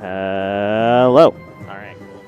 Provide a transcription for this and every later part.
Hello. All right, cool.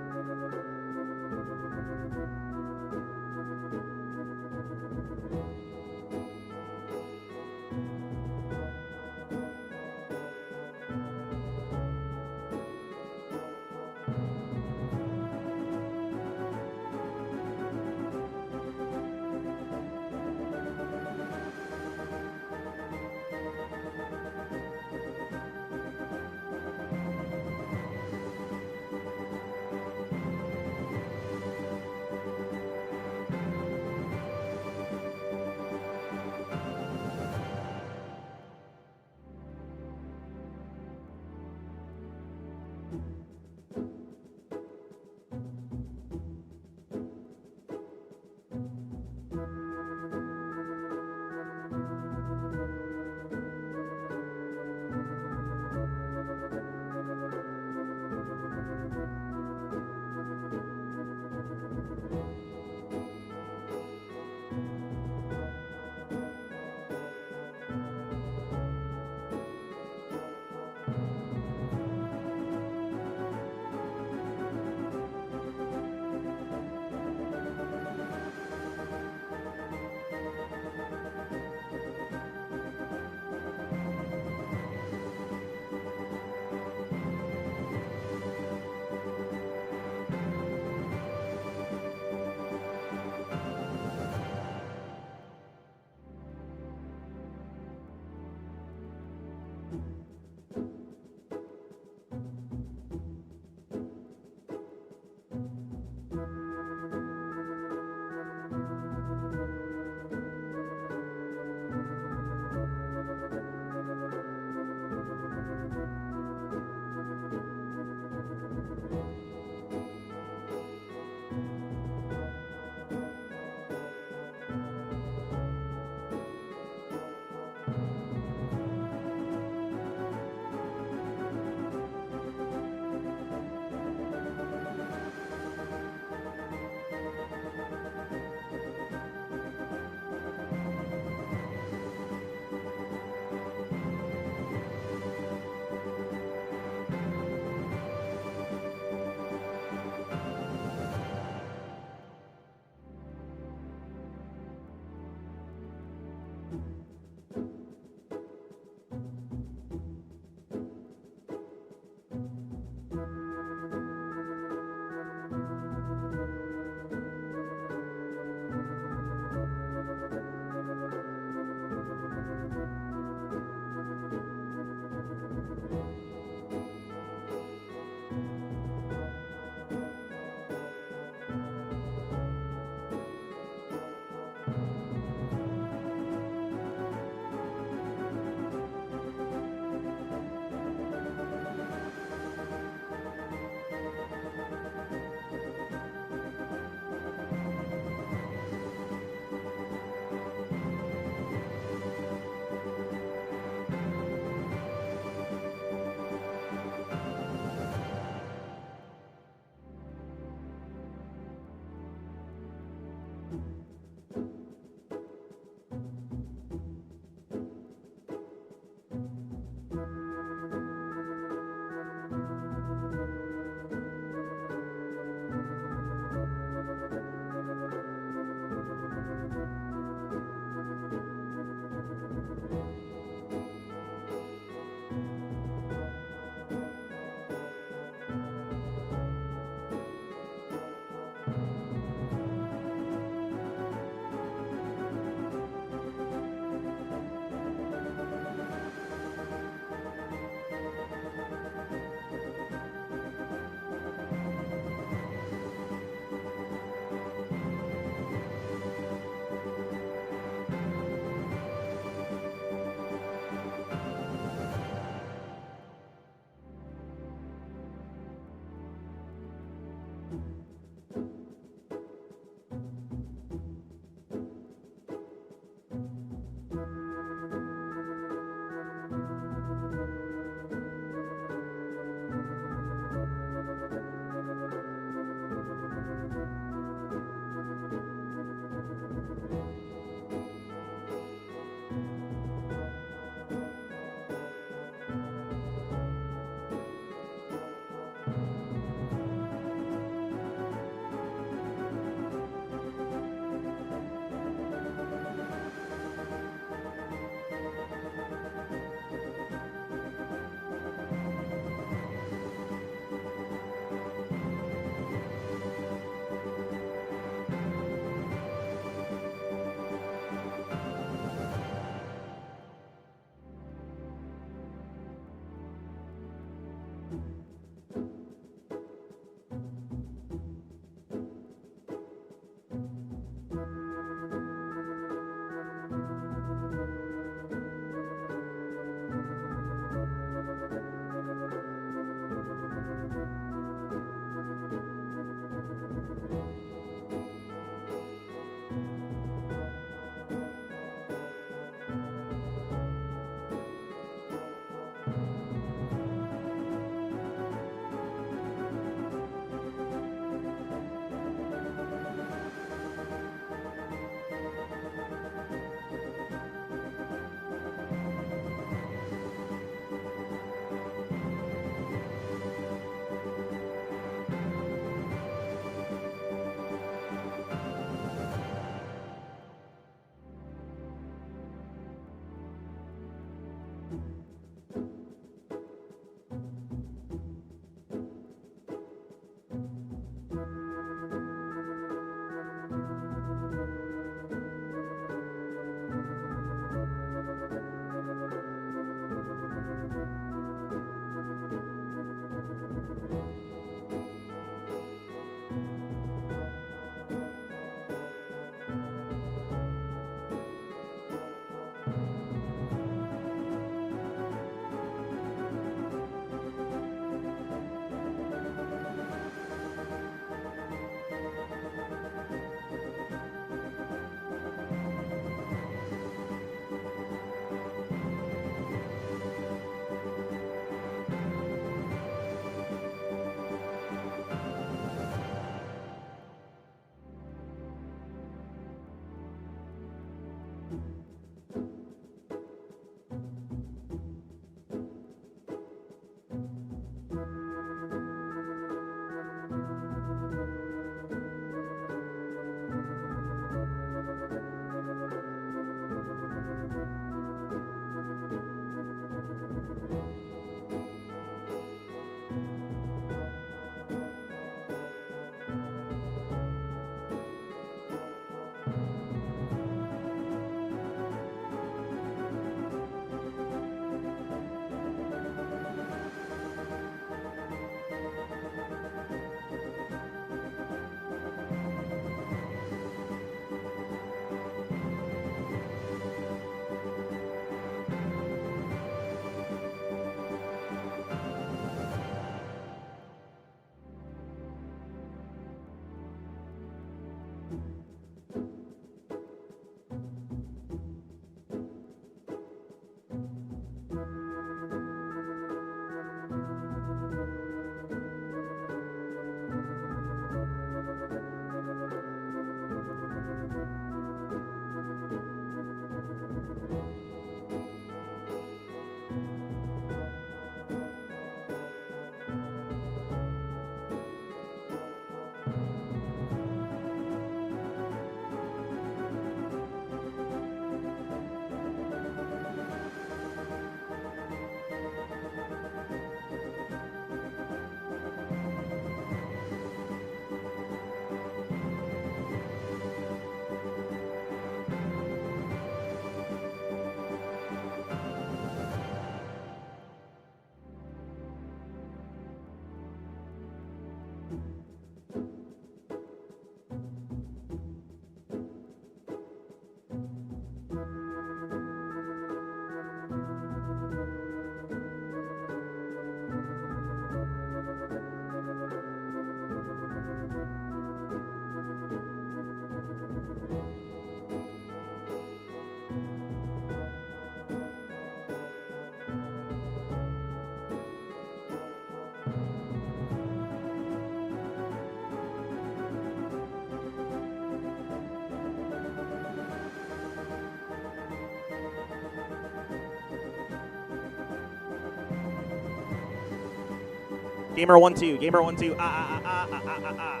Gamer 1-2. Gamer 1-2. Ah ah ah ah ah ah ah.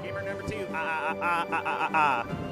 Gamer number 2. Ah ah ah ah ah ah ah.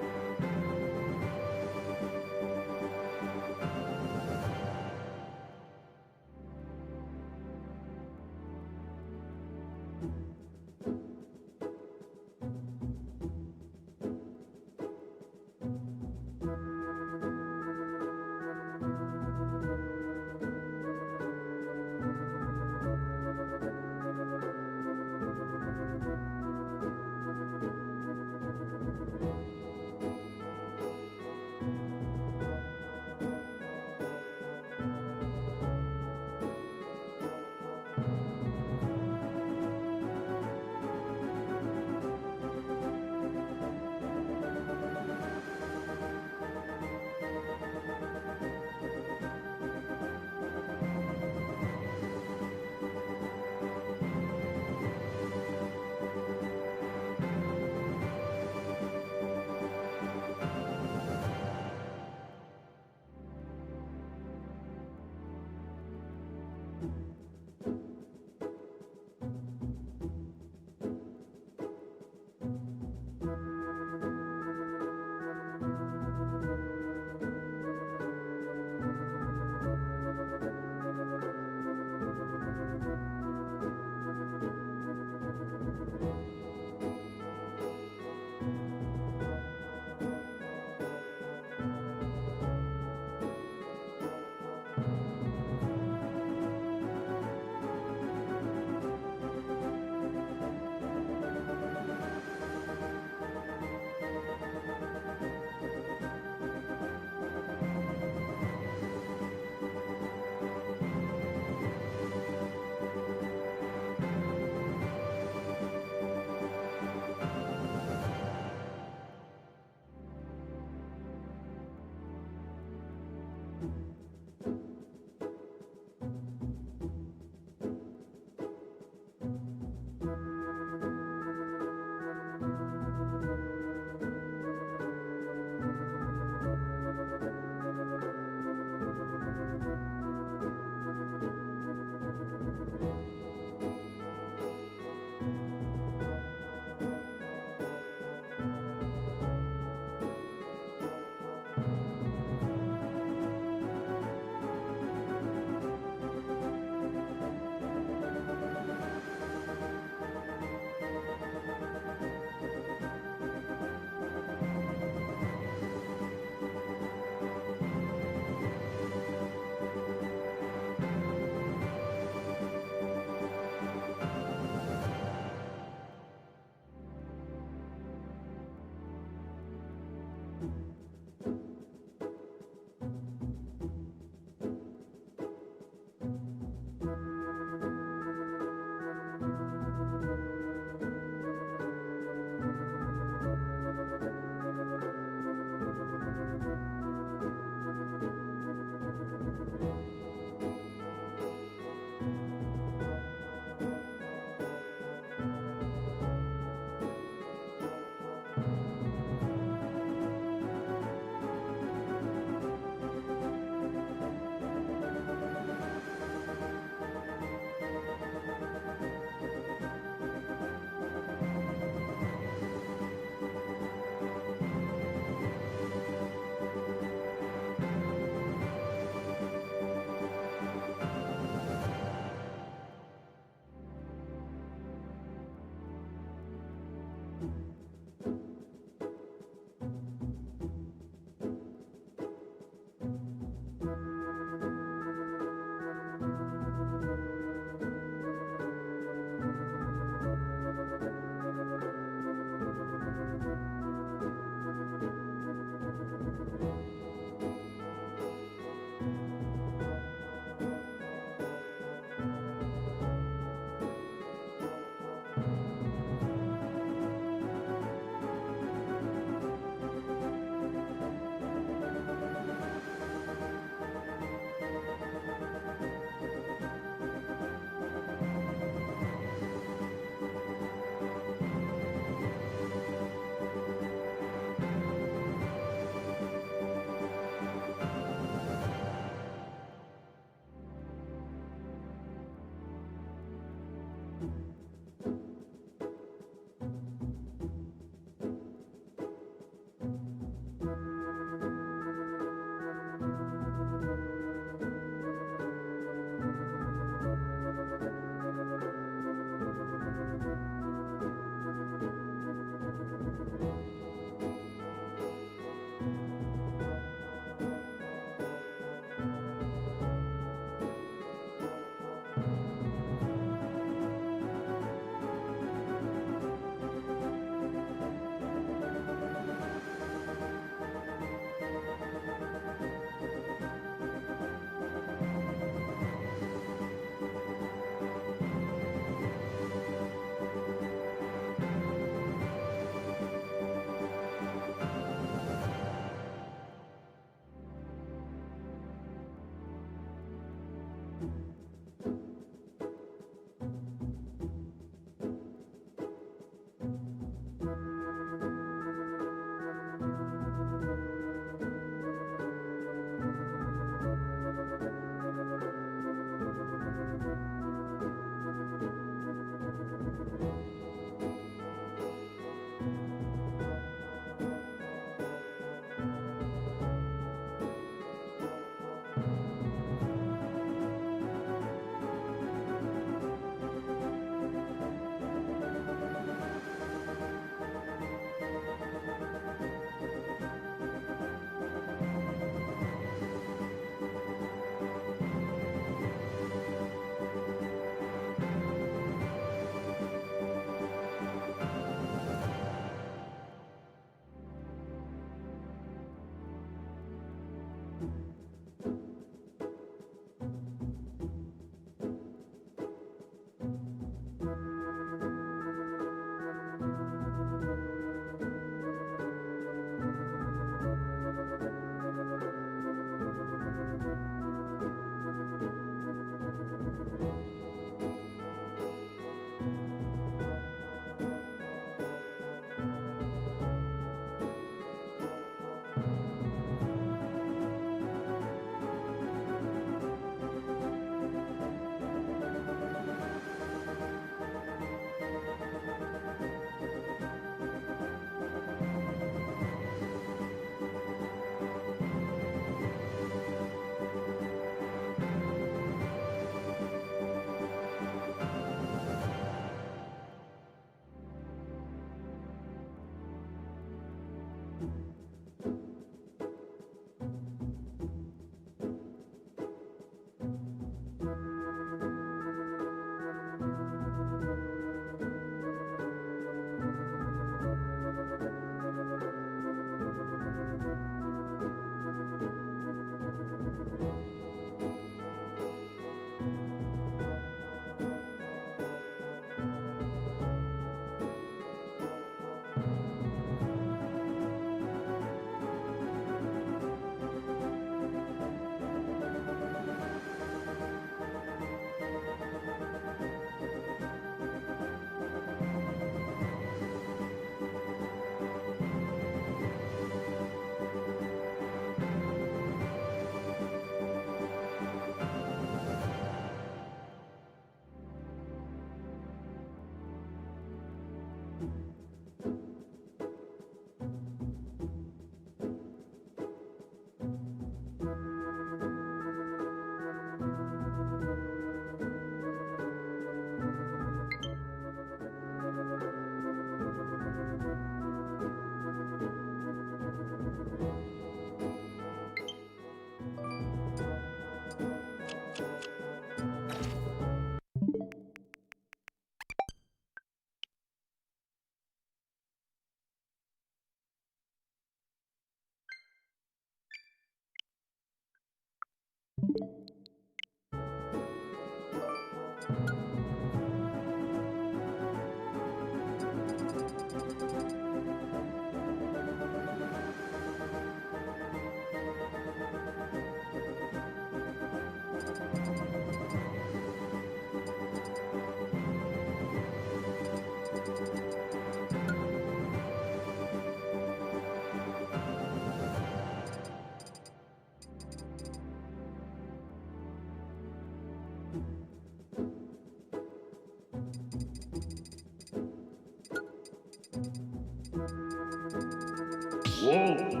Whoa.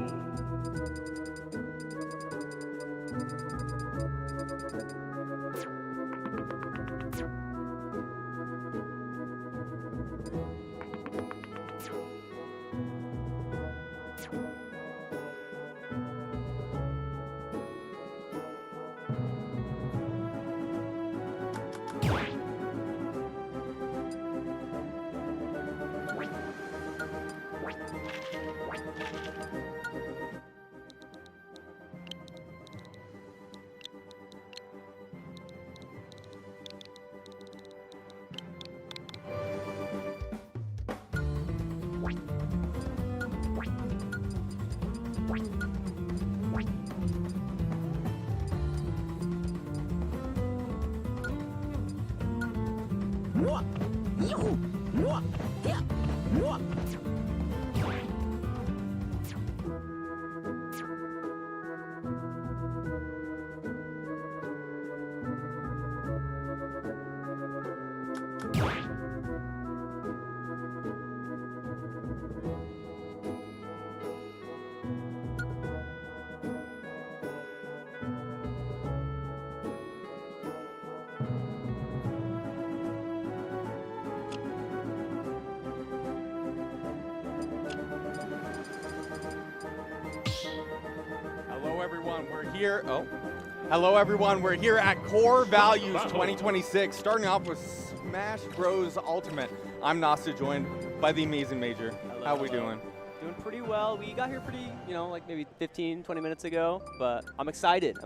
Hello everyone, we're here at Core Values 2026, starting off with Smash Bros. Ultimate. I'm Nasta, joined by the amazing Major. Hello, How we doing? Doing pretty well. We got here pretty, like maybe 15, 20 minutes ago, but I'm excited.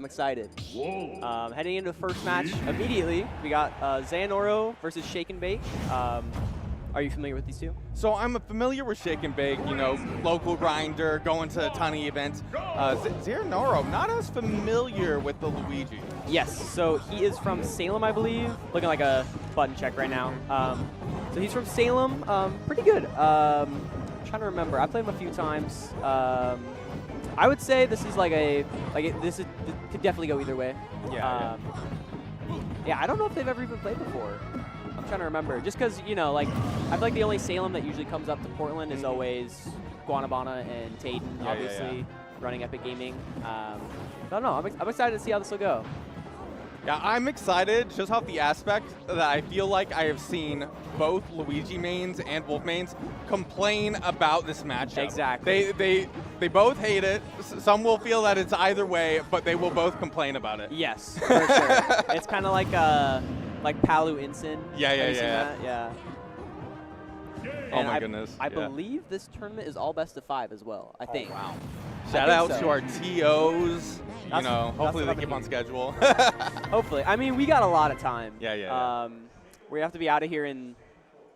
Whoa. Heading into the first match immediately, we got Xehanort versus Shake and Bake. Are you familiar with these two? So I'm familiar with Shake and Bake, local grinder, going to a ton of events. Xehanort, not as familiar with the Luigi. Yes, so he is from Salem, I believe. Looking like a button check right now. So he's from Salem, pretty good. I'm trying to remember, I played him a few times. I would say this is this could definitely go either way. Yeah. Yeah, I don't know if they've ever even played before. I'm trying to remember. Just because, I feel like the only Salem that usually comes up to Portland is always Guanabana and Tayden, obviously, running Epic Gaming. I don't know. I'm excited to see how this will go. Yeah, I'm excited just off the aspect that I feel like I have seen both Luigi mains and Wolf mains complain about this matchup. Exactly. They both hate it. Some will feel that it's either way, but they will both complain about it. Yes, for sure. It's kind of like Palu Insin. Yeah. Oh my goodness. I believe this tournament is all best of 5 as well, I think. Oh, wow. Shout out to our TOs. Hopefully they keep on schedule. Hopefully. I mean, we got a lot of time. Yeah. We have to be out of here in,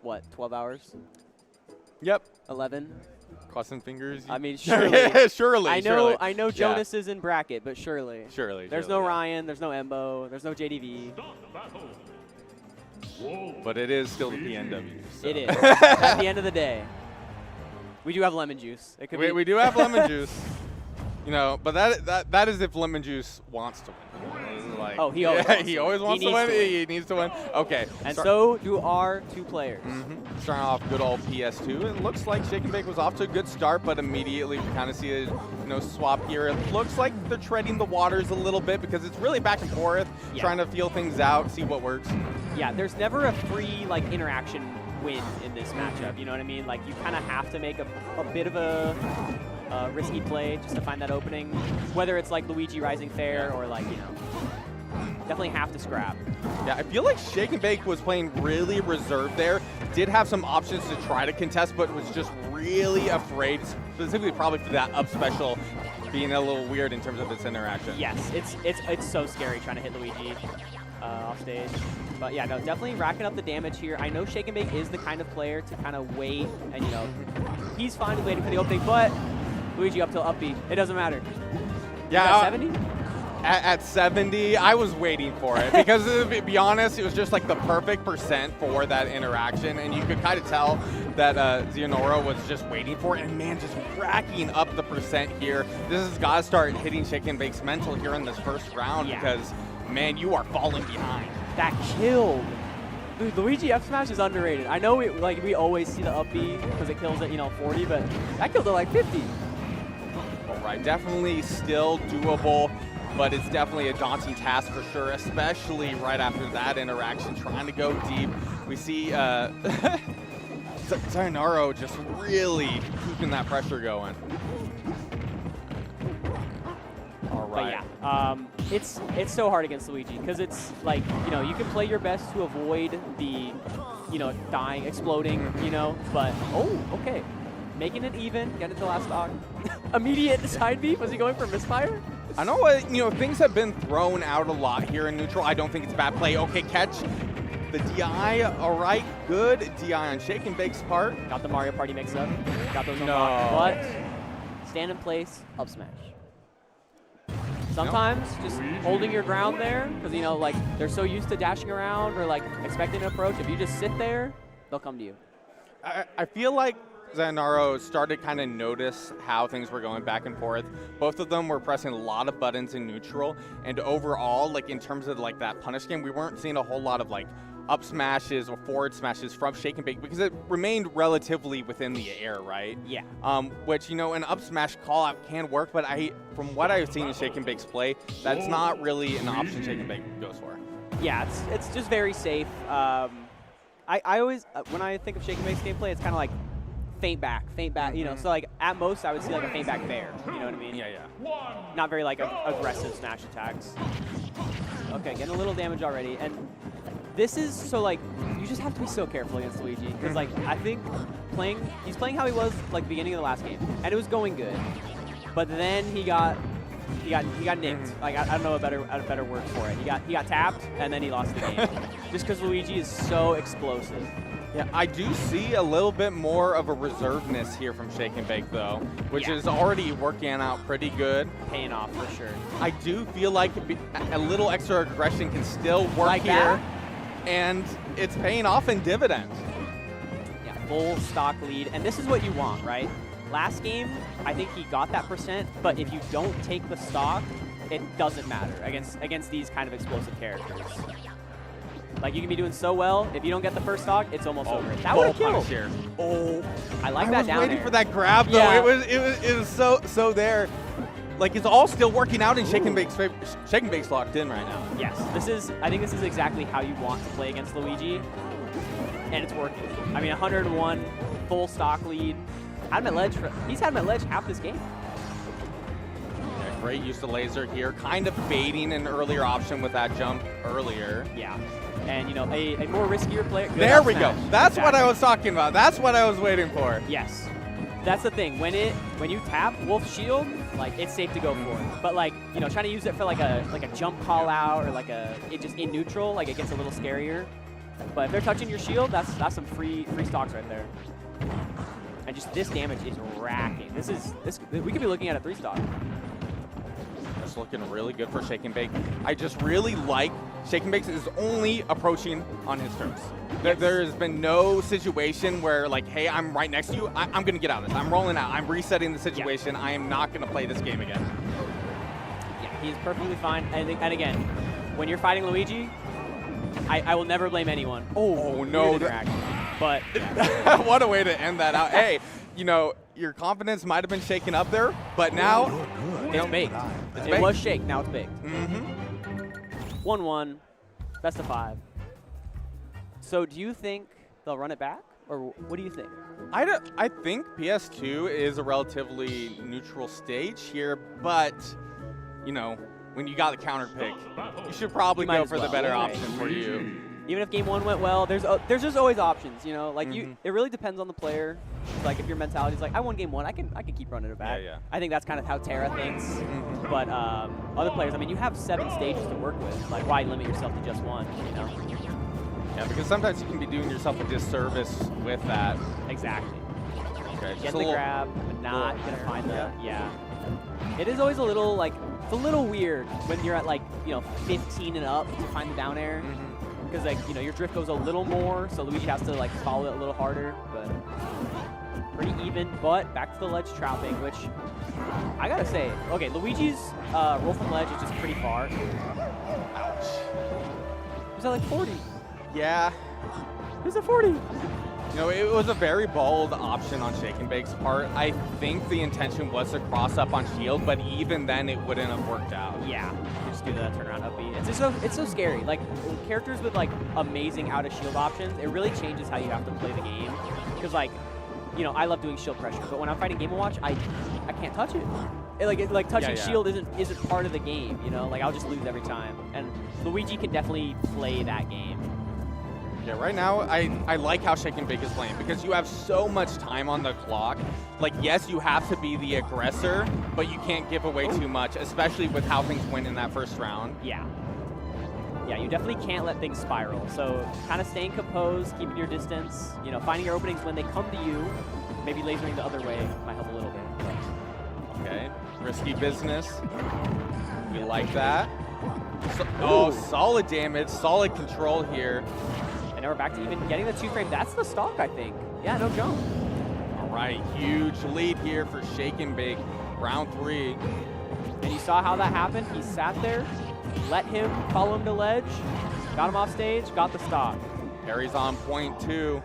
what, 12 hours? Yep. 11? Crossing fingers. I mean, surely. Surely. I know Jonas is in bracket, but surely. Surely. There's no Ryan, there's no Embo, there's no JDV. But it is still the PNW. So. It is. At the end of the day. We do have lemon juice. It could be. We do have lemon juice. But that is if lemon juice wants to win. He always wants he always wants to win. He needs to win. Okay. And so do our two players. Starting off good old PS2. It looks like Shake and Bake was off to a good start, but immediately we kind of see a swap here. It looks like they're treading the waters a little bit because it's really back and forth, trying to feel things out, see what works. Yeah, there's never a free interaction win in this matchup. You know what I mean? You kind of have to make a bit of a risky play just to find that opening, whether it's Luigi Rising Fair or definitely have to scrap. Yeah, I feel like Shake and Bake was playing really reserved there. Did have some options to try to contest, but was just really afraid, specifically probably for that up special being a little weird in terms of its interaction. Yes, it's so scary trying to hit Luigi off stage. But yeah, no, definitely racking up the damage here. I know Shake and Bake is the kind of player to kind of wait, and he's fine waiting for the opening, but Luigi up till up B. It doesn't matter. Yeah. 70? At 70, I was waiting for it because, to be honest, it was just the perfect percent for that interaction, and you could kind of tell that Xehanort was just waiting for it, and man, just racking up the percent here. This has got to start hitting Shake and Bake's mental here in this first round because, man, you are falling behind. That killed. Dude, Luigi F Smash is underrated. I know we always see the up B because it kills at 40, but that killed at 50. All right, definitely still doable, but it's definitely a daunting task for sure, especially right after that interaction, trying to go deep. We see Zainaro just really keeping that pressure going. All right. But yeah, it's so hard against Luigi because it's like, you know, you can play your best to avoid the, you know, dying, exploding, you know, but, oh, okay. Making it even, get it to last stock. Immediate side beef, was he going for misfire? I know what, you know, things have been thrown out a lot here in neutral. I don't think it's a bad play. Okay, catch the DI, all right, good. DI on Shake and Bake's part. Got the Mario Party mix up, got those No. unlocked, but stand in place, up smash. Sometimes just holding your ground there, because, you know, like, they're so used to dashing around or, like, expecting an approach. If you just sit there, they'll come to you. I feel like Zainaro started to kind of notice how things were going back and forth. Both of them were pressing a lot of buttons in neutral, and overall, like, in terms of, like, that punish game, we weren't seeing a whole lot of, like, up smashes or forward smashes from Shake and Bake because it remained relatively within the air, right? Yeah. Which, you know, an up smash call out can work, but from what I've seen in Shake and Bake's play, that's not really an option Shake and Bake goes for. Yeah, it's just very safe. I always, when I think of Shake and Bake's gameplay, it's kind of like feint back, you know, so like at most I would see like a feint back bear, you know what I mean? Yeah, yeah. Not very like aggressive smash attacks. Okay, getting a little damage already, and this is so like, you just have to be so careful against Luigi, because like, I think he's playing how he was like beginning of the last game, and it was going good, but then he got nicked. Like, I don't know a better word for it. He got tapped, and then he lost the game. Just because Luigi is so explosive. Yeah, I do see a little bit more of a reservedness here from Shake and Bake, though, which is already working out pretty good. Paying off for sure. I do feel like a little extra aggression can still work like here, that? and it's paying off in dividends. Yeah, full stock lead, and this is what you want, right? Last game, I think he got that %, but if you don't take the stock, it doesn't matter against these kind of explosive characters. Like, you can be doing so well, if you don't get the first stock, it's almost over. That would have killed. Here. Oh, I like that down I was waiting air. for that grab, though. Yeah. It was so there. Like, it's all still working out, and Shake and Bake's locked in right now. Yes, I think this is exactly how you want to play against Luigi, and it's working. I mean, 101, full stock lead. He's had my ledge half this game. Yeah, great use of laser here, kind of baiting an earlier option with that jump earlier. Yeah, and you know, a more riskier player. There we go. That's what I was talking about. That's what I was waiting for. Yes, that's the thing. When you tap Wolf Shield, like, it's safe to go for it. But like, you know, trying to use it for like a jump call out or like it just in neutral, like, it gets a little scarier. But if they're touching your shield, that's some free stocks right there. And just this damage is racking. We could be looking at a 3-stock. That's looking really good for Shake and Bake. I just really like Shake and Bake is only approaching on his terms. Yes. There has been no situation where, like, hey, I'm right next to you. I'm going to get out of this. I'm rolling out. I'm resetting the situation. I am not going to play this game again. Yeah, he's perfectly fine. And again, when you're fighting Luigi, I will never blame anyone. Oh no. But what a way to end that out. Hey, you know, your confidence might have been shaken up there, but now it's baked. It was shake, now it's baked. 1-1, best of 5. So do you think they'll run it back, or what do you think? I think PS2 is a relatively neutral stage here, but, you know, when you got the counter pick, you should probably go for the better option for you. Even if game 1 went well, there's just always options, you know. Like, it really depends on the player. Like, if your mentality is like, I won game 1, I can keep running it back. Yeah. I think that's kind of how Terra thinks. But other players, I mean, you have 7 stages to work with. Like, why limit yourself to just 1? You know. Yeah, because sometimes you can be doing yourself a disservice with that. Exactly. Okay, Get the grab, but not gonna find the It is always a little like, it's a little weird when you're at like, you know, 15 and up to find the down air. Because, like, you know, your drift goes a little more, so Luigi has to, like, follow it a little harder, but pretty even. But back to the ledge trapping, which I gotta say, okay, Luigi's roll from ledge is just pretty far. Ouch. He's at like 40. Yeah. He's at 40. You know, it was a very bold option on Shake and Bake's part. I think the intention was to cross up on shield, but even then it wouldn't have worked out. Yeah, just do the turnaround up B. It's so scary. Like, characters with, like, amazing out-of-shield options, it really changes how you have to play the game. Because, like, you know, I love doing shield pressure, but when I'm fighting Game & Watch, I can't touch it. Like touching shield isn't part of the game, you know? Like, I'll just lose every time. And Luigi can definitely play that game. Yeah, right now, I like how Shake and Bake is playing because you have so much time on the clock. Like, yes, you have to be the aggressor, but you can't give away too much, especially with how things went in that first round. Yeah. Yeah, you definitely can't let things spiral. So kind of staying composed, keeping your distance, you know, finding your openings when they come to you, maybe lasering the other way might help a little bit. Okay, risky business. We like that. So, solid damage, solid control here. And now we're back to even getting the 2-frame. That's the stock, I think. Yeah, no jump. All right, huge lead here for Shake and Bake, round 3. And you saw how that happened. He sat there, let him follow him to ledge, got him off stage, got the stock. Parry's on point too.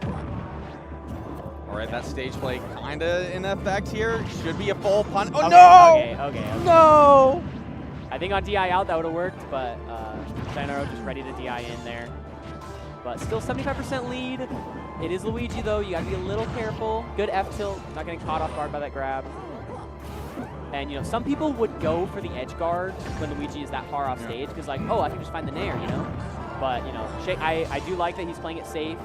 All right, that stage play kind of in effect here. Should be a full pun. Oh, no! Okay. No! I think on DI out that would have worked, but Dynaro just ready to DI in there. But still 75% lead. It is Luigi though, you gotta be a little careful. Good F tilt, not getting caught off guard by that grab. And you know, some people would go for the edge guard when Luigi is that far off stage, because like, oh, I can just find the nair, you know? But you know, I do like that he's playing it safe.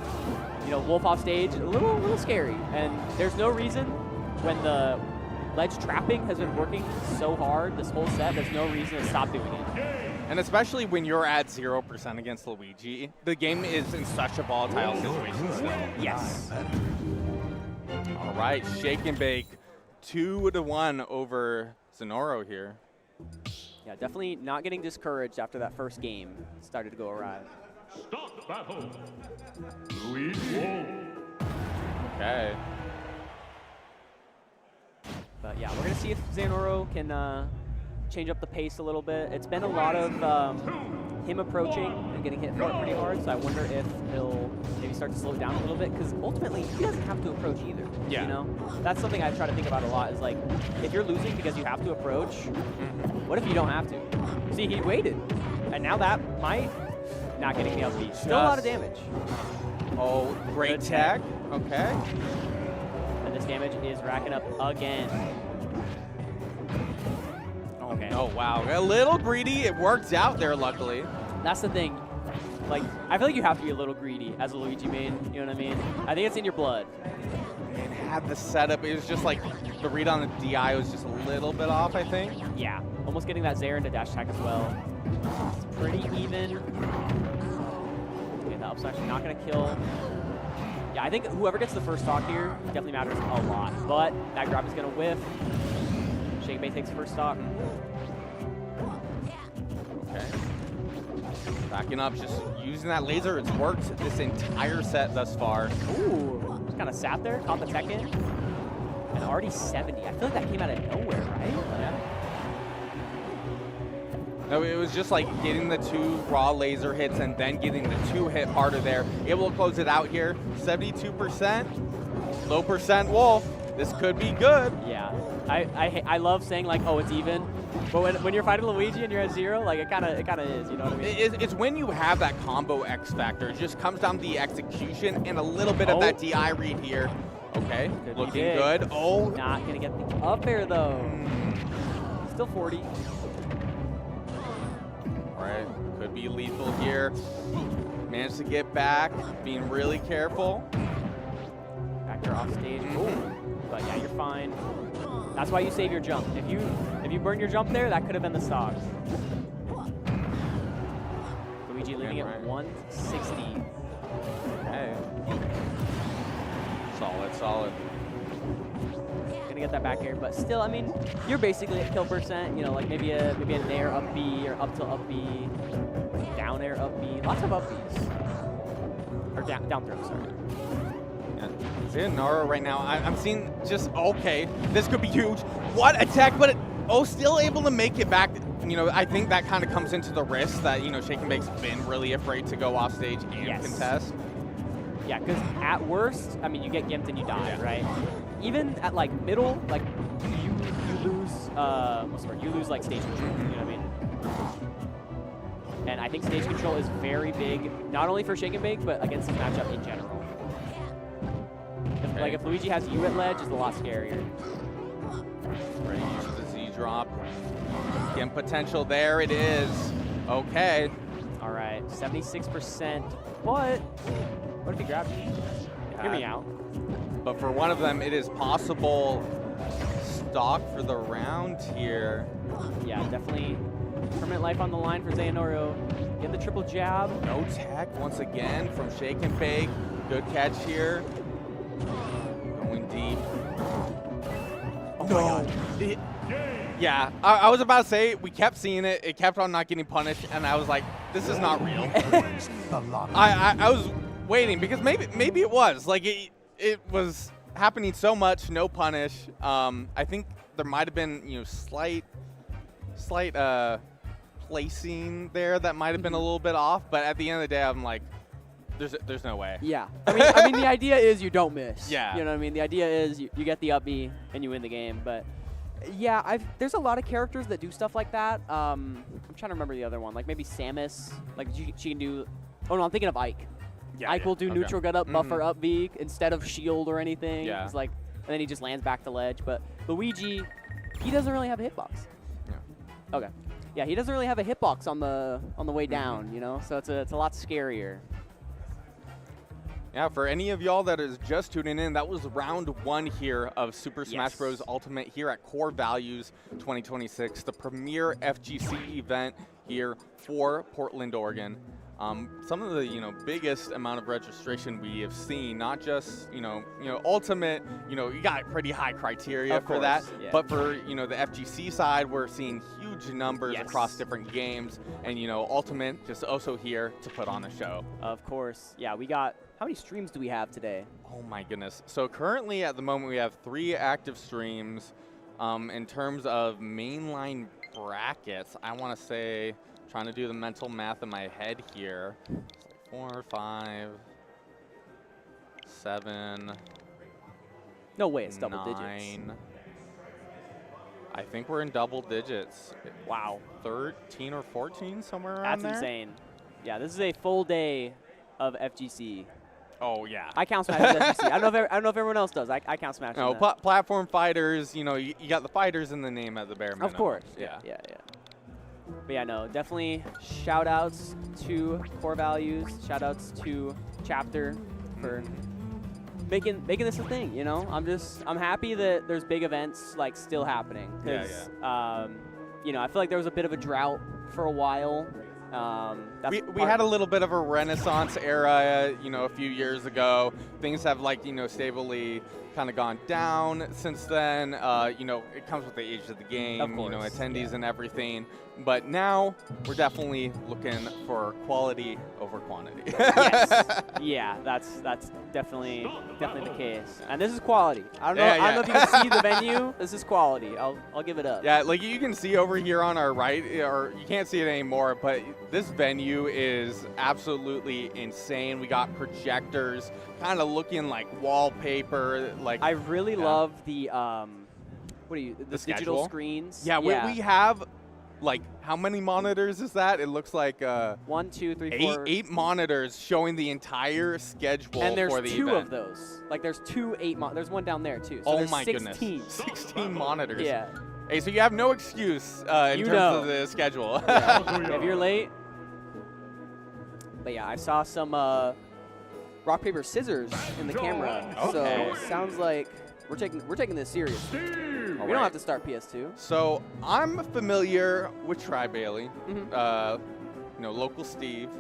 You know, Wolf off stage, a little scary. And there's no reason when the ledge trapping has been working so hard this whole set, there's no reason to stop doing it. And especially when you're at 0% against Luigi, the game is in such a volatile situation still. Yes. All right, Shake and Bake, 2-1 over Zenoro here. Yeah, definitely not getting discouraged after that first game started to go awry. Stop battle. Luigi. Okay. But yeah, we're gonna see if Zenoro can change up the pace a little bit. It's been a lot of him approaching and getting hit for it pretty hard, so I wonder if he'll maybe start to slow it down a little bit, because ultimately he doesn't have to approach either. Yeah. You know, that's something I try to think about a lot. Is like, if you're losing because you have to approach, what if you don't have to? See, he waited, and now that might not getting the LP. Still a lot of damage. Oh, great tech. Okay. And this damage is racking up again. Okay. Oh, wow. A little greedy. It worked out there, luckily. That's the thing. Like, I feel like you have to be a little greedy as a Luigi main. You know what I mean? I think it's in your blood. And had the setup. It was just like the read on the DI was just a little bit off, I think. Yeah. Almost getting that Zair into dash attack as well. It's pretty even. Okay, the up smash not going to kill. Yeah, I think whoever gets the first stock here definitely matters a lot. But that grab is going to whiff. Shake Bay takes first stock. Okay. Backing up, just using that laser. It's worked this entire set thus far. Ooh, just kind of sat there, caught the tech in. And already 70. I feel like that came out of nowhere, right? Yeah. No, it was just like getting the 2 raw laser hits and then getting the 2-hit harder there. Able to close it out here. 72%. Low percent Wolf. This could be good. Yeah. I love saying like, oh, it's even, but when you're fighting Luigi and you're at 0, like it kind of is, you know what I mean? It's when you have that combo X factor. It just comes down to the execution and a little bit of that DI read here. Okay, looking good. Oh, not gonna get the up air though. Still 40. All right, could be lethal here. Managed to get back, being really careful. Back there off stage. But yeah, you're fine. That's why you save your jump. If you burn your jump there, that could have been the stock. Luigi leaving at 160. Okay. Solid. Gonna get that back air, but still, I mean, you're basically at kill percent. You know, like maybe a nair up B or up tilt up B, down air up B, lots of up Bs, or down throw. Sorry. Zenoro right now, I'm seeing just, okay, this could be huge. What a tech, but still able to make it back. You know, I think that kind of comes into the risk that, you know, Shake and Bake's been really afraid to go off stage and contest. Yeah, because at worst, I mean, you get gimped and you die, right? Even at like middle, like you lose, what's the word? You lose like stage control. You know what I mean? And I think stage control is very big, not only for Shake and Bake, but against this matchup in general. Like if Luigi has you at ledge, it's a lot scarier. Ready to use the Z drop. Gimp potential, there it is. Okay. All right, 76%. But what if he grabs you? Hear me out. But for one of them, it is possible stock for the round here. Yeah, definitely permanent life on the line for Xehanort. Get the triple jab. No tech once again from Shake and Bake. Good catch here. Going deep. Oh no. My God. Yeah, I was about to say, we kept seeing it. It kept on not getting punished, and I was like, this is not real. I was waiting, because maybe it was. Like, it was happening so much, no punish. I think there might have been, you know, slight placing there that might have been a little bit off, but at the end of the day, I'm like, there's no way. Yeah. I mean, the idea is you don't miss. Yeah. You know what I mean? The idea is you get the up B and you win the game. But yeah, there's a lot of characters that do stuff like that. I'm trying to remember the other one. Like maybe Samus. Like she can do. Oh no, I'm thinking of Ike. Yeah, Ike will do neutral gut up, buffer up B instead of shield or anything. Yeah. It's like, and then he just lands back to ledge. But Luigi, he doesn't really have a hitbox. Yeah. Okay. Yeah, he doesn't really have a hitbox on the way down. You know, so it's a lot scarier. Yeah, for any of y'all that is just tuning in, that was round 1 here of Super Smash Bros. Ultimate here at Core Values 2026, the premier FGC event here for Portland, Oregon. Some of the biggest amount of registration we have seen, not just Ultimate, you got pretty high criteria for that, but for the FGC side, we're seeing huge numbers across different games, and Ultimate just also here to put on a show. Of course, yeah. We got, how many streams do we have today? Oh my goodness! So currently at the moment we have 3 active streams. In terms of mainline brackets, I want to say, trying to do the mental math in my head here. 4, 5, 7. No way, it's double 9. digits. I think we're in double digits. Wow. 13 or 14, somewhere around there. That's insane. Yeah, this is a full day of FGC. Oh yeah. I count Smash as FGC. I don't know if everyone else does. I count Smash. No, platform fighters. You got the fighters in the name at the bare minimum. Of course. Yeah. But yeah, no, definitely shout outs to Core Values. Shout outs to Chapter for making this a thing. I'm happy that there's big events like still happening. Cause, I feel like there was a bit of a drought for a while. We had a little bit of a renaissance era, a few years ago. Things have stably kind of gone down since then. It comes with the age of the game, attendees and everything. But now we're definitely looking for quality over quantity. Yes. Yeah, that's definitely the case. And this is quality. I don't know if you can see the venue. This is quality. I'll give it up. Yeah, like you can see over here on our right, or you can't see it anymore, but this venue is absolutely insane. We got projectors kind of looking like wallpaper. Like I really love the the digital screens. Yeah, we have like, how many monitors is that? It looks like 1, 2, 3, 4. 8 monitors showing the entire schedule for the event. And there's 2 of those. Like there's 2 8 there's one down there too. So oh there's my 16. goodness. 16 monitors. Yeah. Hey, so you have no excuse in terms of the schedule. If you're late. But yeah, I saw some rock, paper, scissors in the camera. Okay. So it sounds like we're taking this serious. We don't have to start PS2. So I'm familiar with Tri Bailey, local Steve,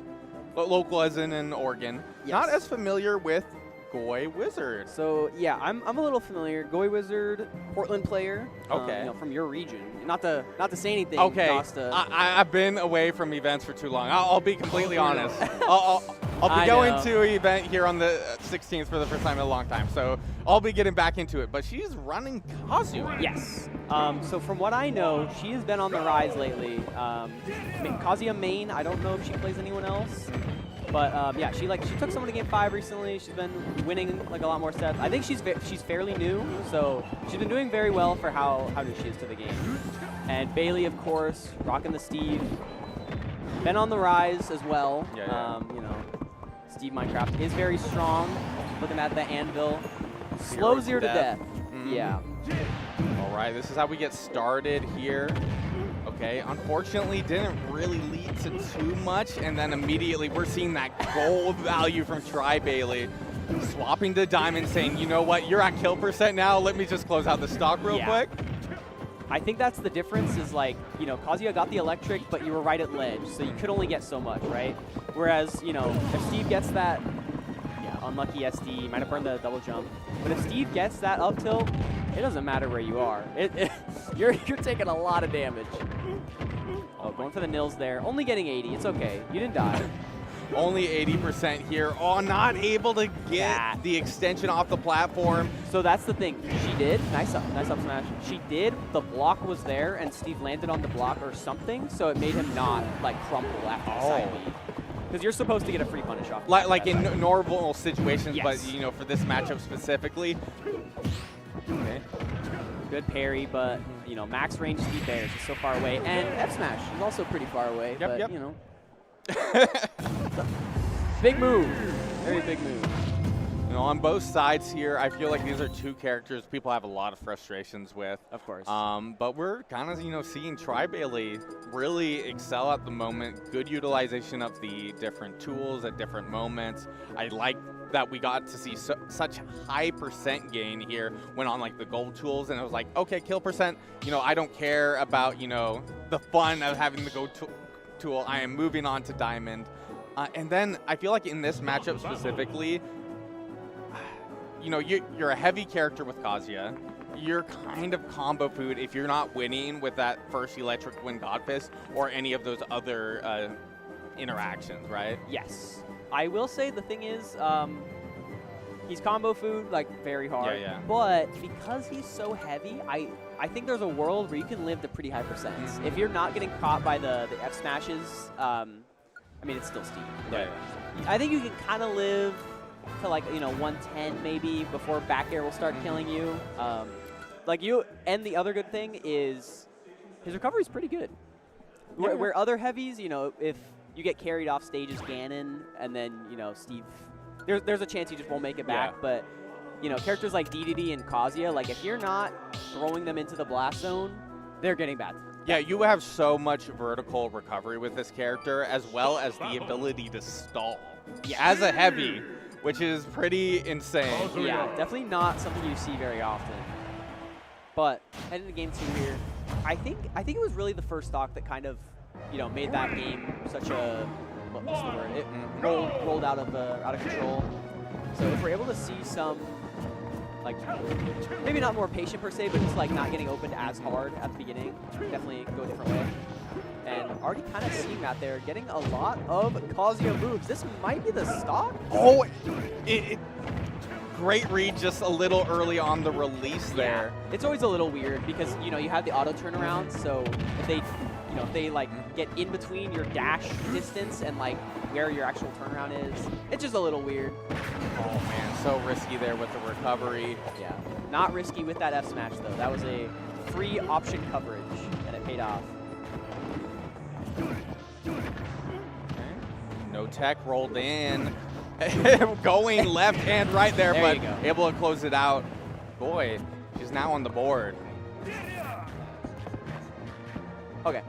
but local as in Oregon. Yes. Not as familiar with Goy Wizard. So yeah, I'm a little familiar. Goy Wizard, Portland player. Okay. From your region. Not to say anything. Okay. Costa. I've been away from events for too long. I'll be completely honest. I'll be going to an event here on the 16th for the first time in a long time, so I'll be getting back into it. But she's running Kazuya. Yes. So from what I know, she has been on the rise lately. Kazuya main, I don't know if she plays anyone else. But yeah, she took someone to game 5 recently. She's been winning like a lot more sets. I think she's fairly new, so she's been doing very well for how new she is to the game. And Bailey, of course, rocking the Steve. Been on the rise as well. Yeah. You know, Steve Minecraft is very strong. Looking at the anvil, slow zero to death. Yeah. All right, this is how we get started here. Okay, unfortunately didn't really lead to too much, and then immediately we're seeing that gold value from Try Bailey. Swapping to Diamond, saying, you know what, you're at kill percent now, let me just close out the stock real quick. I think that's the difference is like, you know, Kazuya got the electric, but you were right at ledge, so you could only get so much, right? Whereas, you know, if Steve gets that, unlucky SD, might have burned the double jump, but if Steve gets that up tilt, it doesn't matter where you are. You're taking a lot of damage. Oh, going for the nils there. Only getting 80. It's okay. You didn't die. Only 80% here. Oh, not able to get the extension off the platform. So that's the thing. She did. Nice up smash. She did. The block was there, and Steve landed on the block or something, so it made him not, like, crumple after the side B. Because you're supposed to get a free punish off. Like in normal situations, yes. But, you know, for this matchup specifically. Okay. Good parry, but, you know, max range Steve there is just so far away. And F smash is also pretty far away, but, you know. Big move. Very big move. You know, on both sides here, I feel like these are two characters people have a lot of frustrations with. Of course. But we're kind of, you know, seeing Try Bailey really excel at the moment. Good utilization of the different tools at different moments. I like that we got to see such high percent gain here when on like the gold tools, and it was like, okay, kill percent, you know, I don't care about, you know, the fun of having the gold tool. I am moving on to diamond. And then I feel like in this matchup specifically, you know, you're a heavy character with Kazuya. You're kind of combo food if you're not winning with that first electric win Godfist or any of those other interactions, right? Yes. I will say the thing is, he's combo food, like, very hard. Yeah. But because he's so heavy, I think there's a world where you can live to pretty high percents. If you're not getting caught by the F smashes, I mean, it's still Steve. Yeah. I think you can kind of live to, like, you know, 110 maybe before back air will start killing you. And the other good thing is his recovery is pretty good. Where other heavies, you know, if you get carried off stage as Ganon, and then, you know, Steve, there's a chance you just won't make it back. But, you know, characters like DDD and Kazuya, like, if you're not throwing them into the blast zone, they're getting bad. Yeah, you have so much vertical recovery with this character, as well as the ability to stall as a heavy, which is pretty insane. Yeah, definitely not something you see very often. But heading to game 2 here, I think it was really the first stock that kind of, you know, made that game such a, what's the word? It rolled out of control. So if we're able to see some, like, maybe not more patient per se, but just like not getting opened as hard at the beginning, definitely go a different way. And already kind of seeing that there, getting a lot of Kazuya moves. This might be the stock. Oh, great read, just a little early on the release there. Yeah. It's always a little weird because, you know, you have the auto turnaround, so if they, you know, if they like get in between your dash distance and like where your actual turnaround is, it's just a little weird. Oh man, so risky there with the recovery. Yeah, not risky with that F smash though. That was a free option coverage and it paid off. Okay. No tech rolled in. Going left and right there, but able to close it out. Boy, she's now on the board. Okay.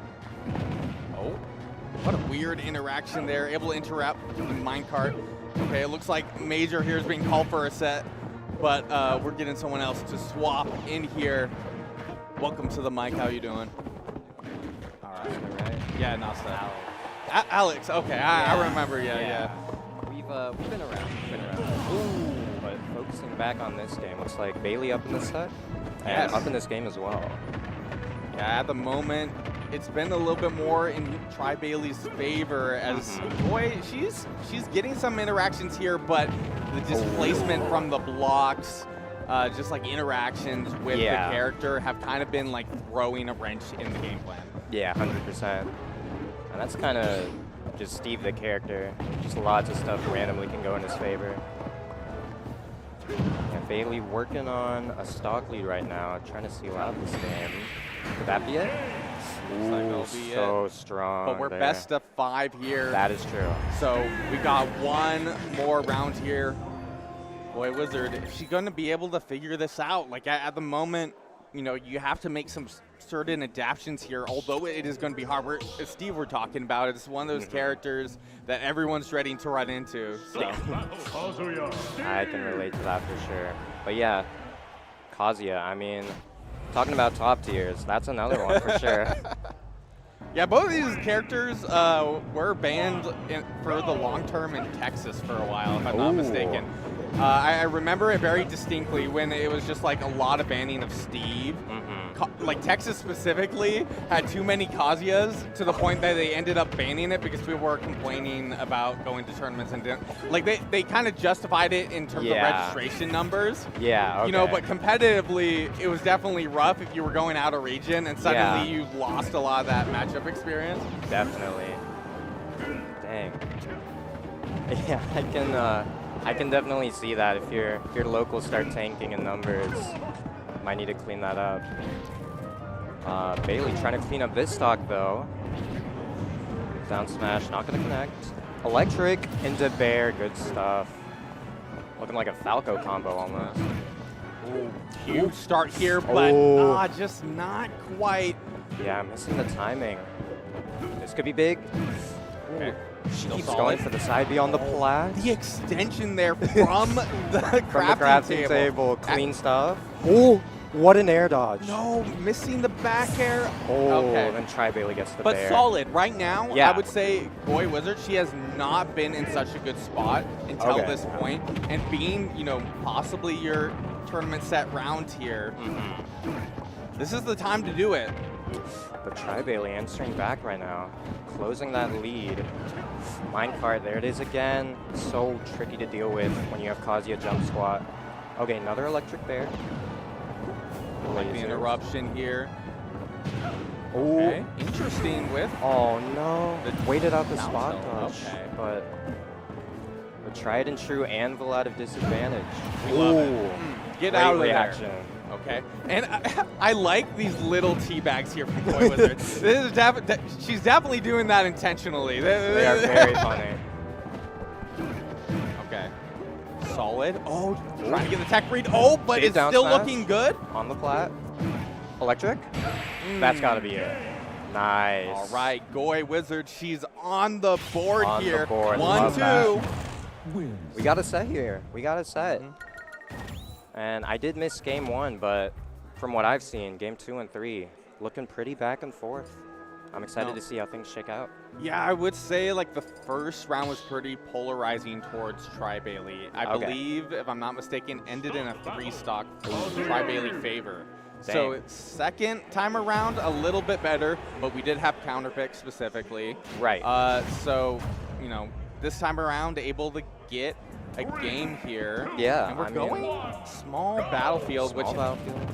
Oh, what a weird interaction there. Able to interrupt the minecart. Okay, it looks like Major here is being called for a set, but we're getting someone else to swap in here. Welcome to the mic. How you doing? All right. Yeah, not so. Alex. Okay, I remember. Yeah. We've been around. Ooh, but focusing back on this game, looks like Bailey up in this set, and up in this game as well. Yeah, at the moment, it's been a little bit more in Try Bailey's favor as, boy, she's getting some interactions here, but the displacement from the blocks, just like interactions with the character have kind of been like throwing a wrench in the game plan. Yeah, 100%. And that's kind of just Steve the character. Just lots of stuff randomly can go in his favor. And Bailey working on a stock lead right now, trying to seal out this game. Could that be it? Ooh, so strong. But we're there. best of 5 here. That is true. So we got one more round here. Boy, Wizard, is she going to be able to figure this out? Like at the moment, you know, you have to make some certain adaptations here, although it is going to be hard. As Steve were talking about, it's one of those characters that everyone's dreading to run into. So I can relate to that for sure. But yeah, Kazuya, I mean, talking about top tiers, that's another one for sure. Yeah, both of these characters were banned for the long term in Texas for a while, if I'm not mistaken. I remember it very distinctly when it was just like a lot of banning of Steve. Like Texas specifically had too many Kazuyas to the point that they ended up banning it because people were complaining about going to tournaments and didn't. Like they kind of justified it in terms of registration numbers. Yeah, okay. You know, but competitively, it was definitely rough if you were going out of region and suddenly you lost a lot of that matchup experience. Definitely. Dang. Yeah, I can definitely see that if your locals start tanking in numbers, might need to clean that up. Bailey trying to clean up this stock though. Down smash, not gonna connect. Electric into bear, good stuff. Looking like a Falco combo almost. Ooh, huge start here, but just not quite. Yeah, missing the timing. This could be big. Okay. She keeps going for the side B on the plat. The extension there from the crafting table. Clean stuff. Oh, what an air dodge. No, missing the back air. Oh, and Tri Bailey gets the but bear. Solid. Right now, I would say, boy, Wizard, she has not been in such a good spot until this point. And being, you know, possibly your tournament set round here, this is the time to do it. But Tri Bailey answering back right now, closing that lead. Minecart, there it is again. So tricky to deal with when you have Kazuya jump squat. Okay, another electric bear. Like the interruption here. Oh, okay. Interesting with. Oh no, waited out the spot dodge, but the tried and true anvil out of disadvantage. We love it. Get out of reaction. there. Okay, and I like these little tea bags here from Boy Wizard. This is she's definitely doing that intentionally. They are very funny. Okay, solid. Oh, trying to get the tech read. Oh, but it's still looking good. On the plat. Electric? That's got to be it. Nice. All right, Boy Wizard, she's on the board here. The board. 1-2. We got a set here. We got a set. And I did miss game 1, but from what I've seen, game 2 and 3, looking pretty back and forth. I'm excited to see how things shake out. Yeah, I would say like the first round was pretty polarizing towards Tri Bailey. I believe, if I'm not mistaken, ended in a 3-stock Tri Bailey favor. Dang. So second time around, a little bit better, but we did have counter picks specifically. Right. So, you know, this time around, able to get a game here. Yeah. And we're going small battlefield,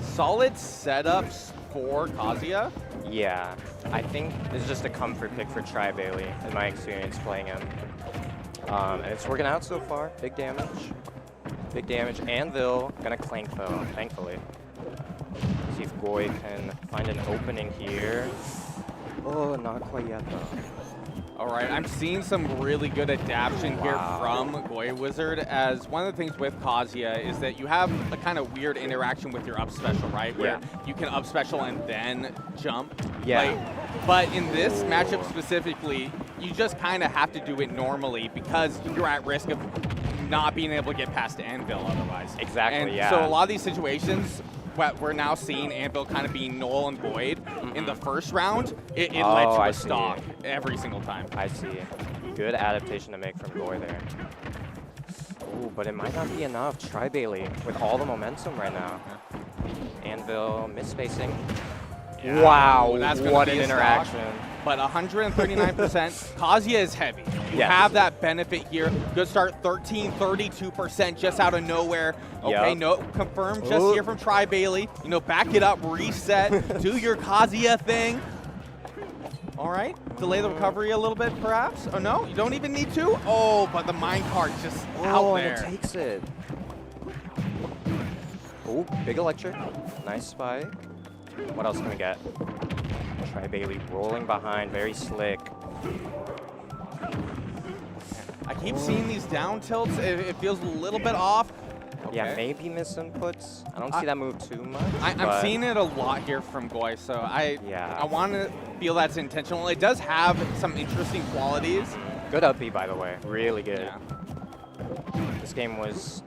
solid setups for Kazuya. Yeah. I think this is just a comfort pick for Tri Bailey in my experience playing him. And it's working out so far. Big damage. Big damage. Anvil gonna clank though, thankfully. See if Goy can find an opening here. Oh, not quite yet though. All right, I'm seeing some really good adaptation here from Boy Wizard, as one of the things with Kazuya is that you have a kind of weird interaction with your up special, right? Where you can up special and then jump. Yeah. But in this matchup specifically, you just kind of have to do it normally because you're at risk of not being able to get past Anvil otherwise. Exactly, and so a lot of these situations, we're now seeing Anvil kind of being null and void. In the first round, it led to a stock every single time. I see. Good adaptation to make from Goy there. Ooh, but it might not be enough. Tri Bailey with all the momentum right now. Anvil misspacing. Yeah. Wow, that's what an interaction. But 139%, Kazuya is heavy. You have that benefit here. Good start, 32% just out of nowhere. Okay, no, confirmed just here from Tri Bailey. You know, back it up, reset, do your Kazuya thing. All right, delay the recovery a little bit, perhaps? Oh, no? You don't even need to? Oh, but the minecart just out Oh, there. and it takes it. Oh, big electric. Nice spike. What else can we get? Try Bailey rolling behind, very slick. I keep seeing these down tilts. It feels a little bit off. Yeah, Okay. maybe miss inputs. I don't see that move too much. I'm but seeing it a lot here from Goy, so I Yeah. want to feel that's intentional. It does have some interesting qualities. Good up B, by the way. Really good. Yeah. This game was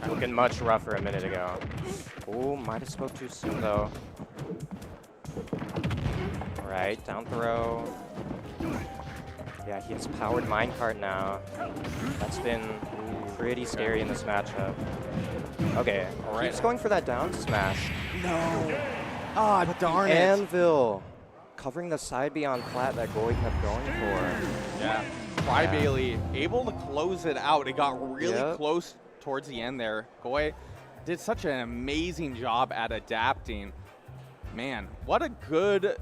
looking much rougher a minute ago. Ooh, might have spoke too soon, though. All right, down throw. Yeah, he has powered minecart now. That's been pretty scary in this matchup. Okay, All right. keeps going for that down smash. No. Ah, darn it. Anvil covering the side beyond flat that Goy kept going for. Yeah. Try Bailey able to close it out. It got really Yep. close towards the end there. Goy did such an amazing job at adapting. Man, what a good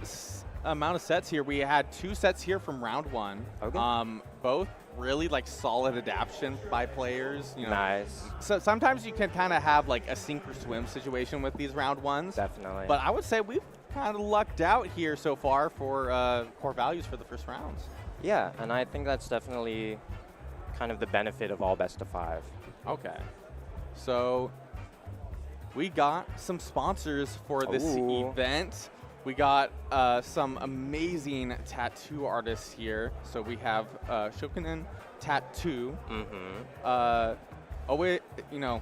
amount of sets here. We had 2 sets here from round 1. Okay. Both really like solid adaptation by players. You know, Nice. So sometimes you can kind of have like a sink or swim situation with these round 1s. Definitely. But I would say we've kind of lucked out here so far for core values for the first rounds. Yeah, and I think that's definitely kind of the benefit of all best of 5. Okay. So we got some sponsors for this Ooh. event. We got some amazing tattoo artists here. So we have Shokinen Tattoo. Mm-hmm. Oh wait, you know,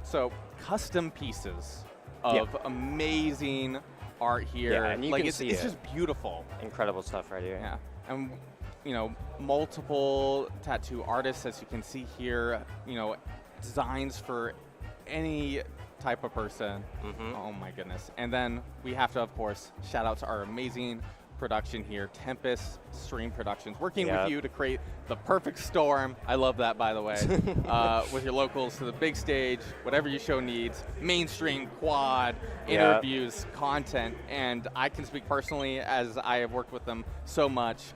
so custom pieces of amazing art here. Yeah, and you like can it's see it's it. just beautiful. Incredible stuff right here. Yeah, and you know, multiple tattoo artists, as you can see here. You know, designs for any type of person. Mm-hmm. Oh my goodness! And then we have to, of course, shout out to our amazing production here, Tempest Stream Productions, working with you to create the perfect storm. I love that, by the way. With your locals to the big stage, whatever your show needs, mainstream, quad, interviews, content, and I can speak personally as I have worked with them so much.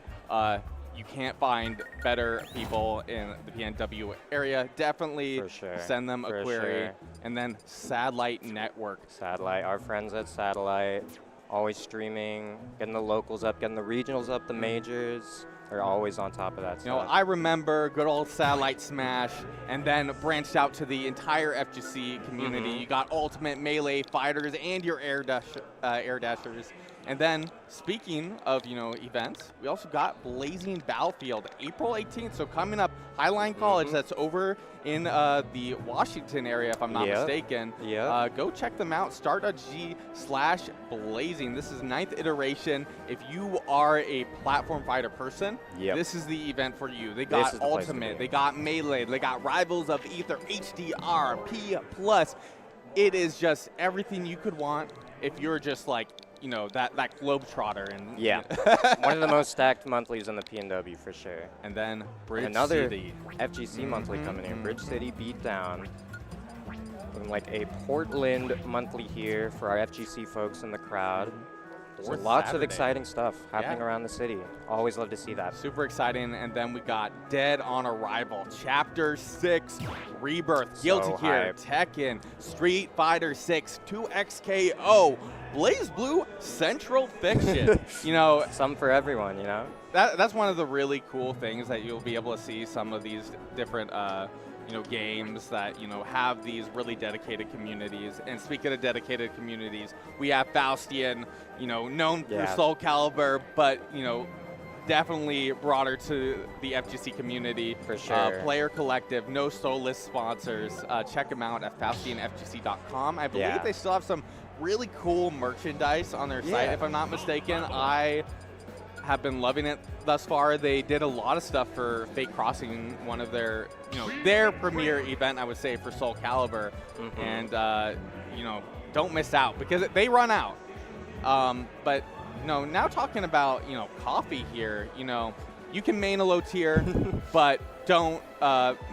You can't find better people in the PNW area. Definitely For sure. send them a For query. sure. And then Satellite Network. Satellite, our friends at Satellite, always streaming, getting the locals up, getting the regionals up, the majors. They're always on top of that You know, stuff. I remember good old Satellite Smash, and then branched out to the entire FGC community. You got Ultimate Melee Fighters and your Air Dashers. And then, speaking of, you know, events, we also got Blazing Battlefield, April 18th. So coming up, Highline College, that's over in the Washington area, if I'm not mistaken. Go check them out, start.g/blazing. This is 9th iteration. If you are a platform fighter person, this is the event for you. They got Ultimate, they got Melee, they got Rivals of Ether, HDR, P+. It is just everything you could want if you're just like, you know, that globetrotter. And one of the most stacked monthlies in the PNW for sure. And then Bridge another City. FGC monthly coming in. Bridge City Beatdown. Looking like a Portland monthly here for our FGC folks in the crowd. So lots of exciting stuff happening around the city. Always love to see that. Super exciting. And then we got Dead on Arrival, Chapter 6, Rebirth, Guilty Gear, Tekken, Street Fighter 6, 2XKO, Blaze Blue, Central Fiction. You know, some for everyone, you know? That's one of the really cool things that you'll be able to see some of these different you know, games that, you know, have these really dedicated communities. And speaking of dedicated communities, we have Faustian, you know, known for Soul Calibur, but, you know, definitely broader to the FGC community. For sure. Player Collective, no soulless sponsors. Check them out at FaustianFGC.com. I believe they still have some really cool merchandise on their site, if I'm not mistaken. I have been loving it thus far. They did a lot of stuff for Fate Crossing, one of their, you know, their premier event, I would say, for Soul Calibur. And, you know, don't miss out because they run out. But, you know, now talking about, you know, coffee here, you know, you can main a low tier, but don't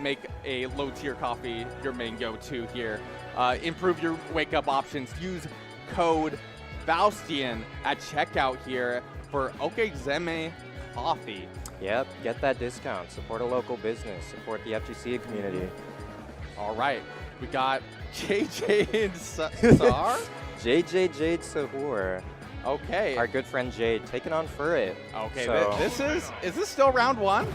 make a low tier coffee your main go-to here. Improve your wake-up options. Use code Faustian at checkout here for Okezeme coffee. Yep, get that discount. Support a local business. Support the FGC community. All right, we got JJ and Sar. JJ Jade Sahur. Okay. Our good friend Jade taking on Furret. Okay, So- is this still round one?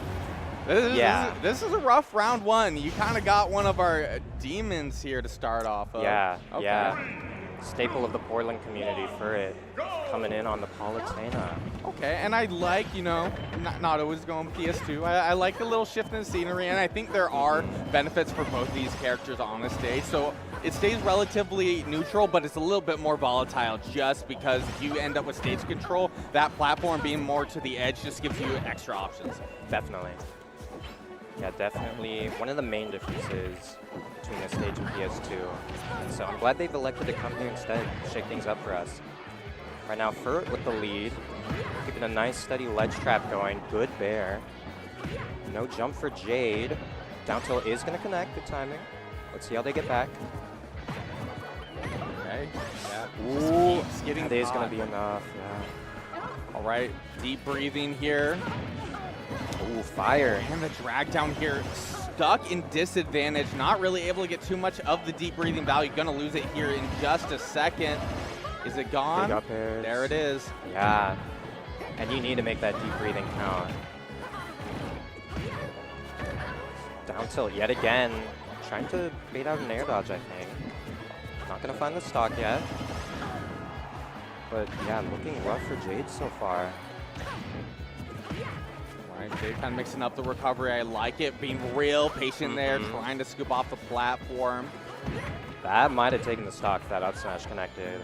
This is a rough round one. You kind of got one of our demons here to start off of. Yeah, Okay. yeah. Staple of the Portland community, Furret, coming in on the Palutena. Okay, and I like, not always going PS2. I like a little shift in the scenery, and I think there are benefits for both these characters on the stage. So it stays relatively neutral, but it's a little bit more volatile just because if you end up with stage control, that platform being more to the edge just gives you extra options. Definitely. Yeah, definitely one of the main differences between this stage and PS2. So I'm glad they've elected to come here instead, shake things up for us. Right now, Furret with the lead, keeping a nice steady ledge trap going. Good bear. No jump for Jade. Down tilt is going to connect. Good timing. Let's see how they get back. Okay. Yeah. Ooh, it's getting That is going hot. to be enough. Yeah. All right, deep breathing here. Ooh, fire. And the drag down here, stuck in disadvantage, not really able to get too much of the deep breathing value. Gonna lose it here in just a second. Is it gone? Big up airs. There it is. Yeah. And you need to make that deep breathing count. Down tilt yet again. Trying to bait out an air dodge, I think. Not gonna find the stock yet. But yeah, looking rough for Jade so far. All right, Jade kind of mixing up the recovery. I like it, being real patient there, trying to scoop off the platform. That might have taken the stock if that up smash connected.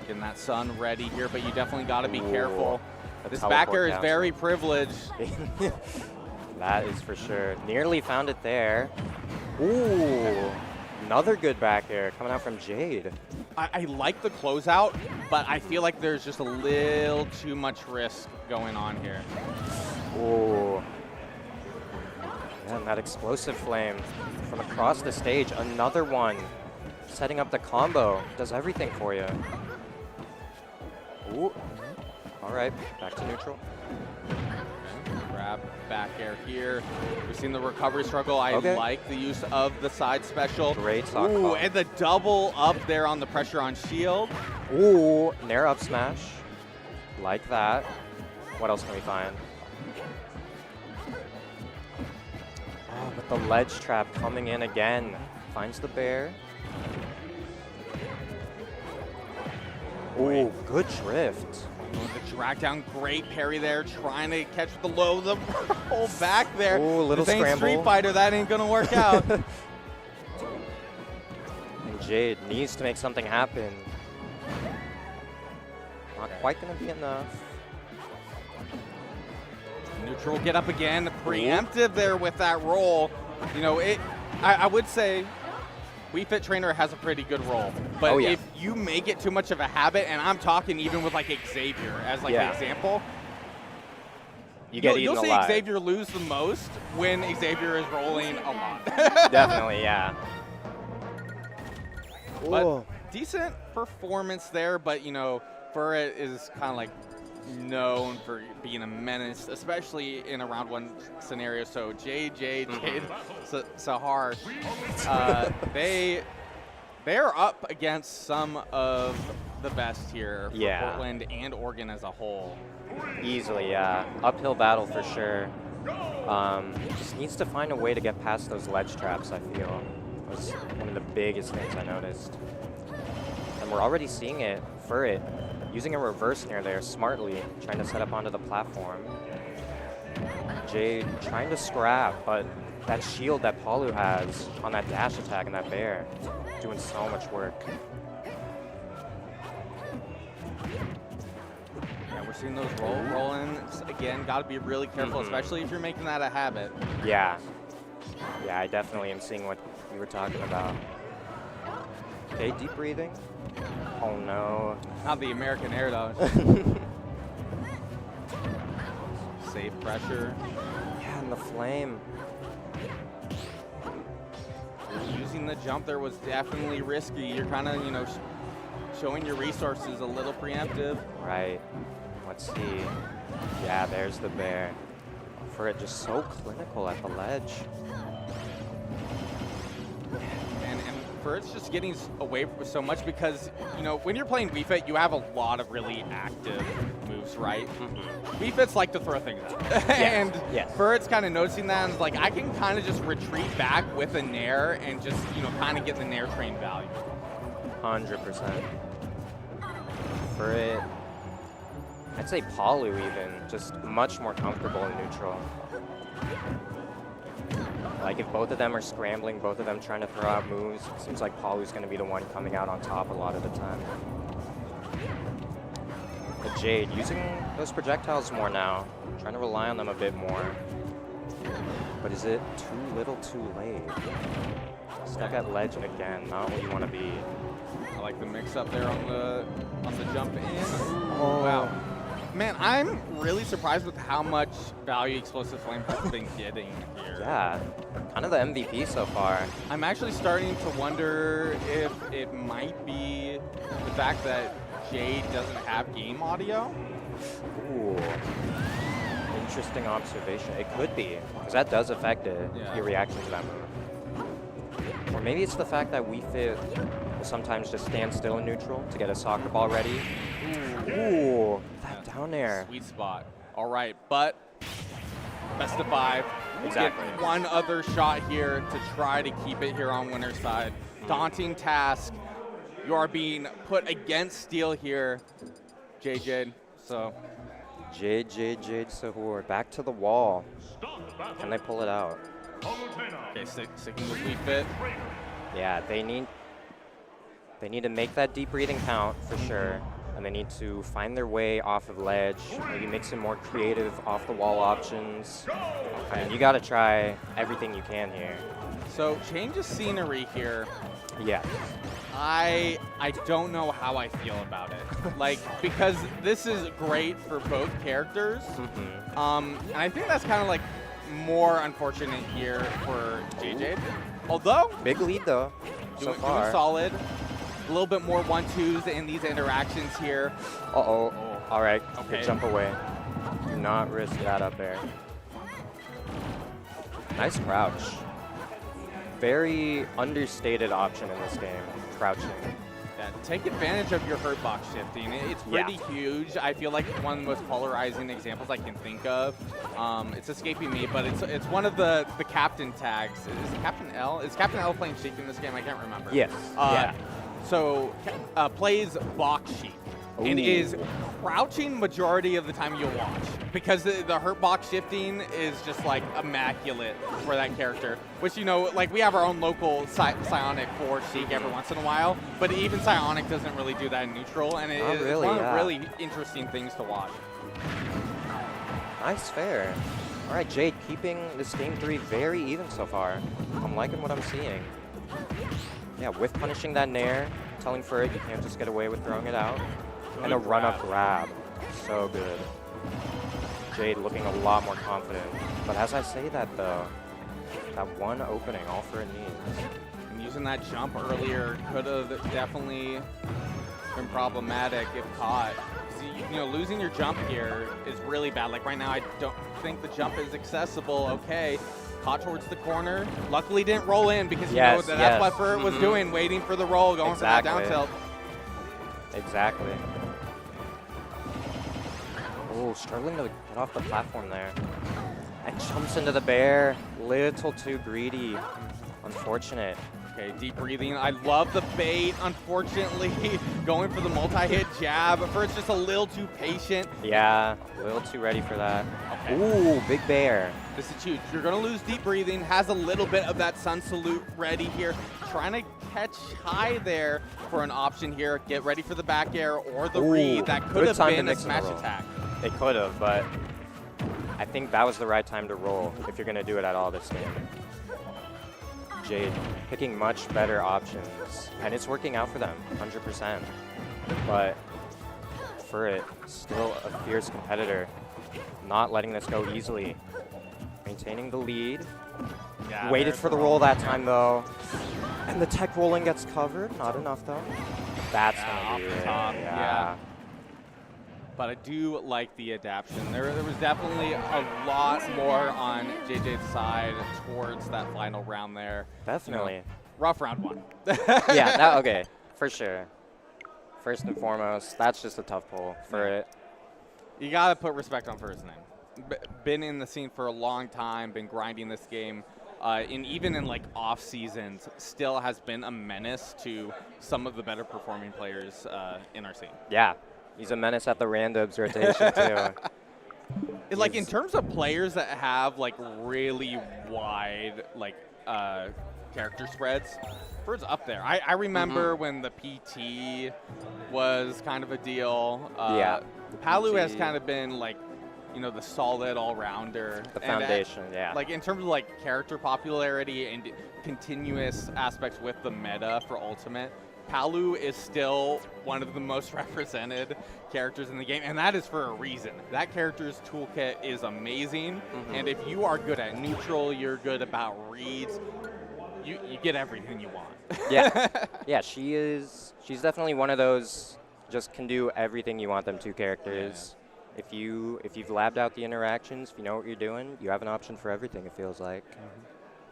Getting that sun ready here, but you definitely got to be Ooh, careful. a This teleport backer is down very tilt. privileged. That is for sure. Nearly found it there. Ooh, another good back air coming out from Jade. I like the closeout, but I feel like there's just a little too much risk going on here. Ooh. Yeah, and that explosive flame from across the stage. Another one. Setting up the combo. Does everything for you. Ooh. All right, back to neutral. Grab back air here. We've seen the recovery struggle. I Okay. like the use of the side special. Great stock Ooh, call. and the double up there on the pressure on shield. Ooh, Nair up smash. Like that. What else can we find? Oh, but the ledge trap coming in again. Finds the bear. Ooh, good drift. The drag down, great parry there, trying to catch the low, the roll back there. Ooh, little this ain't scramble. Street Fighter, that ain't gonna work out. And Jade needs to make something happen. Not quite gonna be enough. Neutral get up again, preemptive there with that roll. You know, I would say Wii Fit Trainer has a pretty good roll, but Oh, yeah. if you make it too much of a habit, and I'm talking even with like Xavier as like Yeah. an example, You get you'll eaten see alive. Xavier lose the most when Xavier is rolling a lot. Definitely, yeah. But decent performance there, but you know, Furret is kind of like known for being a menace, especially in a round one scenario. So Jade, Sahar, they're up against some of the best here for Yeah. Portland and Oregon as a whole. Easily, yeah. Uphill battle for sure. Just needs to find a way to get past those ledge traps, I feel. Was one of the biggest things I noticed. And we're already seeing it. Furret using a reverse near there smartly, trying to set up onto the platform. Jade trying to scrap, but that shield that Palu has on that dash attack and that bear, doing so much work. Yeah, we're seeing those roll-ins. Again, got to be really careful, especially if you're making that a habit. Yeah. Yeah, I definitely am seeing what you were talking about. Okay, deep breathing. Oh no. Not the American air dodge. Safe pressure. Yeah, and the flame. Using the jump there was definitely risky. You're kind of, you know, showing your resources a little preemptive. Right. Let's see. Yeah, there's the bear. For it just so clinical at the ledge. And for it's just getting away from so much because, you know, when you're playing Wii Fit, you have a lot of really active moves, right? Wii Fits like to throw things out. And yes. for it's kind of noticing that, and it's like, I can kind of just retreat back with a Nair and just, you know, kind of get the Nair train value. 100%. For it, I'd say Palu even, just much more comfortable in neutral. Like if both of them are scrambling, both of them trying to throw out moves, it seems like Palu's going to be the one coming out on top a lot of the time. But Jade using those projectiles more now, trying to rely on them a bit more. But is it too little too late? Stuck at ledge again, not where you want to be. I like the mix up there on the jump in. Oh. Wow. Man, I'm really surprised with how much value Explosive Flame has been getting here. Yeah, kind of the MVP so far. I'm actually starting to wonder if it might be the fact that Jade doesn't have game audio. Ooh. Interesting observation. It could be, because that does affect it, your reaction to that move. Or maybe it's the fact that Wii Fit will sometimes just stand still in neutral to get a soccer ball ready. Ooh, that down there. Sweet spot. All right, but best of 5. Exactly. Get one other shot here to try to keep it here on winner's side. Daunting task. You are being put against Steel here, JJ. So Jade Sahur back to the wall. Can they pull it out? okay, sticking with Wii Fit. Yeah, they need to make that deep breathing count for sure. And they need to find their way off of ledge, maybe mix in more creative off-the-wall options. And you got to try everything you can here. So change of scenery here. Yeah. I don't know how I feel about it. Like, because this is great for both characters. And I think that's kind of like more unfortunate here for JJ. Although Big lead though, so far. Doing solid. A little bit more 1-2s in these interactions here. Uh-oh. All right, Okay. good jump away. Do not risk that up there. Nice crouch. Very understated option in this game, crouching. Yeah, take advantage of your hurt box shifting. It's pretty huge. I feel like one of the most polarizing examples I can think of. It's escaping me, but it's one of the captain tags. Is it Captain L? Is Captain L playing Sheik in this game? I can't remember. Yes. Yeah. So plays box Sheik and is crouching majority of the time you'll watch because the hurt box shifting is just like immaculate for that character. Which, you know, like we have our own local Psionic for Sheik every once in a while, but even Psionic doesn't really do that in neutral, and it's one of really interesting things to watch. Nice fair. All right, Jade keeping this game 3 very even so far. I'm liking what I'm seeing. Yeah, with punishing that Nair, telling for it, you can't just get away with throwing it out. And a run-up grab. So good. Jade looking a lot more confident. But as I say that though, that one opening, all for it needs. And using that jump earlier could have definitely been problematic if caught. You know, losing your jump here is really bad. Like right now, I don't think the jump is accessible. Okay. Caught towards the corner. Luckily didn't roll in because you know that's what Furt was doing, waiting for the roll, going for that down tilt. Exactly. Oh, struggling to get off the platform there. And jumps into the bear. Little too greedy. Unfortunate. Okay, deep breathing. I love the bait. Unfortunately, going for the multi-hit jab. Furt's just a little too patient. Yeah, a little too ready for that. Okay. Ooh, big bear. This is huge. You're going to lose deep breathing. Has a little bit of that sun salute ready here. Trying to catch high there for an option here. Get ready for the back air or the read. That could have been a smash attack. It could have, but I think that was the right time to roll if you're going to do it at all this game. Jade picking much better options, and it's working out for them, 100%. But for it, still a fierce competitor, not letting this go easily. Maintaining the lead. Yeah, Waited for the roll that time, though. And the tech rolling gets covered. Not enough, though. That's going to be it. Yeah. but I do like the adaptation. There was definitely a lot more on JJ's side towards that final round there. Definitely. You know, rough round 1. Yeah, okay, for sure. First and foremost, that's just a tough pull for it. You gotta put respect on first name. Been in the scene for a long time, been grinding this game, and even in like off seasons, still has been a menace to some of the better performing players in our scene. Yeah, he's a menace at the randoms rotation too. Like in terms of players that have like really wide like character spreads, Bird's up there. I remember when the PT was kind of a deal. Yeah. Palu has kind of been like, you know, the solid all-rounder. The foundation, yeah. Like in terms of like character popularity and continuous aspects with the meta for Ultimate, Palu is still one of the most represented characters in the game, and that is for a reason. That character's toolkit is amazing, and if you are good at neutral, you're good about reads, you get everything you want. Yeah, yeah, she's definitely one of those just can do everything you want them to characters. Yeah. If you've labbed out the interactions, if you know what you're doing, you have an option for everything, it feels like.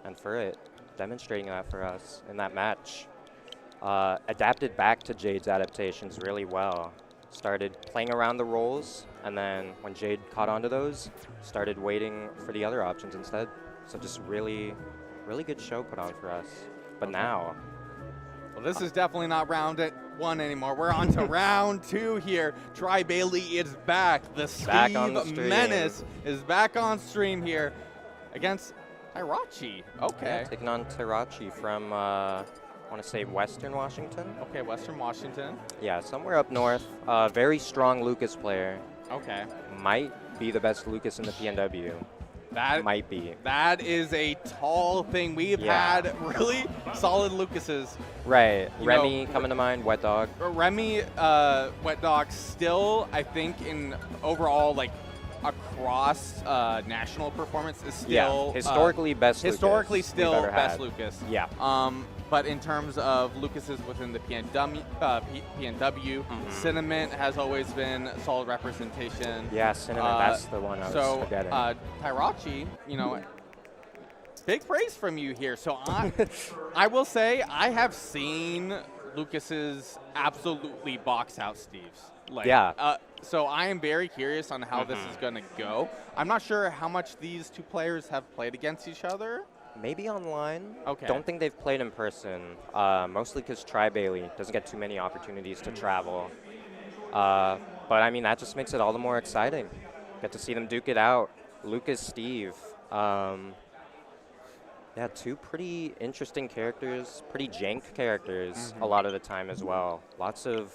And for it, demonstrating that for us in that match. Adapted back to Jade's adaptations really well. Started playing around the roles, and then when Jade caught onto those, started waiting for the other options instead. So just really good show put on for us. But now... Well, this is definitely not round 1 anymore. We're on to round 2 here. Tri Bailey is back. The Steve Menace is back on stream here against Tyrachi. Okay. Yeah, taking on Tyrachi from... I want to say Western Washington. Okay, Western Washington. Yeah, somewhere up north. Very strong Lucas player. Okay. Might be the best Lucas in the PNW. That might be. That is a tall thing. We've had really solid Lucases. Right. Remy coming to mind, Wet Dog. Remy, Wet Dog still, I think, in overall, like, across national performance is still historically best historically Lucas still best Lucas. Yeah. But in terms of Lucases within the PNW, Cinnamon has always been a solid representation. Yeah, Cinnamon, that's the one I was forgetting. Tyrachi, you know, big praise from you here. So I will say I have seen Lucases absolutely box out Steve's. Like, so I am very curious on how this is going to go. I'm not sure how much these two players have played against each other. Maybe online. Okay. Don't think they've played in person, mostly because Tri Bailey doesn't get too many opportunities to travel. But I mean, that just makes it all the more exciting. Get to see them duke it out. Lucas, Steve. Yeah, two pretty interesting characters, pretty jank characters a lot of the time as well. Lots of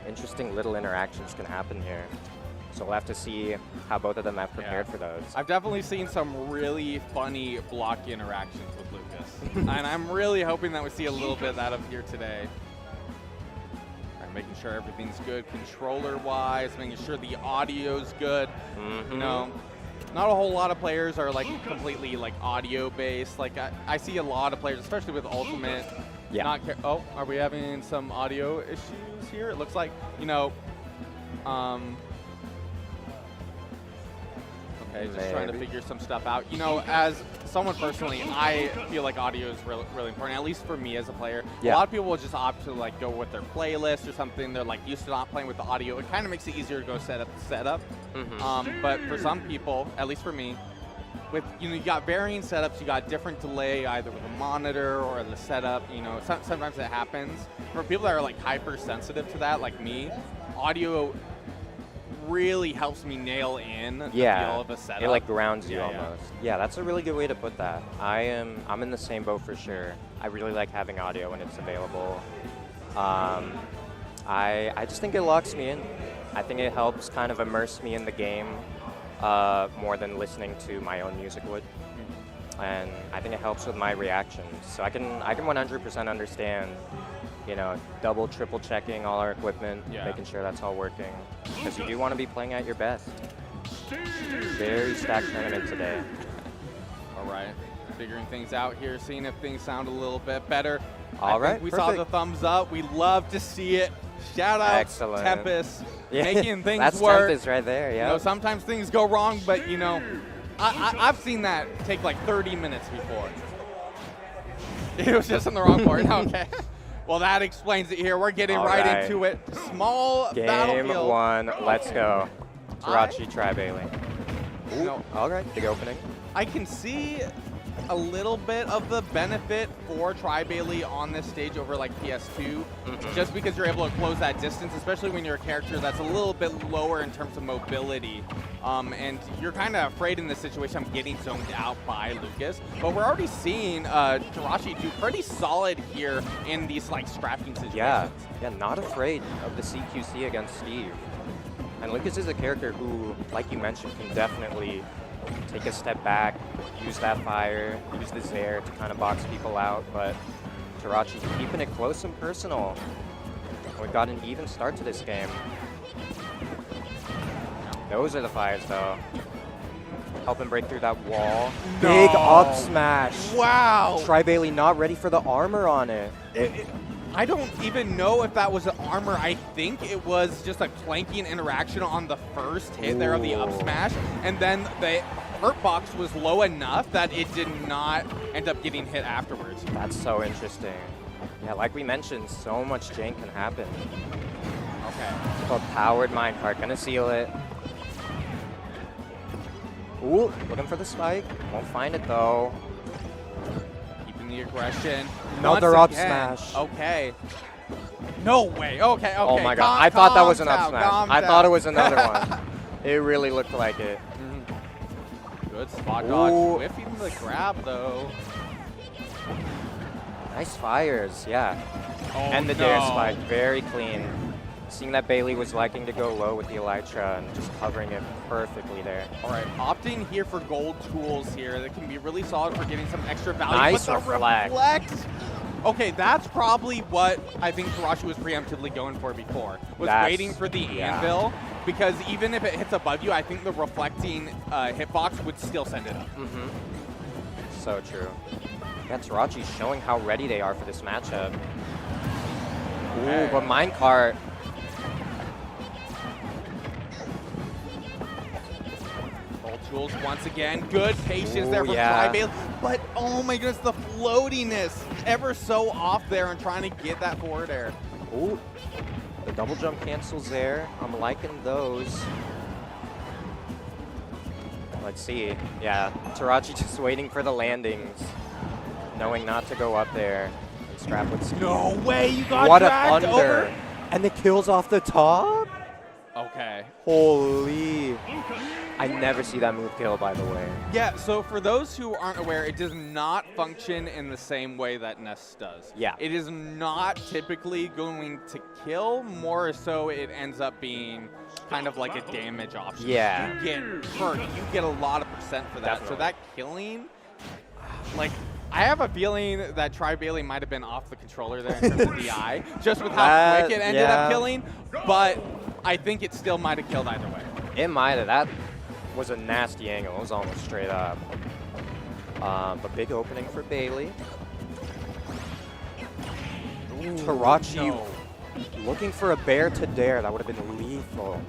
interesting little interactions can happen here. So we'll have to see how both of them have prepared for those. I've definitely seen some really funny block interactions with Lucas. And I'm really hoping that we see a little bit of that up here today. All right, making sure everything's good controller-wise, making sure the audio's good. You know, not a whole lot of players are like completely like audio-based. Like I see a lot of players, especially with Ultimate. Yeah. Oh, are we having some audio issues here? It looks like, you know, okay, just trying to figure some stuff out. You know, as someone personally, I feel like audio is really important, at least for me as a player. A lot of people will just opt to like go with their playlist or something. They're like used to not playing with the audio. It kind of makes it easier to go setup. But for some people, at least for me, with, you know, you got varying setups, you got different delay either with a monitor or the setup, you know, sometimes it happens. For people that are like hypersensitive to that, like me, audio really helps me nail in the feel of a setup. It like grounds you almost. Yeah, that's a really good way to put that. I'm in the same boat for sure. I really like having audio when it's available. I just think it locks me in. I think it helps kind of immerse me in the game more than listening to my own music would. And I think it helps with my reactions. So I can 100% understand, you know, double, triple checking all our equipment, making sure that's all working. Because you do want to be playing at your best. Very stacked tournament today. All right, figuring things out here, seeing if things sound a little bit better. All right, we saw the thumbs up. We love to see it. Shout out Excellent. Tempest, Yeah, making things that's work. Tempest right there, You yeah. know, sometimes things go wrong, but you know, I've seen that take like 30 minutes before. It was just in the wrong part. Okay. Well, that explains it here. We're getting All right right. into it. Small Game battlefield. 1, let's go. Tarachi, try Bailey. You know, All right, big opening. I can see a little bit of the benefit for Tri-Bailey on this stage over like PS2, just because you're able to close that distance, especially when you're a character that's a little bit lower in terms of mobility. And you're kind of afraid in this situation of getting zoned out by Lucas. But we're already seeing Tarachi do pretty solid here in these like scrapping situations. Yeah, not afraid of the CQC against Steve. And Lucas is a character who, like you mentioned, can definitely take a step back, use that fire, use the Zair to kind of box people out, but Tarachi keeping it close and personal. We've got an even start to this game. Those are the fires, though. Help him break through that wall. No. Big up smash. Wow. Tri-Bailey not ready for the armor on it. I don't even know if that was an armor. I think it was just a clanking interaction on the first hit there of the up smash, and then the hurt box was low enough that it did not end up getting hit afterwards. That's so interesting. Yeah, like we mentioned, so much jank can happen. Okay. But powered minecart, gonna seal it. Ooh, looking for the spike. Won't find it though. Keeping the aggression. Another Once up again. smash. Okay. No way. Okay. Oh my god, I thought that was an up smash. I thought it was another one. It really looked like it. Good spot dodge. Ooh. Whiffing the grab though. Nice fires, yeah. Oh, And the no. dare spike, very clean. Seeing that Bailey was liking to go low with the Elytra and just covering it perfectly there. All right, opting here for gold tools here. That can be really solid for getting some extra value. Nice but the reflect. Okay, that's probably what I think Tarachi was preemptively going for before. Was waiting for the anvil, because even if it hits above you, I think the reflecting hitbox would still send it up. So true. Yeah, Tarachi showing how ready they are for this matchup. Ooh, but minecart. Gold tools once again. Good patience there Ooh, from yeah. Tri-Bailey. But oh my goodness, the floatiness ever so off there and trying to get that forward air. Ooh, the double jump cancels there. I'm liking those. Let's see. Yeah, Tarachi just waiting for the landings, knowing not to go up there and scrap with Steve. No way, you got What a dragged thunder. over. And the kills off the top? Okay. Holy. I never see that move kill, by the way. Yeah, so for those who aren't aware, it does not function in the same way that Nest does. Yeah. It is not typically going to kill, more so it ends up being kind of like a damage option. Yeah. You get hurt, you get a lot of percent for that. Definitely. So that killing, like, I have a feeling that Tri-Bailey might have been off the controller there in terms of DI, just with how quick it ended up killing, but I think it still might have killed either way. It might have. That was a nasty angle. It was almost straight up. But big opening for Bailey. Tarachi looking for a bear to dare. That would have been lethal.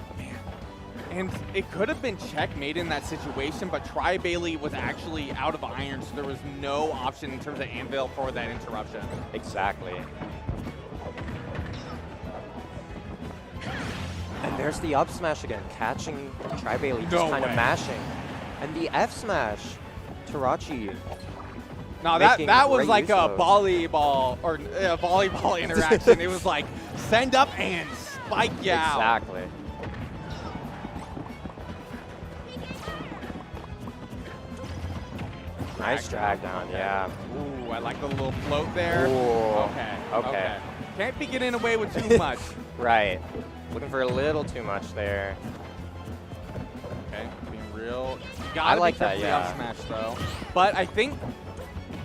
And it could have been checkmate in that situation, but Tri-Bailey was actually out of iron, so there was no option in terms of anvil for that interruption. Exactly. And there's the up smash again, catching Tri-Bailey just No kind of way. mashing. And the F smash, Tarachi. No, that making was great like use a of. volleyball or a volleyball interaction. It was like send up and spike you out. Exactly. Nice drag down, yeah. Ooh, I like the little float there. Ooh. Okay. Can't be getting away with too much. Right. Looking for a little too much there. Okay, being real. You gotta like be that, careful yeah. up smash though. But I think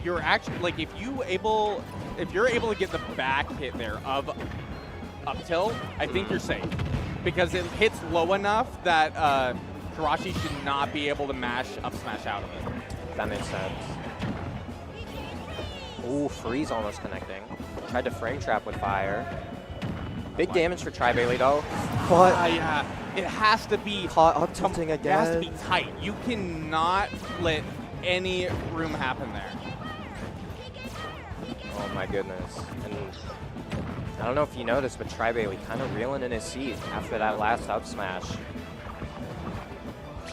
you're actually like if you're able to get the back hit there of up tilt, I think you're safe because it hits low enough that Tarachi should not be able to mash up smash out of it. That makes sense. Ooh, freeze almost connecting. Tried to frame trap with fire. Big damage for Tri-Bailey though. But Yeah, it has to be caught up tilting It has to be again. tight. You cannot let any room happen there. Oh my goodness. And I don't know if you noticed, but Tri-Bailey kind of reeling in his seat after that last up smash.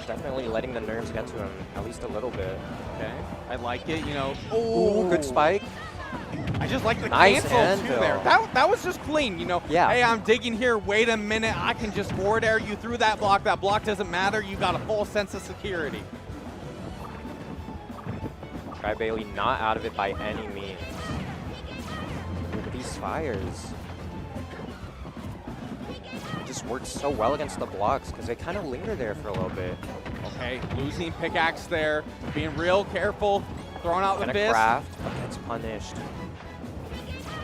Definitely letting the nerves get to him at least a little bit. Okay, I like it. You know, Ooh, good spike. I just like the Nice cancel too anvil. there. That was just clean, you know. Yeah. Hey, I'm digging here. Wait a minute. I can just forward air you through that block. That block doesn't matter. You got a full sense of security. Tri-Bailey not out of it by any means. Look at these fires. It just works so well against the blocks because they kind of linger there for a little bit. Okay, losing pickaxe there. Being real careful. Throwing out the Gonna fist. craft, but gets punished.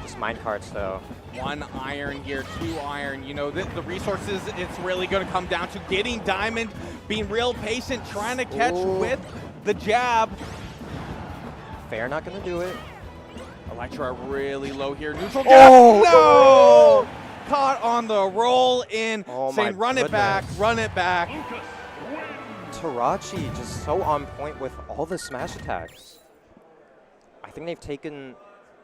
Just minecarts though. 1 iron here, 2 iron. You know, the resources, it's really going to come down to getting diamond, being real patient, trying to catch Ooh. with the jab. Fair not gonna do it. Elytra really low here. Neutral Oh! gap. No! Caught on the roll in, Oh saying my run it back, goodness. run it back. Lucas wins. Tarachi just so on point with all the smash attacks. I think they've taken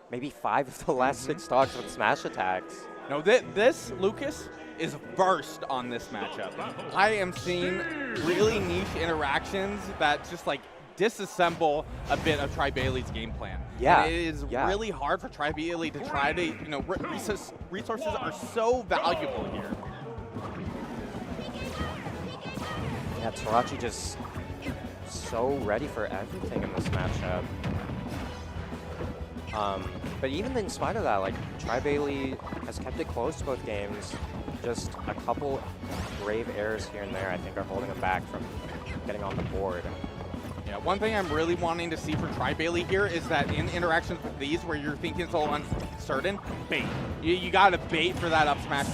maybe 5 of the last 6 stocks with smash attacks. No, this, Lucas, is versed on this matchup. I am seeing really niche interactions that just like disassemble a bit of Tri-Bailey's game plan. Yeah, And it is yeah. really hard for Tri-Bailey to try to, you know, resources are so valuable here. Yeah, Tarachi just so ready for everything in this matchup. But even in spite of that, like, Tri-Bailey has kept it close both games. Just a couple grave errors here and there, I think, are holding him back from getting on the board. Yeah, one thing I'm really wanting to see for Tri-Bailey here is that in interactions with these where you're thinking it's all uncertain, bait. You got to bait for that up smash.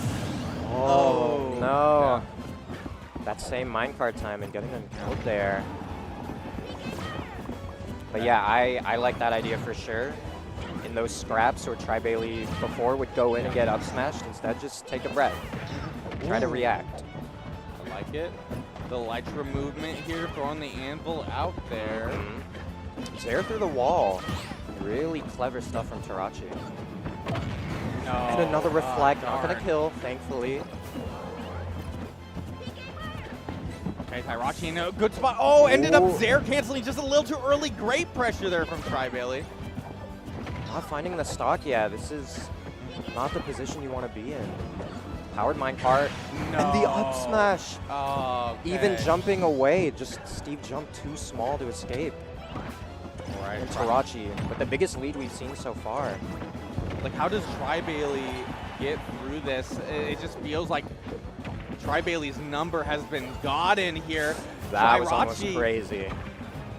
Oh, no. Yeah. That same minecart time and getting him killed there. But yeah, I like that idea for sure. In those scraps where Tri-Bailey before would go in and get up smashed, instead just take a breath. Try to react. I like it. The Elytra movement here, throwing the anvil out there. Zare through the wall. Really clever stuff from Tarachi. No. And another reflect, not darn. gonna kill, thankfully. Okay, Tarachi in a good spot. Oh, ended up Ooh. Zare canceling just a little too early. Great pressure there from Tri-Bailey. Not finding the stock, yeah, this is not the position you want to be in. Powered minecart, and the up smash. Oh, okay. Even jumping away, just Steve jumped too small to escape. All right. And Tarachi, with the biggest lead we've seen so far. Like, how does Tri-Bailey get through this? It just feels like Tri-Bailey's number has been gotten here. That was almost Tarachi- crazy.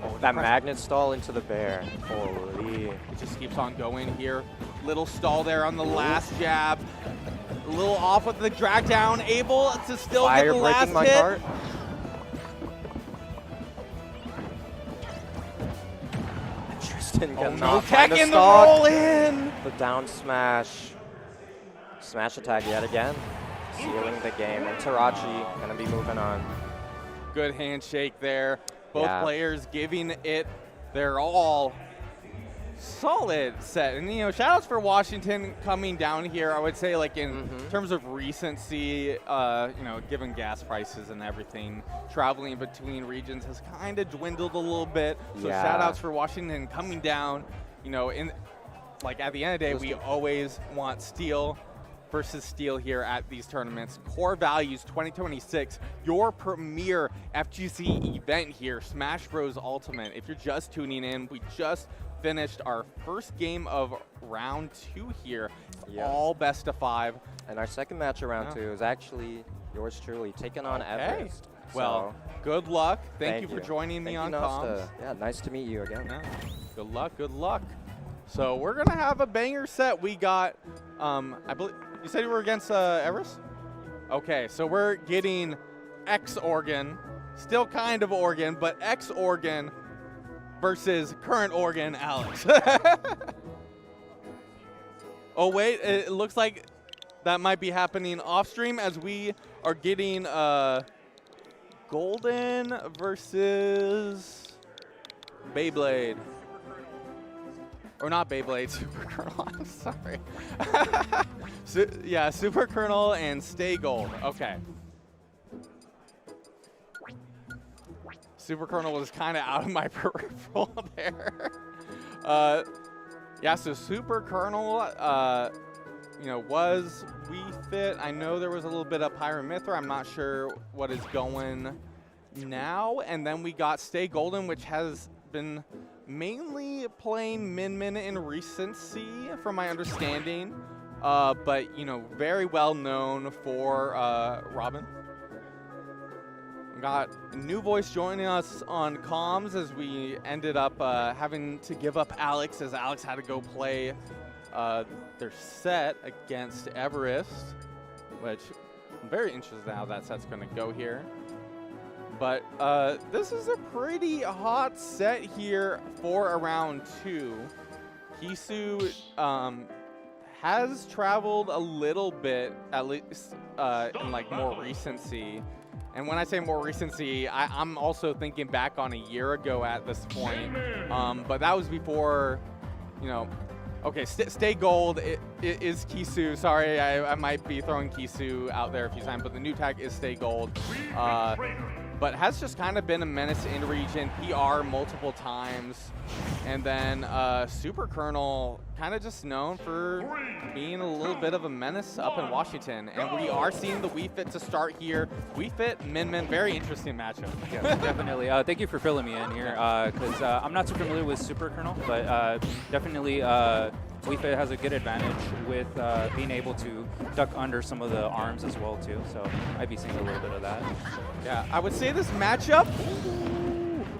Oh, That press- magnet stall into the bear. Holy. It just keeps on going here. Little stall there on the last jab. A little off with the drag down. Able to still get Fire the breaking last my hit. cart. Tristan Oh, cannot no find tech the in the stock. roll in. The down smash. Smash attack yet again. Sealing the game. And Tarachi gonna be moving on. Good handshake there. Both Yeah. players giving it their all. Solid set. And, you know, shout outs for Washington coming down here. I would say, like, in terms of recency, you know, given gas prices and everything, traveling between regions has kind of dwindled a little bit. So Yeah. shout outs for Washington coming down. You know, in like at the end of the day, we always want steel versus steel here at these tournaments. Core Values 2026, your premier FGC event here, Smash Bros. Ultimate. If you're just tuning in, we just finished our first game of round 2 here. Yeah. All best of 5. And our second match around Yeah. 2 is actually yours truly, taking on Okay. Everest. Well, So, good luck. Thank you for joining me Thank on you, comms. Nosta. Yeah, nice to meet you again. Yeah. Good luck, good luck. So we're gonna have a banger set. We got, I believe, you said you were against Everest? Okay, so we're getting X-Oregon, still kind of Oregon, but X-Oregon versus current Oregon Alex. Oh wait, it looks like that might be happening off stream as we are getting Golden versus Beyblade. Or not Beyblade, Super Colonel, I'm sorry. Yeah, Super Colonel and Stay Gold, okay. Super Colonel was kind of out of my peripheral there. Yeah, so Super Colonel, you know, was Wii Fit. I know there was a little bit of Pyramithra. I'm not sure what is going now. And then we got Stay Golden, which has been mainly playing Min in recency, from my understanding. But, you know, very well known for Robin. We got a new voice joining us on comms as we ended up having to give up Alex, as Alex had to go play their set against Everest, which I'm very interested in how that set's going to go here. But this is a pretty hot set here for a round 2. Kisu has traveled a little bit, at least in like more recency. And when I say more recency, I'm also thinking back on a year ago at this point. But that was before, you know, okay, Stay Gold it is Kisu. Sorry, I might be throwing Kisu out there a few times, but the new tag is Stay Gold. But has just kind of been a menace in region, PR multiple times. And then Super Colonel kind of just known for being a little bit of a menace up in Washington. And we are seeing the Wii Fit to start here. Wii Fit, Min, very interesting matchup. Yes, definitely. Thank you for filling me in here, because I'm not too familiar with Super Colonel, but definitely Wii Fit has a good advantage with being able to duck under some of the arms as well too. So I'd be seeing a little bit of that. Yeah, I would say this matchup,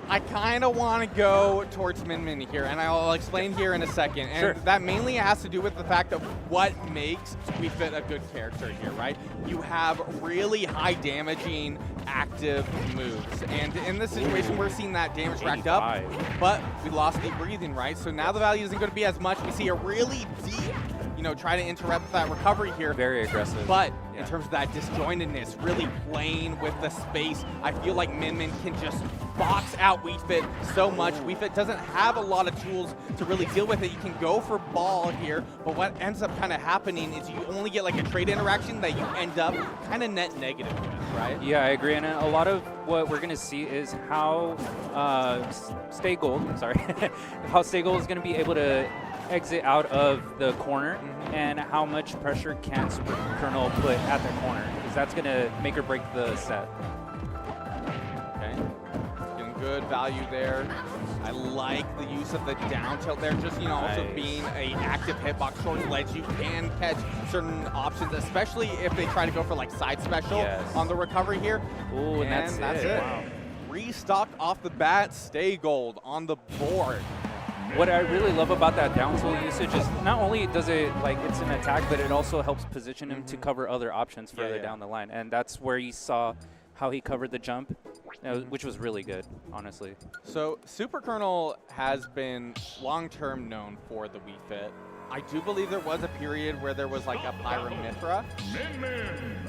I kind of want to go towards Min here, and I'll explain here in a second. And sure. That mainly has to do with the fact of what makes Wii Fit a good character here, right? You have really high damaging active moves. And in this situation, we're seeing that damage racked up, but we lost deep breathing, right? So now the value isn't going to be as much. We see a really deep, you know, try to interrupt that recovery here. Very aggressive. But in terms of that disjointedness, really playing with the space, I feel like Min can just box out Wii Fit so much. Wii Fit doesn't have a lot of tools to really deal with it. You can go for ball here, but what ends up kind of happening is you only get like a trade interaction that you end up kind of net negative with, right? Yeah, I agree. And a lot of what we're going to see is how Stay Gold, how Stay Gold is going to be able to exit out of the corner, and how much pressure can Super Colonel put at the corner, because that's going to make or break the set. Okay, getting good value there. I like the use of the down tilt there, just, you know, also being a active hitbox towards ledge. You can catch certain options, especially if they try to go for like side special on the recovery here. Ooh, and that's it. Wow. Restock off the bat, Stay Gold on the board. What I really love about that down tilt usage is not only does it, like, it's an attack, but it also helps position him to cover other options further down the line. And that's where you saw how he covered the jump, which was really good, honestly. So Super Colonel has been long-term known for the Wii Fit. I do believe there was a period where there was like a Pyramithra.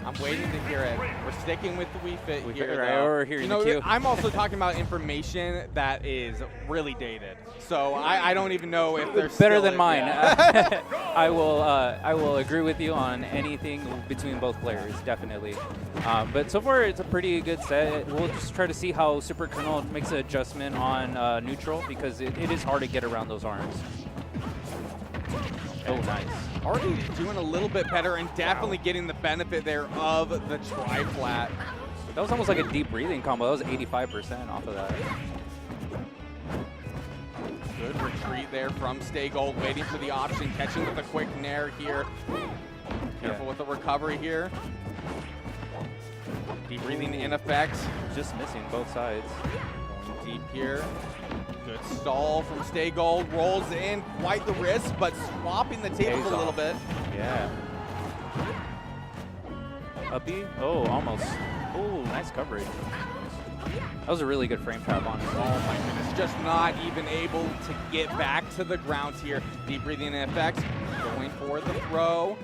I'm waiting to hear it. We're sticking with the Wii Fit here. We're hearing the cue. I'm also talking about information that is really dated. So I don't even know if there's better than mine. I will agree with you on anything between both players, definitely. But so far it's a pretty good set. We'll just try to see how Super Colonel makes an adjustment on neutral, because it is hard to get around those arms. Oh, nice. Already doing a little bit better and definitely getting the benefit there of the tri-flat. That was almost like a deep breathing combo. That was 85% off of that. Good retreat there from Stay Gold, waiting for the option, catching with a quick nair here. Careful with the recovery here. Deep breathing in effect. Just missing both sides. Going deep here. Good stall from Stay Gold, rolls in quite the risk, but swapping the tables a little bit. Yeah. Uppy? Oh, almost. Oh, nice coverage. That was a really good frame trap on it. Oh my goodness, just not even able to get back to the ground here. Deep breathing in effect, going for the throw.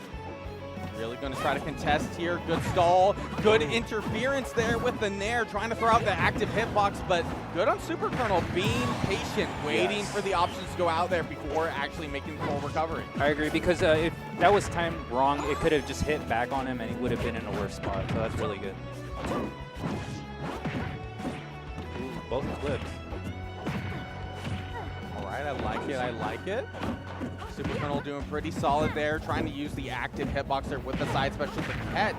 Really going to try to contest here. Good stall. Good interference there with the Nair, trying to throw out the active hitbox, but good on Super Colonel, being patient, waiting for the options to go out there before actually making the full recovery. I agree, because if that was timed wrong, it could have just hit back on him and he would have been in a worse spot. So that's really good. Ooh, both flips. All right, I like it. I like it. Super Colonel doing pretty solid there, trying to use the active hitbox there with the side special to catch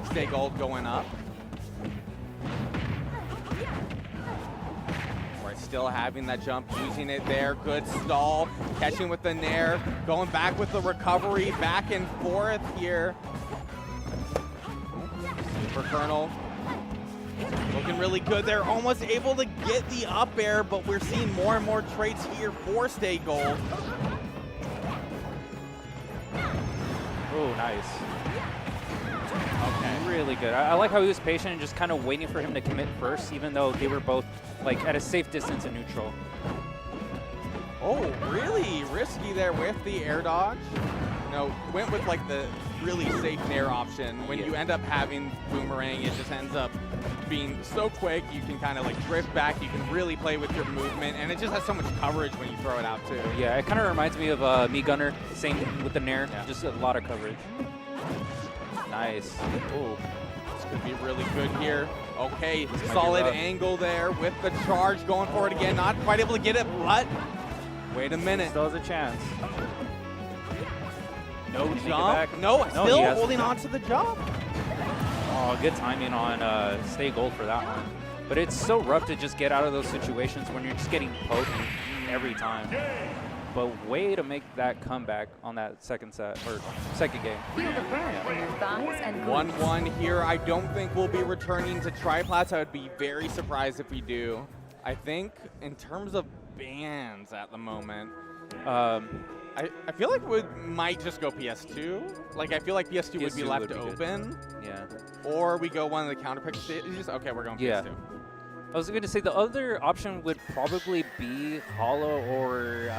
Stay Gold going up. Right, still having that jump, using it there. Good stall, catching with the Nair, going back with the recovery, back and forth here. Super Colonel looking really good there, almost able to get the up air, but we're seeing more and more traits here for Stay Gold. Oh, nice. Okay. Really good. I like how he was patient and just kind of waiting for him to commit first, even though they were both like at a safe distance in neutral. Oh, really risky there with the air dodge. You know, went with like the really safe Nair option. When you end up having Boomerang, it just ends up being so quick. You can kind of like drift back. You can really play with your movement, and it just has so much coverage when you throw it out too. Yeah, it kind of reminds me of Me Gunner, same with the Nair, just a lot of coverage. Nice. Oh, this could be really good here. Okay, solid angle there with the charge, going for it again. Not quite able to get it, but wait a minute. Still has a chance. No jump. No, still holding on to the jump. Oh, good timing on Stay Gold for that one. But it's so rough to just get out of those situations when you're just getting poked every time. But way to make that comeback on that second set, or second game. Feel the burn in your thighs and glutes. 1-1 here. I don't think we'll be returning to triplats. I would be very surprised if we do. I think in terms of bans at the moment, I feel like we might just go PS2. Like, I feel like PS2 would be left open. Yeah. Or we go one of the counterpick stages. Okay, we're going PS2. I was going to say the other option would probably be Hollow or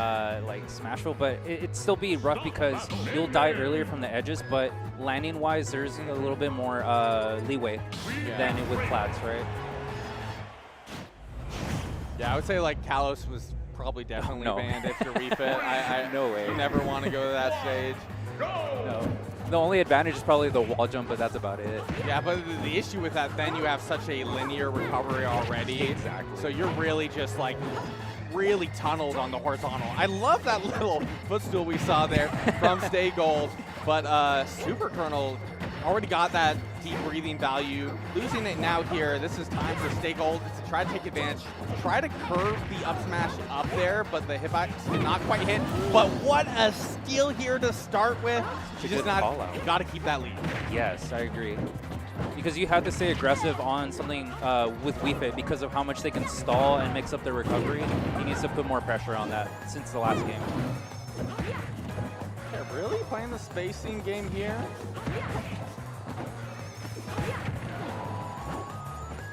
like Smashville, but it'd still be rough because you'll die earlier from the edges, but landing-wise, there's a little bit more leeway than it with Plats, right? Yeah, I would say like Kalos was probably definitely banned if you refit. I No way. never want to go to that stage. No. The only advantage is probably the wall jump, but that's about it. Yeah, but the issue with that, then you have such a linear recovery already. Exactly. So you're really just like really tunneled on the horizontal. I love that little footstool we saw there from Stay Gold, but Super Colonel already got that deep breathing value. Losing it now here, this is time for Stay Gold to try to take advantage, try to curve the up smash up there, but the hitbox did not quite hit. But what a steal here to start with. You just got to keep that lead. Yes, I agree. Because you have to stay aggressive on something with Wii Fit because of how much they can stall and mix up their recovery. He needs to put more pressure on that since the last game. Yeah, really playing the spacing game here?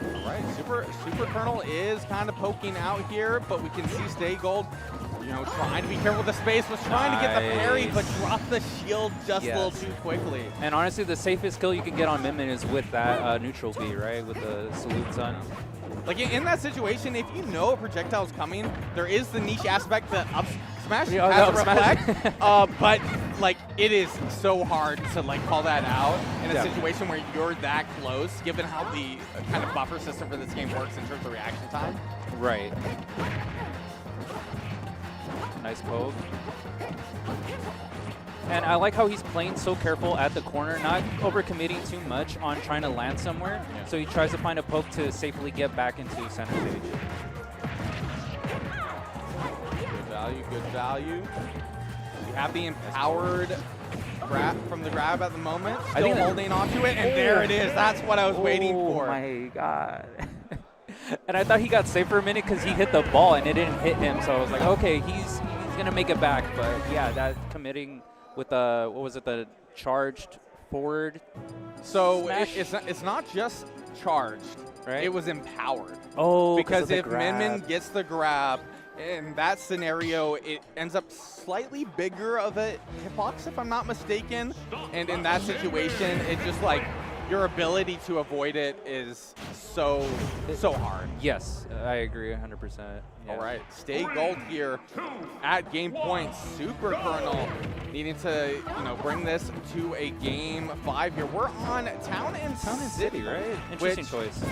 All right, Super Colonel is kind of poking out here, but we can see Stay Gold, you know, trying to be careful with the space, was trying to get the parry, but dropped the shield just a little too quickly. And honestly, the safest kill you can get on Min is with that neutral B, right? With the Salute Sun. Like in that situation, if you know a projectile is coming, there is the niche aspect that up smash Yeah, has a up reflect, but like it is so hard to like call that out in a situation where you're that close, given how the kind of buffer system for this game works in terms of reaction time. Right. Nice poke. And I like how he's playing so careful at the corner, not overcommitting too much on trying to land somewhere. So he tries to find a poke to safely get back into center stage. Good value, good value. You have the empowered grab from the grab at the moment. Still holding onto it, and there it is. That's what I was waiting for. Oh my god. And I thought he got safe for a minute because he hit the ball and it didn't hit him. So I was like, okay, he's going to make it back. But yeah, that committing with the, what was it, the charged forward So smash? it's not just charged, right? It was empowered. Oh, because if Min gets the grab, in that scenario, it ends up slightly bigger of a hitbox, if I'm not mistaken. And in that situation, it just like your ability to avoid it is so hard. Yes, I agree 100%. Yeah. All right, stay gold here at game point. Super Colonel needing to, bring this to a game 5 here. We're on Town and City, right? Interesting which choice.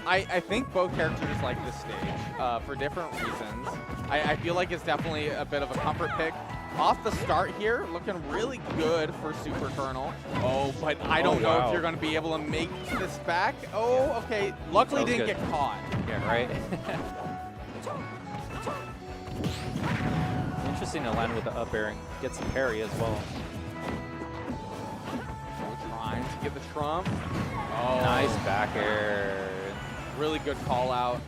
I think both characters like this stage for different reasons. I feel like it's definitely a bit of a comfort pick. Off the start here, looking really good for Super Colonel. Oh, but I don't know if you're going to be able to make this back. Oh, okay. Luckily didn't get caught. Yeah, right? Interesting to land with the up air and get some parry as well. Trying to get the trump. Oh, Nice back air. really good call out.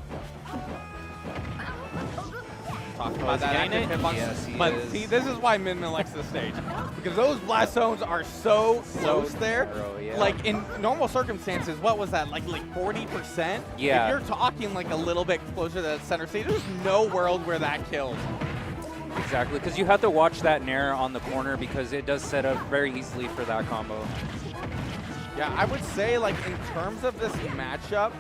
Talked about is he that getting active it? hitbox. Yes, he But is. see, this is why Min likes this stage. Because those blast zones are so close there. narrow, yeah. Like in normal circumstances, what was that? Like 40%? Yeah. If you're talking like a little bit closer to the center stage, there's no world where that kills. Exactly, because you have to watch that nair on the corner because it does set up very easily for that combo. Yeah, I would say like in terms of this matchup,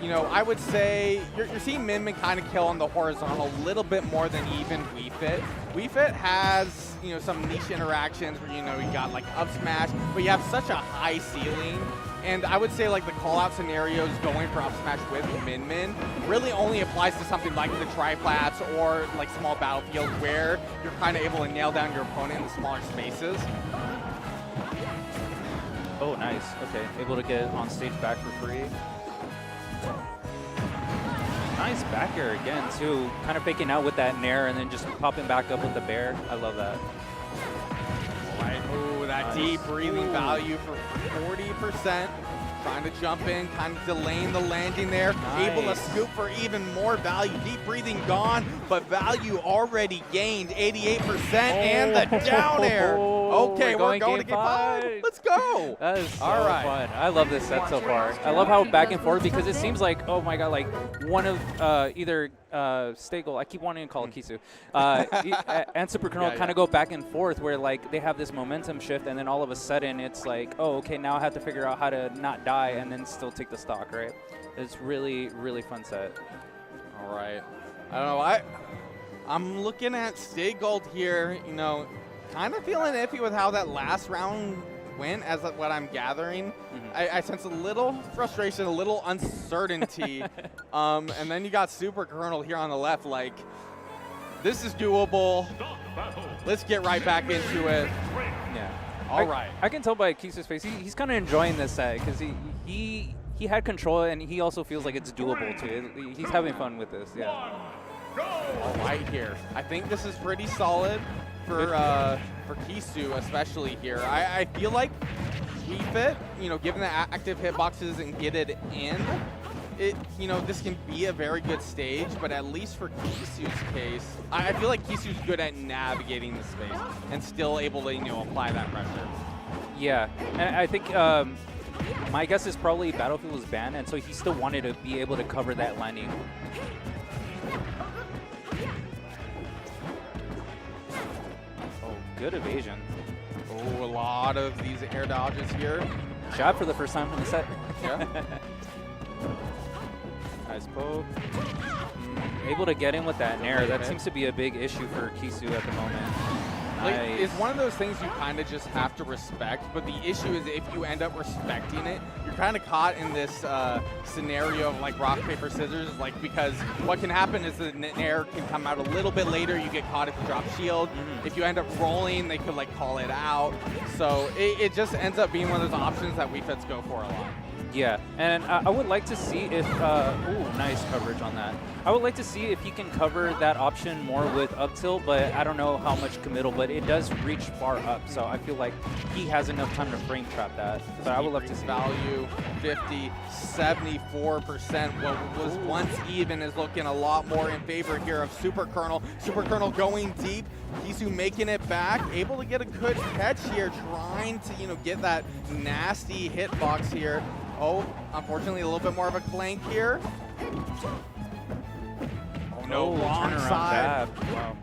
I would say you're seeing Min kind of kill on the horizontal a little bit more than even WeFit. WeFit has, some niche interactions where, you got like up smash, but you have such a high ceiling. And I would say like the call-out scenarios going for up smash with Min really only applies to something like the triplats or like small battlefields where you're kind of able to nail down your opponent in the smaller spaces. Oh, nice. Okay, able to get on stage back for free. Nice back air again, too. Kind of faking out with that nair and then just popping back up with the bear. I love that. Right. Ooh, that Nice. deep breathing value for 40%. Trying to jump in, kind of delaying the landing there. Able to Nice. scoop for even more value. Deep breathing gone, but value already gained 88% and the down air. Okay, we're going to game 5. Let's go. That is so All right. fun. I love this set so far. I love how back and forth because it seems like, oh my god, like one of either Stagel, I keep wanting to call it Kisu, and Super Colonel kind of go back and forth where like they have this momentum shift and then all of a sudden it's like, oh, okay, now I have to figure out how to not die and then still take the stock, right? It's really, really fun set. All right. I don't know. I'm looking at Stay Gold here, kind of feeling iffy with how that last round went as what I'm gathering. I sense a little frustration, a little uncertainty. And then you got Super Colonel here on the left, like, this is doable. Let's get right back into it. Yeah. All right. I can tell by Kisu's face, he's kind of enjoying this set because he had control and he also feels like it's doable too. He's having fun with this, yeah. All right here. I think this is pretty solid for Kisu, especially here. I feel like WeFit, given the active hitboxes and get it in, this can be a very good stage, but at least for Kisu's case, I feel like Kisu's good at navigating the space and still able to, apply that pressure. Yeah, and I think my guess is probably Battlefield was banned, and so he still wanted to be able to cover that landing. Oh, good evasion. Oh, a lot of these air dodges here. Jab for the first time in the set. Yeah. Nice poke. Able to get in with that nair. That seems to be a big issue for Kisu at the moment. Like, Nice. it's one of those things you kind of just have to respect, but the issue is if you end up respecting it, you're kind of caught in this scenario of like rock, paper, scissors, like because what can happen is the nair can come out a little bit later, you get caught at the drop shield. If you end up rolling, they could like call it out. So it just ends up being one of those options that WeFits go for a lot. Yeah, and I would like to see if, ooh, nice coverage on that. I would like to see if he can cover that option more with up tilt, but I don't know how much committal, but it does reach far up, so I feel like he has enough time to frame trap that. But I would love to see value 50, 74%. What was once even is looking a lot more in favor here of Super Colonel. Super Colonel going deep. Kisu making it back, able to get a good catch here, trying to, get that nasty hitbox here. Oh, unfortunately, a little bit more of a clank here. Oh, no, wrong turnaround side. jab. Wow.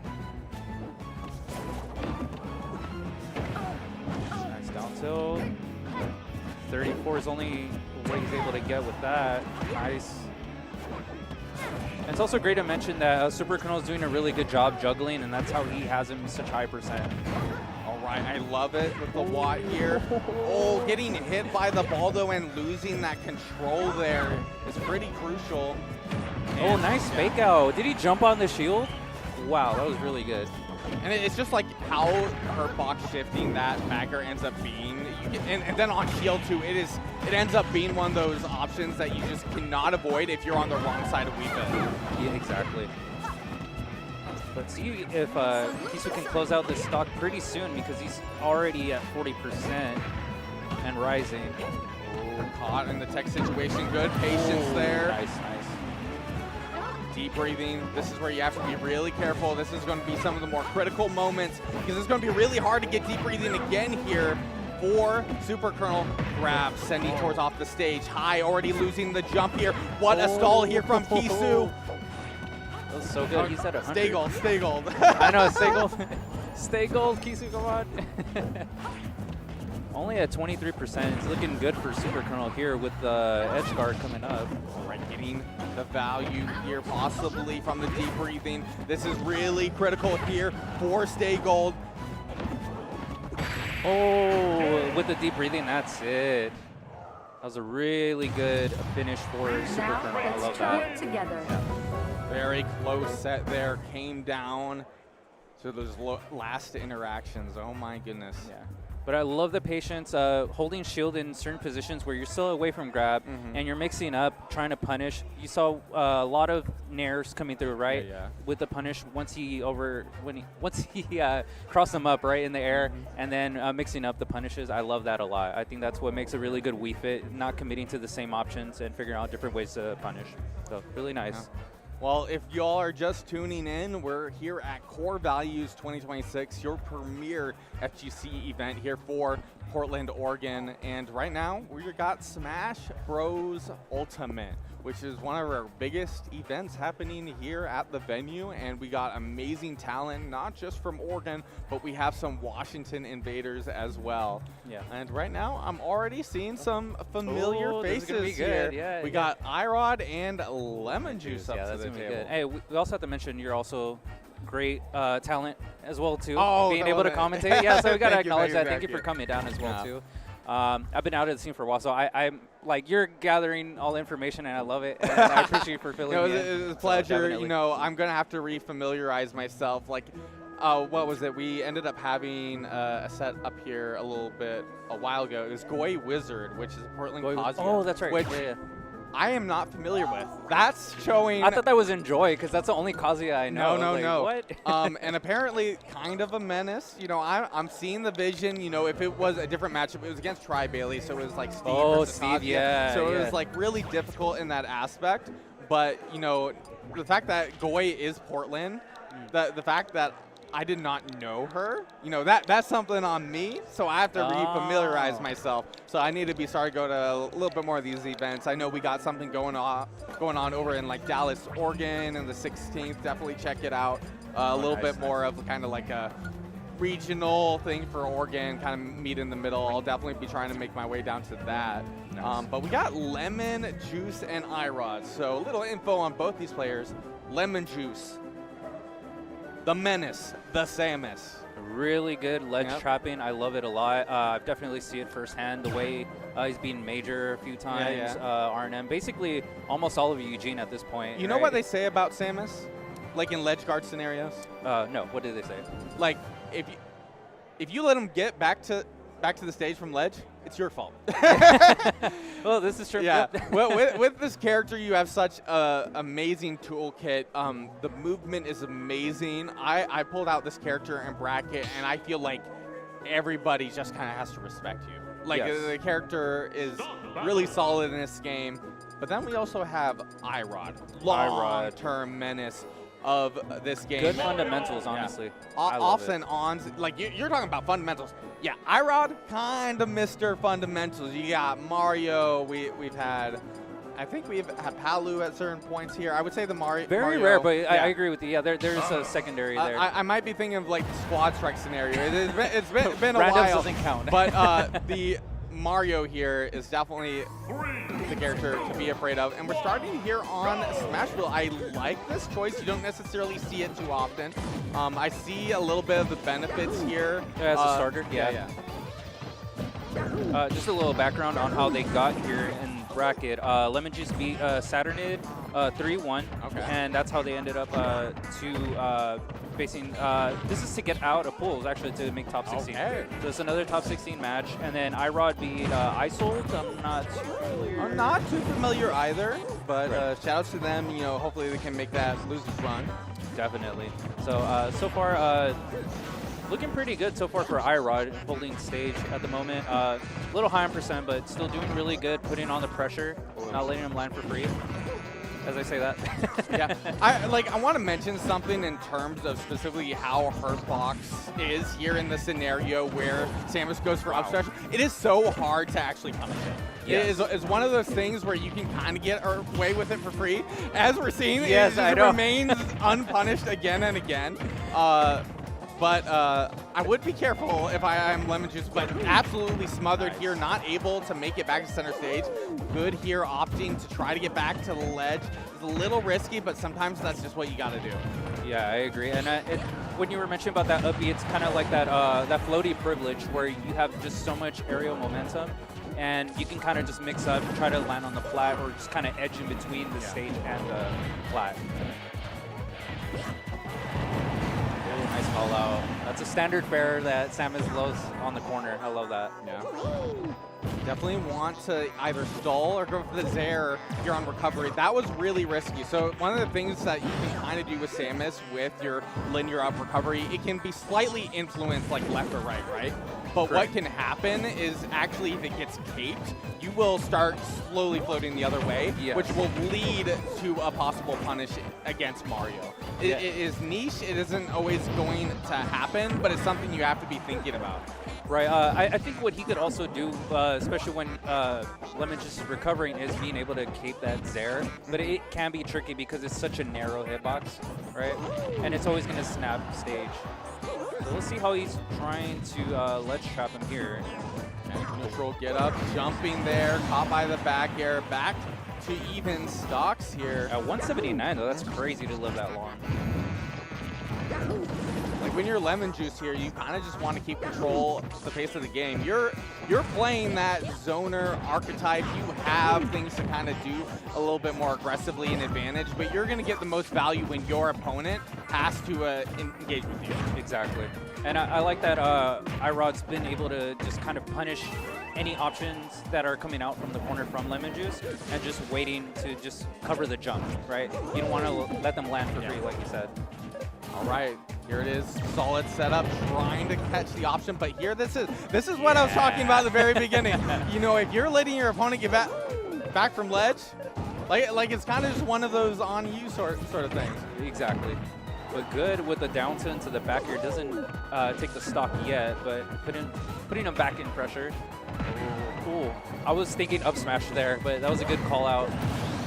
Nice down tilt. 34 is only what he's able to get with that. Nice. And it's also great to mention that Super Colonel is doing a really good job juggling, and that's how he has him such high percent. All right, I love it with the Watt here. Oh, getting hit by the ball though and losing that control there is pretty crucial. Oh, And, nice yeah. fake out. Did he jump on the shield? Wow, that was really good. And it's just like how her box shifting that bagger ends up being. And then on shield too, it ends up being one of those options that you just cannot avoid if you're on the wrong side of Weepa. Yeah, exactly. Let's see if Kisu can close out this stock pretty soon because he's already at 40% and rising. Oh, caught in the tech situation. Good patience there. Nice, nice. Deep breathing. This is where you have to be really careful. This is going to be some of the more critical moments because it's going to be really hard to get deep breathing again here for Super Colonel. Grab, sending towards off the stage. High, already losing the jump here. What a stall here from Kisu. That was so good. He's at 100. Stay gold, stay gold. I know, stay gold. Stay gold, Kisu, come on. Only at 23%. It's looking good for Super Colonel here with the edge guard coming up. Right, getting the value here possibly from the deep breathing. This is really critical here for Stay Gold. Oh, with the deep breathing, that's it. That was a really good finish for Super Now Colonel. I let's love try that. it together. Very close set there, came down to those last interactions. Oh my goodness. Yeah. But I love the patience, holding shield in certain positions where you're still away from grab and you're mixing up, trying to punish. You saw a lot of nairs coming through, right? Yeah. With the punish once he crossed them up right in the air and then mixing up the punishes. I love that a lot. I think that's what makes a really good Wii Fit, not committing to the same options and figuring out different ways to punish. So really nice. Yeah. Well, if y'all are just tuning in, we're here at Core Values 2026, your premier FGC event here for Portland, Oregon. And right now, we got Smash Bros. Ultimate, which is one of our biggest events happening here at the venue. And we got amazing talent, not just from Oregon, but we have some Washington invaders as well. Yeah. And right now, I'm already seeing some familiar Oh, this is gonna be faces good. here. Yeah, we yeah. got Irod and Lemon Juice up Yeah, to that's the gonna be table. good. Hey, we also have to mention you're also great talent as well too. Oh, being no, able to that- commentate. Yeah, so we gotta Thank you, acknowledge thank you, that. Thank you thank for you. coming down as well Yeah. too. I've been out of the scene for a while, so I'm like you're gathering all the information and I love it. And I appreciate you for filling me in. It was a So pleasure. definitely. You know, I'm gonna have to refamiliarize myself. Like, what was it? We ended up having a set up here a while ago. It was Goy Wizard, which is a Portland Kazuya. Oh, that's right. Which Yeah, yeah. I am not familiar with. That's showing. I thought that was Enjoy because that's the only Kazuya I know. No, Like, no. What? And apparently kind of a menace. You know, I'm seeing the vision. You know, if it was a different matchup, it was against Tri Bailey, so it was like Steve Oh, versus Steve, Kazuya. yeah, So it yeah. was like really difficult in that aspect. But, you know, the fact that Goy is Portland, the fact that I did not know her, you know, that's something on me. So I have to refamiliarize myself. So I need to be starting to go to a little bit more of these events. I know we got something going on over in like Dallas, Oregon, and the 16th. Definitely check it out. A little bit more of kind of like a regional thing for Oregon, kind of meet in the middle. I'll definitely be trying to make my way down to that. Nice. But we got Lemon Juice and Irod. So a little info on both these players. Lemon Juice, the menace, the Samus. Really good ledge Yep. trapping. I love it a lot. I've definitely seen it firsthand. The way he's being major a few times. yeah. R&M, basically almost all of Eugene at this point. You know what they say about Samus? Like in ledge guard scenarios? No, what did they say? Like if you let him get back to the stage from ledge, it's your fault. Well, this is true. Yeah. Yep. with this character, you have such a amazing toolkit. The movement is amazing. I pulled out this character in bracket, and I feel like everybody just kind of has to respect you. Like Yes. the character is really solid in this game. But then we also have Irod, long-term menace of this game. Good fundamentals, honestly. Yeah. I love Offs it. and ons, like you're talking about fundamentals. Yeah, Irod, kind of Mr. Fundamentals. You got Mario. We've had I think we've had Palu at certain points here. I would say the Mario. Very rare, but I agree with you. Yeah, there's a secondary there. I might be thinking of like the squad strike scenario. It's been a Randoms while. doesn't count. But the Mario here is definitely the character to be afraid of. And we're starting here on Smashville. I like this choice. You don't necessarily see it too often. I see a little bit of the benefits here. As a starter, yeah. Just a little background on how they got here in bracket. Lemon Juice beat Saturnid 3-1, and that's how they ended up facing. This is to get out of pools, actually, to make top 16. Okay. So it's another top 16 match, and then iRod beat Isolt. I'm not too familiar. I'm not too familiar either, but shout out to them. You know, hopefully they can make that losers run. Definitely. So so far, looking pretty good so far for iRod, holding stage at the moment. A little high on percent, but still doing really good, putting on the pressure, not letting him land for free. As I say that. Yeah, I want to mention something in terms of specifically how Hurtbox is here in the scenario where Samus goes for upstretch. It is so hard to actually punish it. Yes. It is one of those things where you can kind of get away with it for free. As we're seeing, Yes, I it know. remains unpunished again and again. But I would be careful if I am Lemon Juice, but absolutely smothered here, not able to make it back to center stage. Good here, opting to try to get back to the ledge. It's a little risky, but sometimes that's just what you got to do. Yeah, I agree. And when you were mentioning about that up B, it's kind of like that that floaty privilege where you have just so much aerial momentum, and you can kind of just mix up, try to land on the flat, or just kind of edge in between the stage and the flat. Nice call out. That's a standard fair that Samus loves on the corner. I love that. Yeah. Definitely want to either stall or go for the Zair here on recovery. That was really risky. So one of the things that you can kind of do with Samus with your linear up recovery, it can be slightly influenced like left or right? But what can happen is actually if it gets caped, you will start slowly floating the other way, which will lead to a possible punish against Mario. It is niche. It isn't always going to happen, but it's something you have to be thinking about. Right. I think what he could also do, especially when Lemon just recovering, is being able to cape that Zair. But it can be tricky because it's such a narrow hitbox, right? And it's always going to snap stage. So let's see how he's trying to ledge trap him here. Neutral get up, jumping there, caught by the back air, back to even stocks here. At 179 though, that's crazy to live that long. Like when you're Lemon Juice here, you kind of just want to keep control of the pace of the game. You're playing that zoner archetype. You have things to kind of do a little bit more aggressively in advantage, but you're going to get the most value when your opponent has to engage with you. Exactly. And I like that iRod's been able to just kind of punish any options that are coming out from the corner from Lemon Juice and just waiting to just cover the jump, right? You don't want to let them land for free, like you said. All right, here it is, solid setup, trying to catch the option, but here this is what I was talking about at the very beginning. You know, if you're letting your opponent get back from ledge, like it's kind of just one of those on you sort of things. Exactly. But good with the down tilt to the back air. Doesn't take the stock yet, but putting him back in pressure. Cool. I was thinking up smash there, but that was a good call out.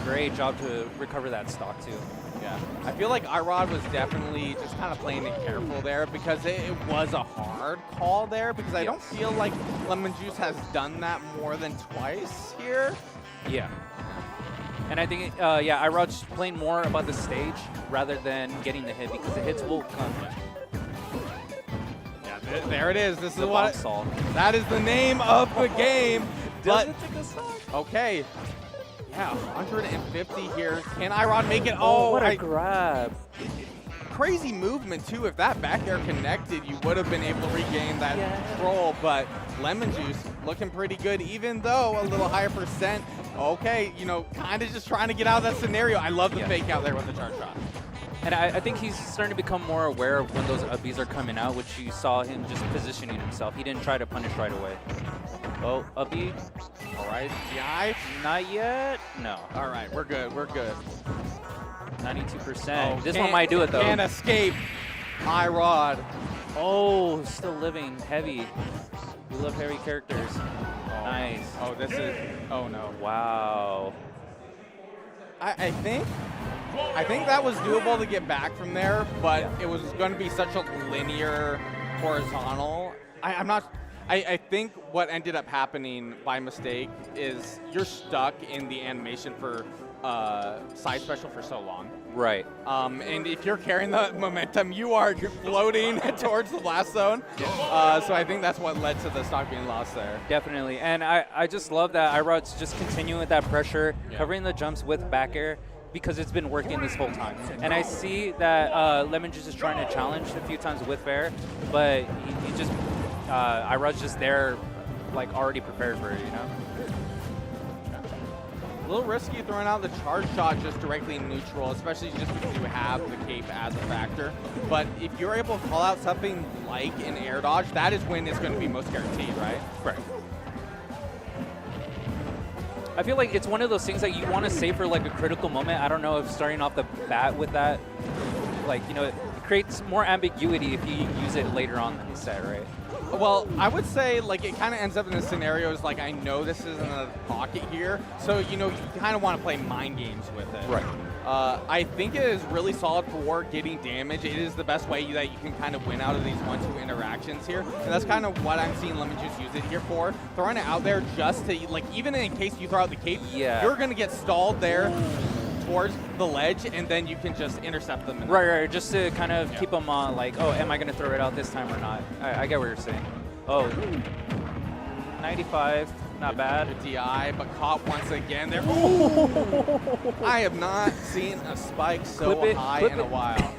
Great job to recover that stock too. Yeah, I feel like iRod was definitely just kind of playing it careful there because it was a hard call there because I don't feel like Lemon Juice has done that more than twice here. Yeah. And I think, iRod's playing more about the stage rather than getting the hit because the hits will come. Yeah, there it is. This is The what stall. that is the name of the game. Does it take a stock? Okay. Yeah, 150 here. Can iRod make it? Oh, what a grab. Crazy movement, too. If that back air connected, you would have been able to regain that control. But Lemon Juice looking pretty good, even though a little higher percent. Okay, you know, kind of just trying to get out of that scenario. I love the fake out there with the charge shot. And I think he's starting to become more aware of when those upbeats are coming out, which you saw him just positioning himself. He didn't try to punish right away. Oh, uppy. All right, GI. Not yet. No. All right, we're good. We're good. 92%. This one might do it, though. Can't escape. iRod. Oh, still living heavy. We love heavy characters. Nice. Oh, this is. Oh, no. Wow. I think that was doable to get back from there, but it was going to be such a linear horizontal. I'm not. I think what ended up happening by mistake is you're stuck in the animation for side special for so long. Right. And if you're carrying the momentum, you are floating towards the blast zone. So I think that's what led to the stock being lost there. Definitely. And I just love that iRod's just continuing with that pressure, covering the jumps with back air, because it's been working this whole time. And I see that Lemon Juice is trying to challenge a few times with fair, but he just, iRod's just there, like already prepared for it, you know? A little risky throwing out the charge shot just directly in neutral, especially just because you have the cape as a factor. But if you're able to call out something like an air dodge, that is when it's going to be most guaranteed, right? Right. I feel like it's one of those things that you want to save for like a critical moment. I don't know if starting off the bat with that, like, you know, it creates more ambiguity if you use it later on in the set, right? Well, I would say, like, it kind of ends up in the scenarios, like, I know this isn't a pocket here, so, you know, you kind of want to play mind games with it. Right. I think it is really solid for getting damage. It is the best way that you can kind of win out of these 1-2 interactions here, and that's kind of what I'm seeing Lemon Juice use it here for. Throwing it out there just to, like, even in case you throw out the cape, you're going to get stalled there towards the ledge, and then you can just intercept them. Right, just to kind of keep them on, like, oh, am I going to throw it out this time or not? I get what you're saying. Oh, 95, not bad. The DI, but caught once again there. I have not seen a spike so high in a while.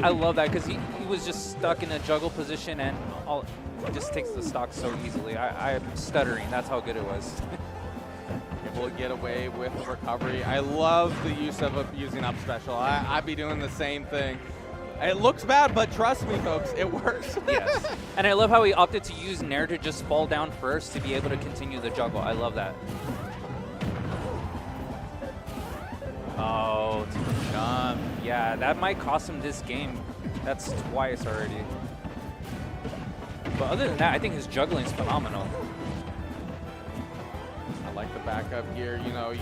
I love that, because he was just stuck in a juggle position, and he just takes the stock so easily. I'm stuttering. That's how good it was. Able to get away with the recovery. I love the use of using up special. I'd be doing the same thing. It looks bad, but trust me, folks, it works. Yes. And I love how he opted to use Nair to just fall down first to be able to continue the juggle. I love that. Oh, to the jump. Yeah, that might cost him this game. That's twice already. But other than that, I think his juggling is phenomenal. Like the backup here, you know,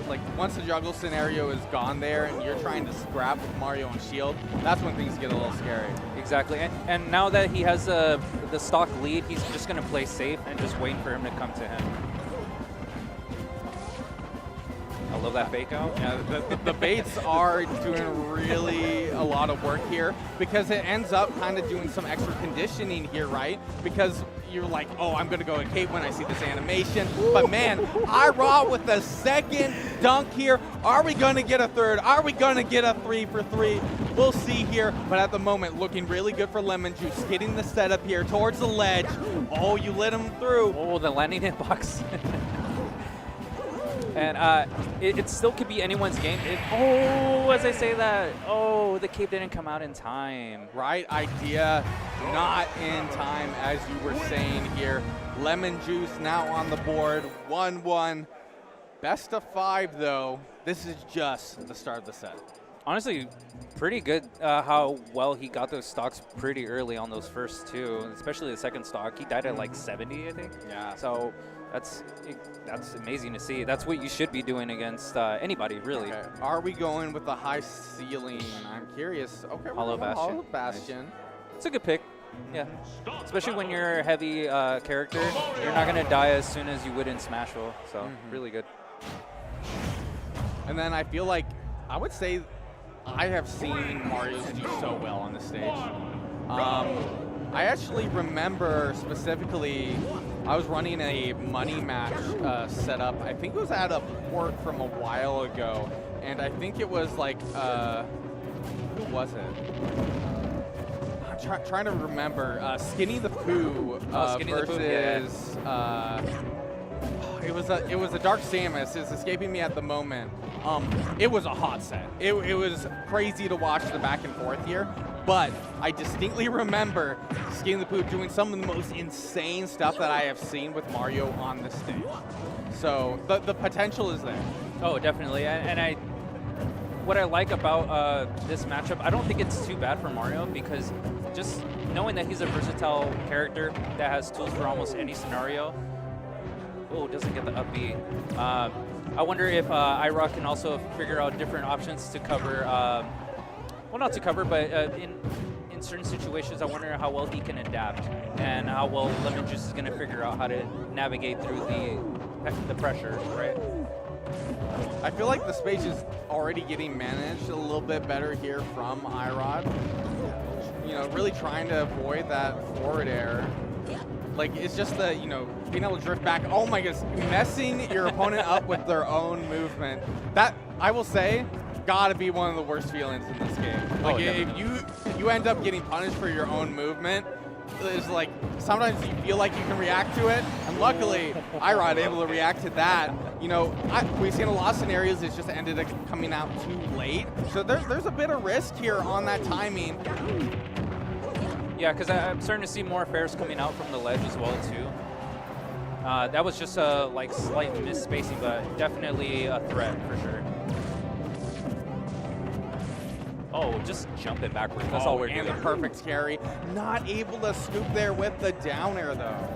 like once the juggle scenario is gone there and you're trying to scrap with Mario on shield, that's when things get a little scary. Exactly, and now that he has the stock lead, he's just going to play safe and just wait for him to come to him. I love that fake out. Yeah, the baits are doing really a lot of work here, because it ends up kind of doing some extra conditioning here, right? Because you're like, oh, I'm going to go to cape when I see this animation. But man, iRod with the second dunk here. Are we going to get a third? Are we going to get a 3 for 3? We'll see here. But at the moment, looking really good for Lemon Juice. Getting the setup here towards the ledge. Oh, you let him through. Oh, the landing hitbox. And it still could be anyone's game. As I say that, the cape didn't come out in time. Right idea, not in time, as you were saying here. Lemon Juice now on the board, 1-1. Best of 5, though. This is just the start of the set. Honestly, pretty good how well he got those stocks pretty early on those first two, especially the second stock. He died at like 70, I think. Yeah. So that's amazing to see. That's what you should be doing against anybody, really. Okay. Are we going with the high ceiling? I'm curious. Okay, Hollow Bastion. Hollow Bastion. It's a good pick. Yeah. Especially when you're a heavy character, you're not going to die as soon as you would in Smashville. So really good. And then I feel like, I would say I have seen Mario's do so well on the stage. I actually remember specifically, I was running a money match setup. I think it was at a port from a while ago. And I think it was like, who was it? I'm trying to remember. Skinny the Pooh versus, it was a Dark Samus. It's escaping me at the moment. It was a hot set. It was crazy to watch the back and forth here. But I distinctly remember Skinny the Pooh doing some of the most insane stuff that I have seen with Mario on the stage. So the potential is there. Oh, definitely. And what I like about this matchup, I don't think it's too bad for Mario, because just knowing that he's a versatile character that has tools for almost any scenario. Oh, doesn't get the up B. I wonder if iRod can also figure out different options to cover, well, not to cover, but in certain situations, I wonder how well he can adapt and how well Lemon Juice is going to figure out how to navigate through the pressure, right? I feel like the space is already getting managed a little bit better here from iRod. You know, really trying to avoid that forward air. Like, it's just the, you know, being able to drift back. Oh my goodness, messing your opponent up with their own movement. That, I will say, gotta be one of the worst feelings in this game. Like, if you end up getting punished for your own movement, it's like, sometimes you feel like you can react to it, and luckily, iRod able to react to that. You know, we've seen a lot of scenarios it's just ended up coming out too late, so there's a bit of risk here on that timing. Yeah, because I'm starting to see more affairs coming out from the ledge as well, too. That was just a like slight misspacing, but definitely a threat for sure. Oh, just jumping backwards. That's all we're doing. And the perfect carry. Not able to scoop there with the down air, though.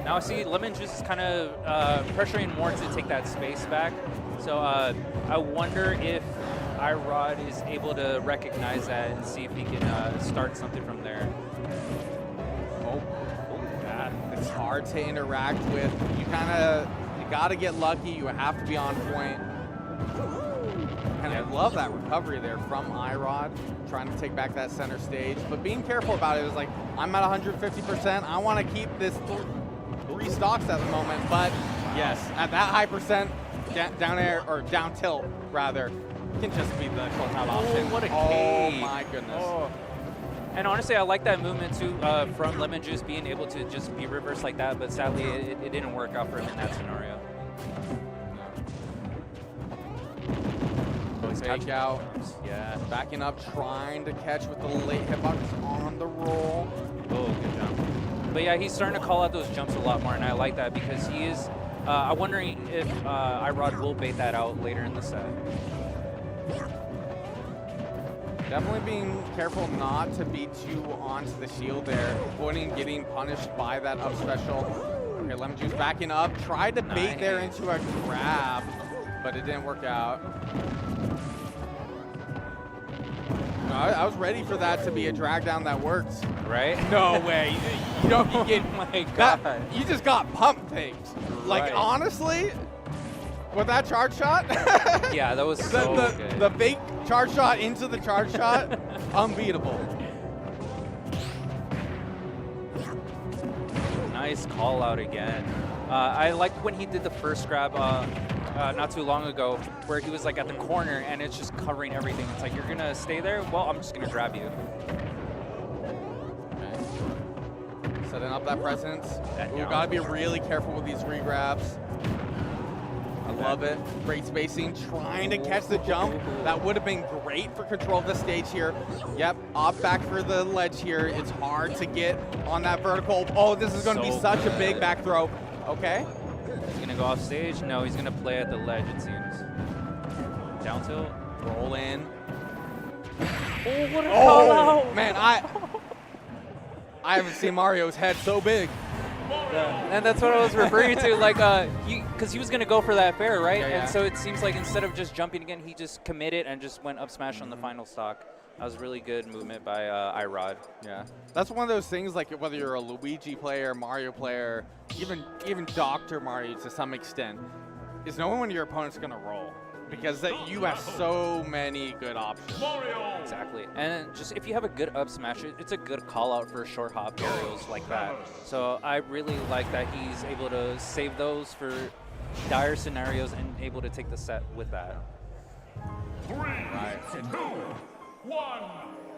Now I see Lemon Juice is kind of pressuring more to take that space back. So I wonder if iRod is able to recognize that and see if he can start something from there. Oh, God. It's hard to interact with. You got to get lucky. You have to be on point. And I love that recovery there from iRod, trying to take back that center stage. But being careful about it is like, I'm at 150%. I want to keep this 3 stocks at the moment. But yes, at that high percent, down air, or down tilt, rather, can just be the closeout option. What a Oh, cage. my goodness. Oh. And honestly, I like that movement too from Lemon Juice being able to just be reversed like that, but sadly it didn't work out for him in that scenario. Fake out. Yeah. Backing up, trying to catch with the late hitbox on the roll. Oh, good jump. But yeah, he's starting to call out those jumps a lot more, and I like that because he is, I'm wondering if iRod will bait that out later in the set. Definitely being careful not to be too onto the shield there. Avoiding getting punished by that up special. Okay, Lemon Juice backing up. Tried to bait there into a grab, but it didn't work out. No, I was ready for that to be a drag down that worked. Right? No way. You don't get Oh my God. you just got pump faked. Like, Right. honestly, with that charge shot, Yeah, that was so good. the fake charge shot into the charge shot, unbeatable. Nice call out again. I liked when he did the first grab not too long ago, where he was like at the corner and it's just covering everything. It's like, you're gonna stay there? Well, I'm just gonna grab you. Okay. Setting up that presence. That We've down. got to be really careful with these regrabs. I love it. Great spacing, trying to catch the jump. That would have been great for control of the stage here. Yep, off back for the ledge here. It's hard to get on that vertical. Oh, this is going to be So such a good. big back throw. Okay. He's gonna go off stage? No, he's gonna play at the ledge, it seems. Down tilt. Roll in. Oh, what a call Oh, out! man, I haven't seen Mario's head so big. And that's what I was referring to, like, because he was gonna go for that fair, right? Yeah, yeah. And so it seems like instead of just jumping again, he just committed and just went up smash on the final stock. That was really good movement by iRod. Yeah, that's one of those things, like whether you're a Luigi player, Mario player, even Dr. Mario to some extent, is knowing when your opponent's gonna roll, because that you have so many good options. Exactly. And just if you have a good up smash, it's a good call out for short hop aerials like that. So I really like that he's able to save those for dire scenarios and able to take the set with that. Right. 1,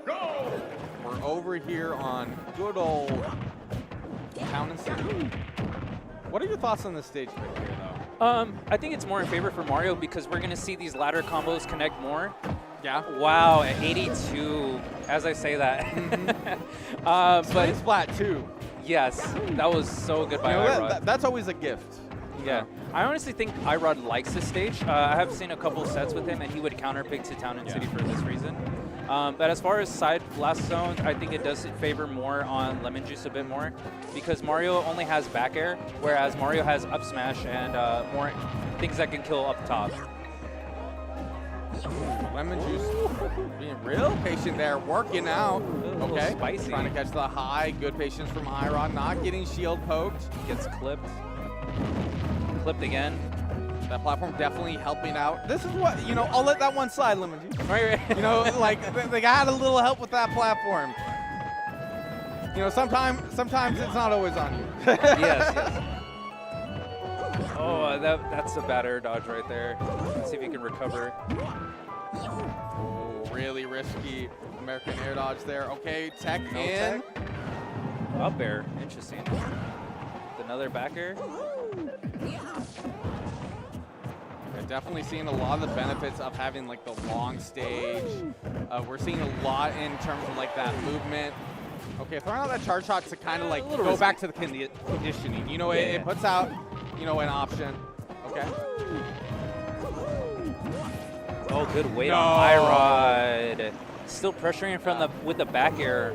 go! We're over here on good old Town and City. What are your thoughts on the stage pick here, though? I think it's more in favor for Mario because we're gonna see these ladder combos connect more. Yeah. Wow, at 82, as I say that. But it's flat too. Yes, that was so good by You know, iRod. that's always a gift. Yeah, I honestly think iRod likes this stage. I have seen a couple sets with him, and he would counterpick to Town and City for this reason. But as far as side blast zones, I think it does favor more on Lemon Juice a bit more because Mario only has back air, whereas Mario has up smash and more things that can kill up top. Lemon Juice being real patient there, working out. Okay, spicy. Trying to catch the high. Good patience from Irod, not getting shield poked. Gets clipped. Clipped again. That platform definitely helping out. This is what, you know, I'll let that one slide, Lemon Juice. Right. You know, like, they got a little help with that platform. You know, sometimes it's not always on you. Yes. Oh, that's a bad air dodge right there. Let's see if he can recover. Oh, really risky American air dodge there. Okay, tech No in. tech. Up air. Interesting. Another back air. We're definitely seeing a lot of the benefits of having like the long stage. We're seeing a lot in terms of like that movement. Okay, throwing out that charge shot to kind of like go risky. back to the conditioning. You know, it puts out, you know, an option. Okay. Oh, good weight No. on Irod. Still pressuring from with the back air.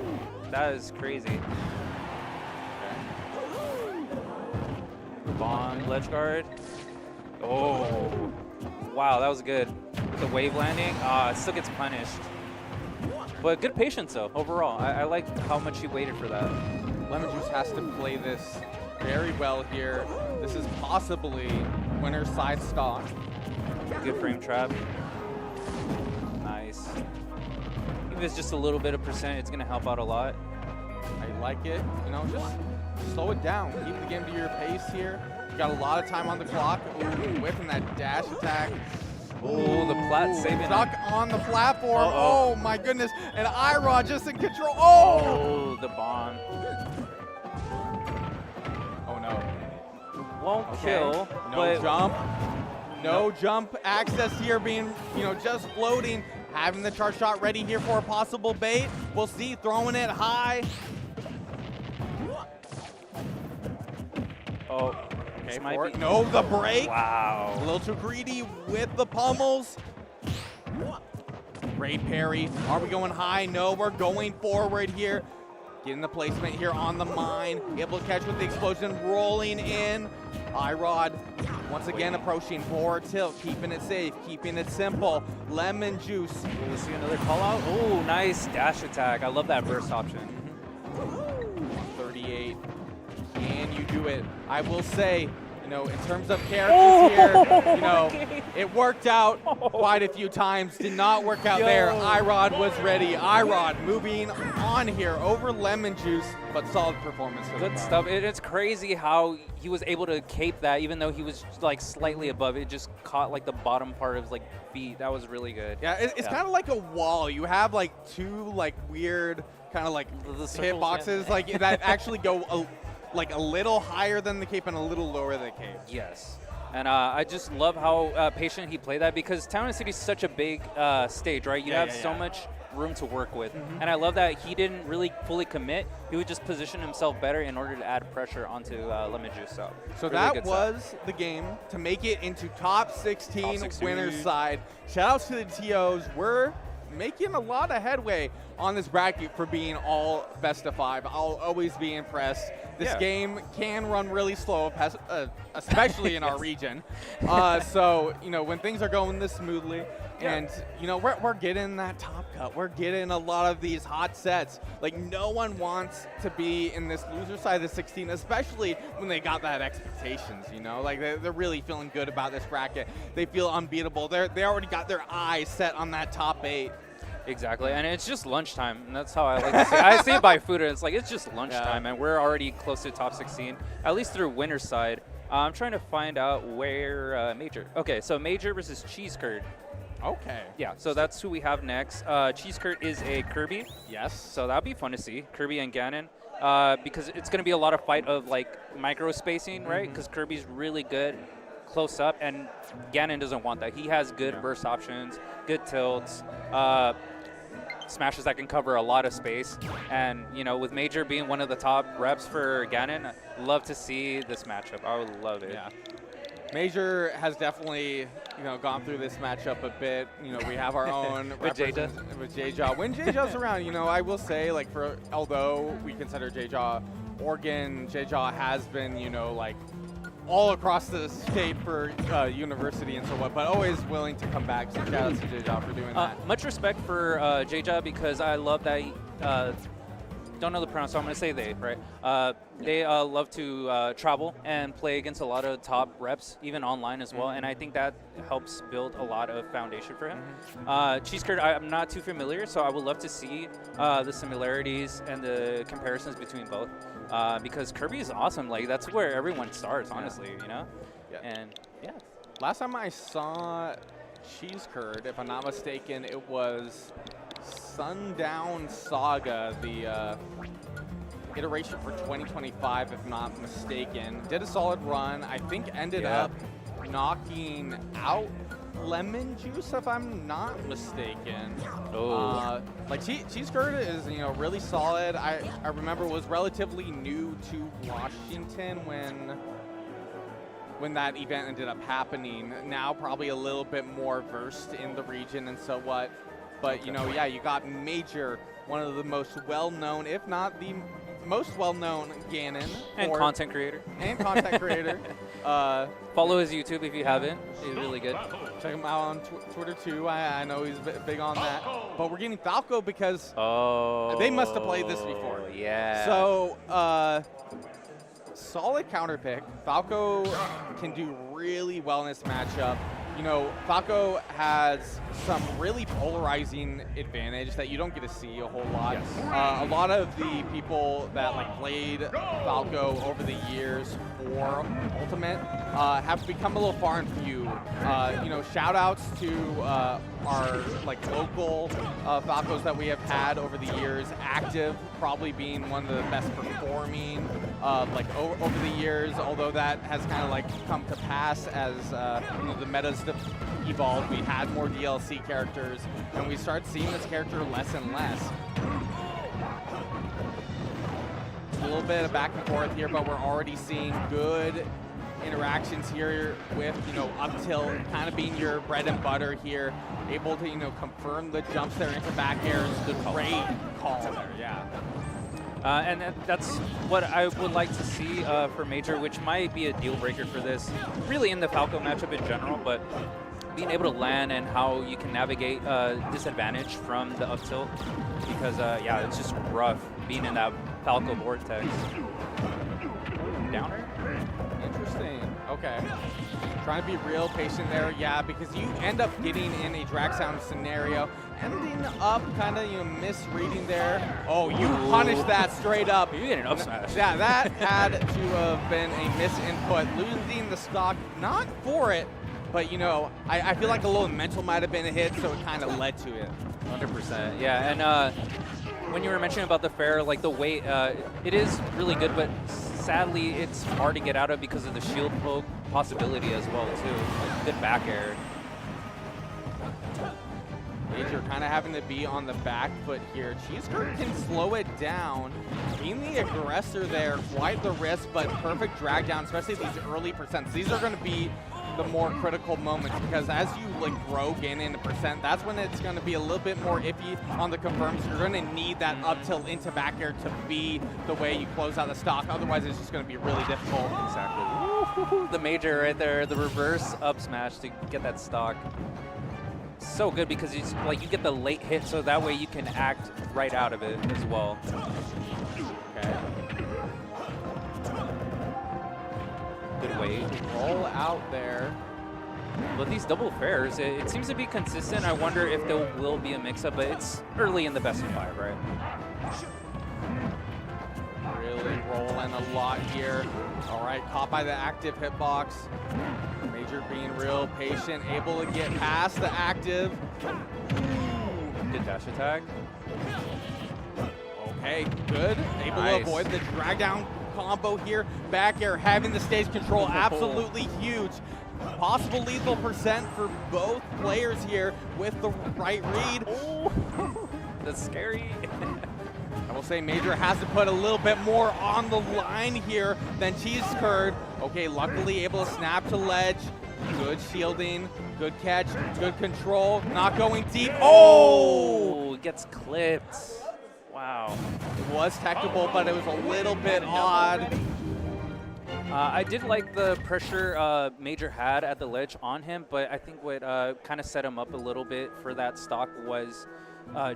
That is crazy. Bomb ledge guard. Oh, wow, that was good. With the wave landing, it still gets punished. But good patience though, overall. I like how much he waited for that. Lemon Juice has to play this very well here. This is possibly winner's side stock. Good frame trap. Nice. Even if it's just a little bit of percent, it's gonna help out a lot. I like it. You know, just slow it down. Keep the game to your pace here. You got a lot of time on the clock. Ooh, whipping that dash attack. Oh, the plat saving Stuck him. on the platform. Uh-oh. Oh my goodness. And Irod just in control. Oh! Oh, the bomb. Oh no. Won't Okay. kill. No but jump. No jump access here, being, you know, just floating. Having the charge shot ready here for a possible bait. We'll see, throwing it high. Oh, Okay, this might be. no, the break. A Wow. little too greedy with the pummels. Great parry. Are we going high? No, we're going forward here. Getting the placement here on the mine. Able to catch with the explosion, rolling in. Irod once again approaching forward tilt, keeping it safe, keeping it simple. Lemon Juice. We'll see another call out. Oh, nice dash attack. I love that burst option. 38. Can you do it? I will say, you know, in terms of characters here, you know, it worked out quite a few times. Did not work out there. Irod was ready. Irod moving on here over Lemon Juice, but solid performance. for the Good car. stuff. It's crazy how he was able to cape that, even though he was like slightly above. It just caught like the bottom part of his like feet. That was really good. Yeah, it's kind of like a wall. You have like two like weird kind of like The circles, hitboxes yeah. like that actually go like a little higher than the cape and a little lower than the cape. Yes. And I just love how patient he played that, because Town and City is such a big stage, right? You have so much room to work with. And I love that he didn't really fully commit. He would just position himself better in order to add pressure onto Lemon Juice. So really that good was the game to make it into top 16, Top 16. winners side. Shout outs to the TOs. We're making a lot of headway on this bracket for being all best of 5. I'll always be impressed. This game can run really slow, especially in our region. So, you know, when things are going this smoothly, and, you know, we're getting that top cut. We're getting a lot of these hot sets. Like, no one wants to be in this loser side of the 16, especially when they got that expectations, you know? Like, they're really feeling good about this bracket. They feel unbeatable. They already got their eyes set on that top 8. Exactly, and it's just lunchtime, and that's how I like to see it. I see it by food, and it's like, it's just lunchtime, and we're already close to top 16, at least through winner's side. I'm trying to find out where Major. Okay, so Major versus Cheese Curd. Okay. Yeah, so that's who we have next. Cheese Curd is a Kirby. Yes. So that'll be fun to see, Kirby and Ganon, because it's going to be a lot of fight of like micro spacing, right? Because Kirby's really good close up, and Ganon doesn't want that. He has good burst options, good tilts, smashes that can cover a lot of space. And, you know, with Major being one of the top reps for Ganon, I'd love to see this matchup. I would love it. Yeah. Major has definitely, gone through this matchup a bit. We have our own With with JJa. When JJa's around, I will say, like, although we consider JJa Oregon, JJa has been, like, all across the state for university and so what, but always willing to come back. So shout out to JJa for doing that. Much respect for JJa, because I love that. Don't know the pronoun, so I'm going to say they, right? They love to travel and play against a lot of top reps, even online as well, and I think that helps build a lot of foundation for him. Cheese Curd, I'm not too familiar, so I would love to see the similarities and the comparisons between both, because Kirby is awesome. Like, that's where everyone starts, honestly, Yeah. And yeah. Last time I saw Cheese Curd, if I'm not mistaken, it was Sundown Saga, the iteration for 2025, if not mistaken. Did a solid run. I think ended up knocking out Lemon Juice, if I'm not mistaken. Oh. Like, Cheese Curd is, really solid. I remember was relatively new to Washington when that event ended up happening. Now probably a little bit more versed in the region and so what. But, you got Major, one of the most well-known, if not the most well-known Ganon. And content creator. Follow his YouTube if you haven't. He's really good. Check him out on Twitter, too. I know he's big on that. But we're getting Falco because they must have played this before. Yeah. So, solid counter pick. Falco can do really well in this matchup. Falco has some really polarizing advantage that you don't get to see a whole lot. Yes. A lot of the people that played Falco over the years for Ultimate have become a little far and few. Shout outs to our local Falcos that we have had over the years. Active probably being one of the best performing over the years, although that has kind of come to pass as the metas evolved. We had more DLC characters, and we start seeing this character less and less. A little bit of back and forth here, but we're already seeing good interactions here with, up tilt kind of being your bread and butter here. Able to, confirm the jumps there into back airs. The great call there, yeah. And that's what I would like to see for Major, which might be a deal breaker for this, really in the Falco matchup in general, but being able to land and how you can navigate disadvantage from the up tilt, because it's just rough being in that Falco vortex. Downer? Interesting. Okay. Trying to be real patient there, yeah, because you end up getting in a drag sound scenario, ending up kind of misreading there. Oh, you punished that straight up. You get an up smash. Yeah, that had to have been a misinput. Losing the stock, not for it, but I feel like a little mental might have been a hit, so it kind of led to it. 100%. Yeah, and when you were mentioning about the fair, the weight, it is really good, but sadly it's hard to get out of because of the shield poke possibility as well too. Good back air. Major kind of having to be on the back foot here. Cheese Curd can slow it down. Being the aggressor there, quite the risk, but perfect drag down, especially these early percents. These are going to be the more critical moments, because as you grow, gain into percent, that's when it's going to be a little bit more iffy on the confirms. You're going to need that up tilt into back air to be the way you close out the stock. Otherwise, it's just going to be really difficult. Exactly. The Major right there, the reverse up smash to get that stock. So good, because it's you get the late hit, so that way you can act right out of it as well. Okay. Good weight. Roll out there. But these double fairs, it seems to be consistent. I wonder if there will be a mix-up, but it's early in the best of 5, right? Really rolling a lot here. All right, caught by the active hitbox. Major being real patient, able to get past the active. Good dash attack. Okay, good. Able to avoid the drag down combo here. Back air having the stage control, absolutely huge. Possible lethal percent for both players here with the right read. Oh, that's scary. I will say Major has to put a little bit more on the line here than Cheese Curd. Okay, luckily able to snap to ledge. Good shielding, good catch, good control, not going deep. Oh! Gets clipped. Wow. It was technical, but it was a little bit odd. I did like the pressure Major had at the ledge on him, but I think what kind of set him up a little bit for that stock was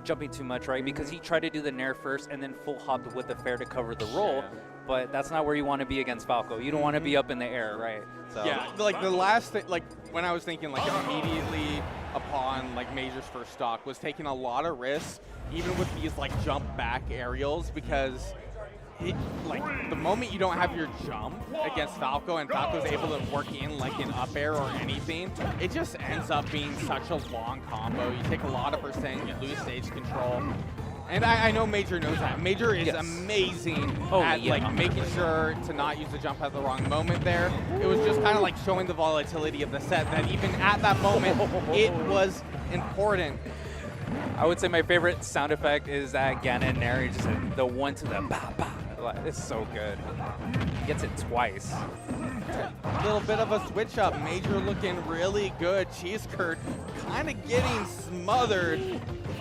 jumping too much, right? Because he tried to do the nair first and then full hopped with the fair to cover the roll, but that's not where you want to be against Falco. You don't want to be up in the air, right? So. Yeah, like the last thing, like when I was thinking like immediately upon like Major's first stock was taking a lot of risks, even with these like jump back aerials, because like the moment you don't have your jump against Falco and Falco's able to work in like an up air or anything, it just ends up being such a long combo. You take a lot of percent, you lose stage control. And I know Major knows that. Major is amazing at like making sure to not use the jump at the wrong moment there. It was just kind of like showing the volatility of the set that even at that moment, it was important. I would say my favorite sound effect is that Ganon Nair, just the one to the ba ba. It's so good. He gets it twice. A little bit of a switch up. Major looking really good. Cheese Curd kind of getting smothered.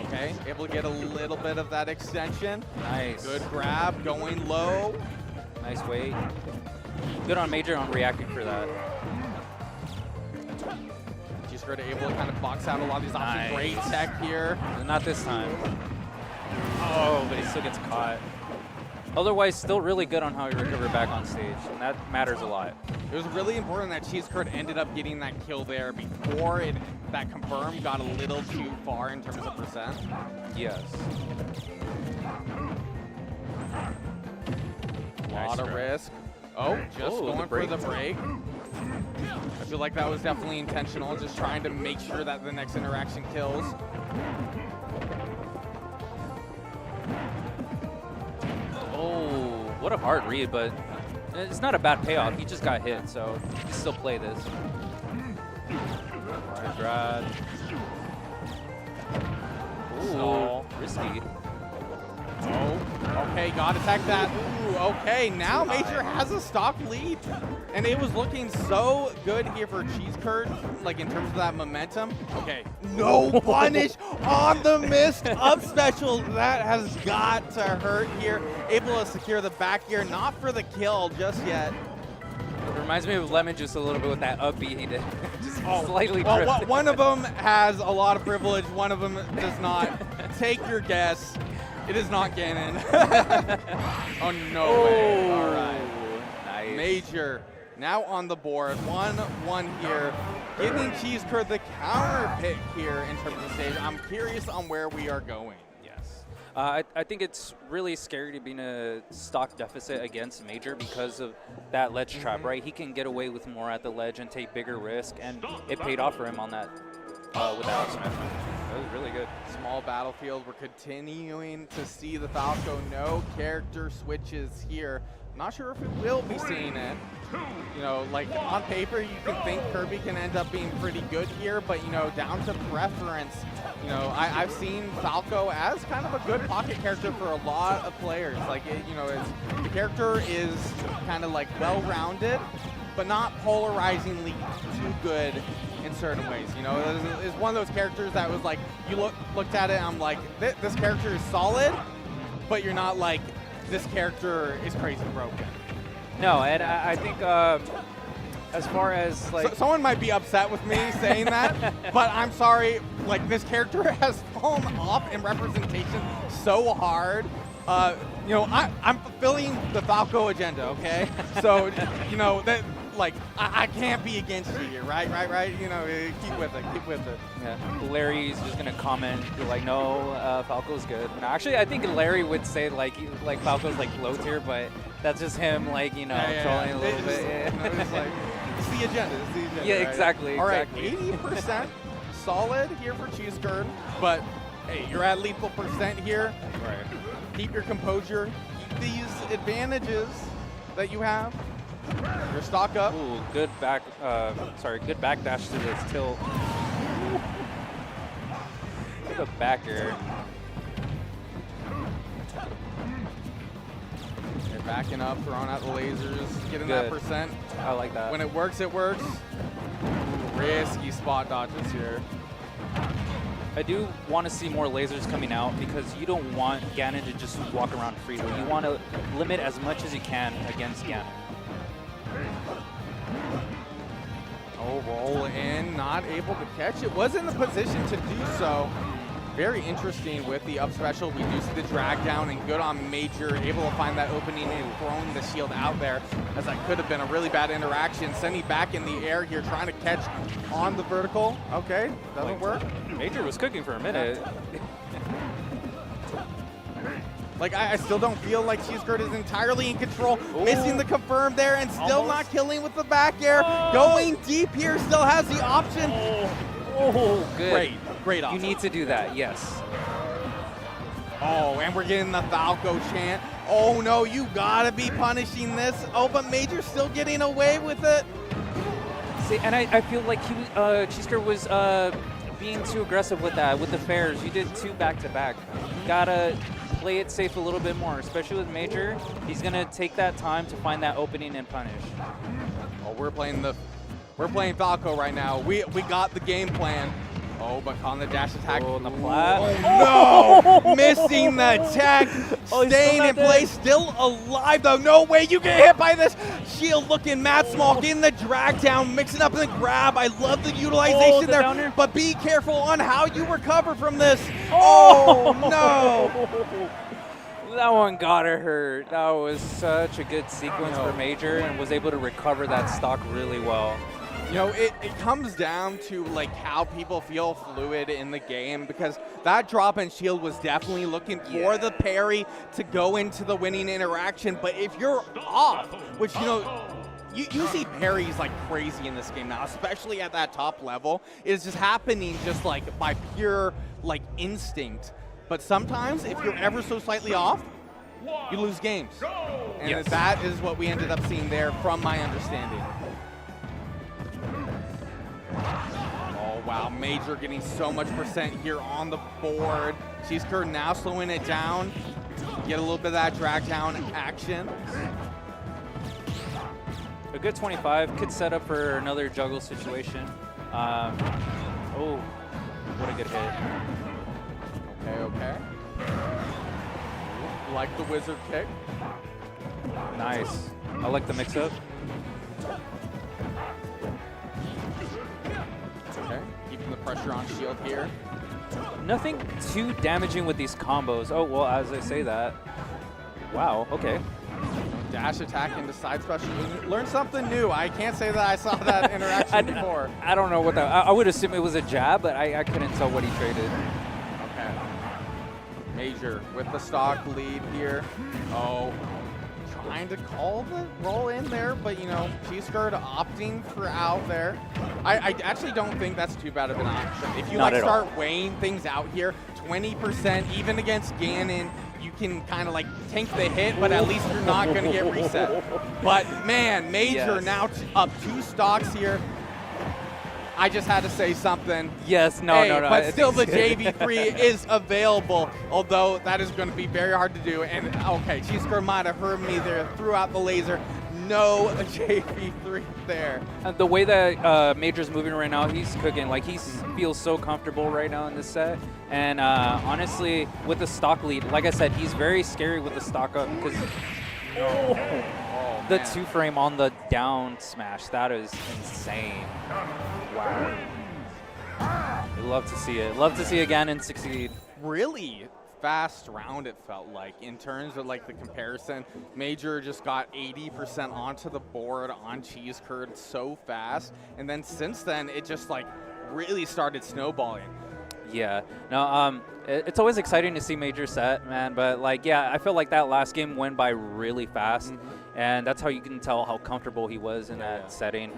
Okay, able to get a little bit of that extension. Nice. Good grab, going low. Nice weight. Good on Major on reacting for that. Cheese Curd able to kind of box out a lot of these options. Nice. Great tech here. Not this time. Oh, but he still gets caught. Otherwise, still really good on how he recovered back on stage, and that matters a lot. It was really important that Cheese Curd ended up getting that kill there before that confirm got a little too far in terms of percent. Yes. A lot of risk. Oh, just going for the break. I feel like that was definitely intentional, just trying to make sure that the next interaction kills. Oh, what a hard read, but it's not a bad payoff. He just got hit, so you can still play this. Hard grab. Ooh, risky. Oh, okay, gotta attack that. Ooh, okay, now Major has a stock lead. And it was looking so good here for Cheese Curd, like in terms of that momentum. Okay, no punish on the missed up special. That has got to hurt here. Able to secure the back here, not for the kill just yet. It reminds me of Lemon Juice a little bit with that up B he did. Just slightly well, drifted. one of them has a lot of privilege, one of them does not. Take your guess. It is not Ganon. Oh, no way. All right. Nice. Major now on the board. 1-1 here. Giving Cheese Curd the counter pick here in terms of the stage. I'm curious on where we are going. Yes. I think it's really scary to be in a stock deficit against Major because of that ledge trap, right? He can get away with more at the ledge and take bigger risk, and it paid off for him on that with that up smash. That was really good. Small battlefield. We're continuing to see the Falco. No character switches here. Not sure if we will be seeing it. You know, like on paper, you can think Kirby can end up being pretty good here, but you know, down to preference. You know, I've seen Falco as kind of a good pocket character for a lot of players. Like, you know, the character is kind of like well-rounded, but not polarizingly too good in certain ways. You know, it's one of those characters that was like, you looked at it and I'm like, this character is solid, but you're not like, this character is crazy broken. No, and I think as far as like... Someone might be upset with me saying that, but I'm sorry, like this character has fallen off in representation so hard. You know, I'm fulfilling the Falco agenda, okay? So, you know, that like I can't be against you here, right? You know, keep with it. Yeah. Larry's just gonna comment, be like, no, Falco's good. No, actually, I think Larry would say like Falco's like low tier, but that's just him, like, you know, trolling a little bit. You know, it's like, it's the agenda. Yeah, right? exactly. All right, 80% solid here for Cheese Curd, but hey, you're at lethal percent here. Right. Keep your composure. Keep these advantages that you have. Your stock up. Ooh, good good backdash to this tilt. Look at the back air. backing up, throwing out the lasers, getting that Good. percent. I like that. When it works, it works. Risky spot dodges here. I do want to see more lasers coming out because you don't want Ganon to just walk around freely. You want to limit as much as you can against Ganon. Oh, roll in, not able to catch it. Was in the position to do so. Very interesting with the up special. We do see the drag down and good on Major, able to find that opening and throwing the shield out there, as that could have been a really bad interaction. Sending back in the air here, trying to catch on the vertical. Okay, doesn't work. Major was cooking for a minute. Like, I still don't feel like Cheeseskirt is entirely in control. Missing the confirm there and still not killing with the back air. Going deep here, still has the option. Oh, good. Great option. You need to do that, yes. Oh, and we're getting the Falco chant. Oh no, you gotta be punishing this. Oh, but Major's still getting away with it. See, and I feel like Cheeseskirt was being too aggressive with that, with the fairs. You did 2 back-to-back. Gotta play it safe a little bit more, especially with Major. He's gonna take that time to find that opening and punish. Oh, we're playing Falco right now. We got the game plan. Oh, but on the dash attack. Oh, on the flat. Oh, no! Missing the tech. Oh, Staying in place. Still alive, though. No way you get hit by this. Shield looking mad small. Getting the drag down. Mixing up the grab. I love the utilization there. downer. But be careful on how you recover from this. Oh, no. That one got her hurt. That was such a good sequence for Major and was able to recover that stock really well. You know, it comes down to like how people feel fluid in the game, because that drop and shield was definitely looking for the parry to go into the winning interaction. But if you're off, which, you know, you see parries like crazy in this game now, especially at that top level. It's just happening just like by pure like instinct. But sometimes if you're ever so slightly off, you lose games. And that is what we ended up seeing there from my understanding. Oh, wow. Major getting so much percent here on the board. Cheeseskirt now slowing it down. Get a little bit of that drag down action. A good 25 could set up for another juggle situation. Oh, what a good hit. Okay. Like the wizard kick. Nice. I like the mix-up. Okay, keeping the pressure on shield here. Nothing too damaging with these combos. Oh, well, as I say that. Wow, okay. Dash attack into side special. Learn something new. I can't say that I saw that interaction before. I don't know what that, I would assume it was a jab, but I couldn't tell what he traded. Okay. Major with the stock lead here. Oh, trying to call the roll in there, but you know, Cheeseskirt opting for out there. I actually don't think that's too bad of an option. If you like start weighing things out here, 20% even against Ganon, you can kind of like tank the hit, but at least you're not going to get reset. But man, Major now up 2 stocks here. I just had to say something. Yes, no. But still the JV3 is available, although that is going to be very hard to do. And okay, Cheeseskirt might have heard me there, threw out the laser. No JV3 there. The way that Major's moving right now, he's cooking. Like, he feels so comfortable right now in this set. And honestly, with the stock lead, like I said, he's very scary with the stock up because the 2-frame on the down smash, that is insane. Wow. Love to see it. Love to see Ganon succeed. Really fast round, it felt like, in terms of like the comparison. Major just got 80% onto the board on Cheeseskirt so fast, and then since then it just like really started snowballing. Yeah, no, it's always exciting to see Major set, man, but like, yeah, I feel like that last game went by really fast, and that's how you can tell how comfortable he was in that setting.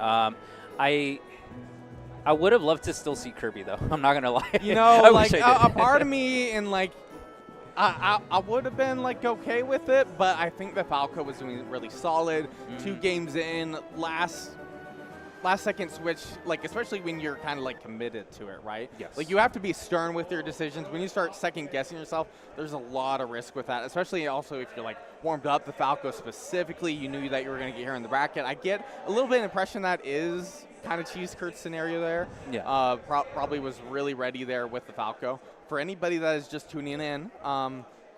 I would have loved to still see Kirby, though. I'm not gonna lie. You know, like a part of me, and like, I would have been like okay with it, but I think that Falco was doing really solid. 2 games in, last last-second switch, like especially when you're kind of like committed to it, right? Yes. Like you have to be stern with your decisions. When you start second-guessing yourself, there's a lot of risk with that, especially also if you're like warmed up. The Falco specifically, you knew that you were going to get here in the bracket. I get a little bit of impression that is kind of Cheese Curt's scenario there. Yeah. Probably was really ready there with the Falco. For anybody that is just tuning in,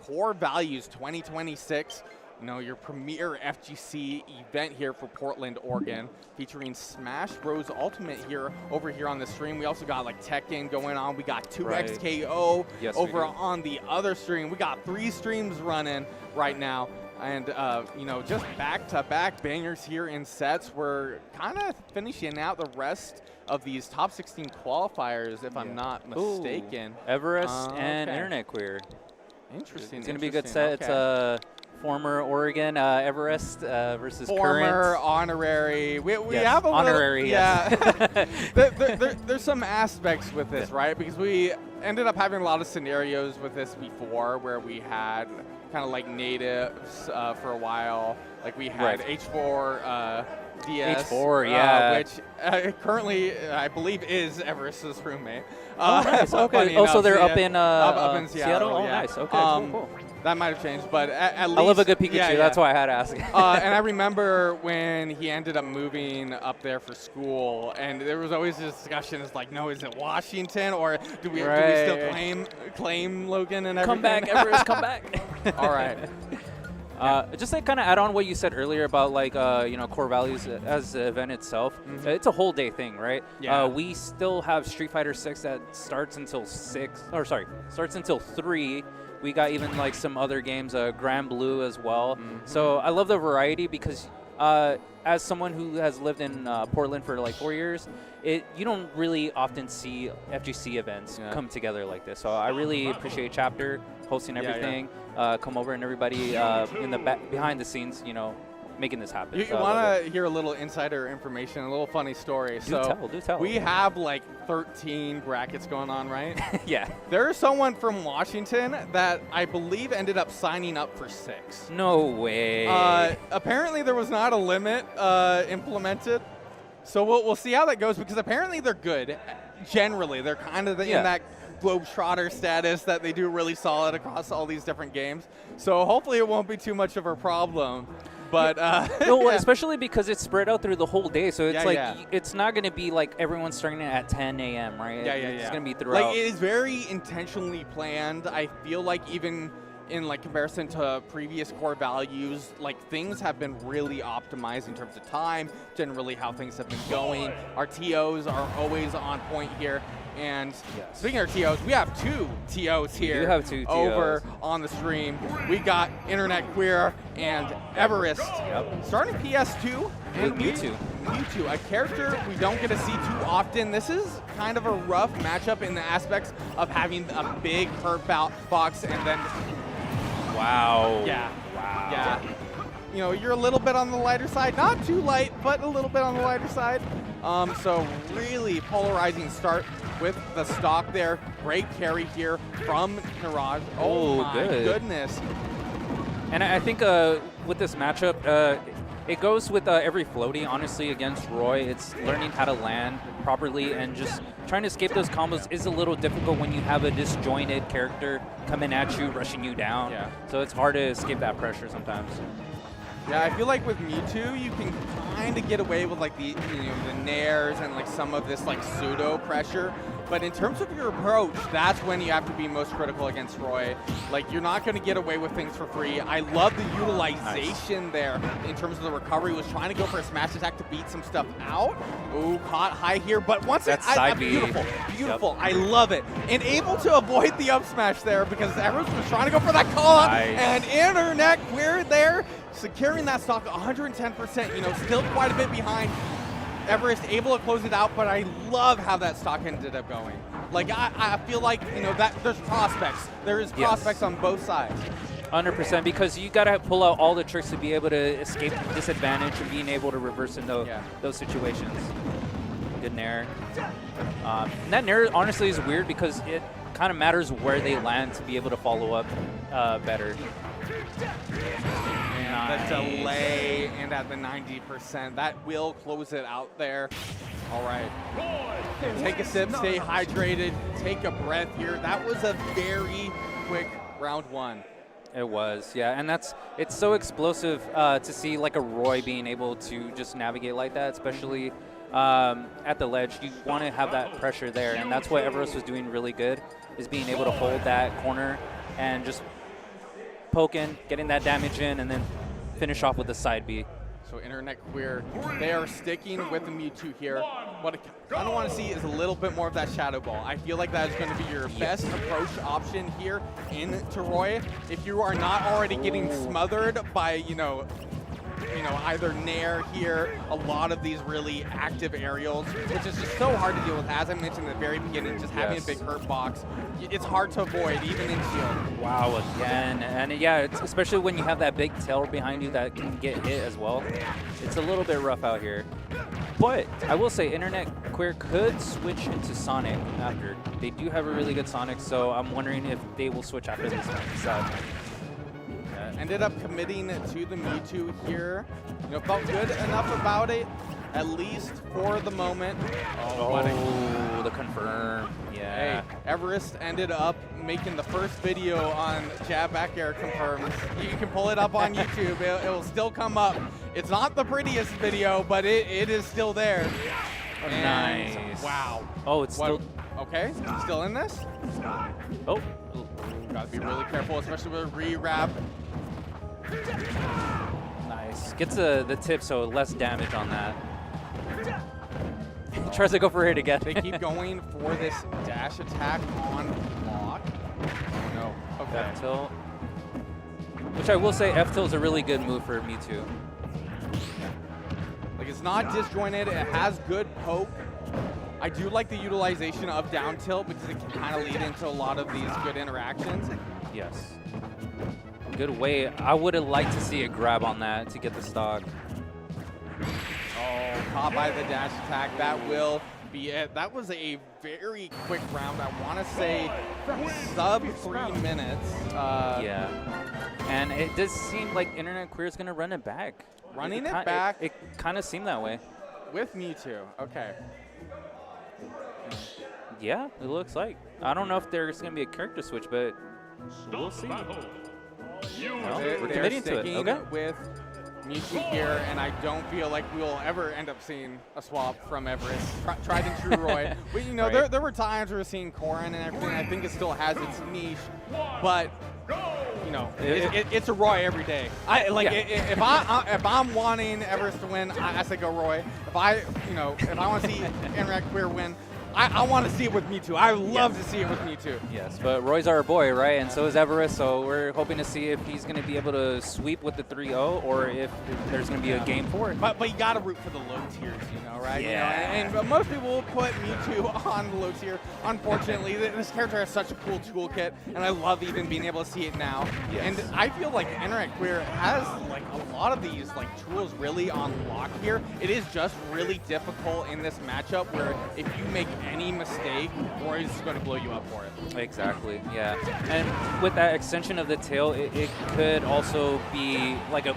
Core Values 2026, you know, your premier FGC event here for Portland, Oregon, featuring Smash Bros. Ultimate here over here on the stream. We also got like Tekken going on. We got 2XKO over on the other stream. We got 3 streams running right now. And, you know, just back-to-back bangers here in sets. We're kind of finishing out the rest of these top 16 qualifiers, if I'm not mistaken. Ooh. Everest and Internet Queer. Interesting. It's going to be a good set. It's former Oregon Everest versus current. Honorary. We yes, have a honorary. There's some aspects with this, right? Because we ended up having a lot of scenarios with this before where we had kind of like natives for a while. Like we had H4 DS. H4, which currently, I believe, is Everest's roommate. Nice. Okay. Also, they're up in Seattle. Oh, nice. Okay, cool. That might have changed, but at least... I love a good Pikachu. That's why I had to ask. And I remember when he ended up moving up there for school, and there was always this discussion, it's like, no, is it Washington, or do we still claim Logan and everything? Come back, Everest, come back. All right. Just to kind of add on what you said earlier about like you know, Core Values as the event itself, it's a whole day thing, right? Yeah. We still have Street Fighter 6 that starts until 3. We got even like some other games, Grand Blue as well. So I love the variety because as someone who has lived in Portland for like 4 years, you don't really often see FGC events come together like this. So I really appreciate Chapter hosting everything. Come over and everybody in the behind the scenes, you know, making this happen. You want to hear a little insider information, a little funny story. Do tell. We have like 13 brackets going on, right? Yeah. There's someone from Washington that I believe ended up signing up for 6. No way. Apparently there was not a limit implemented. So we'll see how that goes, because apparently they're good. Generally, they're kind of in that globetrotter status that they do really solid across all these different games. So hopefully it won't be too much of a problem. But no, especially because it's spread out through the whole day, so it's it's not going to be like everyone's starting at 10 a.m., right? It's going to be throughout. Like, it is very intentionally planned. I feel like even in like comparison to previous Core Values, like things have been really optimized in terms of time, generally how things have been going. Our TOs are always on point here. And speaking of TOs, we have 2 TOs here. You have 2 TOs. Over on the stream. We got Internet Queer and Everest. Starting PS2 and Mewtwo, a character we don't get to see too often. This is kind of a rough matchup in the aspects of having a big hurt box and then... Wow. Yeah. You know, you're a little bit on the lighter side. Not too light, but a little bit on the lighter side. So really polarizing start with the stock there. Great carry here from Mirage. Oh my goodness. And I think with this matchup, it goes with every floaty, honestly, against Roy. It's learning how to land properly, and just trying to escape those combos is a little difficult when you have a disjointed character coming at you, rushing you down. So it's hard to escape that pressure sometimes. Yeah, I feel like with Mewtwo, you can kind of get away with like the nairs and like some of this like pseudo pressure. But in terms of your approach, that's when you have to be most critical against Roy. Like, you're not going to get away with things for free. I love the utilization there in terms of the recovery. He was trying to go for a smash attack to beat some stuff out. Ooh, caught high here. But once beautiful. I love it. And able to avoid the up smash there because everyone was trying to go for that call out. And Internet Queer there, securing that stock 110%. You know, still quite a bit behind. Everest able to close it out, but I love how that stock ended up going. Like, I feel like, you know, that there's prospects. There is prospects on both sides. 100%, because you got to pull out all the tricks to be able to escape disadvantage and being able to reverse in those situations. Good nair. And that nair, honestly, is weird because it kind of matters where they land to be able to follow up better. the delay and at the 90%. That will close it out there. All right. Take a sip, stay hydrated, take a breath here. That was a very quick round 1. It was, yeah, and it's so explosive to see like a Roy being able to just navigate like that, especially at the ledge. You want to have that pressure there, and that's what Everest was doing really good, is being able to hold that corner and just poking, getting that damage in, and then finish off with the side B. So Internet Queer, they are sticking with the Mewtwo here. What I kind of want to see is a little bit more of that Shadow Ball. I feel like that is going to be your best approach option here into Roy. If you are not already getting smothered by, you know, either Nair here, a lot of these really active aerials, which is just so hard to deal with. As I mentioned at the very beginning, just having a big hurt box, it's hard to avoid, even in shield. Wow, again. And yeah, it's, especially when you have that big tail behind you that can get hit as well. It's a little bit rough out here. But I will say Internet Queer could switch into Sonic after. They do have a really good Sonic, so I'm wondering if they will switch after this one. Ended up committing to the Mewtwo here. You know, felt good enough about it, at least for the moment. Oh, the confirm. Yeah. Hey, Everest ended up making the first video on jab back air confirms. You can pull it up on YouTube. It will still come up. It's not the prettiest video, but it is still there. And nice. Wow. Oh, it's still. Okay, still in this? Oh. Gotta be really careful, especially with a re-wrap. Nice. Gets the tip, so less damage on that. Tries to go for it again. They keep going for this dash attack on block. No. Okay. F-tilt. Which I will say, F-tilt is a really good move for Mewtwo. Like, it's not disjointed. It has good poke. I do like the utilization of down tilt because it can kind of lead into a lot of these good interactions. Yes. Good way. I would have liked to see a grab on that to get the stock. Oh, caught by the dash attack. That will be it. That was a very quick round. I want to say sub 3 minutes. Yeah. And it does seem like Internet Queer is going to run it back. Running it back. It kind of seemed that way. With Mewtwo. Okay. Yeah, it looks like. I don't know if there's going to be a character switch, but we'll see. No, we're committing to it. Okay. With Mewtwo here, and I don't feel like we'll ever end up seeing a swap from Everest. Tried and true Roy. But, you know, there were times we were seeing Corrin and everything. I think it still has its niche, but you know, it's a Roy every day. If I'm wanting Everest to win, I say go Roy. If I want to see Internet Queer win, I want to see it with Mewtwo. I love to see it with Mewtwo. Yes, but Roy's our boy, right? And so is Everest, so we're hoping to see if he's going to be able to sweep with the 3-0 or if there's going to be a game for it. But you got to root for the low tiers, right? Yeah. And most people will put Mewtwo on the low tier. Unfortunately, this character has such a cool toolkit, and I love even being able to see it now. Yes. And I feel like Internet Queer has like a lot of these like tools really on lock here. It is just really difficult in this matchup where if you make any mistake, Roy's going to blow you up for it. Exactly, yeah. And with that extension of the tail, it could also be like a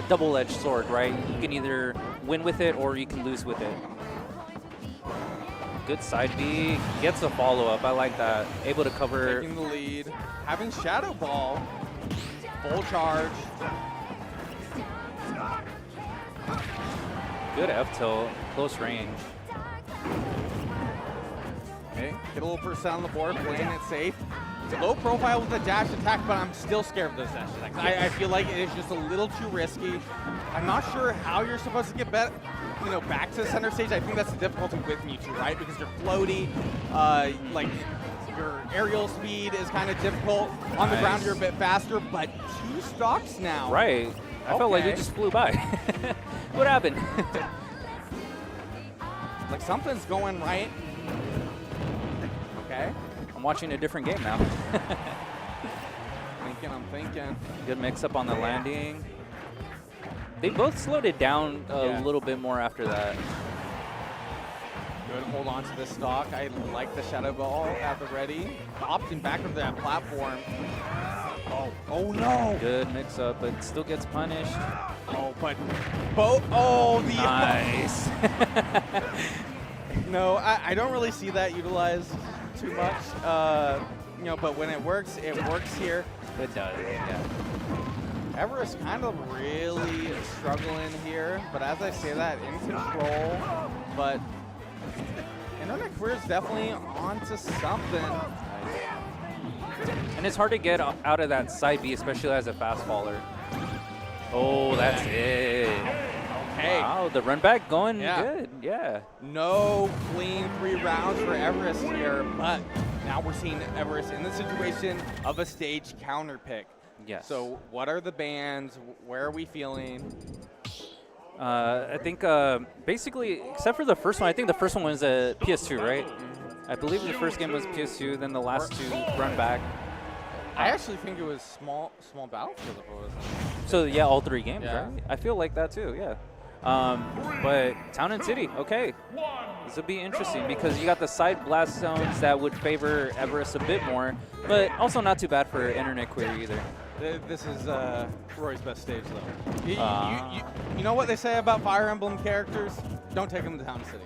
double-edged sword, right? You can either win with it or you can lose with it. Good side B, gets a follow-up. I like that. Able to cover. Taking the lead, having Shadow Ball, full charge. Good F-tilt, close range. Okay, get a little percent on the board, playing it safe. Low profile with the dash attack, but I'm still scared of those dash attacks. I feel like it is just a little too risky. I'm not sure how you're supposed to get back to the center stage. I think that's the difficulty with Mewtwo, right? Because you're floaty, like your aerial speed is kind of difficult. On the ground, you're a bit faster, but 2 stocks now. Right. I felt like it just flew by. What happened? Like something's going right. Okay. I'm watching a different game now. I'm thinking. Good mix-up on the landing. They both slowed it down a little bit more after that. Good hold on to the stock. I like the Shadow Ball at the ready. Opting back of that platform. Oh no! Good mix-up, but still gets punished. Oh, but oh, the Nice. No, I don't really see that utilized too much. You know, but when it works here. It does, yeah. Everest kind of really struggling here, but as I say that, in control. But Internet Career is definitely onto something. And it's hard to get out of that side B, especially as a fast faller. Oh, that's it. Okay. Wow, the run back going Yeah. good. Yeah. No clean 3 rounds for Everest here, but now we're seeing Everest in the situation of a stage counter pick. Yes. So what are the bans? Where are we feeling? I think basically, except for the first one, I think the first one was a PS2, right? I believe the first game was PS2, then the last 2 run back. I actually think it was small battlefield. If it was. So yeah, all 3 games, Yeah. right? I feel like that too, yeah. But Town and City, okay. This would be interesting because you got the side blast zones that would favor Everest a bit more, but also not too bad for Internet Query either. This is Roy's best stage, though. You know what they say about Fire Emblem characters? Don't take them to Town City.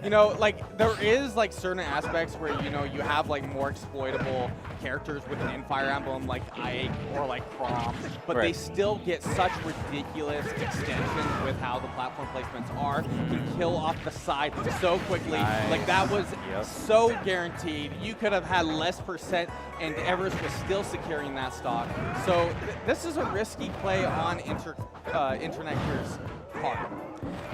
You know, like, there is, like, certain aspects where, you know, you have, like, more exploitable characters within Fire Emblem, like Ike or, like, Chrom, but they still get such ridiculous extensions with how the platform placements are. You can kill off the side so quickly. Nice. Like, that was so guaranteed. You could have had less percent, and Everest was still securing that stock. So this is a risky play on Internet Career's part.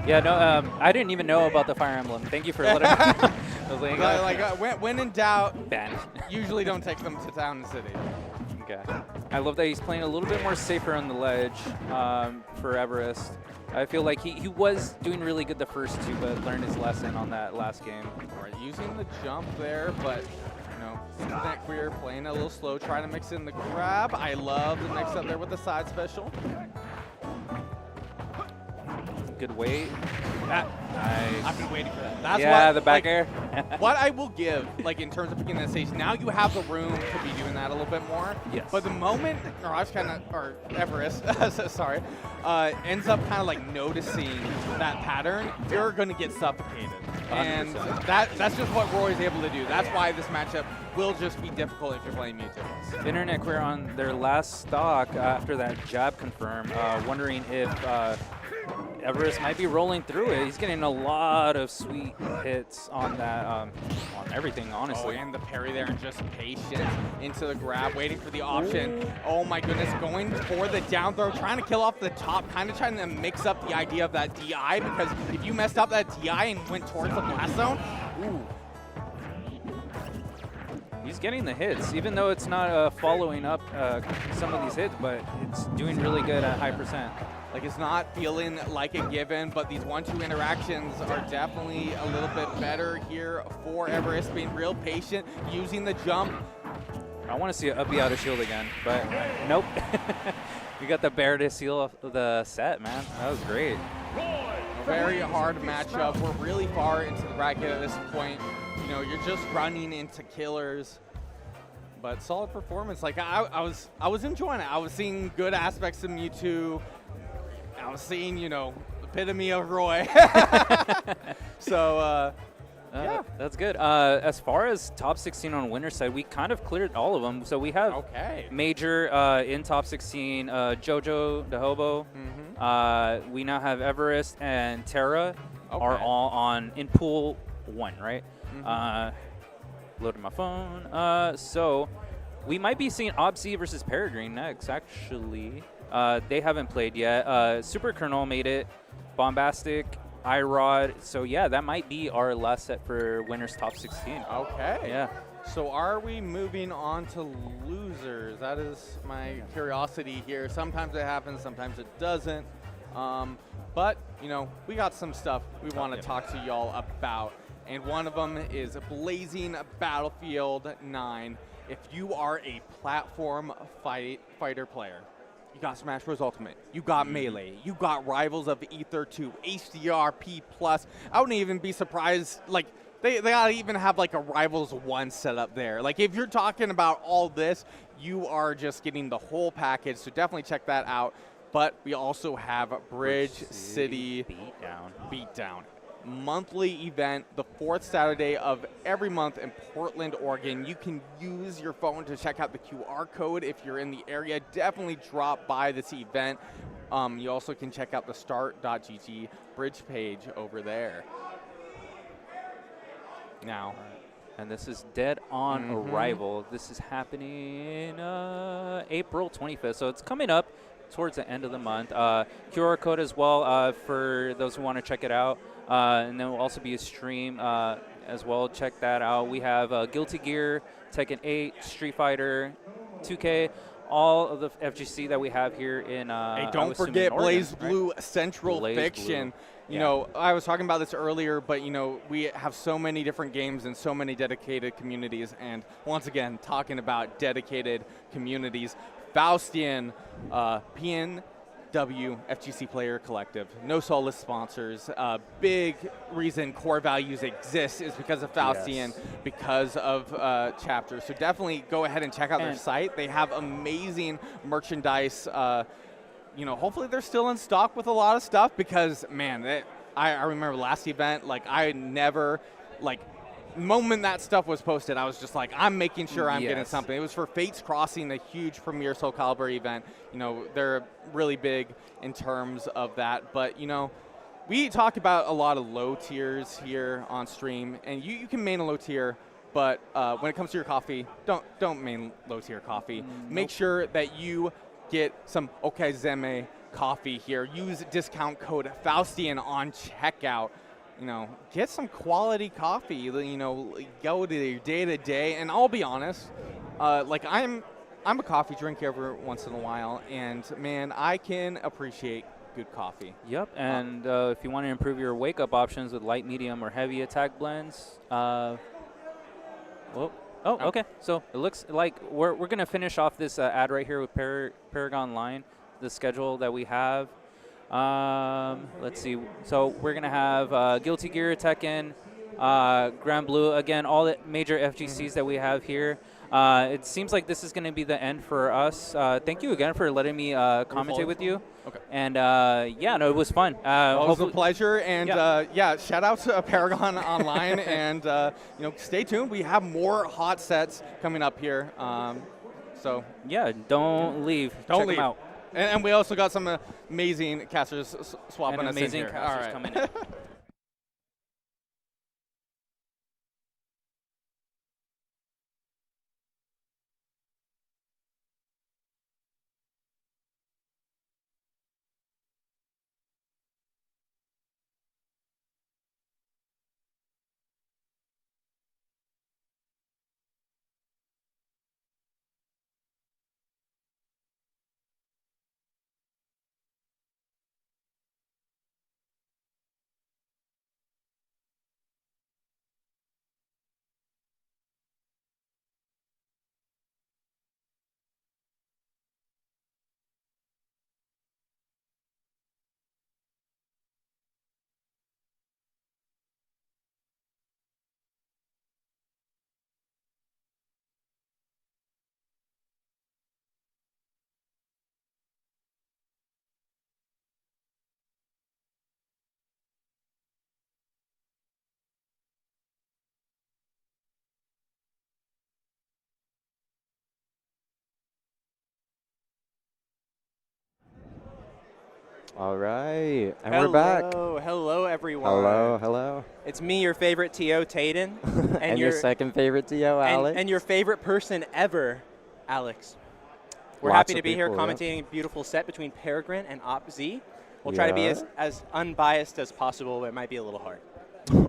Yeah, no, I didn't even know about the Fire Emblem. Thank you for letting me know. I was like, When in doubt, ban. usually don't take them to Town and City. Okay. I love that he's playing a little bit more safer on the ledge for Everest. I feel like he was doing really good the first 2, but learned his lesson on that last game. All right, using the jump there, but Internet Queer playing a little slow, trying to mix in the grab. I love the mix up there with the side special. Good weight. Nice. I've been waiting for that. That's the back air. What I will give, like, in terms of picking that stage, now you have the room to be doing that a little bit more. Yes. But the moment Everest, sorry, ends up kind of like noticing that pattern, you're going to get suffocated. 100%. And that's just what Roy's able to do. That's why this matchup will just be difficult if you're playing Mewtwo. Internet Queer on their last stock after that jab confirm, wondering if Everest might be rolling through it. He's getting a lot of sweet hits on that, on everything, honestly. Oh, and the parry there, and just patience into the grab, waiting for the option. Oh my goodness, going for the down throw, trying to kill off the top, kind of trying to mix up the idea of that DI, because if you messed up that DI and went towards the blast zone, ooh. He's getting the hits, even though it's not following up some of these hits, but it's doing really good at high percent. Like, it's not feeling like a given, but these 1-2 interactions are definitely a little bit better here for Everest, being real patient, using the jump. I want to see an up B out of shield again, but nope. We got the bear to seal the set, man. That was great. A very hard matchup. We're really far into the bracket at this point. You know, you're just running into killers. But solid performance. Like, I was enjoying it. I was seeing good aspects of Mewtwo. I was seeing, you know, the epitome of Roy. So, yeah. That's good. As far as top 16 on winner's side, we kind of cleared all of them. So we have Major in top 16, JoJoDaHoBo. We now have Everest and Terra are all in pool 1, right? Loading my phone. So we might be seeing OpZ versus Peregrine next, actually. They haven't played yet. Super Colonel made it. Bombastic, iRod. So yeah, that might be our last set for winners top 16. Okay. Yeah. So are we moving on to losers? That is my curiosity here. Sometimes it happens, sometimes it doesn't. But, you know, we got some stuff we want to talk to y'all about. And one of them is Blazing Battlefield 9. If you are a platform fighter player, you got Smash Bros. Ultimate, you got Melee, you got Rivals of Ether 2, HDR P+. I wouldn't even be surprised, like, they gotta even have like a Rivals 1 set up there. Like, if you're talking about all this, you are just getting the whole package, so definitely check that out. But we also have Bridge City Beatdown. Monthly event, the 4th Saturday of every month in Portland, Oregon. You can use your phone to check out the QR code if you're in the area. Definitely drop by this event. You also can check out the start.gg bridge page over there. Now, and this is dead on arrival. This is happening April 25th, so it's coming up towards the end of the month. QR code as well for those who want to check it out. And there will also be a stream as well. Check that out. We have Guilty Gear, Tekken 8, Street Fighter, 2K, all of the FGC that we have here in hey, don't forget Blaze Blue Central Fiction. Blue. You know, I was talking about this earlier, but, you know, we have so many different games and so many dedicated communities. And once again, talking about dedicated communities, Faustian, PNW FGC Player Collective, no soulless sponsors. Big reason Core Values exists is because of Faustian, because of chapters. So definitely go ahead and check out their site. They have amazing merchandise. You know, hopefully they're still in stock with a lot of stuff because, man, I remember last event, like I never, like, moment that stuff was posted, I was just like, I'm making sure I'm getting something. It was for Fates Crossing, a huge premier Soul Calibur event. You know, they're really big in terms of that. But, you know, we talk about a lot of low tiers here on stream, and you can main a low tier, but when it comes to your coffee, don't main low tier coffee. Make sure that you get some OpZ coffee here. Use discount code Faustian on checkout. You know, get some quality coffee. You know, go to your day-to-day. And I'll be honest, like I'm a coffee drinker every once in a while, and man, I can appreciate good coffee. Yep, and if you want to improve your wake-up options with light, medium, or heavy attack blends, okay. So it looks like we're gonna finish off this ad right here with Paragon Line, the schedule that we have. Let's see. So we're gonna have Guilty Gear, Tekken, Grand Blue, again, all the major FGCs that we have here. It seems like this is going to be the end for us. Thank you again for letting me commentate with you. Okay. And yeah, no, it was fun. It was a pleasure. And yeah, shout out to Paragon Online. And you know, stay tuned. We have more hot sets coming up here. So yeah, don't leave. Check them out. And we also got some amazing casters swapping us in here. Amazing casters coming in. All right, and we're back. Hello, everyone. Hello. It's me, your favorite TO, Tayden. And your second favorite TO, Alex. And your favorite person ever, Alex. We're Lots happy to of be here people, commentating a beautiful set between Peregrine and OpZ. We'll try to be as unbiased as possible, but it might be a little hard.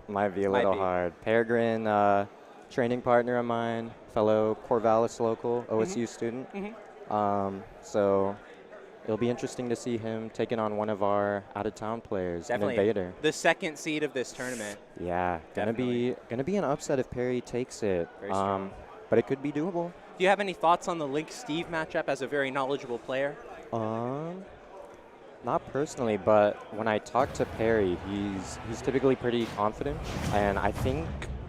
Might be a little hard. Peregrine, training partner of mine, fellow Corvallis local, OSU student. So it'll be interesting to see him taking on one of our out-of-town players, Definitely. an Invader. The second seed of this tournament. Yeah, gonna be an upset if Perry takes it. Very strong. But it could be doable. Do you have any thoughts on the Link Steve matchup as a very knowledgeable player? Not personally, but when I talk to Perry, he's typically pretty confident, and I think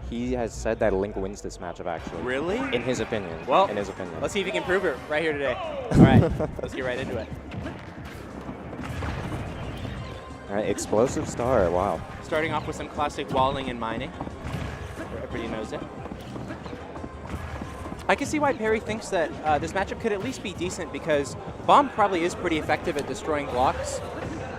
he has said that Link wins this matchup, actually. Really? In his opinion. Well, in his opinion. Let's see if he can prove it right here today. All right, let's get right into it. All right, explosive star. Wow. Starting off with some classic walling and mining. Everybody knows it. I can see why Perry thinks that this matchup could at least be decent because Bomb probably is pretty effective at destroying blocks.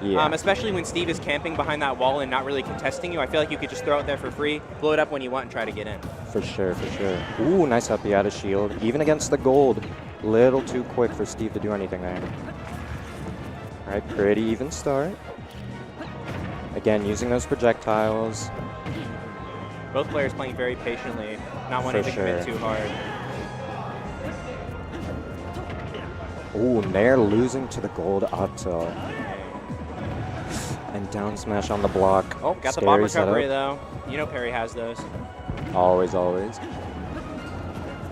Yeah. Especially when Steve is camping behind that wall and not really contesting you. I feel like you could just throw it there for free, blow it up when you want, and try to get in. For sure, for sure. Ooh, nice up out of shield. Even against the gold. Little too quick for Steve to do anything there. All right, pretty even start. Again, using those projectiles. Both players playing very patiently, not wanting to commit too hard. Ooh, Nair losing to the gold up tilt. And down smash on the block. Oh, got the Scary bomb recovery setup. though. You know Perry has those. Always, always.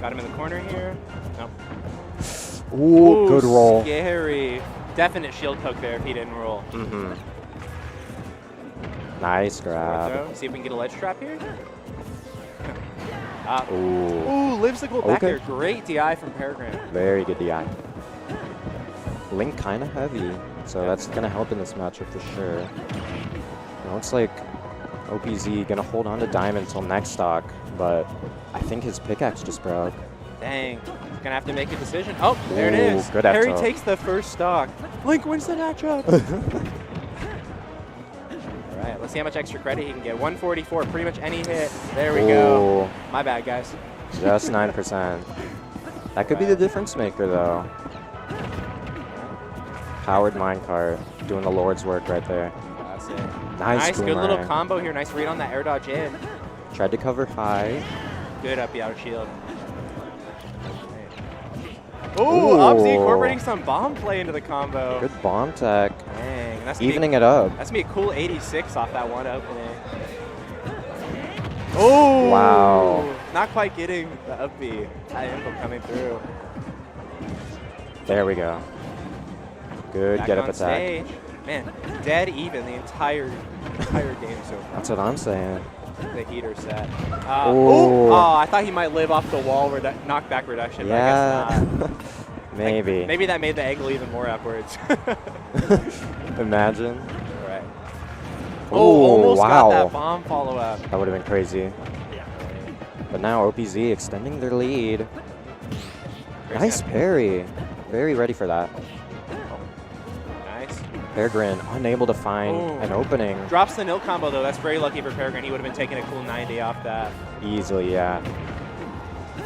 Got him in the corner here. Nope. Ooh, good roll. Scary. Definite shield poke there if he didn't roll. Mm-hmm. Nice grab. See if we can get a ledge trap here. Ooh. Ooh, lives the gold back Okay. there. Great DI from Peregrine. Very good DI. Link kind of heavy, so that's going to help in this matchup for sure. It looks like OpZ going to hold on to Diamond until next stock, but I think his pickaxe just broke. Dang. He's going to have to make a decision. Oh, there it Ooh, is. good Perry F-tilt. takes the first stock. Link wins the matchup. All right, let's see how much extra credit he can get. 144, pretty much any hit. There we go. My bad, guys. Just 9%. That could be the difference maker, though. Powered minecart, doing the Lord's work right there. That's it. Nice Good little boomerang. combo here. Nice read on that air dodge in. Tried to cover high. Good up the outer shield. Ooh. Ooh, OpZ incorporating some bomb play into the combo. Good bomb tech. Dang, and that's Evening it up. That's gonna be a cool 86 off that one opening. Oh! Wow. Not quite getting the up B. That info coming through. There we go. Good Back get up on attack. stage. Man, dead even the entire game so far. That's what I'm saying. The heater set. Ooh. Oh, I thought he might live off the wall knockback reduction, Yeah. but I guess not. Maybe. Maybe that made the angle even more upwards. Imagine. All right. Oh, Almost wow. got that bomb follow-up. That would have been crazy. But now OpZ extending their lead. Nice parry. Very ready for that. Nice. Peregrine unable to find an opening. Drops the nil combo, though. That's very lucky for Peregrine. He would have been taking a cool 90 off that. Easily, yeah.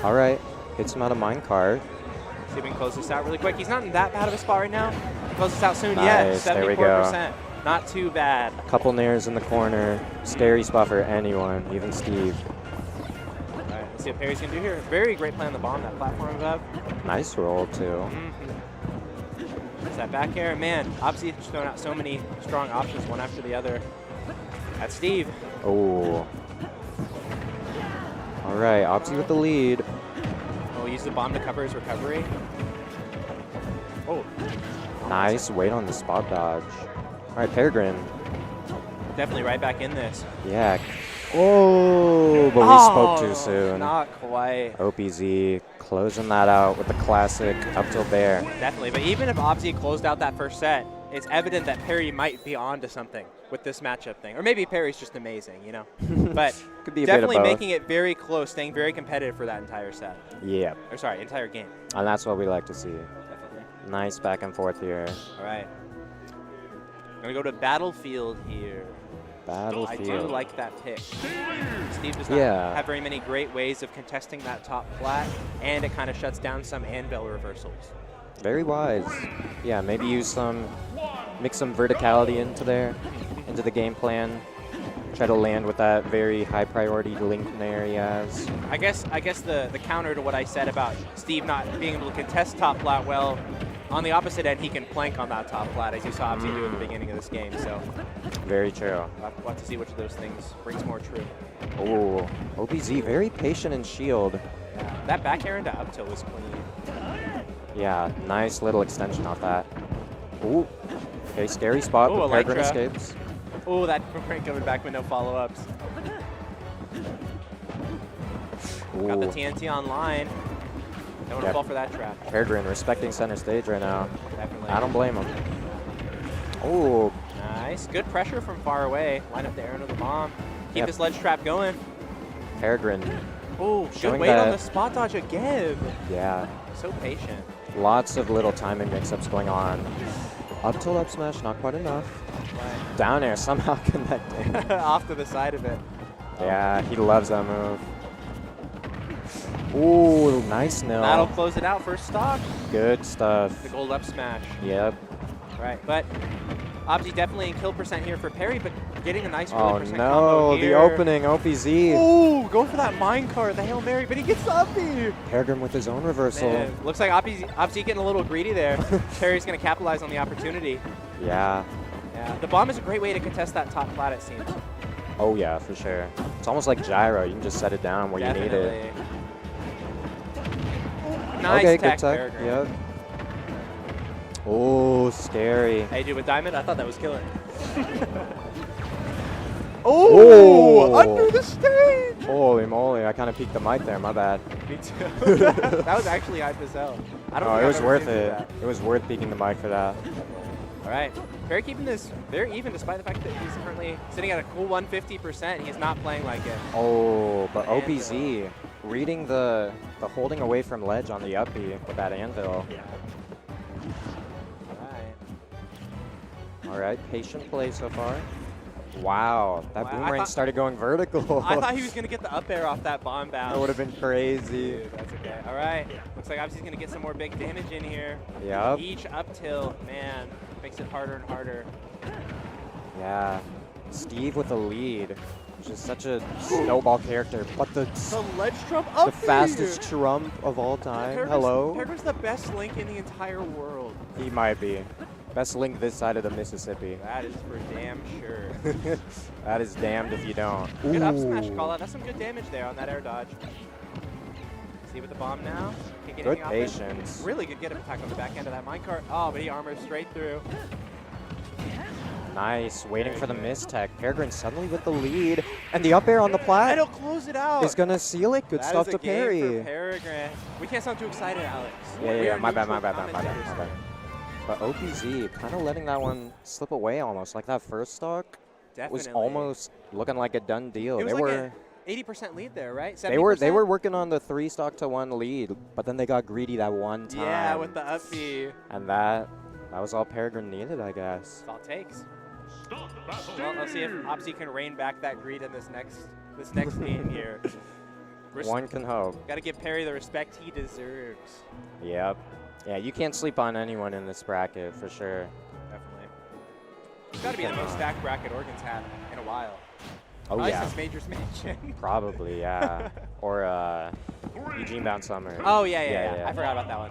All right. Hits him out of minecart. See if we can close this out really quick. He's not in that bad of a spot right now. Close this out soon. Nice, Yes, there we 74%. Not too bad. Couple nairs in the corner. Scary spot for anyone, even Steve. All right, let's see what Perry's going to do here. Very great play on the bomb, that platform above. Nice roll, too. It's that back air. Man, OpZ just throwing out so many strong options, one after the other. That's Steve. Oh. All right, OpZ with the lead. Oh, use the bomb to cover his recovery. Oh. Nice wait on the spot dodge. All right, Peregrine. Definitely right back in this. Yeah. Oh, but we spoke too soon. Not quite. OpZ closing that out with the classic up till bear. Definitely, but even if OpZ closed out that first set, it's evident that Perry might be onto something with this matchup thing. Or maybe Perry's just amazing, you know? But Could be a definitely bit of both. making it very close, staying very competitive for that entire set. Yeah, Or sorry, entire game. and that's what we like to see. Definitely. Nice back and forth here. All right. Gonna go to Battlefield here. I do Battlefield. like that pick. Steve does not Yeah. have very many great ways of contesting that top flat, and it kind of shuts down some anvil reversals. Very wise. Yeah, maybe mix some verticality into the game plan. Try to land with that very high priority link nair he has. I guess the counter to what I said about Steve not being able to contest top flat well, on the opposite end, he can plank on that top flat, as you saw OpZ do at the beginning of this game. So Very true. we'll have to see which of those things brings more true. Oh, OpZ very patient in shield. Yeah. That back air into up tilt was clean. Yeah, nice little extension off that. Ooh, okay, scary spot, Ooh, but Peregrine Electra. escapes. Oh, that boomerang coming back with no follow-ups. Got the Ooh. TNT online. Don't want to Yep. fall for that trap. Peregrine respecting center stage right now. Definitely. I don't blame him. Oh, Nice. Good pressure from far away. Line up the air into the bomb. Keep Yep. this ledge trap going. Peregrine. Oh, good Showing weight on that- the spot dodge again. Yeah. So patient. Lots of little timing mix-ups going on. Up tilt up smash, not quite enough. Down air somehow connecting. Off to the side of it. Yeah, he loves that move. Ooh, nice nil. That'll close it out. First stock. Good stuff. The gold up smash. Yep. Right, but OpZ definitely in kill percent here for Perry, but getting a nice Oh 40% combo no, the here. opening OpZ. Ooh, go for that minecart, the Hail Mary, but he gets the uppy. Peregrine with his own reversal. Man, looks like OpZ getting a little greedy there. Perry's going to capitalize on the opportunity. Yeah. Yeah, the bomb is a great way to contest that top plat, it seems. Oh yeah, for sure. It's almost like gyro. You can just set it down where you need it. Nice Okay, tech, good tech. Peregrine. Yep. Oh, scary. Hey, dude, with Diamond, I thought that was killer. Oh, under the stage! Holy moly, I kind of peeked the mic there, my bad. Me too. That was actually hype as hell. I don't Oh, think it I've was ever worth seen it. that. It was worth peeking the mic for that. All right. Perry keeping this very even despite the fact that he's currently sitting at a cool 150%. He's not playing like it. Oh, but Anvil. OpZ reading the holding away from ledge on the uppy with that anvil. All right. All right, patient play so far. Wow, that Wow, I boomerang thought- started going vertical. I thought he was going to get the up air off that bomb bounce. That would have been crazy. Dude, that's okay. All right. Looks like obviously he's going to get some more big damage in here. Yep. Each up tilt, man, makes it harder and harder. Yeah. Steve with the lead, which is such a snowball character, but the ledge trump up fastest trump of all time. Hello. Peregrine's the best Link in the entire world. He might be. Best Link this side of the Mississippi. That is for damn sure. That is damned if you don't. Good up smash Ooh. call out. That's some good damage there on that air dodge. See with the bomb now. Can't get Good anything off it. patience. Really good get up attack on the back end of that minecart. Oh, but he armors straight through. Nice. Waiting Very for the good. miss tech. Peregrine suddenly with the lead. And the up air on the And plat he'll close it out. is going to seal it. Good That stuff is a to game Perry. for Peregrine. We can't sound too excited, Alex. Yeah, We yeah, are my bad, my neutral bad, my bad, commentators my bad. here. But OpZ kind of letting that one slip away almost. Like that first stock was Definitely. almost looking like a done deal. It was they like were an 80% lead there, right? 70%? they were working on the 3 stock to 1 lead, but then they got greedy that one time. Yeah, with the up B. And that was all Peregrine needed, I guess. That's all it takes. Well, let's see if OpZ can rein back that greed in this next game here. One can hope. Got to give Perry the respect he deserves. Yep. Yeah, you can't sleep on anyone in this bracket for sure. Definitely. It's got to be the most stacked bracket Oregon's had in a while. Oh Probably yeah, since Majors Mansion. probably yeah. Or Eugene Bound Summer. Oh yeah. I forgot about that one.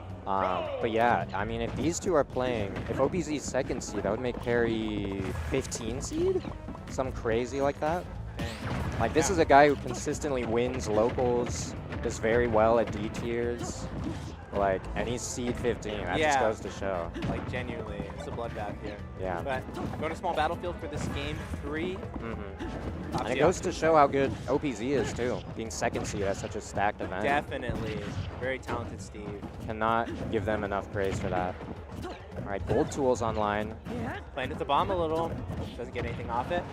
But yeah, I mean, if these two are playing, if OPZ's second seed, that would make Perry 15 seed? Something crazy like that. Like, this is a guy who consistently wins locals, does very well at D tiers. Like, and he's seed 15. That just goes to show. Like, genuinely, it's a bloodbath here. Yeah. But going to small battlefield for this game 3. Mm-hmm. And it goes to show how good OPZ is, too. Being second seed at such a stacked event. Definitely. Very talented Steve. Cannot give them enough praise for that. All right, gold tools online. Playing at the bomb a little. Doesn't get anything off it.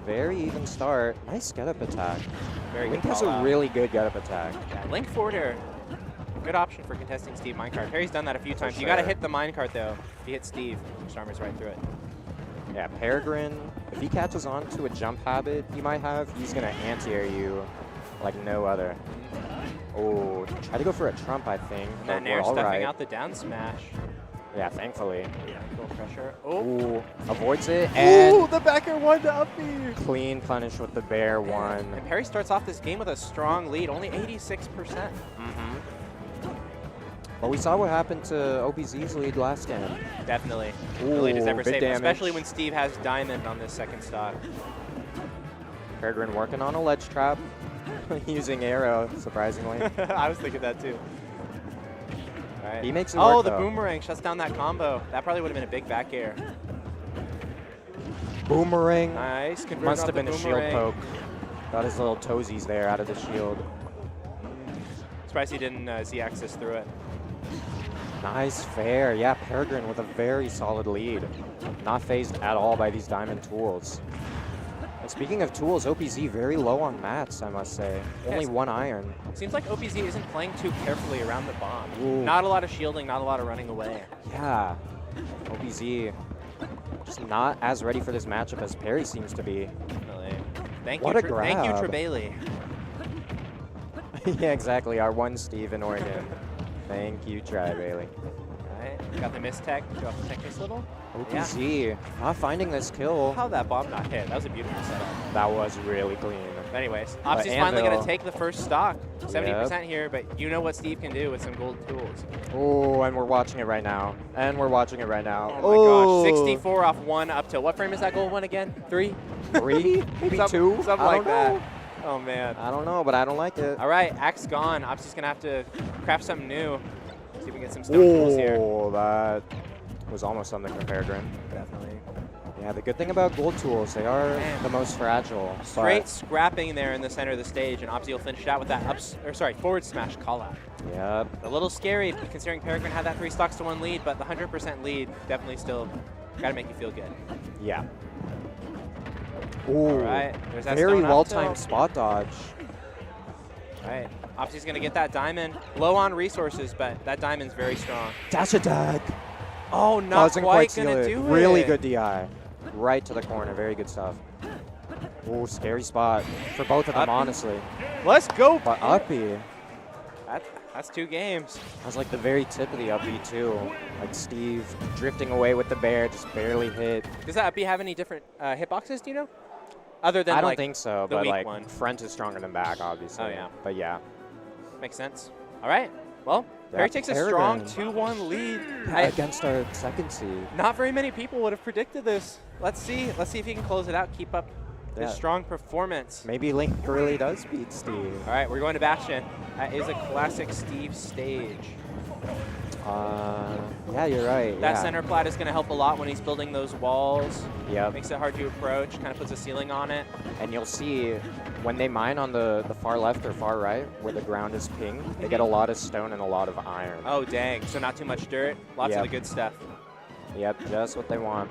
Very even start. Nice get-up attack. Very Link good has call a out. really good get-up attack. Yeah, Link forward air. Good option for contesting Steve minecart. Perry's done that a few times. You got to sure. hit the minecart, though. If you hit Steve, just armors right through it. Yeah, Peregrine, if he catches on to a jump habit he might have, he's going to anti-air you like no other. Oh, try to go for a trump, I think. And but then we're air all stuffing right. out the down smash. Yeah, thankfully. Cool pressure. Oh, Ooh, avoids it, and the back air one to up B. clean punish with the bear one. And Perry starts off this game with a strong lead, only 86%. Mm-hmm. But we saw what happened to OPZ's lead last game. Definitely. The Ooh, lead is ever good safe, damage. especially when Steve has diamond on this second stock. Peregrine working on a ledge trap, using arrow, surprisingly. I was thinking that too. All right. He makes it Oh, work, the though. boomerang shuts down that combo. That probably would have been a big back air. Boomerang. Nice. Converted Must off have the been a shield boomerang. poke. Got his little toesies there out of the shield. Surprised he didn't Z-axis through it. Nice fair. Yeah, Peregrine with a very solid lead. Not phased at all by these diamond tools. And speaking of tools, OpZ very low on mats, I must say. Only Yes. 1 iron. Seems like OpZ isn't playing too carefully around the bomb. Ooh. Not a lot of shielding, not a lot of running away. Yeah. OpZ just not as ready for this matchup as Perry seems to be. Definitely. Thank What you, a thank you, grab. Trebali. Yeah, exactly. Our one Steve in Oregon. Thank you, Tri-Bailey. Right, got the mistech, go off the tech miss little. OpZ not finding this kill. How'd that bomb not hit? That was a beautiful setup. That was really clean. But anyways, But OpZ's finally going Anvil- to take the first stock. 70% here, but you know what Steve can do with some gold tools. Oh, and we're watching it right now. And we're watching it right now. Oh my gosh, 64 off 1 up to, what frame is that gold one again? 3? 3? Maybe 2? Something I like don't know. that. Oh man. I don't know, but I don't like it. All right, Axe gone. OpZ's going to have to craft something new. See if we can get some stone tools here. Oh, that was almost something for Peregrine. Definitely. Yeah, the good thing about gold tools, they are Man. the most fragile. Straight scrapping there in the center of the stage, and OpZ will finish it out with that forward smash call out. Yep. A little scary considering Peregrine had that 3 stocks to 1 lead, but the 100% lead definitely still got to make you feel good. Yeah. Ooh. All right, there's that Very stone up well-timed tilt. spot dodge. All right, OpZ's going to get that diamond. Low on resources, but that diamond's very strong. Dash attack. Oh, not Doesn't quite seal going to it. do it. Really good DI. Right to the corner. Very good stuff. Ooh, scary spot for both of them, Uppy. honestly. Let's go. But Uppy, That's 2 games. that was like the very tip of the Uppy, too. Like Steve drifting away with the bear, just barely hit. Does that Uppy have any different hitboxes, do you know? Other than I don't like, think so, the but weak like one. front is stronger than back, obviously. Oh, yeah. But yeah. Makes sense. All right, well, Yeah, Perry takes a strong Peregrine. 2-1 lead. Against our second seed. Not very many people would have predicted this. Let's see if he can close it out, keep up Yeah. his strong performance. Maybe Link really does beat Steve. All right, we're going to Bastion. That is a classic Steve stage. Yeah, you're right. That yeah. center plat is going to help a lot when he's building those walls. Yep. Makes it hard to approach, kind of puts a ceiling on it. And you'll see when they mine on the far left or far right, where the ground is pink, they get a lot of stone and a lot of iron. Oh, dang. So not too much dirt. Lots of Yep. the good stuff. Yep, just what they want.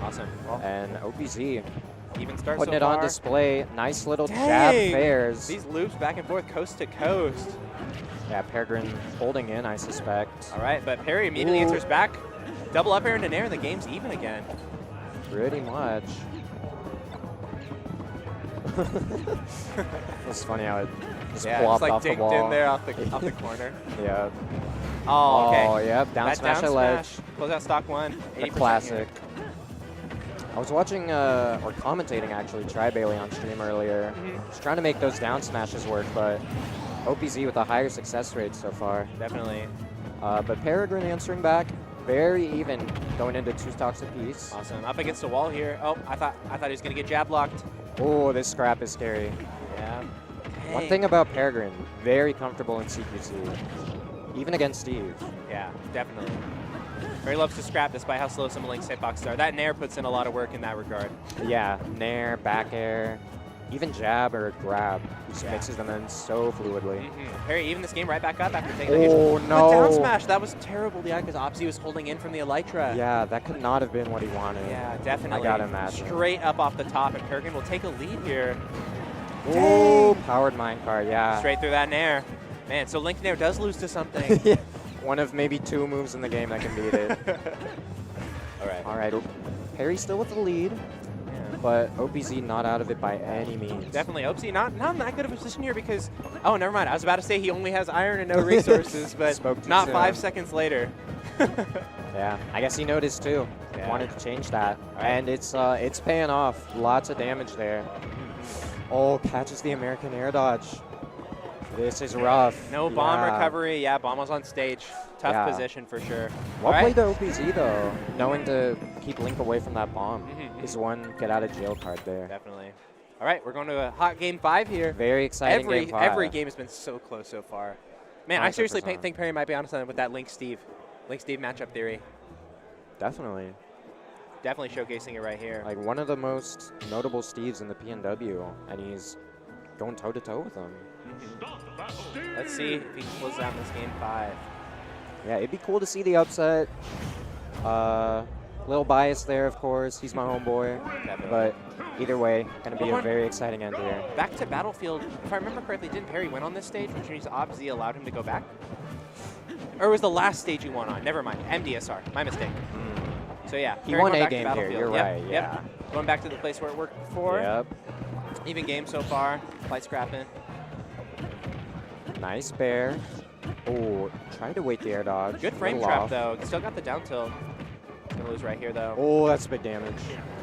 Awesome. Well, And OpZ even start putting so it far. on display. Nice little Dang! jab fairs. These loops back and forth, coast to coast. Yeah, Peregrine holding in, I suspect. All right, but Perry immediately Ooh. answers back. Double up air into nair, and the game's even again. Pretty much. It's funny how it just Yeah, plopped it's like off the dinked wall. in there off the corner. Yeah. Oh, okay. Oh, yep. Down That smash down at ledge. smash. Close out stock 1. A 80% classic. here. I was watching, or commentating actually, Tri-Bailey on stream earlier. Just trying to make those down smashes work, but OpZ with a higher success rate so far. Definitely. But Peregrine answering back, very even, going into 2 stocks apiece. Awesome. Up against the wall here. Oh, I thought he was going to get jab locked. Oh, this scrap is scary. Yeah. One Dang. thing about Peregrine, very comfortable in CQC, even against Steve. Yeah, definitely. Perry loves to scrap despite how slow some of Link's hitboxes are. That nair puts in a lot of work in that regard. Yeah, nair, back air, even jab or grab. He just mixes them in so fluidly. Perry even this game right back up after taking the Oh, hit. no. The down smash, that was terrible, yeah, because OpZ was holding in from the Elytra. Yeah, that could not have been what he wanted. Yeah, definitely. I gotta imagine. Straight up off the top, and Peregrine will take a lead here. Oh, powered minecart, yeah. Straight through that nair. Man, so Link nair does lose to something. Yeah. One of maybe 2 moves in the game that can beat it. All right. All right, Perry still with the lead, but OpZ not out of it by any means. Definitely. OpZ not in that good of a position here because, oh, never mind. I was about to say he only has iron and no resources, but Spoke too not soon. 5 seconds later. Yeah, I guess he noticed too. Yeah. Wanted to change that, right. and it's paying off. Lots of damage there. Oh, catches the American air dodge. This is rough. No bomb Yeah. recovery. Yeah, bomb was on stage. Tough Yeah. position for sure. Well All played right. to OpZ though. Knowing to keep Link away from that bomb is one get out of jail card there. Definitely. All right, we're going to a hot game 5 here. Very exciting game 5. Every game has been so close so far. Man, I seriously 100%. think Perry might be onto something with that Link Steve matchup theory. Definitely. Definitely showcasing it right here. Like one of the most notable Steves in the PNW, and he's going toe-to-toe with him. Let's see if he can close out this game 5. Yeah, it'd be cool to see the upset. Little bias there, of course. He's my homeboy. But either way, going to be a very exciting end here. Back to Battlefield. If I remember correctly, didn't Perry win on this stage, which means OpZ allowed him to go back? Or was the last stage he won on? Never mind. MDSR. My mistake. So yeah, He Perry won going a back to game here. Battlefield. You're Yep, right, yep. yeah. Going back to the place where it worked before. Yep. Even game so far. Light scrapping. Nice bear. Oh, tried to wait the air dodge. Good frame Little trap, off. though. Still got the down tilt. Gonna lose right here, though. Oh, that's big damage.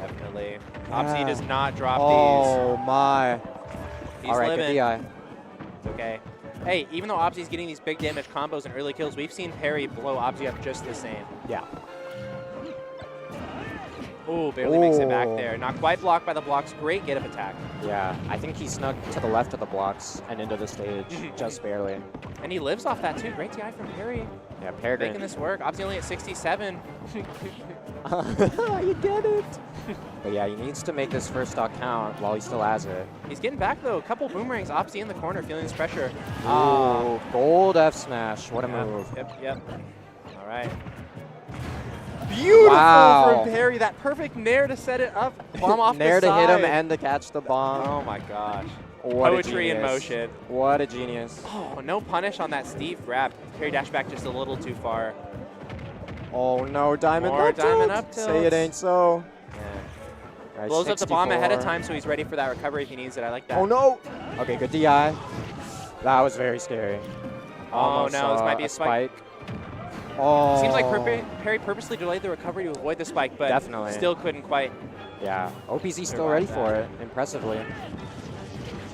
Definitely. Yeah. OpZ does not drop Oh, my. these. He's All right, living. good DI. It's okay. Hey, even though OpZ's getting these big damage combos and early kills, we've seen Perry blow OpZ up just the same. Yeah. Ooh, barely makes it back Oh. there. Not quite blocked by the blocks. Great get up attack. Yeah, I think he snuck to the left of the blocks and into the stage, just barely. And he lives off that, too. Great TI from Perry. Yeah, Peregrine. Making this work. OpZ only at 67. You get it. But yeah, he needs to make this first stock count while he still has it. He's getting back, though. A couple boomerangs. OpZ in the corner, feeling this pressure. Oh, gold F smash. What a move. Yep. All right. Beautiful Wow. from Perry. That perfect nair to set it up. Bomb off Nair the to side. hit him and to catch the bomb. Oh, my gosh. What a Poetry in genius. motion. What a genius. Oh, no punish on that Steve grab. Perry dashed back just a little too far. Oh no, diamond More up diamond tilt. up Say it tilts. ain't so. Yeah. Right, Blows up the bomb ahead of 64. time so he's ready for that recovery if he needs it. I like that. Oh no. Okay, good DI. That was very scary. Oh, Almost no, this saw might be a spike. Oh. Seems like Perry purposely delayed the recovery to avoid the spike, but Definitely. still couldn't quite. Yeah, OPZ still Survive ready that. for it, impressively.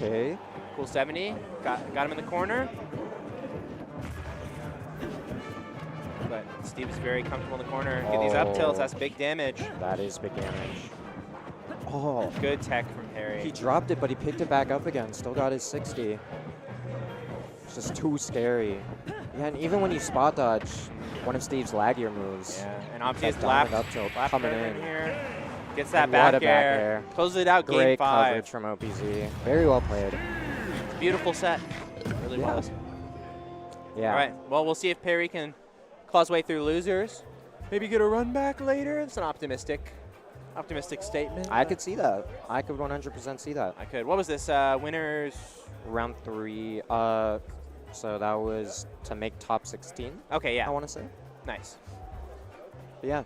Okay. Cool 70. Got him in the corner. But Steve is very comfortable in the corner. Get these up tilts. That's big damage. That is big damage. Oh, Good tech from Perry. he dropped it, but he picked it back up again. Still got his 60. It's just too scary. Yeah, and even when you spot dodge one of Steve's laggier moves. Yeah, and OpZ that is lap diamond up tilt lap coming in in. here. Gets that And what a back back air. air. Closes it out. Game Great 5. coverage from OPZ. Very well played. Beautiful set. Really Yeah. was. Yeah. All right. Well, we'll see if Perry can claw his way through losers. Maybe get a run back later. It's an optimistic statement. I could see that. I could 100% see that. I could. What was this? Winners. Round 3. So that was to make top 16. Okay. Yeah. I want to say. Nice. But yeah.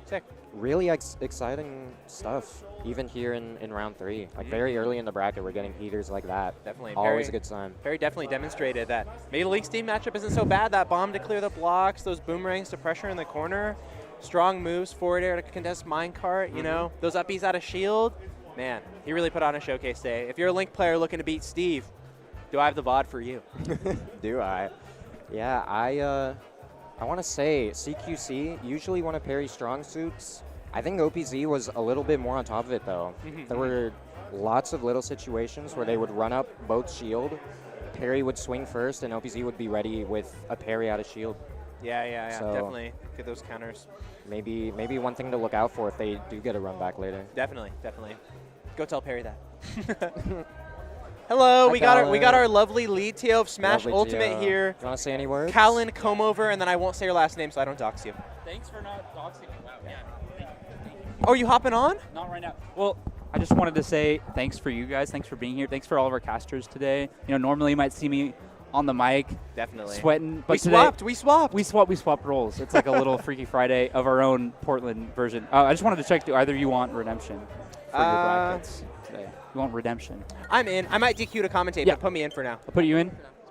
Sick. Really exciting stuff, even here in round 3. Like very early in the bracket, we're getting heaters like that. Definitely. Always a good sign. Perry definitely demonstrated that maybe the League Steam matchup isn't so bad. That bomb to clear the blocks, those boomerangs to pressure in the corner, strong moves, forward air to contest minecart, you know, those uppies out of shield. Man, he really put on a showcase day. If you're a Link player looking to beat Steve, do I have the VOD for you? Do I? Yeah, I want to say CQC, usually one of Perry's strong suits. I think OPZ was a little bit more on top of it, though. There were lots of little situations where they would run up both shield. Perry would swing first, and OPZ would be ready with a parry out of shield. Yeah, So- definitely. Get those counters. Maybe one thing to look out for if they do get a run back later. Definitely. Go tell Perry that. Hello, Hi, we got Callan. our lovely lead TO of Smash Lovely Ultimate Gio. here. You want to say any words? Callan, come over, and then I won't say your last name so I don't dox you. Thanks for not doxing me. Wow, yeah. Oh, are you hopping on? Not right now. Well, I just wanted to say thanks for you guys. Thanks for being here. Thanks for all of our casters today. You know, normally you might see me on the mic Definitely. sweating, but We today swapped. we swapped roles. It's like a little Freaky Friday of our own Portland version. I just wanted to check, do either of you want redemption for your brackets today? You want redemption? I'm in. I might DQ to commentate, Yeah. but put me in for now. I'll put you in.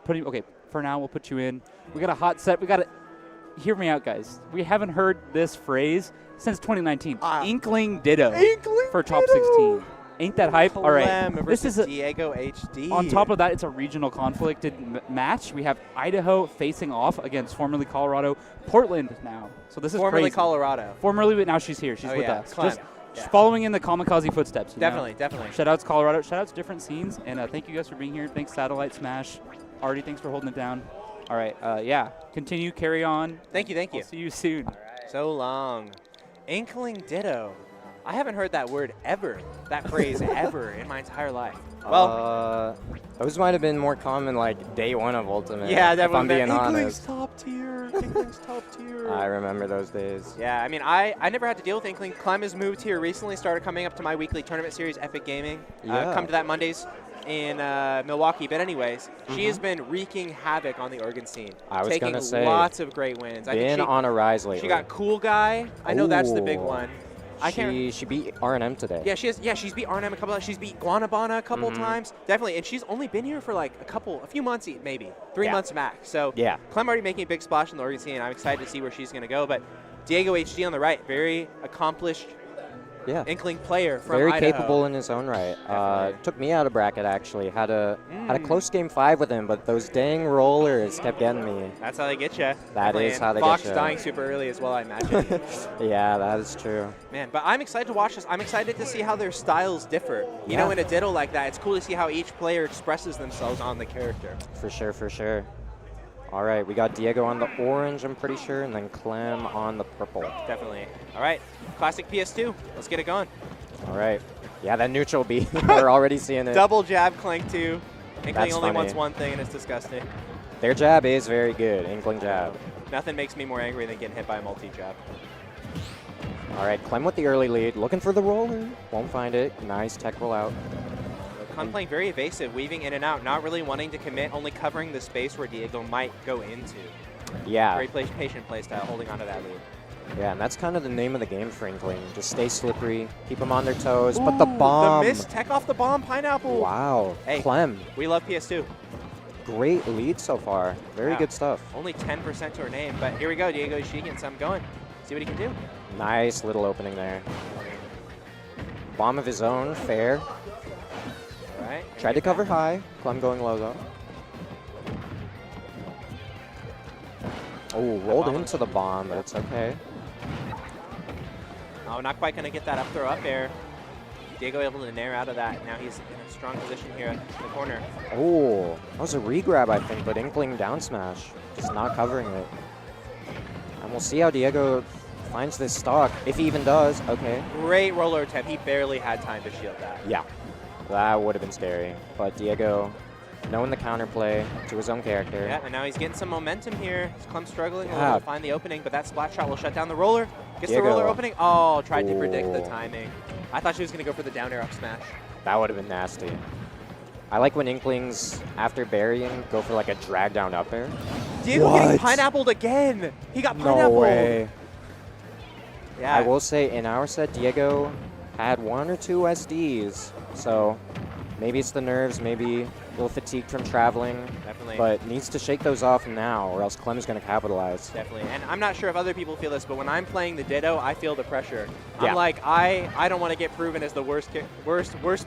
Okay, for now we'll put you in. We got a hot set. We got to hear me out, guys. We haven't heard this phrase since 2019. Inkling Ditto for top 16. Ain't that hype? All right. Clem This is versus a, Diego HD. on top of that, it's a regional conflicted match. We have Idaho facing off against formerly Colorado, Portland now. So this is formerly crazy. Colorado. Formerly, but now she's here. She's Oh, with yeah, us. Clem. Just Yeah. following in the kamikaze footsteps. You know? Definitely. Shout outs Colorado. Shout outs different scenes. And thank you guys for being here. Thanks Satellite Smash. Artie, thanks for holding it down. All right. Yeah. Continue. Carry on. Thank you. I'll see you soon. So long. Inkling Ditto. I haven't heard that word ever, that phrase ever in my entire life. Well, those might have been more common like day one of Ultimate. yeah, that if I'm was being honest. top tier. Inkling's top tier. I remember those days. Yeah, I mean, I never had to deal with Inkling. Clem has moved here recently, started coming up to my weekly tournament series, Epic Gaming. Yeah. Come to that Mondays in Milwaukee. But anyways, she has been wreaking havoc on the Oregon scene. I was taking gonna say, lots of great wins. I think Been on a rise lately. she got Cool Guy. I know that's the big Ooh. one. I can't. She beat R&M today. Yeah, she has. Yeah, she's beat Arnhem a couple of. She's beat Guanabana a couple times. Definitely, and she's only been here for like a few months, maybe 3 Yeah. months max. So Yeah. Clem already making a big splash in the Oregon scene. And I'm excited to see where she's going to go. But Diego HD on the right, very accomplished Yeah. Inkling player from Very Idaho. capable in his own right. Definitely. Took me out of bracket actually. Had a close game 5 with him, but those dang rollers kept getting me. That's how they get you. That is how they Fox get you. dying super early as well, I imagine. Yeah, that is true. Man, but I'm excited to watch this. I'm excited to see how their styles differ. You know, Yeah. in a ditto like that, it's cool to see how each player expresses themselves on the character. For sure, for sure. All right, we got Diego on the orange, I'm pretty sure, and then Clem on the purple. Definitely. All right, classic PS2. Let's get it going. All right. Yeah, that neutral B. We're already seeing it. Double jab clank 2. Inkling That's only funny. wants one thing, and it's disgusting. Their jab is very good, Inkling jab. Nothing makes me more angry than getting hit by a multi-jab. All right, Clem with the early lead, looking for the roller. Won't find it. Nice tech roll out. Clem playing very evasive, weaving in and out, not really wanting to commit, only covering the space where Diego might go into. Yeah. Very patient play style, holding onto that lead. Yeah, and that's kind of the name of the game for Inkling. Just stay slippery, keep them on their toes, but the bomb. The miss tech off the bomb, Pineapple. Wow. Hey. Clem, We love PS2. great lead so far. Very Yeah. good stuff. Only 10% to her name, but here we go. Diego Ishii getting something going. See what he can do. Nice little opening there. Bomb of his own, fair. All right. Tried to cover high. Clem going low though. Oh, rolled bomb. into the bomb, but it's okay. Oh, not quite going to get that up throw up air. Diego able to nair out of that. Now he's in a strong position here in the corner. Oh, that was a regrab, I think, but Inkling down smash. Just not covering it. And we'll see how Diego finds this stock, if he even does. Okay. Great roller attempt. He barely had time to shield that. Yeah, that would have been scary. But Diego, knowing the counterplay to his own character. Yeah, and now he's getting some momentum here. Clem struggling a Yeah. little to find the opening, but that splat shot will shut down the roller. Gets Diego. the roller opening. Oh, tried to predict the Ooh. timing. I thought she was going to go for the down air up smash. That would have been nasty. I like when Inklings, after burying, go for like a drag down up air. Diego getting What? pineappled again. He got No pineappled. way. Yeah. I will say, in our set, Diego had 1 or 2 SDs. So maybe it's the nerves, maybe a little fatigued from traveling. Definitely. But needs to shake those off now, or else Clem is going to capitalize. Definitely. And I'm not sure if other people feel this, but when I'm playing the Ditto, I feel the pressure. Yeah. I'm like, I don't want to get proven as the worst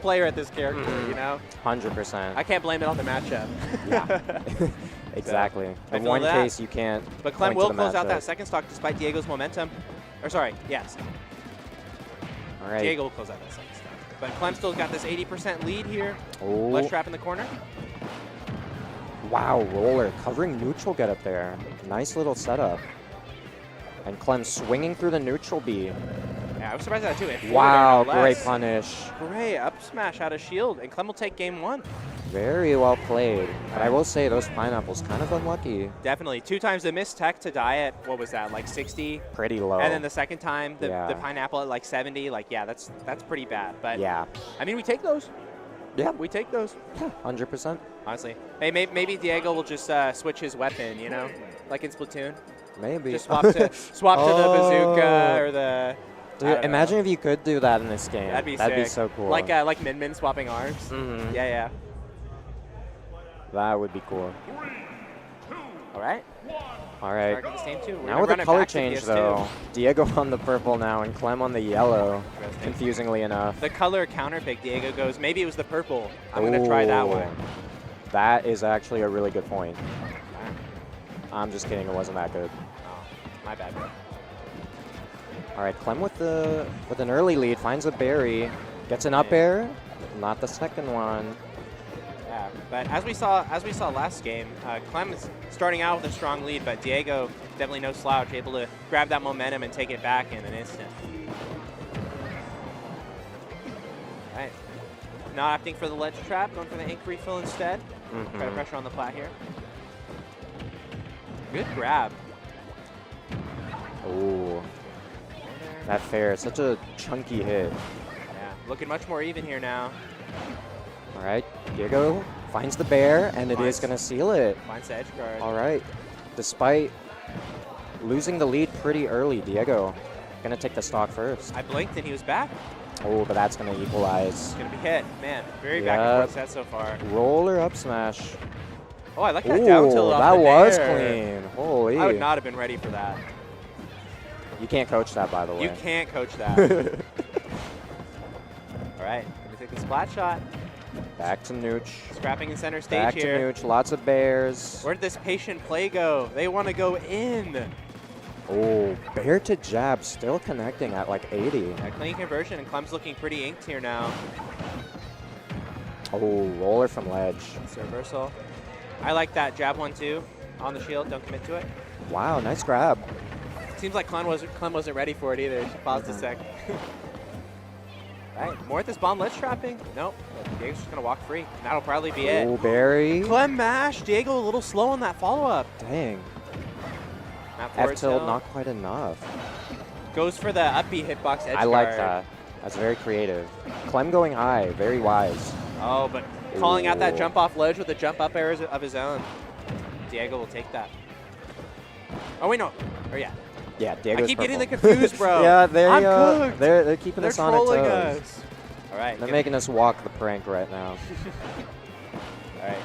player at this character, you know? 100%. I can't blame it on the matchup. Yeah. Exactly. I In feel one that. case, you can't. But Clem point to will the close out matchup. that second stock despite Diego's momentum. Or sorry, yes. All right. Diego will close out that second stock. But Clem still got this 80% lead here. Oh. Ledge trap in the corner. Wow, roller covering neutral get up there. Nice little setup. And Clem swinging through the neutral B. Yeah, I was surprised at that too. It forward Wow, air, no great less. punish. Great up smash out of shield, and Clem will take game 1. Very well played. But I will say those pineapples kind of unlucky. Definitely. 2 times the missed tech to die at, what was that, like 60? Pretty low. And then the second time, the Yeah. pineapple at like 70. Like, yeah, that's pretty bad. But Yeah. I mean, we take those. Yeah. We take those. 100%. Honestly. Hey, maybe Diego will just switch his weapon, you know? Like in Splatoon. Maybe. Just swap to the bazooka or the... I Dude, don't imagine know. if you could do that in this game. That'd be That'd sick. be so cool. Like Min Min swapping arms. Mhm. Yeah. That would be cool. All right. All right. Starting this game too. We're Now gonna with run a it color back to change, PS2. though. Diego on the purple now and Clem on the yellow, Interesting. confusingly enough. The color counter pick, Diego goes, maybe it was the purple. I'm going to try that Ooh. one. That is actually a really good point. I'm just kidding, it wasn't that good. Oh, my bad. All right, Clem with an early lead, finds a berry, gets an up air, not the second one. Yeah, but as we saw last game, Clem is starting out with a strong lead, but Diego definitely no slouch, able to grab that momentum and take it back in an instant. All right. not opting for the ledge trap, going for the ink refill instead. Try to pressure on the plat here. Good grab. Oh, that fair, such a chunky hit. Yeah, looking much more even here now. All right, Diego finds the bear, and it is going to seal it. Finds the edge guard. All right, despite losing the lead pretty early, Diego going to take the stock first. I blinked and he was back. Oh, but that's going to equalize. It's going to be hit. Man, very back and forth set so far. Roller up smash. Oh, I like that down tilt off that the was nair. clean. Holy. I would not have been ready for that. You can't coach that, by the way. You can't coach that. All right, let me take the splat shot. Back to Nooch. Scrapping in center stage Back here. to Nooch. Lots of bears. Where did this patient play go? They want to go in. Oh, bear to jab, still connecting at like 80. Yeah, clean conversion, and Clem's looking pretty inked here now. Oh, roller from ledge. It's a reversal. I like that jab 1-2 on the shield. Don't commit to it. Wow, nice grab. Seems like Clem wasn't ready for it either. She paused a sec. Right, more at this bomb ledge trapping. Nope. Diego's just gonna walk free. And that'll probably be it. Oh, Barry. Clem mash. Diego a little slow on that follow-up. Dang. F F-tilt, not quite enough. Goes for the up B hitbox edge I like guard. that. That's very creative. Clem going high, very wise. Oh, but calling out that Ooh. jump off ledge with a jump up air of his own. Diego will take that. Oh, wait, no. Or yeah. Yeah, Diego's I keep getting purple. confused, bro. Yeah, I'm cooked. they're keeping They're us on our trolling toes. us. All right. They're making us walk the prank right now. All right.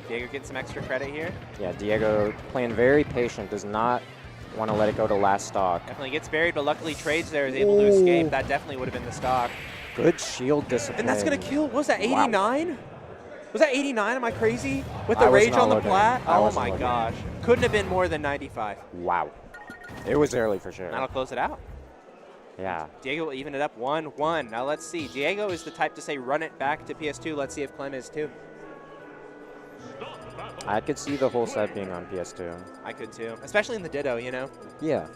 Diego gets some extra credit here. Yeah, Diego playing very patient, does not want to let it go to last stock. Definitely gets buried, but luckily Trades there is able to escape. That definitely would have been the stock. Good shield discipline. And that's going to kill. What was that, 89? Wow. Was that 89? Am I crazy? With the I was rage not on the looking. plat? I Oh wasn't my looking. gosh. Couldn't have been more than 95. Wow. It was early for sure. That'll close it out. Yeah. Diego will even it up 1-1. Now let's see. Diego is the type to say run it back to PS2. Let's see if Clem is too. I could see the whole set being on PS2. I could too. Especially in the Ditto, you know? Yeah.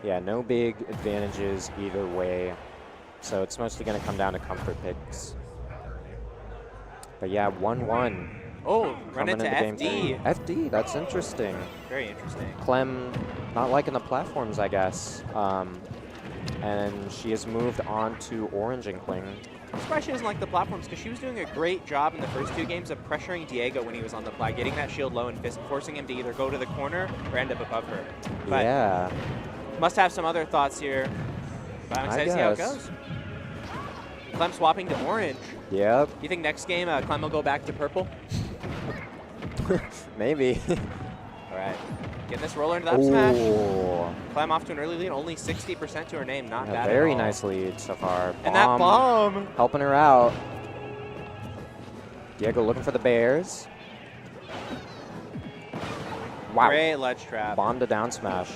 Yeah, no big advantages either way. So it's mostly going to come down to comfort picks. But yeah, 1-1. Oh, run it to Coming into FD. game 3. FD, that's interesting. Very interesting. Clem not liking the platforms, I guess. And she has moved on to Orange Inkling. I'm surprised she doesn't like the platforms because she was doing a great job in the first two games of pressuring Diego when he was on the plat, getting that shield low and forcing him to either go to the corner or end up above her. But Yeah. must have some other thoughts here. But I'm excited to see how it guess. goes. Clem swapping to orange. Yep. You think next game Clem will go back to purple? Maybe. All right. Getting this roller into the up smash. Ooh. Clem off to an early lead, only 60% to her name. Not Yeah, bad very at all. nice lead so far. And that bomb. Helping her out. Diego looking for the bears. Wow. Great ledge trap. Bomb to down smash.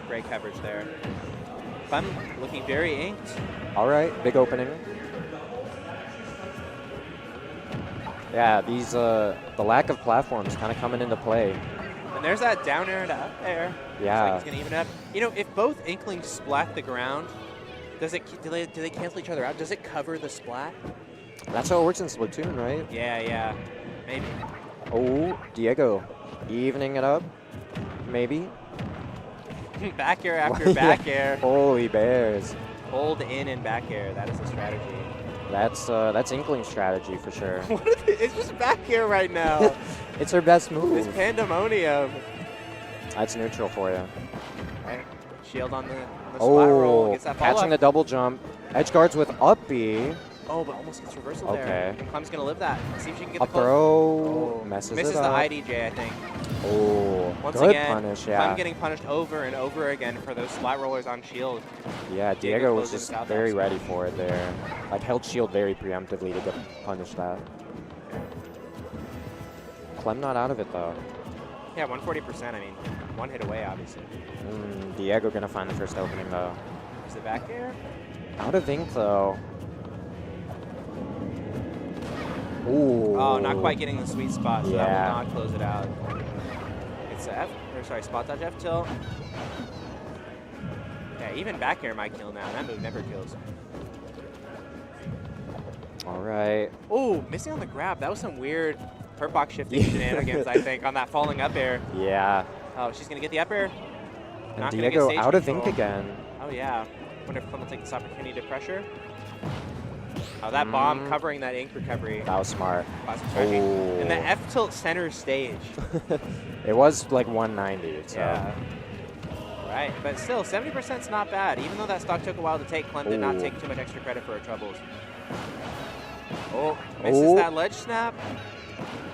Great coverage there. Clem looking very inked. All right, big opening. Yeah, these the lack of platforms kind of coming into play. And there's that down air to up air. Yeah. Looks like he's gonna even up. You know, if both Inklings splat the ground, do they cancel each other out? Does it cover the splat? That's how it works in Splatoon, right? Yeah, maybe. Oh, Diego evening it up, maybe. Back air after back air. Holy bears. Hold in and back air. That is the strategy. That's Inkling strategy for sure. It's just back air right now. It's her best move. It's pandemonium. That's neutral for you. Right. Shield on the splat roll. Oh, Gets that catching follow-up. the double jump. Edge guards with up B. Oh, but almost gets reversal Okay. there. Clem's going to live that. See if she can get Up the close. throw. Oh, Messes misses it the up. IDJ, I think. Oh, Once good again, punish, Clem yeah. getting punished over and over again for those splat rollers on shield. Yeah, Diego Diego was closing just this out very that ready for it there. Like held shield very preemptively to get punish that. Clem not out of it though. Yeah, 140%. I mean, one hit away, obviously. Diego gonna find the first opening though. Is it back air? Out of ink though. Ooh. Oh, not quite getting the sweet spot, so Yeah. that will not close it out. It's spot dodge F tilt. Yeah, even back air might kill now. That move never kills. All right. Oh, missing on the grab. That was some weird hurt box shifting shenanigans, I think, on that falling up air. Yeah. Oh, she's going to get the up air. And Not gonna get Diego stage out of control. ink again. Oh, yeah. Wonder if Clem will take this opportunity to pressure. Oh, that bomb covering that ink recovery. That was smart. Classic strategy. Oh. And the F tilt center stage. It was like 190. So. Yeah. Right, but still, 70% is not bad. Even though that stock took a while to take, Clem did not Ooh. take too much extra credit for her troubles. Oh, misses that ledge snap.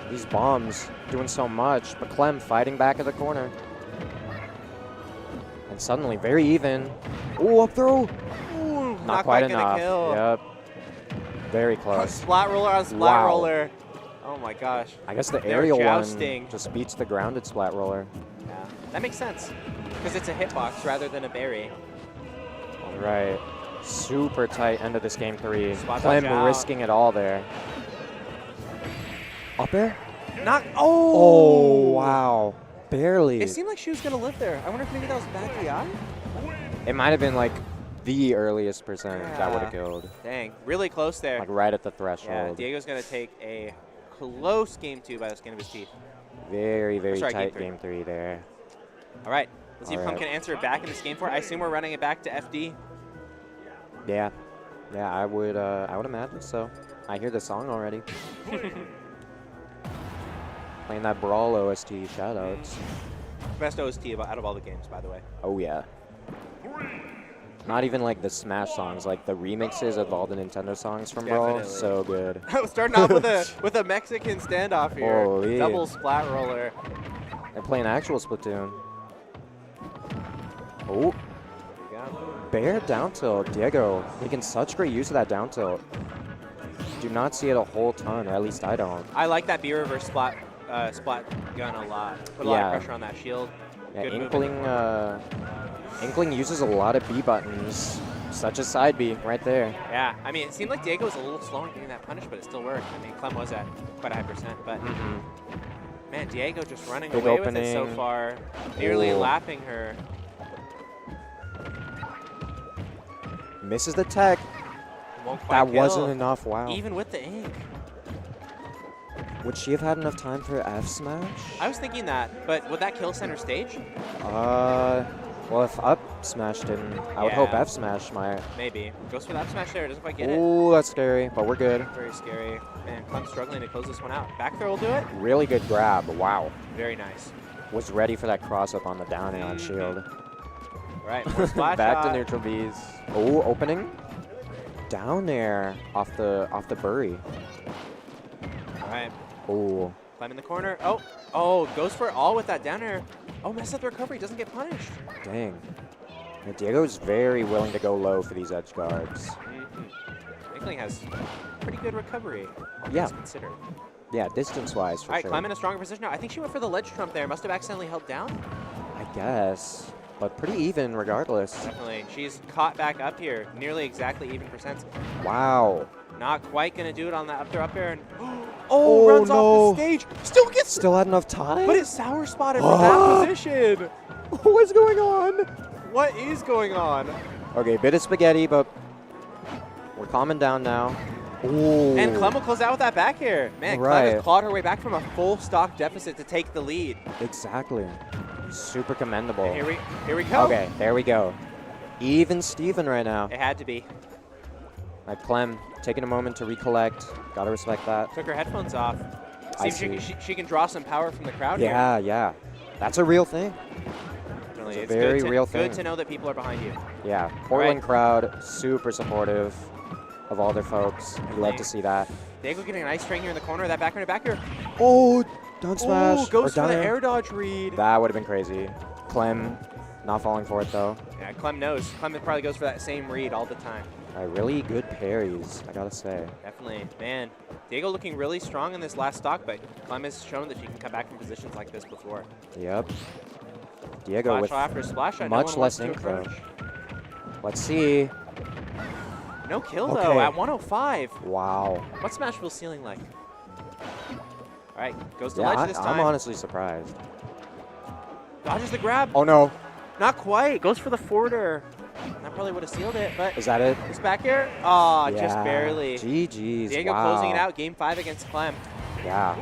These bombs doing so much, but Clem fighting back at the corner. And suddenly, very even. Oh, up throw. Ooh, Not quite gonna enough. kill. Yep. Very close. Splat roller on splat Wow. roller. Oh my gosh. I guess the They're aerial jousting. one just beats the grounded splat roller. Yeah, that makes sense. Because it's a hitbox rather than a berry. All right. Super tight end of this game 3. Spot Clem dodge out. risking it all there. Up air? Not. Oh, wow. Barely. It seemed like she was going to live there. I wonder if maybe that was bad DI? It might have been like the earliest percentage that would have Yeah. killed. Dang, really close there. Like right at the Yeah, threshold. Diego's going to take a close game 2 by the skin of his teeth. Very, very Sorry, tight game game 3 there. All right, let's see if All Clem right. can answer it back in this game 4. I assume we're running it back to FD. Yeah. Yeah, I would imagine so. I hear the song already. Playing that Brawl OST, shoutouts. Best OST out of all the games, by the way. Oh yeah. Not even like the Smash songs, like the remixes of all the Nintendo songs from Brawl, Definitely. so good. Starting off with a Mexican standoff here. Holy. Double splat roller. They're playing actual Splatoon. Oh, Bear down tilt. Diego making such great use of that down tilt. Do not see it a whole ton, or at least I don't. I like that B reverse splat gun a lot. Put a lot of Yeah. pressure on that shield. Yeah, Good movement. Inkling uses a lot of B buttons, such as side B right there. Yeah, I mean, it seemed like Diego was a little slow in getting that punish, but it still worked. I mean, Clem was at quite a high percent, but man, Diego just running Big away with it so opening. far, nearly Ooh. lapping her. Misses the tech. Won't quite That kill. wasn't enough. Wow. Even with the ink. Would she have had enough time for F smash? I was thinking that, but would that kill center stage? Well, if up smash didn't, I would hope Yeah. F smash might. Maybe. Goes for that smash there, doesn't quite get it. Ooh, that's scary, but we're good. Very scary. Man, Clem's struggling to close this one out. Back throw will do it. Really good grab. Wow. Very nice. Was ready for that cross up on the down air on shield. All right, more splash Back shot. to neutral Bs. Oh, opening. Down there off the bury. All right, Oh, Clem in the corner. Oh, goes for it all with that down air. Oh, messed up the recovery, doesn't get punished. dang. Yeah, Diego's very willing to go low for these edge guards. Inkling has pretty good recovery. Yeah. It's considered. Yeah, distance-wise for All right, sure. Clem in a stronger position now. I think she went for the ledge trump there. Must have accidentally held down. I guess, but pretty even regardless. Definitely. She's caught back up here. Nearly exactly even percents. Wow. Not quite going to do it on that up air. And Oh, runs no. off the stage. Still gets Still had enough time? But it's sour spotted from that position. What's going on? What is going on? Okay, bit of spaghetti, but we're calming down now. Ooh. And Clem will close out with that back air. Man, Clem Right. has clawed her way back from a full stock deficit to take the lead. Exactly. Super commendable. And here we go. Okay, there we go. Even Steven right now. It had to be. Like Clem, taking a moment to recollect. Gotta respect that. Took her headphones off. I See if see. she can draw some power from the crowd here. Yeah, yeah. That's a real thing. Definitely. It's a very real Good thing. to know that people are behind you. Yeah. Portland crowd, super supportive of all their folks. We love to see that. Diego getting a nice string here in the corner. That back back. Oh, down smash. Ooh, goes or down for the air. air dodge read. That would have been crazy. Clem not falling for it though. Yeah, Clem knows. Clem probably goes for that same read all the time. Really good parries, I gotta say. Definitely. Man, Diego looking really strong in this last stock, but Clem has shown that she can come back from positions like this before. Yep. Diego Splash with shot after splash shot. much no one less wants to ink though. approach. Let's see. No kill Okay. though at 105. Wow. What's Smashville's ceiling like? All right, goes to Yeah, ledge this time. I'm honestly surprised. Dodges the grab. Oh no. Not quite. Goes for the forwarder. That probably would have sealed it, but Is that it? this back air, oh, Yeah. just barely. GG's. Diego wow. closing it out, game 5 against Clem. Yeah.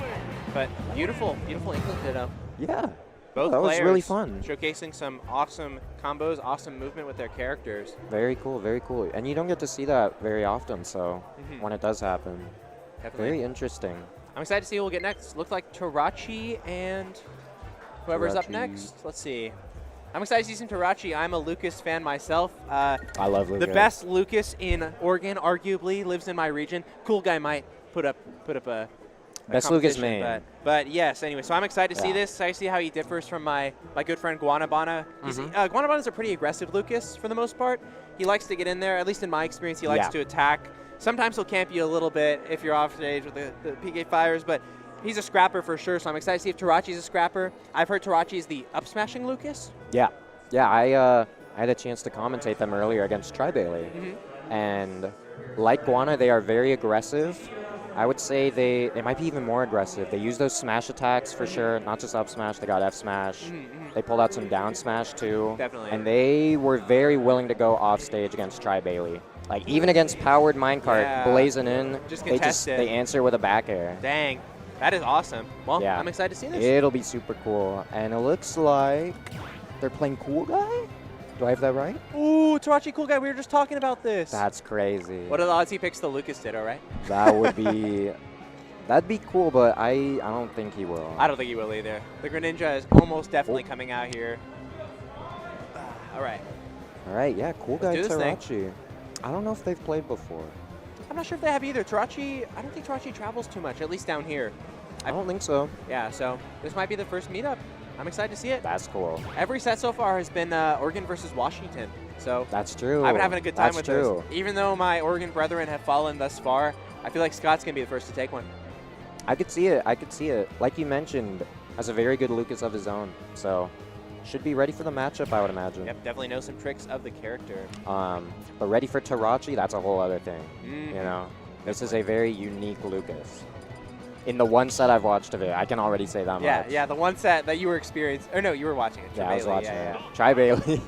But beautiful England ditto. Yeah. Both that was players really fun. showcasing some awesome combos, awesome movement with their characters. Very cool, very cool. And you don't get to see that very often, so when it does happen, Definitely. very interesting. I'm excited to see who we'll get next. Looks like Tarachi and whoever's up Tarachi. next. Let's see. I'm excited to see some Tarachi. I'm a Lucas fan myself. I love Lucas. The best Lucas in Oregon, arguably, lives in my region. Cool guy might put up a Best Lucas competition, main. But yes, anyway, so I'm excited to see Yeah. this. I see how he differs from my good friend Guanabana. Guanabana's a pretty aggressive Lucas for the most part. He likes to get in there, at least in my experience, he likes Yeah. to attack. Sometimes he'll camp you a little bit if you're off stage with the PK fires, but he's a scrapper for sure, so I'm excited to see if Tarachi's a scrapper. I've heard Tarachi is the up-smashing Lucas. Yeah. Yeah, I had a chance to commentate them earlier against Tri-Bailey. And like Guana, they are very aggressive. I would say they might be even more aggressive. They use those smash attacks for sure, not just up smash, they got F smash. They pulled out some down smash too. Definitely. And they were very willing to go off stage against Tri-Bailey. Like even against powered minecart, Yeah. blazing in, Just they contest it. they answer with a back air. Dang, that is awesome. Well, Yeah. I'm excited to see this. It'll be super cool. And it looks like they're playing Cool Guy? Do I have that right? Ooh, Tarachi, cool guy. We were just talking about this. That's crazy. What are the odds he picks the Lucas ditto, right? That would be, that'd be cool, but I don't think he will. I don't think he will either. The Greninja is almost definitely coming out here. All right. All right, yeah, Cool Guy do this thing. Tarachi. I don't know if they've played before. I'm not sure if they have either. Tarachi, I don't think Tarachi travels too much, at least down here. I don't think so. Yeah, so this might be the first meetup. I'm excited to see it. That's cool. Every set so far has been Oregon versus Washington. So That's true. I've been having a good time That's with true. this. Even though my Oregon brethren have fallen thus far, I feel like Scott's going to be the first to take one. I could see it. I could see it. Like you mentioned, has a very good Lucas of his own. So should be ready for the matchup, I would imagine. Yep, definitely know some tricks of the character. But ready for Tarachi, that's a whole other thing. You know, this is a very unique Lucas. In the one set I've watched of it, I can already say that much. Yeah, the one set that you were experiencing, or no, you were watching it. Yeah, I was Tri-Bailey, watching yeah, it. Tri-Bailey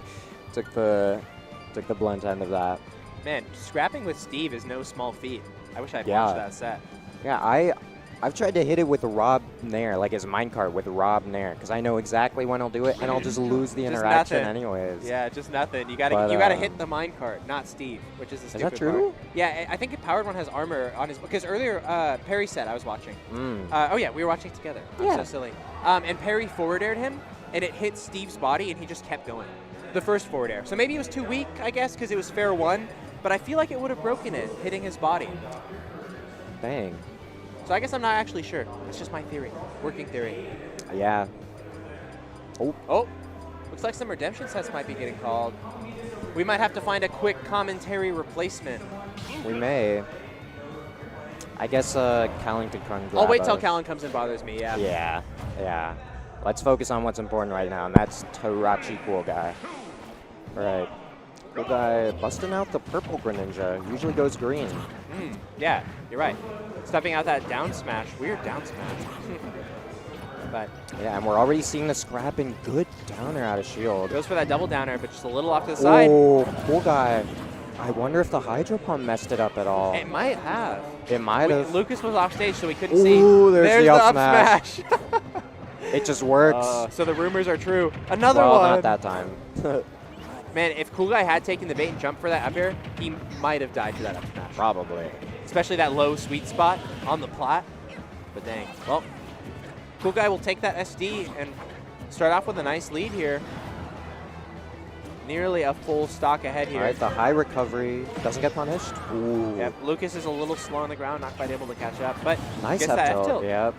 took the blunt end of that. Man, scrapping with Steve is no small feat. I wish I had Yeah. watched that set. Yeah, I've tried to hit it with Rob Nair, like his minecart with Rob Nair, because I know exactly when he'll do it, and I'll just lose the Just interaction nothing. anyways. Yeah, just nothing. You gotta But, you gotta hit the minecart, not Steve, which is the Is stupid that true? part. Yeah, I think a powered one has armor on his, because earlier Perry said I was watching. Oh yeah, we were watching together. I'm Yeah. so silly. And Perry forward aired him, and it hit Steve's body, and he just kept going. The first forward air. So maybe it was too weak, I guess, because it was fair one. But I feel like it would have broken it, hitting his body. Dang. So I guess I'm not actually sure. It's just my theory, working theory. Yeah. Oh, looks like some redemption sets might be getting called. We might have to find a quick commentary replacement. We may. I guess Callan could come grab I'll wait till us. Callan comes and bothers me, yeah. Yeah. Let's focus on what's important right now, and that's Tarachi Cool Guy. All right. Cool Guy busting out the purple Greninja. Usually goes green. Yeah, you're right. Stuffing out that down smash, weird down smash. But Yeah, and we're already seeing the scrapping good downer out of shield. goes for that double downer, but just a little off to the side. Oh, Cool Guy. I wonder if the Hydro Pump messed it up at all. It might have. It might have. Lucas was off stage, so we couldn't see. Ooh, there's the up smash. It just works. So the rumors are true. Another well, one. not that time. Man, if Cool Guy had taken the bait and jumped for that up air, he might have died to that up smash. Probably. Especially that low sweet spot on the plat. But dang. Well, Cool Guy will take that SD and start off with a nice lead here. Nearly a full stock ahead here. All right, the high recovery doesn't get punished. Ooh. Yep, Lucas is a little slow on the ground, not quite able to catch up, but Nice gets up that tilt. F-tilt. Yep.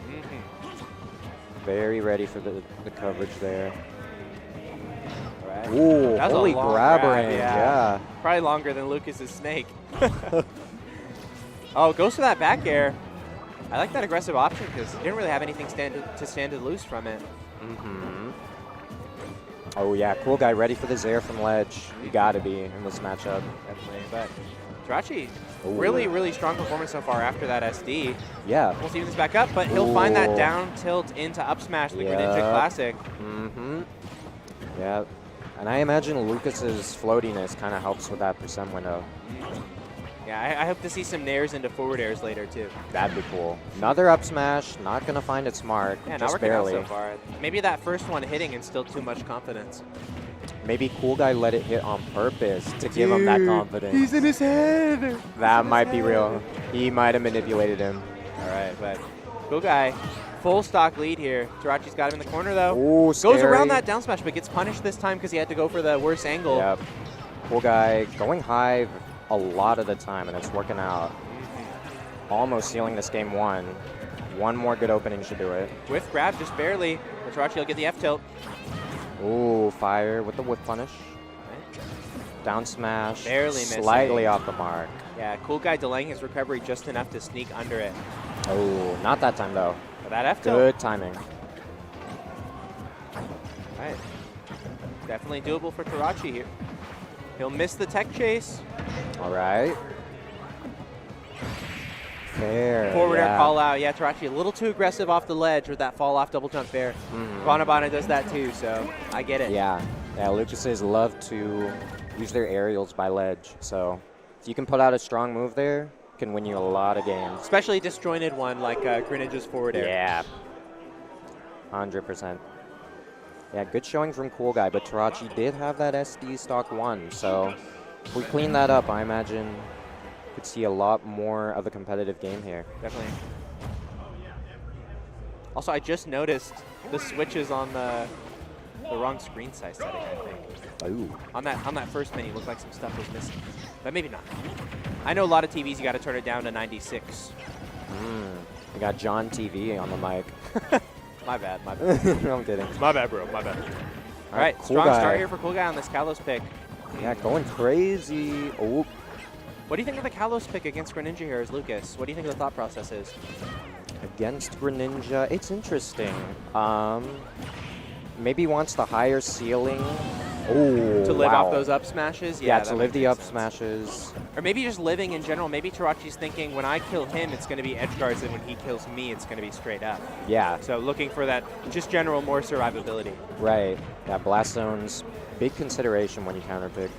Mhm. Very ready for the coverage there. All right. Ooh, That was a holy long grab grab, range. yeah. Yeah. Probably longer than Lucas's snake. Oh, goes for that back air. I like that aggressive option because he didn't really have anything stand to lose from it. Oh, yeah. Cool Guy ready for the Zaire from ledge. You got to be in this matchup. Definitely. But Tarachi, Ooh. really strong performance so far after that SD. Yeah. We'll see this back up, but he'll find that Ooh. down tilt into up smash, the Yep. Greninja Classic. Yeah. And I imagine Lucas's floatiness kind of helps with that percent window. Yeah, I hope to see some nairs into forward airs later, too. That'd be cool. Another up smash, not going to find it smart, Yeah, not just working out barely. so far. Maybe that first one hitting instilled too much confidence. Maybe Cool Guy let it hit on purpose to give him that confidence. He's in his head. That might be real. He might have manipulated him. All right, but Cool Guy, full stock lead here. Tarachi's got him in the corner, though. Ooh, Goes scary. around that down smash, but gets punished this time because he had to go for the worse angle. Yep. Cool Guy going high a lot of the time, and it's working out. Almost sealing this game 1. One more good opening should do it. Whiff grab, just barely. But Tarachi will get the F tilt. Ooh, fire with the whip punish. Down smash. Barely missing. Slightly off the mark. Yeah, Cool Guy delaying his recovery just enough to sneak under it. Oh, not that time though. But that F tilt. Good timing. All right. Definitely doable for Tarachi here. He'll miss the tech chase. All right. Fair. Forward air yeah. call out. Yeah, Tarachi a little too aggressive off the ledge with that fall off double jump fair. Bonabana does that too, so I get it. Yeah. Yeah, Lucases love to use their aerials by ledge. So if you can put out a strong move there, it can win you a lot of games. Especially a disjointed one like Greninja's forward air. Yeah. 100%. Yeah, good showing from Cool Guy, but Tarachi did have that SD stock 1, so if we clean that up, I imagine we could see a lot more of a competitive game here. Definitely. Also, I just noticed the switches on the wrong screen size setting, I think. Ooh. On that first menu, looked like some stuff was missing, but maybe not. I know a lot of TVs you got to turn it down to 96. We got John TV on the mic. My bad, my bad. I'm kidding. My bad, bro, my bad. All right, Cool strong Guy. start here for Cool Guy on this Kalos pick. Yeah, going crazy. Oh, What do you think of the Kalos pick against Greninja here as Lucas? What do you think the thought process is? against Greninja, it's interesting. Maybe wants the higher ceiling. Oh, To live wow. off those up smashes? Yeah, that to live makes the up sense. smashes. Or maybe just living in general. Maybe Tarachi's thinking, when I kill him, it's going to be edge guards, and when he kills me, it's going to be straight up. Yeah, So looking for that just general more survivability. right. Yeah, Blast Zone's big consideration when you counterpick.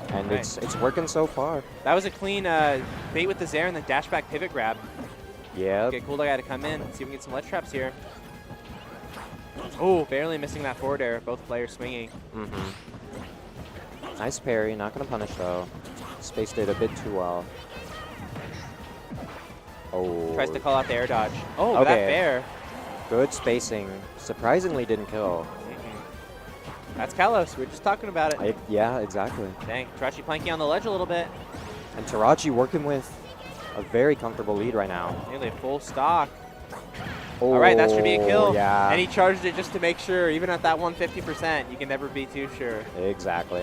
And Right. it's working so far. That was a clean bait with the Zair and the dash back pivot grab. Yeah. Get Cool Guy to come in. See if we can get some ledge traps here. Oh, barely missing that forward air. Both players swinging. Nice parry, not gonna punish though. Spaced it a bit too well. Oh. Tries to call out the air dodge. Oh, that Okay. fair. Good spacing. Surprisingly didn't kill. That's Kalos. We were just talking about it. Yeah, exactly. Dang, Tarachi planking on the ledge a little bit. And Tarachi working with a very comfortable lead right now. Nearly a full stock. Oh, All right, that should be a kill. Yeah. And he charged it just to make sure. Even at that 150%, you can never be too sure. Exactly.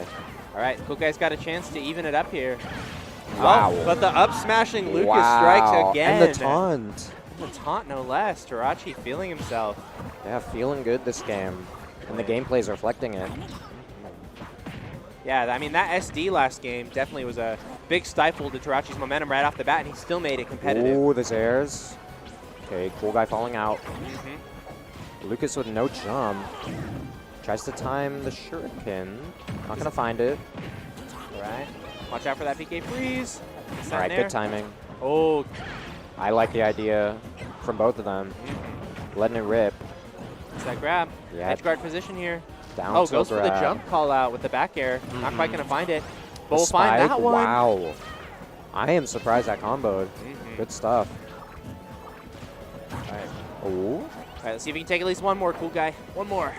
All right, Cool Guy's got a chance to even it up here. Wow. Well, but the up smashing Lucas Wow. strikes again. And the taunt. The taunt, no less. Tarachi feeling himself. Yeah, feeling good this game. And the gameplay's reflecting it. Yeah, I mean, that SD last game definitely was a big stifle to Tarachi's momentum right off the bat, and he still made it competitive. Ooh, the Zairs. Okay, Cool Guy falling out. Lucas with no jump. Tries to time the shuriken. Not gonna find it. All right. Watch out for that PK freeze. All right, good timing. Oh, I like the idea from both of them. Letting it rip. it's that grab. Yeah. Edge guard position here. Down Oh, tilt goes for the grab. jump call out with the back air. Not quite going to find it. The Bull find that spike, one. Wow. I am surprised that comboed. Good stuff. All right. Oh. All right, let's see if we can take at least one more, Cool Guy. One more.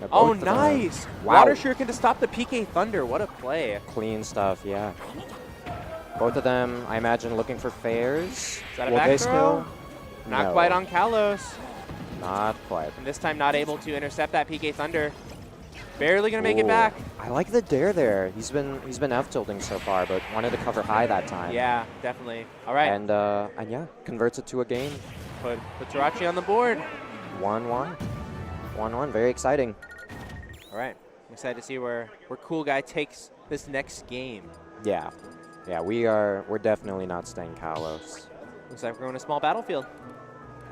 Yeah, Oh, both of them. nice. Wow. Water Shuriken to stop the PK Thunder. What a play. Clean stuff, yeah. Both of them, I imagine, looking for fairs. Is that a Will back they throw? skill? Not No. quite on Kalos. Not quite. And this time not able to intercept that PK Thunder. Barely going to make it Ooh. back. I like the dare there. He's been F tilting so far, but wanted to cover high that time. Yeah, definitely. All right. And yeah, converts it to a game. Put Tarachi on the board. 1-1. 1-1. Very exciting. All right. I'm excited to see where Cool Guy takes this next game. Yeah. Yeah, we're definitely not staying Kalos. Looks like we're going to small battlefield.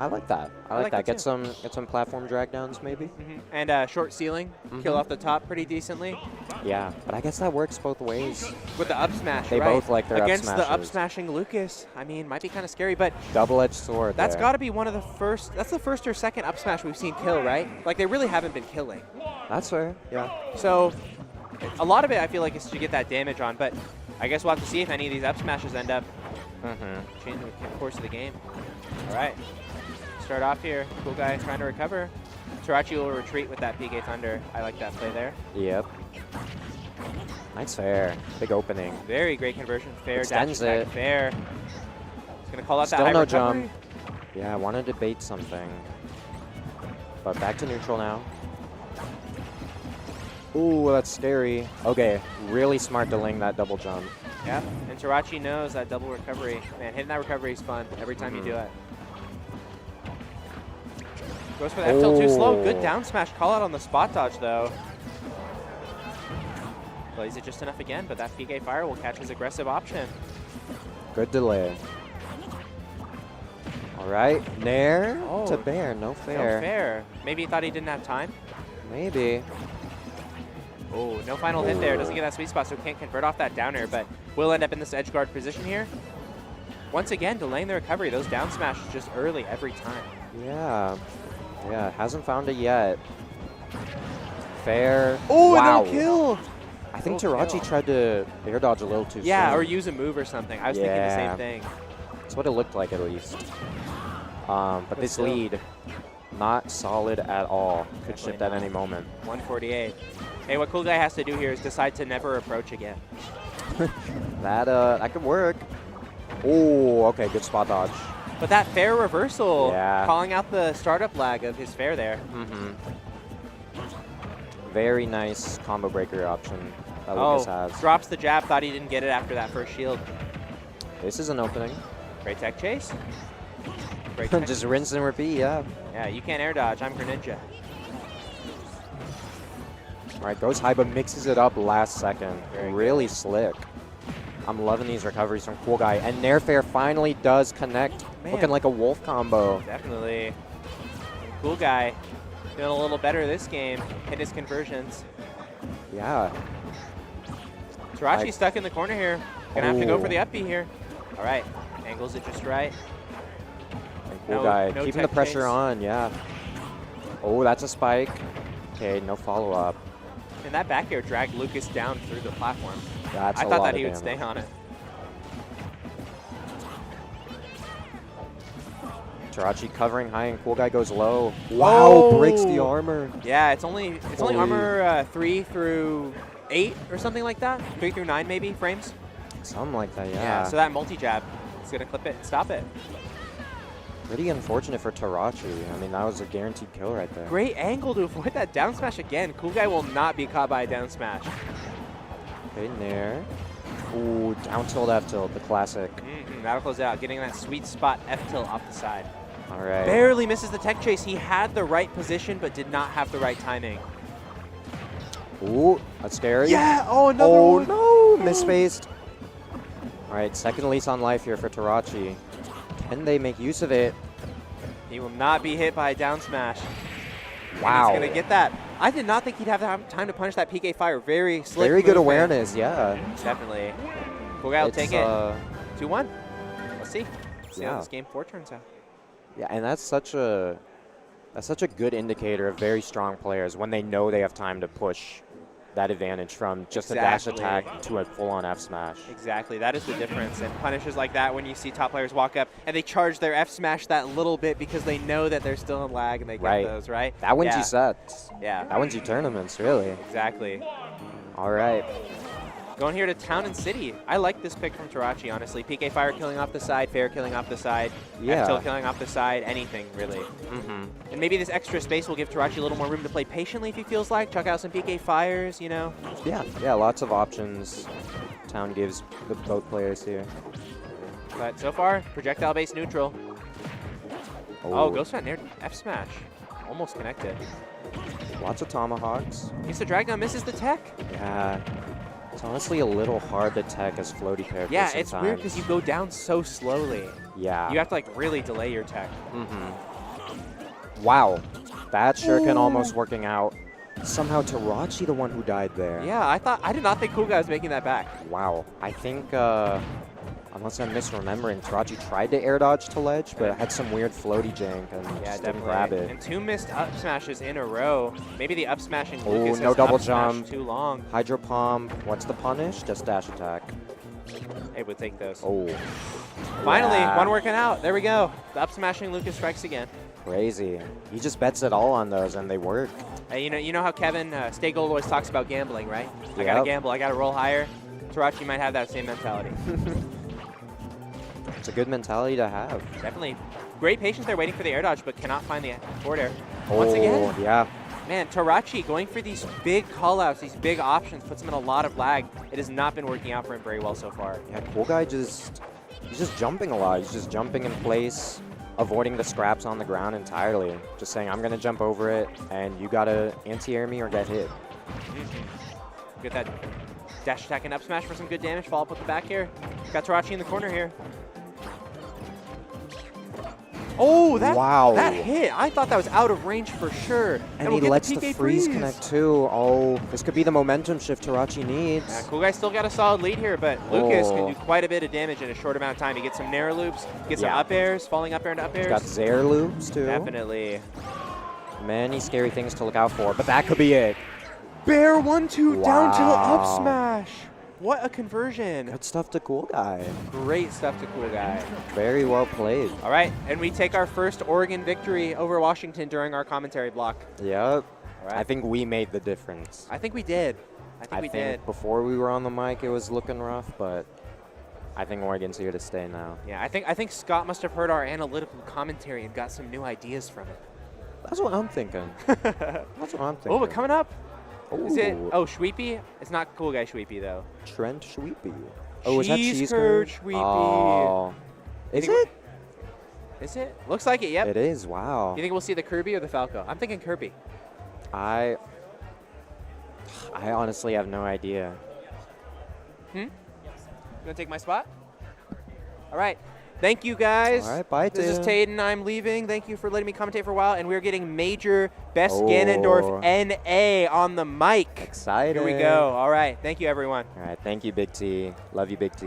I like that. I like that. Get some platform drag downs maybe. And short ceiling, kill off the top pretty decently. Yeah, but I guess that works both ways. With the up smash, They right? both like their up Against the up smashes. smashing Lucas, I mean, might be kind of scary, but Double-edged sword. that's there. got to be one of the first. That's the first or second up smash we've seen kill, right? Like they really haven't been killing. That's fair. Yeah. So a lot of it, I feel like, is to get that damage on. But I guess we'll have to see if any of these up smashes end up changing the course of the game. All right, start off here. Cool guy trying to recover. Tarachi will retreat with that PK Thunder. I like that play there. Yep. Nice fair. Big opening. Very great conversion. Fair Extends dash attack. it. Fair. He's gonna call out Still that high no recovery. jump. Yeah, I wanted to bait something. But back to neutral now. Ooh, that's scary. Okay, really smart delaying that double jump. Yeah, and Tarachi knows that double recovery. Man, hitting that recovery is fun every time you do it. Goes for the FTL too slow. Good down smash. Call out on the spot dodge, though. Plays it just enough again, but that PK Fire will catch his aggressive option. Good delay. All right, Nair Oh, to Bear, no No fair. fair. Maybe he thought he didn't have time. Maybe. Oh, no final hit there. Doesn't get that sweet spot, so can't convert off that down air, but will end up in this edge guard position here. Once again, delaying the recovery. Those down smashes just early every time. Yeah. Yeah, hasn't found it yet. Fair. Oh, wow. no kill! I think No Tarachi kill. tried to air dodge a little too Yeah, soon. or use a move or something. I was thinking the same thing. That's what it looked like, at least. But this still. lead, not solid at all. Could Definitely shift at not. any moment. 148. Hey, what Cool Guy has to do here is decide to never approach again. That could work. Oh, okay, good spot dodge. But that fair reversal, Yeah. calling out the startup lag of his fair there. Very nice combo breaker option that Lucas has. Drops the jab, thought he didn't get it after that first shield. This is an opening. Great tech chase. Great tech Just rinse and repeat, yeah. Yeah, you can't air dodge. I'm Greninja. All right, goes high, but mixes it up last second. Very Really slick. I'm loving these recoveries from Cool Guy. And Nair Fair finally does connect. Man. Looking like a wolf combo. Definitely. Cool Guy doing a little better this game. Hit his conversions. Yeah. Tarachi Like- stuck in the corner here. Gonna have to go for Oh. the up B here. All right, angles it just right. And Cool No- Guy no keeping the tech pressure chase. on, yeah. Oh, that's a spike. Okay, no follow-up. And that back air dragged Lucas down through the platform. That's I a thought lot that of he would damage. stay on it. Tarachi covering high and Cool Guy goes low. Wow, breaks the Oh. armor. Yeah, it's only Holy. armor 3 through 8 or something like that. 3 through 9 maybe frames. Something like that, yeah. So that multi jab is gonna clip it and stop it. Pretty unfortunate for Tarachi. I mean, that was a guaranteed kill right there. Great angle to avoid that down smash again. Cool Guy will not be caught by a down smash. Okay, Nair. Ooh, down tilt, F tilt, the classic. That'll close it out, getting that sweet spot F tilt off the side. All right. Barely misses the tech chase. He had the right position, but did not have the right timing. Ooh, that's scary. Yeah, oh, another Oh one. no, misspaced. All right, second lease on life here for Tarachi. Can they make use of it? He will not be hit by a down smash. Wow. And he's gonna get that. I did not think he'd have time to punish that PK Fire. Very slick. Very good movement. awareness, yeah. Definitely. Cool Guy will It's, take it. 2-1. Let's see. See Yeah. how this game 4 turns out. Yeah, and that's such a good indicator of very strong players when they know they have time to push that advantage from just a dash Exactly. attack to a full-on F smash. Exactly. That is the difference. And punishes like that, when you see top players walk up and they charge their F smash that little bit because they know that they're still in lag and they get Right. those, right? That wins Yeah. you sets. Yeah. That wins you tournaments, really. Exactly. All right. Going here to Town and City. I like this pick from Tarachi, honestly. PK Fire killing off the side, Fair killing off the side, Yeah. F-Tilt killing off the side, anything, really. Mm-hmm. And maybe this extra space will give Tarachi a little more room to play patiently if he feels like. Chuck out some PK Fires, you know. Yeah, lots of options Town gives both players here. But so far, projectile-based neutral. Oh, Ghost Fan near F smash. Almost connected. Lots of tomahawks. Gets the drag down, misses the tech. Yeah. It's honestly a little hard to tech as floaty pair. Yeah, it's weird because you go down so slowly. Yeah. You have to like really delay your tech. Wow. That shuriken almost working out. Somehow Tarachi the one who died there. Yeah, I did not think Cool Guy was making that back. Wow. I think, unless I'm misremembering, Tarachi tried to air dodge to ledge, but had some weird floaty jank and just didn't grab it. And 2 missed up smashes in a row. Maybe the up smashing Oh, Lucas no has double up smashed jump. too long. Hydro Palm. What's the punish? Just dash attack. It would take those. Oh. Finally, Yeah. one working out. There we go. The up smashing Lucas strikes again. Crazy. He just bets it all on those, and they work. Hey, you know how Kevin Stay Gold always talks about gambling, right? I gotta Yep. gamble. I gotta roll higher. Tarachi might have that same mentality. It's a good mentality to have. Definitely. Great patience there waiting for the air dodge, but cannot find the forward air. Once again, Yeah. man, Tarachi going for these big callouts, these big options, puts him in a lot of lag. It has not been working out for him very well so far. Yeah, Cool Guy he's just jumping a lot. He's just jumping in place, avoiding the scraps on the ground entirely. Just saying, I'm going to jump over it, and you got to anti-air me or get hit. Get that dash attack and up smash for some good damage. Follow up with the back air. Got Tarachi in the corner here. Oh, that hit. I thought that was out of range for sure. And we'll he get lets the the PK freeze connect too. Oh, this could be the momentum shift Tarachi needs. Yeah, Cool Guy still got a solid lead here, but Lucas can Oh. do quite a bit of damage in a short amount of time. He gets some narrow loops, gets some Yeah. up airs, falling up air into up airs. Got Zair loops too. Definitely. Many scary things to look out for, but that could be it. Bear 1-2 down to the up Wow. smash. What a conversion. Good stuff to Cool Guy. Great stuff to Cool Guy. Very well played. All right, and we take our first Oregon victory over Washington during our commentary block. Yep. All right. I think we made the difference. I think we did. I think we did. Before we were on the mic, it was looking rough, but I think Oregon's here to stay now. Yeah, I think Scott must have heard our analytical commentary and got some new ideas from it. That's what I'm thinking. That's what I'm thinking. Oh, but coming up, is it? Ooh. Oh, Shweepy? It's not Cool Guy Shweepy though. Trent Shweepy. Oh, is that Cheese cheese curd curd? Shweepy. Oh. Is think it? Is it? Looks like it. Yep. It is. Wow. You think we'll see the Kirby or the Falco? I'm thinking Kirby. I honestly have no idea. You gonna take my spot? All right. Thank you guys. All right, bye, This is Tatum. Taden. I'm leaving. Thank you for letting me commentate for a while, and we're getting major Best Oh. Ganondorf NA on the mic. Excited. Here we go. All right. Thank you, everyone. All right. Thank you, Big T. Love you, Big T.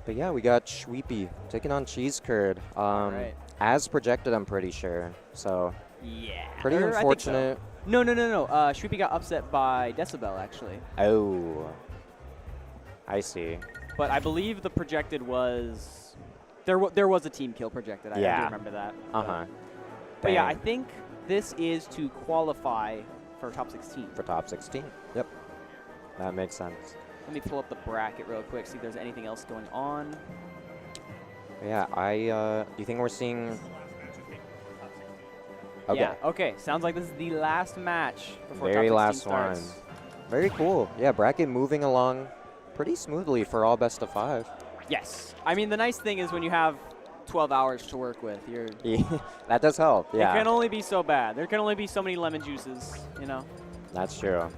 But yeah, we got Shweepy taking on Cheese Curd. right. As projected, I'm pretty sure. So Yeah. pretty Or I think so. unfortunate. No. Shweepy got upset by Decibel, actually. Oh. I see. But I believe the projected was... There was a team kill projected. I do Yeah. remember that. Uh-huh. But yeah, I Dang. think this is to qualify for top 16. For top 16. Yep. That makes sense. Let me pull up the bracket real quick, see if there's anything else going on. Yeah, do you think we're seeing... Okay. Yeah, okay. Sounds like this is the last match before Very top last 16 starts. one. Very cool. Yeah, bracket moving along pretty smoothly for all best of 5. Yes. I mean, the nice thing is when you have 12 hours to work with, That does help, it yeah. can only be so bad. There can only be so many lemon juices, you know? That's true.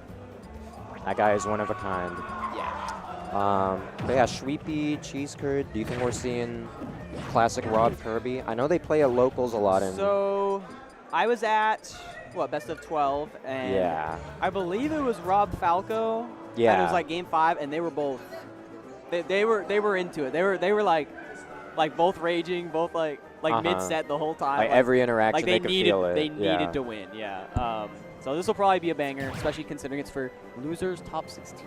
That guy is one of a kind. Yeah. But yeah, Shweepy, Cheese Curd, do you think we're seeing classic Rob Kirby? I know they play at locals a lot. So, I was at, what, best of 12, and Yeah. I believe it was Rob Falco. Yeah. And it was like game 5, and they were both, they were into it. They were like both raging, both like mid-set the whole time. Like every interaction, like they could feel it. They Yeah. needed to win, yeah. So this will probably be a banger, especially considering it's for losers top 16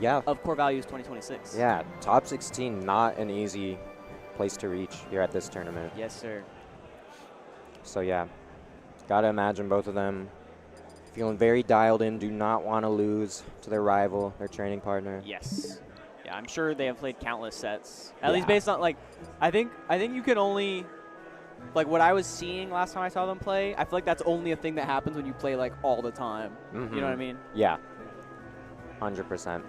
Yeah. of Core Values 2026. Yeah, top 16, not an easy place to reach here at this tournament. Yes, sir. So yeah, gotta imagine both of them feeling very dialed in, do not want to lose to their rival, their training partner. Yes. Yeah, I'm sure they have played countless sets. At Yeah. least based on I think you can only what I was seeing last time I saw them play. I feel like that's only a thing that happens when you play all the time. You know what I mean? Yeah, 100%.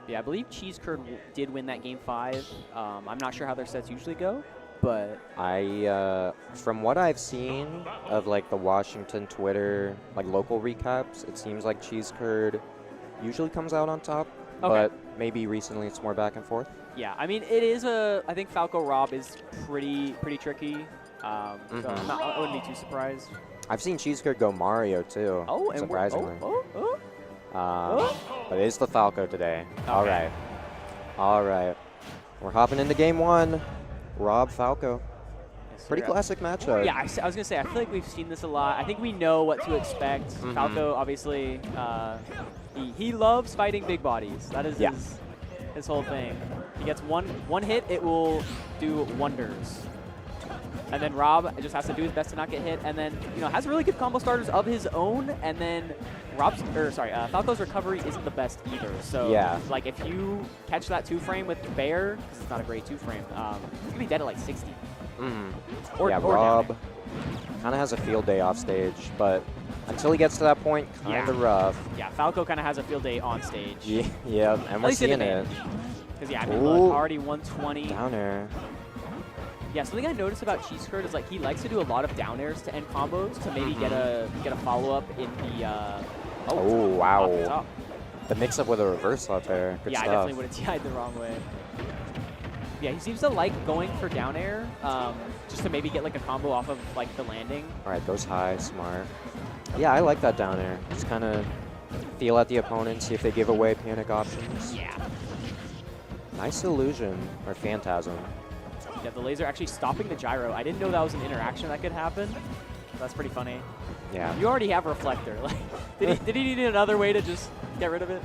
Yeah, I believe Cheese Curd did win that game 5. I'm not sure how their sets usually go, but From what I've seen of the Washington Twitter local recaps, it seems like Cheese Curd usually comes out on top. but maybe recently it's more back and forth. Yeah, I mean, it is I think Falco Rob is pretty tricky. So I wouldn't be too surprised. I've seen Cheese Curd go Mario too. Oh, and surprisingly. Oh. But it is the Falco today. Okay. All right. All right. We're hopping into game 1. Rob Falco. Yes, Pretty sir. classic matchup. Yeah, I was going to say, I feel like we've seen this a lot. I think we know what to expect. Falco, obviously, he loves fighting big bodies. That is his whole thing. He gets one hit, it will do wonders. And then Rob just has to do his best to not get hit, and then has really good combo starters of his own. And then Falco's recovery isn't the best either. So like if you catch that 2-frame with Bear, because it's not a great 2-frame, you can be dead at like 60. Or Rob kind of has a field day off stage, but until he gets to that point, kind of rough. Yeah, Falco kind of has a field day on stage. Yeah, and we're seeing it. Because I mean, look, already 120. Down air. Yeah, something I noticed about Cheese Curd is like he likes to do a lot of down airs to end combos to maybe get a follow up in the. Wow. Off the top. The mix up with a reversal up there. Good yeah, stuff. I definitely would have TI'd the wrong way. Yeah, he seems to like going for down air, just to maybe get like a combo off of like the landing. All right, goes high, smart. Yeah, I like that down air. Just kind of feel at the opponent, see if they give away panic options. Yeah. Nice illusion or phantasm. Yeah, the laser actually stopping the gyro. I didn't know that was an interaction that could happen. That's pretty funny. Yeah. You already have reflector. Like, did he need another way to just get rid of it?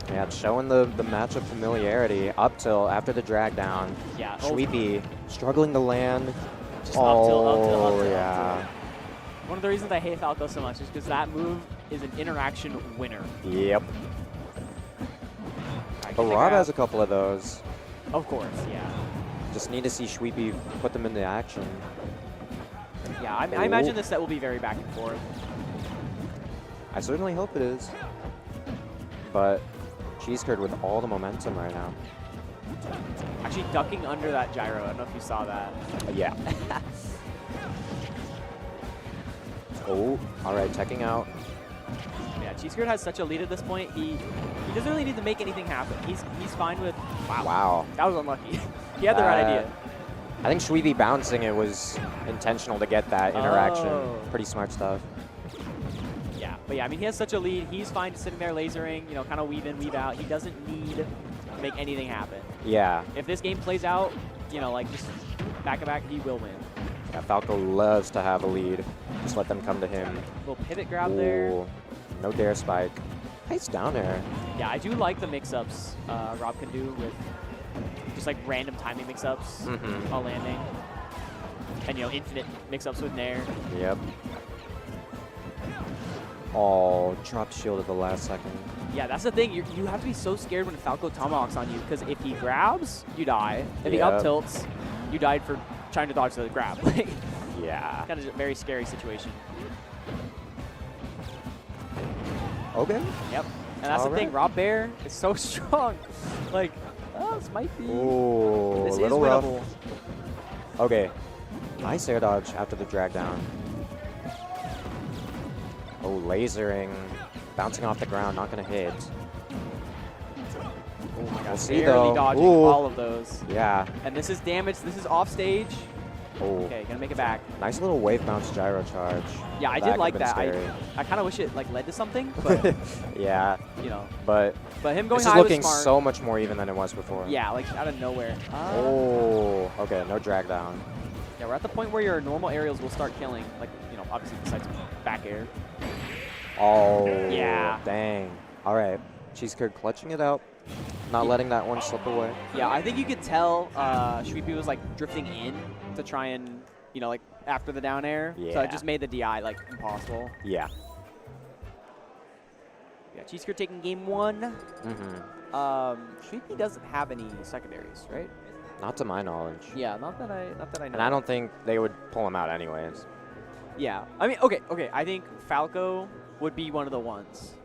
Yeah, it's showing the matchup familiarity up till after the drag down. Yeah. Sweepy struggling to land. Just up till. Yeah. One of the reasons I hate Falco so much is because that move is an interaction winner. Yep. But Rob has a couple of those. Of course, yeah. Just need to see Sweepy put them into action. Yeah, I imagine this set will be very back and forth. I certainly hope it is. But Cheese Curd with all the momentum right now. Actually ducking under that gyro. I don't know if you saw that. Yeah. Oh, all right, checking out. Yeah, Cheese Curd has such a lead at this point. He doesn't really need to make anything happen. He's fine with. Wow. That was unlucky. He had the right idea. I think Sweepy bouncing it was intentional to get that interaction. Oh. Pretty smart stuff. Yeah, but yeah, I mean, he has such a lead. He's fine sitting there lasering, kind of weave in, weave out. He doesn't need to make anything happen. Yeah. If this game plays out, like just back to back, he will win. Yeah, Falco loves to have a lead. Just let them come to him. Little pivot grab there. No dare spike. Nice down air. Yeah, I do like the mix-ups Rob can do with just like random timing mix-ups while landing. And, infinite mix-ups with Nair. Yep. Oh, drop shield at the last second. Yeah, that's the thing. You have to be so scared when Falco tomahawks on you, because if he grabs, you die. If he up tilts, you died for trying to dodge the grab. Yeah. Kind of a very scary situation. Okay. Yep. And that's the thing. Rob Bear is so strong. Like, this might be. Ooh, this a little is rough. winnable. Okay. Nice air dodge after the drag down. Oh, lasering. Bouncing off the ground, not going to hit. Oh my God, see, barely though. dodging Ooh. all of those. Yeah. And this is damage. This is off stage. Oh. Okay, gonna make it back. Nice little wave bounce gyro charge. Yeah, I did like could've that. been scary. I kind of wish it led to something, but Yeah. But him going this high is looking was smart. so much more even than it was before. Yeah, like out of nowhere. Oh. Okay, no drag down. Yeah, we're at the point where your normal aerials will start killing. Like, obviously besides back air. Oh. Yeah. Dang. All right. Cheese Curd clutching it out. Not letting that one slip away. Yeah, I think you could tell Sweepy was like drifting in to try and, like after the down air. Yeah. So it just made the DI like impossible. Yeah. Yeah, Cheese Curd taking game 1. Sweepy doesn't have any secondaries, right? Not to my knowledge. Yeah, not that I know. And I don't think they would pull him out anyways. Yeah, I mean, okay. I think Falco would be one of the ones.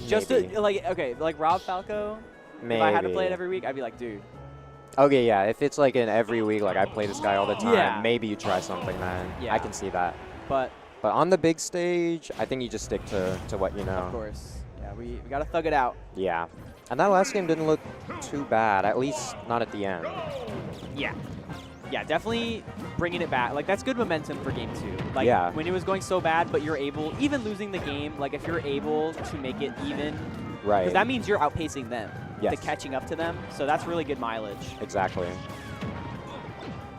Just to, like Rob Falco. Maybe. If I had to play it every week, I'd be like, dude. Okay, yeah. If it's like in every week, like I play this guy all the time, Yeah. maybe you try something then. Yeah. I can see that. But on the big stage, I think you just stick to what you know. of course, yeah. Yeah, we got to thug it out. Yeah. And that last game didn't look too bad, at least not at the end. Yeah. Yeah, definitely bringing it back. Like, that's good momentum for game 2. Like, Yeah. when it was going so bad, but you're able, even losing the game, like, if you're able to make it even, Right. because that means you're outpacing them, Yes. to catching up to them. So that's really good mileage. Exactly.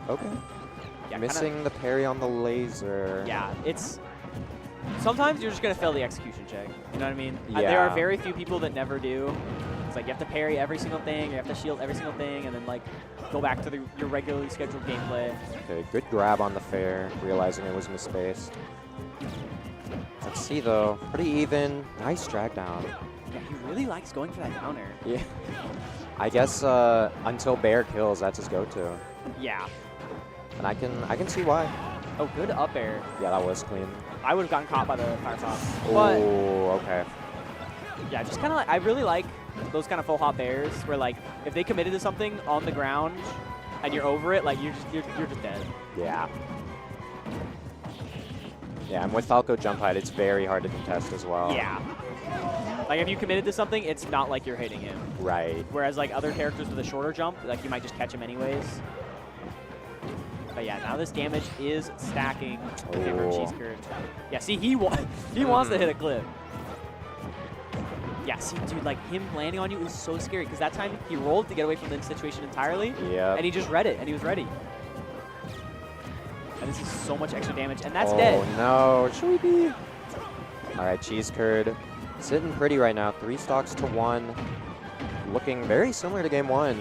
Okay. Yeah, Missing the parry on the laser. Yeah, it's sometimes you're just gonna fail the execution check. You know what I mean? There are Yeah. very few people that never do. It's like you have to parry every single thing, you have to shield every single thing, and then like go back to your regularly scheduled gameplay. Okay, good grab on the fair, realizing it was misspaced. Let's see though, pretty even. Nice drag down. Yeah, he really likes going for that downer. Yeah. I guess until Bear kills, that's his go-to, Yeah. and I can see why. Oh, good up air. Yeah, that was clean. I would have gotten caught by the Firefox. But Oh, okay. yeah, just kind of like, I really like those kind of full hop airs where like if they committed to something on the ground and you're over it, like you're just dead. Yeah. Yeah, and with Falco jump height, it's very hard to contest as well. Yeah. Like if you committed to something, it's not like you're hitting him. Right. Whereas like other characters with a shorter jump, like you might just catch him anyways. But yeah, now this damage is stacking in favor of Oh. Cheese Curd. Yeah, see, he wants to hit a clip. Yeah, see, dude, like him landing on you is so scary because that time he rolled to get away from the situation entirely. Yeah. And he just read it, and he was ready. And this is so much extra damage, and that's Oh dead. no, should we be? All right, Cheese Curd sitting pretty right now. 3 stocks to 1. Looking very similar to game 1.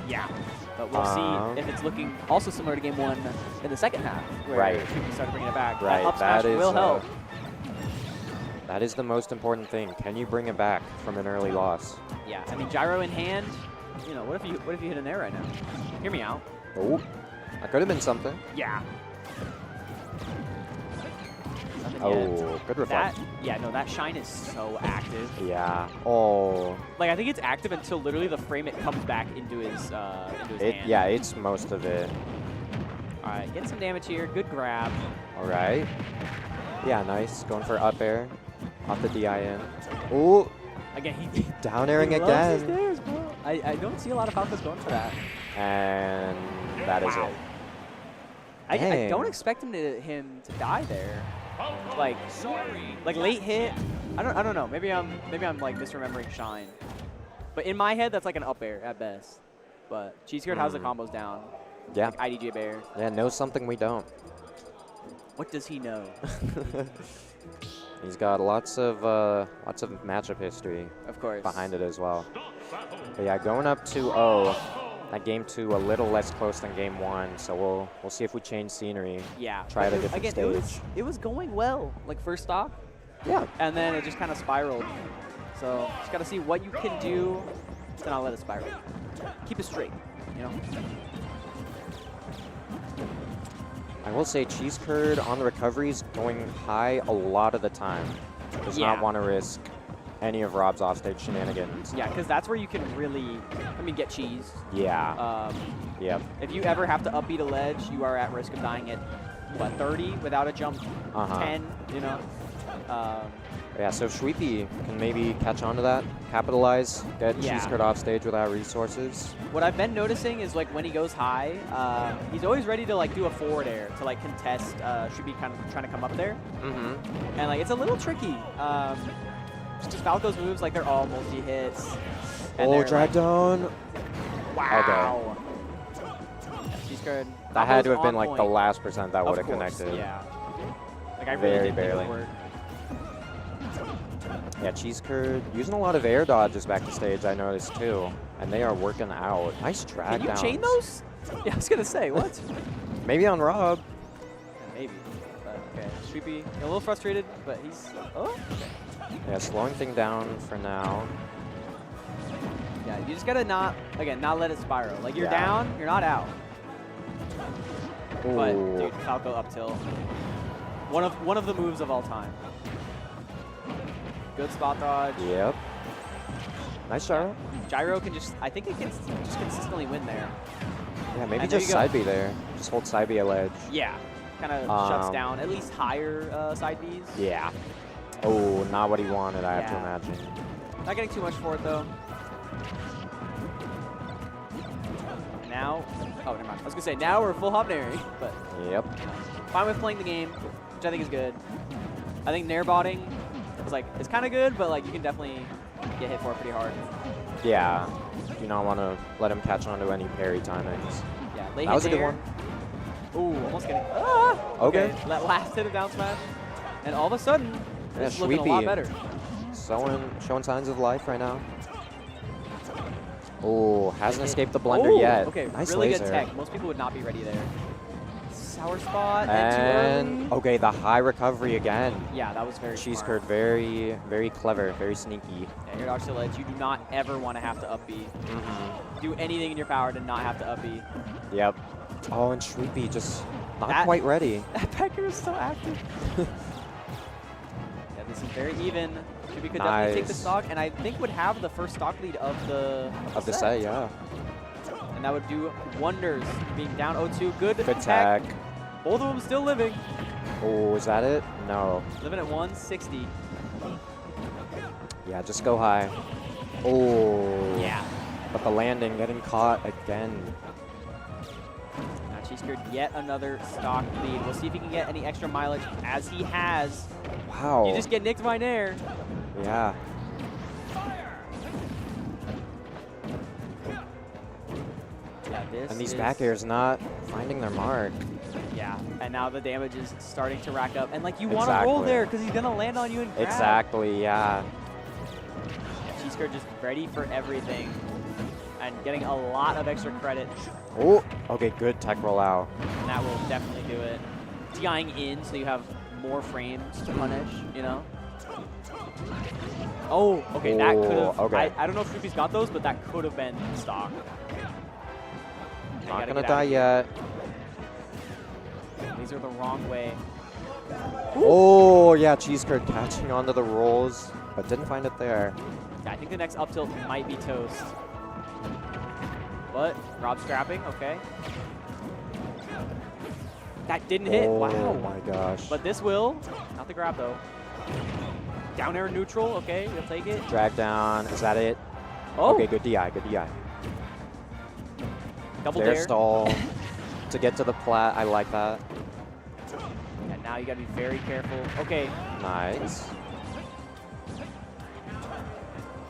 Yeah. But we'll see if it's looking also similar to game 1 in the second half, where Right. we started bringing it back. Right, Up smash that is, will help. That is the most important thing. Can you bring it back from an early loss? Yeah, I mean, gyro in hand, you know, what if you hit an air right now? Hear me out. Oh, that could have been something. Yeah. Nothing Oh, yet. good reflect. That shine is so active. Yeah. Oh. Like, I think it's active until literally the frame it comes back into his hand. Yeah, it's most of it. All right, getting some damage here. Good grab. All right. Yeah, nice. Going for up air. Off the DIN. Ooh. Again, he Down airing he loves his again. dares, bro. I don't see a lot of Falcos going for that. And that is Wow. it. I Dang. don't expect him to die there. Like late hit. I don't know. Maybe I'm like misremembering Shine. But in my head, that's like an up air at best. But Cheese Curd has the combos down. Yeah. Like IDJ Bear. Yeah, knows something we don't. What does he know? He's got lots of matchup history Of course. behind it as well. But yeah, going up 2-0. That game 2 a little less close than game 1, so we'll see if we change scenery. Yeah. Try at a But different again, stage. it was going well, like first stock, Yeah. and then it just kind of spiraled. So just got to see what you can do to not let it spiral. Keep it straight, you know? I will say Cheese Curd on the recoveries going high a lot of the time. Does Yeah. not want to risk any of Rob's offstage shenanigans. Yeah, because that's where you can really, get cheese. Yeah. Yep. If you ever have to upbeat a ledge, you are at risk of dying at, 30 without a jump, 10, you know? Yeah, so if Shweepy can maybe catch on to that, capitalize, get Yeah. Cheese Curd off stage without resources. What I've been noticing is like when he goes high, he's always ready to like do a forward air to like contest, should be kind of trying to come up there. Mm-hmm. And like it's a little tricky. Just Falco's moves, like they're all multi-hits. and Oh, they're, drag like, down. Wow. Yeah, Cheese Curd. That had to Combos have been on like the point. last percent that Of would have course, connected. Yeah. Like I really Very didn't think it barely. would work. Yeah, Cheese Curd using a lot of air dodges back to stage, I noticed too. And they are working out. Nice drag Can you downs. chain those? Yeah, I was gonna say, what? Maybe on Rob. Yeah, maybe. But okay, Streepy, a little frustrated, but he's. Oh. Okay. Yeah, slowing thing down for now. Yeah, you just gotta not let it spiral. Like you're Yeah. down, you're not out. But Ooh. dude, Falco up tilt. One of the moves of all time. Good spot dodge. Yep. Nice gyro. Gyro can I think it can just consistently win there. Yeah, maybe And there just you go. side B there. Just hold side B a ledge. Yeah. Kind of shuts down at least higher side Bs. Yeah. Oh, not what he wanted, I have to Yeah. imagine. Not getting too much for it, though. Now, oh, never mind. I was going to say, now we're full hop nairing, but Yep. fine with playing the game, which I think is good. I think nair botting is like, it's kind of good, but like you can definitely get hit for it pretty hard. Yeah. Do not want to let him catch on to any parry timings. Yeah, late That was a hit good nair. one. Ooh, almost getting, ah! Okay. That last hit of down smash. And all of a sudden, Yeah, it's looking a lot Sweepy. better. Showing signs of life right now. Oh, hasn't escaped the blender Ooh, yet. Okay, Nice really laser. good tech. Most people would not be ready there. Sour spot And too early. okay, the high recovery again. Yeah, that was very Cheese smart. curd, very, very clever, very sneaky. Yeah, your dodge to ledge. You do not ever want to have to up B. Do anything in your power to not have to up B. Yep. Oh, and Shweepy just not That- quite ready. That Pecker is so active. Yeah, this is very even. Shubi could definitely take the Nice. stock, and I think would have the first stock lead of the set, yeah. And that would do wonders. Being down 0-2, good Good tech. Both of them still living. Oh, is that it? No. Living at 160. Yeah, just go high. Oh. Yeah. But the landing getting caught again. Now Cheese Curd, yet another stock lead. We'll see if he can get any extra mileage, as he has. Wow. You just get nicked by Nair. Yeah. Yeah, this And these is, back airs not finding their mark. Yeah, and now the damage is starting to rack up. And like you want to roll Exactly. there because he's going to land on you and grab. Exactly, yeah. Yeah, Cheese Curd just ready for everything and getting a lot of extra credit. Oh, okay, good tech rollout. And that will definitely do it. DIing in so you have more frames to punish, you know? Oh, okay, that could have. okay. I don't know if Shrupi's got those, but that could have been stock. Not gonna die yet. These are the wrong way. Oh, yeah, Cheese Curd catching onto the rolls, but didn't find it there. Yeah, I think the next up tilt might be toast. But Rob scrapping, okay. That didn't hit, Oh wow. my gosh. But this will, not the grab though. Down air neutral, okay, we'll take it. Drag down, is that it? Oh, Okay, good DI, good DI. double Dare dare. stall to get to the plat, I like that. And now you gotta be very careful. Okay, Nice.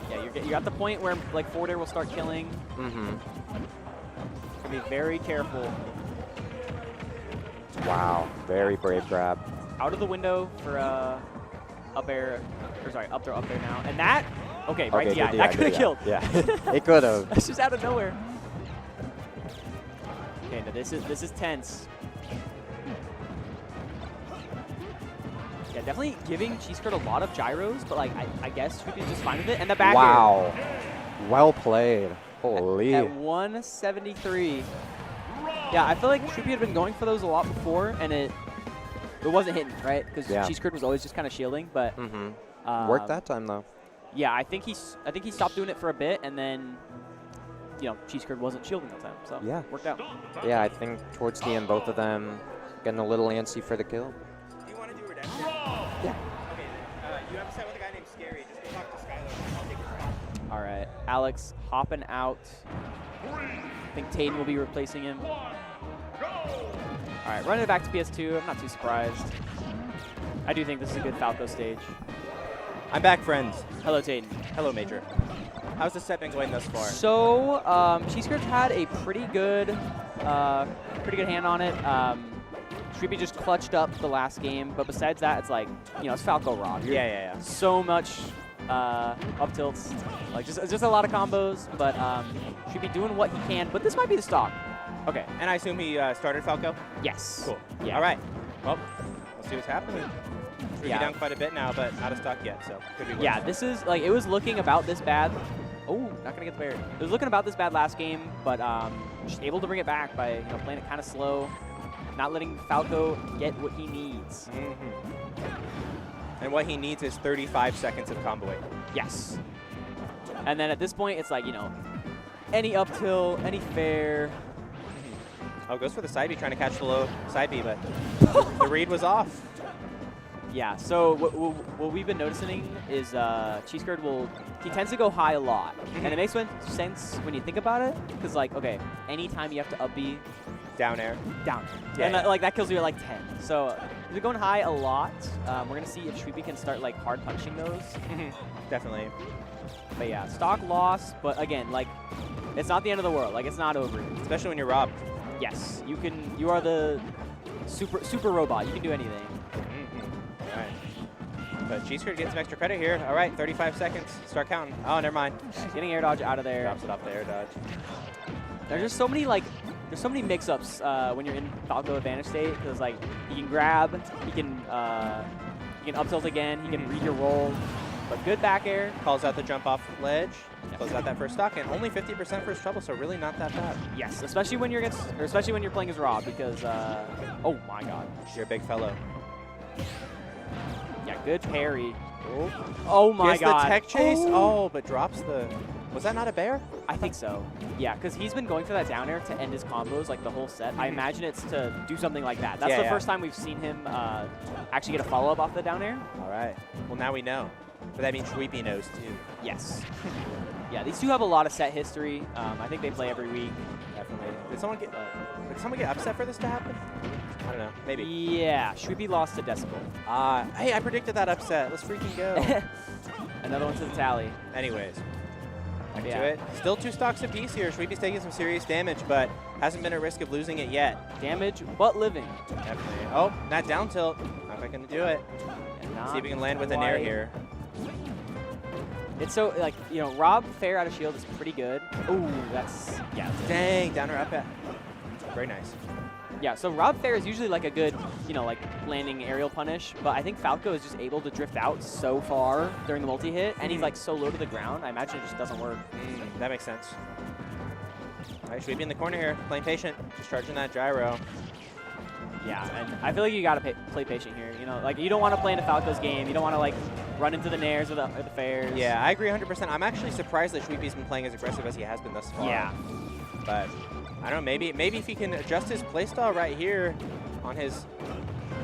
yeah, you're at the point where like forward air will start killing. Mm-hmm. Gotta be very careful. Wow, very brave grab. Out of the window for up air, or sorry, up there now. And that, okay, right Okay, DI. good That DI, could have good killed. DI. Yeah, it could have. That's just out of nowhere. Okay, now this is tense. Yeah, definitely giving Cheese Curd a lot of gyros, but like I guess Shrupi's just fine with it. And the back air Wow. Well played. Holy. at 173. Yeah, I feel like Shrupi had been going for those a lot before, and it wasn't hitting, right? Because Yeah. Cheese Curd was always just kind of shielding, but Mm-hmm. Worked that time though. yeah, I think he stopped doing it for a bit, and then you know Cheese Curd wasn't shielding the time, so Yeah. worked out. Yeah, I think towards the end, both of them getting a little antsy for the kill. Do you want to do redemption? Yeah. Okay, you have a set with a guy named Scary. Just go talk to Skylar. I'll take his round. All right, Alex hopping out. I think Tayden will be replacing him. All right, running it back to PS2. I'm not too surprised. I do think this is a good Falco stage. I'm back, friends. Hello, Tayden. Hello, Major. How's the set been going thus far? So, Cheese Curd had a pretty good hand on it. Shrupi just clutched up the last game, but besides that, it's like, you know, it's Falco Rob. Yeah. So much up tilts, like just a lot of combos, but Shrupi doing what he can. But this might be the stock. Okay. And I assume he started Falco? Yes. Cool. Yeah. All right. Well, let's see what's happening. We're Yeah. down quite a bit now, but not a stock yet, so could be worse. Yeah, this is like, it was looking about this bad. Oh, not gonna get the barrier. It was looking about this bad last game, but just able to bring it back by, you know, playing it kind of slow, not letting Falco get what he needs. And what he needs is 35 seconds of comboing. Yes. And then at this point, it's like, you know, any up tilt, any fair. Oh, goes for the side B, trying to catch the low side B, but the read was off. Yeah, so what we've been noticing is Cheese Curd he tends to go high a lot. And it makes sense when you think about it, because, like, okay, anytime you have to up B, Down air. down. Yeah, And, yeah. like, that kills you at, like, 10. So they're going high a lot. We're going to see if Shweepy can start, like, hard punching those. Definitely. But, yeah, stock loss. But, again, like, it's not the end of the world. Like, it's not over. Especially when you're robbed. Yes, you are the super robot. You can do anything. All right. But Cheese Curd gets some extra credit here. All right, 35 seconds. Start counting. Oh, never mind. Getting air dodge out of there. Drops it off the air dodge. There's just so many, like, there's so many mix-ups when you're in Falco advantage state, because, like, he can grab, he can up tilt again, he can read your roll, but good back air. Calls out the jump off ledge. Closes out that first stock, and only 50% for his trouble, so really not that bad. Yes, especially when you're especially when you're playing as Rob, because oh my God, You're a big fellow. yeah, good parry. Oh my Gets God, the tech chase. Oh, but drops the. Was that not a bear? I think so. Yeah, because he's been going for that down air to end his combos like the whole set. I imagine it's to do something like that. That's Yeah, the first time we've seen him actually get a follow-up off the down air. All right. Well, now we know. But that means Shweepy knows, too. Yes. Yeah, these two have a lot of set history. I think they play every week. Definitely. Did someone get upset for this to happen? I don't know. Maybe. Yeah, Shweepy lost to Decibel. Hey, I predicted that upset. Let's freaking go. Another one to the tally. Anyways. Back Yeah. to it. Still 2 stocks apiece here. Shweepy's taking some serious damage, but hasn't been at risk of losing it yet. Damage, but living. Definitely. Oh, that down tilt. Not quite going to do it. And See if we can land with an air quite. here. It's so, like, you know, Rob fair out of shield is pretty good. Ooh, that's, yeah. Dang, down or up at. Very nice. Yeah, so Rob fair is usually like a good, you know, like landing aerial punish, but I think Falco is just able to drift out so far during the multi-hit, and he's like so low to the ground, I imagine it just doesn't work. That makes sense. All right, Shweepy in the corner here, playing patient, just charging that gyro. Yeah, and I feel like you gotta play patient here. You know, like you don't want to play into Falco's game. You don't want to like run into the nairs or the fairs. Yeah, I agree 100%. I'm actually surprised that Shweepy's been playing as aggressive as he has been thus far. Yeah. But I don't know, maybe if he can adjust his playstyle right here on his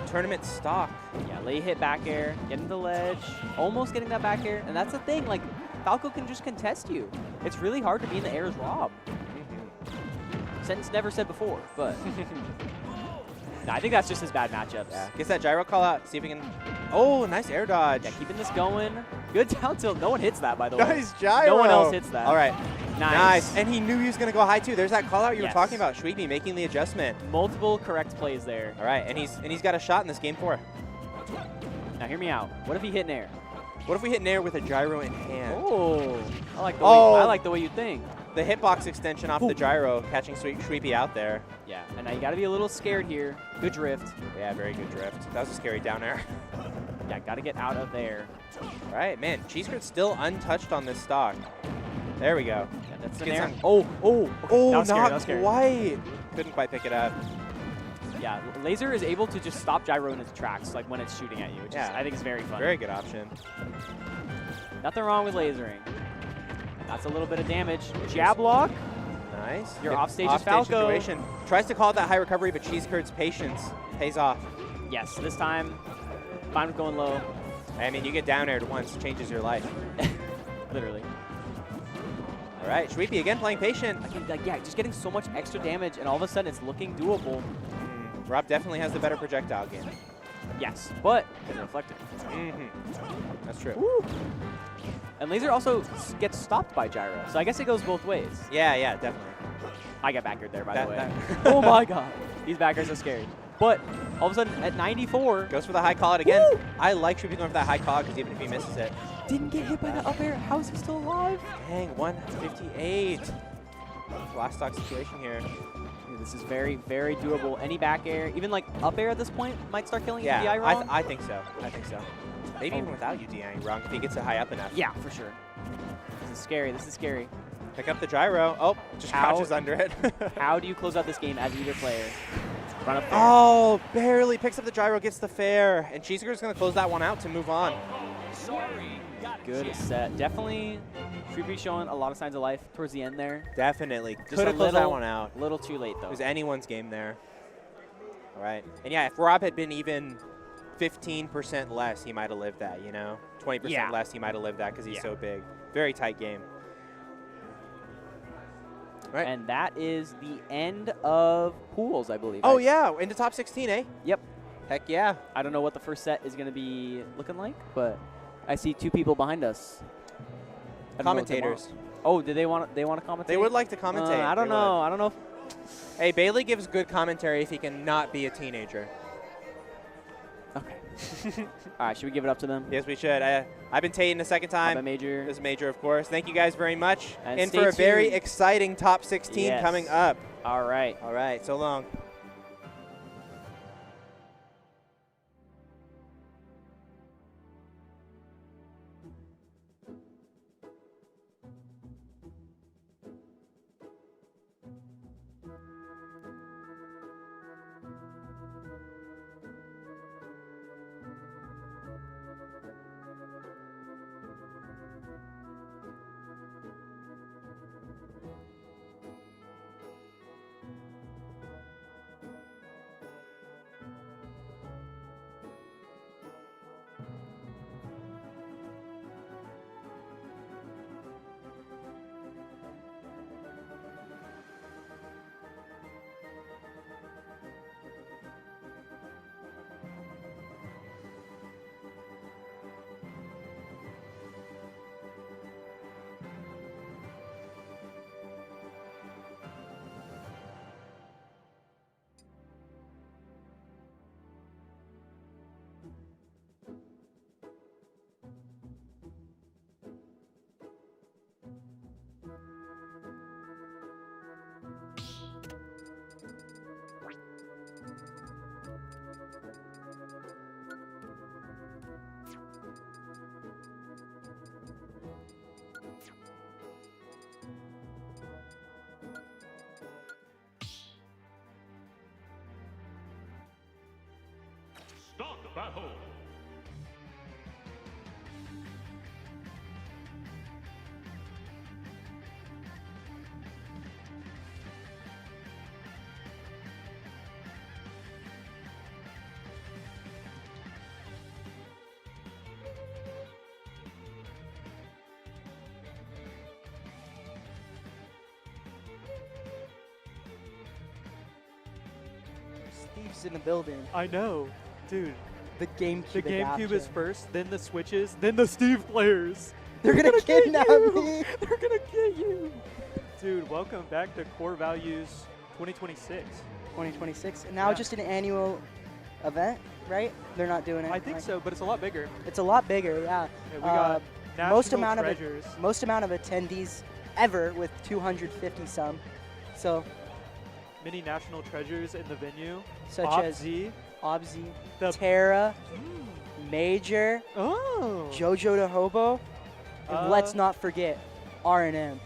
tournament stock. Yeah, late hit back air, getting the ledge, almost getting that back air, and that's the thing. Like Falco can just contest you. It's really hard to be in the air as Rob. Sentence never said before, but. No, I think that's just his bad matchups. Yeah, gets that gyro call out, see if we can. Oh, nice air dodge. Yeah, keeping this going. Good down tilt. No one hits that, by the way. Nice gyro. No one else hits that. All right. Nice. And he knew he was going to go high, too. There's that call out you Yes. were talking about, Shweepy making the adjustment. Multiple correct plays there. All right, and he's got a shot in this game 4. Now, hear me out. What if he hit an air? What if we hit an air with a gyro in hand? Oh, I like the Oh. way, I like the way you think. The hitbox extension off the gyro, catching Shweepy out there. Yeah, and now you got to be a little scared here. Good drift. Yeah, very good drift. That was a scary down air. Yeah, got to get out of there. All right, man. Cheese Curd still untouched on this stock. There we go. Yeah, that's an Get air. some- Oh. Oh, That was scary, not that was scary. quite. Couldn't quite pick it up. Yeah, laser is able to just stop gyro in its tracks, like when it's shooting at you, which Yeah. is, I think is very fun. Very good option. Nothing wrong with lasering. That's a little bit of damage. Jab lock. Nice. Your Good offstage is Falco. situation. Tries to call it that high recovery, but Cheese Curd's patience pays off. Yes, this time, fine with going low. I mean, you get down aired once, changes your life. Literally. All right, Shweepy again playing patient. Again, like, yeah, just getting so much extra damage, and all of a sudden it's looking doable. Rob definitely has the better projectile game. Yes, but it's reflected. That's true. Woo. And laser also gets stopped by gyro, so I guess it goes both ways. Yeah, definitely. I got backered there, by the way. That- Oh my god. These backers are scary. But all of a sudden, at 94, Goes for the high call out again. Woo! I like Shweepy going for that high call because even if he misses it. didn't get hit by the up air. How is he still alive? Dang, 158. Last stock situation here. Dude, this is very, very doable. Any back air, even like up air at this point, might start killing Yeah, DI wrong. I think so. Maybe even without you DIing wrong if he gets it high up enough. Yeah, for sure. This is scary. This is scary. Pick up the gyro. Oh, just How- crouches under it. How do you close out this game as either player? Run up there. Oh, barely picks up the gyro, gets the fair. And Cheese Curd's going to close that one out to move on. Good set. Definitely, Shweepy showing a lot of signs of life towards the end there. Definitely. Just Could have a closed that little- one out. Little too late, It though. was anyone's game there. All right. And yeah, if Rob had been even 15% less, he might have lived that, you know? 20% Yeah. less, he might have lived that because he's Yeah. so big. Very tight game. Right. And that is the end of pools, I believe. Oh, yeah, into top 16, eh? Yep. Heck yeah. I don't know what the first set is going to be looking like, but I see 2 people behind us. I don't know what they want. Commentators. Oh, do they want to commentate? They would like to commentate. I don't They know. would. I don't know. Hey, Bailey gives good commentary if he can not be a teenager. Okay. All right, should we give it up to them? Yes, we should. I've been Taten a second time. I'm a major. This is Major, of course. Thank you guys very much. And And stay for a very tuned. exciting top 16 Yes. coming up. All right. All right, so long. Start the battle. Steve's in the building. I know, dude. The GameCube. The GameCube is adapter. first, then the Switches, then the Steve players. They're gonna kidnap me. They're gonna get you. Dude, welcome back to Core Values 2026. 2026. And now Yeah. just an annual event, right? They're not doing it. I think like- so, but it's a lot bigger. It's a lot bigger, yeah. Yeah, we got national most amount treasures. most amount of attendees ever with 250 some. So Many national treasures in the venue. such OpZ. as ObZ, The- Terra, Major, Oh. JoJoDaHoBo, and let's not forget R&M.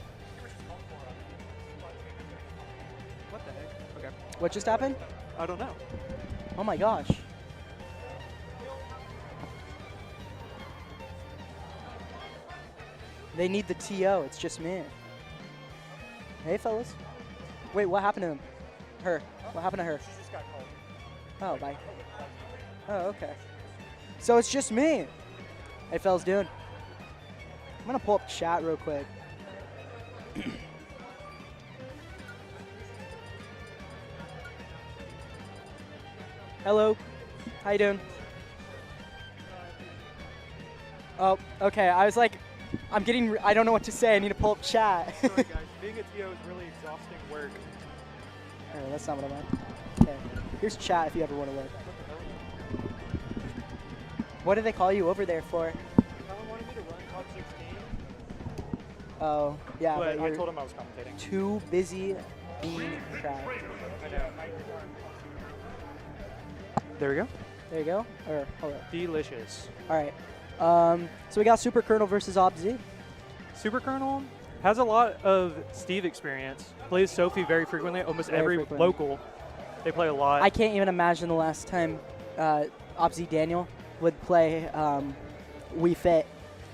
What the heck? Okay. What just happened? I don't know. Oh my gosh. They need the TO, it's just me. Hey fellas. Wait, what happened to him? Her. What happened to her? She just got called. Oh, bye. Oh, okay. So it's just me. Hey fellas, dude. I'm gonna pull up chat real quick. Hello. How you doing? Oh, okay. I was like, I don't know what to say. I need to pull up chat. Sorry guys, being a TO is really exhausting work. Oh, that's not what I meant. Okay. Here's chat if you ever want to look. What do they call you over there for? Someone wanted me to run top 16, Oh, yeah. but I you're told him I was commentating. too busy being cracked. I know. There we go. There you go. Or hold up. Delicious. All right. So we got Super Colonel versus ObZ. Super Colonel has a lot of Steve experience. Plays Sophie very frequently. Almost Very every frequently. local, they play a lot. I can't even imagine the last time ObZ Daniel would play We Fit.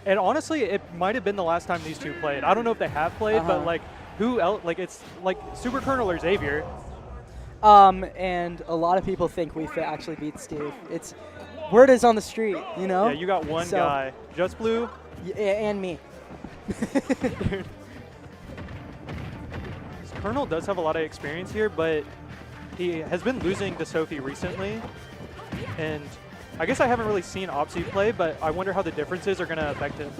And honestly, it might have been the last time these two played. I don't know if they have played, but Uh-huh. like, who else? Like, it's like Super Colonel or Xavier. And a lot of people think We Fit actually beats Steve. word is on the street, you know? Yeah, you got one So- guy. Just Blue. And me. Colonel does have a lot of experience here, but he has been losing to Sophie recently. And I guess I haven't really seen OpZ play, but I wonder how the differences are going to affect him.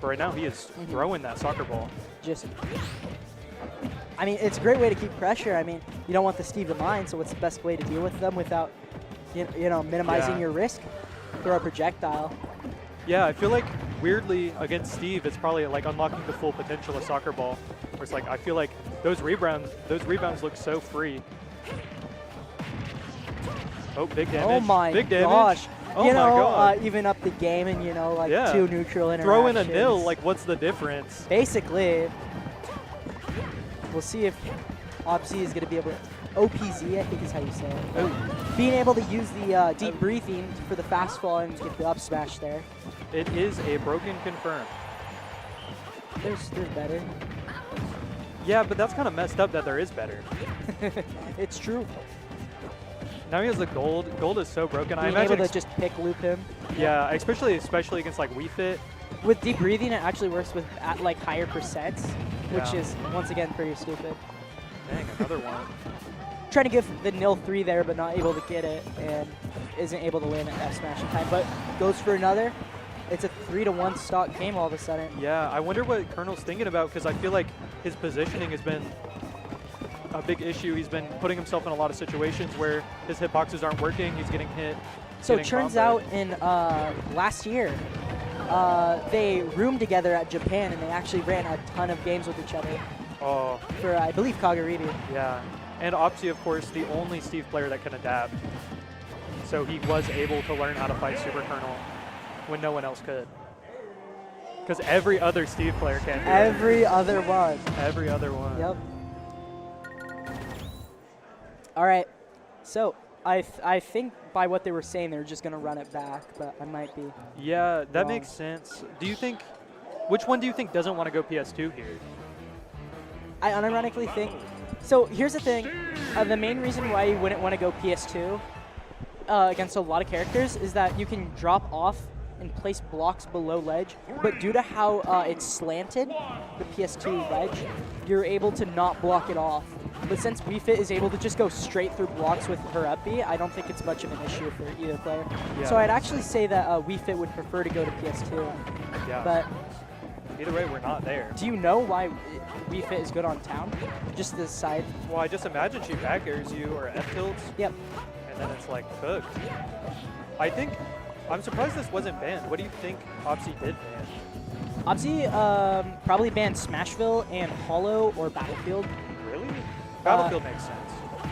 But right now, he is throwing that soccer ball. Just, I mean, it's a great way to keep pressure. I mean, you don't want the Steve to mine, so what's the best way to deal with them without, you know, minimizing your risk? Throw a projectile. Yeah, I feel like weirdly against Steve, it's probably like unlocking the full potential of soccer ball. Where it's like I feel like those rebounds look so free. Oh, big damage! Oh my big damage. gosh! Oh you my know, god! even up the game and you know, like Yeah. 2 neutral interactions. Throw in a nil. Like, what's the difference? Basically, we'll see if OpZ is going to be able to. OpZ, I think is how you say it. Oh. Being able to use the deep breathing for the fastball and get the up smash there. It is a broken confirm. There's better. Yeah, but that's kind of messed up that there is better. It's true. Now he has the gold. Gold is so broken. I Being imagine. able to just pick loop him. Yeah, especially against like Wii Fit. With deep breathing, it actually works with at like higher percents, which Yeah. is once again pretty stupid. Dang, another one. Trying to give the nil 3 there, but not able to get it, and isn't able to land an F smash in time. But goes for another. It's a 3-1 stock game all of a sudden. Yeah, I wonder what Colonel's thinking about because I feel like his positioning has been a big issue. He's been putting himself in a lot of situations where his hitboxes aren't working. He's getting hit. So it getting turns comboed. out in last year, they roomed together at Japan, and they actually ran a ton of games with each other Oh, for, I believe, Kaguriri. yeah. And OpZ, of course, the only Steve player that can adapt. So he was able to learn how to fight Super Colonel when no one else could. Because every other Steve player can. do it. Every other one. Every other one. Yep. All right. So I think by what they were saying, they were just going to run it back, but I might be. Yeah, that wrong. makes sense. Do you think, which one do you think doesn't want to go PS2 here? I unironically think. So here's the thing. The main reason why you wouldn't want to go PS2 against a lot of characters is that you can drop off and place blocks below ledge, but due to how it's slanted, the PS2 ledge, you're able to not block it off. But since Wii Fit is able to just go straight through blocks with her up B, I don't think it's much of an issue for either player. Yeah. So I'd actually say that Wii Fit would prefer to go to PS2. Yeah. But Either way, we're not there. do you know why Wii Fit is good on town? Just the side. Well, I just imagine she back airs you or F tilts, Yep. and then it's like cooked. I'm surprised this wasn't banned. What do you think OpZ did ban? OpZ probably banned Smashville and Hollow or Battlefield. Really? Battlefield makes sense.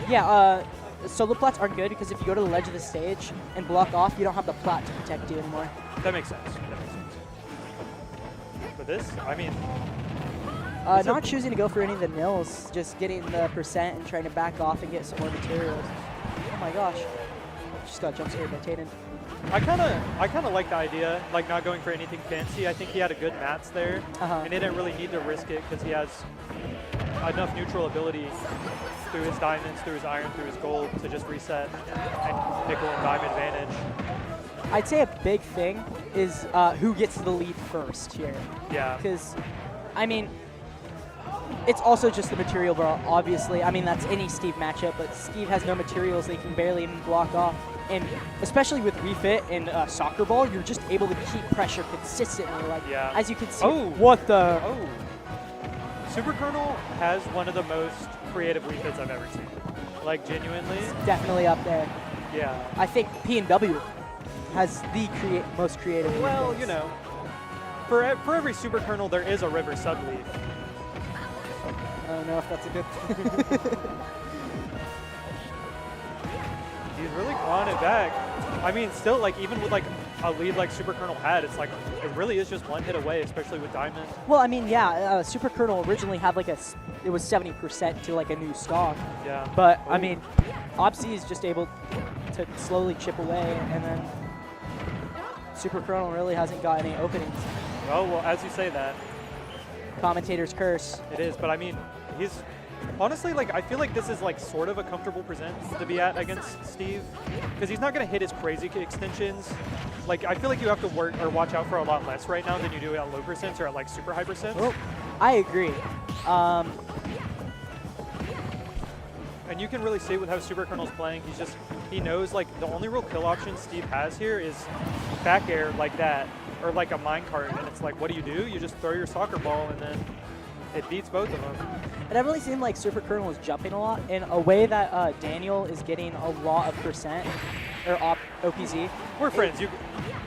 Yeah, solo plats aren't good because if you go to the ledge of the stage and block off, you don't have the plat to protect you anymore. That makes sense. That makes sense. But this, I mean, Not choosing to go for any of the nils, just getting the percent and trying to back off and get some more materials. Oh my gosh. Just got jump scared by Taden. I kind of like the idea, like not going for anything fancy. I think he had a good mats there, and he didn't really need to risk it because he has enough neutral ability through his diamonds, through his iron, through his gold to just reset and nickel and dime advantage. I'd say a big thing is who gets the lead first here. Yeah. Because, I mean, it's also just the material bar, obviously. I mean, that's any Steve matchup, but Steve has no materials. They can barely even block off. And especially with Wii Fit and Soccer Ball, you're just able to keep pressure consistently. Like, yeah. as you can see. Oh. What the? Oh. Super Colonel has one of the most creative Wii Fits I've ever seen. Like, genuinely. It's definitely up there. Yeah. I think PNW has the most creative Wii Well, Fits. you know, for every Super Colonel, there is a river subleaf. I don't know if that's a good thing. He's really clawing it back. I mean, still, like, even with, like, a lead like Super Colonel had, it's like, it really is just one hit away, especially with Diamond. Well, I mean, yeah, Super Colonel originally had like it was 70% to like a new stock. Yeah. But, I mean, OpZ is just able to slowly chip away, and then Super Colonel really hasn't got any openings. Oh, well, as you say that. Commentator's curse. It is, but I mean, Honestly, like I feel like this is like sort of a comfortable percent to be at against Steve, because he's not going to hit his crazy extensions. Like I feel like you have to work or watch out for a lot less right now than you do at low percents or at like super high percents. Oh, I agree. And you can really see with how Super Colonel's playing, he knows like the only real kill option Steve has here is back air like that, or like a minecart, and it's like, what do? You just throw your soccer ball and then it beats both of them. It definitely seemed like Super Colonel was jumping a lot in a way that Daniel is getting a lot of percent, or OPZ. We're friends, you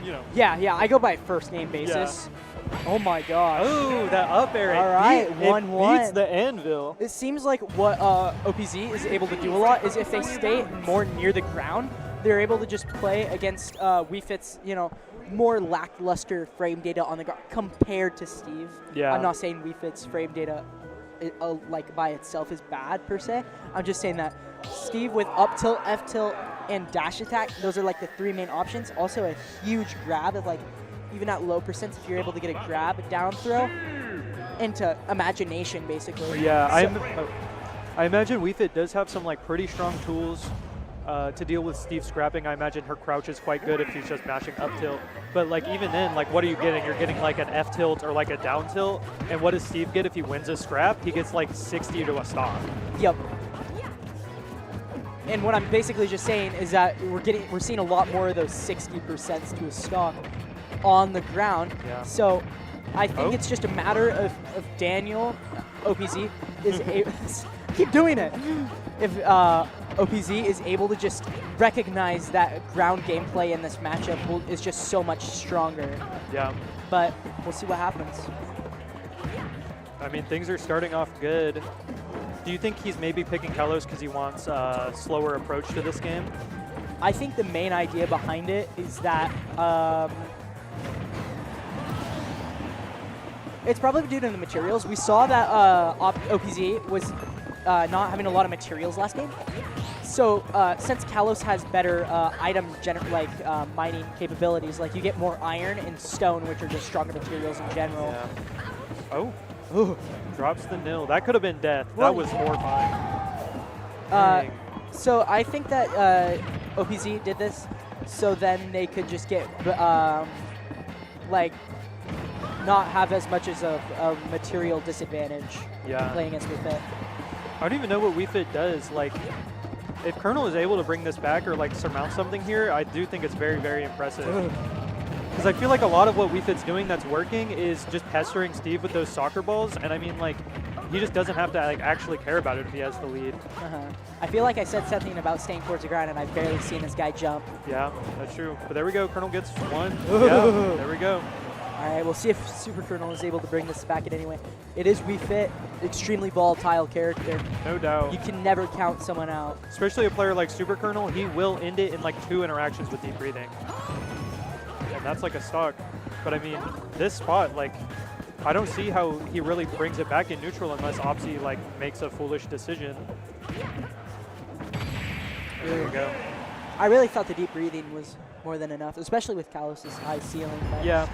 know. Yeah, I go by first name basis. Yeah. Oh my gosh. Oh, that up air. All right, 1-1. It beats the anvil. It seems like what OPZ is able to do a lot is if they stay more near the ground, they're able to just play against Wii Fit's, more lackluster frame data on the ground compared to Steve. Yeah. I'm not saying Wii Fit's frame data like by itself is bad per se. I'm just saying that Steve with up tilt, F tilt, and dash attack, those are like the 3 main options. Also a huge grab of like, even at low percents, if you're able to get a grab down throw into imagination, basically. Yeah, So- I imagine Wii Fit does have some like pretty strong tools to deal with Steve scrapping. I imagine her crouch is quite good if she's just mashing up tilt. But like even then, like what are you getting? You're getting like an F tilt or like a down tilt. And what does Steve get if he wins a scrap? He gets like 60 to a stock. Yep. And what I'm basically just saying is that we're seeing a lot more of those 60% to a stock on the ground. Yeah. So I think it's just a matter of Daniel, OPZ, is keep doing it. If OPZ is able to just recognize that ground gameplay in this matchup is just so much stronger. Yeah. But we'll see what happens. I mean, things are starting off good. Do you think he's maybe picking Kalos because he wants a slower approach to this game? I think the main idea behind it is that it's probably due to the materials. We saw that OpZ was not having a lot of materials last game. So since Kalos has better item mining capabilities, like you get more iron and stone, which are just stronger materials in general. Yeah. Oh. Ooh. Drops the nil. That could have been death. Well, that was horrifying. So I think that OPZ did this so then they could just get not have as much as a material disadvantage playing against Wii Fit. I don't even know what Wii Fit does. Like, if Colonel is able to bring this back or like surmount something here, I do think it's very, very impressive. Because I feel like a lot of what Wii Fit's doing that's working is just pestering Steve with those soccer balls, and I mean, like, he just doesn't have to like actually care about it if he has the lead. I feel like I said something about staying towards the ground, and I've barely seen this guy jump. Yeah, that's true. But there we go. Colonel gets one. Yeah, there we go. All right, we'll see if Super Colonel is able to bring this back in anyway. It is Wii Fit, extremely volatile character. No doubt. You can never count someone out. Especially a player like Super Colonel, he will end it in like 2 interactions with deep breathing. And that's like a stock. But I mean, this spot, like, I don't see how he really brings it back in neutral unless OpZ like makes a foolish decision. There we go. I really thought the deep breathing was more than enough, especially with Kalos' high ceiling. But Yeah.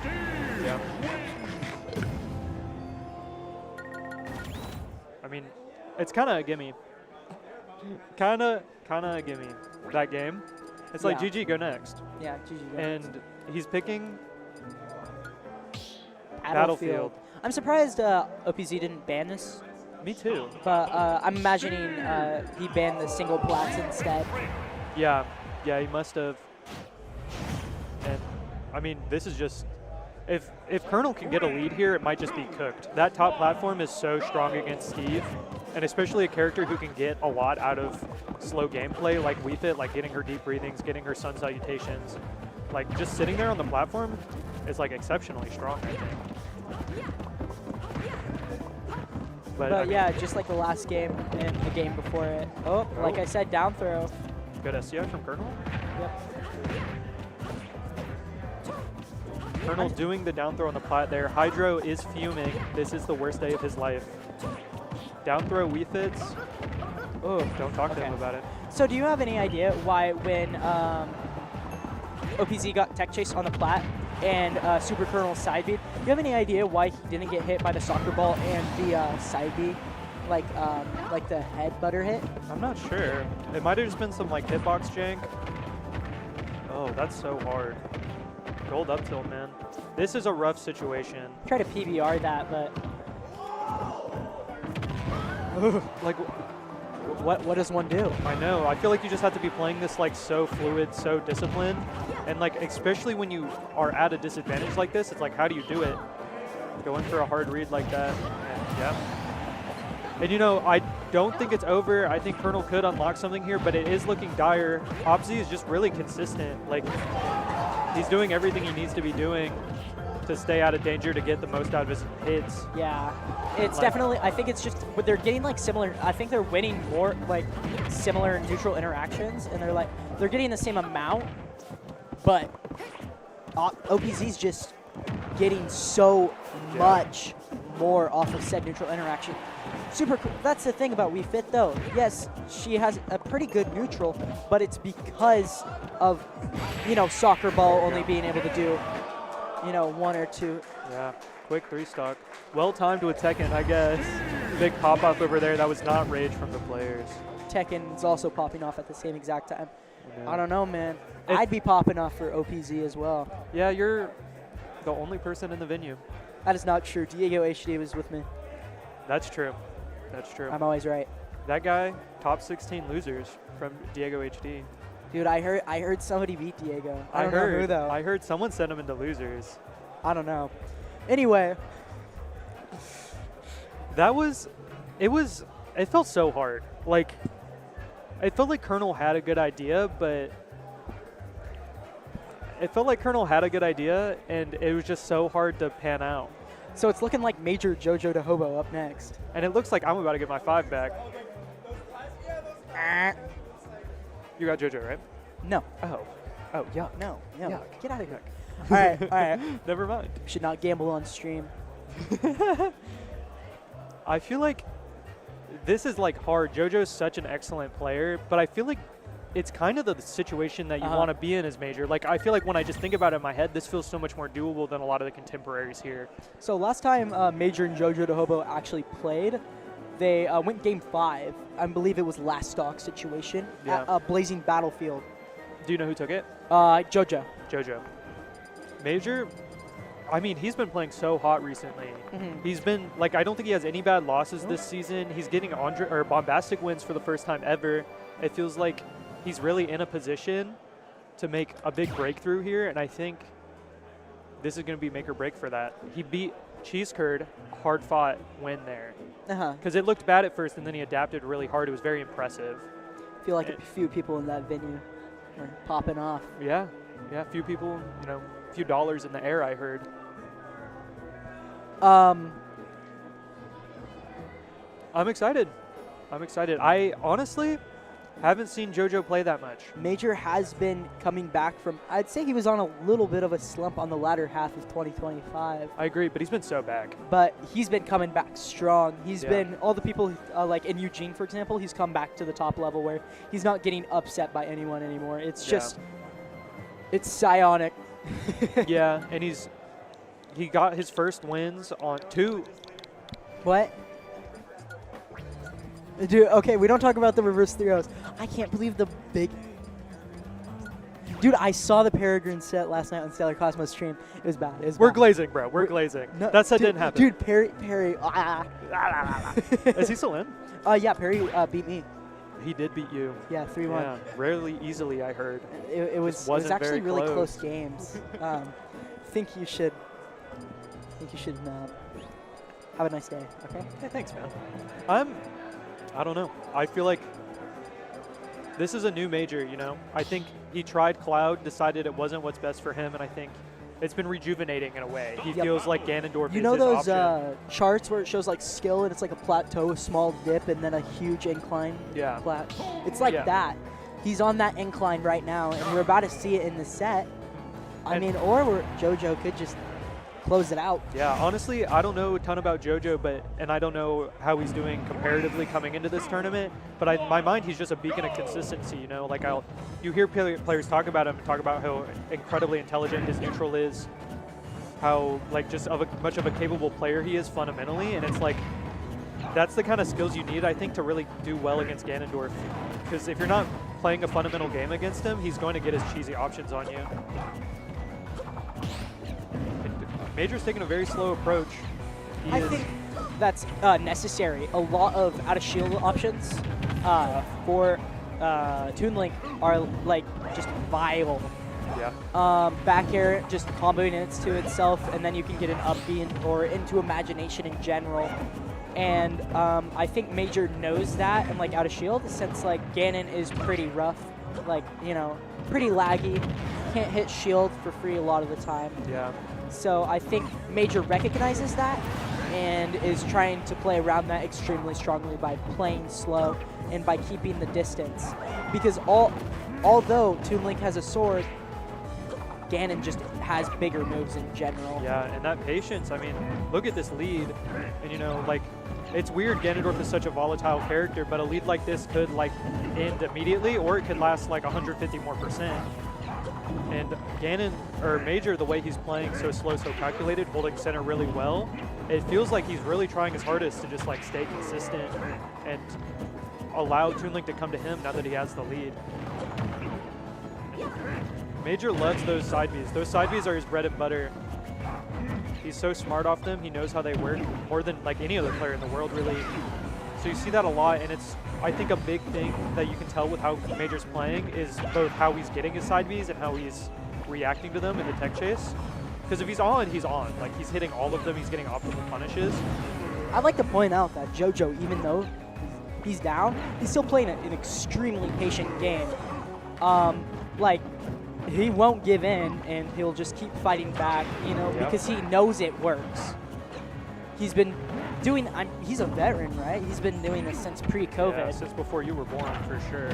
Yeah. I mean, it's kind of a gimme. Kind of a gimme. That game. It's like GG, go next. Yeah, GG. And he's picking Battlefield. I'm surprised OPZ didn't ban this. Me too. But I'm imagining he banned the single plats instead. Yeah, he must have. And I mean, this is just, if Colonel can get a lead here, it might just be cooked. That top platform is so strong against Steve, and especially a character who can get a lot out of slow gameplay like Wii Fit, like getting her deep breathings, getting her sun salutations. Like just sitting there on the platform is like exceptionally strong, I think. But I mean, yeah, just like the last game and the game before it. Oh, like I said, down throw. Good SCI from Colonel. Yep. Colonel's doing the down throw on the plat there. Hydro is fuming. This is the worst day of his life. Down throw Wii Fits. Oh, don't talk to him about it. So do you have any idea why when OPZ got tech chased on the plat and Super Colonel side B, do you have any idea why he didn't get hit by the soccer ball and the side B like the head butter hit? I'm not sure. It might have just been some like hitbox jank. Oh, that's so hard. Gold up tilt, man. This is a rough situation. Try to PBR that, but Like, what does one do? I know. I feel like you just have to be playing this like so fluid, so disciplined, and like especially when you are at a disadvantage like this, it's like how do you do it? Going for a hard read like that, and yeah. And you know, I don't think it's over. I think Colonel could unlock something here, but it is looking dire. OpZ is just really consistent. Like he's doing everything he needs to be doing to stay out of danger to get the most out of his hits. Yeah, it's definitely, I think it's just, but they're getting like similar, I think they're winning more like similar neutral interactions, and they're getting the same amount, but OpZ's just getting so much more off of said neutral interaction. Super cool. That's the thing about Wii Fit though. Yes, she has a pretty good neutral, but it's because of, you know, soccer ball only being able to do, you know, 1 or 2. Yeah, quick 3-stock. Well timed with Tekken, I guess. Big pop-off over there. That was not rage from the players. Tekken's also popping off at the same exact time. Yeah. I don't know, man. I'd be popping off for OpZ as well. Yeah, you're the only person in the venue. That is not true. Diego HD was with me. That's true. That's true. I'm always right. That guy, top 16 losers from Diego HD. Dude, I heard somebody beat Diego. I don't know who though. I heard someone sent him into losers. I don't know. Anyway, it felt so hard. Like, it felt like Colonel had a good idea, but and it was just so hard to pan out. so it's looking like Major JoJoDaHoBo up next. And it looks like I'm about to get my 5 back. You got JoJo, right? No. Oh, yuck. No. Yuck. Get out of here. All right. Never mind. Should not gamble on stream. I feel like this is like hard. JoJo's such an excellent player, but I feel like it's kind of the situation that you want to be in as Major. Like, I feel like when I just think about it in my head, this feels so much more doable than a lot of the contemporaries here. So last time Major and JoJoDaHoBo actually played, they went game 5. I believe it was last stock situation at Blazing Battlefield. Do you know who took it? JoJo. JoJo. Major, I mean, he's been playing so hot recently. He's been, like, I don't think he has any bad losses this season. He's getting Bombastic wins for the first time ever. It feels like he's really in a position to make a big breakthrough here, and I think this is going to be make or break for that. He beat Cheese Curd, hard-fought win there. Because it looked bad at first, and then he adapted really hard. It was very impressive. I feel like a few people in that venue are popping off. Yeah, a few people, you know, a few dollars in the air, I heard. I'm excited. I honestly haven't seen JoJo play that much. Major has been coming back from, I'd say he was on a little bit of a slump on the latter half of 2025. I agree, but he's been so back. But he's been coming back strong. He's been, all the people, like in Eugene, for example, he's come back to the top level where he's not getting upset by anyone anymore. It's just, it's psionic. Yeah, and he got his first wins on 2. What? Dude, okay, we don't talk about the reverse 3-0s. I can't believe the big... Dude, I saw the Peregrine set last night on Stellar Cosmos stream. It was bad. We're glazing, bro. We're glazing. No, that set didn't happen. Dude, Perry. Is he still in? Yeah, Perry beat me. He did beat you. Yeah, 3-1. Yeah, rarely easily, I heard. It was actually really close games. I think you should have a nice day, okay? Hey, thanks, man. I don't know. I feel like this is a new Major, you know? I think he tried Cloud, decided it wasn't what's best for him, and I think it's been rejuvenating in a way. He feels like Ganondorf You know is his those option. charts where it shows like skill and it's like a plateau, a small dip, and then a huge incline? Yeah. It's like that. He's on that incline right now, and we're about to see it in the set. I mean, or JoJo could just close it out. Yeah, honestly, I don't know a ton about JoJo, and I don't know how he's doing comparatively coming into this tournament, but in my mind, he's just a beacon of consistency, you know? Like, you hear players talk about him, talk about how incredibly intelligent his neutral is, how, like, just much of a capable player he is fundamentally, and it's like, that's the kind of skills you need, I think, to really do well against Ganondorf. Because if you're not playing a fundamental game against him, he's going to get his cheesy options on you. Major's taking a very slow approach. I think that's necessary. A lot of out-of-shield options for Toon Link are like just vile. Yeah. Back air just comboing it to itself, and then you can get an up B or into imagination in general. And I think Major knows that, and like out of shield, since like Ganon is pretty rough, like, you know, pretty laggy, can't hit shield for free a lot of the time. Yeah. So I think Major recognizes that and is trying to play around that extremely strongly by playing slow and by keeping the distance. Because although Toon Link has a sword, Ganon just has bigger moves in general. Yeah, and that patience, I mean, look at this lead. And, you know, like, it's weird Ganondorf is such a volatile character, but a lead like this could, like, end immediately, or it could last, like, 150 more %. And Ganon, or Major, the way he's playing so slow, so calculated, holding center really well, it feels like he's really trying his hardest to just, like, stay consistent and allow Toon Link to come to him now that he has the lead. Major loves those side Bs. Those side Bs are his bread and butter. He's so smart off them. He knows how they work more than like any other player in the world, really. So you see that a lot, and it's, I think, a big thing that you can tell with how Major's playing is both how he's getting his side Bs and how he's reacting to them in the tech chase. Because if he's on, he's on. Like, he's hitting all of them. He's getting optimal punishes. I'd like to point out that JoJo, even though he's down, he's still playing an extremely patient game. Like, he won't give in, and he'll just keep fighting back, you know, because he knows it works. He's been doing, he's a veteran, right? He's been doing this since pre-COVID. Yeah, since before you were born, for sure.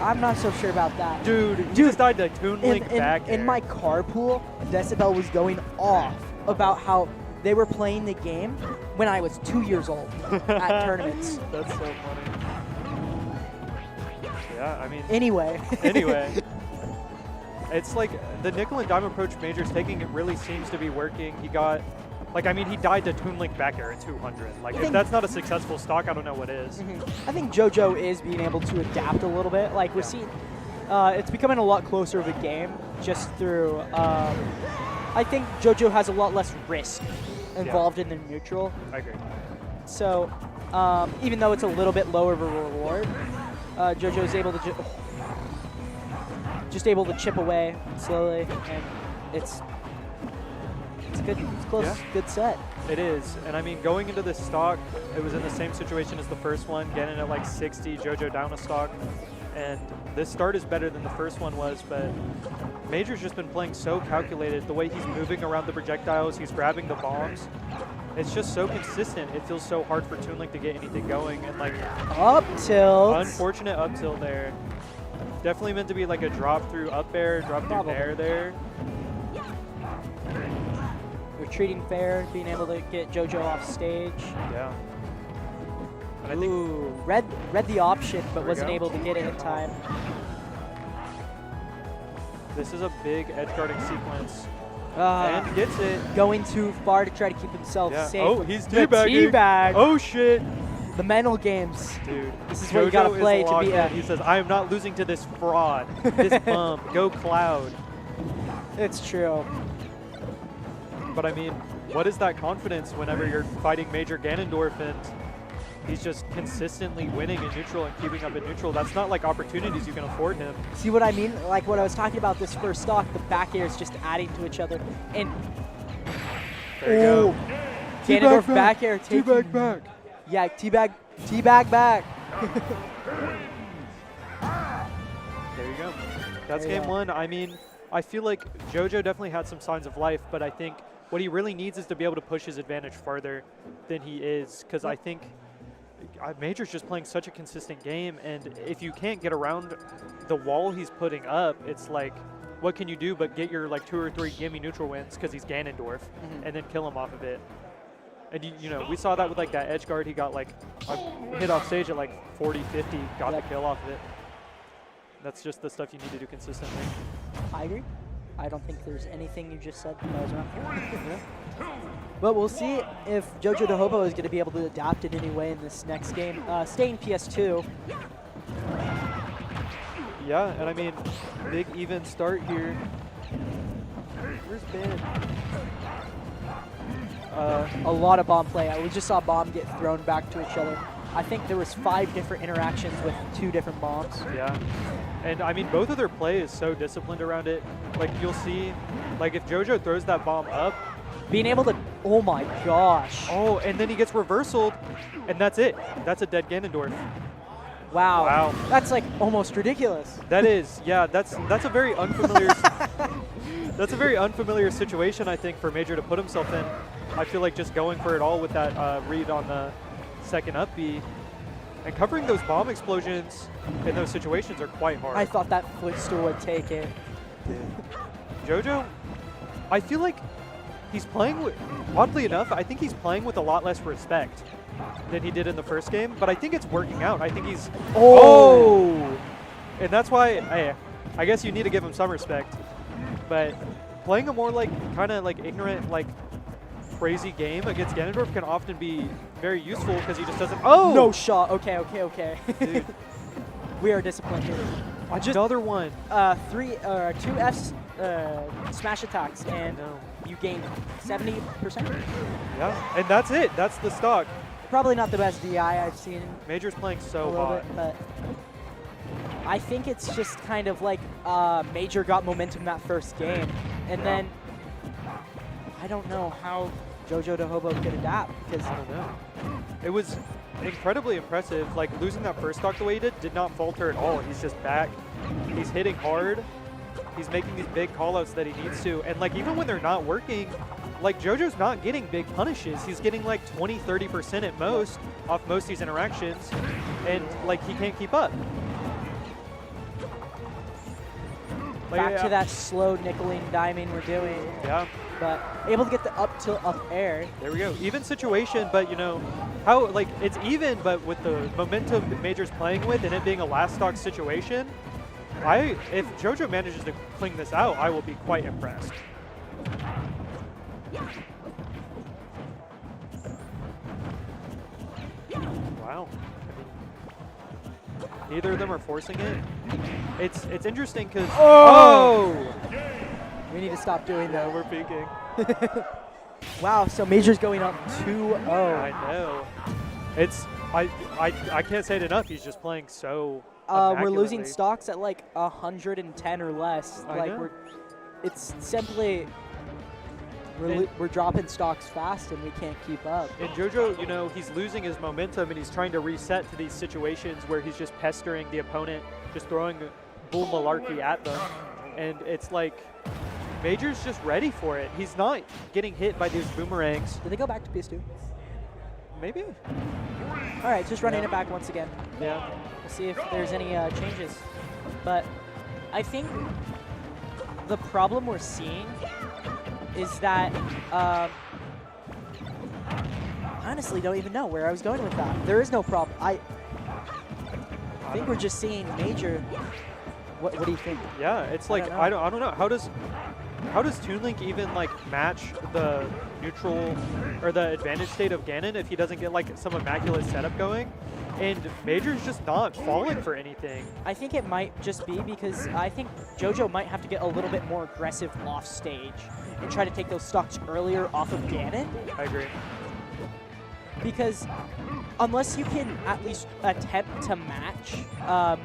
I'm not so sure about that. Dude, he just died to Toon Link back in my carpool, Decibel was going off about how they were playing the game when I was 2 years old at tournaments. That's so funny. Yeah, I mean... Anyway. It's like the nickel and dime approach Major's taking, it really seems to be working. He got... Like, I mean, he died to Toon Link back air at 200. Like, if that's not a successful stock, I don't know what is. I think JoJo is being able to adapt a little bit. Like, we're seeing... it's becoming a lot closer of a game just through... I think JoJo has a lot less risk involved in the neutral. I agree. So, even though it's a little bit lower of a reward, JoJo's able to just able to chip away slowly, and it's good. It's close. Good set. It is, and I mean, going into this stock, it was in the same situation as the first one, getting at like 60, JoJo down a stock, and this start is better than the first one was, but Major's just been playing so calculated. The way he's moving around the projectiles, he's grabbing the bombs. It's just so consistent. It feels so hard for Toon Link to get anything going, and like up tilt. Unfortunate up tilt there. Definitely meant to be like a drop through up air, drop through air there. Retreating fair, being able to get JoJo off stage. Yeah. And I think read the option, but wasn't able to get it in time. This is a big edge guarding sequence. And gets it. Going too far to try to keep himself safe. Oh, he's teabagging. Teabag. Oh, shit. The mental games. Dude. This is what you got to play to be a... He says, I am not losing to this fraud. This bum. Go Cloud. It's true. But I mean, what is that confidence whenever you're fighting Major Ganondorf and he's just consistently winning in neutral and keeping up in neutral? That's not like opportunities you can afford him. See what I mean? Like what I was talking about this first stock, the back air is just adding to each other. And there you go. Ganondorf back air. Teabag back. Yeah, teabag back. There you go. That's game one. I mean, I feel like JoJo definitely had some signs of life, but I think what he really needs is to be able to push his advantage farther than he is, because I think Major's just playing such a consistent game, and if you can't get around the wall he's putting up, it's like, what can you do but get your like 2 or 3 gimme neutral wins because he's Ganondorf, and then kill him off of it. And you know, we saw that with like that edge guard. He got like a hit off stage at like 40, 50, got the kill off of it. That's just the stuff you need to do consistently. I agree. I don't think there's anything you just said that was wrong. But we'll see if JoJoDaHoBo is going to be able to adapt in any way in this next game. Staying PS2. Yeah, and I mean, big even start here. Where's Ben? A lot of bomb play. We just saw bomb get thrown back to each other. I think there was 5 different interactions with 2 different bombs. Yeah. And I mean, both of their play is so disciplined around it. Like, you'll see, like, if JoJo throws that bomb up, being able to, oh my gosh. Oh, and then he gets reversaled, and that's it. That's a dead Ganondorf. Wow. Wow. That's like almost ridiculous. That is, yeah. That's a very unfamiliar. That's a very unfamiliar situation, I think, for Major to put himself in. I feel like just going for it all with that read on the second up B, and covering those bomb explosions in those situations are quite hard. I thought that footstool would take it. JoJo, I feel like he's playing with, oddly enough, I think he's playing with a lot less respect than he did in the first game, but I think it's working out. I think he's, and that's why, hey, I guess you need to give him some respect, but playing a more like, kind of like ignorant, like crazy game against Ganondorf can often be very useful because he just doesn't, No shot, okay. Dude. We are disappointed here. Another one. 2 F's smash attacks, and you gain 70%. Yeah, and that's it. That's the stock. Probably not the best DI I've seen. Major's playing so hot. bit, but I think it's just kind of like Major got momentum that first game, and then I don't know how JoJoDaHoBo could adapt, because I don't know. It was incredibly impressive. Like, losing that first stock the way he did not falter at all. He's just back. He's hitting hard. He's making these big callouts that he needs to. And like, even when they're not working, like, JoJo's not getting big punishes. He's getting like 20-30% at most off most of these interactions, and like, he can't keep up. Back to that slow nickeling diming we're doing. Yeah. But able to get the up air. There we go. Even situation, but you know, how, like, it's even, but with the momentum that Major's playing with and it being a last stock situation, if JoJo manages to cling this out, I will be quite impressed. Wow. Neither of them are forcing it. It's interesting because we need to stop doing that. We're peeking. Wow, so Major's going up 2-0. I know. It's I can't say it enough. He's just playing so. We're losing stocks at like 110 or less. I like know. it's simply we're dropping stocks fast and we can't keep up. And JoJo, you know, he's losing his momentum and he's trying to reset to these situations where he's just pestering the opponent, just throwing bull malarkey at them. And it's like, Major's just ready for it. He's not getting hit by these boomerangs. Did they go back to PS2? Maybe. All right, just running it back once again. Yeah. We'll see if there's any changes. But I think the problem we're seeing is that I honestly don't even know where I was going with that. There is no problem. I think we're just seeing Major. What do you think? Yeah, it's like, I don't know. How does Toon Link even like match the neutral or the advantage state of Ganon if he doesn't get like some immaculate setup going? And Major's just not falling for anything. I think it might just be because I think JoJo might have to get a little bit more aggressive off stage and try to take those stocks earlier off of Ganon. I agree. Because unless you can at least attempt to match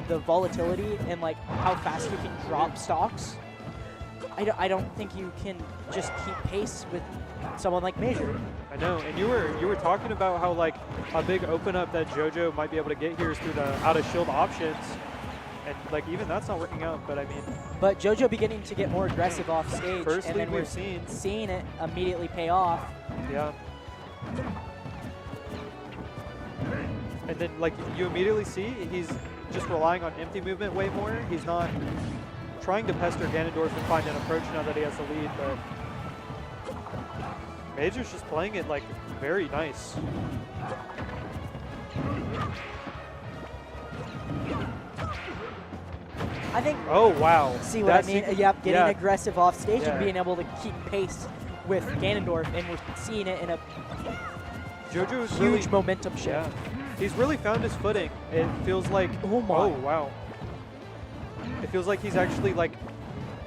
the volatility and like how fast you can drop stocks, I don't think you can just keep pace with someone like Major. I know, and you were talking about how like a big open up that JoJo might be able to get here is through the out of shield options, and like even that's not working out. But I mean, but JoJo beginning to get more aggressive off stage, first and then we're seeing it immediately pay off. Yeah. And then like you immediately see he's just relying on empty movement way more. He's not trying to pester Ganondorf and find an approach now that he has the lead, but Major's just playing it like very nice. I think. Oh, wow. See what I mean? Yep, getting yeah. aggressive off stage Yeah. and being able to keep pace with Ganondorf, and we're seeing it in a JoJo's huge really, momentum shift. yeah. He's really found his footing. It feels like, Oh my. oh, wow. It feels like he's actually like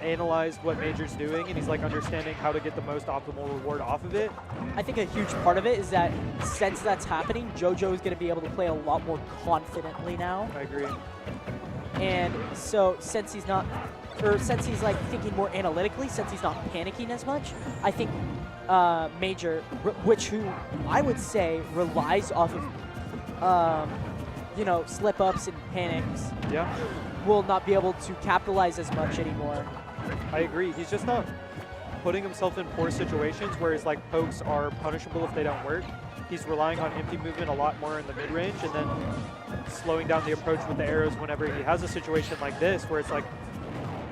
analyzed what Major's doing, and he's like understanding how to get the most optimal reward off of it. I think a huge part of it is that since that's happening, JoJo is going to be able to play a lot more confidently now. I agree. And so since he's not, or since he's like thinking more analytically, since he's not panicking as much, I think Major, who I would say relies off of, you know, slip-ups and panics, Yeah, will not be able to capitalize as much anymore. I agree. He's just not putting himself in poor situations where his like pokes are punishable if they don't work. He's relying on empty movement a lot more in the mid-range, and then slowing down the approach with the arrows whenever he has a situation like this where it's like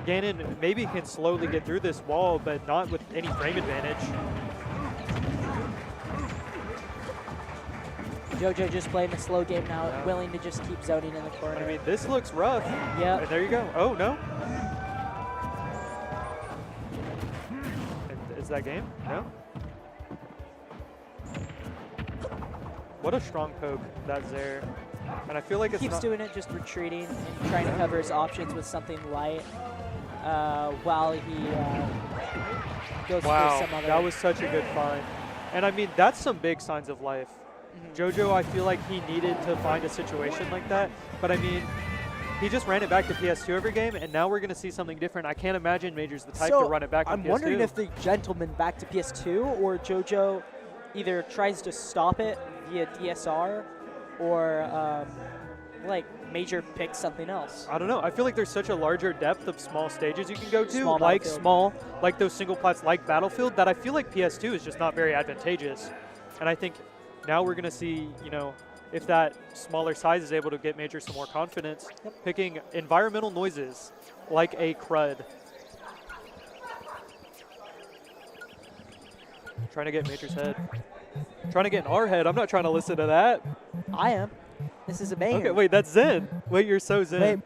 Ganon maybe can slowly get through this wall, but not with any frame advantage. JoJo just playing the slow game now, Yeah. willing to just keep zoning in the corner. I mean, this looks rough. Yeah. And there you go. Oh, no. And is that game? No? What a strong poke that's there. And I feel like it's keeps not doing it, just retreating and trying to cover his options with something light while he goes for wow, some other. that was such a good find. And I mean, that's some big signs of life. JoJo, I feel like he needed to find a situation like that. But I mean, he just ran it back to PS2 every game, and now we're going to see something different. I can't imagine Major's the type to run it back to PS2. I'm wondering if the gentleman back to PS2 or JoJo either tries to stop it via DSR or like Major picks something else. I don't know. I feel like there's such a larger depth of small stages you can go to, Small like Battlefield. like those single plats like Battlefield, that I feel like PS2 is just not very advantageous. And I think now we're going to see, you know, if that smaller size is able to get Major some more confidence, picking environmental noises like a crud. Trying to get Major's head. Trying to get in our head. I'm not trying to listen to that. I am. This is a banger. Okay, wait, that's Zen. Wait, you're so Zen. Wait.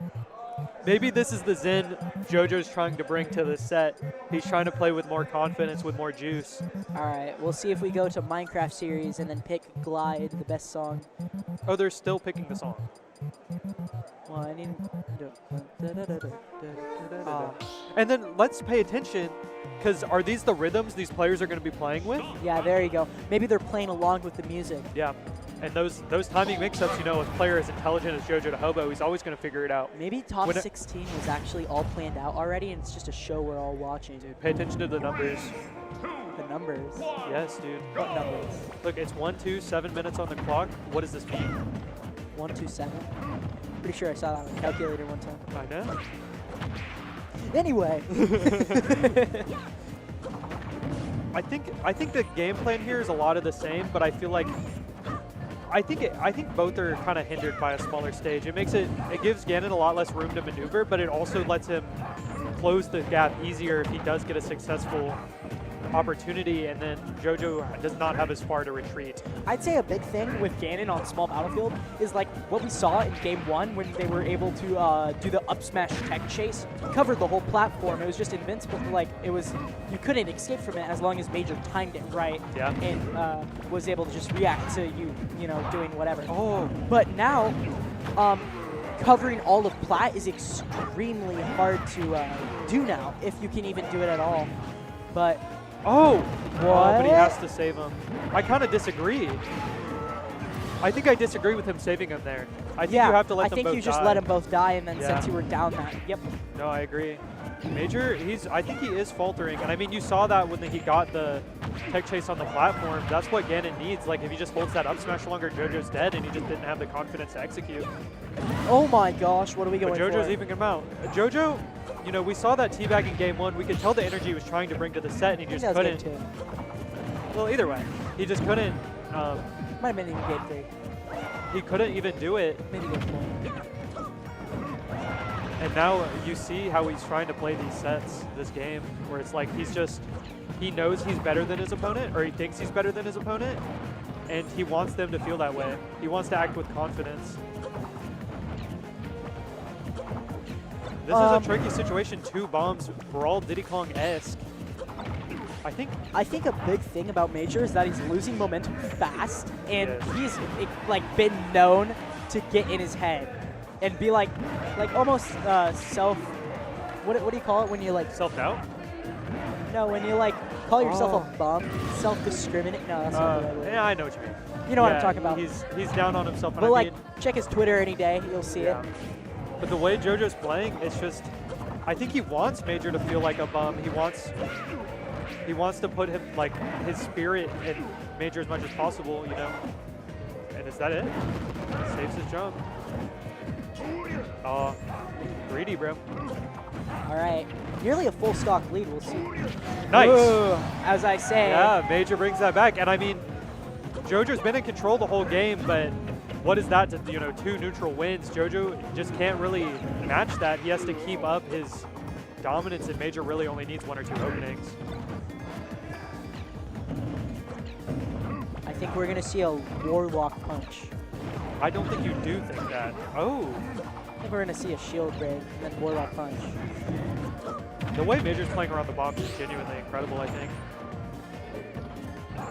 Maybe this is the Zen JoJo's trying to bring to the set. He's trying to play with more confidence, with more juice. All right, we'll see if we go to Minecraft series and then pick Glide, the best song. Oh, they're still picking the song. Well, I need. And then let's pay attention, because are these the rhythms these players are going to be playing with? Yeah, there you go. Maybe they're playing along with the music. Yeah. And those timing mix-ups, you know, a player as intelligent as JoJoDaHoBo, he's always going to figure it out. Maybe top 16 was actually all planned out already, and it's just a show we're all watching. Dude, pay attention to the numbers. The numbers. Yes, dude. What numbers? Look, it's 1-2, 7 minutes on the clock. What does this mean? 127. Pretty sure I saw that on the calculator one time. I know. Anyway. I think the game plan here is a lot of the same, but I feel like I think both are kind of hindered by a smaller stage. It gives Ganon a lot less room to maneuver, but it also lets him close the gap easier if he does get a successful opportunity, and then JoJo does not have as far to retreat. I'd say a big thing with Ganon on small battlefield is like what we saw in game 1 when they were able to do the up smash tech chase, covered the whole platform. It was just invincible. Like you couldn't escape from it as long as Major timed it right, Yeah. and was able to just react to you know, doing whatever. Oh. But now, covering all of plat is extremely hard to do now, if you can even do it at all. But Oh! What? Oh, but he has to save him. I kind of disagree. I think I disagree with him saving him there. I think you have to let them both die. I think you just let them both die, and then Yeah. since you were down that, yep. No, I agree. Major, I think he is faltering, and I mean, you saw that when he got the tech chase on the platform. That's what Ganon needs. Like, if he just holds that up smash longer, JoJo's dead, and he just didn't have the confidence to execute. Oh my gosh, what are we going But for? JoJo's even him out. JoJo, you know, we saw that teabag in game 1. We could tell the energy he was trying to bring to the set, and he just couldn't. Well, either way, he just couldn't. Might have been even game 3. He couldn't even do it. Maybe game 4. And now you see how he's trying to play these sets, this game, where it's like he knows he's better than his opponent, or he thinks he's better than his opponent, and he wants them to feel that way. He wants to act with confidence. This is a tricky situation. 2 bombs, Brawl Diddy Kong-esque. I think a big thing about Major is that he's losing momentum fast, and he's like been known to get in his head and be like almost self. What do you call it when you like self-doubt? No, when you like call yourself a bum, self-discriminate. No, that's not the right word. Yeah, I know what you mean. You know what I'm talking about. He's down on himself. But like, check his Twitter any day, you'll see it. But the way JoJo's playing, it's just, I think he wants Major to feel like a bum. He wants to put him like his spirit in Major as much as possible, you know. And is that it? Saves his jump. Oh, greedy, bro. All right, nearly a full stock lead. We'll see. Nice. Whoa, as I say. Yeah, Major brings that back, and I mean, JoJo's been in control the whole game, but what is that to 2 neutral wins? JoJo just can't really match that. He has to keep up his dominance, and Major really only needs 1 or 2 openings. I think we're gonna see a Warlock punch. I don't think you do think that. Oh. I think we're gonna see a shield break and then Warlock punch. The way Major's playing around the bombs is genuinely incredible, I think.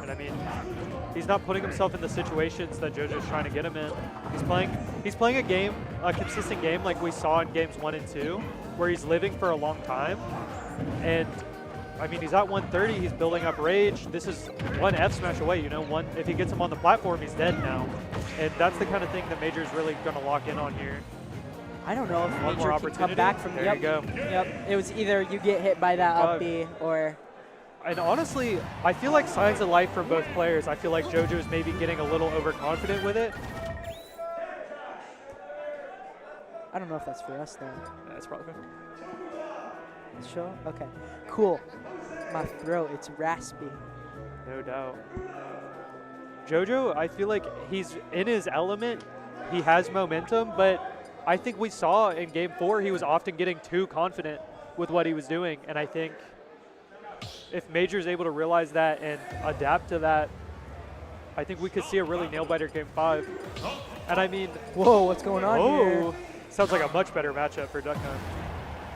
And I mean, he's not putting himself in the situations that JoJo's trying to get him in. He's playing a game, a consistent game like we saw in games 1 and 2, where he's living for a long time. And I mean, he's at 130, he's building up rage. This is 1 F smash away, if he gets him on the platform, he's dead now. And that's the kind of thing that Major's really going to lock in on here. I don't know if One more Major can opportunity. come back from There you go. Yep, it was either you get hit by that up B or... And honestly, I feel like signs of life from both players. I feel like JoJo's maybe getting a little overconfident with it. I don't know if that's for us, though. That's probably good. Sure? Okay. Cool. My throat, it's raspy. No doubt. JoJo, I feel like he's in his element. He has momentum, but I think we saw in Game 4 he was often getting too confident with what he was doing. And I think if Major's able to realize that and adapt to that, I think we could see a really nail-biter Game 5. And I mean... Whoa, what's going on here? Sounds like a much better matchup for Duck Hunt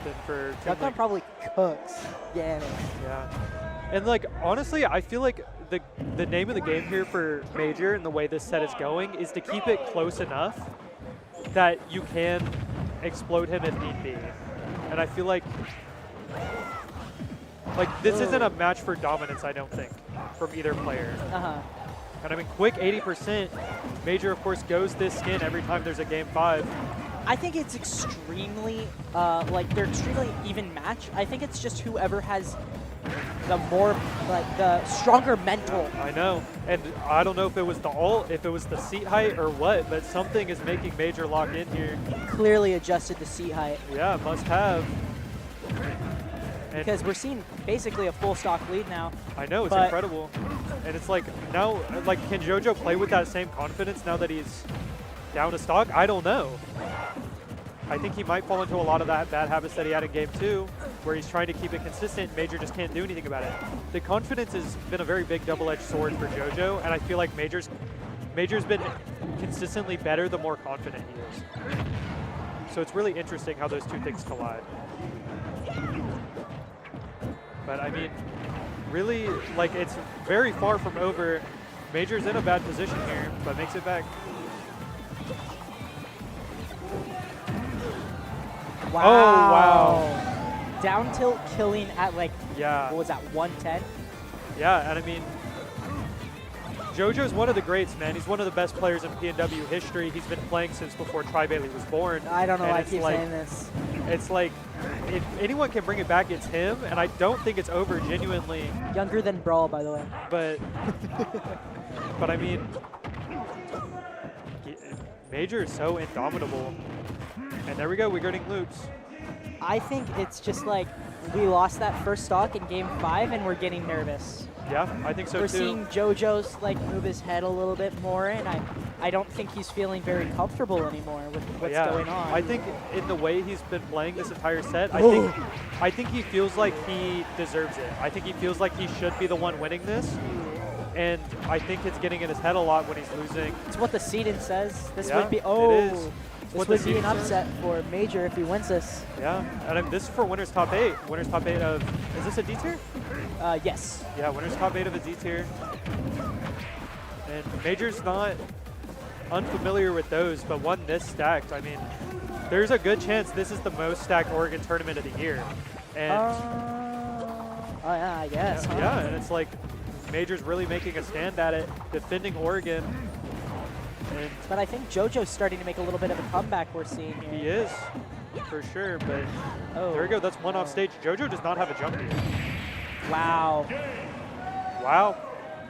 than for Duck Hunt probably cooks Ganon. Yeah. And like, honestly, I feel like the name of the game here for Major and the way this set is going is to keep it close enough that you can explode him if need be. And I feel like this isn't a match for dominance, I don't think, from either player. And I mean, quick 80%. Major, of course, goes this skin every time there's a Game 5. I think it's extremely, they're extremely even match. I think it's just whoever has the more, the stronger mental. I know. And I don't know if it was the ult, if it was the seat height or what, but something is making Major lock in here. Clearly adjusted the seat height. Yeah, must have. Because we're seeing basically a full stock lead now. I know, it's incredible. And it's like, now, can JoJo play with that same confidence now that he's down to stock? I don't know. I think he might fall into a lot of that bad habits that he had in Game 2, where he's trying to keep it consistent. Major just can't do anything about it. The confidence has been a very big double-edged sword for JoJo, and I feel like Major's been consistently better the more confident he is. So it's really interesting how those two things collide. But I mean, really, it's very far from over. Major's in a bad position here, but makes it back. Wow. Oh, wow. Down tilt killing at what was that, 110? Yeah, and I mean, JoJo's one of the greats, man. He's one of the best players in PNW history. He's been playing since before Tri-Bailey was born. I don't know why I keep saying this. It's like, if anyone can bring it back, it's him, and I don't think it's over, genuinely. Younger than Brawl, by the way. But I mean, Major is so indomitable. And there we go, we're getting loops. I think it's just we lost that first stock in Game 5 and we're getting nervous. Yeah, I think so we're too. We're seeing JoJo's move his head a little bit more, and I don't think he's feeling very comfortable anymore with what's going on. I think in the way he's been playing this entire set, I think he feels like he deserves it. I think he feels like he should be the one winning this. And I think it's getting in his head a lot when he's losing. It's what the seeding says. This would be, it is. This would be an upset for Major if he wins this. Yeah, and this is for winners top 8. Winners top 8 of, is this a D tier? Yes. Yeah, winners top 8 of a D tier. And Major's not unfamiliar with those, but won this stacked. I mean, there's a good chance this is the most stacked Oregon tournament of the year. And oh yeah, I guess. Yeah, huh? yeah, and it's like Major's really making a stand at it, defending Oregon. And But I think JoJo's starting to make a little bit of a comeback we're seeing here. he is, for sure, but there we go, that's one off stage. JoJo does not have a jump here. Wow. Wow,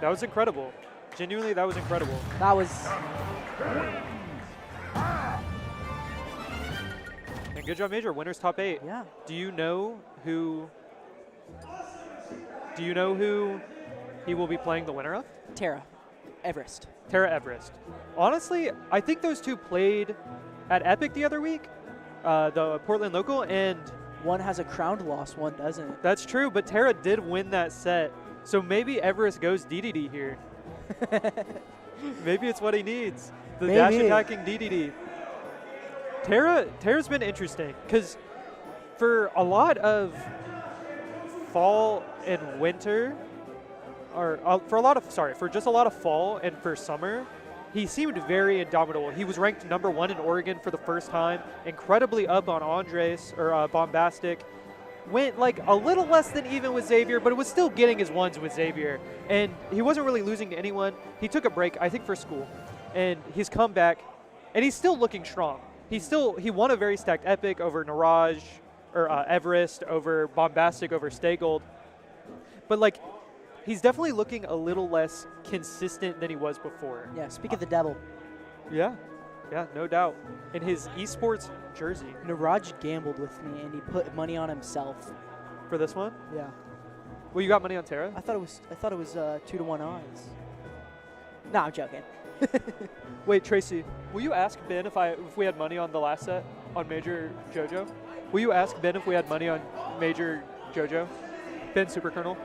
that was incredible. Genuinely, that was incredible. That was... And good job, Major. Winners top 8. Yeah. Do you know who he will be playing the winner of? Terra. Everest. Terra Everest. Honestly, I think those two played at Epic the other week, the Portland local, and one has a crowned loss, one doesn't. That's true, but Terra did win that set, so maybe Everest goes DDD here. Maybe it's what he needs. The dash attacking DDD. Terra's been interesting because for a lot of fall and winter, or for just a lot of fall and for summer, he seemed very indomitable. He was ranked #1 in Oregon for the first time, incredibly up on Andres or Bombastic. Went like a little less than even with Xavier, but it was still getting his ones with Xavier. And he wasn't really losing to anyone. He took a break, I think, for school. And he's come back, and he's still looking strong. He won a very stacked Epic over Niraj, or Everest, over Bombastic, over Stay Gold. But like, he's definitely looking a little less consistent than he was before. Yeah, speak of the devil. Yeah, no doubt. In his esports jersey. Niraj gambled with me, and he put money on himself. For this one? Yeah. Well, you got money on Terra? I thought it was 2-to-1 odds. No, I'm joking. Wait, Tracy, will you ask Ben if we had money on the last set on Major JoJo? Will you ask Ben if we had money on Major JoJo? Ben Super Colonel?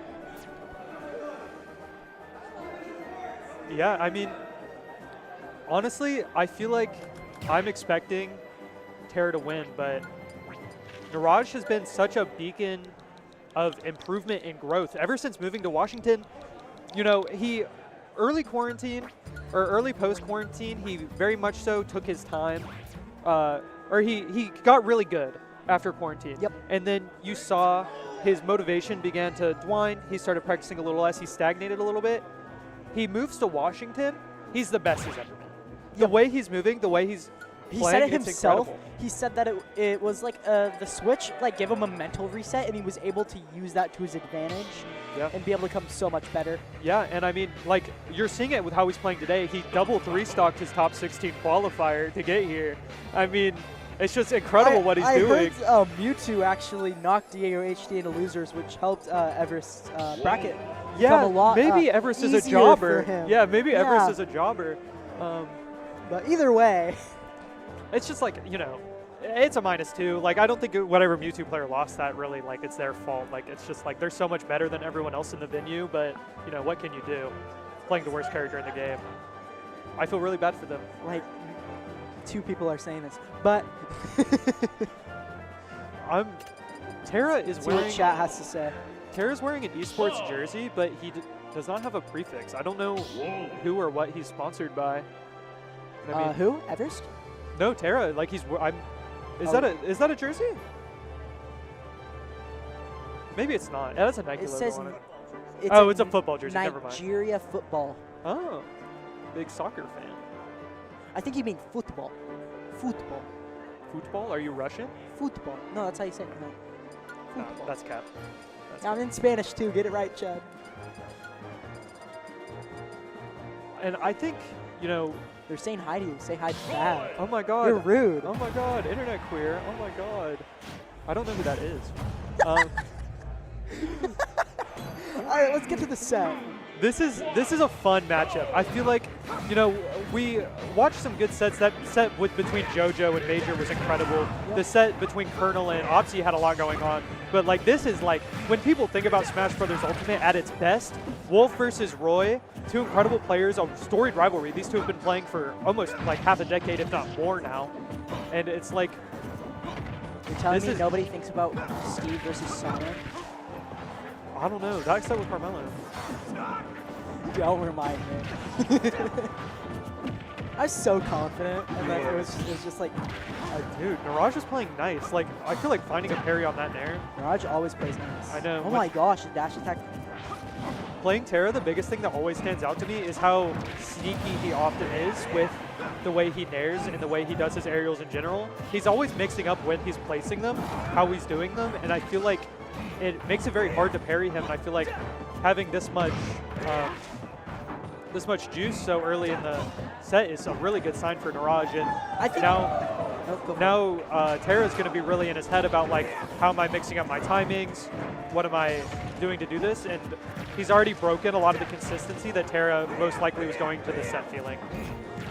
Yeah, I mean, honestly, I feel like I'm expecting Terra to win, but Niraj has been such a beacon of improvement and growth ever since moving to Washington. You know, he early post-quarantine, he very much so took his time, or he got really good after quarantine. Yep. And then you saw his motivation began to dwine. He started practicing a little less. He stagnated a little bit. He moves to Washington. He's the best he's ever been. The way he's moving, the way he's playing, said it it's himself. incredible. He said that it was like the switch like gave him a mental reset, and he was able to use that to his advantage and be able to become so much better. Yeah, and I mean, like, you're seeing it with how he's playing today. He double 3-stocked his top 16 qualifier to get here. I mean, it's just incredible what he's doing. I heard Mewtwo actually knocked Diego HD into losers, which helped Everest's bracket. Yeah, a lot, maybe Everest is a easier jobber. for him. Yeah, maybe Everest is a jobber. But either way, it's just like, you know, it's a -2. Like, I don't think whatever Mewtwo player lost that really, like, it's their fault. Like, it's just like they're so much better than everyone else in the venue, but, you know, what can you do? Playing the worst character in the game. I feel really bad for them. like, 2 people are saying this, but Terra is see what wearing. chat has to say. Terra's wearing an esports jersey, but he does not have a prefix. I don't know who or what he's sponsored by. I mean, Who? Everest? no, Terra. Like is that a jersey? Maybe it's not. That's a Nike It logo says on it. it's Oh, it's a football jersey. Never mind. Nigeria football. Oh, big soccer fan. I think you mean football. Football. Football? Are you Russian? Football. No, that's how you say it. No. No, Football. that's cap. I'm in Spanish too. Get it right, Chad. And I think, you know, they're saying hi to you. Say hi to Chad. oh my God. You're rude. Oh my God, internet queer. Oh my God. I don't know who that is. All right, let's get to the set. This is a fun matchup. I feel like, you know, we watched some good sets. That set between JoJo and Major was incredible. The set between Colonel and OpZ had a lot going on. But like this is like, when people think about Smash Bros. Ultimate at its best, Wolf versus Roy, two incredible players, a storied rivalry. These two have been playing for almost like half a decade, if not more now. And it's like, You're telling me nobody thinks about Steve versus Sonic? I don't know. That set with Carmelo. Don't remind me. I was so confident, and then it was just like, dude, Niraj is playing nice. Like, I feel like finding a parry on that nair. Niraj always plays nice. I know. Oh my gosh, the dash attack. Playing Terra, the biggest thing that always stands out to me is how sneaky he often is with the way he nairs and the way he does his aerials in general. He's always mixing up when he's placing them, how he's doing them, and I feel like it makes it very hard to parry him. And I feel like having this much juice so early in the set is a really good sign for Niraj. And I think now Terra's going to be really in his head about like, how am I mixing up my timings? What am I doing to do this? And he's already broken a lot of the consistency that Terra most likely was going to the set feeling.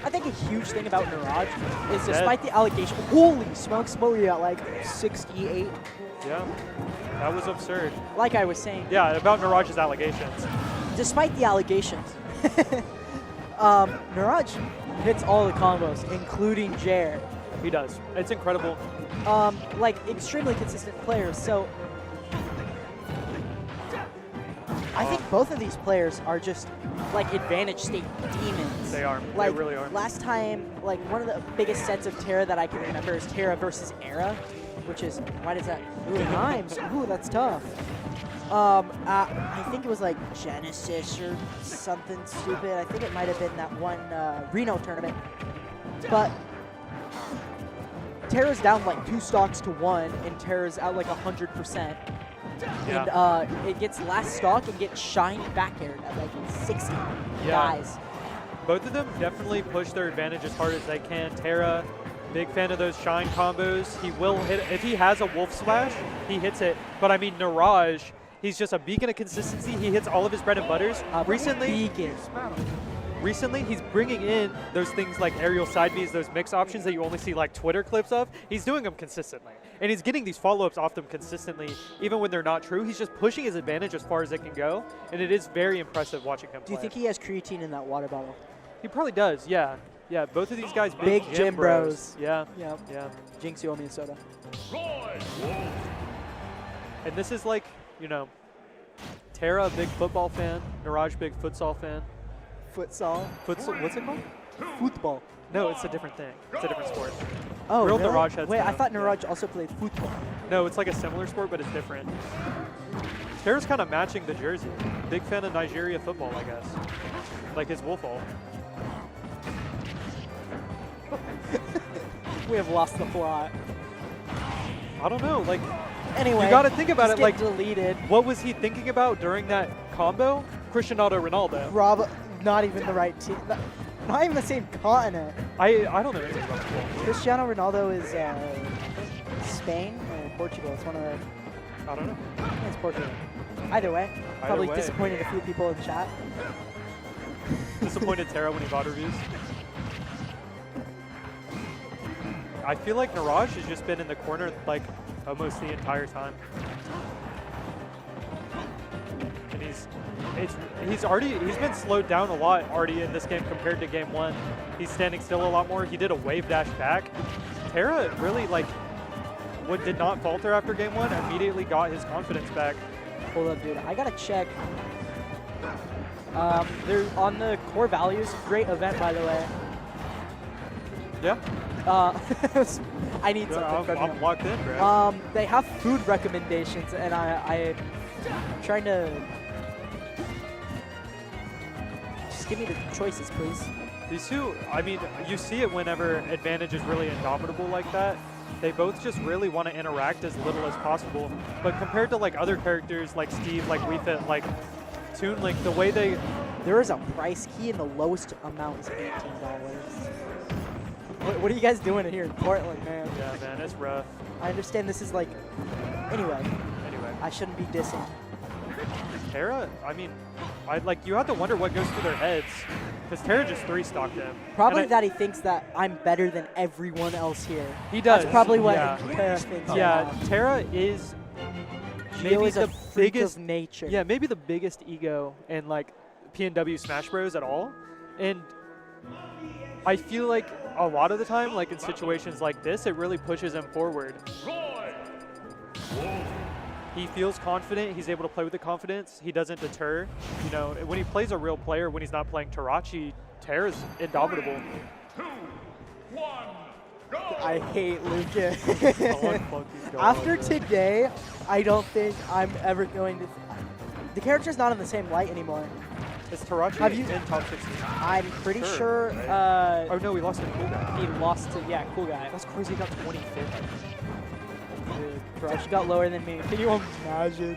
I think a huge thing about Niraj is despite the allegation, holy smokes, Smokey at like 68. Yeah, that was absurd. Like I was saying. Yeah, about Niraj's allegations. Despite the allegations, Niraj hits all the combos, including Jer. He does. It's incredible. Like extremely consistent players. So I think both of these players are just like advantage state demons. They are. Like, they really are. Last time, like one of the biggest sets of Terra that I can remember is Terra versus Era, which is, why does that? Ooh, Himes. Ooh, that's tough. I think it was like Genesis or something stupid. I think it might have been that one Reno tournament. But Terra's down like 2 stocks to 1, and Terra's out like 100%. Yeah. And it gets last stock and gets shined back aired at like 60 guys. Both of them definitely push their advantage as hard as they can. Terra, big fan of those shine combos. He will hit, if he has a wolf smash, he hits it. But I mean, Niraj, he's just a beacon of consistency. He hits all of his bread and butters. Recently, he's bringing in those things like aerial side Bs, those mix options that you only see like Twitter clips of. He's doing them consistently. And he's getting these follow-ups off them consistently, even when they're not true. He's just pushing his advantage as far as it can go. And it is very impressive watching him play. Do you think he has creatine in that water bottle? He probably does, yeah. Yeah, both of these guys, big gym bros. Yeah. Yeah. Jinx, you owe me a soda. And this is like, you know, Terra, big football fan. Niraj, big futsal fan. Futsal? Futsal, what's it called? Football. No, it's a different thing. It's a different sport. Oh, Real really? Niraj has Wait, I thought Niraj also played football. No, it's like a similar sport, but it's different. Terra's kind of matching the jersey. Big fan of Nigeria football, I guess. Like his Wolfall. We have lost the plot. I don't know, like, anyway, you got to think about it, like, deleted. What was he thinking about during that combo? Cristiano Ronaldo. Not even the right team. Not even the same continent. I don't know anything about football. Cristiano Ronaldo is Spain or Portugal. It's one of the. I don't know. I think it's Portugal. Either way, probably disappointed a few people in the chat. Disappointed Terra when he bought reviews. I feel like Niraj has just been in the corner like almost the entire time. And he's been slowed down a lot already in this game compared to game 1. He's standing still a lot more. He did a wave dash back. Terra really did not falter after game 1, immediately got his confidence back. Hold up, dude. I gotta check. They're on the core values. Great event, by the way. Yeah. I need something from I'm you. locked in, bro. They have food recommendations, and I'm trying to just give me the choices, please. These two, I mean, you see it whenever Advantage is really indomitable like that. They both just really want to interact as little as possible. But compared to like other characters like Steve, like Wii Fit, like Toon Link, the way they... There is a price key, and the lowest amount is $18. What are you guys doing here in Portland, man? Yeah, man, it's rough. I understand this is like... Anyway. I shouldn't be dissing. Terra, I mean, you have to wonder what goes through their heads, because Terra just 3-stocked him. Probably that he thinks that I'm better than everyone else here. He does. That's probably what yeah. Terra thinks. Yeah, Terra is maybe is a the freak biggest of nature. Yeah, maybe the biggest ego in like PNW Smash Bros. At all, and I feel like a lot of the time, like in situations like this, it really pushes him forward. He feels confident. He's able to play with the confidence. He doesn't deter. You know, when he plays a real player, when he's not playing Tarachi, Terra's indomitable. 2, 1, go! I hate Luca. Funky's going After over. today, I don't think I'm ever going to. The character's not in the same light anymore. Is Tarachi Have you- in top 16? I'm pretty sure. Right? Oh no, we lost to Cool Guy. He lost to Cool Guy. That's crazy. He got 25th. Dude, Tarachi got lower than me. Can you imagine?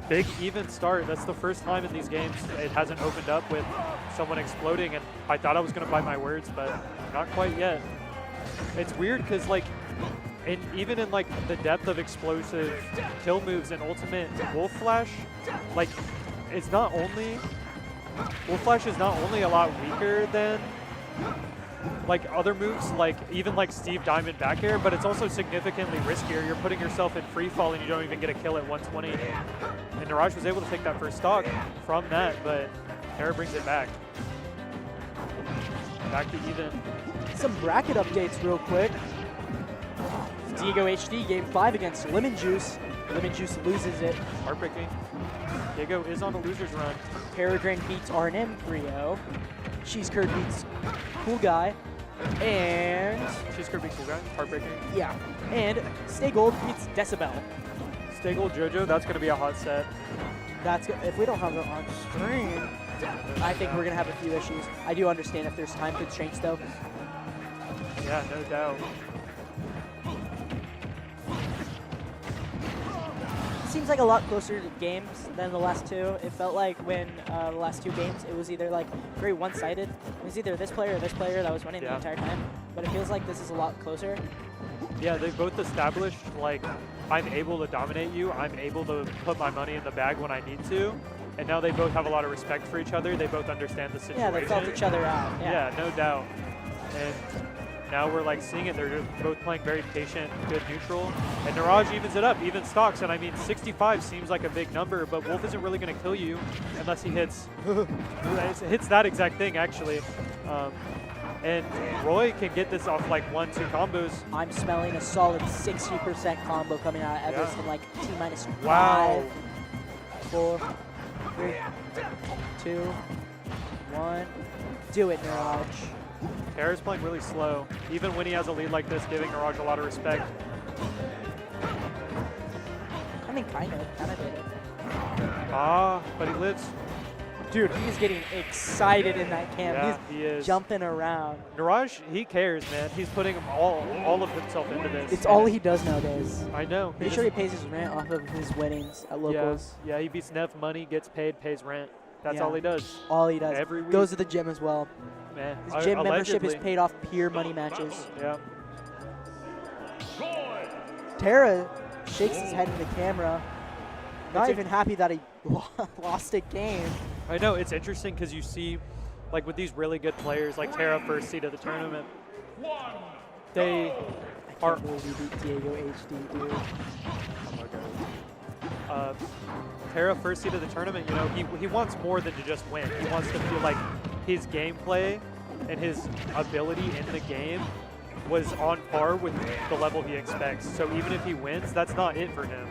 Big even start. That's the first time in these games it hasn't opened up with someone exploding, and I thought I was going to bite my words, but not quite yet. It's weird because like, even in like the depth of explosive kill moves and ultimate Wolf Flash, like it's not only Wolf Flash is not only a lot weaker than like other moves, like even like Steve Diamond back air, but it's also significantly riskier. You're putting yourself in free fall and you don't even get a kill at 120. And Niraj was able to take that first stock from that, but Terra brings it back. Back to even. Some bracket updates real quick. Diego HD game 5 against Lemon Juice. Lemon Juice loses it. Heartbreaking. Diego is on the loser's run. Peregrine beats R&M 3-0. Cheese Curd beats Cool Guy. And Cheese Curd beats Cool Guy. Heartbreaking. yeah. And Stay Gold beats Decibel. Stay Gold JoJo, that's going to be a hot set. That's if we don't have it on stream, I think we're gonna have a few issues. I do understand if there's time constraints though. Yeah, no doubt. Seems like a lot closer to games than the last two. It felt like when the last two games, it was either like very one-sided. It was either this player or this player that was winning the entire time. But it feels like this is a lot closer. Yeah, they both established, like, I'm able to dominate you. I'm able to put my money in the bag when I need to. And now they both have a lot of respect for each other. They both understand the situation. Yeah, they felt each other out. Yeah, no doubt. And now we're like seeing it. They're both playing very patient, good neutral. And Niraj evens it up, even stocks. And I mean, 65 seems like a big number, but Wolf isn't really going to kill you unless he hits that exact thing, actually. And Roy can get this off like 1-2 combos. I'm smelling a solid 60% combo coming out of Everest in like T-minus 5, Wow. 4, 3, 2, 1. Do it, Niraj. Terra's playing really slow, even when he has a lead like this, giving Niraj a lot of respect. I mean, kind of did it. Ah, but he lives. Dude, he's getting excited in that camp. Yeah, He's he is. jumping around. Niraj, he cares, man. He's putting all of himself into this. It's all he does nowadays. I know. Pretty sure he pays his rent off of his winnings at locals. Yeah, he beats Nev money, gets paid, pays rent. That's Yeah. all he does. All he does. Every week. Goes to the gym as well. Man, His gym membership is allegedly. paid off pure money matches. Yeah. Terra shakes his head in the camera. Not even happy that he lost a game. I know, it's interesting because you see, like with these really good players, like Terra first seed of the tournament, they are. I can't believe he beat Diego HD, dude. Terra first seed of the tournament, you know, he wants more than to just win. He wants to feel like his gameplay and his ability in the game was on par with the level he expects. So even if he wins, that's not it for him.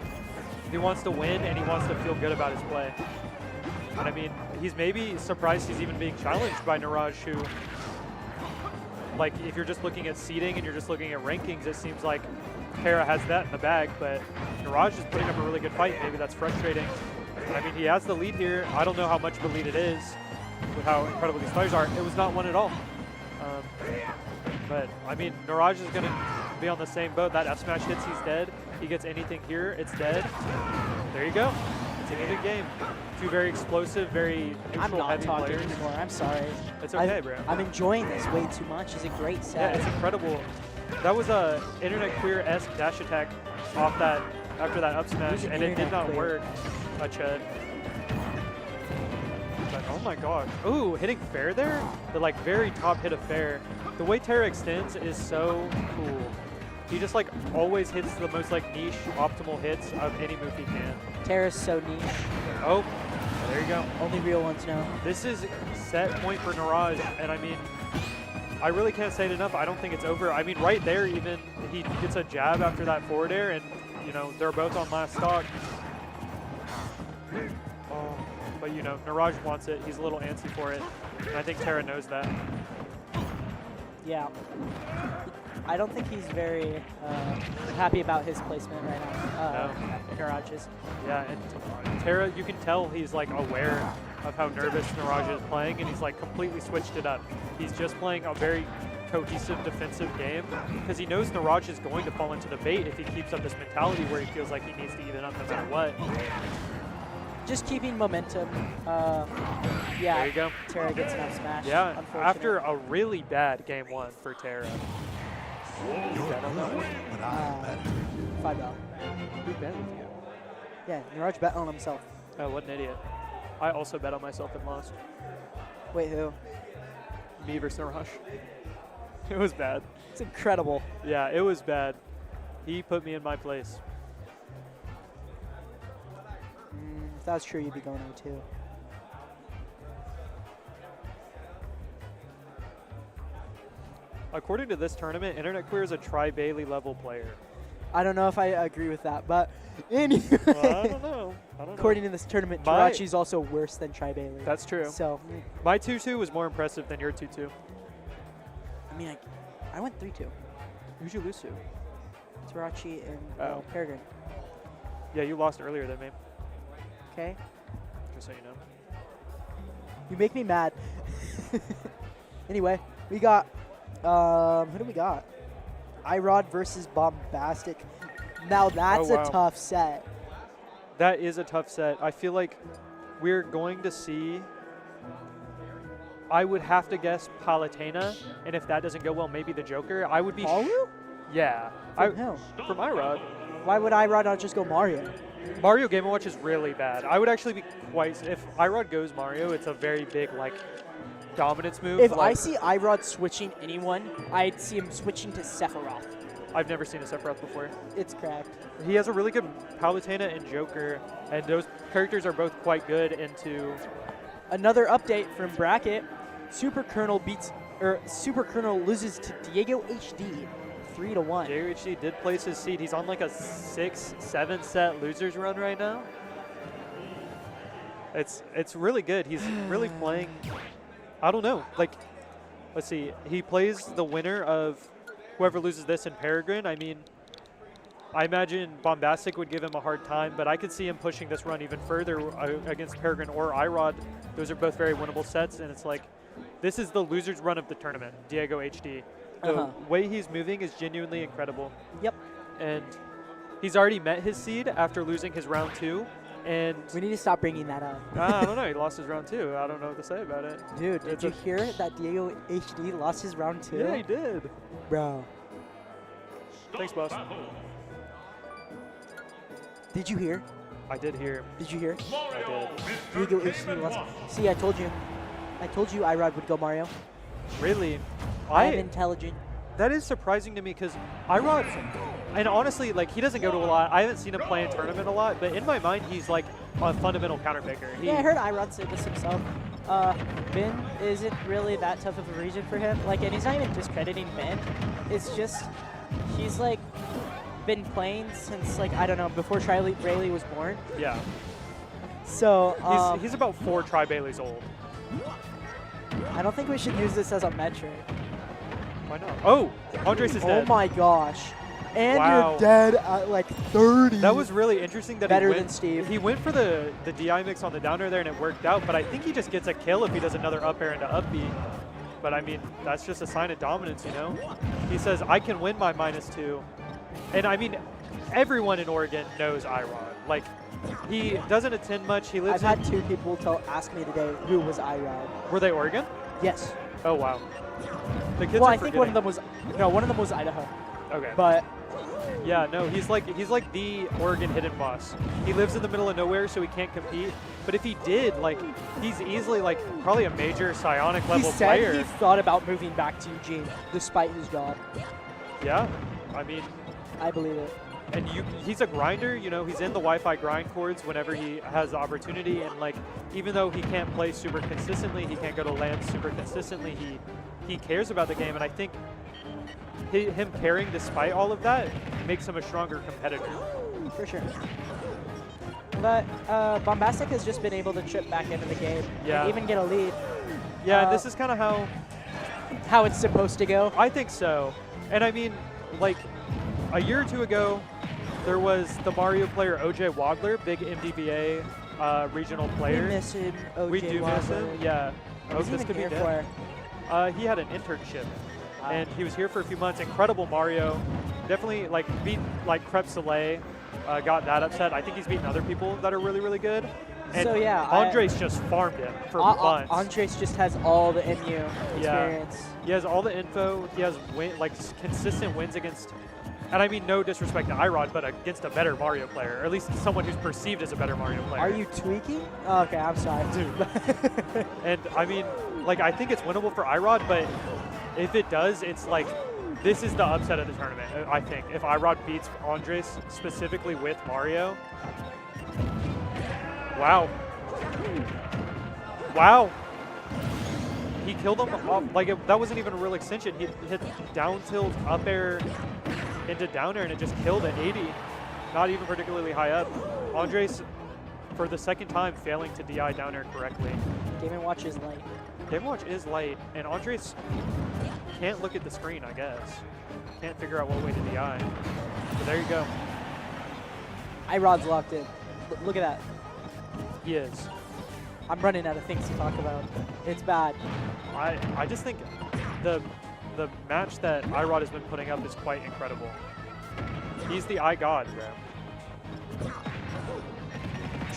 He wants to win and he wants to feel good about his play. And I mean, he's maybe surprised he's even being challenged by Niraj, who, like, if you're just looking at seeding and you're just looking at rankings, it seems like Terra has that in the bag, but Niraj is putting up a really good fight. Maybe that's frustrating. I mean, he has the lead here. I don't know how much of a lead it is with how incredible these players are. It was not one at all. But, I mean, Niraj is going to be on the same boat. That F smash hits, he's dead. He gets anything here, it's dead. There you go. It's a good game. Two very explosive, very I'm neutral, not heavy talking players. anymore. I'm sorry. It's okay, bro. I'm enjoying this way too much. It's a great Yeah, set. it's incredible. That was a Internet Queer-esque dash attack off that after that up smash, Using and it did internet not clear. work. A Chud. But, oh my gosh. Ooh, hitting fair there? The like very top hit of fair. The way Terra extends is so cool. He just like always hits the most like niche optimal hits of any move he can. Terra's so niche. Oh, there you go. Only real ones know. This is set point for Niraj, and I mean, I really can't say it enough. I don't think it's over. I mean, right there, even he gets a jab after that forward air, and you know they're both on last stock. Oh, but you know, Niraj wants it. He's a little antsy for it, and I think Terra knows that. Yeah. I don't think he's very happy about his placement right now. Niraj is. Yeah, and Terra, you can tell he's like aware of how nervous Niraj is playing, and he's like completely switched it up. He's just playing a very cohesive defensive game because he knows Niraj is going to fall into the bait if he keeps up this mentality where he feels like he needs to even up no matter what. Just keeping momentum. Yeah. There you go. Terra gets an up smash. Yeah, after a really bad game one for Terra. $5. Who bet with you? Yeah, Niraj bet on himself. Oh, what an idiot. I also bet on myself and lost. Wait, who? Me versus Niraj. It was bad. It's incredible. Yeah, it was bad. He put me in my place. If that was true, you'd be going 0-2. According to this tournament, Internet Queer is a Tri-Bailey level player. I don't know if I agree with that, but anyway. Well, I don't know. According to this tournament, Jirachi's also worse than Tri-Bailey. That's true. So my 2-2 was more impressive than your 2-2. I mean, I went 3-2. Who'd you lose to? Jirachi and Peregrine. Yeah, you lost earlier than me. Okay. Just so you know. You make me mad. Anyway, we got, who do we got? iRod versus Bombastic. Now that's a tough set. That is a tough set. I feel like we're going to see, I would have to guess Palutena, and if that doesn't go well, maybe the Joker. I would be. Palu? Yeah. From who? From iRod. Why would iRod not just go Mario? Mario Game & Watch is really bad. I would actually be quite, if iRod goes Mario, it's a very big, like, dominance move. If like, I see iRod switching anyone, I'd see him switching to Sephiroth. I've never seen a Sephiroth before. It's cracked. He has a really good Palutena and Joker, and those characters are both quite good into... Another update from Bracket. Super Colonel loses to Diego HD 3-1. Diego HD did place his seed. He's on like a 6-7 set losers run right now. It's really good. He's really playing, I don't know, like, let's see. He plays the winner of whoever loses this in Peregrine. I mean, I imagine Bombastic would give him a hard time, but I could see him pushing this run even further against Peregrine or iRod. Those are both very winnable sets, and it's like, this is the loser's run of the tournament, Diego HD. The way he's moving is genuinely incredible. Yep. And he's already met his seed after losing his round 2. And we need to stop bringing that up. I don't know. He lost his round 2. I don't know what to say about it. Dude, did you hear that Diego HD lost his round 2? Yeah, he did. Bro. Thanks, boss. Did you hear? I did hear. Did you hear? I did. Diego HD lost. See, I told you. I told you iRod would go Mario. Really? I'm intelligent. That is surprising to me because iRod, and honestly, like, he doesn't go to a lot. I haven't seen him play in tournament a lot, but in my mind, he's like a fundamental counter picker. Yeah, I heard iRod say this himself. Ben isn't really that tough of a region for him. Like, and he's not even discrediting Ben. It's just, he's like been playing since, like, I don't know, before Tri-Bailey was born. Yeah. So, he's about 4 Tri-Baileys old. I don't think we should use this as a metric. Why not? Oh, Andres is dead. Oh my gosh. And wow. you're dead at like 30. That was really interesting that Better than Steve. He went for the DI mix on the down air there and it worked out, but I think he just gets a kill if he does another up air into up B. But I mean, that's just a sign of dominance, you know? He says, I can win my -2. And I mean, everyone in Oregon knows iRod. Like, he doesn't attend much. He lives I've had 2 people ask me today who was iRod. Were they Oregon? Yes. Oh, wow. The kids well, are I think one of them was, no, one of them was Idaho. Okay. But Yeah, no, he's like the Oregon hidden boss. He lives in the middle of nowhere, so he can't compete. But if he did, like, he's easily like probably a major psionic level He said player. he thought about moving back to Eugene despite his job. Yeah, I mean, I believe it. and he's a grinder. You know, he's in the Wi-Fi grind chords whenever he has the opportunity. And like, even though he can't play super consistently, he can't go to LAN super consistently. He cares about the game, and I think him caring despite all of that makes him a stronger competitor. For sure. But Bombastic has just been able to chip back into the game Yeah. and even get a lead. Yeah, and this is kind of how it's supposed to go. I think so. And I mean, like, a year or two ago, there was the Mario player OJ Wagler, big MDBA regional player. We miss him, OJ We do miss him, Wagler. yeah. What was he this even could be here dead. He had an internship, and he was here for a few months. Incredible Mario. Definitely, like, beat, like, Crepe Soleil, got that upset. I think he's beaten other people that are really, really good. And So, yeah, Andres just farmed him for months. Andres just has all the MU experience. He has all the info. He has consistent wins against, and I mean no disrespect to Irod, but against a better Mario player, or at least someone who's perceived as a better Mario player. Are you tweaking? Oh, okay, I'm sorry. Dude. And I mean, like, I think it's winnable for Irod, but if it does, it's like, this is the upset of the tournament, I think. If Irod beats Andres specifically with Mario. Wow. Wow. He killed him off, like, that wasn't even a real extension. He hit down tilt, up air into down air, and it just killed at 80. Not even particularly high up. Andres, for the second time, failing to DI down air correctly. Game & Watch is light. Game & Watch is light, and Andres can't look at the screen, I guess. Can't figure out what way to DI. So there you go. Irod's locked in. Look at that. He is. I'm running out of things to talk about. It's bad. I just think the match that Irod has been putting up is quite incredible. He's the God, bro.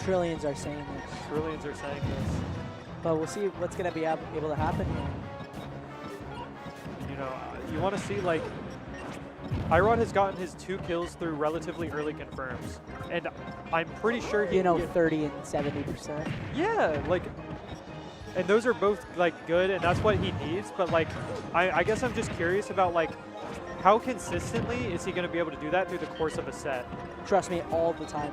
Trillions are saying this. Trillions are saying this. But we'll see what's going to be able to happen here. You know, you want to see, like, Irod has gotten his 2 kills through relatively early confirms, and I'm pretty sure he, you know, 30 and 70%. Yeah, like, and those are both, like, good, and that's what he needs. But, like, I guess I'm just curious about, like, how consistently is he going to be able to do that through the course of a set? Trust me, all the time.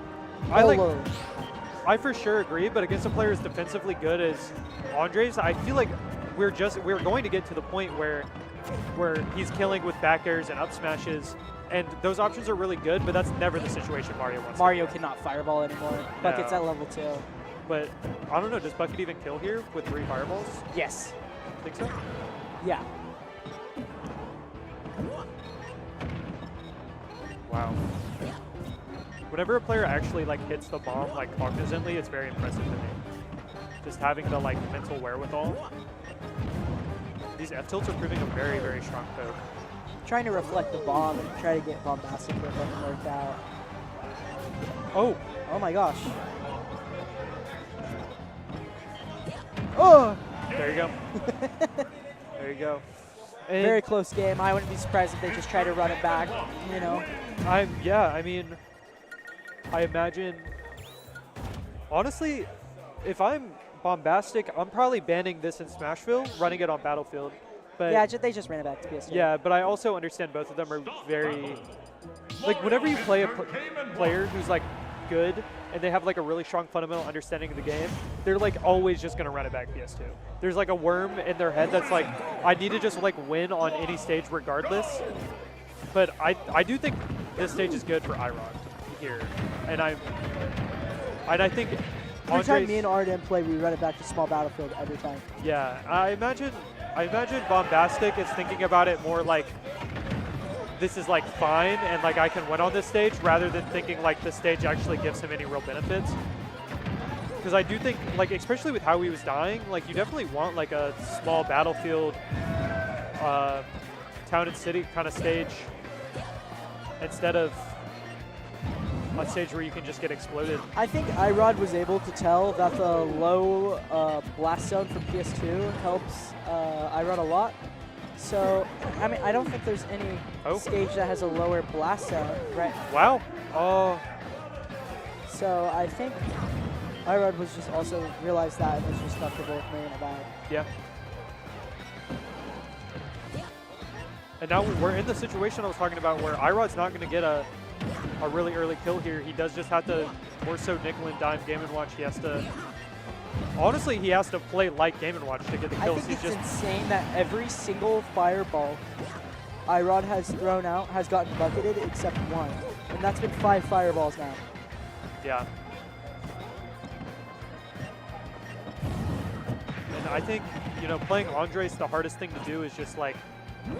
I for sure agree, but against a player as defensively good as Andres, I feel like we're going to get to the point where he's killing with back airs and up smashes, and those options are really good, but that's never the situation Mario wants. Mario cannot fireball anymore. Bucket's at level 2. But I don't know, does Bucket even kill here with 3 fireballs? Yes. Think so? Yeah. Wow. Whenever a player actually, like, hits the bomb, like, cognizantly, it's very impressive to me. Just having the, like, mental wherewithal. These F-tilts are proving a very, very strong poke. Trying to reflect the bomb and try to get Bombastic, but it doesn't work out. Oh! Oh my gosh. Oh! There you go. There you go. And very close game. I wouldn't be surprised if they just try to run it back, you know? Yeah, I mean, I imagine, honestly, if I'm Bombastic, I'm probably banning this in Smashville, running it on Battlefield. But yeah, they just ran it back to PS2. Yeah, but I also understand both of them are very, like, whenever you play a player who's, like, good and they have, like, a really strong fundamental understanding of the game, they're, like, always just going to run it back PS2. There's, like, a worm in their head that's like, I need to just, like, win on any stage regardless. But I do think this stage is good for Irod here. And I think every time me and Arden play, we run it back to small Battlefield every time. Yeah, I imagine Bombastic is thinking about it more like, this is, like, fine and, like, I can win on this stage, rather than thinking like the stage actually gives him any real benefits. Because I do think, like, especially with how he was dying, like, you definitely want, like, a small Battlefield, town and city kind of stage instead of a stage where you can just get exploded. I think Irod was able to tell that the low blast zone from PS2 helps Irod a lot. So, I mean, I don't think there's any stage that has a lower blast zone, right? Wow. Oh. So I think iRod was just also realized that and was just comfortable with laying it back. Yeah. And now we're in the situation I was talking about where iRod's not going to get a really early kill here. He does just have to more so nickel and dime Game & Watch. He has to, honestly, he has to play like Game & Watch to get the kills. I think it's insane that every single fireball iRod has thrown out has gotten bucketed except one. And that's been 5 fireballs now. Yeah. And I think, you know, playing Andres, the hardest thing to do is just like,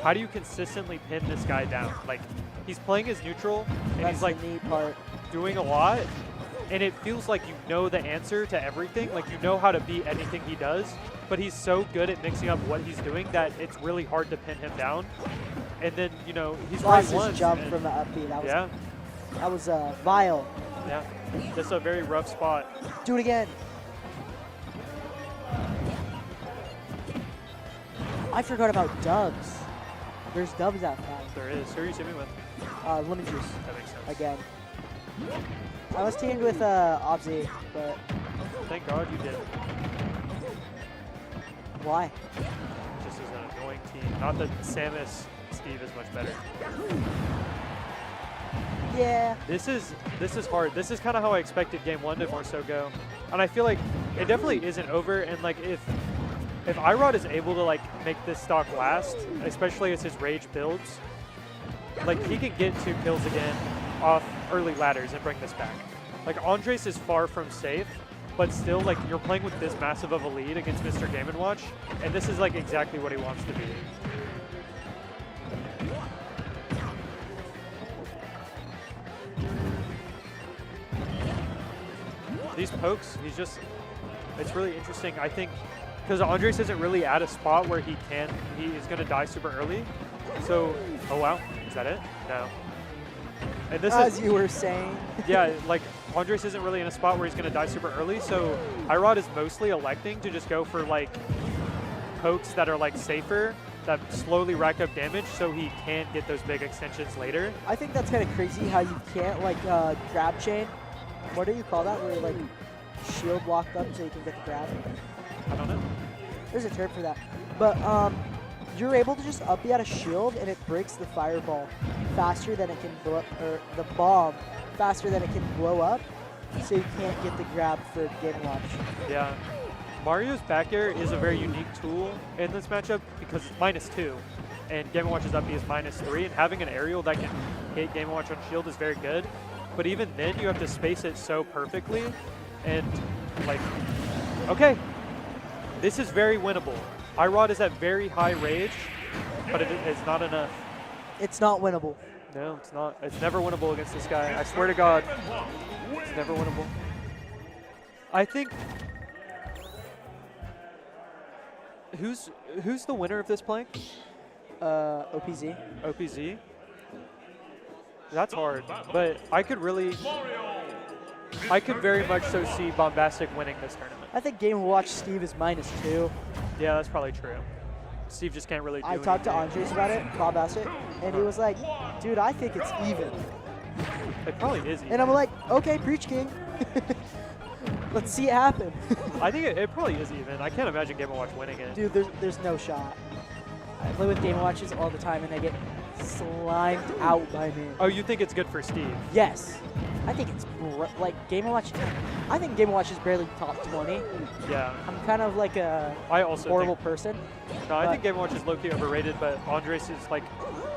how do you consistently pin this guy down? Like, he's playing his neutral, and That's he's like the neat part. doing a lot, and it feels like you know the answer to everything. Like, you know how to beat anything he does, but he's so good at mixing up what he's doing that it's really hard to pin him down. And then, you know, he's right Lost once. his jump from the up B. That was, Yeah, that was vile. yeah. That's a very rough spot. Do it again. I forgot about dubs. There's dubs out now. There is. Who are you teaming with? Lemon juice. That makes sense. Again. I was teamed with OpZ, but Thank God you did. why? Just as an annoying team. Not that Samus Steve is much better. Yeah. This is hard. This is kind of how I expected Game 1 to more so go. And I feel like it definitely isn't over. And like if iRod is able to like make this stock last, especially as his rage builds, like he can get 2 kills again off early ladders and bring this back. Like Andres is far from safe, but still like you're playing with this massive of a lead against Mr. Game & Watch, and this is like exactly what he wants to be. These pokes, it's really interesting, I think, because Andres isn't really at a spot where he is going to die super early. So, oh wow, is that it? No. And this As you were saying. Yeah, like Andres isn't really in a spot where he's going to die super early, so iRod is mostly electing to just go for like pokes that are like safer, that slowly rack up damage so he can get those big extensions later. I think that's kind of crazy how you can't like grab chain. What do you call that? Where you like shield locked up so you can get the grab? I don't know. There's a term for that. But you're able to just up out a shield and it breaks the fireball faster than it can blow, or the bomb faster than it can blow up, so you can't get the grab for Game & Watch. Yeah. Mario's back air is a very unique tool in this matchup because it's -2, and Game & Watch's up B is -3, and having an aerial that can hit Game & Watch on shield is very good. But even then, you have to space it so perfectly, and like, okay, this is very winnable. iRod is at very high rage, but it's not enough. It's not winnable. No, it's not. It's never winnable against this guy. I swear to God, it's never winnable. I think. Who's the winner of this plank? OpZ. OpZ. That's hard, but I could very much so see Bombastic winning this tournament. I think Game & Watch Steve is -2. Yeah, that's probably true. Steve just can't really do anything. I talked to Andres about it, Bombastic, and he was like, dude, I think it's even. It probably is even. And I'm like, okay, preach, King. Let's see it happen. I think it probably is even. I can't imagine Game & Watch winning it. Dude, there's no shot. I play with Game & Watches all the time, and they get slimed out by me. Oh, you think it's good for Steve? Yes. I think it's like Game & Watch. I think Game & Watch is barely top 20. Yeah. I'm kind of like a horrible person. No, I think Game & Watch is low-key overrated, but Andres is like,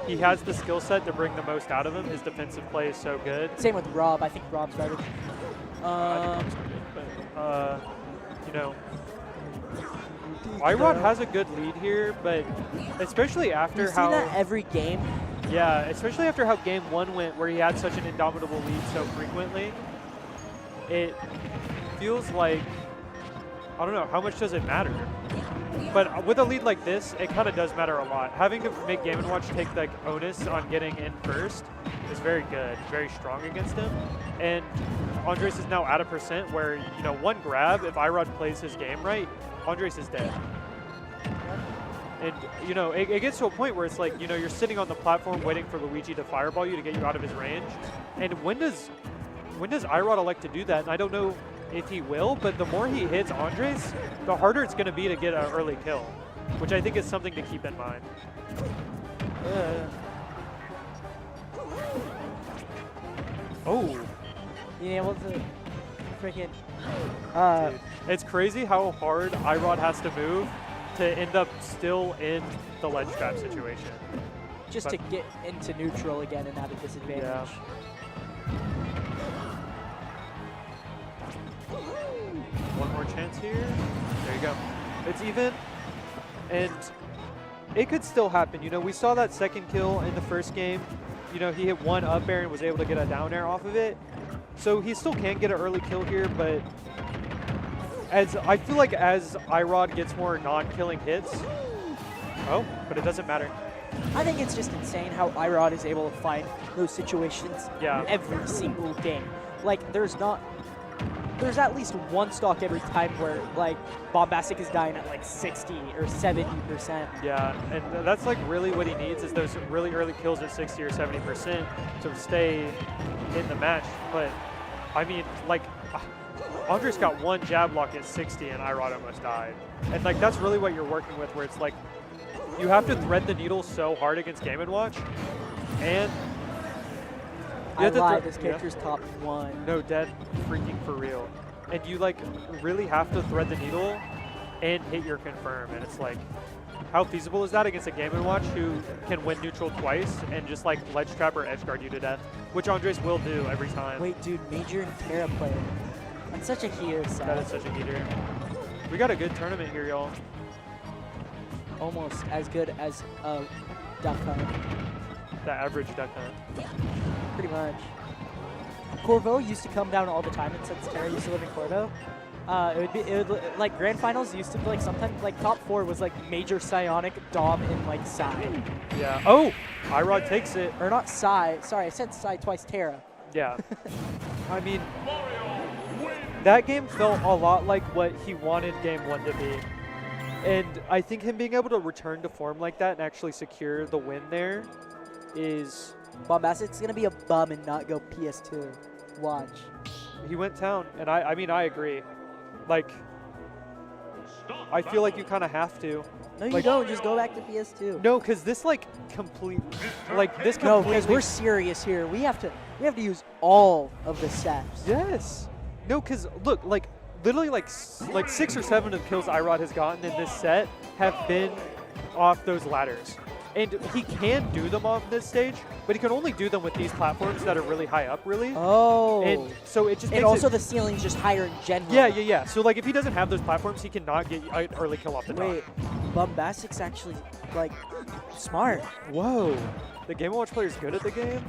he has the skill set to bring the most out of him. His defensive play is so good. Same with Rob. I think Rob's better. You know, iRod has a good lead here, but especially after You've seen that every game. Yeah, especially after how Game 1 went, where he had such an indomitable lead so frequently, it feels like, I don't know, how much does it matter? But with a lead like this, it kind of does matter a lot. Having to make Game & Watch take the onus on getting in first is very good, very strong against him. And Andres is now at a percent where, you know, one grab, if iRod plays his game right, Andres is dead. And, you know, it gets to a point where it's like, you know, you're sitting on the platform waiting for Luigi to fireball you to get you out of his range. And when does iRod elect to do that? And I don't know if he will, but the more he hits Andres, the harder it's going to be to get an early kill, which I think is something to keep in mind. Oh. Being able to freaking... Dude, it's crazy how hard iRod has to move to end up still in the ledge trap situation. Just to get into neutral again and at a disadvantage. Yeah. One more chance here. There you go. It's even. And it could still happen. You know, we saw that second kill in the first game. You know, he hit one up air and was able to get a down air off of it. So he still can get an early kill here, but as I feel like as iRod gets more non-killing hits, but it doesn't matter. I think it's just insane how iRod is able to find those situations every single game. Like, there's at least one stock every time where, like, Bombastic is dying at, like, 60 or 70%. Yeah, and that's, like, really what he needs is those really early kills at 60 or 70% to stay in the match. But, I mean, like, Andres got one jab block at 60 and iRod almost died. And, like, that's really what you're working with, where it's, like, you have to thread the needle so hard against Game & Watch, and I lied, this character's top 1. No, dead freaking for real. And you, like, really have to thread the needle and hit your confirm. And it's like, how feasible is that against a Game & Watch who can win neutral twice and just, like, ledge trap or edge guard you to death, which Andres will do every time. Wait, dude, Major and Terra player. That's such a heater set. That is such a heater. We got a good tournament here, y'all. Almost as good as a duck hunt. The average duck hunt. Pretty much. Corvo used to come down all the time, and since Terra used to live in Corvo, it would like grand finals used to be like sometimes like top 4 was like Major, Psionic, Dom, and like Psy. Yeah. Oh, iRod takes it. Or not Psy. Sorry, I said Psy twice. Terra. Yeah. I mean, that game felt a lot like what he wanted Game 1 to be. And I think him being able to return to form like that and actually secure the win there is... Bombastic's going to be a bum and not go PS2. Watch. He went town, and I mean, I agree. Like, I feel like you kind of have to. No, you like, don't. Just go back to PS2. No, because this, like, completely... No, because we're serious here. We have to use all of the steps. Yes. No, because, look, like, literally, like 6 or 7 of the kills iRod has gotten in this set have been off those ladders. And he can do them off this stage, but he can only do them with these platforms that are really high up, really. Oh. And so it just makes also the ceiling's just higher in general. Yeah. So, like, if he doesn't have those platforms, he cannot get an early kill off the top. Wait, Bombastic's actually, like, smart. Whoa. The Game & Watch player is good at the game.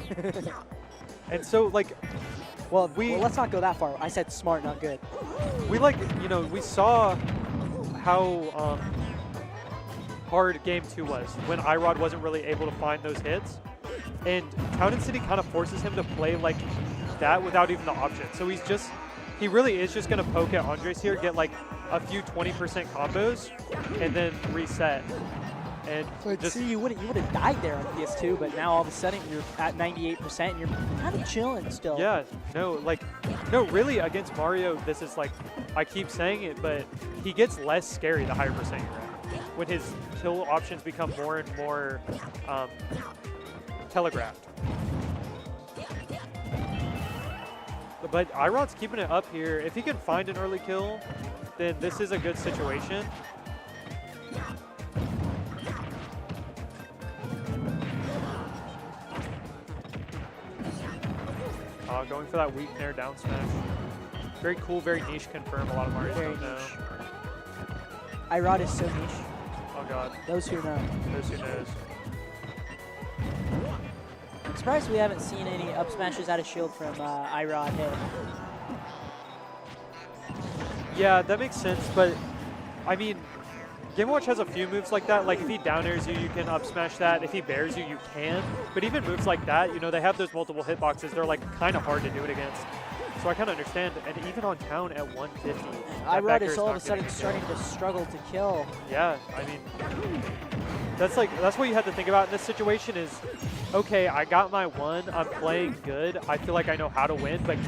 And so, like... Well, let's not go that far. I said smart, not good. We, like, you know, we saw how hard Game 2 was when iRod wasn't really able to find those hits. And Town and City kind of forces him to play like that without even the option. So he really is just going to poke at Andres here, get like a few 20% combos, and then reset. And just see, you would have died there on PS2, but now all of a sudden you're at 98% and you're kind of chilling still. Yeah, no, really against Mario, this is like, I keep saying it, but he gets less scary the higher percent you're at. When his kill options become more and more telegraphed. But iRod's keeping it up here. If he can find an early kill, then this is a good situation. Going for that weak nair down smash. Very cool, very niche confirm. A lot of Marios don't know. iRod is so niche. Oh god. Those who know. Those who knows. I'm surprised we haven't seen any up smashes out of shield from iRod hit. Yeah, that makes sense, but I mean, Game & Watch has a few moves like that. Like if he down airs you, you can up smash that. If he bears you, you can. But even moves like that, you know, they have those multiple hitboxes. They're like kind of hard to do it against. So I kind of understand. And even on Town at 150, iRod is all of a sudden starting to struggle to kill. Yeah, I mean, That's what you have to think about in this situation is, okay, I got my 1, I'm playing good, I feel like I know how to win, but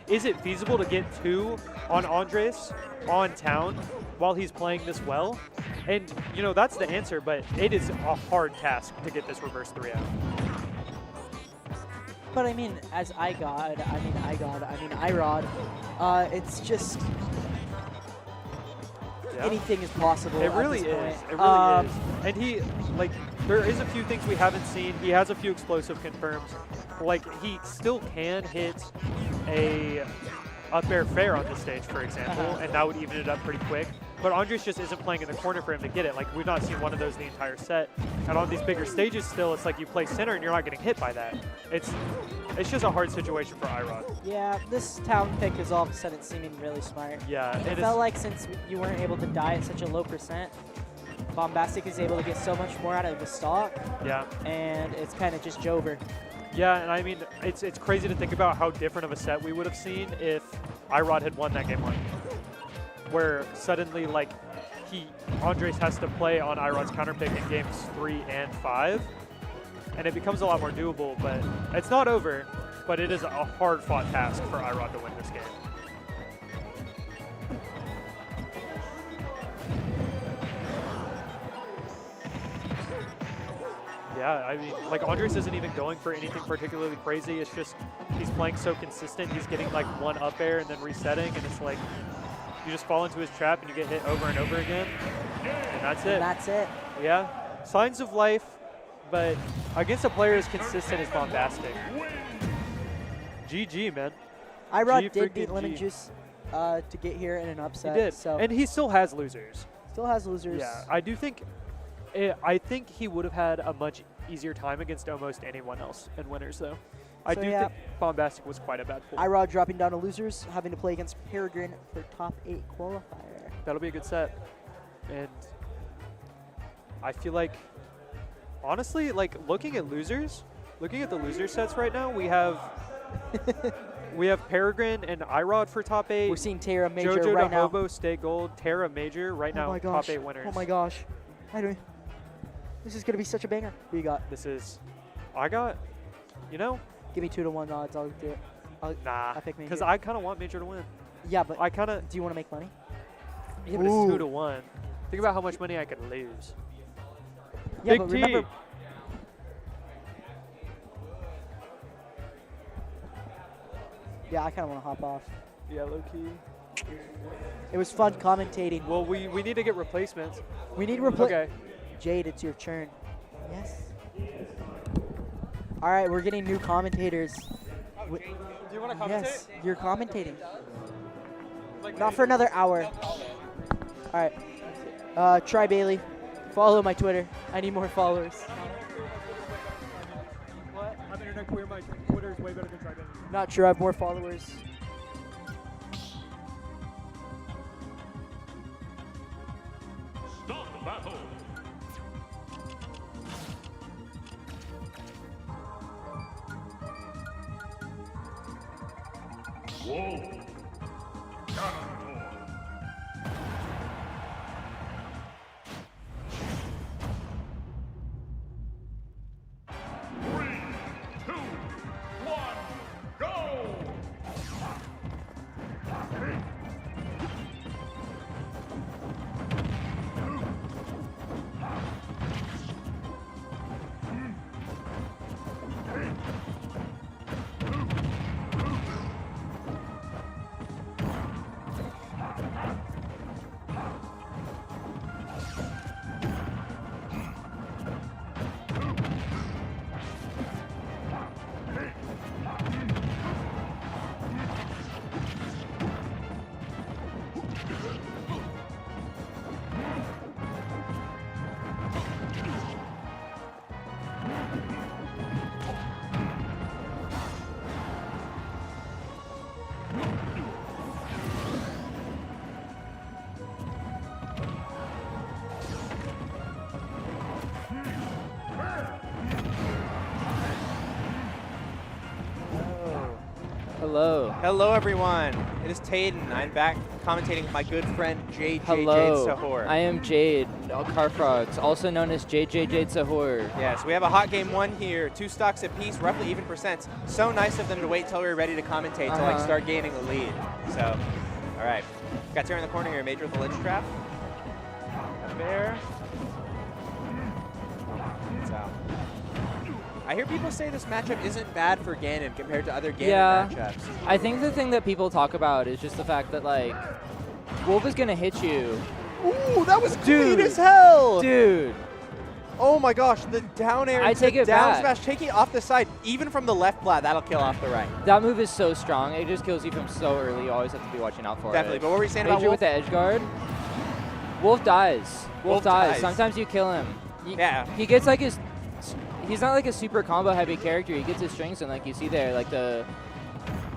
is it feasible to get 2 on Andres on town while he's playing this well? And, you know, that's the answer, but it is a hard task to get this reverse 3 out. But I mean, as iRod, it's just anything is possible. It really at this is. point. It really is. And he, there is a few things we haven't seen. He has a few explosive confirms. Like, he still can hit a up air fair on this stage, for example, and that would even it up pretty quick. But Andres just isn't playing in the corner for him to get it. Like, we've not seen one of those the entire set. And on these bigger stages still, it's like you play center and you're not getting hit by that. It's just a hard situation for iRod. Yeah, this town pick is all of a sudden seeming really smart. Yeah. It felt like since you weren't able to die at such a low percent, Bombastic is able to get so much more out of the stock. Yeah. And it's kind of just Jover. Yeah, and I mean, it's crazy to think about how different of a set we would have seen if iRod had won that game 1. Where suddenly, like, Andres has to play on iRod's counterpick in games 3 and 5, and it becomes a lot more doable, but it's not over, but it is a hard-fought task for iRod to win this game. Yeah, I mean, like, Andres isn't even going for anything particularly crazy. It's just he's playing so consistent. He's getting, like, 1 up air and then resetting, and it's like you just fall into his trap and you get hit over and over again, and that's it. And that's it. Yeah, signs of life, but against a player as consistent as Bombastic. GG, man. iRod did beat Lemon Juice to get here in an upset. He did, so and he still has losers. Still has losers. Yeah, I do think. I think he would have had a much easier time against almost anyone else in winners, though. I do think Bombastic was quite a bad fool. iRod dropping down to losers, having to play against Peregrine for top 8 qualifier. That'll be a good set. And I feel like, honestly, like, looking at the loser sets right now, we have Peregrine and iRod for top 8. We're seeing Terra Major right now. JoJoDaHoBo State Gold, Terra Major right now, top 8 winners. Oh my gosh. This is going to be such a banger. Who you got? I got, you know. Give me 2-to-1 odds. I'll do it. Nah, I'll pick Major. because I kind of want Major to win. Yeah, but do you want to make money? Yeah, but it's 2-to-1. Think about how much money I could lose. Yeah, Big but T. remember, yeah, I kind of want to hop off. Yeah, low key. It was fun commentating. Well, we need to get replacements. We need replacements. Okay. Jade, it's your turn. Yes. All right, we're getting new commentators. Do you want to commentate? Yes, you're commentating. Not for another hour. All right. Try Bailey. Follow my Twitter. I need more followers. What? I'm internet queer. My Twitter is way better than Try Bailey. Not sure I have more followers. Start the battle. Whoa. Hello. Hello, everyone. It is Taden. I'm back commentating with my good friend Jade Hello. Jade Sahur. I am Jade Carfrogs, also known as Jade Sahur. Yes, we have a hot game 1 here. 2 stocks apiece, roughly even percents. So nice of them to wait till we were ready to commentate to like start gaining the lead. So, all right. Got Terra in the corner here. Major with the ledge trap. Up there. It's out. I hear people say this matchup isn't bad for Ganon compared to other Ganon matchups. I think the thing that people talk about is just the fact that, like, Wolf is going to hit you. Ooh, that was clean as hell! Dude. Oh my gosh, the down air I take it down back. smash, taking it off the side, even from the left plat, that'll kill off the right. That move is so strong. It just kills you from so early. You always have to be watching out for Definitely, it. but what were you saying Major about Wolf? with the edge guard. Wolf dies. Wolf dies. Sometimes you kill him. Yeah. He gets like his... He's not like a super combo heavy character. He gets his strings in, like you see there, like the...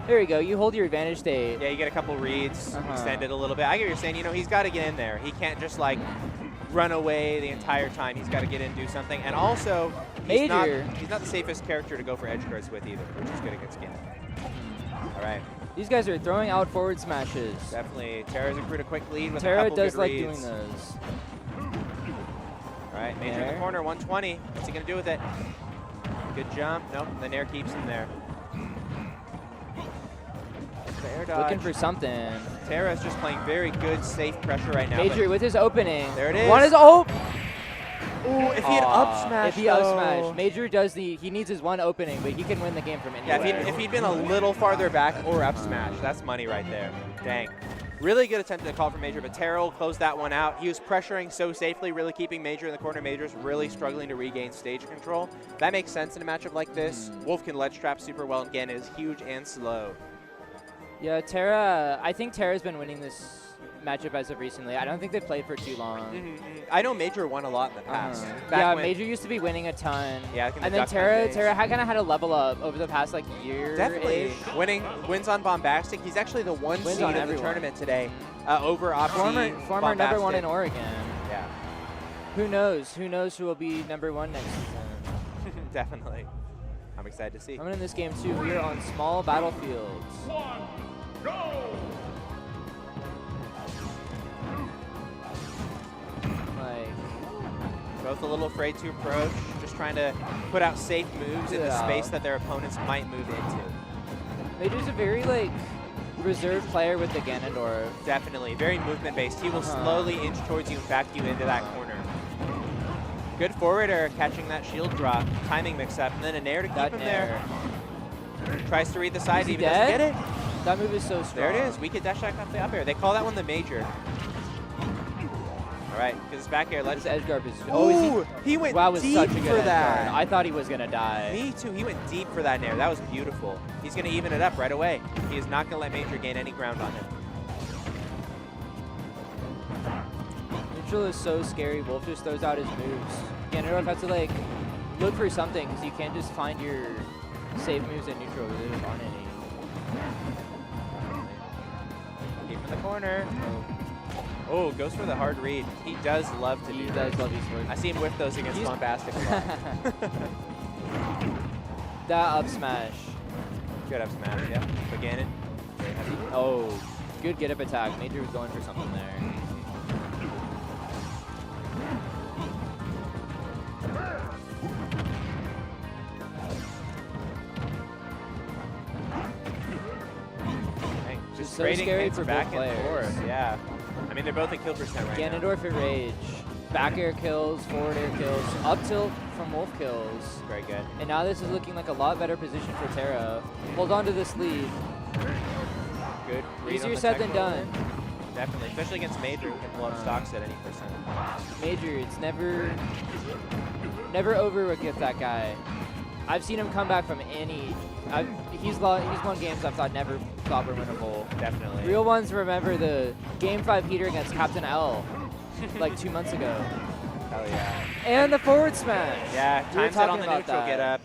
There you go. You hold your advantage state. Yeah, you get a couple reads, extend it a little bit. I get what you're saying. You know, he's got to get in there. He can't just like run away the entire time. He's got to get in and do something. And also, he's not the safest character to go for edge guards with either, which is good against Ganon. All right. These guys are throwing out forward smashes. Definitely. Terra's accrued a quick lead with a Terra couple does good like reads. doing those. All right, Major in the corner, 120. What's he going to do with it? Good jump. Nope, the nair keeps him there. The air dodge. Looking for something. Terra's just playing very good, safe pressure right now. Major with his opening. There it is. One is Ooh, if he had up smash, If he up smash. Major does he needs his one opening, but he can win the game from anywhere. Yeah, if he'd been a little farther back or up smash, that's money right there. Dang. Really good attempt at a call from Major, but Terra will close that one out. He was pressuring so safely, really keeping Major in the corner. Major's really struggling to regain stage control. That makes sense in a matchup like this. Wolf can ledge trap super well, and Ganon is huge and slow. Yeah, Terra, I think Terra's been winning this matchup as of recently. I don't think they've played for too long. I know Major won a lot in the past. Yeah, Major used to be winning a ton. Yeah, and then Terra kind of had a level up over the past like year. Definitely. Wins on Bombastic. He's actually the one seed in the tournament today over OpZ. Former number 1 in Oregon. Yeah. Who knows? Who knows who will be number 1 next season? Definitely. I'm excited to see. I'm in this game too. We are on small battlefields. Both a little afraid to approach, just trying to put out safe moves in the space that their opponents might move into. Major's a very like reserved player with the Ganondorf. Definitely, very movement based. He will slowly inch towards you and back you into that corner. Good forward air catching that shield drop, timing mix up, and then a nair to keep him there. Tries to read the side, even doesn't get it. That move is so strong. There it is. We could dash back off the up air. They call that one the Major. All right, because his back air lets his edge guard is. He went deep for that. I thought he was gonna die. Me too. He went deep for that nair. That was beautiful. He's gonna even it up right away. He is not gonna let Major gain any ground on him. Neutral is so scary. Wolf just throws out his moves. Ganondorf has to like look for something because you can't just find your safe moves in neutral. There just aren't any. Deep in the corner. Oh, goes for the hard read. He does love to do that. He does love these words. I see him whip those against Bombastic a lot. That up smash. Good up smash, yeah. But Ganon. Oh, good get up attack. Major was going for something there. Just so trading scary hits for back both and players. forth. Yeah. I mean, they're both at kill percent right now. Ganondorf at rage. Back air kills, forward air kills, up tilt from Wolf kills. Very good. And now this is looking like a lot better position for Terra. Hold on to this lead. Good. Easier said than done. Definitely, especially against Major, who can blow up stocks at any percent. Major, it's never over with that guy. I've seen him come back from any. He's won games I've never thought were winnable. Definitely. Real ones remember the Game 5 heater against Captain L, like 2 months ago. Hell yeah. And the forward smash. Yeah, times it on the neutral get up.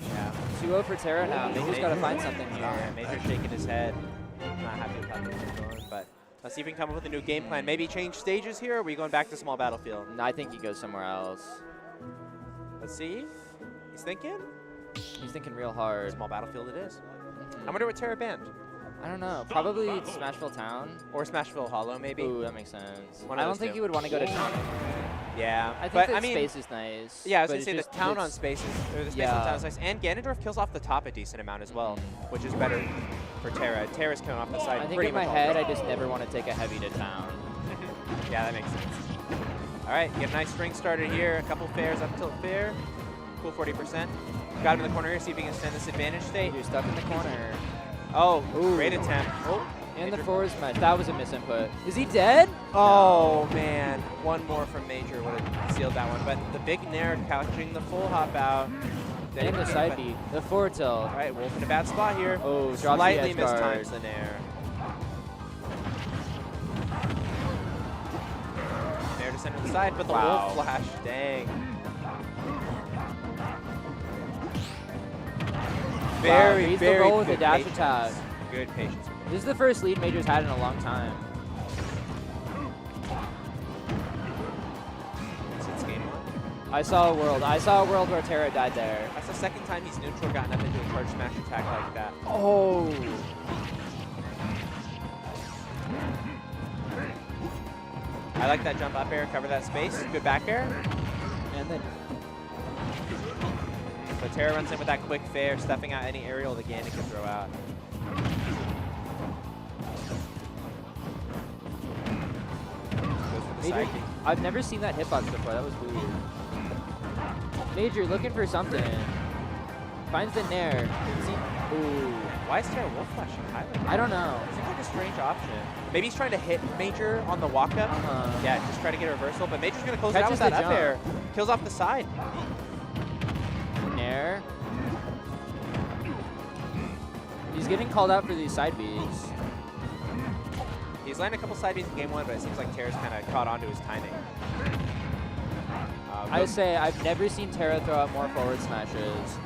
Yeah. 2-0 for Terra now. Major's got to find something here. Yeah, Major's shaking his head. Not happy with how things are going, but let's see if we can come up with a new game plan. Maybe change stages here, or are we going back to small battlefield? No, I think he goes somewhere else. Let's see. He's thinking? He's thinking real hard. Small battlefield it is. I wonder what Terra banned. I don't know. Probably Smashville Town. Or Smashville Hollow, maybe. Ooh, that makes sense. One I of don't those think two. you would want to go to Town. Yeah, I think but the I mean, space is nice. yeah, I was but gonna say the it's town on it's- space is, or the space yeah. on town is nice, and Ganondorf kills off the top a decent amount as well, which is better for Terra. Terra's killing off the side. I think pretty in my much all head, the I just never want to take a heavy to Town. Yeah, that makes sense. All right, get a nice string started here. A couple fairs up tilt fair. Cool 40%. Got him in the corner here. See if he can extend this advantage state. You're stuck in the corner. Oh, Ooh. great attempt. Oh, And the forward smash. That was a misinput. Is he dead? oh man, one more from Major would have sealed that one. But the big nair catching the full hop out. And the side B. The forward tilt. All right, Wolf in a bad spot here. Oh, drops the slightly edge guard. mistimes the nair. Nair to center of the side, but the Wow. Wolf flash. Dang. Very, reads the very roll with good a dash patience. attack. Good patience. This is the first lead Major's had in a long time. Since game one. I saw a world where Terra died there. That's the second time he's neutral gotten up into a charge smash attack like that. Oh. I like that jump up air, cover that space. Good back air. And then So Terra runs in with that quick fair, stuffing out any aerial the Ganon can throw out. Goes for the Major, side B. I've never seen that hitbox before. That was weird. Major looking for something. Finds the nair. Ooh. Why is Terra Wolf flashing high? I don't know. Seems like a strange option. Maybe he's trying to hit Major on the walk up. Yeah, just try to get a reversal, but Major's going to close it out with Catches that the up air. jump. Kills off the side. Nair. He's getting called out for these side Bs. He's landed a couple side Bs in game one, but it seems like Terra's kind of caught onto his timing. I would say I've never seen Terra throw out more forward smashes.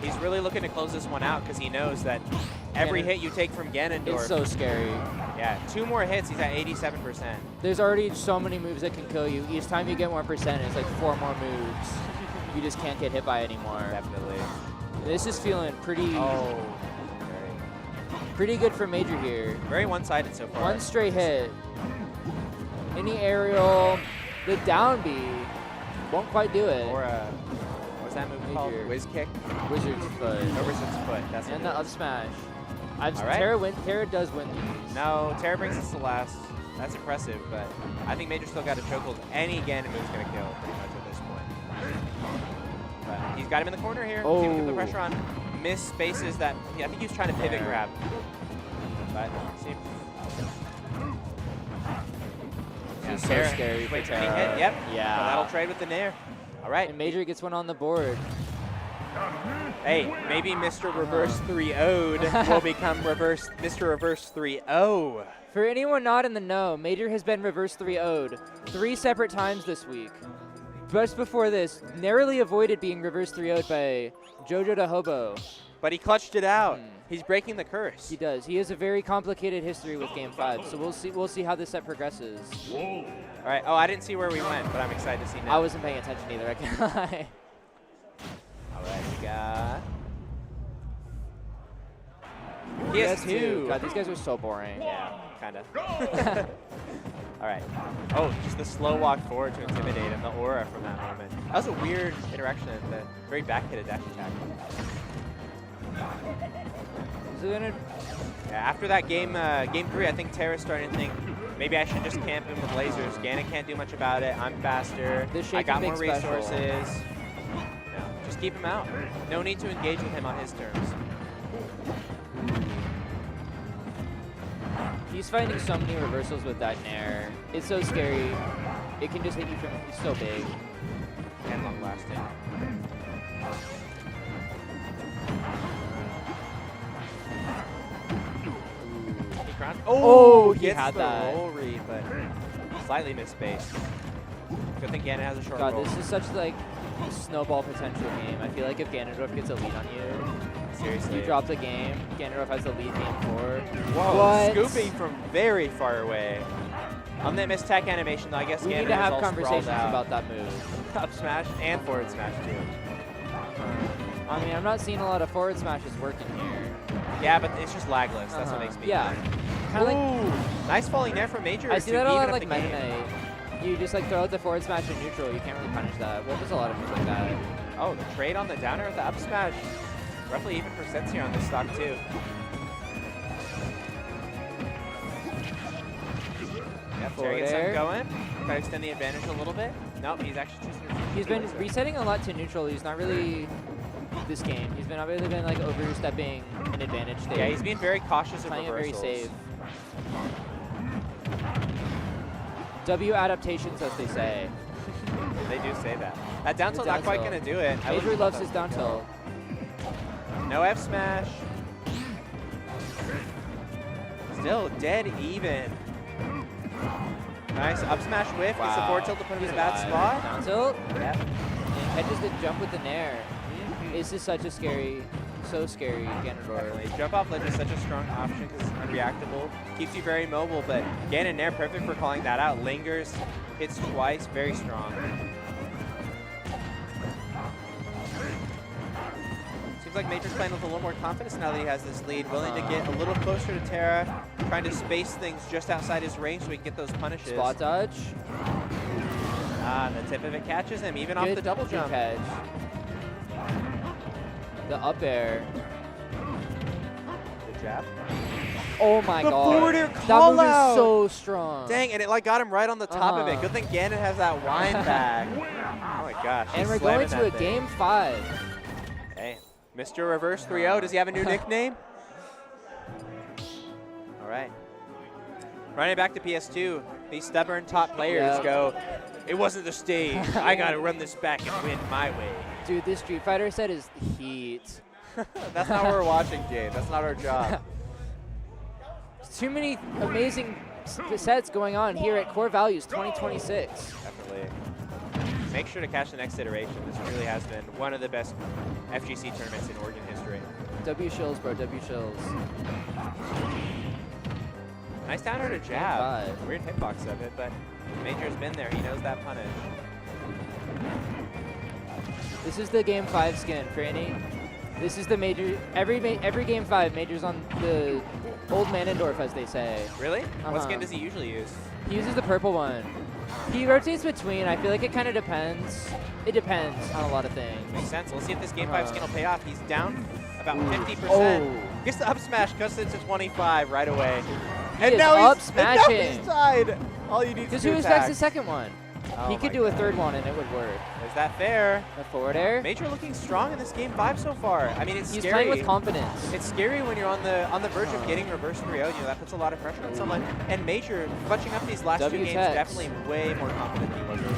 He's really looking to close this one out because he knows that every hit you take from Ganondorf. It's so scary. Yeah, 2 more hits, he's at 87%. There's already so many moves that can kill you. Each time you get 1%, it's like 4 more moves. You just can't get hit by anymore. Definitely. This is feeling pretty Oh, pretty good for Major here. very one-sided so far. One straight hit. Any aerial, the down B won't quite do it. Or what's that move called? Major. Whiz kick? Wizard's foot. No, Wizard's foot. That's And what the it up is. smash. All right. Terra does win these. No, Terra brings us to last. That's impressive, but I think Major still got a chokehold. Any Ganon move's going to kill pretty much at this point. But he's got him in the corner here. See if we can put the pressure on. Miss spaces that, yeah, I think he was trying to pivot grab. But see. This is so scary for Wait for any Terra. hit. Yep. Yeah. But that'll trade with the nair. All right. And Major gets one on the board. Hey, maybe Mr. Reverse 3-0'd will become Mr. Reverse 3-0. For anyone not in the know, Major has been reverse 3-0'd 3 separate times this week. Just before this, narrowly avoided being reverse 3-0'd by JoJoDaHoBo. But he clutched it out. He's breaking the curse. He does. He has a very complicated history with Game 5, so we'll see how this set progresses. All right. Oh, I didn't see where we went, but I'm excited to see now. I wasn't paying attention either, I can't lie. All right, we got PS2. God, these guys are so boring. Yeah, kind of. All right. Oh, just the slow walk forward to intimidate him, the aura from that moment. That was a weird interaction, the very back-hitted dash attack. Is it gonna? Yeah, after that game 3, I think Terra's starting to think, maybe I should just camp him with lasers. Ganon can't do much about it. I'm faster. The I shaking got more big special. resources. No, just keep him out. No need to engage with him on his terms. He's finding so many reversals with that nair. It's so scary. It can just hit you from. It's so big. And long-lasting. Oh, he gets had the that. roll read, but slightly missed space. Good thing Ganon has a short God, roll. this is such like snowball potential game. I feel like if Ganondorf gets a lead on you, Seriously. you drop the game. Ganondorf has the lead game 4. Whoa, What? scooping from very far away. On that missed tech animation, though, I guess We Ganon need to have was all sprawled conversations out. about that move. Up smash and forward smash, too. I mean, I'm not seeing a lot of forward smashes working here. Yeah, but it's just lagless. That's what makes me Yeah. mad. Kind of like nice falling there from Major. I see that a lot like Meta Meta Knight. You just like throw out the forward smash in neutral. You can't really punish that. Well, there's a lot of moves like that. Oh, the trade on the downer with the up smash. Roughly even percents here on this stock too. Yep, Terry gets something going. Try to extend the advantage a little bit. Nope, he's actually choosing to. He's been resetting a lot to neutral. He's not really this game. He's not really been like overstepping an advantage state. Yeah, he's being very cautious of playing it reversals. very safe. W adaptations, as they say. They do say that. That down tilt not quite gonna do it. Major loves his down tilt. No F smash. Still dead even. Nice up smash whiff. Gets the forward tilt to put him in a bad spot. Down tilt. Yep. And catches the jump with the nair. This is such a scary, so scary Ganondorf. Definitely. Jump off ledge is such a strong option because it's unreactable. Keeps you very mobile, but Ganon nair, perfect for calling that out. Lingers, hits twice, very strong. Seems like Major's playing with a little more confidence now that he has this lead. Willing to get a little closer to Terra, trying to space things just outside his range so he can get those punishes. Spot dodge. Ah, the tip of it catches him, even off the double jump. Catch. The up air. The jab. Oh my god. The forward air that call move out. is so strong. Dang, and it like got him right on the top of it. Good thing Ganon has that wind back. Oh my gosh. And he's we're going slamming to a that thing. game 5. Hey, Mr. Reverse 3-0. Does he have a new nickname? All right. Running back to PS2, these stubborn top players go, it wasn't the stage. I got to run this back and win my way. Dude, this Street Fighter set is heat. That's not what we're watching, Jade. That's not our job. Too many amazing sets going on here at Core Values 2026. Definitely. Make sure to catch the next iteration. This really has been one of the best FGC tournaments in Oregon history. W shills, bro. W shills. Nice downer to jab. Weird hitbox of it, but Major's been there. He knows that punish. This is the game 5 skin for any. This is the Major. Every game 5, Major's on the old Manendorf, as they say. Really? What skin does he usually use? He uses the purple one. He rotates between. I feel like it kind of depends. It depends on a lot of things. Makes sense. We'll see if this game 5 skin will pay off. He's down about 50%. Oh. Gets the up smash, cuts it to 25 right away. He And is now up he's smashing. tied. All you need to Because do who is expects attack. the second one? Oh He could my do a God. third one and it would work. Is that fair? The forward air. Major looking strong in this game 5 so far. I mean, it's He's scary. playing with confidence. It's scary when you're on the verge of getting reverse 3-0. You know, that puts a lot of pressure on someone. And Major, clutching up these last two W games, text. definitely way more confident than he was earlier.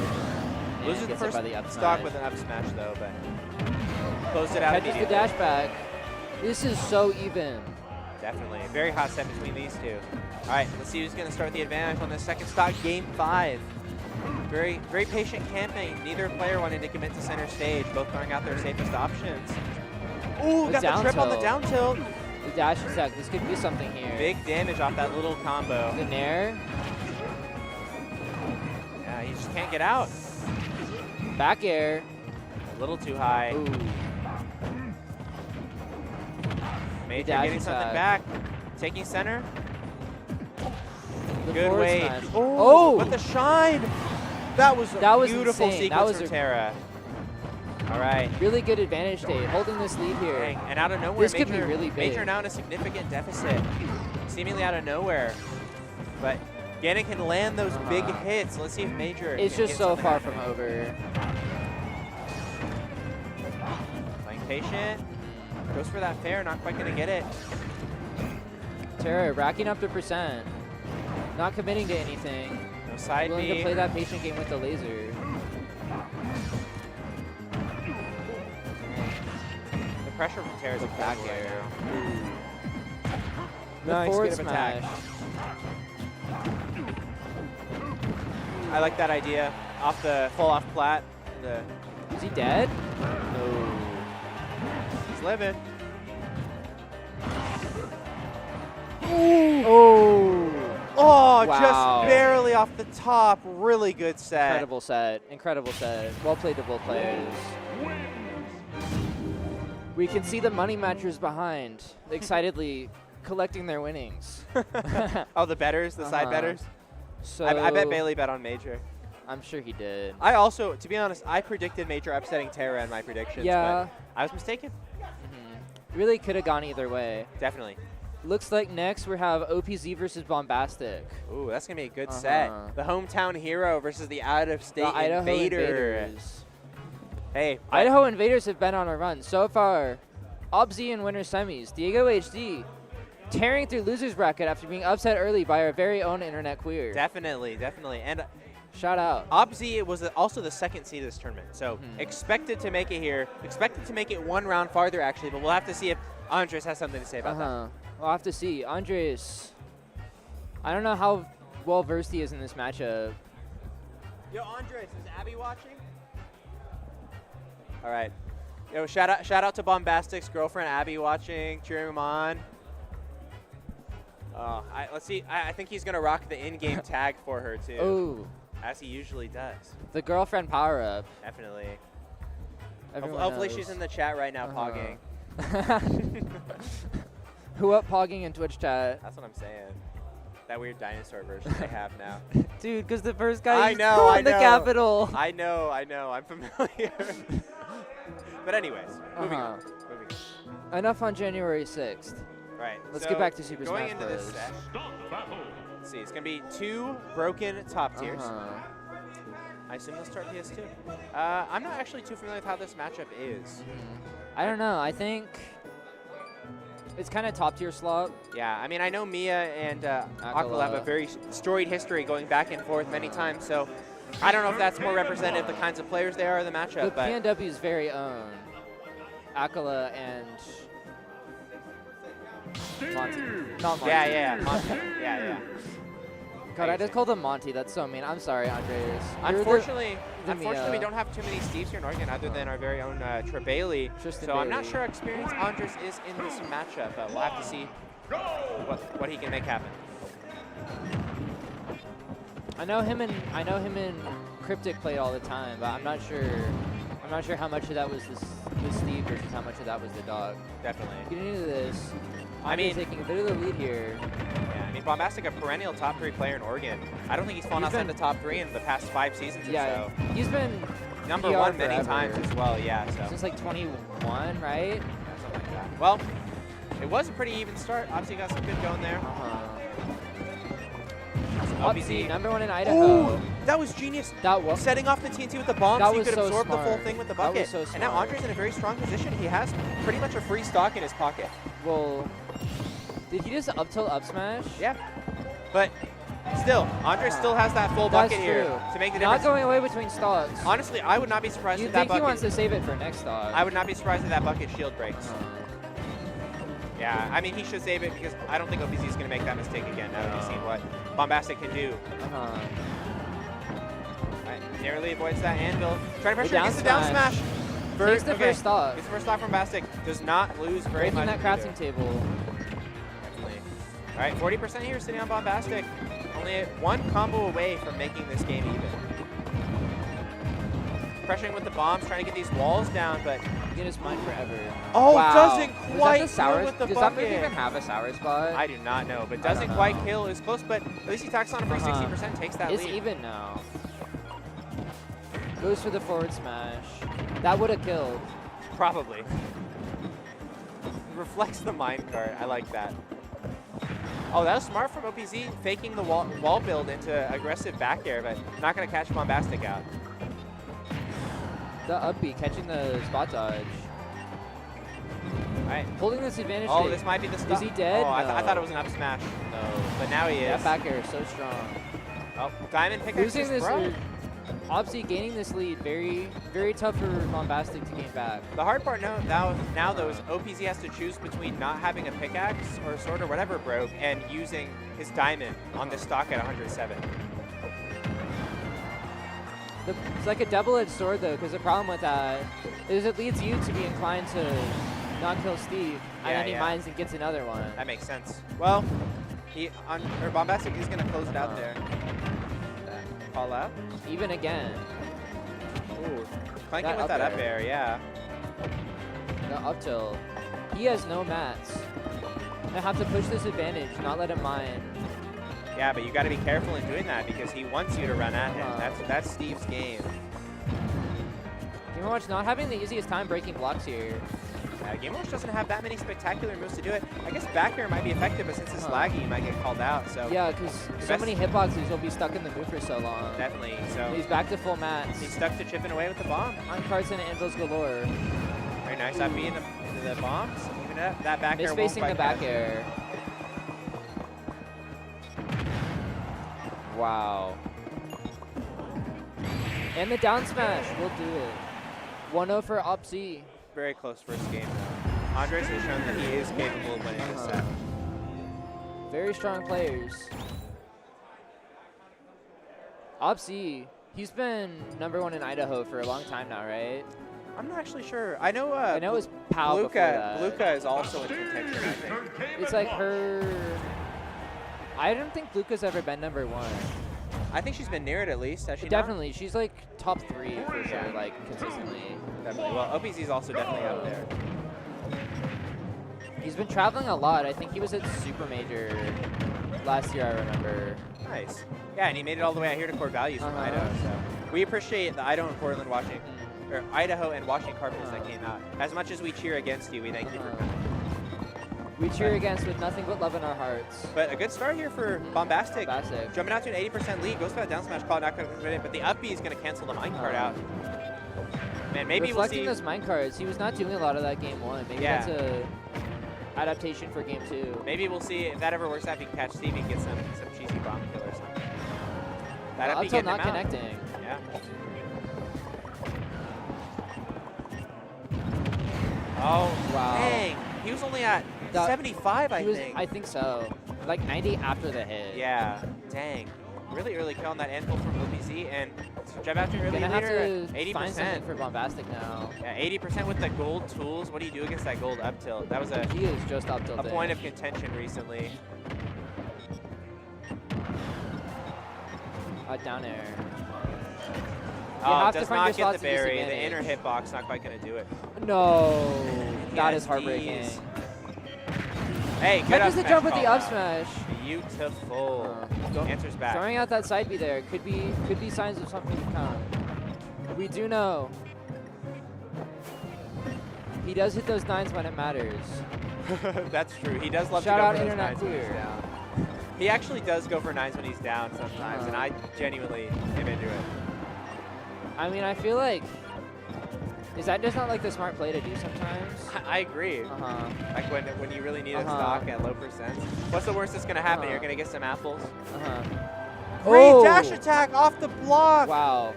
And Loses the gets it first by the up stock smash. with an up smash, though, but closed it out Catches the immediately. dash back. This is so even. Definitely. Very hot set between these two. All right, let's see who's going to start the advantage on this second stock, game 5. Very, very patient camping. Neither player wanted to commit to center stage, both throwing out their safest options. Ooh, got the trip on the down tilt. The dash attack. This could be something here. Big damage off that little combo. The nair. Yeah, he just can't get out. Back air. A little too high. Ooh. Major dash getting something attack. back. Taking center. The Good forward weight. smash. Oh, with the shine. That was a beautiful insane. sequence That was from Terra. All right. Really good advantage state, holding this lead here. Dang. And out of nowhere, This Major, could be really big. Major now in a significant deficit. Seemingly out of nowhere. But Ganon can land those big hits. Let's see if Major It's can just get so something far out from of it. over. Playing patient. Goes for that fair, not quite going to get it. Terra racking up the percent. Not committing to anything. No side Willing B. to play that patient game with the laser. The pressure from Terra's Back incredible air. right now. The Nice, forward good of attack. smash. I like that idea. Off the full off plat. Is he dead? No. He's living. Oh! Oh, Wow. just barely off the top. Really good set. Incredible set. Incredible set. Well played to both players. We can see the money matchers behind, excitedly collecting their winnings. Oh, the betters, the side betters. So I bet Bailey bet on Major. I'm sure he did. I also, to be honest, I predicted Major upsetting Terra in my predictions. Yeah. But I was mistaken. Really could have gone either way. Definitely. Looks like next we have OpZ versus Bombastic. Ooh, that's going to be a good set. The hometown hero versus the out-of-state Idaho Invader. Invaders. Hey. Idaho Invaders have been on a run. So far, OpZ in winner semis. Diego HD tearing through loser's bracket after being upset early by our very own internet queer. Definitely, definitely. And shout out. OpZ was also the second seed of this tournament, so expected to make it here. Expected to make it one round farther, actually, but we'll have to see if Andres has something to say about that. We'll have to see. Andres, I don't know how well versed he is in this matchup. Yo, Andres, is Abby watching? All right. Yo, shout out to Bombastic's girlfriend Abby watching, cheering him on. Let's see. I think he's gonna rock the in-game tag for her too. Ooh. As he usually does. The girlfriend power-up. Definitely. Everyone Hopefully knows. she's in the chat right now, pogging. Who up pogging in Twitch chat? That's what I'm saying. That weird dinosaur version they have now. Dude, because the first guy I know. the capital. I know. I'm familiar. But anyways, moving on. Enough on January 6th. Right. Let's so get back to Super going Smash into Bros. this set. Let's see. It's going to be 2 broken top tiers. I assume they'll start PS2. I'm not actually too familiar with how this matchup is. I don't know. I think it's kind of top tier slot. Yeah, I mean, I know Mia and Akala have a very storied history going back and forth many times, so I don't know if that's more representative of the kinds of players they are in the matchup. The PNW's very own Akala and Monty. Not Monty. Yeah, Monty. Yeah. God, I just called him Monty. That's so mean. I'm sorry, Andres. Unfortunately, the we don't have too many Steves here in Oregon other than our very own Trebali. So I'm not sure how experienced Andres is in this matchup. We'll have to see what he can make happen. I know him and Cryptic played all the time, but I'm not sure how much of that was the Steve versus how much of that was the dog. Definitely. Getting into this, I mean, taking a bit of the lead here. Yeah, I mean, Bombastic, a perennial top 3 player in Oregon. I don't think he's fallen outside the top 3 in the past 5 seasons or so. He's been number PR 1 many forever. times as well, yeah. So. Since like 21, right? Yeah, something like that. Well, it was a pretty even start. Obviously got some good going there. OpZ, number 1 in Idaho. Ooh, that was genius. That was setting off the TNT with the bomb so he could absorb the full thing with the bucket. That was so and now Andre's in a very strong position. He has pretty much a free stock in his pocket. Well, did he just up tilt up smash? Yeah. But still, Andre still has that full bucket here to make the difference. Not going away between stocks. Honestly, I would not be surprised if that bucket. You think he wants to save it for next stock? I would not be surprised if that bucket shield breaks. Yeah, I mean, he should save it because I don't think OpZ is going to make that mistake again now that he's seen what Bombastic can do. Right, narrowly avoids that anvil. Trying to pressure against the down smash. Takes the first stock. Gets the first stock from Bombastic. Does not lose very much. Breaking that crafting table. Definitely. All right, 40% here sitting on Bombastic. Only 1 combo away from making this game even. Pressuring with the bombs, trying to get these walls down, but get his mind forever. Oh, wow. Doesn't quite kill with the does bucket. Does that even have a sour spot? I do not know, but doesn't quite kill. Is close, but at least he tacks on a free 60%, takes that it's lead. It's even now. Goes for the forward smash. That would have killed. Probably. Reflects the minecart. I like that. Oh, that was smart from OpZ, faking the wall build into aggressive back air, but not going to catch Bombastic out. The up B, catching the spot dodge. All right. Holding this advantage. Oh, this might be the stuff. Is he dead? Oh, no. I thought it was an up smash. No. But now he is. That back air is so strong. Oh, Diamond pickaxe losing this bro. OpZ gaining this lead, very, very tough for Bombastic to gain back. The hard part now though, is OpZ has to choose between not having a pickaxe or sword or whatever broke and using his diamond on this stock at 107. It's like a double-edged sword though, because the problem with that is it leads you to be inclined to not kill Steve, and then he mines and gets another one. That makes sense. Well, Bombastic is going to close it out there. Call out. Even again. Ooh, clanking with that up air, yeah. The up tilt. He has no mats. I have to push this advantage, not let him mine. Yeah, but you got to be careful in doing that because he wants you to run at him. That's Steve's game. Game & Watch not having the easiest time breaking blocks here. Yeah, Game & Watch doesn't have that many spectacular moves to do it. I guess back air might be effective, but since it's laggy, you might get called out. So yeah, because so many hitboxes, he'll be stuck in the move for so long. Definitely. So he's back to full mats. He's stuck to chipping away with the bomb. On carts and anvils galore. Very nice up B into the bombs. Even that back air won't Misfacing quite the back catch. air. Wow. And the down smash will do it. 1-0 for OpZ. Very close first game, though. Andres has shown that he is capable of winning this set. Very strong players. OpZ, he's been #1 in Idaho for a long time now, right? I'm not actually sure. I know it was Pal before that. Bluka is also in contention, I think. It's like her... I don't think Bluka's ever been #1. I think she's been near it at least, has she Definitely. not? She's like top 3 for sure, like consistently. Definitely. Well, OpZ's also definitely up there. He's been traveling a lot. I think he was at Super Major last year, I remember. Nice. Yeah, and he made it all the way out here to Core Values from Idaho. So we appreciate the Idaho and Portland Washington, or Idaho and Washington Carpets that came out. As much as we cheer against you, we thank you for coming. We cheer against with nothing but love in our hearts. But a good start here for Bombastic. Bombastic. Jumping out to an 80% lead, goes for that down smash call, not going to convert it, but the up B is going to cancel the minecart out. Man, maybe Reflecting we'll see. those minecarts, he was not doing a lot of that game 1. Maybe that's a adaptation for game 2. Maybe we'll see if that ever works out. If he can catch Steve, he can get some cheesy bomb kill or something. That up B getting not him out. connecting. Yeah. Oh, wow. Dang. He was only at 75, I think. I think so. Like 90 after the hit. Yeah. Dang. Really early kill on that anvil from OpZ, and Jeb after early Gonna have leader to at 80%. find something for Bombastic now. Yeah, 80% with the gold tools. What do you do against that gold up tilt? That was He is just up a tilting. point of contention recently. Down air. Oh, does not get the berry. The inner hitbox not quite going to do it. No. That Yes, is heartbreaking. geez. Hey, good Catches the up jump with the up call smash. out. Beautiful. Answers back. Throwing out that side B there could be signs of something to come. We do know. He does hit those 9s when it matters. That's true. He does love Shout to go out for those Internet 9s when he's Queer. down. He actually does go for 9s when he's down sometimes, and I genuinely am into it. I mean, I feel like, is that just not like the smart play to do sometimes? I agree. Like when you really need a stock at low percent. What's the worst that's going to happen? You're going to get some apples. Great dash attack off the block. Wow.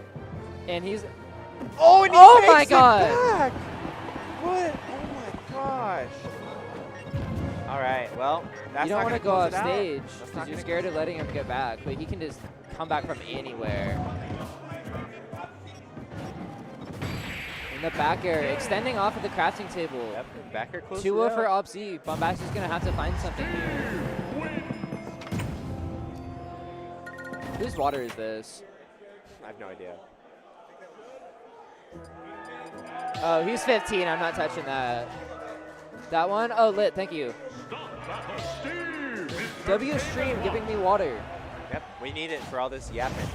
And he's... Oh, and he oh takes my it god! back. What? Oh my gosh. All right, well, that's you don't want to go close off it out. stage That's not because you're gonna scared of letting him get back, but he can just come back from anywhere. In the back air, extending off of the crafting table. Yep, back air close. 2-0 for OpZ. Bombastic's going to have to find something here. Whose water is this? I have no idea. Oh, he's 15. I'm not touching that. That one? Oh, lit. Thank you. W Stream giving me water. Yep, we need it for all this yapping.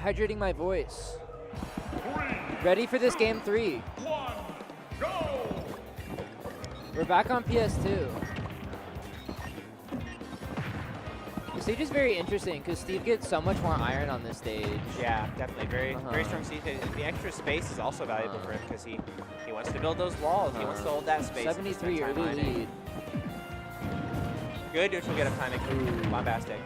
Hydrating my voice. Ready for this game 3. We're back on PS2. The stage is very interesting because Steve gets so much more iron on this stage. Yeah, definitely. Very strong seat. The extra space is also valuable for him because he wants to build those walls. He wants to hold that space. 73 early lead. Good neutral get up timing. Bombastic.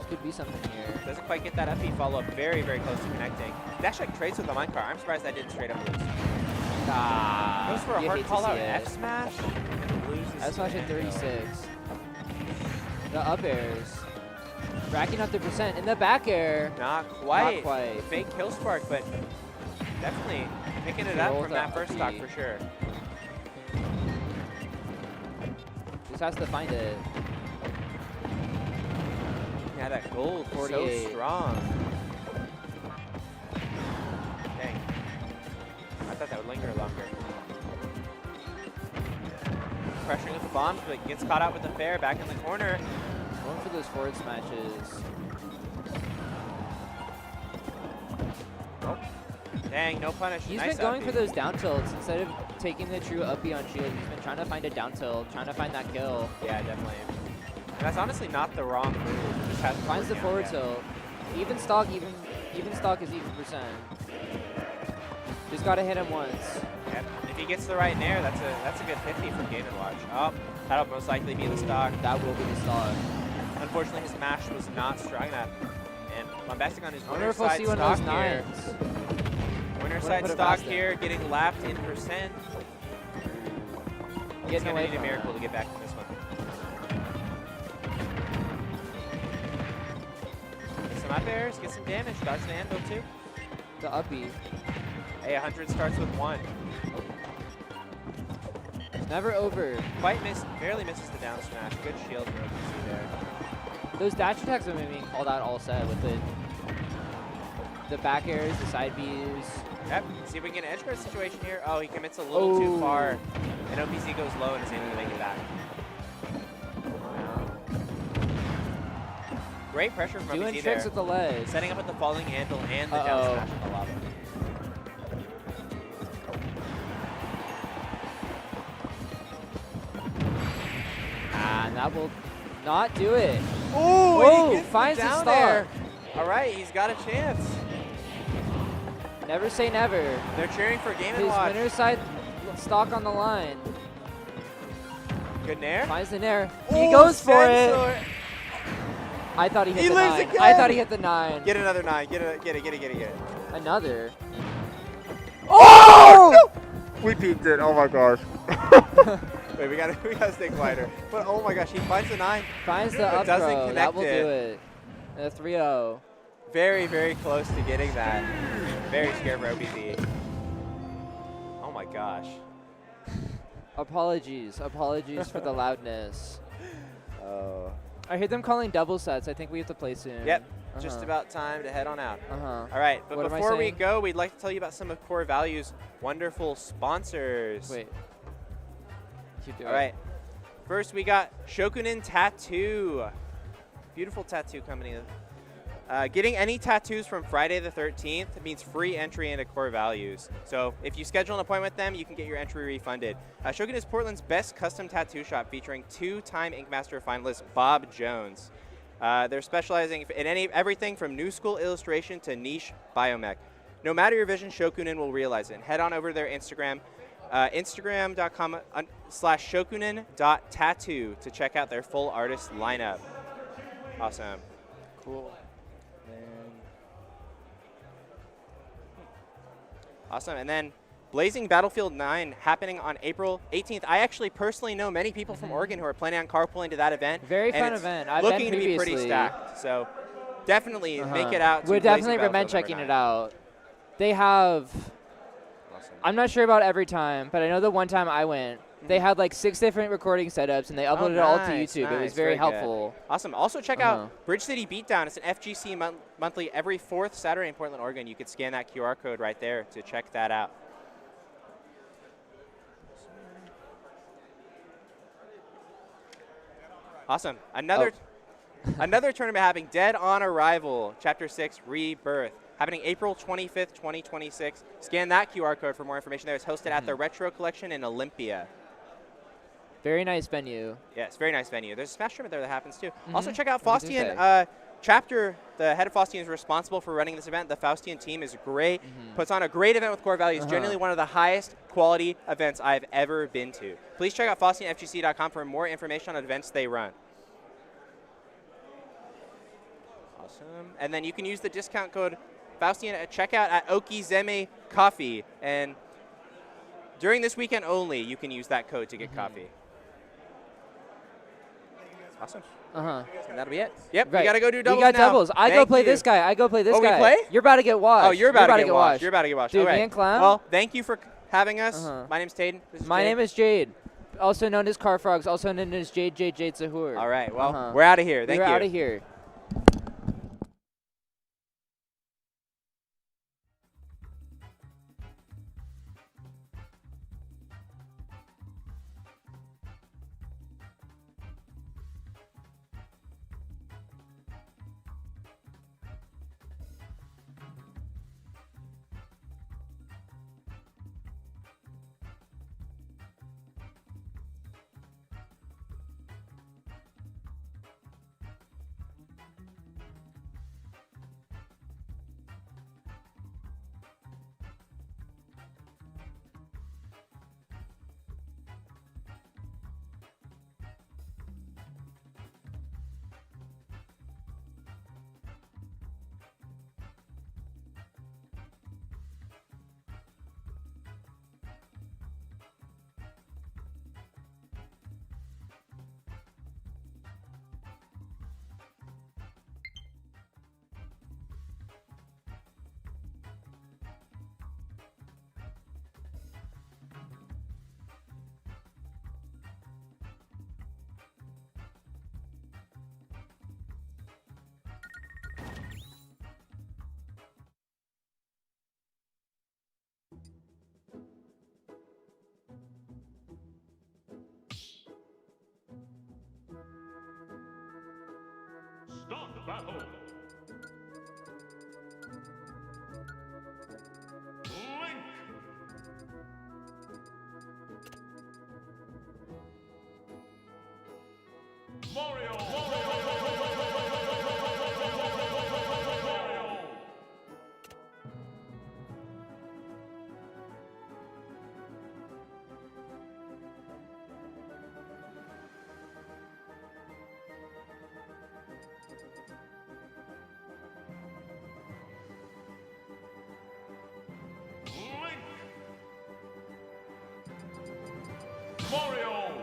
Could be something here. Doesn't quite get that up B follow up. Very, very close to connecting. Dash like trades with the minecart. I'm surprised that didn't straight up lose. Goes for a you hard hate to call out see it. F smash. F smash at 36. The up airs. Racking up the percent in the back air. Not quite. Not quite. Fake kill spark, but definitely picking it up from that first stock for sure. Just has to find it. Yeah, that gold 48. so strong. Dang. I thought that would linger longer. pressuring with the bombs, but gets caught out with the fair back in the corner. Going for those forward smashes. Oh, dang, no punish. He's Nice been going up for B. those down tilts instead of taking the true up B on shield. He's been trying to find a down tilt, trying to find that kill. Yeah, definitely. And that's honestly not the wrong move. It just hasn't Finds the worked out forward yet. tilt. Even stock is even percent. Just gotta hit him once. Yep. If he gets the right nair, that's a good 50 from Game & Watch. Oh, that'll most likely be the stock. That will be the stock. Unfortunately, his smash was not strong enough. And Bombastic on his I wonder winner if we'll side see one of stock those here. nines. Winner Wanna side put it stock past here, getting lapped in percent. He's Getting gonna away need a from miracle to get back to this one. Get some up airs, get some damage, dodge the anvil too. The uppy. Hey, 100 starts with 1. Never over. Barely misses the down smash. Good shield from OpZ there. Those dash attacks have been being called out all set with the back airs, the side Bs. Yep, see if we can get an edge guard situation here. Oh, he commits a little too far. Oh. And OpZ goes low and is able to make it back. Great pressure from Doing OpZ tricks there. with the ledge. Setting up with the falling anvil and the down smash with the lava. And that will not do it. Oh, he gets finds the down star. there. All right, he's got a chance. Never say never. They're cheering for Game His & Watch. winner side stock on the line. Good nair. Finds the nair. He Ooh, goes for sensor. it. I thought he hit He the lives 9. again. I thought he hit the 9. Get another 9. Get it. Another. Oh! We peaked it. Oh my gosh. Wait, we gotta stay quieter. But oh my gosh, he finds the 9. Finds the but up doesn't throw. connect That will do it. A 3-0. Very, very close to getting that. Very scared for OpZ. Oh my gosh. Apologies for the loudness. Oh. I hear them calling double sets. I think we have to play soon. Yep. Just about time to head on out. Uh-huh. All right, but What am I before we saying? go, we'd like to tell you about some of Core Value's wonderful sponsors. Wait. Keep doing All right. First, we got Shokunin Tattoo. Beautiful tattoo company. Getting any tattoos from Friday the 13th means free entry into Core Values. So if you schedule an appointment with them, you can get your entry refunded. Shokunin is Portland's best custom tattoo shop featuring 2-time Ink Master finalist Bob Jones. They're specializing in everything from new school illustration to niche biomech. No matter your vision, Shokunin will realize it. Head on over to their Instagram, instagram.com/shokunin.tattoo to check out their full artist lineup. Awesome. Cool. Awesome. And then Blazing Battlefield 9 happening on April 18th. I actually personally know many people from Oregon who are planning on carpooling to that event. Very and fun it's event. I've looking been to be pretty previously. stacked. So definitely make it out to We're Blazing definitely recommend Battlefield checking number it 9. out. They have, I'm not sure about every time, but I know the one time I went, they had like 6 different recording setups and they uploaded it all to YouTube. It was very helpful. Good. Awesome. Also check out Bridge City Beatdown. It's an FGC monthly every 4th Saturday in Portland, Oregon. You could scan that QR code right there to check that out. Awesome. Another tournament happening, Dead on Arrival, Chapter 6 Rebirth, happening April 25th, 2026. Scan that QR code for more information there. It's hosted at the Retro Collection in Olympia. Very nice venue. Yes, very nice venue. There's a Smash tournament there that happens too. Also check out Every Faustian. Chapter, the head of Faustian is responsible for running this event. The Faustian team is great. Puts on a great event with Core Values. Generally one of the highest quality events I've ever been to. Please check out FaustianFGC.com for more information on events they run. Awesome. And then you can use the discount code Faustian at checkout at Okizeme Coffee. And during this weekend only, you can use that code to get coffee. Awesome. And that'll be it. Yep, we got to go do doubles We got now. doubles. I go Thank play you. this guy. I go play this guy. We play? You're about to get washed. Oh, you're about to get washed. You're about to get washed. Dude, All right. me and Clown. Well, thank you for having us. My name's Taden. This is My Jade. name is Jade, also known as Car Frogs, also known as Jade Zahur. All right. Well, we're out of here. Thank you. We're out of here. Mario. Mario!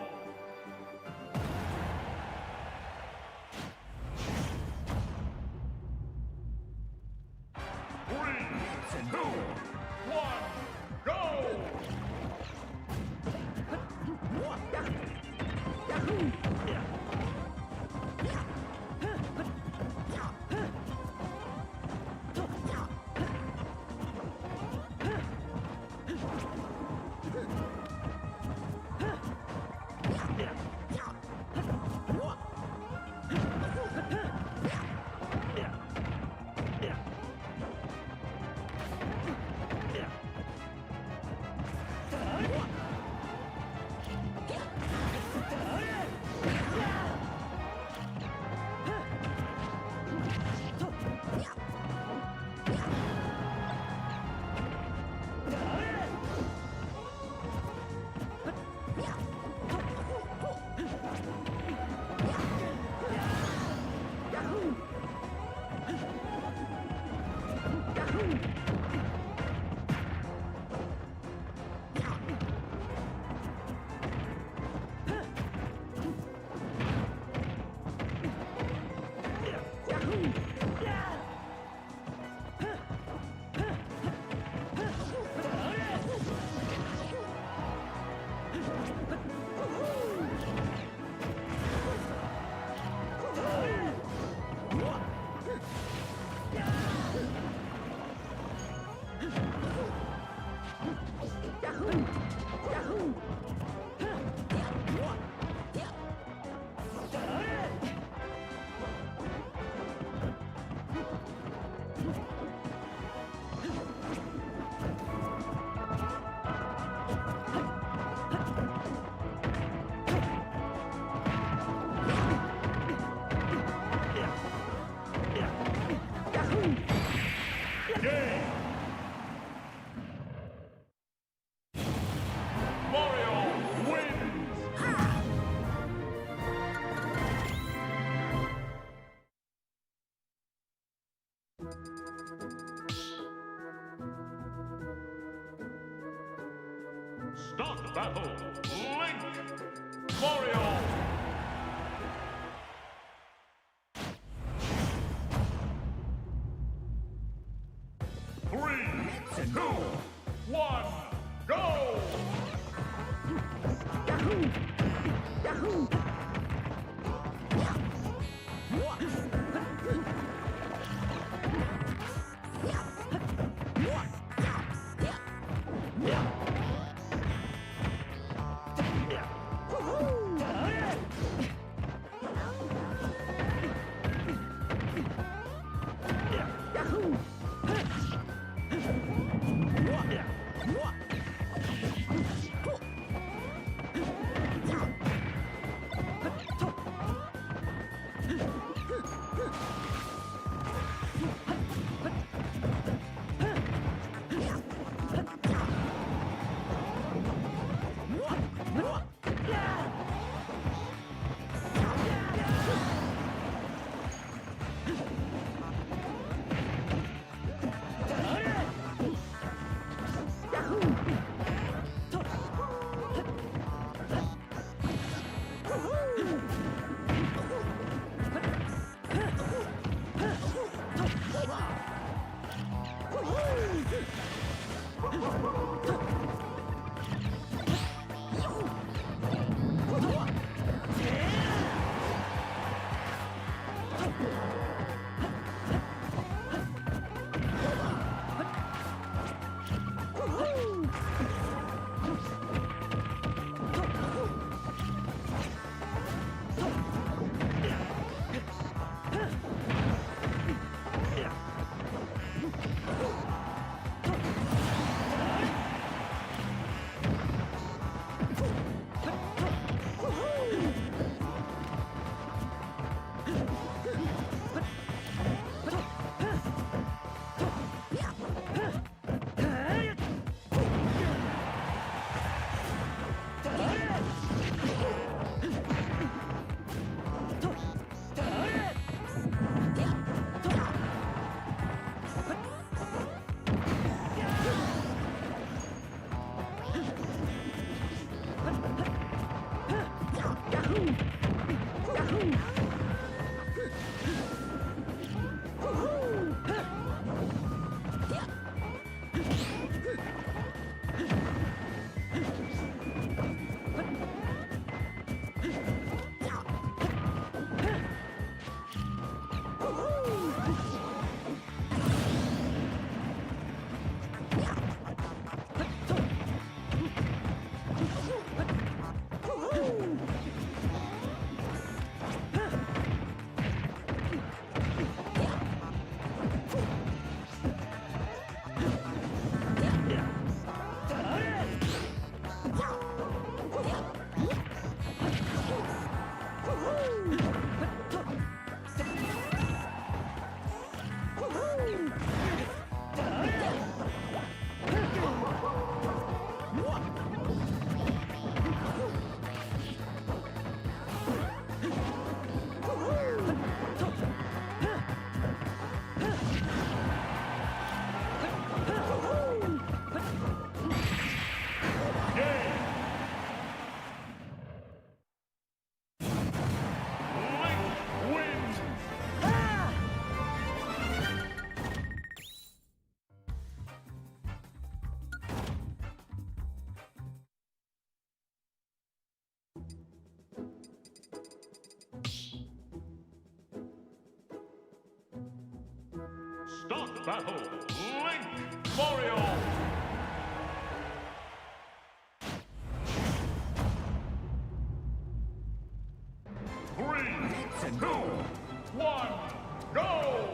3, 2, 1, go! Start the battle! Link! Mario! Three, two, one, go! battle, Link Mario. Three, two, one, go!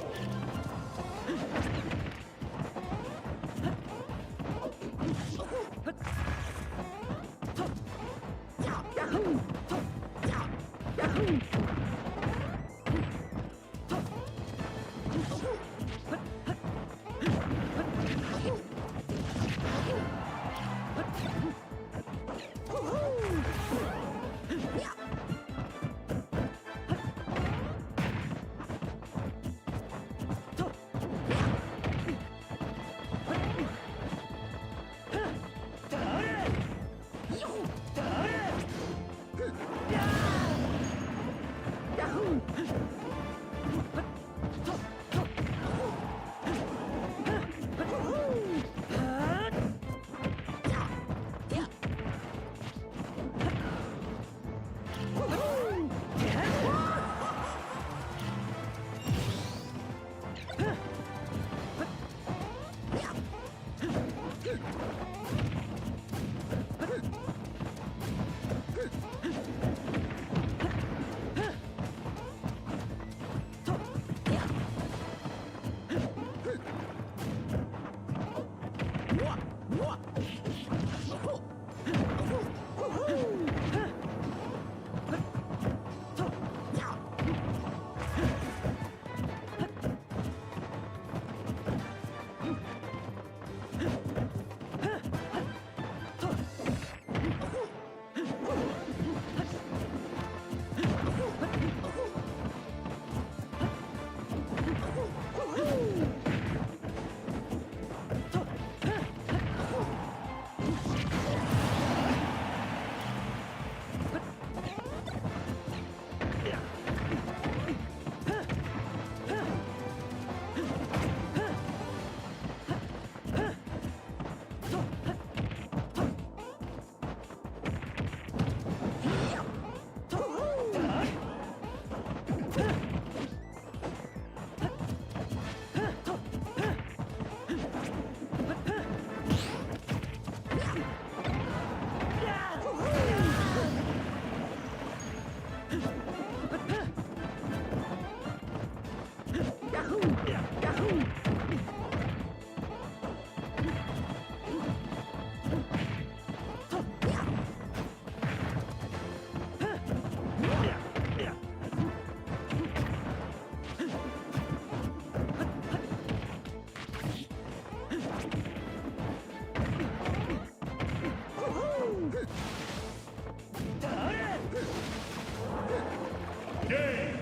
Game.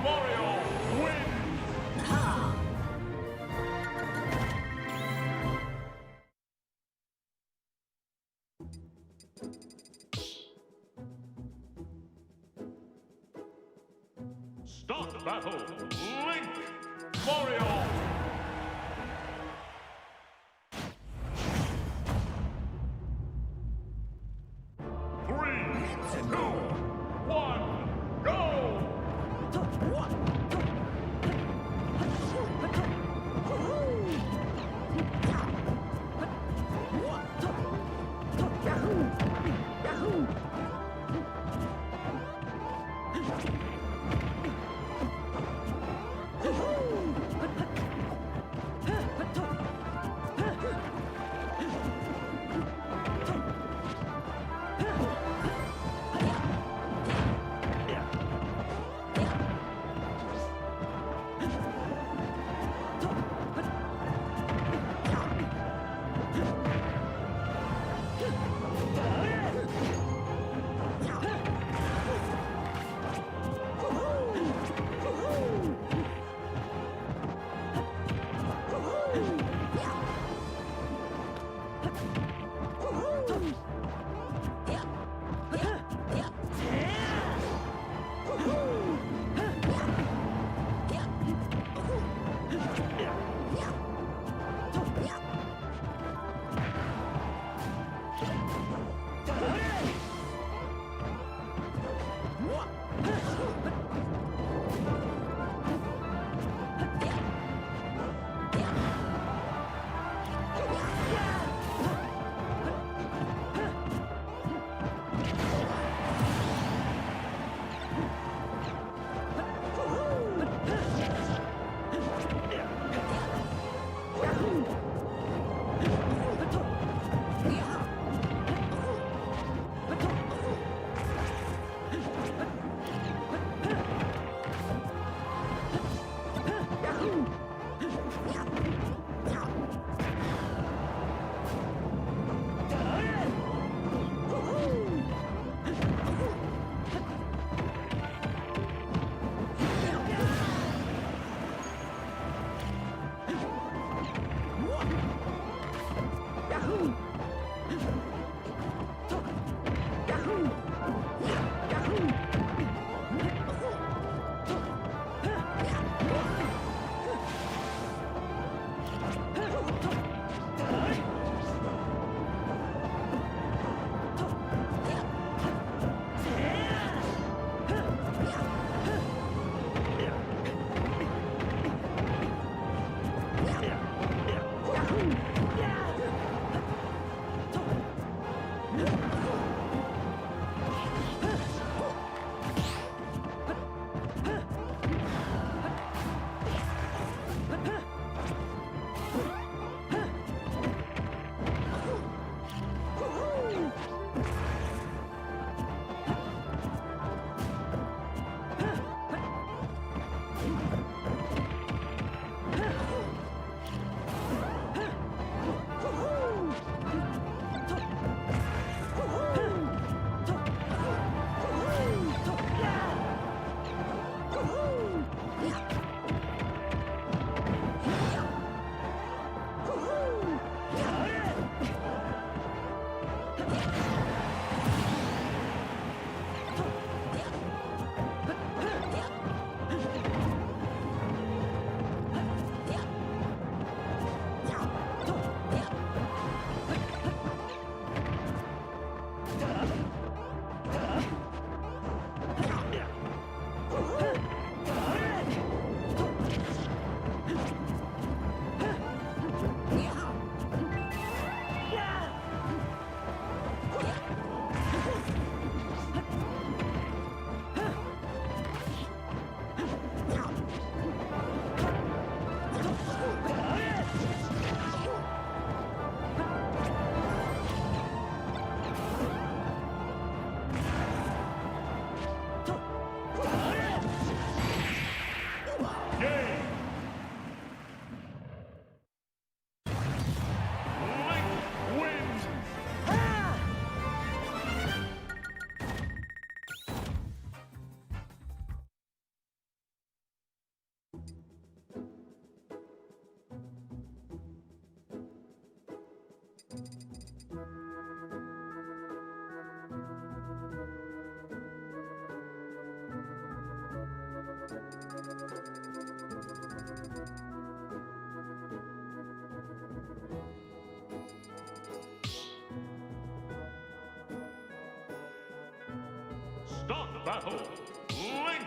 Mario wins. Start the battle, Link Mario. Start the battle. Link.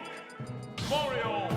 Mario.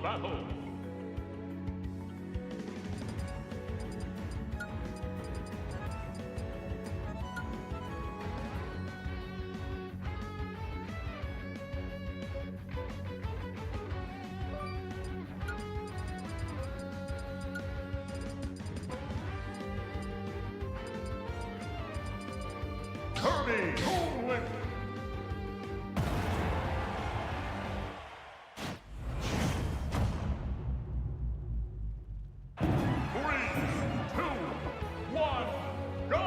battle. Tournament. 3, 2, 1, go!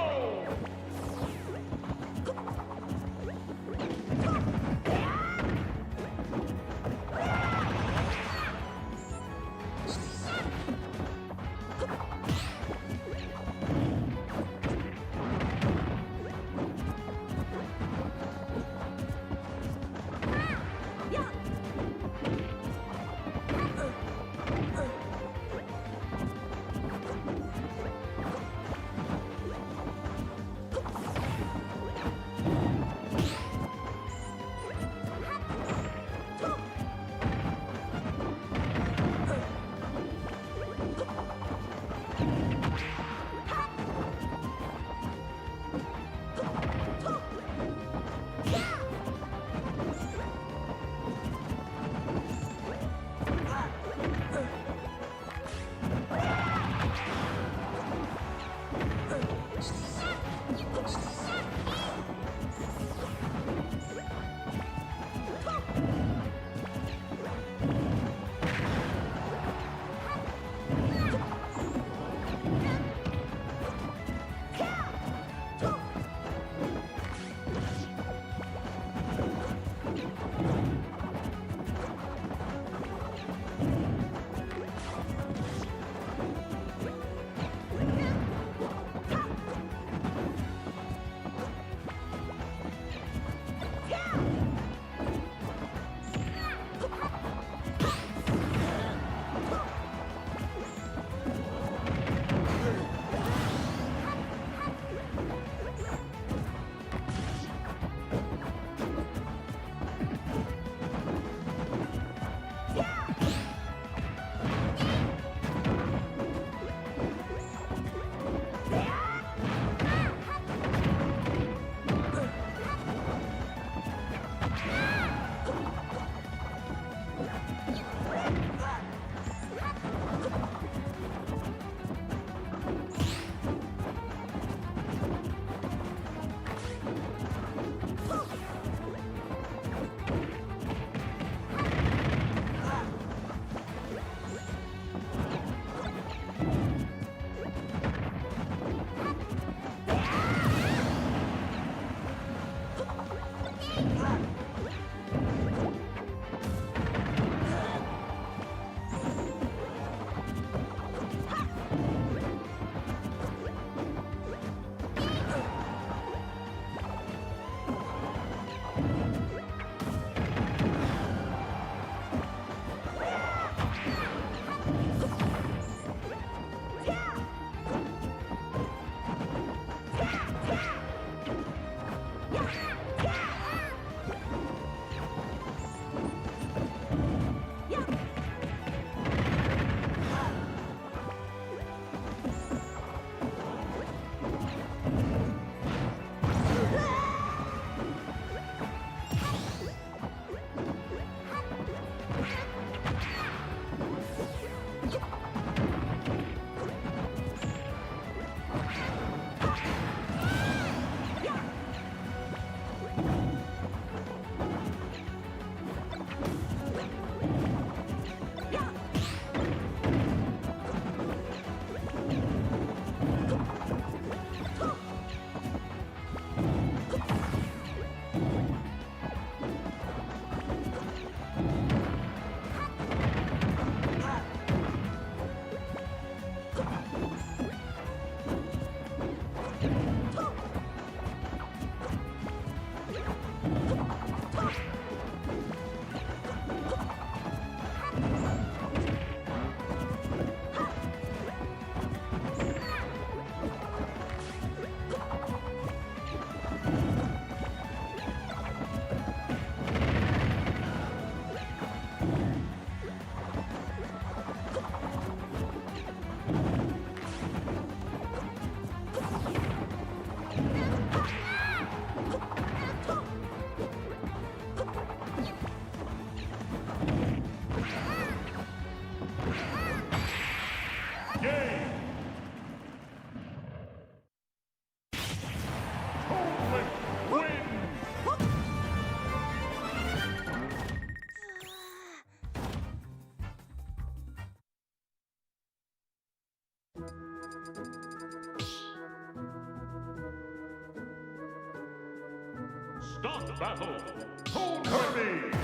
Start the battle. Cone Kirby.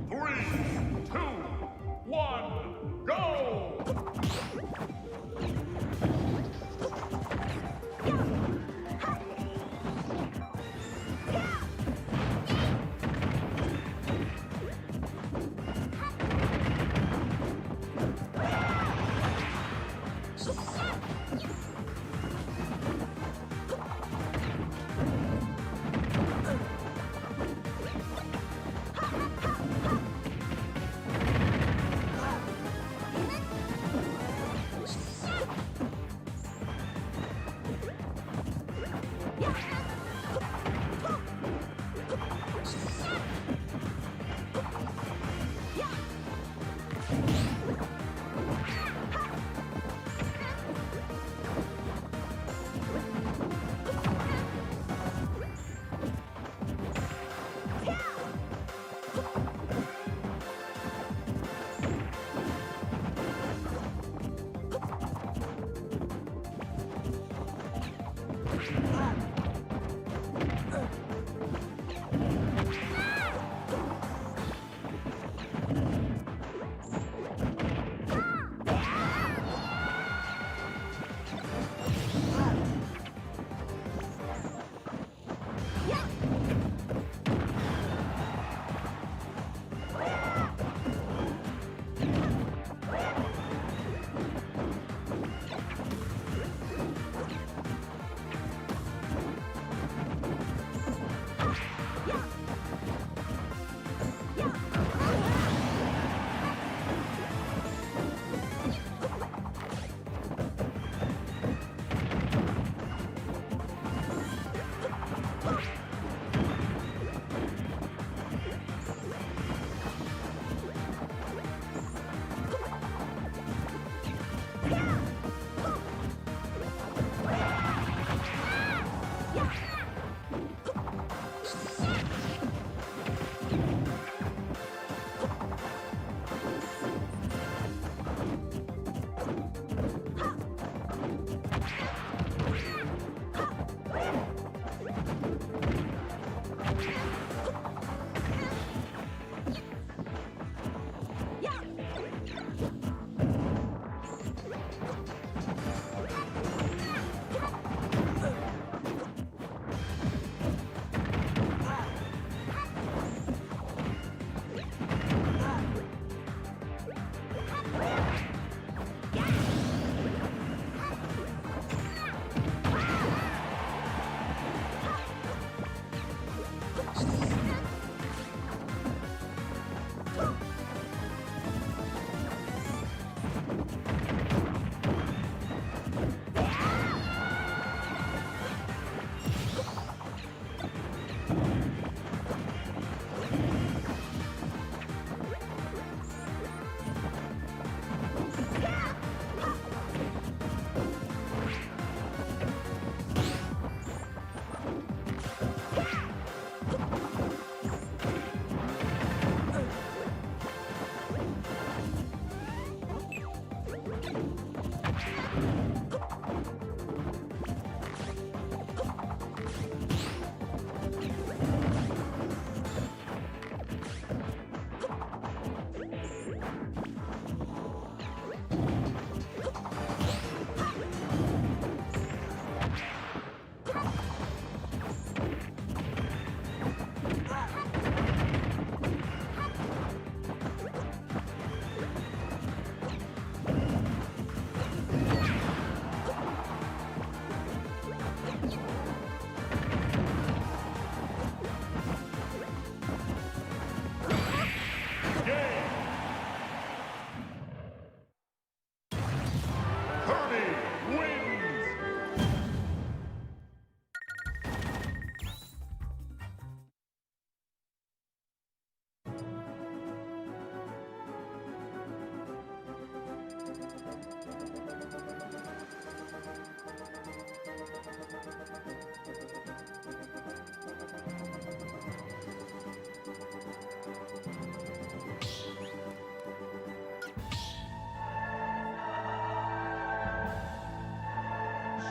Three, two, one, go!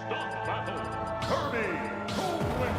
Stop battle. Kirby to win.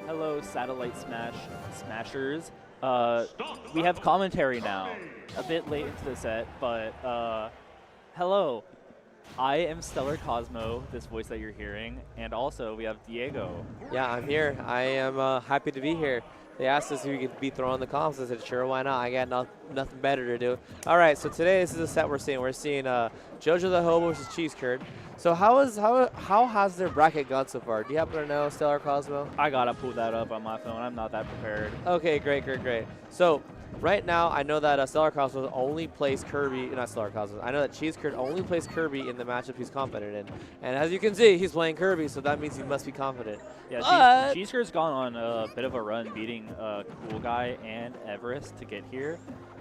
Hello, Satellite Smashers. We have commentary now. A bit late into the set, but hello. I am Stellar Cosmo, this voice that you're hearing, and also we have Diego. Yeah, I'm here. I am happy to be here. They asked us if we could be throwing the comps. I said, sure, why not? I got nothing better to do. All right, so today this is a set we're seeing. We're seeing JoJoDaHoBo versus Cheese Curd. So how has their bracket gone so far? Do you happen to know, Stellar Cosmo? I gotta pull that up on my phone. I'm not that prepared. Okay, great. So right now, I know that Stellar Cosmo only plays Kirby, not Stellar Cosmo. I know that Cheese Curd only plays Kirby in the matchup he's confident in. And as you can see, he's playing Kirby, so that means he must be confident. Yeah, Cheese Curd's gone on a bit of a run beating Cool Guy and Everest to get here,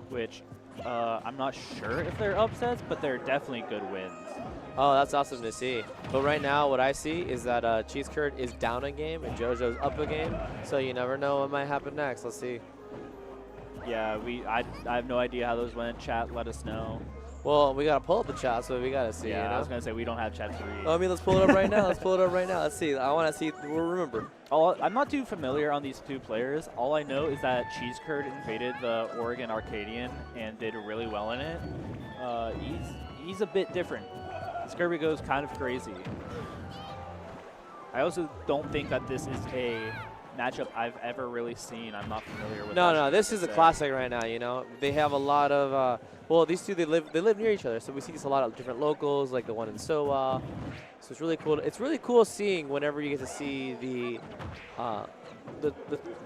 which I'm not sure if they're upsets, but they're definitely good wins. Oh, that's awesome to see. But right now, what I see is that Cheese Curd is down a game and JoJo's up a game. So you never know what might happen next. Let's see. Yeah, I have no idea how those went. Chat, let us know. Well, we gotta pull up the chat, so we gotta see. Yeah, you know? I was gonna say we don't have chat 3. Oh, I mean, let's pull it up right now. Let's pull it up right now. Let's see. I want to see. We'll remember. I'm not too familiar on these two players. All I know is that Cheese Curd invaded the Oregon Arcadian and did really well in it. He's a bit different. This Kirby goes kind of crazy. I also don't think that this is a matchup I've ever really seen. I'm not familiar with. No, this is a classic right now. You know, they have a lot of. Well, these two they live near each other, so we see a lot of different locals, like the one in Sowa. So it's really cool. It's really cool seeing whenever you get to see the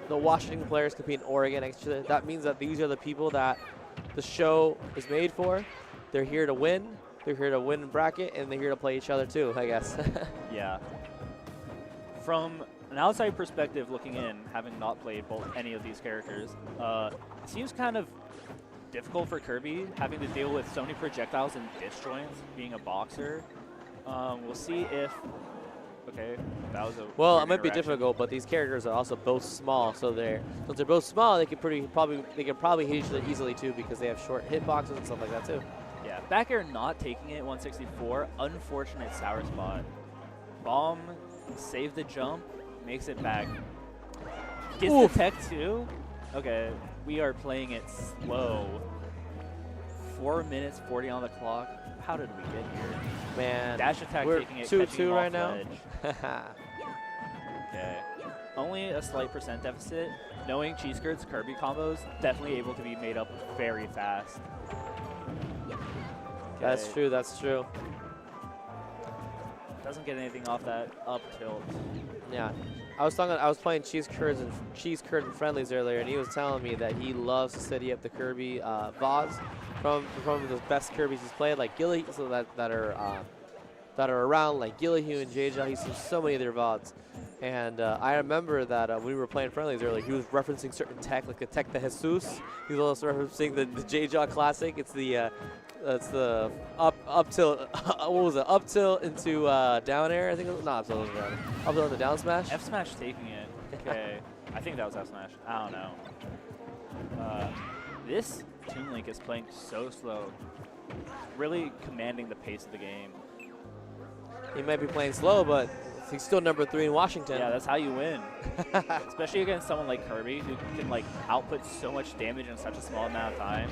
Washington players compete in Oregon next to. That means that these are the people that the show is made for. They're here to win. They're here to win bracket, and they're here to play each other too, I guess. Yeah. From an outside perspective looking in, having not played any of these characters, it seems kind of difficult for Kirby having to deal with so many projectiles and disjoints, being a boxer. We'll see if... Okay, that was a well, weird it might be interaction. difficult, but these characters are also both since they're both small, they could probably hit each other easily too because they have short hitboxes and stuff like that too. Yeah, back air not taking it, 164. Unfortunate sour spot. Bomb saved the jump, makes it back. Gets the tech too. Okay, we are playing it slow. 4 minutes 40 on the clock. How did we get here? Man, dash attack we're taking it, 2-2 right now. Okay, only a slight percent deficit. Knowing Cheese Curd's Kirby combos, definitely able to be made up very fast. That's true. That's true. Doesn't get anything off that up tilt. Yeah, I was playing Cheese Curd and friendlies earlier, and he was telling me that he loves to steady up the Kirby VODs from the best Kirbys he's played, like Gilly, so that are around, like Gillyhue and JJ. He's seen so many of their VODs, and I remember that when we were playing friendlies earlier, he was referencing certain tech, like the tech de Jesus. He was also referencing the JJ Classic. It's the up tilt. What was it? Up tilt into down air. I think it was not up tilt. Up tilt into down smash. F smash taking it. Okay, I think that was F smash. I don't know. This Toon Link is playing so slow, really commanding the pace of the game. He might be playing slow, but he's still number 3 in Washington. Yeah, that's how you win. Especially against someone like Kirby, who can like output so much damage in such a small amount of time.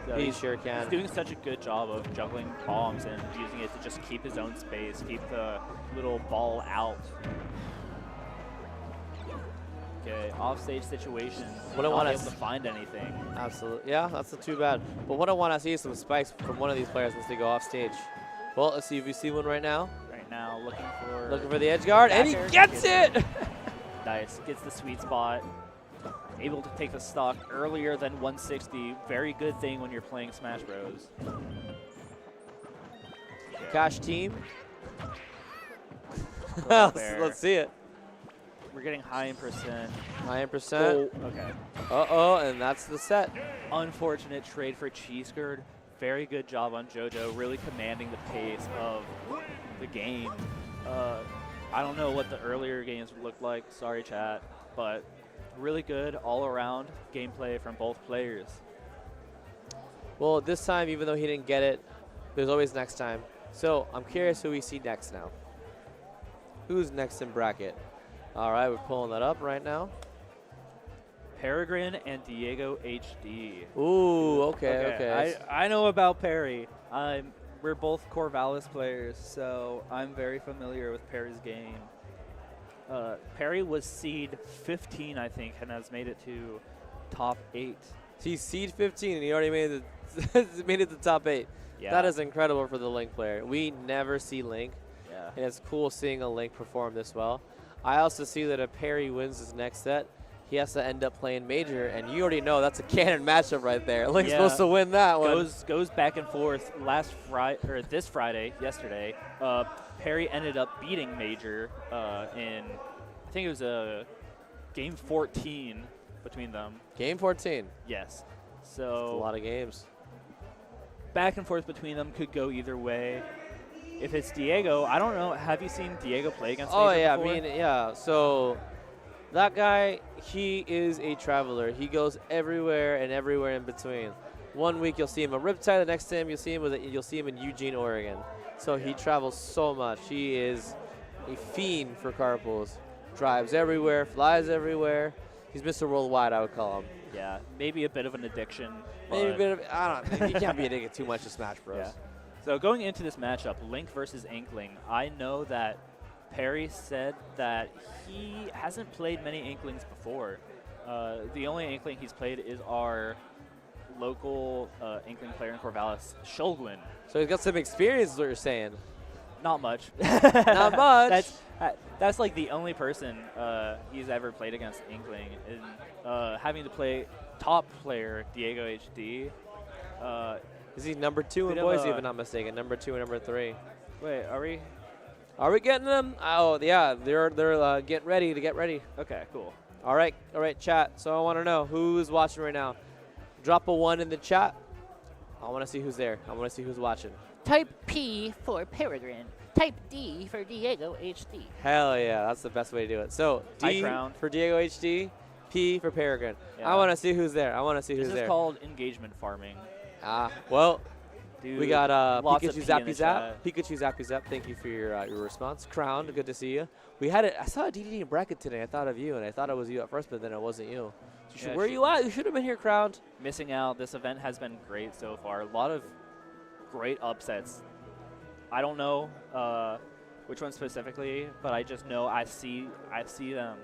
So he sure can. He's doing such a good job of juggling bombs and using it to just keep his own space, keep the little ball out. Okay, offstage situation. What I want not able to find anything. Absolutely. Yeah, that's not too bad. But what I want to see is some spikes from one of these players once they go off stage. Well, let's see if we see one right now. Right now, looking for the edge guard, and he gets it! Nice, gets the sweet spot. Able to take the stock earlier than 160. Very good thing when you're playing Smash Bros. Cash team. let's see it. We're getting high in percent. High in percent. Oh, okay. Uh-oh, and that's the set. Unfortunate trade for Cheese Curd. Very good job on JoJo, really commanding the pace of the game. I don't know what the earlier games looked like, sorry chat, but really good all-around gameplay from both players. Well, this time, even though he didn't get it, there's always next time. So I'm curious who we see next now. Who's next in bracket? All right, we're pulling that up right now. Peregrine and Diego HD. Ooh, okay. I know about Perry. We're both Corvallis players, so I'm very familiar with Perry's game. Perry was seed 15, I think, and has made it to top 8. He's seed 15, and he already made it made it to top 8. Yeah. That is incredible for the Link player. We never see Link, yeah. And it's cool seeing a Link perform this well. I also see that if Perry wins his next set, he has to end up playing Major, and you already know that's a canon matchup right there. Link's supposed to win that one. Goes back and forth. This Friday, yesterday, Perry ended up beating Major in, I think it was a game 14 between them. Game 14. Yes. So a lot of games. Back and forth between them could go either way. If it's Diego, I don't know. Have you seen Diego play against Oh, Laser yeah. before? I mean, yeah. So that guy, he is a traveler. He goes everywhere and everywhere in between. One week you'll see him at Riptide. The next time you'll see him in Eugene, Oregon. So he travels so much. He is a fiend for carpools. Drives everywhere, flies everywhere. He's Mr. Worldwide, I would call him. Yeah, maybe a bit of an addiction. Maybe a bit of, I don't know. You can't be addicted too much to Smash Bros. Yeah. So going into this matchup, Link versus Inkling, I know that Perry said that he hasn't played many Inklings before. The only Inkling he's played is our local Inkling player in Corvallis, Shulgwin. So he's got some experience, is what you're saying. Not much. Not much. That's like the only person he's ever played against Inkling. And having to play top player Diego HD. Is he number 2 in Boise, if I'm not mistaken? Number 2 and number 3. Wait, are we? Are we getting them? Oh, yeah. They're getting ready to get ready. Okay, cool. All right, chat. So I want to know who's watching right now. Drop a 1 in the chat. I want to see who's there. I want to see who's watching. Type P for Peregrine. Type D for Diego HD. Hell yeah, that's the best way to do it. So D for Diego HD, P for Peregrine. Yeah. I want to see who's there. I want to see who's This there. is called engagement farming. Well, Dude, we got lots Pikachu of P in the Zappy Zap. chat. Pikachu Zappy Zap. Thank you for your response. Crown, good to see you. We had it. I saw a DDD in bracket today. I thought of you, and I thought it was you at first, but then it wasn't you. So where are you at? You should have been here, Crowned. Missing out. This event has been great so far. A lot of great upsets. I don't know which one specifically, but I just know I see them.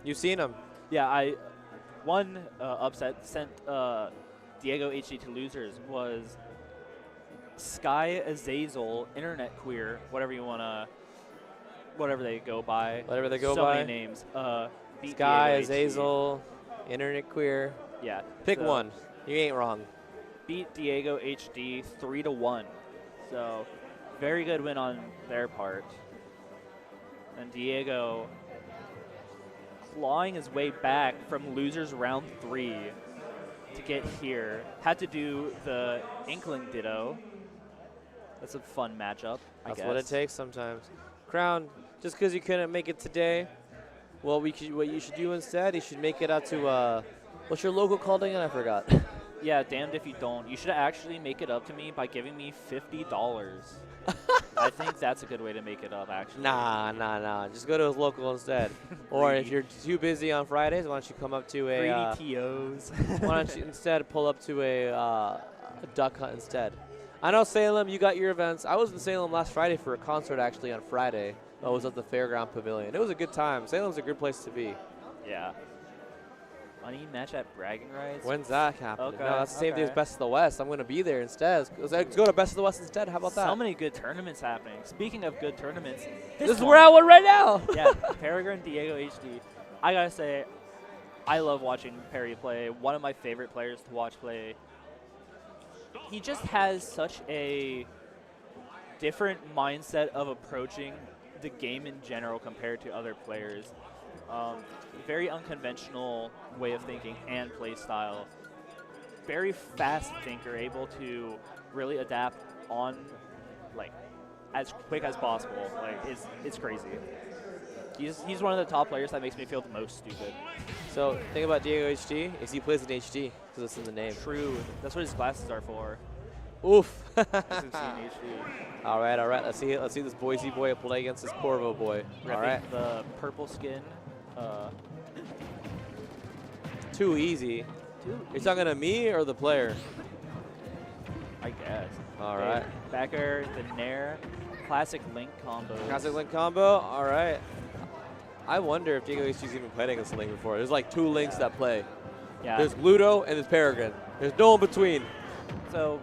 You've seen them? Yeah, one upset sent Diego HD to losers was Sky Azazel, Internet Queer, whatever you wanna, whatever they go by. Whatever they go so by. many names. Beat Sky, Diego HD. Azazel, Internet Queer. Yeah. Pick so one. You ain't wrong. Beat Diego HD 3-1. So very good win on their part. And Diego clawing his way back from losers round 3 to get here. Had to do the Inkling Ditto. That's a fun matchup, I guess. That's what it takes sometimes. Crown, just because you couldn't make it today, well, what you should do instead, you should make it out to, what's your local called again? I forgot. Yeah, damned if you don't. You should actually make it up to me by giving me $50. I think that's a good way to make it up, actually. Nah. Just go to his local instead. Or if you're too busy on Fridays, why don't you come up to a... Greedy TOs. Why don't you instead pull up to a duck hunt instead? I know Salem, you got your events. I was in Salem last Friday for a concert, actually, on Friday. I was at the Fairground Pavilion. It was a good time. Salem's a good place to be. Yeah. Money match at Bragging Rights? When's that happening? Okay, No, that's the same day as Best of the West. I'm going to be there instead. Let's go to Best of the West instead. How about that? So many good tournaments happening. Speaking of good tournaments, this is where I want right now. Yeah, Peregrine Diego HD. I got to say, I love watching Perry play. One of my favorite players to watch play. He just has such a different mindset of approaching the game in general compared to other players. Very unconventional way of thinking and play style. Very fast thinker, able to really adapt on, like, as quick as possible. Like, it's crazy. He's one of the top players that makes me feel the most stupid. So, the thing about Diego HD is he plays in HD because it's in the name. True. That's what his glasses are for. Oof. All right. Let's see this Boise boy play against this Corvo boy. All right. The purple skin. Too easy. You're talking to me or the player? I guess. All right. Back air, the Nair, classic Link combo. Classic Link combo. All right. I wonder if Diego HD's even played against Link before. There's like 2 Links that play. Yeah. There's Ludo and there's Peregrine. There's no in between. So,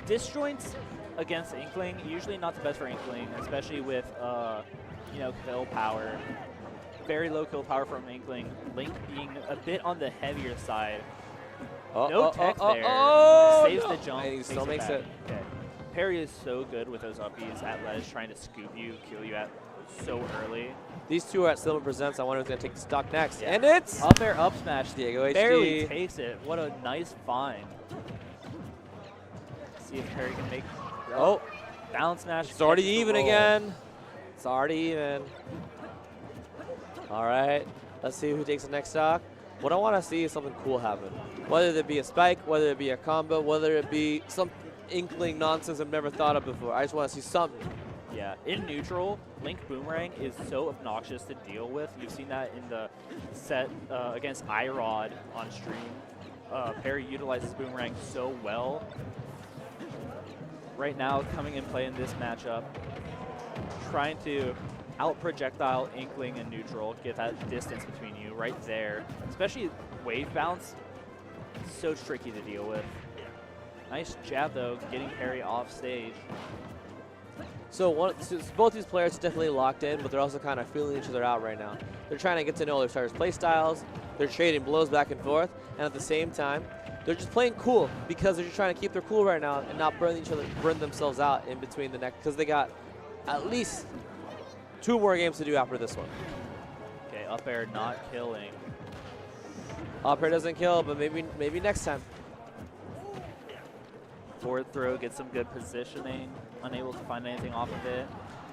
disjoints against Inkling, usually not the best for Inkling, especially with, kill power. Very low kill power from Inkling. Link being a bit on the heavier side. No tech there. Saves the jump. And he still makes it. Okay. Perry is so good with those uppies at ledge, trying to scoop you, kill you at so early. These two are at Silver Presents. I wonder who's going to take the stock next. Yeah. And it's up air, up smash. Diego HD. Barely takes it. What a nice find. See if Perry can make. Oh, down smash. it's already catches the even roll. again. It's already even. All right, let's see who takes the next stock. What I want to see is something cool happen. Whether it be a spike, whether it be a combo, whether it be some inkling nonsense I've never thought of before. I just want to see something. Yeah, in neutral, Link Boomerang is so obnoxious to deal with. You've seen that in the set against iRod on stream. Perry utilizes Boomerang so well. Right now, coming in play in this matchup, trying to out-projectile Inkling in neutral, get that distance between you right there. Especially wave bounce, so tricky to deal with. Nice jab though, getting Perry off stage. So both these players are definitely locked in, but they're also kind of feeling each other out right now. They're trying to get to know their starters' play styles. They're trading blows back and forth, and at the same time, they're just playing cool because they're just trying to keep their cool right now and not burn themselves out in between the next, because they got at least 2 more games to do after this one. Okay, up air not killing. Up air doesn't kill, but maybe next time. Forward throw, get some good positioning. Unable to find anything off of it.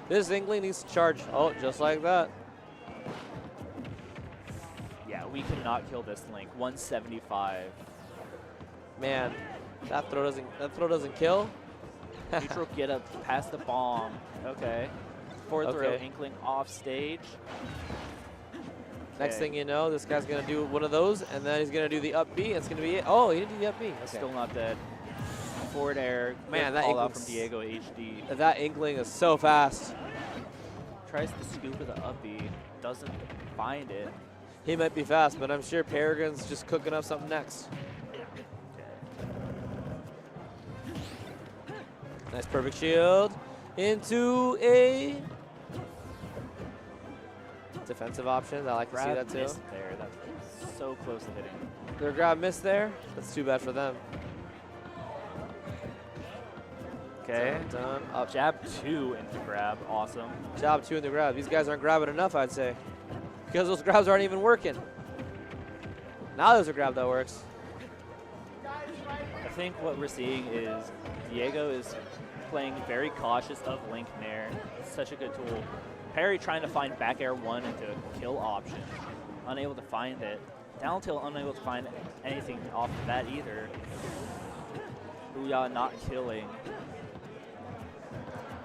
This Inkling needs to charge. Oh, just like that. Yeah, we cannot kill this Link. 175. Man, that throw doesn't kill. Neutral get up past the bomb. Okay. Forward throw, Okay. Inkling off stage. Next Okay. thing you know, this guy's gonna do one of those, and then he's gonna do the up B. It's gonna be it. Oh, he didn't do the up B. Okay. Still not dead. Forward air. Man, good that call out from Inkling's- Diego HD. That Inkling is so fast. Tries to scoop with the up B. Doesn't find it. He might be fast, but I'm sure Peregrine's just cooking up something next. Nice perfect shield into a defensive option. I like to see Grab that too. missed there. That's so close to hitting. Their grab missed there. That's too bad for them. Okay. Done. Up. Jab 2 into grab. Awesome. Job 2 in the grab. These guys aren't grabbing enough, I'd say, because those grabs aren't even working. Now there's a grab that works. I think what we're seeing is Diego is playing very cautious of Link Nair. It's such a good tool. Perry trying to find back air 1 into a kill option. Unable to find it. Down tilt unable to find anything off of that either. Booyah not killing.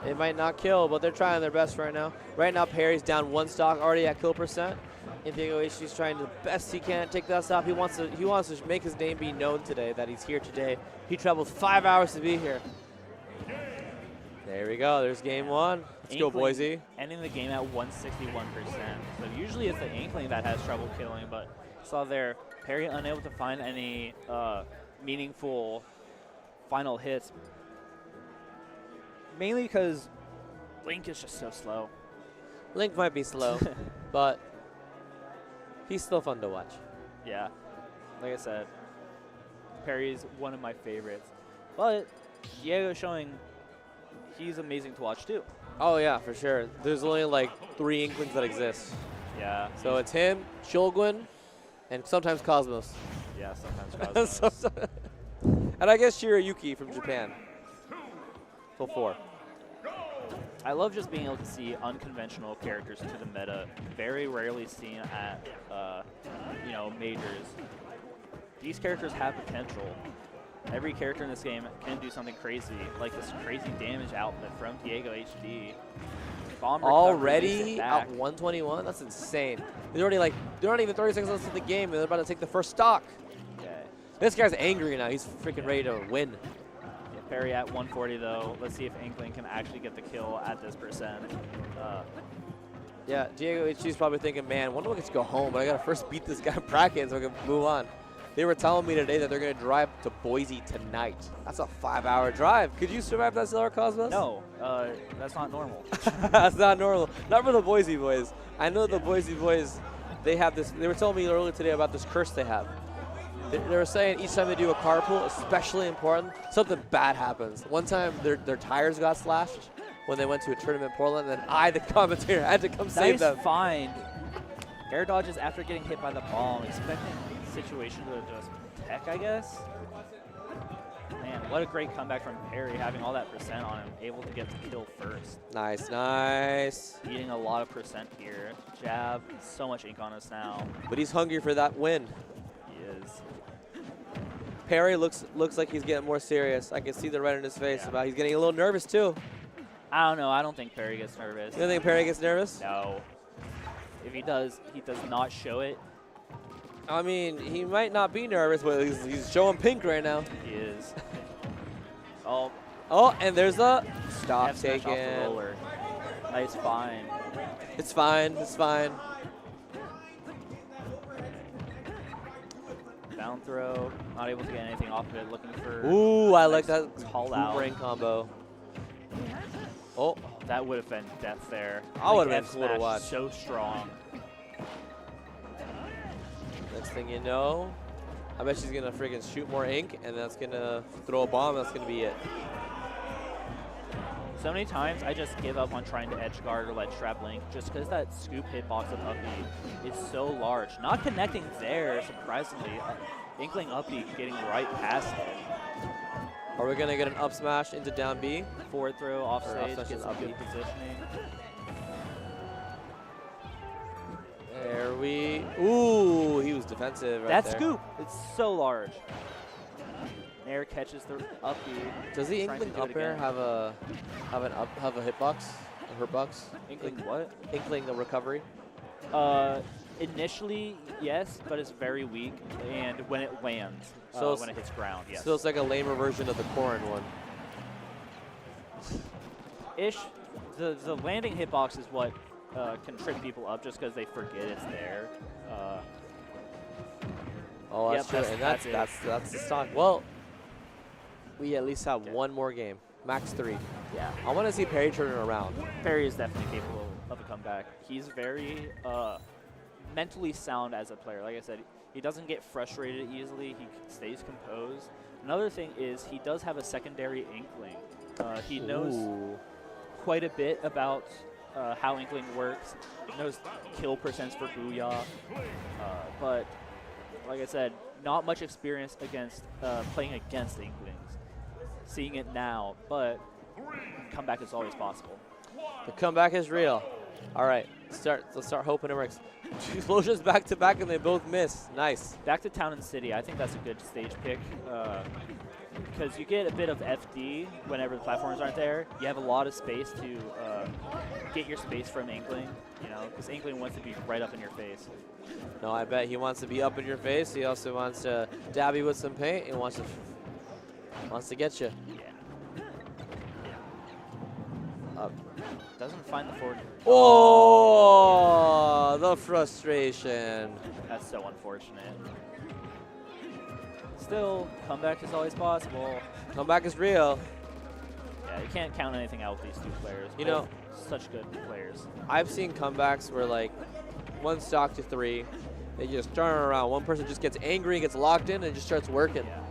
It might not kill, but they're trying their best right now. Right now, Perry's down 1 stock, already at kill percent. And Diego HD's trying the best he can to take that stock. He wants to make his name be known today, that he's here today. He traveled 5 hours to be here. There we go. There's game 1. Let's go, Boise. Ending the game at 161%. So usually it's the Inkling that has trouble killing, but saw there Perry unable to find any meaningful final hits. Mainly because Link is just so slow. Link might be slow, but he's still fun to watch. Yeah, like I said, Perry's one of my favorites. But Diego showing he's amazing to watch too. Oh yeah, for sure. There's only like 3 Inklings that exist. Yeah. So it's him, Shulgwin, and sometimes Cosmos. Yeah, sometimes Cosmos. And I guess Shirayuki from Japan. Till 4. I love just being able to see unconventional characters to the meta. Very rarely seen at majors. These characters have potential. Every character in this game can do something crazy, like this crazy damage output from Diego HD. Bomb Already at 121? That's insane. They're not even 30 seconds left in the game, and they're about to take the first stock. Okay. This guy's angry now. He's freaking ready to win. Yeah, Perry at 140 though. Let's see if Inkling can actually get the kill at this percent. Yeah, Diego HG's probably thinking, man, wonder if I get to go home, but I gotta first beat this guy in bracket so I can move on. They were telling me today that they're gonna drive to Boise tonight. That's a 5-hour drive. Could you survive that, Stellar Cosmos? No, that's not normal. That's not normal. Not for the Boise boys. I know the Boise boys, they have this, they were telling me earlier today about this curse they have. They were saying each time they do a carpool, especially important, something bad happens. One time their tires got slashed, when they went to a tournament in Portland, and then I, the commentator, had to come save them. Nice find. Air dodges after getting hit by the bomb, expecting the situation to just tech, I guess. Man, what a great comeback from Perry, having all that percent on him, able to get the kill first. Nice, nice. Eating a lot of percent here. Jab, so much ink on us now. But he's hungry for that win. He is. Perry looks like he's getting more serious. I can see the red in his face. About he's getting a little nervous too. I don't know. I don't think Perry gets nervous. You don't think Perry gets nervous? No. If he does not show it. I mean, he might not be nervous, but he's showing pink right now. He is. Oh. Oh, and there's a stop F smash taken. off the roller. Nice find. It's fine. It's fine. Down throw. Not able to get anything off of it. Looking for. Ooh, I like that call out. boomerang combo. Oh, that would have been death there. I would have F been cool to smash watch. So strong. Next thing you know, I bet she's gonna freaking shoot more ink, and that's gonna throw a bomb. That's gonna be it. So many times I just give up on trying to edge guard or ledge trap Link just because that scoop hitbox of up B is so large. Not connecting there, surprisingly. Inkling up B getting right past it. Are we gonna get an up smash into down B? Forward throw off Or up stage, smash gets into some up good B. positioning. There we. Ooh, he was defensive right That there. scoop, it's so large. Nair catches the up B. Does the trying to Inkling do it up air again. have a hitbox? A hurt box? Inkling what? Inkling a recovery? Initially, yes, but it's very weak, and when it lands, So when it hits ground, yes. So it's like a lamer version of the Corrin one. Ish. The landing hitbox is what can trip people up just because they forget it's there. Oh, that's yep, true, and that's that's the stock. Well, we at least have one more game, max 3. Yeah. I want to see Perry turn it around. Perry is definitely capable of a comeback. He's very mentally sound as a player. Like I said, he doesn't get frustrated easily. He stays composed. Another thing is he does have a secondary Inkling. He knows quite a bit about how Inkling works. He knows kill percents for Booyah. But like I said, not much experience against playing against Inklings. Seeing it now, but comeback is always possible. The comeback is real. All right, let's start hoping it works. Explosions back to back, and they both miss. Nice. Back to Town and City. I think that's a good stage pick because you get a bit of FD whenever the platforms aren't there. You have a lot of space to get your space from Inkling, you know, because Inkling wants to be right up in your face. No, I bet he wants to be up in your face. He also wants to dab you with some paint and wants to get you. Yeah. Up. Doesn't find the forward. Oh, the frustration. That's so unfortunate. Still, comeback is always possible. Comeback is real. Yeah, you can't count anything out with these two players. You know, such good players. I've seen comebacks where like 1 stock to 3, they just turn around. One person just gets angry, gets locked in, and just starts working. Yeah.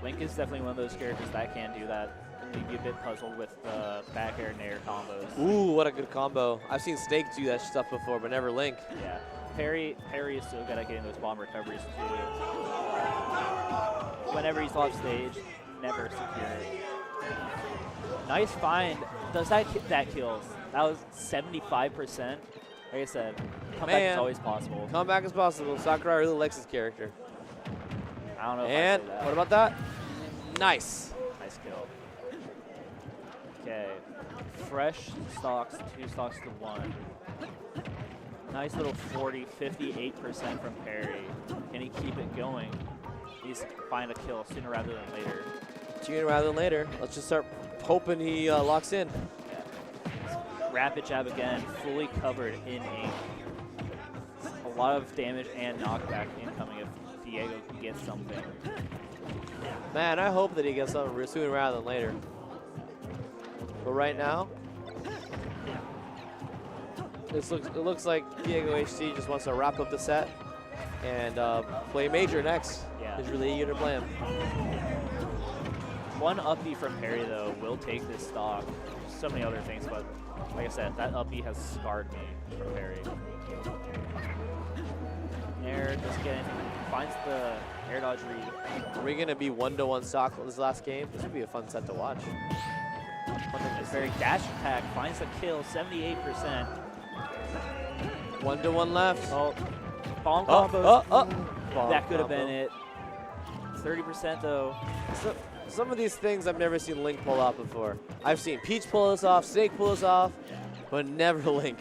Link is definitely one of those characters that can do that. And leave you a bit puzzled with back air and air combos. Ooh, what a good combo. I've seen Snake do that stuff before, but never Link. Yeah. Perry is so good at getting those bomb recoveries too. Whenever he's off stage, never secure. Nice find. Does that kills? That was 75%. Like I said, comeback is always possible. Comeback is possible. Sakurai really likes his character. I don't know if and I say that. what about that? Nice. Nice kill. Okay. Fresh stocks, 2 stocks to 1. Nice little 40, 58% from Perry. Can he keep it going? He's find a kill sooner rather than later. Sooner rather than later. Let's just start hoping he locks in. Yeah. Rapid jab again, fully covered in ink. A lot of damage and knockback incoming if Diego can get something. Man, I hope that he gets something sooner rather than later. But right now, it looks like Diego HC just wants to wrap up the set and play Major next. Yeah. He's really eager to play him. One up B from Perry, though, will take this stock. so many other things, but like I said, that up B has scarred me from Perry. Air just getting, finds the air dodge read. Are we going to be 1-to-1 stock this last game? This would be a fun set to watch. It's very dash attack, finds the kill, 78%. 1-to-1 left. Oh, bomb combos. Bomb That could have combo. been it. 30% though. So, some of these things I've never seen Link pull off before. I've seen Peach pull this off, Snake pull this off, but never Link.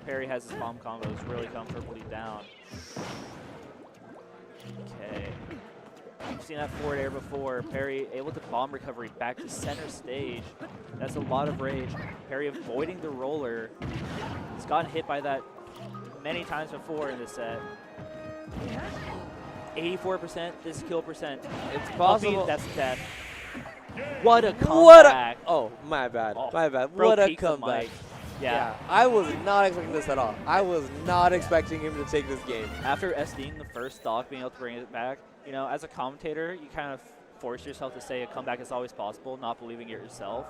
Perry has his bomb combos really comfortably down. Okay. We've seen that forward air before. Perry able to bomb recovery back to center stage. That's a lot of rage. Perry avoiding the roller. He's gotten hit by that many times before in this set. 84% this kill percent. It's possible. That's death. What a comeback. What a, oh, my bad. Oh, my bad. bro What a peeked the comeback. mic. Yeah. I was not expecting this at all. I was not expecting him to take this game. After SDing the first stock, being able to bring it back, you know, as a commentator, you kind of force yourself to say a comeback is always possible, not believing it yourself.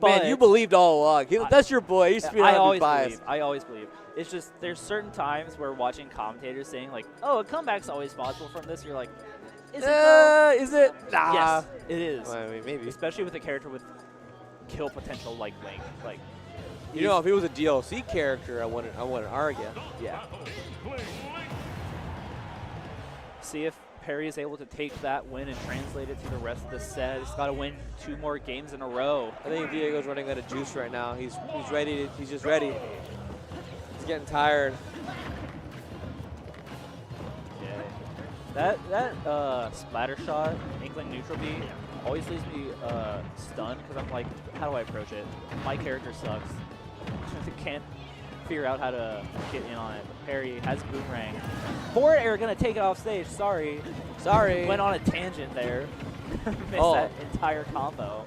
Man, you believed all along. That's your boy. He used to be I always biased. believe. I always believe. It's just there's certain times where watching commentators saying like, "Oh, a comeback's always possible from this." You're like, "Is it? Though? Is it? Nah. Yes, it is." Well, I mean, maybe. Especially with a character with kill potential like Link. Like, You know, if he was a DLC character, I wouldn't argue. yeah. See if Perry is able to take that win and translate it to the rest of the set. He's got to win 2 more games in a row. I think Diego's running out of juice right now. He's ready. He's just ready. He's getting tired. Okay. That splatter shot, Inkling neutral B, always leaves me stunned because I'm like, how do I approach it? My character sucks. Can't figure out how to get in on it. But Perry has boomerang. Forward air gonna take it off stage. Sorry. Went on a tangent there. Missed that entire combo.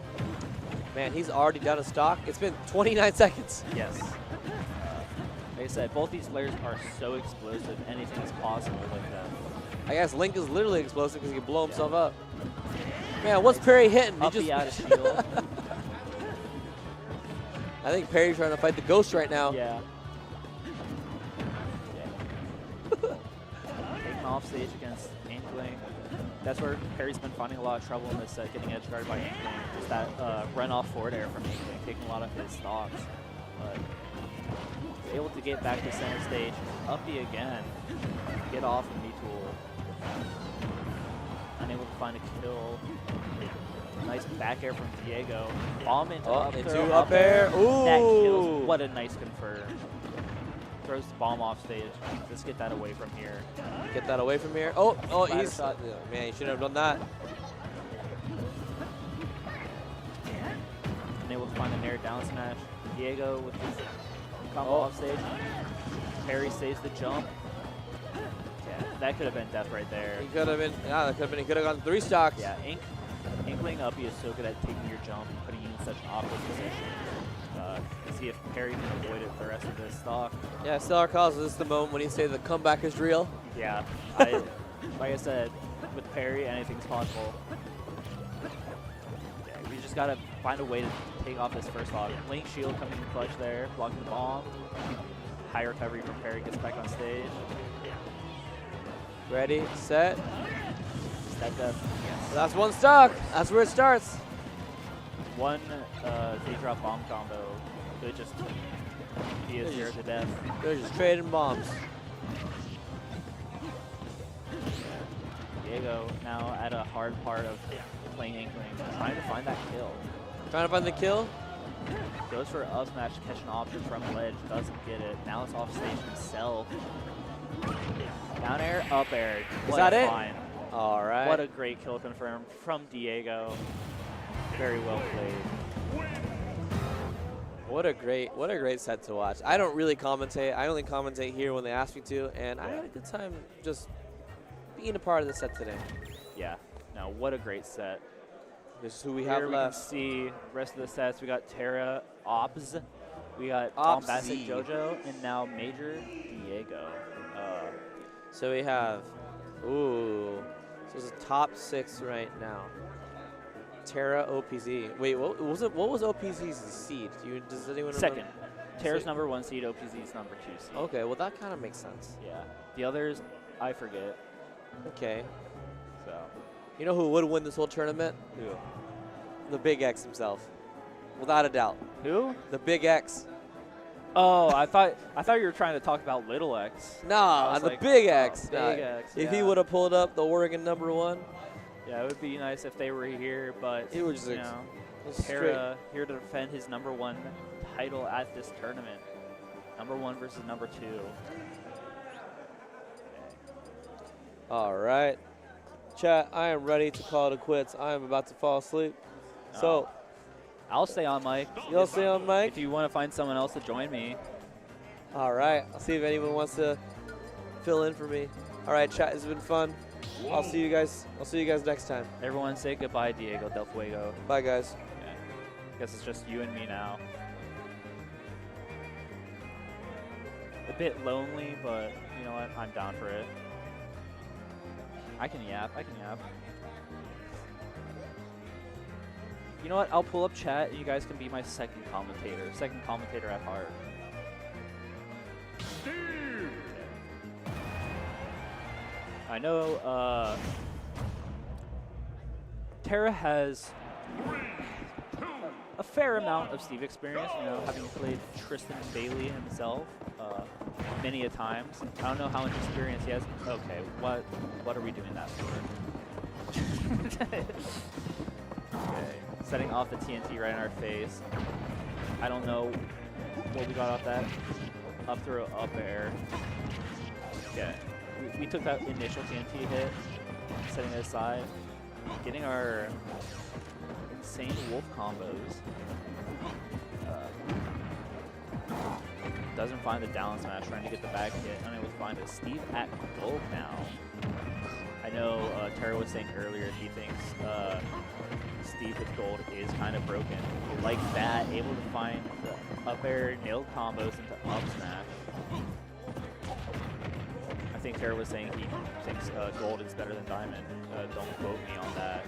Man, he's already down a stock. It's been 29 seconds. Yes. Like I said, both these players are so explosive. Anything is possible with them. I guess Link is literally explosive because he can blow himself up. Man, what's Perry hitting? Up the out of shield. I think Perry's trying to fight the ghost right now. Yeah. Taking off stage against Inkling. That's where Perry's been finding a lot of trouble in this set, getting edge guarded by Inkling. Just that run off forward air from Inkling, taking a lot of his stocks. But able to get back to center stage. Up B again. Get off and B-tool. Unable to find a kill. Nice back air from Diego. Bomb into up air. Ooh. That kills. What a nice confirm. Throws the bomb off stage. Let's get that away from here. Get that away from here. Oh, Splatter he's shot. man, he shouldn't have done that. Unable to find the nair down smash. Diego with his combo off stage. Perry saves the jump. Yeah, that could have been death right there. He could have been. Yeah, that could have been. He could have gone 3 stocks. Yeah, Inkling up is so good at taking your jump and putting you in such awkward position. See if Perry can avoid it for the rest of this stock. Yeah, Stellar calls this the moment when he say the comeback is real. Yeah, like I said, with Perry, anything's possible. Yeah, we just gotta find a way to take off this first stock. Link shield coming in clutch there, blocking the bomb. High recovery from Perry, gets back on stage. Ready, set. Step death. Yes. So that's 1 stock. That's where it starts. One Z-drop bomb combo could just be a 0 to death. They're just trading bombs. Diego now at a hard part of playing Inkling, trying to find that kill. Trying to find the kill. Goes for up smash to catch an option from ledge, doesn't get it. Now it's off stage himself. Down air, up air. Is that it? Fine. All right. What a great kill confirmed from Diego. Very well played. What a great set to watch. I don't really commentate. I only commentate here when they ask me to, and I had a good time just being a part of the set today. Yeah. No, what a great set. This is who we Here have we left. can see rest of the sets. We got Terra, OpZ. We got OpZ. Bombastic JoJo, and now Major Diego. So we have, ooh, so it's a top 6 right now. Terra, OPZ. Wait, what was it? What was OPZ's seed? Does anyone Second. remember? Terra's number 1 seed, OPZ's number 2 seed. Okay, well that kind of makes sense. Yeah. The others, I forget. Okay. So. You know who would win this whole tournament? Who? The Big X himself, without a doubt. Who? The Big X. Oh, I thought you were trying to talk about Little X. Nah, the Big X. Big X. If he would have pulled up the Oregon number 1. Yeah, it would be nice if they were here, but it was you know, Terra here to defend his number 1 title at this tournament. Number 1 versus number 2. All right. Chat, I am ready to call it quits. I am about to fall asleep. So, I'll stay on mic. You'll stay on mic? If you want to find someone else to join me. All right. I'll see if anyone wants to fill in for me. All right, chat, it's been fun. I'll see you guys next time. Everyone say goodbye, Diego Del Fuego. Bye, guys. Okay. Guess it's just you and me now. A bit lonely, but you know what? I'm down for it. I can yap. You know what? I'll pull up chat and you guys can be my second commentator at heart. I know Terra has a fair amount of Steve experience, you know, having played Tristan Bailey himself many a times. I don't know how much experience he has. Okay, what are we doing that for? Okay, setting off the TNT right in our face. I don't know what we got off that. Up throw, up air. Okay, we took that initial TNT hit, setting it aside, getting our insane wolf combos. Doesn't find the down smash, trying to get the back hit. Unable to find it. Steve at gold now. I know Terra was saying earlier he thinks Steve with gold is kind of broken. Like that, able to find the up air nailed combos into up smash. I think Terra was saying he thinks gold is better than diamond. Don't quote me on that.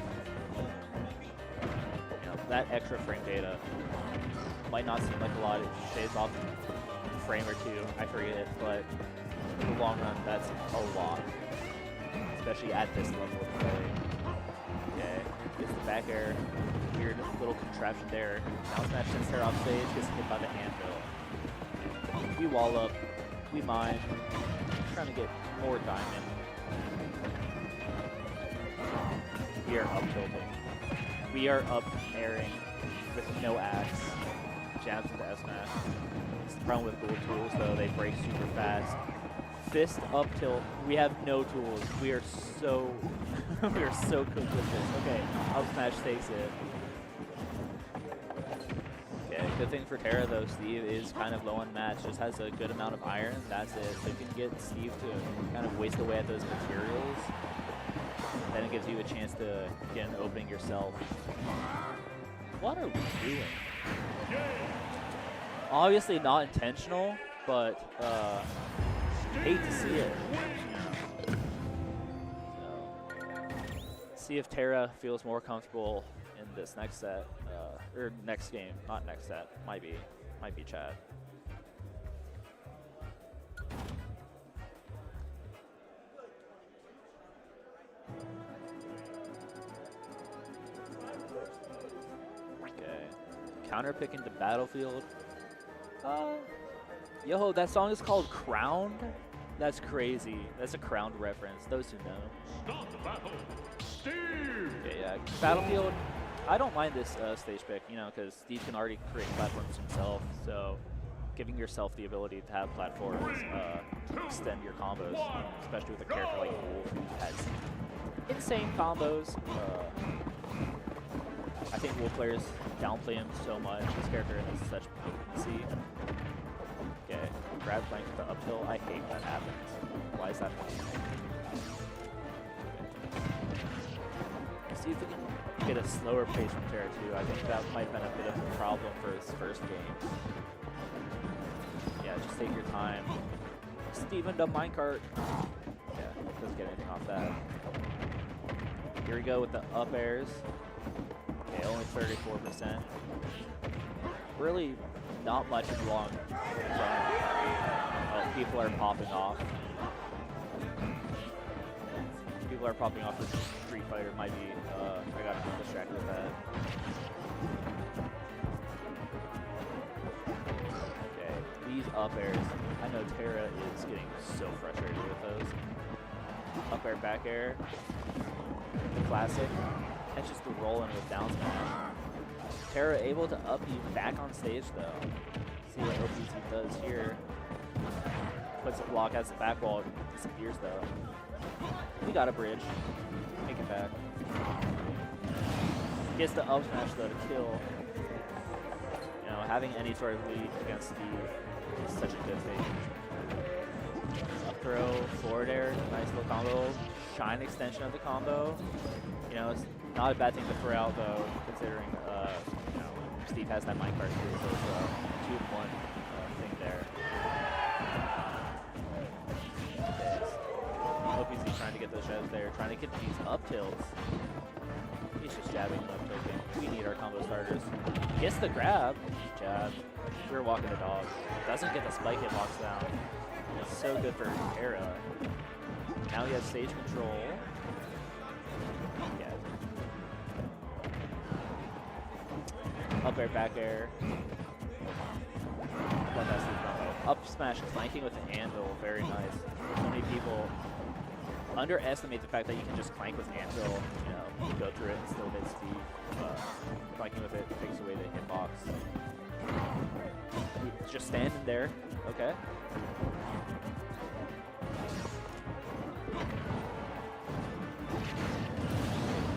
You know, that extra frame data might not seem like a lot. It shaves off a frame or two, I forget, but in the long run, that's a lot, especially at this level of play. Okay, gets the back air, weird little contraption there. Now smash sends Terra off stage, gets hit by the anvil. We wall up, we mine, trying to get more diamond. We are up tilting. We are up airing with no axe. Jabs into S-Smash. It's the problem with gold tools though, they break super fast. Fist up tilt, we have no tools. We are so we are so cooked with this. Okay, up smash takes it. Okay, good thing for Terra though, Steve is kind of low on match, just has a good amount of iron, that's it. So you can get Steve to kind of waste away at those materials. Then it gives you a chance to get an opening yourself. What are we doing? Obviously not intentional, but hate to see it. So, see if Terra feels more comfortable in this next set, or next game, not next set, might be Chad. Counter pick into Battlefield. Yo, that song is called Crowned? That's crazy. That's a Crowned reference. Those who know. Okay, yeah. Battlefield, I don't mind this stage pick, you know, because Steve can already create platforms himself, so giving yourself the ability to have platforms to extend your combos, especially with a character like Wolf who has insane combos. I think Wolf players downplay him so much. This character has such potency. Okay, grab flank to the uphill. I hate when that happens. Why is that happening? Okay. See if we can get a slower pace from Terra too. I think that might have been a bit of a problem for his first game. Yeah, just take your time. Steven the minecart. Yeah, doesn't get anything off that. Here we go with the up airs. Okay, only 34%. Really not much in the long run. Oh, people are popping off. People are popping off for Street Fighter. Might be, I got distracted with that. Okay, these up airs. I know Terra is getting so frustrated with those. Up air, back air. The classic. That's just the rolling with down smash. Terra able to up you back on stage though. See what OpZ does here. Puts a block as the back wall, disappears though. We got a bridge. Make it back. Gets the up smash though to kill. You know, having any sort of lead against Steve is such a good thing. Up throw, forward air, nice little combo. Shine extension of the combo. You know, it's not a bad thing to throw out though, considering you know, Steve has that minecart too, so it's a 2-in-1 thing there. OpZ trying to get those shoves there, trying to get these up tilts. He's just jabbing and up tilting. We need our combo starters. Gets the grab, jab. We're walking the dog. Doesn't get the spike hitbox down. It's so good for Terra. Now he has stage control. Yeah. Up air, back air. Bombastic combo. Up smash, flanking with the anvil. Very nice. So many people underestimate the fact that you can just clank with anvil. You know, you go through it and still hit Steve. Flanking with it takes away the hitbox. Just standing there. Okay.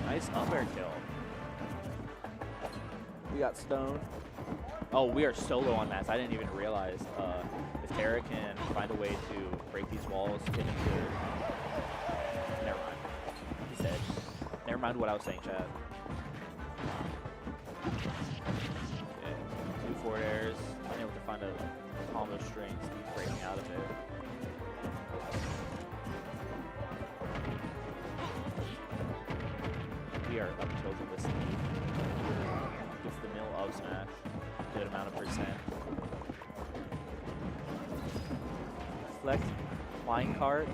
Nice up air kill. We got Stone. Oh, we are solo on mats. I didn't even realize. If Terra can find a way to break these walls, get into... Never mind. He's dead. Never mind what I was saying, Chad. Okay. 2 forward airs. Unable to find a combo string. Steve breaking out of it. We are up tilting this Steve. Gets the mill up smash. Good amount of percent. Flex minecart.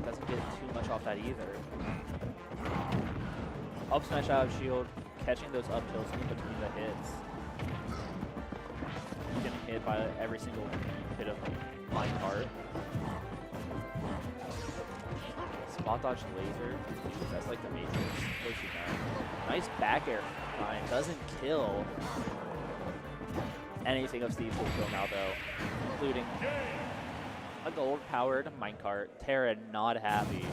Doesn't get too much off that either. Up smash out of shield. Catching those up tilts in between the hits. Getting hit by every single hit of minecart. Spot dodge laser. That's like the Matrix. Nice back air. Fine. Doesn't kill anything of Steve's will kill now though, including a gold powered minecart. Terra not happy.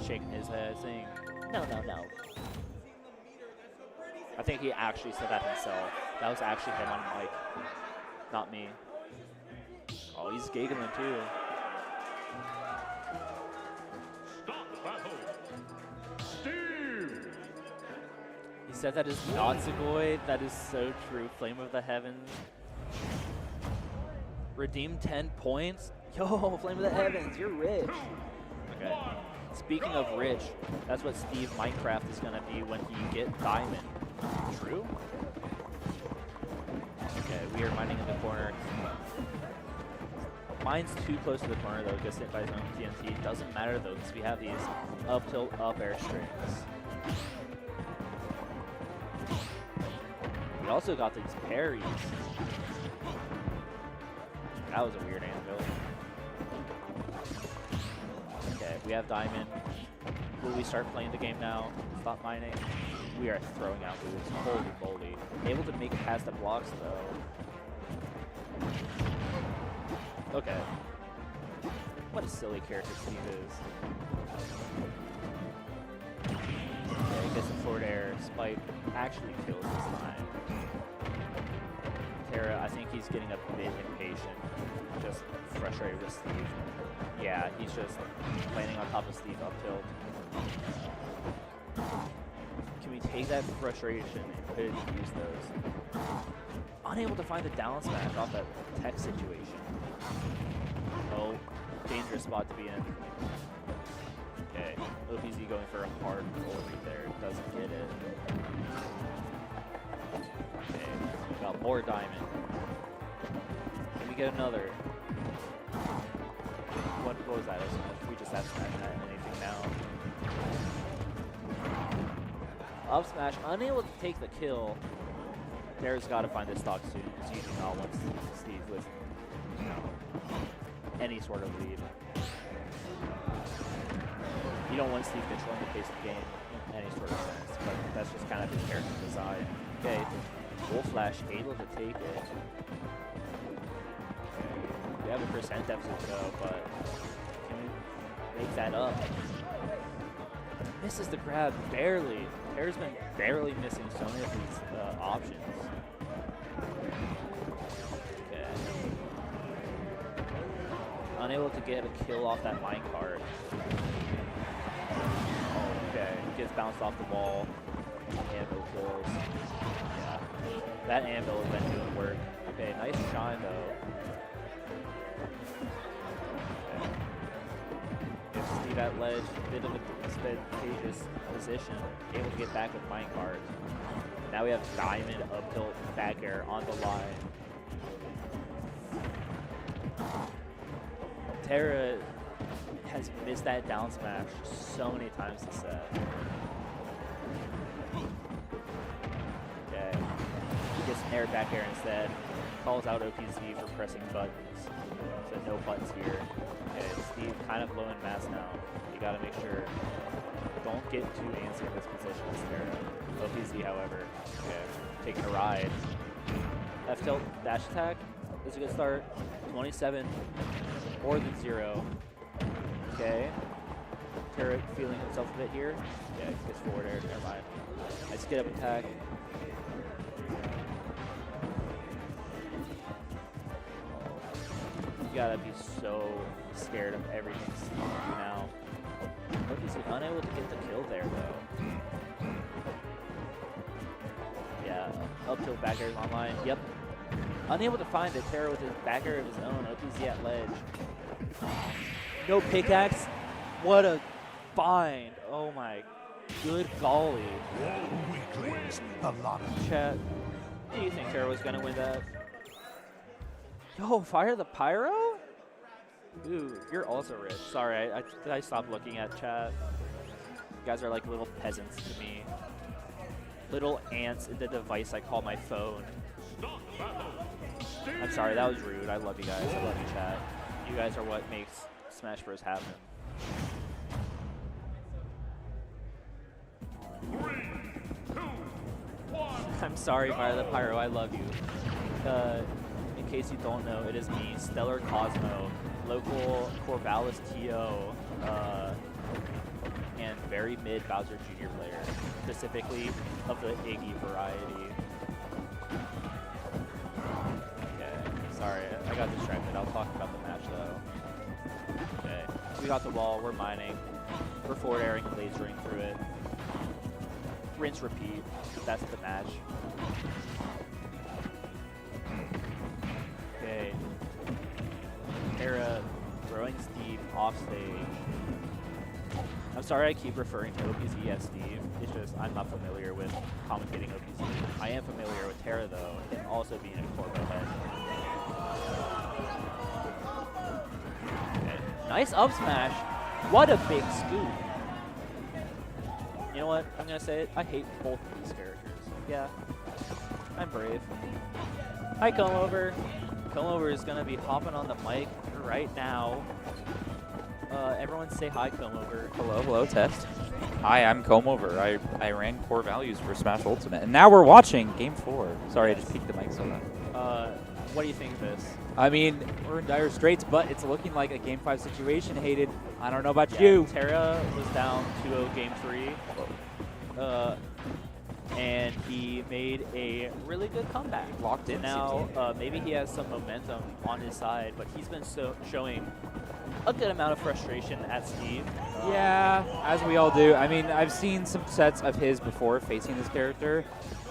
Shaking his head saying, no, no, no. I think he actually said that himself. That was actually him on mic, not me. Oh, he's giggling too. He said that is not Segoy. That is so true. Flame of the Heavens. Redeem 10 points. Yo, Flame of the Heavens, you're rich. Okay. Speaking of rich, that's what Steve Minecraft is going to be when you get Diamond. True? Okay, we are mining in the corner. Mine's too close to the corner though, gets hit by his own TNT. Doesn't matter though, because we have these up tilt up air strings. We also got these parries. That was a weird anvil. Okay, we have Diamond. Will we start playing the game now? Stop mining. We are throwing out moves. Holy moly. Able to make it past the blocks though. Okay. What a silly character Steve is. Okay, gets a forward air. Spike actually kills this time. Terra, I think he's getting a bit impatient. Just frustrated with Steve. Yeah, he's just landing on top of Steve up tilt. Can we take that frustration and put it to use those? Unable to find the down smash off that tech situation. Oh, dangerous spot to be in. Okay, OPZ going for a hard roll read there. Doesn't get it. Okay, we got more diamond. Can we get another? What was that? We just have smash that anything now. Up smash, unable to take the kill. Terra's got to find this stock soon because you do not want Steve with any sort of lead. You don't want Steve controlling the pace of the game in any sort of sense, but that's just kind of his character design. Okay, Wolf Flash able to take it. We have a percent deficit though, but can we make that up? Misses the grab barely. Terra's been barely missing so many of these options. Okay. Unable to get a kill off that minecart. Okay, gets bounced off the wall. Anvil kills. Yeah, that anvil has been doing work. Okay, nice shine though. Gives Steve at ledge, bit of a disadvantageous position, able to get back with minecart. Now we have diamond up tilt back air on the line. Terra has missed that down smash so many times this set. Okay, he gets an air back air instead. Calls out OPZ for pressing buttons. So no buttons here. Okay, Steve kind of low in mass now. You gotta make sure don't get too antsy in this position as Terra. OPZ, however, okay, taking a ride. F tilt dash attack is a good start. 27, more than 0. Okay. Terra feeling himself a bit here. Yeah, he gets forward air, never mind. Nice get up attack. You gotta be so scared of everything now. OPZ unable to get the kill there though. Yeah, up tilt back air is online. Yep. Unable to find the Terra with his back air of his own. OPZ at ledge. No pickaxe. What a find. Oh my good golly. Chat, do you think Terra was going to win that? Yo, fire the pyro? Ooh, you're also rich. Sorry, I stopped looking at chat. You guys are like little peasants to me. Little ants in the device I call my phone. I'm sorry, that was rude. I love you guys. I love you, chat. You guys are what makes Smash Bros. Happen. 3, 2, 1. I'm sorry, Fire the Pyro. I love you. In case you don't know, it is me, Stellar Cosmo, local Corvallis TO, and very mid Bowser Jr. player, specifically of the Iggy variety. Sorry, I got distracted. I'll talk about the match though. Okay, we got the wall. We're mining. We're forward airing and lasering through it. Rinse, repeat. That's the match. Okay. Terra throwing Steve off stage. I'm sorry I keep referring to OPZ as Steve. It's just I'm not familiar with commentating OPZ. I am familiar with Terra though, and also being a Corvo head. Okay. Nice up smash. What a big scoop. You know what? I'm going to say it. I hate both of these characters. Yeah. I'm brave. Hi, Come Over. Come Over is going to be hopping on the mic right now. Everyone say hi, Come Over. Hello, hello, test. Hi, I'm Comb Over. I ran core values for Smash Ultimate, and now we're watching Game 4. Sorry, I just peeked the mic so loud. What do you think of this? I mean, we're in dire straits, but it's looking like a Game 5 situation, Hayden. I don't know about you. Terra was down 2-0 Game 3. And he made a really good comeback. Locked in. Now, maybe he has some momentum on his side, but he's been showing a good amount of frustration at Steve. Yeah, as we all do. I mean, I've seen some sets of his before facing this character.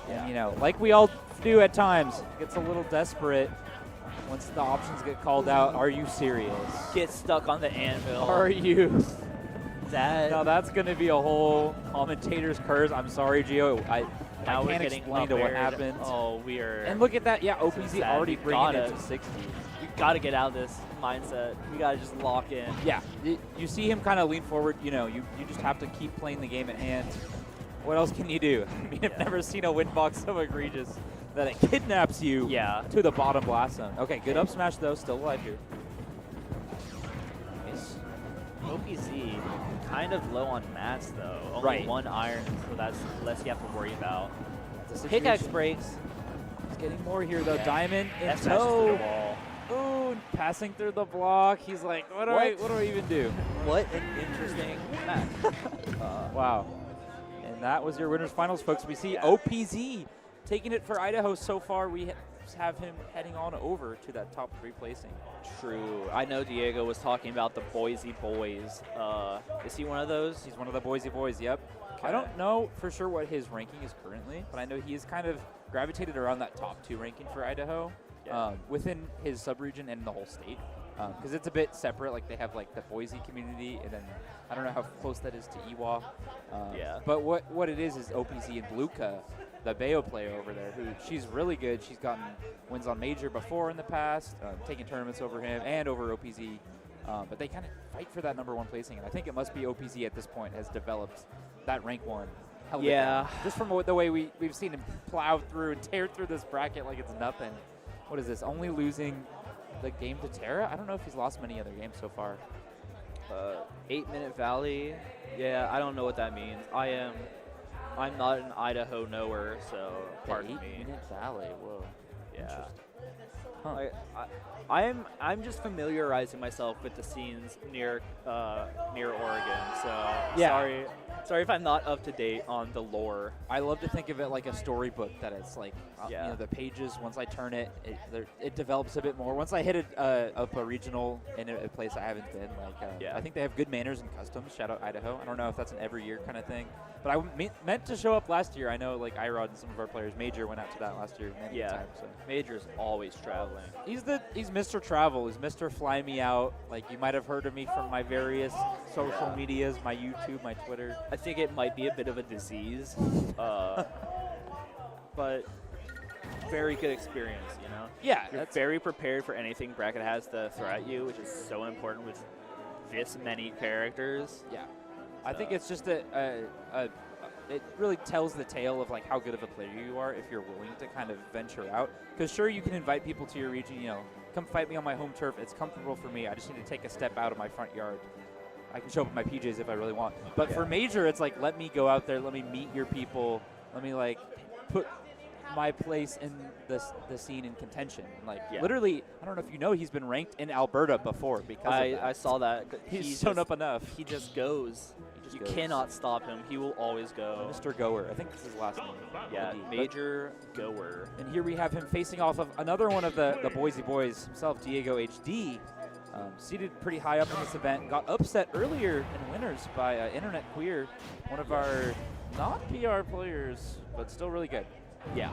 Yeah. And, you know, like we all do at times, gets a little desperate once the options get called out. Are you serious? Get stuck on the anvil. Are you? Now that's going to be a whole commentator's curse. I'm sorry, Gio. I Now we're can't getting explain to what upaired. happened. Oh, we are. And look at that. Yeah, OPZ sad. already We bringing it gotta- to 60. We got to get out of this mindset. We got to just lock in. Yeah, you see him kind of lean forward. You know, you just have to keep playing the game at hand. What else can you do? I mean, I've never seen a win box so egregious that it kidnaps you to the bottom blast zone. Okay, good up smash, though. Still alive here. Nice. OPZ kind of low on mats, though. Only Right. 1 iron, so that's less you have to worry about. The Pickaxe situation- breaks. He's getting more here, though. Yeah. Diamond in F smashes to tow. the wall. Ooh, passing through the block. He's like, what do I even do? What an interesting match. Wow. And that was your winners finals, folks. We see OPZ taking it for Idaho so far. We have him heading on over to that top 3 placing. True. I know Diego was talking about the Boise boys. Is he one of those? He's one of the Boise boys, yep. I don't know for sure what his ranking is currently, but I know he is kind of gravitated around that top 2 ranking for Idaho within his subregion and the whole state. Because it's a bit separate, like they have like the Boise community, and then I don't know how close that is to Ewha. But what it is OPZ and Bluka, the Bayo player over there, who she's really good. She's gotten wins on Major before in the past, taking tournaments over him and over OPZ. But they kind of fight for that #1 placing, and I think it must be OPZ at this point has developed that rank 1. held it down. Just from the way we've seen him plow through and tear through this bracket like it's nothing. What is this? Only losing the game to Terra? I don't know if he's lost many other games so far. 8-minute Valley. Yeah, I don't know what that means. I'm not an Idaho knower, so pardon me. 8-minute Valley. Whoa. Yeah. Huh. I'm just familiarizing myself with the scenes near Oregon. So sorry if I'm not up to date on the lore. I love to think of it like a storybook, that it's like you know, the pages, once I turn it, it develops a bit more. Once I hit up a regional in a place I haven't been, like I think they have good manners and customs. Shout out Idaho. I don't know if that's an every year kind of thing, but I meant to show up last year. I know like Irod and some of our players, Major went out to that last year many times. So. Major's always traveling. He's Mr. Travel. He's Mr. Fly Me Out. Like, you might have heard of me from my various social medias, my YouTube, my Twitter. I think it might be a bit of a disease, but very good experience, you know? Yeah. You're very prepared for anything bracket has to throw at you, which is so important with this many characters. Yeah. I think it's just it really tells the tale of like how good of a player you are if you're willing to kind of venture out. Because sure, you can invite people to your region, you know, come fight me on my home turf. It's comfortable for me. I just need to take a step out of my front yard. I can show up in my PJs if I really want. But for Major, it's like, let me go out there, let me meet your people, let me like put my place in the scene in contention. Like literally, I don't know if you know, he's been ranked in Alberta before because of that. I saw that. He's shown up enough. He just goes. You cannot stop him. He will always go. Mr. Goer. I think this is his last name. Yeah, Major Goer. And here we have him facing off of another one of the Boise boys himself, Diego HD. Seated pretty high up in this event. Got upset earlier in winners by Internet Queer, one of our not PR players, but still really good. Yeah.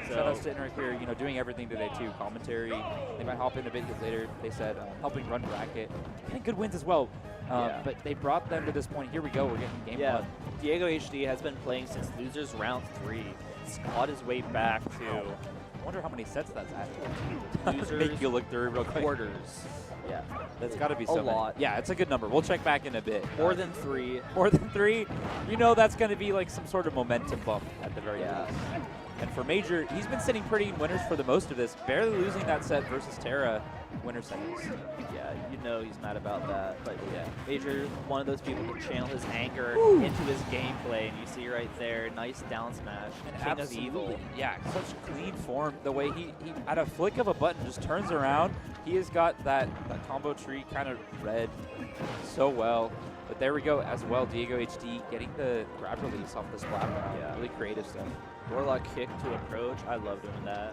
Shout outs to Internet Queer, you know, doing everything today too. Commentary. They might hop in a bit later. They said helping run bracket, getting good wins as well. But they brought them to this point. Here we go. We're getting game one. Diego HD has been playing since losers round 3. He's clawed his way back to. I wonder how many sets that's at. Losers. Make you look through real quick. Quarters. Yeah. That's got to be so a lot. Yeah, it's a good number. We'll check back in a bit. More than 3. More than 3. You know that's going to be like some sort of momentum bump at the very least. And for Major, he's been sitting pretty in winners for the most of this, barely losing that set versus Terra winner seconds. Yeah, you know he's mad about that. But yeah, Major, one of those people who channel his anger into his gameplay, and you see right there, nice down smash. King of Evil. Yeah, such clean form. The way he at a flick of a button just turns around. He has got that combo tree kind of read so well. But there we go as well. Diego HD getting the grab release off the splat round. Yeah. Really creative stuff. Warlock kick to approach. I love doing that.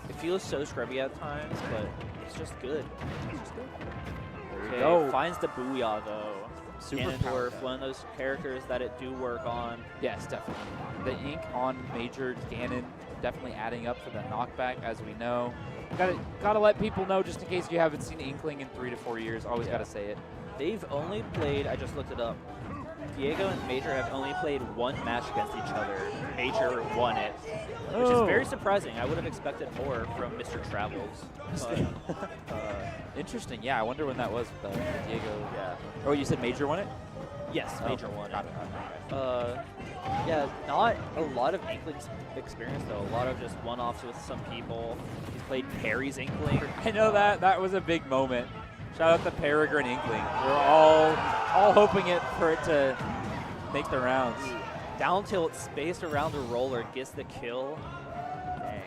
It feels so scrubby at times, but it's just good. It's just good. There we go. Finds the Booyah, though. Super Ganondorf, one of those characters that it do work on. Yes, definitely. The ink on Major Ganon definitely adding up for the knockback, as we know. Gotta let people know, just in case you haven't seen Inkling in 3 to 4 years. Always gotta say it. They've only played, I just looked it up, Diego and Major have only played one match against each other. Major won it, which is very surprising. I would have expected more from Mr. Travels. But, Interesting. Yeah, I wonder when that was. Diego. Yeah. Oh, you said Major won it? Yes, Major won got it. Okay. Yeah, not a lot of Inkling's experience though. A lot of just one-offs with some people. He's played Perry's Inkling. I know that was a big moment. Shout out to Peregrine Inkling. We're all hoping for it to make the rounds. Down tilt spaced around the roller gets the kill. Dang.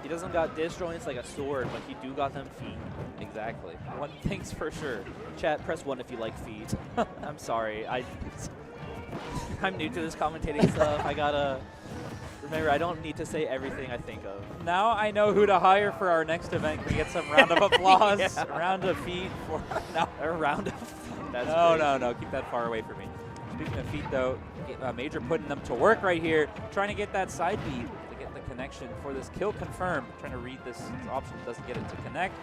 He doesn't got disjoints like a sword, but he do got them feet. Exactly. One thing's for sure. Chat, press 1 if you like feet. I'm sorry. I'm new to this commentating stuff. I gotta remember, I don't need to say everything I think of. Now I know who to hire for our next event. Can we get some round of applause? Yeah. A round of feet for a round of. That's no. Keep that far away from me. Speaking of feet, though, Major putting them to work right here, trying to get that side beat to get the connection for this kill confirmed. Trying to read this option, doesn't get it to connect.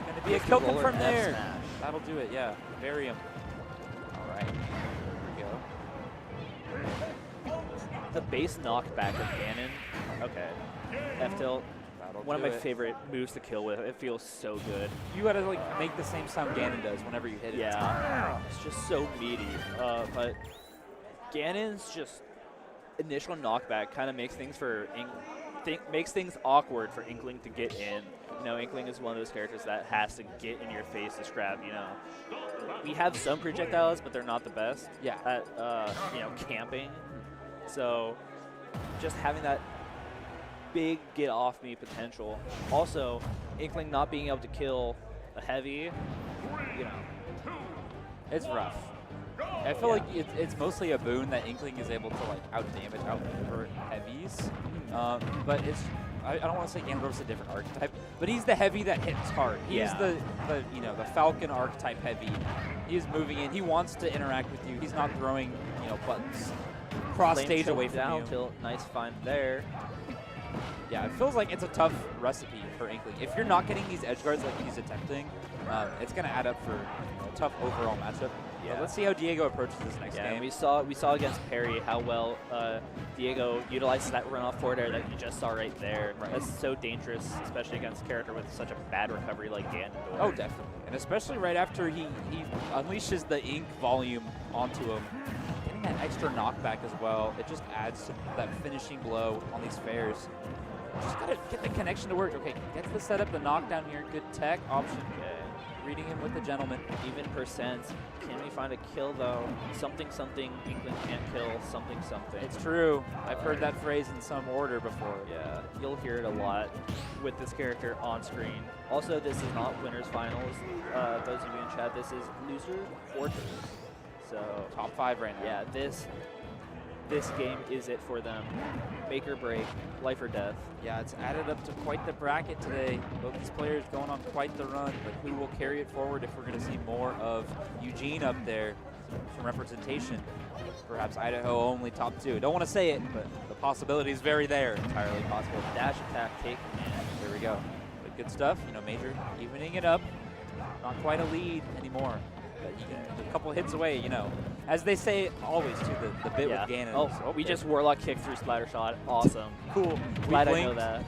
Going to be a kill confirmed there. Smash. That'll do it. Yeah, Varium. All right, here we go. The base knockback of Ganon. Okay. F tilt. One of my favorite moves to kill with. It feels so good. You gotta like make the same sound Ganon does whenever you hit it. Yeah. It's just so meaty. But Ganon's just initial knockback kind of makes things makes things awkward for Inkling to get in. You know, Inkling is one of those characters that has to get in your face to scrap. You know, we have some projectiles, but they're not the best. Yeah. At camping. So just having that big get off me potential. Also, Inkling not being able to kill a heavy, you know, it's rough. I feel like it's mostly a boon that Inkling is able to like outmaneuver heavies, but I don't want to say Ganondorf's a different archetype, but he's the heavy that hits hard. He's the Falcon archetype heavy. He's moving in. He wants to interact with you. He's not throwing buttons cross stage away from down you. Tilt, nice find there. Yeah, it feels like it's a tough recipe for Inkling. If you're not getting these edge guards like he's attempting, it's going to add up for a tough overall matchup. Yeah. But let's see how Diego approaches this next game. We saw against Perry how well Diego utilizes that runoff forward air that you just saw right there. Right. That's so dangerous, especially against a character with such a bad recovery like Ganondorf. Oh, definitely. And especially right after he unleashes the ink volume onto him. Getting that extra knockback as well, it just adds to that finishing blow on these fairs. Just gotta get the connection to work. Okay, gets the setup, the knockdown here, good tech option. Okay. Reading him with the gentleman. Even percents. Can we find a kill though? Something, Inkling can't kill, something. It's true. I've heard that phrase in some order before. Yeah, you'll hear it a lot with this character on screen. Also, this is not winners finals. Those of you in chat, this is loser quarters. So top 5 right now. Yeah, this game is it for them. Make or break, life or death. Yeah, it's added up to quite the bracket today. Both these players going on quite the run, but who will carry it forward if we're going to see more of Eugene up there? Some representation. Perhaps Idaho only top 2. Don't want to say it, but the possibility is very there. Entirely possible. Dash attack, take command. There we go. But good stuff. Major evening it up. Not quite a lead anymore. But you can a couple hits away, As they say always, too, the bit with Ganon. Oh, we just Warlock kick through splatter shot. Awesome. Cool. Glad I know that.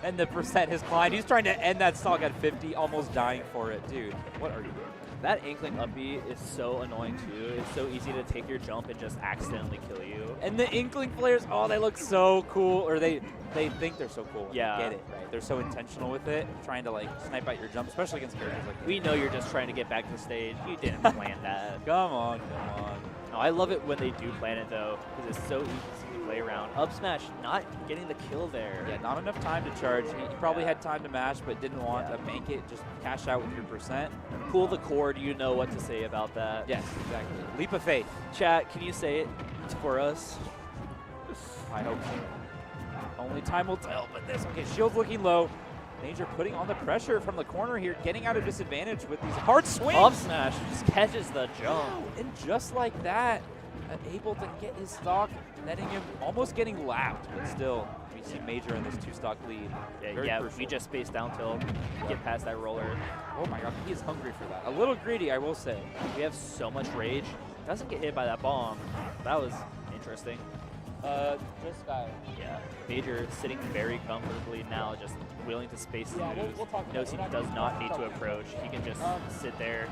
And the percent has climbed. He's trying to end that stock at 50, almost dying for it. Dude, what are you doing? That Inkling up B is so annoying, too. It's so easy to take your jump and just accidentally kill you. And the Inkling players, they look so cool. Or they think they're so cool. Yeah. Get it, right? They're so intentional with it, trying to, snipe out your jump, especially against characters like this. We know you're just trying to get back to the stage. You didn't plan that. Come on. No, I love it when they do plan it, though, because it's so easy to play around. Up smash, not getting the kill there. Yeah, not enough time to charge. He probably had time to mash, but didn't want to make it. Just cash out with your percent. Pull the cord. You know what to say about that. Yes, exactly. Leap of faith. Chat, can you say it for us? I hope so. Only time will tell, but this. Okay, shield's looking low. Major putting on the pressure from the corner here, getting out of disadvantage with these hard swings. Up smash just catches the jump. And just like that, able to get his stock, netting him, almost getting lapped, but still, we see Major in this 2-stock lead. Yeah, we just spaced down tilt, get past that roller. Oh my god, he is hungry for that. A little greedy, I will say. We have so much rage. Doesn't get hit by that bomb. That was interesting. This guy. Yeah, Major sitting very comfortably now, just willing to space his moves. Knows he does not need to approach. He can just sit there,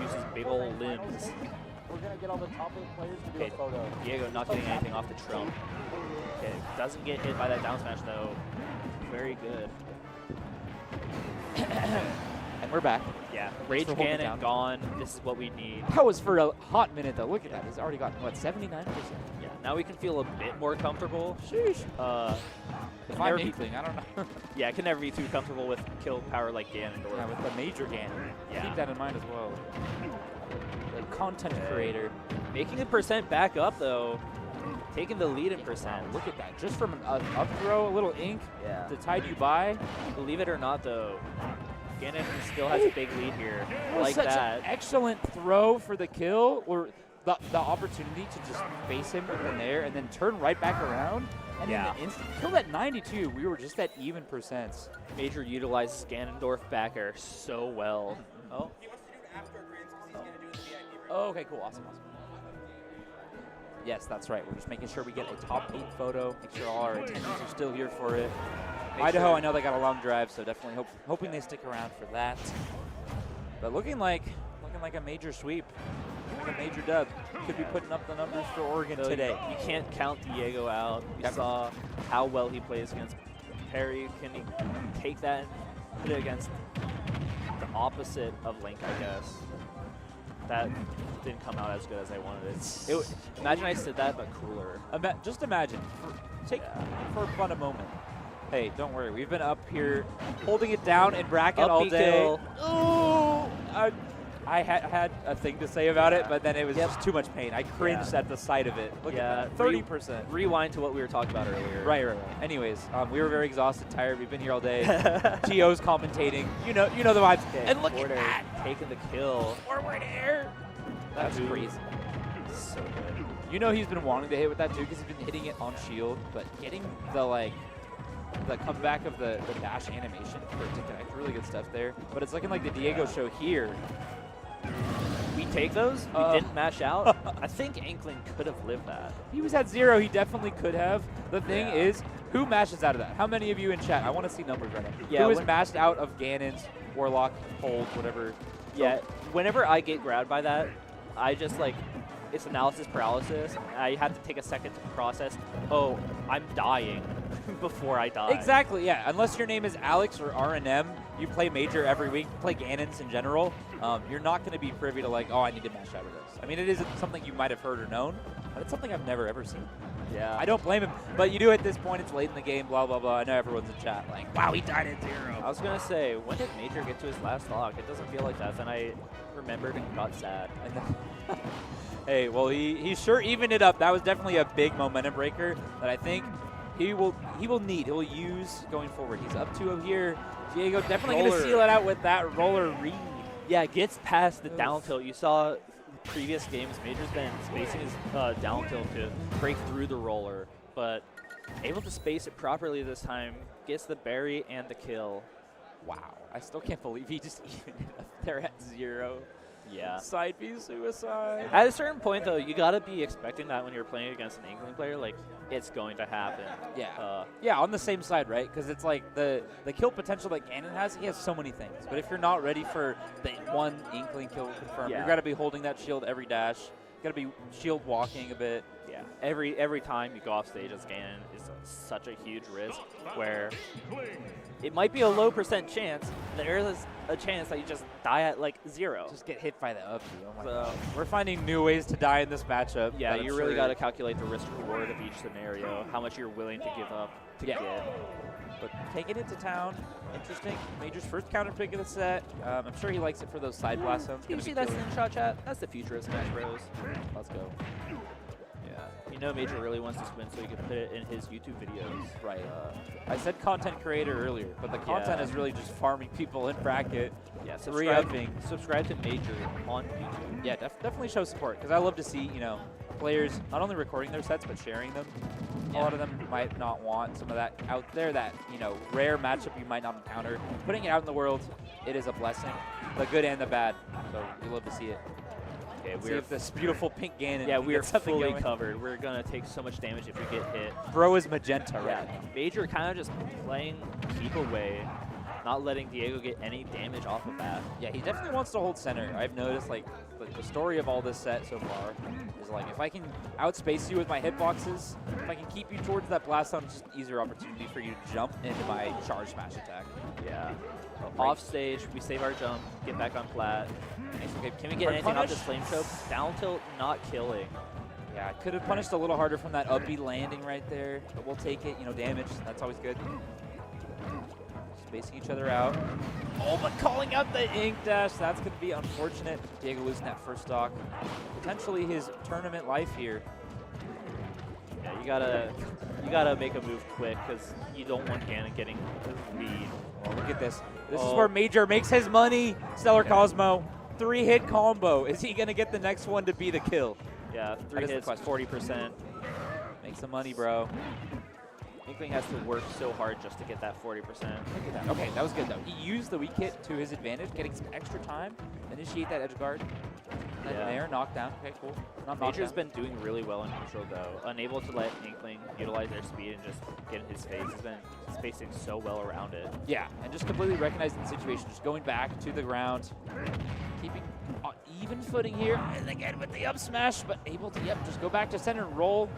use his big old limbs. We're going to get all the top 8 players to do a photo. Diego not getting anything off the trump. Okay, doesn't get hit by that down smash though. Very good. And we're back. Yeah, Rage Cannon gone. This is what we need. That was for a hot minute though. Look at that. He's already got, what, 79%? Yeah, now we can feel a bit more comfortable. Sheesh. If I'm be, Inkling, I don't know. Yeah, I can never be too comfortable with kill power like Ganondorf. Yeah, with the Major Ganon. Yeah. Keep that in mind as well. The content creator. Making the percent back up though. Taking the lead in percent. Look at that. Just from an up throw, a little ink to tide you by. Believe it or not though, Ganon still has a big lead here. Like Such that. an excellent throw for the kill, or the opportunity to just face him in there and then turn right back around. And in the instant kill at 92, we were just at even percents. Major utilizes Ganondorf back air so well. Oh. Oh, okay, cool, awesome. Yes, that's right. We're just making sure we get a top 8 photo. Make sure all our attendees are still here for it. Idaho, I know they got a long drive, so definitely hoping they stick around for that. But looking like a major sweep, like a major dub. Could be putting up the numbers for Oregon today. You can't count Diego out. We saw how well he plays against Perry. Can he take that and put it against the opposite of Link, I guess? That didn't come out as good as I wanted it. Imagine I said that, but cooler. Just imagine. Take for fun a moment. Hey, don't worry. We've been up here holding it down in bracket all day. Ooh, I had a thing to say about it, but then it was just too much pain. I cringed at the sight of it. Look at that, 30%. Rewind to what we were talking about earlier. Right. Anyways, we were very exhausted, tired. We've been here all day. Gio's commentating. You know the vibes. And look at that. Taking the kill. Forward air. That's crazy. So good. You know he's been wanting to hit with that too because he's been hitting it on shield, but getting the comeback of the dash animation for it to connect. Really good stuff there. But it's looking like the Diego show here. We take those? We didn't mash out? I think Inkling could have lived that. He was at 0. He definitely could have. The thing is, who mashes out of that? How many of you in chat? I want to see numbers right now. Yeah, who is mashed out of Ganon's, Warlock, Hold, whatever? Yeah, whenever I get grabbed by that, I just it's analysis paralysis. I have to take a second to process, oh, I'm dying before I die. Exactly, yeah. Unless your name is Alex or RNM, you play Major every week, play Ganons in general, you're not going to be privy to oh, I need to mash out of this. I mean, it isn't something you might have heard or known, but it's something I've never, ever seen. Yeah. I don't blame him, but you do at this point. It's late in the game, blah, blah, blah. I know everyone's in chat wow, he died at 0. I was going to say, when did Major get to his last stock? It doesn't feel like that. Then I remembered and got sad. And then hey, well, he sure evened it up. That was definitely a big momentum breaker that I think he will use going forward. He's up 2-0 here. Diego definitely going to seal it out with that roller read. Yeah, gets past the down tilt. You saw previous games, Major's been spacing his down tilt to break through the roller, but able to space it properly this time. Gets the berry and the kill. Wow, I still can't believe he just evened it up there at 0. Yeah. Side B suicide. At a certain point, though, you got to be expecting that when you're playing against an Inkling player. It's going to happen. Yeah. Yeah, on the same side, right? Because it's the kill potential that Ganon has, he has so many things. But if you're not ready for the one Inkling kill confirmed, you've got to be holding that shield every dash. Got to be shield walking a bit. Yeah. Every time you go off stage as Ganon is such a huge risk where it might be a low % chance. There is a chance that you just die at 0. Just get hit by the up B. Oh my God. We're finding new ways to die in this matchup. Yeah, you really got to calculate the risk reward of each scenario, how much you're willing to give up to get. But taking it to town, interesting. Major's first counter pick of the set. I'm sure he likes it for those side blast zones. You see that slingshot chat? That's the future of Smash Bros. Let's go. You know Major really wants to win, so he can put it in his YouTube videos. Right. I said content creator earlier, but the content is really just farming people in bracket. Yeah, re-upping. Subscribe to Major on YouTube. Yeah, definitely show support, because I love to see, players not only recording their sets, but sharing them. A lot of them might not want some of that out there, that, you know, rare matchup you might not encounter. Putting it out in the world, it is a blessing, the good and the bad. So we love to see it. Okay, See if this beautiful pink Ganon. Yeah, can we are get something fully going. covered. We're going to take so much damage if we get hit. Bro is magenta Yeah, right now. Major kind of just playing keep away, not letting Diego get any damage off of that. Yeah, he definitely wants to hold center. I've noticed, like, the story of all this set so far is, like, if I can outspace you with my hitboxes, if I can keep you towards that blast zone, it's just an easier opportunity for you to jump into my charge smash attack. Yeah. Off stage, we save our jump, get back on flat. Okay, can we get anything off this flame choke? Down tilt, not killing. Yeah, I could have punished a little harder from that up B landing right there, but we'll take it. You know, damage, that's always good. Spacing each other out. Oh, but calling out the ink dash, that's going to be unfortunate. Diego losing that first stock. Potentially his tournament life here. Yeah, you gotta make a move quick because you don't want Ganon getting the lead. Oh, look at this. This is where Major makes his money. Stellar Cosmo, 3-hit combo. Is he going to get the next one to be the kill? Yeah, 3 hits, 40%. Make some money, bro. Inkling has to work so hard just to get that 40%. Look at that. Okay, that was good, though. He used the weak hit to his advantage, getting some extra time. Initiate that edge guard. And there, knockdown. Okay, cool. Major's been doing really well in neutral, though. Unable to let Inkling utilize their speed and just get in his face. He's been spacing so well around it. Yeah, and just completely recognizing the situation. Just going back to the ground. Keeping even footing here. And again with the up smash, but able to, just go back to center and roll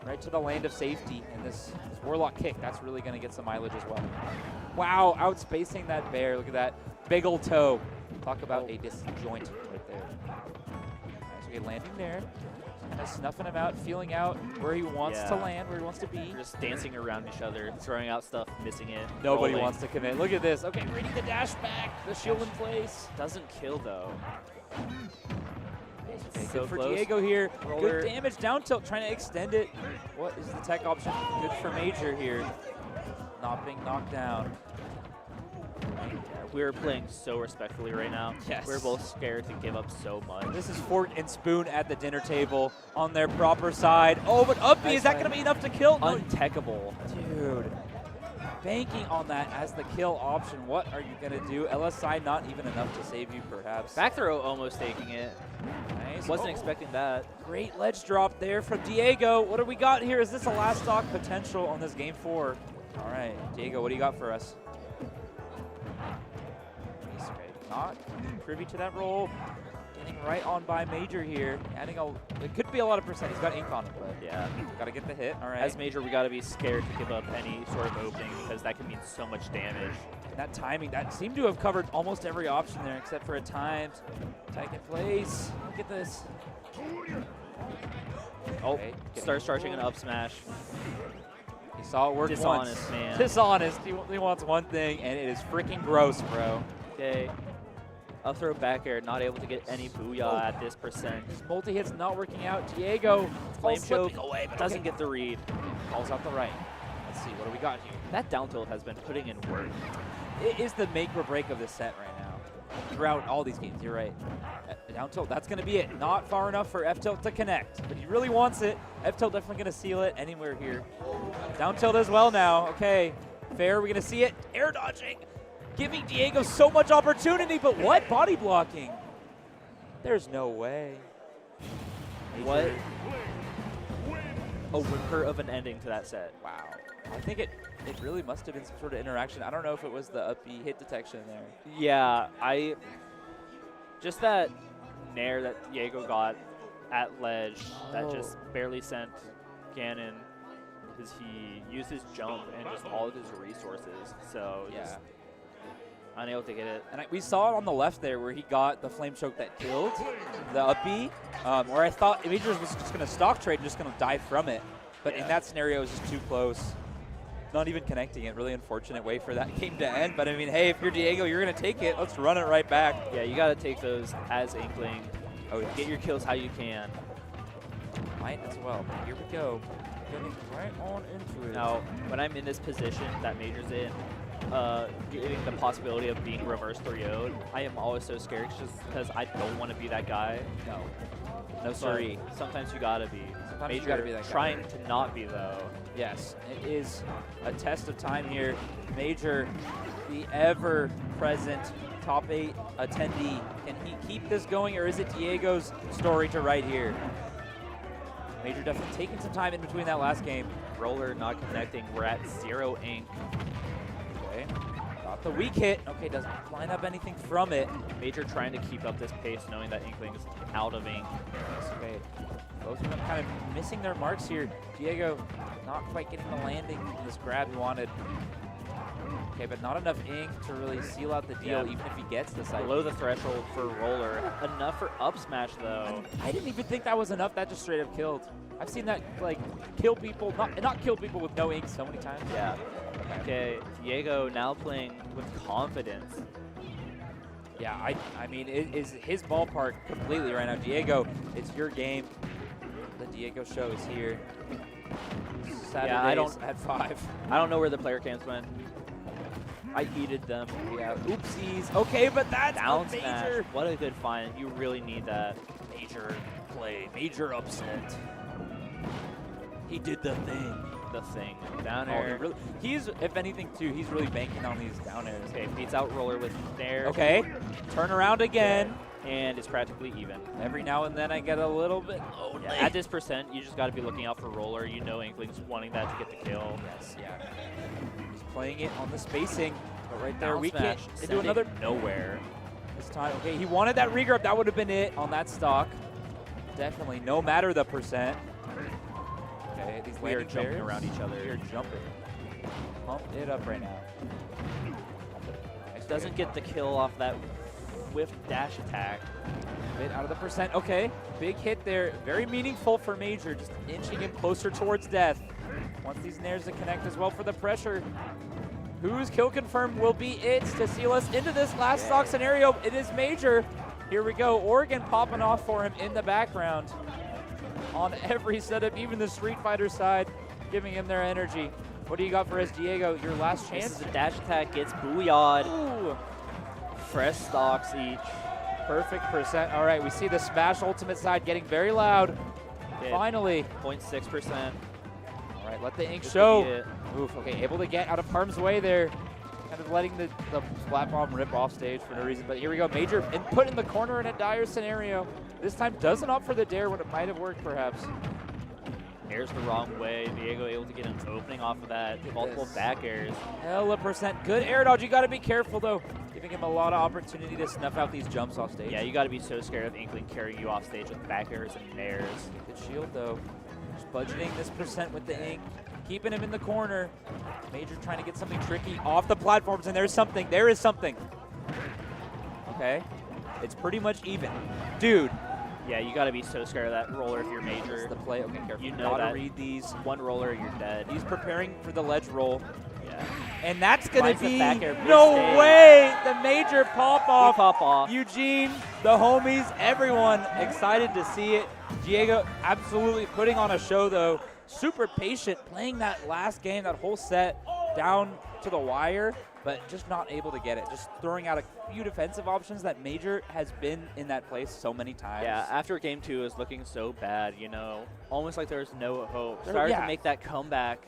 right to the land of safety. And this Warlock kick, that's really going to get some mileage as well. Wow, outspacing that bear. Look at that big ol' toe. Talk about a disjoint right there. Nice, okay, landing there. Kind of snuffing him out, feeling out where he wants to land, where he wants to be. Just dancing around each other, throwing out stuff, missing it. Nobody wants to commit. Look at this. Okay, ready to dash back. The shield in place. Doesn't kill, though. Okay, So good for close. Diego here. Roller. Good damage, down tilt, trying to extend it. What is the tech option? Good for Major here. Not being knocked down. We're playing so respectfully right now. Yes. We're both scared to give up so much. This is fork and spoon at the dinner table on their proper side. Oh, but up B, is that going to be enough to kill? No. Untechable. Dude. Banking on that as the kill option. What are you going to do? LSI not even enough to save you, perhaps. Back throw almost taking it. Nice. Wasn't expecting that. Great ledge drop there from Diego. What do we got here? Is this a last stock potential on this game 4? All right, Diego, what do you got for us? He's not privy to that roll. Getting right on by Major here. Adding it could be a lot of percent. He's got ink on him, but yeah, got to get the hit. All right. As Major, we got to be scared to give up any sort of opening because that can mean so much damage. And that timing, that seemed to have covered almost every option there except for at times. Tag in place. Look at this. Oh, starts charging an up smash. He saw it work Dishonest, once. man. Dishonest. He wants one thing, and it is freaking gross, bro. Okay. Up throw back air, not able to get any booyah at this percent. His multi-hit's not working out. Diego, flame choke, away, but doesn't get the read. Calls out the right. Let's see, what do we got here? That down tilt has been putting in work. It is the make or break of this set right now. Throughout all these games, you're right. Down tilt, that's going to be it. Not far enough for F tilt to connect, but he really wants it. F tilt definitely going to seal it anywhere here. Down tilt as well now. Okay, fair. We're going to see it. Air dodging, giving Diego so much opportunity, but what? Body blocking. There's no way. What? A whimper of an ending to that set. Wow. I think it really must have been some sort of interaction. I don't know if it was the up B hit detection there. Yeah, just that nair that Diego got at ledge that just barely sent Ganon because he used his jump and just all of his resources. So just unable to get it. And we saw it on the left there where he got the flame choke that killed the up B, where I thought Majors was just going to stock trade and just going to die from it. But in that scenario, it was just too close. Not even connecting it. Really unfortunate way for that game to end. But I mean, hey, if you're Diego, you're going to take it. Let's run it right back. Yeah, you got to take those as Inkling. Get your kills how you can. Might as well. But here we go. Getting right on into it. Now, when I'm in this position that Major's in, getting the possibility of being reverse 3-0'd, I am always so scared just because I don't want to be that guy. No, sorry. Sometimes you gotta be. Sometimes you Major gotta be that guy. trying to not be though. Yes, it is a test of time here. Major, the ever-present top 8 attendee. Can he keep this going, or is it Diego's story to write here? Major definitely taking some time in between that last game. Roller not connecting. We're at 0 ink. Okay, got the weak hit. Okay, doesn't line up anything from it. Major trying to keep up this pace, knowing that Inkling's out of ink. Okay, both of them kind of missing their marks here. Diego not quite getting the landing in this grab he wanted. Okay, but not enough ink to really seal out the deal, even if he gets the side. Below the threshold for Roller. Enough for up smash, though. I didn't even think that was enough. That just straight up killed. I've seen that, like, kill people, not kill people with no ink so many times. Yeah. Okay, Diego now playing with confidence. Yeah, I mean, it is his ballpark completely right now. Diego, it's your game. The Diego show is here. Saturdays at 5. I don't know where the player cams went. I heated them. Yeah, oopsies. Okay, but that's down a major. Smash. What a good find. You really need that. Major play, major upset. He did the thing. The thing. Down air. He's, if anything, too, he's really banking on these down airs. Okay, beats out Roller with there. Okay, turn around again. And it's practically even. Every now and then I get a little bit low. Yeah, at this percent, you just got to be looking out for Roller. You know Inkling's wanting that to get the kill. Yes, yeah. He's playing it on the spacing, but right there, Down we smash, can't do another nowhere. This time, okay, he wanted that regrab. That would have been it on that stock. Definitely, no matter the percent. Okay, these We are jumping around each other. We are jumping. Pump it up right now. Doesn't get the kill off that whiff dash attack. Bit out of the percent. Okay, big hit there. Very meaningful for Major, just inching him closer towards death. Wants these nairs to connect as well for the pressure. Whose kill confirm will be it to seal us into this last stock scenario? It is Major. Here we go. Oregon popping off for him in the background. On every setup, even the Street Fighter side, giving him their energy. What do you got for us, Diego? Your last chance? This is a dash attack, gets booyah'd. Ooh. Fresh stocks each. Perfect percent. All right, we see the Smash Ultimate side getting very loud. Okay. Finally. 0.6%. All right, let the ink This show. could be it. Oof, okay, able to get out of harm's way there. Kind of letting the Splat Bomb rip off stage for no reason. But here we go, Major and put in the corner in a dire scenario. This time doesn't opt for the dare when it might have worked, perhaps. Airs the wrong way. Diego able to get an opening off of that. Multiple back airs. Hella percent. Good air dodge. You got to be careful, though. Giving him a lot of opportunity to snuff out these jumps off stage. Yeah, you got to be so scared of Inkling carrying you off stage with back airs and nairs. Good shield, though. Just budgeting this percent with the ink. Keeping him in the corner. Major trying to get something tricky off the platforms, and there's something. There is something. Okay. It's pretty much even. Dude. Yeah, you got to be so scared of that Roller if you're Major. That's the play. Okay, careful. You know gotta that read these. One Roller, you're dead. He's preparing for the ledge roll. Yeah. And that's going to be, no way, the Major pop-off. Pop-off. Eugene, the homies, everyone excited to see it. Diego absolutely putting on a show, though. Super patient, playing that last game, that whole set, down to the wire, but just not able to get it. Just throwing out a few defensive options that Major has been in that place so many times. Yeah, after game 2 is looking so bad, you know, almost like there's no hope. Started to make that comeback.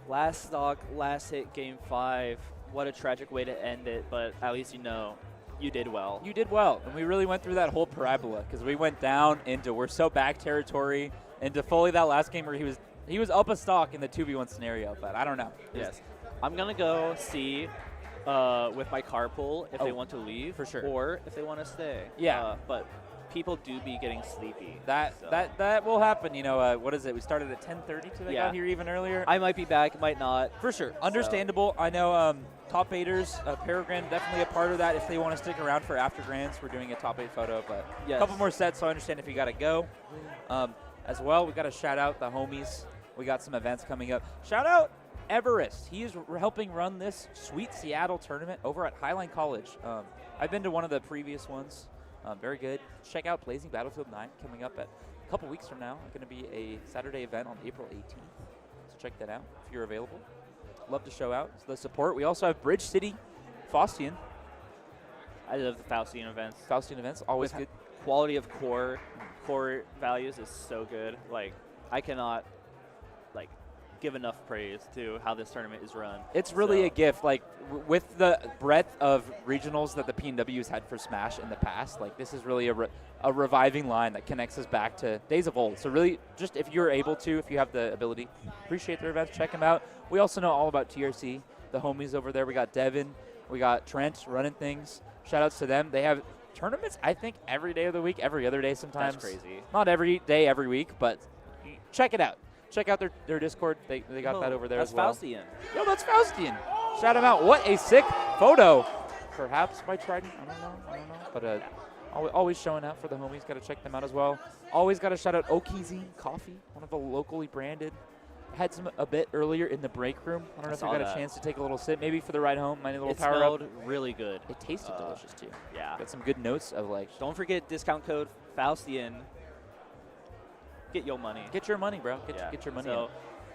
Last stock, last hit, game 5. What a tragic way to end it, but at least you know you did well. You did well, and we really went through that whole parabola because we went down into we're so back territory into fully that last game where he was up a stock in the 2v1 scenario, but I don't know. Yes. I'm going to go see with my carpool if they want to leave. For sure. Or if they want to stay. Yeah. But people do be getting sleepy. That will happen. You know, what is it? We started at 10:30 today. Got here even earlier. I might be back, might not. For sure. Understandable. I know top 8ers, Peregrine, definitely a part of that. If they want to stick around for after grands, we're doing a top 8 photo, but a couple more sets, so I understand if you got to go. As well, we got to shout out the homies. We got some events coming up. Shout out Everest. He is helping run this sweet Seattle tournament over at Highline College. I've been to one of the previous ones. Very good. Check out Blazing Battlefield 9 coming up at a couple weeks from now. It's going to be a Saturday event on April 18th. So check that out if you're available. love to show out the support. We also have Bridge City, Faustian. I love the Faustian events. Faustian events, always With good. Quality of core values is so good. Like, I cannot like give enough praise to how this tournament is run. It's really a gift. Like with the breadth of regionals that the PNW's had for Smash in the past, like this is really a reviving line that connects us back to days of old. So really, just if you're able to, if you have the ability, appreciate their events, check them out. We also know all about TRC, the homies over there. We got Devin, we got Trent running things. Shout outs to them. They have tournaments, I think, every day of the week, every other day sometimes. That's crazy. Not every day, every week, but check it out. Check out their Discord. They got that over there as well. That's Faustian. Yo, that's Faustian. Shout him out. What a sick photo. Perhaps by Trident. I don't know. But always showing out for the homies. Got to check them out as well. Always got to shout out OpZ Coffee, one of the locally branded. Had some a bit earlier in the break room. I don't know if you got a chance to take a little sip, maybe for the ride home. Might need a little power up. It smelled really good. It tasted delicious too. Yeah. Got some good notes of like. Don't forget discount code Faustian. Get your money. Get your money, bro. Get your money. In.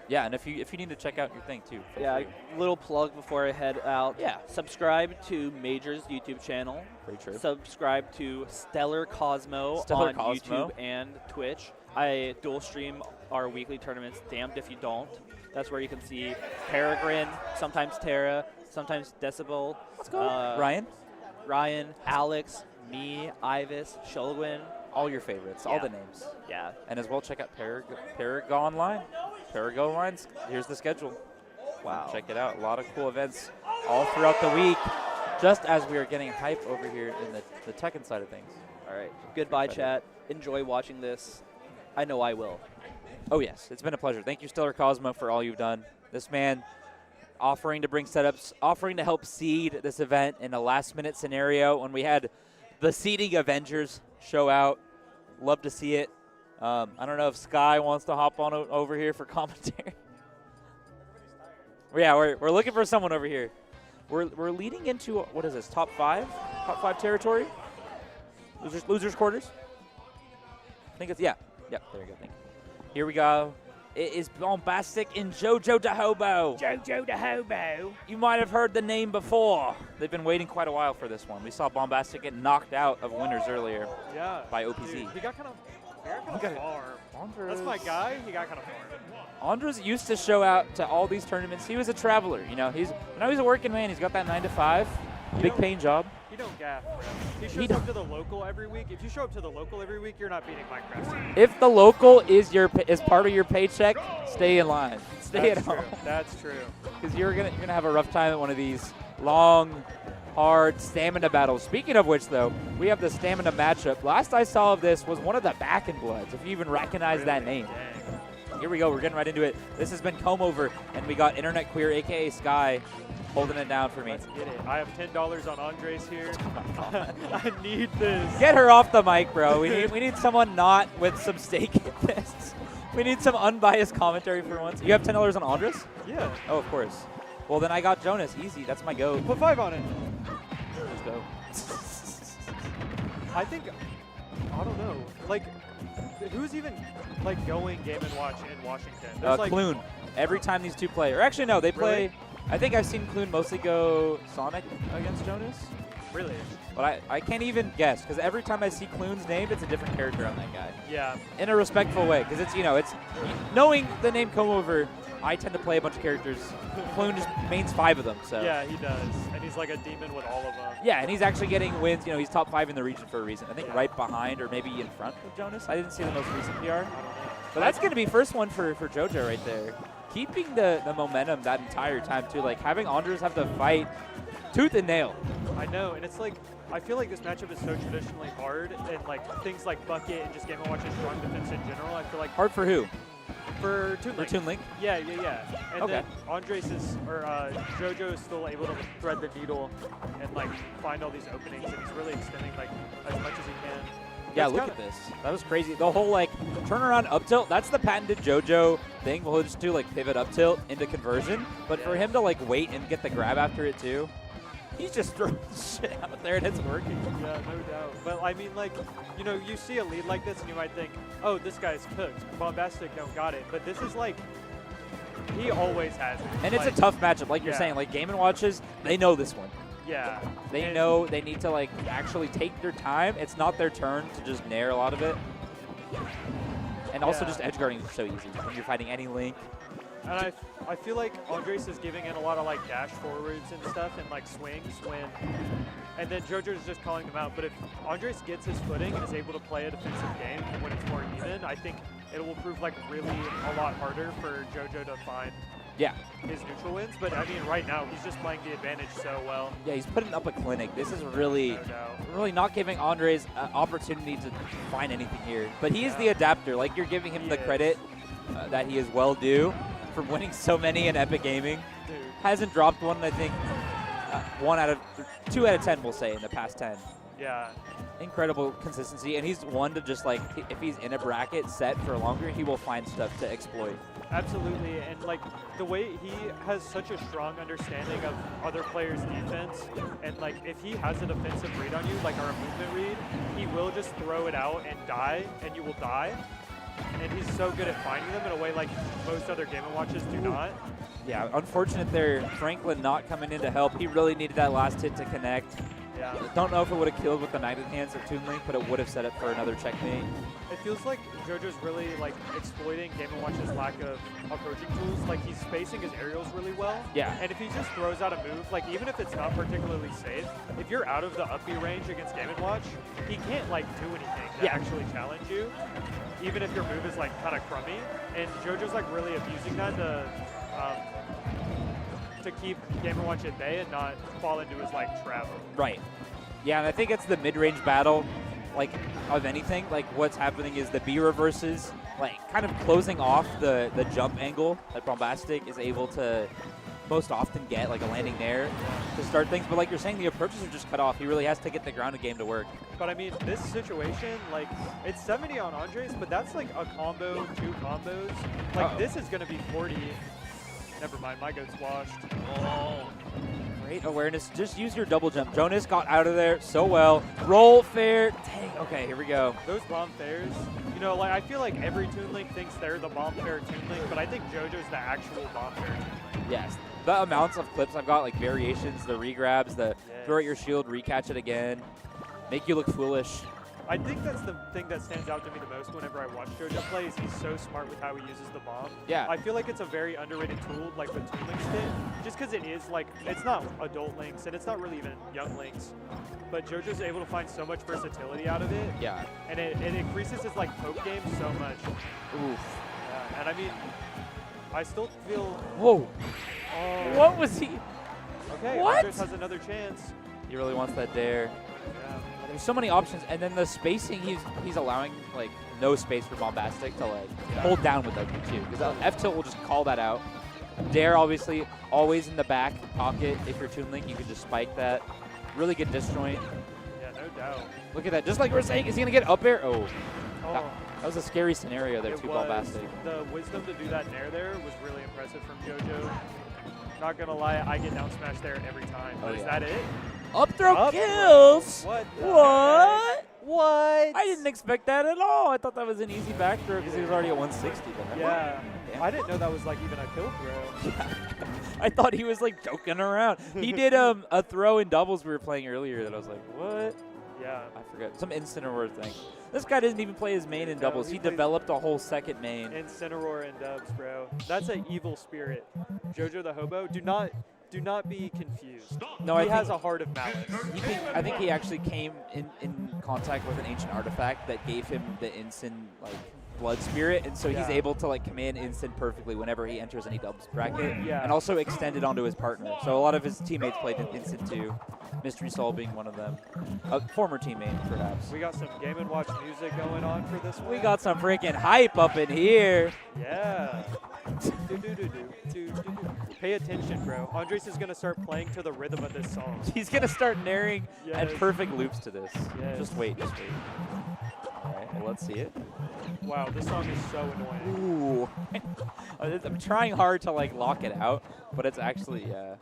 Yeah, and if you need to check out your thing too. Yeah, little plug before I head out. Yeah. Subscribe to Major's YouTube channel. Very true. Subscribe to Stellar Cosmo on YouTube and Twitch. I dual stream our weekly tournaments, Damned If You Don't. That's where you can see Peregrine, sometimes Terra, sometimes Decibel. Let's go. Ryan, Alex, me, Ivis, Shulwin. All your favorites, all the names. Yeah. And as well, check out Paragon Online. Paragon Online's, here's the schedule. Wow. Check it out. A lot of cool events all throughout the week, just as we are getting hype over here in the Tekken side of things. All right. Goodbye, chat. Enjoy watching this. I know I will. Oh, yes. It's been a pleasure. Thank you, Stellar Cosmo, for all you've done. This man offering to bring setups, offering to help seed this event in a last-minute scenario when we had the seeding Avengers show out. Love to see it. I don't know if Sky wants to hop on over here for commentary. Yeah, we're looking for someone over here. We're leading into, what is this, top five territory? Losers quarters? I think it's, yeah, there you go, thank you. Here we go. It is Bombastic in JoJoDaHoBo. JoJoDaHoBo. You might have heard the name before. They've been waiting quite a while for this one. We saw Bombastic get knocked out of winners earlier by OpZ. Dude, he got kind of far. That's my guy. He got kind of far. Andres used to show out to all these tournaments. He was a traveler. You know, he's a working man. He's got that 9 to 5, big paying job. He don't gaff, bro. He shows up to the local every week. If you show up to the local every week, you're not beating Minecraft. If the local is part of your paycheck, stay in line. Stay at home. That's true. Because you're gonna have a rough time at one of these long, hard stamina battles. Speaking of which, though, we have the stamina matchup. Last I saw of this was one of the Back in Bloods, if you even recognize that name. Here we go. We're getting right into it. This has been Comb Over, and we got Internet Queer, a.k.a. Sky, holding it down for me. Let's get it. I have $10 on Andres here. I need this. Get her off the mic, bro. We need someone not with some stake in this. We need some unbiased commentary for once. You have $10 on Andres? Yeah. Oh, of course. Well, then I got Jonas. Easy. That's my go. Put 5 on it. Let's go. I think, I don't know. Like, who's even like going Game & Watch in Washington? Like Clune. Every time these two play. Or actually, no, they play. Really? I think I've seen Clune mostly go Sonic against Jonas. Really? But I can't even guess, because every time I see Clune's name, it's a different character on that guy. Yeah. In a respectful way, because it's, it's knowing the name Come Over, I tend to play a bunch of characters. Clune just mains 5 of them, so. Yeah, he does. And he's like a demon with all of them. Yeah, and he's actually getting wins. He's top 5 in the region for a reason. I think right behind or maybe in front of Jonas. I didn't see the most recent PR. But that's going to be first one for JoJo right there. Keeping the momentum that entire time, too. Like, having Andres have to fight tooth and nail. I know, and it's like, I feel like this matchup is so traditionally hard, and like things like Bucket and just Game & Watch's strong defense in general, I feel like. Hard for who? For Toon Link. For Toon Link? Yeah. And then Andres is, or JoJo is still able to thread the needle and like find all these openings, and he's really extending like as much as he can. Yeah, look at this. That was crazy. The whole like turnaround up tilt, that's the patented JoJo thing. We'll just do like pivot up tilt into conversion. But for him to like wait and get the grab after it too, he's just throwing shit out there and it's working. Yeah, no doubt. But I mean, like, you see a lead like this and you might think, oh, this guy's cooked. Bombastic don't got it. But this is like, He always has it. And it's a tough matchup, like you're saying. Like Game & Watches, they know this one. Yeah. They know they need to like actually take their time. It's not their turn to just nair a lot of it. And also just edge guarding is so easy when you're fighting any Link. And I feel like Andres is giving in a lot of like dash forwards and stuff and like swings and then JoJo's just calling them out. But if Andres gets his footing and is able to play a defensive game when it's more even, I think it will prove like really a lot harder for JoJo to find his neutral wins. But I mean, right now he's just playing the advantage so well. Yeah, he's putting up a clinic. This is really, really not giving Andres an opportunity to find anything here. But he is the adapter. Like you're giving him the credit that he is well due for winning so many in Epic Gaming. Dude. Hasn't dropped one, I think, 2 out of 10, we'll say, in the past 10. Yeah. Incredible consistency, and he's one to just like, if he's in a bracket set for longer, he will find stuff to exploit. Absolutely, and like the way he has such a strong understanding of other players' defense, and like if he has a defensive read on you, like our movement read, he will just throw it out and die, and you will die. And he's so good at finding them in a way like most other Game & Watches do not. Yeah, unfortunate there, Franklin not coming in to help. He really needed that last hit to connect. Yeah. Don't know if it would have killed with the Knighted Hands of Toon Link, but it would have set up for another checkmate. It feels like JoJo's really like exploiting Game & Watch's lack of approaching tools. Like he's spacing his aerials really well. Yeah. And if he just throws out a move, like even if it's not particularly safe, if you're out of the up B range against Game & Watch, he can't like do anything to actually challenge you, even if your move is like kind of crummy. And JoJo's like really abusing that to keep Game & Watch at bay and not fall into his like trap. Right. Yeah, and I think it's the mid-range battle, like, of anything. Like, what's happening is the B reverses, like, kind of closing off the jump angle that Bombastic is able to most often get, like a landing there to start things. But like you're saying, the approaches are just cut off. He really has to get the grounded game to work. But I mean, this situation, like, it's 70 on Andres, but that's like a combo, 2 combos. Like, this is going to be 40. Never mind, my goat's washed. Oh. Great awareness. Just use your double jump. Jonas got out of there so well. Roll fair. Dang. Okay, here we go. Those bomb fairs, you know, like I feel like every Toon Link thinks they're the bomb fair Toon Link, but I think JoJo's the actual bomb fair Toon Link. Yes. The amounts of clips I've got, like variations, the regrabs, the throw at your shield, recatch it again, make you look foolish. I think that's the thing that stands out to me the most whenever I watch JoJo play is he's so smart with how he uses the bomb. Yeah. I feel like it's a very underrated tool, like with Toon Link's hit, just because it is like, it's not adult Links and it's not really even young Links, but JoJo's able to find so much versatility out of it. Yeah. And it increases his like poke game so much. Oof. Yeah, and I mean, I still feel... Whoa. Oh. What was he? Okay, what? Andres has another chance. He really wants that dare. Yeah. There's so many options, and then the spacing, he's allowing like no space for Bombastic to like hold down with W2, because F tilt will just call that out. Dare obviously always in the back pocket. If you're Toon Link, you can just spike that. Really good disjoint. Yeah, no doubt. Look at that. Just like we were saying, is he gonna get up air? Oh, Oh. that was a scary scenario there too, Bombastic. The wisdom to do that nair there was really impressive from JoJo. Not gonna lie, I get down smash there every time. But is that it? Up throw kills? What? What? What? I didn't expect that at all. I thought that was an easy back throw because he was already at 160. But yeah. I didn't know that was like even a kill throw. I thought he was like joking around. He did a throw in doubles we were playing earlier that I was like, what? Yeah. I forgot. Some Incineroar thing. This guy doesn't even play his main in doubles. He developed a whole second main. Incineroar and dubs, bro. That's an evil spirit. JoJoDaHoBo, do not be confused. No, he has a heart of malice. I think he actually came in contact with an ancient artifact that gave him the instant like blood spirit, and so he's able to like command instant perfectly whenever he enters any doubles bracket, and also extend it onto his partner. So a lot of his teammates played instant too. Mystery Soul being one of them. A former teammate, perhaps. We got some Game & Watch music going on for this one. We got some freaking hype up in here. Yeah. Pay attention, bro. Andres is going to start playing to the rhythm of this song. He's going to start narrating and perfect loops to this. Yes. Just wait, just wait. All right, well, let's see it. Wow, this song is so annoying. Ooh. I'm trying hard to like lock it out, but it's actually, okay,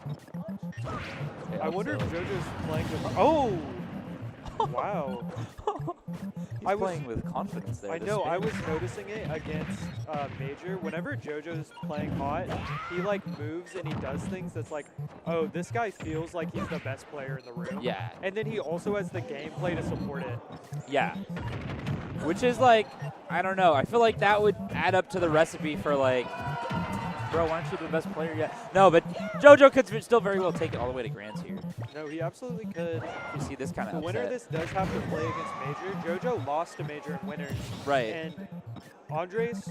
I wonder if JoJo's playing with... Oh! Wow. He's playing with confidence there. I this know. I spin. was noticing it against Major. Whenever JoJo's playing hot, he like moves and he does things that's like, oh, this guy feels like he's the best player in the room. Yeah. And then he also has the gameplay to support it. Yeah. Which is like, I don't know. I feel like that would add up to the recipe for like, bro, why aren't you the best player yet? No, but JoJo could still very well take it all the way to Grands here. No, he absolutely could. You see this kind of The winner of this does have to play against Major. JoJo lost to Major in winners. Right. And Andres,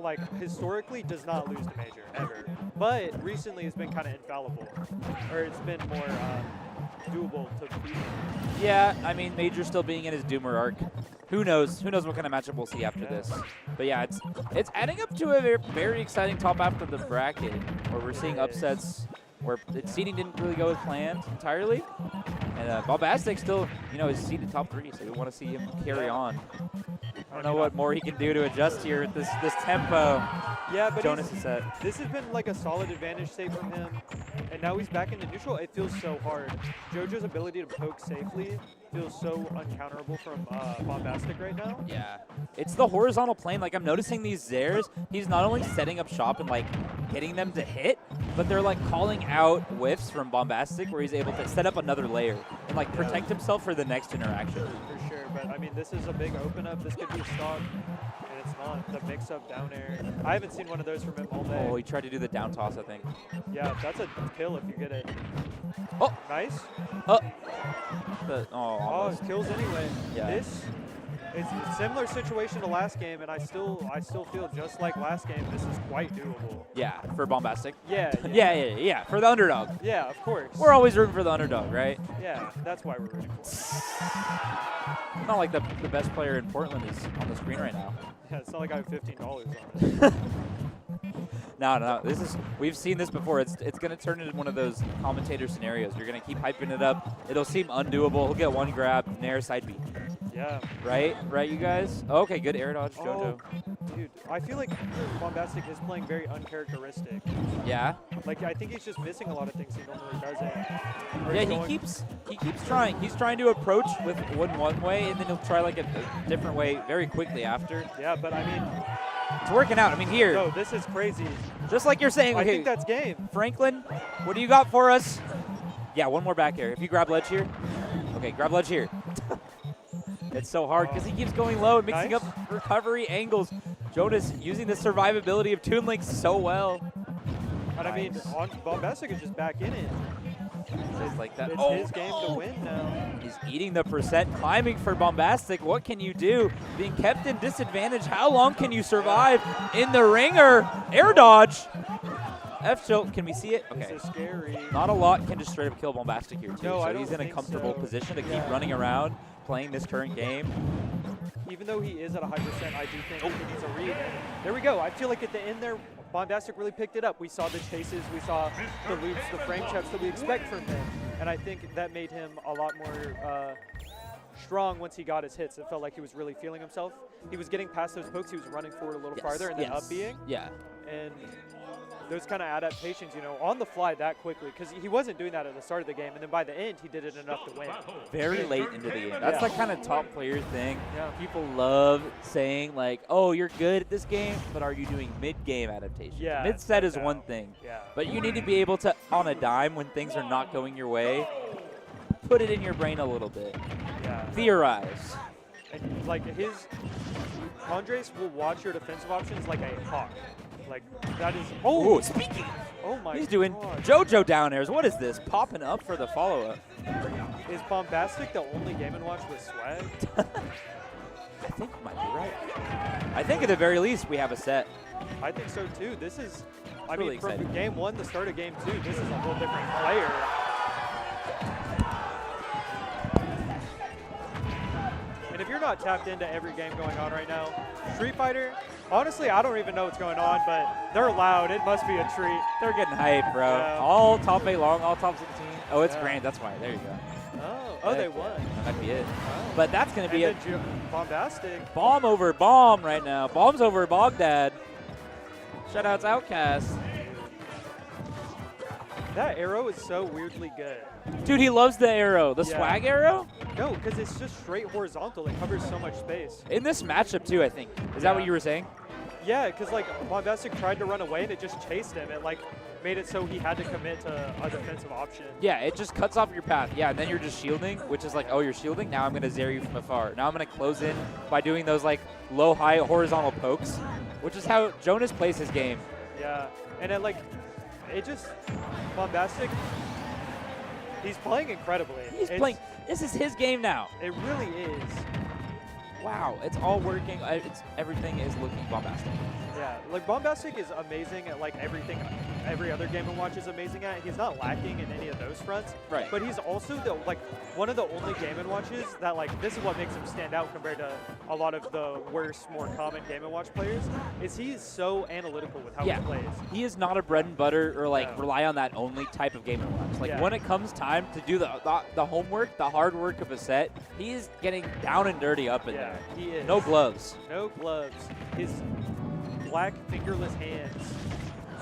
like, historically does not lose to Major, ever. But recently has been kind of infallible. Or it's been more doable to beat him. Yeah, I mean, Major still being in his Doomer arc. Who knows? Who knows what kind of matchup we'll see after this? But yeah, it's adding up to a very, very exciting top half of the bracket, where we're seeing upsets where the seeding didn't really go as planned entirely. And Bombastic still, you know, is seeded top 3, so we want to see him carry on. I don't know what more he can do to adjust here with this tempo. Yeah, but Jonas is set. This has been like a solid advantage state from him, and now he's back into neutral. It feels so hard. JoJo's ability to poke safely feels so uncounterable from Bombastic right now. Yeah. It's the horizontal plane. Like, I'm noticing these Zairs, he's not only setting up shop and, like, getting them to hit, but they're, like, calling out whiffs from Bombastic where he's able to set up another layer and, like, protect himself for the next interaction. For sure, but, I mean, this is a big open-up. This could be a stock, and it's not. The mix-up down air. I haven't seen one of those from him all day. Oh, he tried to do the down toss, I think. Yeah, that's a kill if you get it. Oh! Nice. Oh! Oh, it kills anyway. Yeah. This is a similar situation to last game, and I still feel just like last game. This is quite doable. Yeah, for Bombastic. Yeah. yeah, for the underdog. Yeah, of course. We're always rooting for the underdog, right? Yeah, that's why we're rooting for it. Not like the best player in Portland is on the screen right now. Yeah, it's not like I have $15 on it. No, we've seen this before. It's going to turn into one of those commentator scenarios. You're going to keep hyping it up. It'll seem undoable. He'll get one grab, nair, side B. Yeah. Right, you guys? Okay, good air dodge, JoJo. Dude, I feel like Bombastic is playing very uncharacteristic. Yeah? Like, I think he's just missing a lot of things he normally doesn't. Yeah, he keeps trying. He's trying to approach with one way, and then he'll try like a different way very quickly after. Yeah, but I mean, it's working out. I mean, here. No, this is crazy. Just like you're saying. Okay, I think that's game. Franklin, what do you got for us? Yeah, one more back air. If you grab ledge here. Okay, grab ledge here. It's so hard because he keeps going low and mixing up recovery angles. Jonas using the survivability of Toon Link so well. And I mean, Bombastic is just back in it. Just like that. It's his game to win now. He's eating the percent, climbing for Bombastic. What can you do? Being kept in disadvantage. How long can you survive in the ringer? Air dodge. F tilt. Can we see it? Okay. This is scary. Not a lot can just straight up kill Bombastic here too. No, so he's in a comfortable position to keep running around, playing this current game. Even though he is at a high percent, I do think he needs a read. There we go. I feel like at the end there, Bombastic really picked it up. We saw the chases, we saw the loops, the frame checks that we expect from him. And I think that made him a lot more strong once he got his hits. It felt like he was really feeling himself. He was getting past those pokes. He was running forward a little farther and then up being. Yeah. And those kind of adaptations, you know, on the fly that quickly, because he wasn't doing that at the start of the game, and then by the end, he did it enough to win. Very late into the game. That's the kind of top player thing. Yeah. People love saying, like, oh, you're good at this game, but are you doing mid-game adaptation? Yeah. Mid-set is one thing. Yeah. But you need to be able to, on a dime, when things are not going your way, put it in your brain a little bit. Yeah. Theorize. And, like, Andres will watch your defensive options like a hawk. Like, that is... Oh, speaking. Oh, my He's doing God. JoJo down airs. What is this? Popping up for the follow-up. Is Bombastic the only Game & Watch with swag? I think you might be right. I think at the very least we have a set. I think so, too. This is... I Really mean, from exciting. Game 1 to start of Game 2, this is a whole different player. And if you're not tapped into every game going on right now, Street Fighter, honestly, I don't even know what's going on, but they're loud. It must be a treat. They're getting hyped, bro. Yeah. All top 8 long, all top 16. Oh, it's Yeah. Grand. That's why. There you go. Oh, they won. That might be it. But that's going to be And it. then Bombastic. Bomb over bomb right now. Bomb's over Bogdad. Shoutouts Outcast. That arrow is so weirdly good. Dude, he loves the arrow. The Yeah. swag arrow? No, because it's just straight horizontal. It covers so much space. In this matchup, too, I think. Is that what you were saying? Yeah, because like Bombastic tried to run away and it just chased him. It like made it so he had to commit to a defensive option. Yeah, it just cuts off your path. Yeah, and then you're just shielding, which is like, oh, you're shielding? Now I'm going to zare you from afar. Now I'm going to close in by doing those like low-high horizontal pokes, which is how Jonas plays his game. Yeah, and it just Bombastic. He's playing incredibly. He's playing. This is his game now. It really is. Wow, it's all working. Everything is looking bombastic. Yeah, like Bombastic is amazing at like everything every other Game & Watch is amazing at. He's not lacking in any of those fronts. Right. But he's also the one of the only Game & Watches that this is what makes him stand out compared to a lot of the worse, more common Game & Watch players, is he's so analytical with how he plays. He is not a bread and butter or rely on that only type of Game & Watch. Like when it comes time to do the homework, the hard work of a set, he is getting down and dirty up in there. He is. No gloves. No gloves. His black fingerless hands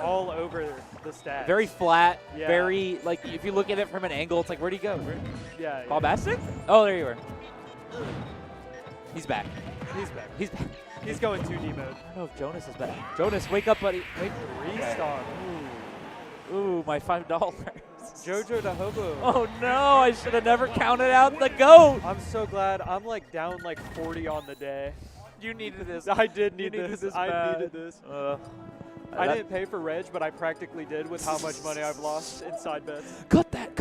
all over the stats. Very flat, Yeah. very, if you look at it from an angle, it's like, where'd he go? Yeah. Bombastic? Oh, there you are. He's back. He's back. He's back. He's going 2D mode. I don't know if Jonas is back. Jonas, wake up, buddy. Wake. Restock. Ooh, my $5. JoJoDaHoBo. Oh no, I should have never counted out the GOAT. I'm so glad. I'm down 40 on the day. You needed this. I did need needed this. this I bad. needed this. I didn't pay for Reg, but I practically did with how much money I've lost in side bets. Cut that.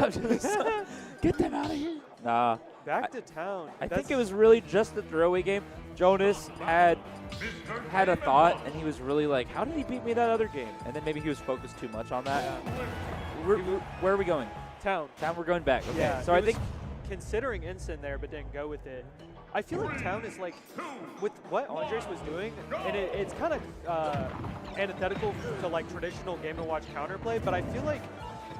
Get them out of here. Nah. Back to town. I think it was really just the throwaway game. Jonas had a thought, and he was really like, how did he beat me that other game? And then maybe he was focused too much on that. Yeah. Where are we going? Town. Town, we're going back. Okay. Yeah, So I think considering Instant there, but didn't go with it. I feel like Town is with what Andres was doing, and it's kind of antithetical to traditional Game & Watch counterplay, but I feel like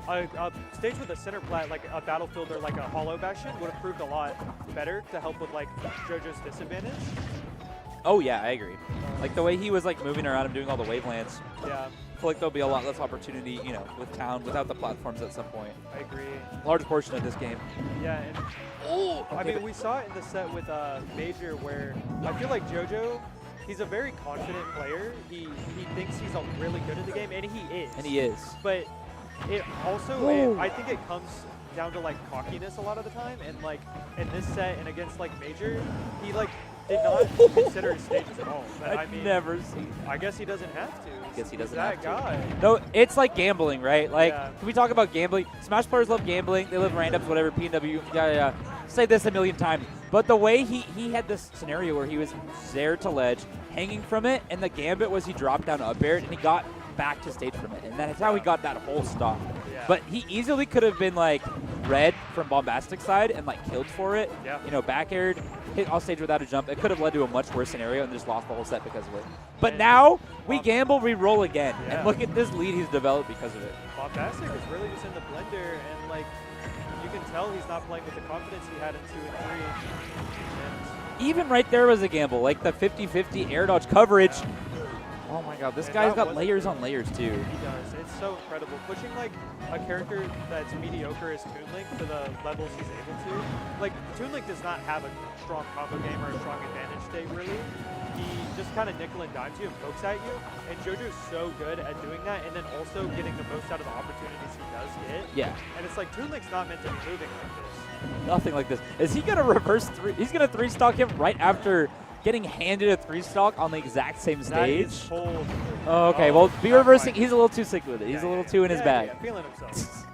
a stage with a center plat, like a Battlefield or like a Hollow Bastion, would have proved a lot better to help with JoJo's disadvantage. Oh yeah, I agree. Like the way he was moving around and doing all the wavelands. Yeah. I feel like there'll be a lot less opportunity, with Town without the platforms at some point. I agree. Large portion of this game. Yeah, and I mean, we saw it in the set with Major, where I feel like JoJo, he's a very confident player. He thinks he's really good at the game, and he is. And he is. But it also, I think it comes down to cockiness a lot of the time, and in this set and against Major, he did not consider his stages at all. But I mean, never seen. I guess he doesn't have to. I guess he doesn't He's have that to. guy. No, it's like gambling, right? Yeah. Can we talk about gambling? Smash players love gambling. They love randoms, whatever, PNW, yeah. Say this a million times. But the way he had this scenario where he was there to ledge, hanging from it, and the gambit was he dropped down up air, and he got back to stage from it. And that's how he got that whole stock. Yeah. But he easily could have been red from Bombastic side and killed for it. Yeah. Back aired, hit off stage without a jump. It could have led to a much worse scenario and just lost the whole set because of it. But now we gamble, we roll again. Yeah. And look at this lead he's developed because of it. Bombastic is really just in the blender, and you can tell he's not playing with the confidence he had in 2 and 3. Even right there was a gamble, the 50-50 air dodge coverage. Oh my god, this guy's got layers on layers too. He does. It's so incredible. Pushing a character that's mediocre as Toonlink to the levels he's able to. Toonlink does not have a strong combo game or a strong advantage state really. He just kind of nickel and dimes you and pokes at you. And JoJo's so good at doing that, and then also getting the most out of the opportunities he does get. Yeah. And it's Toonlink's not meant to be moving like this. Nothing like this. Is he gonna reverse three? He's gonna 3-stock him right after getting handed a 3-stock on the exact same stage. That is cold. Oh, okay, well, be reversing. He's a little too sick with it. He's a little too in his bag. Yeah, feeling himself.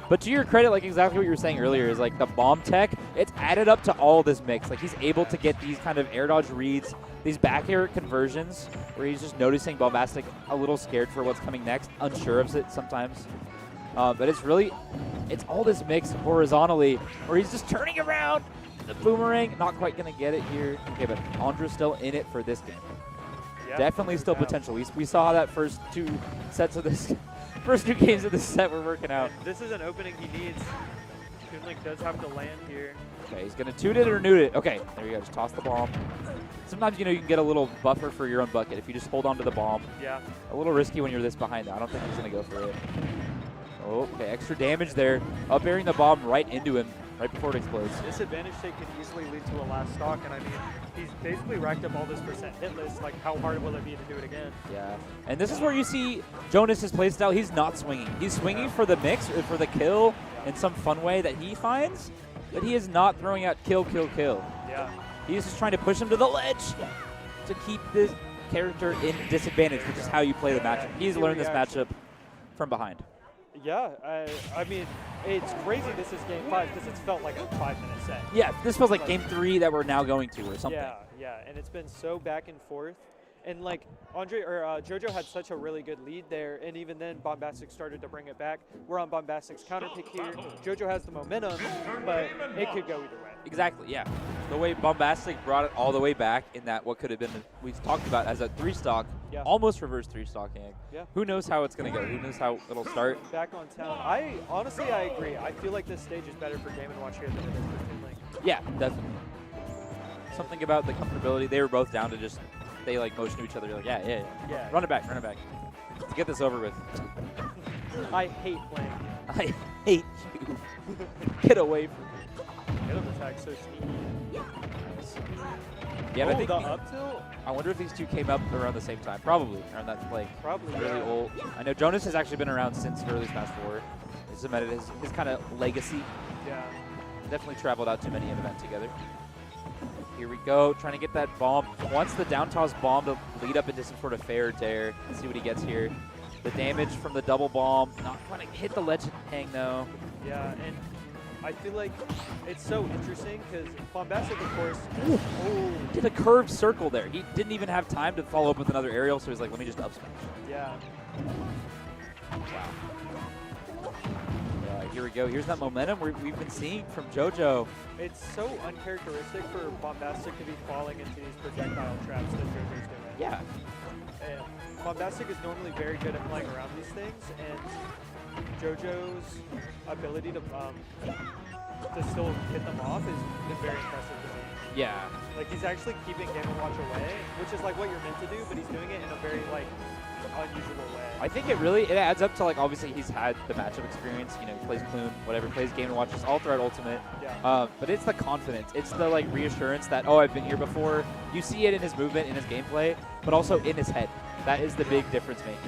But to your credit, exactly what you were saying earlier, is the bomb tech, it's added up to all this mix. He's able to get these kind of air dodge reads, these back air conversions, where he's just noticing Bombastic a little scared for what's coming next, unsure of it sometimes. But it's all this mix horizontally, where he's just turning around. The boomerang, not quite going to get it here. Okay, but Andra's still in it for this game. Yeah, Definitely still potential. We saw how that first 2 sets of this, first 2 games of this set were working out. And this is an opening he needs. Toonlink does have to land here. Okay, he's going to toot it or noot it. Okay, there you go. Just toss the bomb. Sometimes, you can get a little buffer for your own bucket if you just hold on to the bomb. Yeah. A little risky when you're this behind, though. I don't think he's going to go for it. Oh, okay, extra damage there. Up airing the bomb right into him, right before it explodes. This advantage take could easily lead to a last stock, and I mean, he's basically racked up all this percent hitless. Like, how hard will it be to do it again? Yeah, and this is where you see Jonas' playstyle. He's not swinging. He's swinging for the mix, for the kill in some fun way that he finds, but he is not throwing out kill, kill, kill. Yeah. He's just trying to push him to the ledge to keep this character in disadvantage, which is how you play the matchup. He's learned this matchup from behind. Yeah, I mean, it's crazy this is game 5 because it's felt like a 5-minute set. Yeah, this feels like game 3 that we're now going to or something. Yeah, yeah, and it's been so back and forth. And like JoJo had such a really good lead there, and even then Bombastic started to bring it back. We're on Bombastic's counter pick here. JoJo has the momentum, but it could go either way. Exactly, yeah. The way Bombastic brought it all the way back in that what could have been, we talked about as a 3-stock, almost reverse 3-stocking. Yeah. Who knows how it's going to go? Who knows how it'll start? Back on town. Honestly, I agree. I feel like this stage is better for Game & Watch here than it is for Team Link. Yeah, definitely. Something about the comfortability. They were both down to just, they like motion to each other. You're like, yeah. Run it back. Let's get this over with. I hate playing. I hate you. Get away from me. Hit him attack so sneaky. Yeah, I think the up tilt? I wonder if these two came up around the same time. Probably around that like really old. I know Jonas has actually been around since early Smash 4. This is his kind of legacy. Yeah. Definitely traveled out to many an event together. Here we go, trying to get that bomb. Wants the down toss bomb to lead up into some sort of fair dare. Let's see what he gets here. The damage from the double bomb. Not going to hit the ledge hang though. Yeah, and I feel like it's so interesting because Bombastic, of course, did a curved circle there. He didn't even have time to follow up with another aerial, so he's like, let me just up smash. Yeah. Wow. Here we go. Here's that momentum we've been seeing from JoJo. It's so uncharacteristic for Bombastic to be falling into these projectile traps that JoJo's doing. Yeah. And Bombastic is normally very good at playing around these things, and JoJo's ability to still hit them off is very impressive to me. Yeah. Like, he's actually keeping Game & Watch away, which is like what you're meant to do, but he's doing it in a very like unusual way. I think it adds up to like obviously he's had the matchup experience. You know, he plays Clune, whatever, plays Game & Watches all throughout Ultimate. Yeah. But it's the confidence, it's the like reassurance that I've been here before. You see it in his movement, in his gameplay, but also in his head. That is the big difference maker.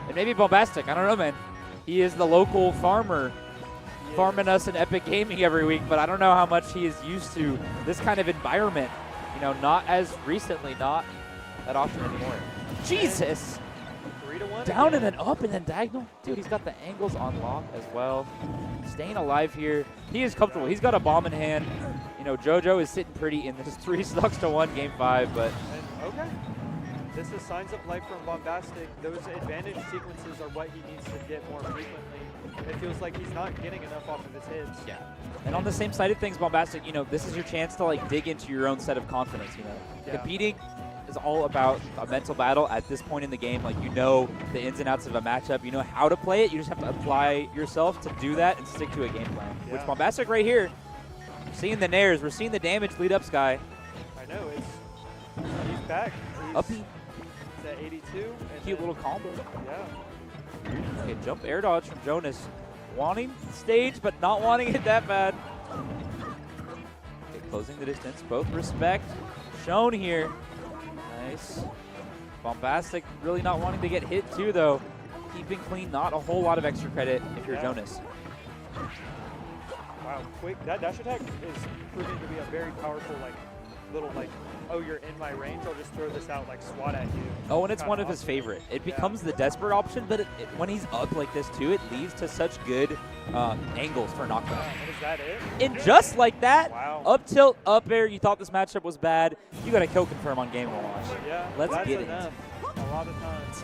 And maybe Bombastic, I don't know, man. He is the local farmer, farming us in Epic Gaming every week, but I don't know how much he is used to this kind of environment. You know, not as recently, not that often anymore. Jesus! 3-1 Down again. and then up and then diagonal. Dude, he's got the angles on lock as well. Staying alive here. He is comfortable. He's got a bomb in hand. You know, JoJo is sitting pretty in this 3-1 game 5, but... Okay. This is signs of life from Bombastic. Those advantage sequences are what he needs to get more frequently. It feels like he's not getting enough off of his hits. Yeah. And on the same side of things, Bombastic, you know, this is your chance to like dig into your own set of confidence, you know. Yeah. Competing is all about a mental battle at this point in the game. Like, you know the ins and outs of a matchup. You know how to play it. You just have to apply yourself to do that and stick to a game plan. Yeah. Which Bombastic right here, we're seeing the nairs. We're seeing the damage lead up Sky. I know, he's back. He's Uppy. at 82. And Cute little combo. Yeah. Okay, jump air dodge from Jonas. Wanting stage, but not wanting it that bad. Okay, closing the distance. Both respect shown here. Nice. Bombastic really not wanting to get hit too, though. Keeping clean, not a whole lot of extra credit if you're Jonas. Wow, quick. That dash attack is proving to be a very powerful, like, little, like, oh, you're in my range, I'll just throw this out, like, swat at you. Oh, and it's Kinda one of his awesome. favorite. It becomes the desperate option, but when he's up like this too, it leads to such good angles for knockdown. And is that it? And just like that, Wow. up tilt, up air, you thought this matchup was bad, you got a kill confirm on Game & Watch. Yeah, Let's that's get enough. A lot of times.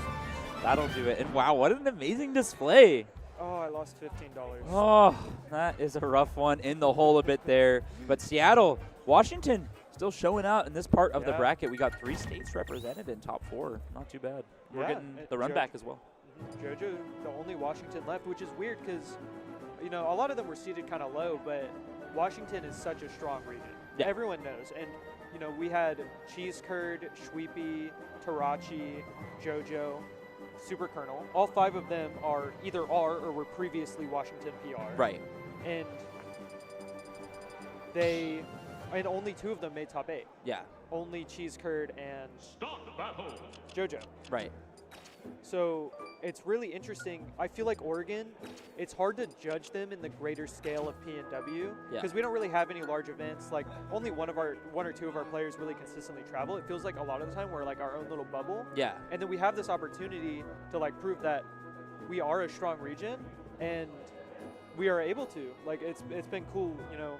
That'll do it. And wow, what an amazing display. Oh, I lost $15. Oh, that is a rough one in the hole a bit there. But Seattle, Washington, still showing out in this part of the bracket. We got 3 states represented in top 4. Not too bad. We're Yeah, getting the run back as well. JoJo, the only Washington left, which is weird because, you know, a lot of them were seated kind of low, but Washington is such a strong region. Yeah. Everyone knows. And, you know, we had Cheese Curd, Shweepy, Tarachi, JoJo. Super Colonel. All 5 of them are either are or were previously Washington PR. Right. And only 2 of them made top 8. Yeah. Only Cheese Curd and JoJo. Right. So it's really interesting. I feel like Oregon, it's hard to judge them in the greater scale of PNW because we don't really have any large events. Like only one or two of our players really consistently travel. It feels like a lot of the time we're like our own little bubble. Yeah. And then we have this opportunity to like prove that we are a strong region and we are able to. Like it's been cool, you know.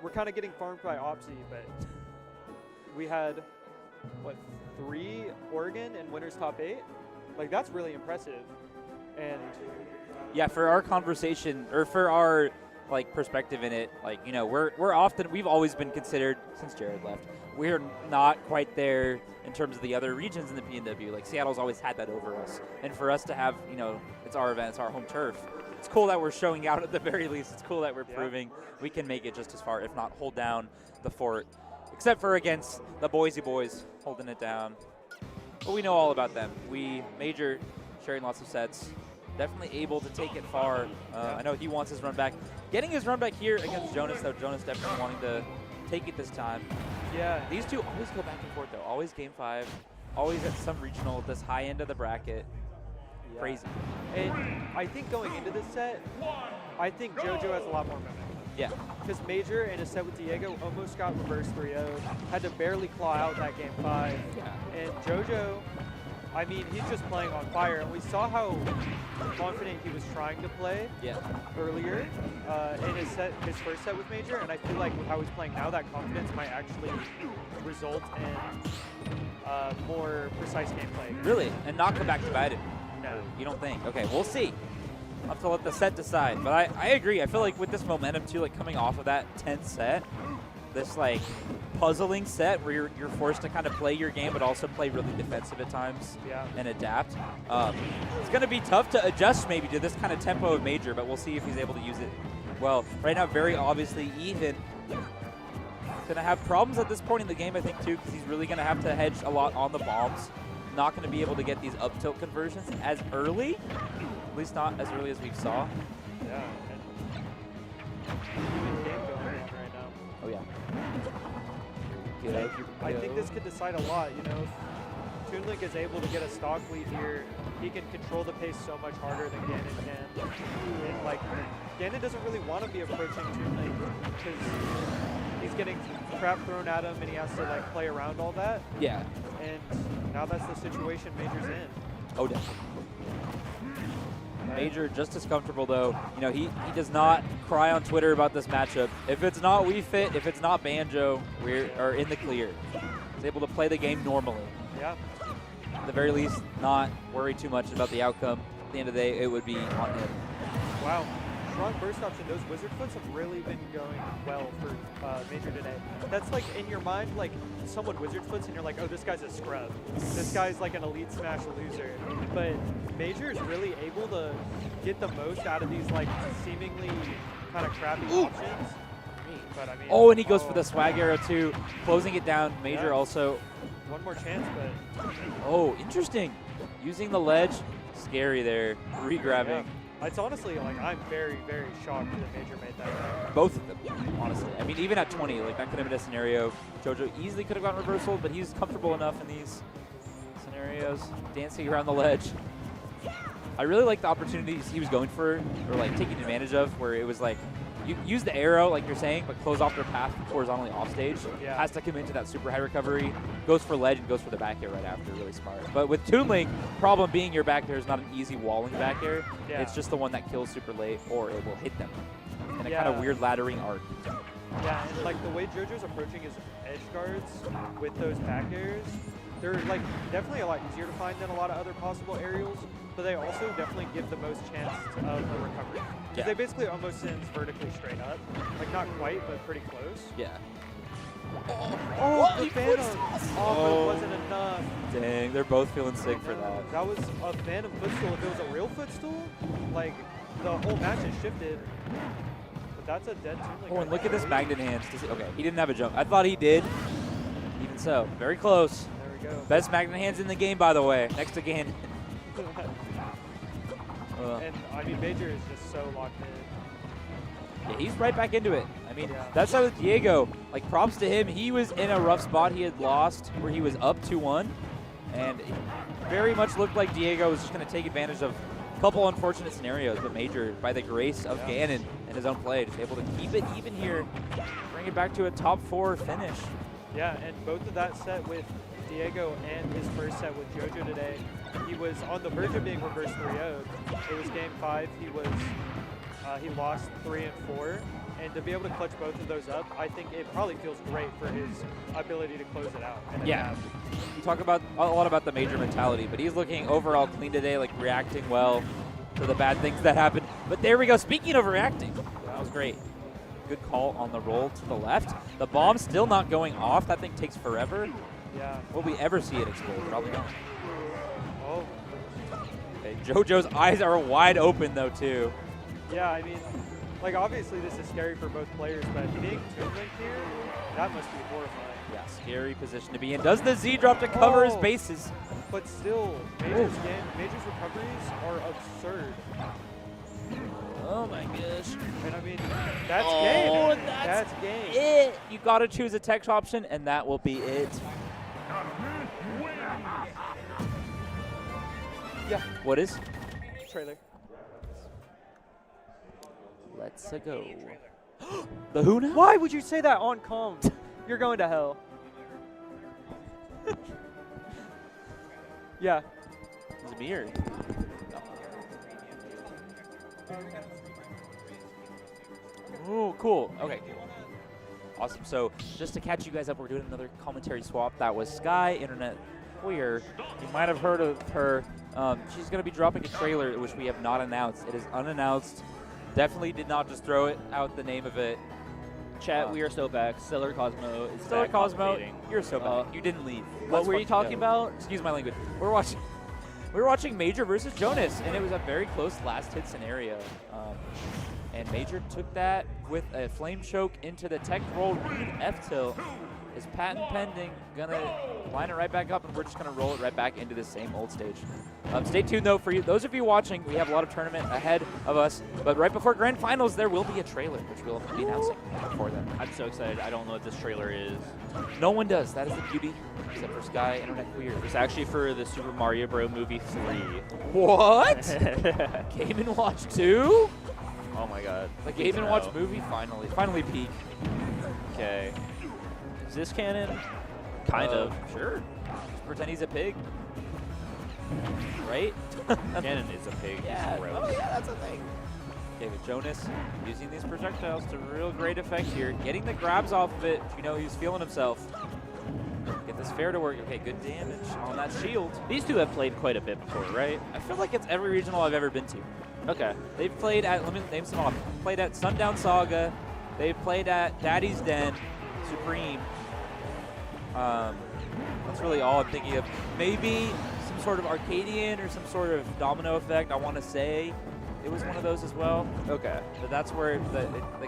We're kind of getting farmed by OpZ, but we had what 3 Oregon and winners top 8. Like that's really impressive. And yeah, for our conversation or for our like perspective in it, like, you know, we've always been considered, since Jared left, we're not quite there in terms of the other regions in the PNW. Like Seattle's always had that over us, and for us to have, you know, it's our event, it's our home turf. It's cool that we're showing out at the very least. It's cool that we're proving we can make it just as far, if not hold down the fort, except for against the Boise boys holding it down. But we know all about them. We Major sharing lots of sets. Definitely able to take it far. I know he wants his run back. Getting his run back here against Jonas, though. Jonas definitely wanting to take it this time. Yeah. These two always go back and forth, though. Always game 5. Always at some regional, this high end of the bracket. Yeah. Crazy. And I think going into this set, I think JoJo has a lot more momentum. Yeah. Because Major in a set with Diego almost got reverse 3-0'd, had to barely claw out that game 5. Yeah. And JoJo, I mean, he's just playing on fire. And we saw how confident he was trying to play earlier in his first set with Major. And I feel like with how he's playing now, that confidence might actually result in more precise gameplay. Really? And not come back to bite it? No. You don't think? Okay, we'll see. I'll have to let the set decide. But I agree. I feel like with this momentum, too, like coming off of that 10th set, this like puzzling set where you're forced to kind of play your game but also play really defensive at times and adapt. It's going to be tough to adjust maybe to this kind of tempo of Major, but we'll see if he's able to use it well. Right now, very obviously, Ethan going to have problems at this point in the game, I think, too, because he's really going to have to hedge a lot on the bombs. Not going to be able to get these up tilt conversions as early, at least not as early as we saw. Yeah. Even game going right now. Oh yeah. I think this could decide a lot. You know, if ToonLink is able to get a stock lead here, he can control the pace so much harder than Ganon can. And like, Ganon doesn't really want to be approaching ToonLink because he's getting crap thrown at him and he has to like play around all that. Yeah. And now that's the situation Major's in. Oh, definitely. Major just as comfortable, though. You know, he does not cry on Twitter about this matchup. If it's not Wii Fit, if it's not Banjo, we are in the clear. He's able to play the game normally. Yeah. At the very least, not worry too much about the outcome. At the end of the day, it would be on him. Wow. Strong burst option. Those wizard foots have really been going well for Major today. That's like in your mind, like someone wizard foots and you're like, oh, this guy's a scrub. This guy's like an elite smash loser. But Major is really able to get the most out of these like seemingly kind of crappy options. But I mean, oh, and he goes for the swag arrow too, closing it down. Major also. One more chance, but. Oh, interesting. Using the ledge, scary there. Regrabbing. Yeah. It's honestly like I'm very, very shocked that Major made that. Both of them, honestly. I mean, even at 20, like that could have been a scenario. JoJo easily could have gotten reversal, but he's comfortable enough in these scenarios, dancing around the ledge. I really like the opportunities he was going for, or like taking advantage of, where it was like, you use the arrow, like you're saying, but close off their path horizontally off stage. Yeah. Has to come into that super high recovery, goes for ledge and goes for the back air right after. Really smart. But with ToonLink, problem being your back air is not an easy walling back air. Yeah. It's just the one that kills super late, or it will hit them in a Yeah. kind of weird laddering arc. Yeah, and like the way JoJo's approaching his edge guards with those back airs, they're like definitely a lot easier to find than a lot of other possible aerials, but they also definitely give the most chance of a recovery. Yeah. They basically almost sends vertically straight up. Like not quite, but pretty close. Yeah. Oh, the Phantom! Oh, but it wasn't enough. Dang, they're both feeling sick for that. That was a Phantom footstool. If it was a real footstool, like the whole match has shifted. But that's a dead ToonLink. Oh, and look at this magnet hands. Okay, he didn't have a jump. I thought he did. Even so, very close. There we go. Best magnet hands in the game, by the way, next to Ganon. And I mean, Major is just so locked in. Yeah, he's right back into it. I mean, that's how with Diego. Like, props to him. He was in a rough spot. He had lost where he was up 2-1. And it very much looked like Diego was just going to take advantage of a couple unfortunate scenarios. But Major, by the grace of Ganon and his own play, just able to keep it even here, bring it back to a top 4 finish. Yeah, and both of that set with Diego and his first set with JoJo today, he was on the verge of being reverse 3-0'd. It was game 5. He lost 3 and 4, and to be able to clutch both of those up, I think it probably feels great for his ability to close it out. And Yeah, you talk about a lot about the Major mentality, but he's looking overall clean today, like reacting well to the bad things that happened. But there we go. Speaking of reacting, that was great. Good call on the roll to the left. The bomb still not going off. That thing takes forever. Yeah. Will we ever see it explode? Probably not. Oh. Okay, JoJo's eyes are wide open though too. Yeah, I mean, like obviously this is scary for both players, but being Toon Link here, that must be horrifying. Yeah, scary position to be in. Does the Z drop to cover his bases? But still, Major's recoveries are absurd. Oh my gosh. And I mean, that's game. That's game. It. You gotta choose a text option, and that will be it. Yeah. What is? Trailer. Let's go. The who now? Why would you say that on comms? You're going to hell. Yeah. Zamir. Oh, cool. Okay. Awesome. So, just to catch you guys up, we're doing another commentary swap. That was Sky, Internet Queer. You might have heard of her. She's going to be dropping a trailer, which we have not announced. It is unannounced. Definitely did not just throw it out the name of it. Chat, we are still back. Stellar Cosmo is Stellar back Cosmo, commentating. you're so back. You didn't leave. What Let's were you fucking talking go. about? Excuse my language. We were watching Major versus Jonas, and it was a very close last hit scenario. And Major took that with a flame choke into the tech roll read F-tilt. Is patent pending, gonna line it right back up, and we're just gonna roll it right back into the same old stage. Stay tuned though, for you, those of you watching, we have a lot of tournament ahead of us, but right before Grand Finals, there will be a trailer, which we'll be announcing before then. I'm so excited. I don't know what this trailer is. No one does. That is the beauty, except for Sky, Internet Queer. It's actually for the Super Mario Bros. Movie 3. What? Game & Watch 2? Oh my god. The Game & Watch movie finally peaked. Okay. Is this canon? Kind of. Sure. Just pretend he's a pig. Right? Ganon is a pig. Yeah. Gross. Oh yeah, that's a thing. Okay, with Jonas using these projectiles to real great effect here. Getting the grabs off of it. You know, he's feeling himself. Get this fair to work. Okay, good damage on that shield. These two have played quite a bit before, right? I feel like it's every regional I've ever been to. Okay. They've played at, let me name some off. Played at Sundown Saga. They've played at Daddy's Den, Supreme. That's really all I'm thinking of. Maybe some sort of Arcadian or some sort of domino effect. I want to say it was one of those as well. Okay. But that's where it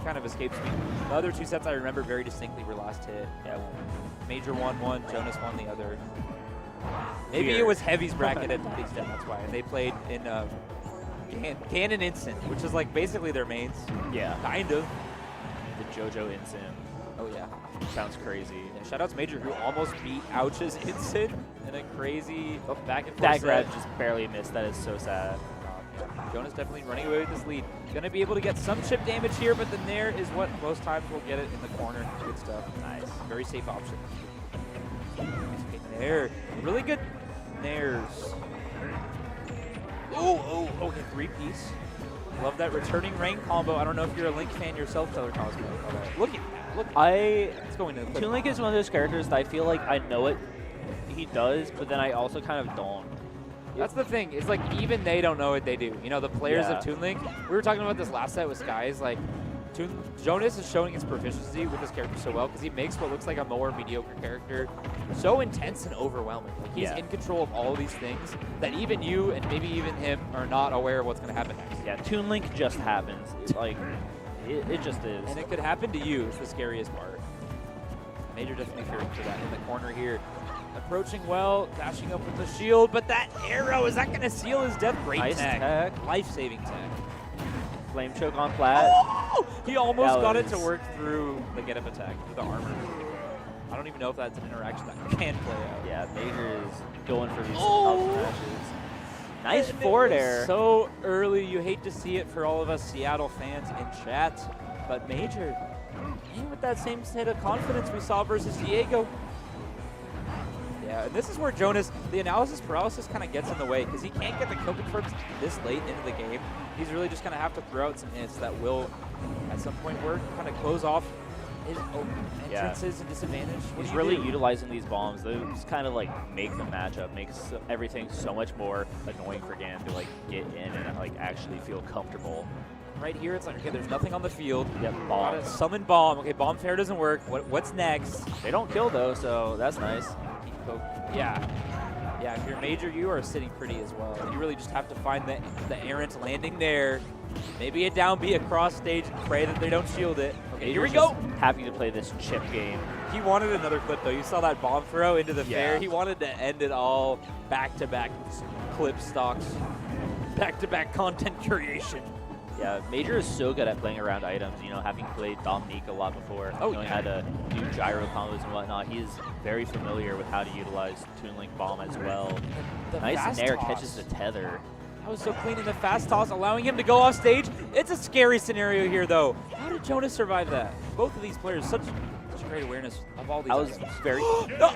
kind of escapes me. The other two sets I remember very distinctly were last hit. Yeah, Major won one, Jonas won the other. Maybe it was Heavy's bracket at Daddy's Den, that's why. And they played in Ganon Instant, which is like basically their mains. Yeah. Kind of. The JoJo Instant. Oh yeah. Sounds crazy. Yeah, shoutouts Major, who almost beat Ouch's Instant in a crazy back and forth That grab set. just barely missed. That is so sad. Jonas definitely running away with this lead. Gonna be able to get some chip damage here, but the Nair is what most times will get it in the corner. Good stuff. Nice. Very safe option. Okay, Nair. Really good Nairs. Oh, okay, 3-piece. Love that returning rain combo. I don't know if you're a Link fan yourself, Stellar Cosmo. Look at that. Look. It's going to Toon Link is one of those characters that I feel like I know it. He does, but then I also kind of don't. That's the thing. It's like even they don't know what they do. You know, the players of Toon Link. We were talking about this last set with Skies. Like, Jonas is showing his proficiency with this character so well because he makes what looks like a more mediocre character so intense and overwhelming. Like, he's in control of all of these things that even you and maybe even him are not aware of what's going to happen next. Yeah, Toon Link just happens. Like, it just is. And it could happen to you. It's the scariest part. Major definitely fearing for that in the corner here. approaching well, dashing up with the shield, but that arrow, is that going to seal his death? Great Nice tech. Life-saving tech. Flame choke on flat. Oh! He almost That got it to was- work through the get-up attack, through the armor. I don't even know if that's an interaction that can play out. Yeah, Major is going for these Oh! up smashes. Nice And it forward was air. So early, you hate to see it for all of us Seattle fans in chat, but Major, and with that same state of confidence we saw versus Diego. Yeah, and this is where Jonas, the analysis paralysis kind of gets in the way because he can't get the kill confirms this late into the game. He's really just going to have to throw out some hits that will, at some point, work, kind of close off his entrances and disadvantage. What He's do you really do? utilizing these bombs. Those kind of like make the matchup, makes everything so much more annoying for Gan to like get in and like actually feel comfortable. Right here, it's like, okay, there's nothing on the field. Yep, Gotta bomb. summon bomb. Okay, bomb fair doesn't work. What's next? They don't kill though, so that's nice. Yeah. Yeah, if you're Major, you are sitting pretty as well. You really just have to find the errant landing there. Maybe a down B across stage and pray that they don't shield it. Okay, here we Major's go. just happy to play this chip game. He wanted another clip, though. You saw that bomb throw into the fair. Yeah. He wanted to end it all back-to-back clip stocks, back-to-back content creation. Yeah, Major is so good at playing around items, you know, having played Dominique a lot before, knowing how to do gyro combos and whatnot. He is very familiar with how to utilize Toon Link Bomb as well. The Nice fast Nair toss. catches the tether. That was so clean in the fast toss, allowing him to go off stage. It's a scary scenario here, though. How did Jonas survive that? Both of these players, such great awareness of all these. I was items. very... No!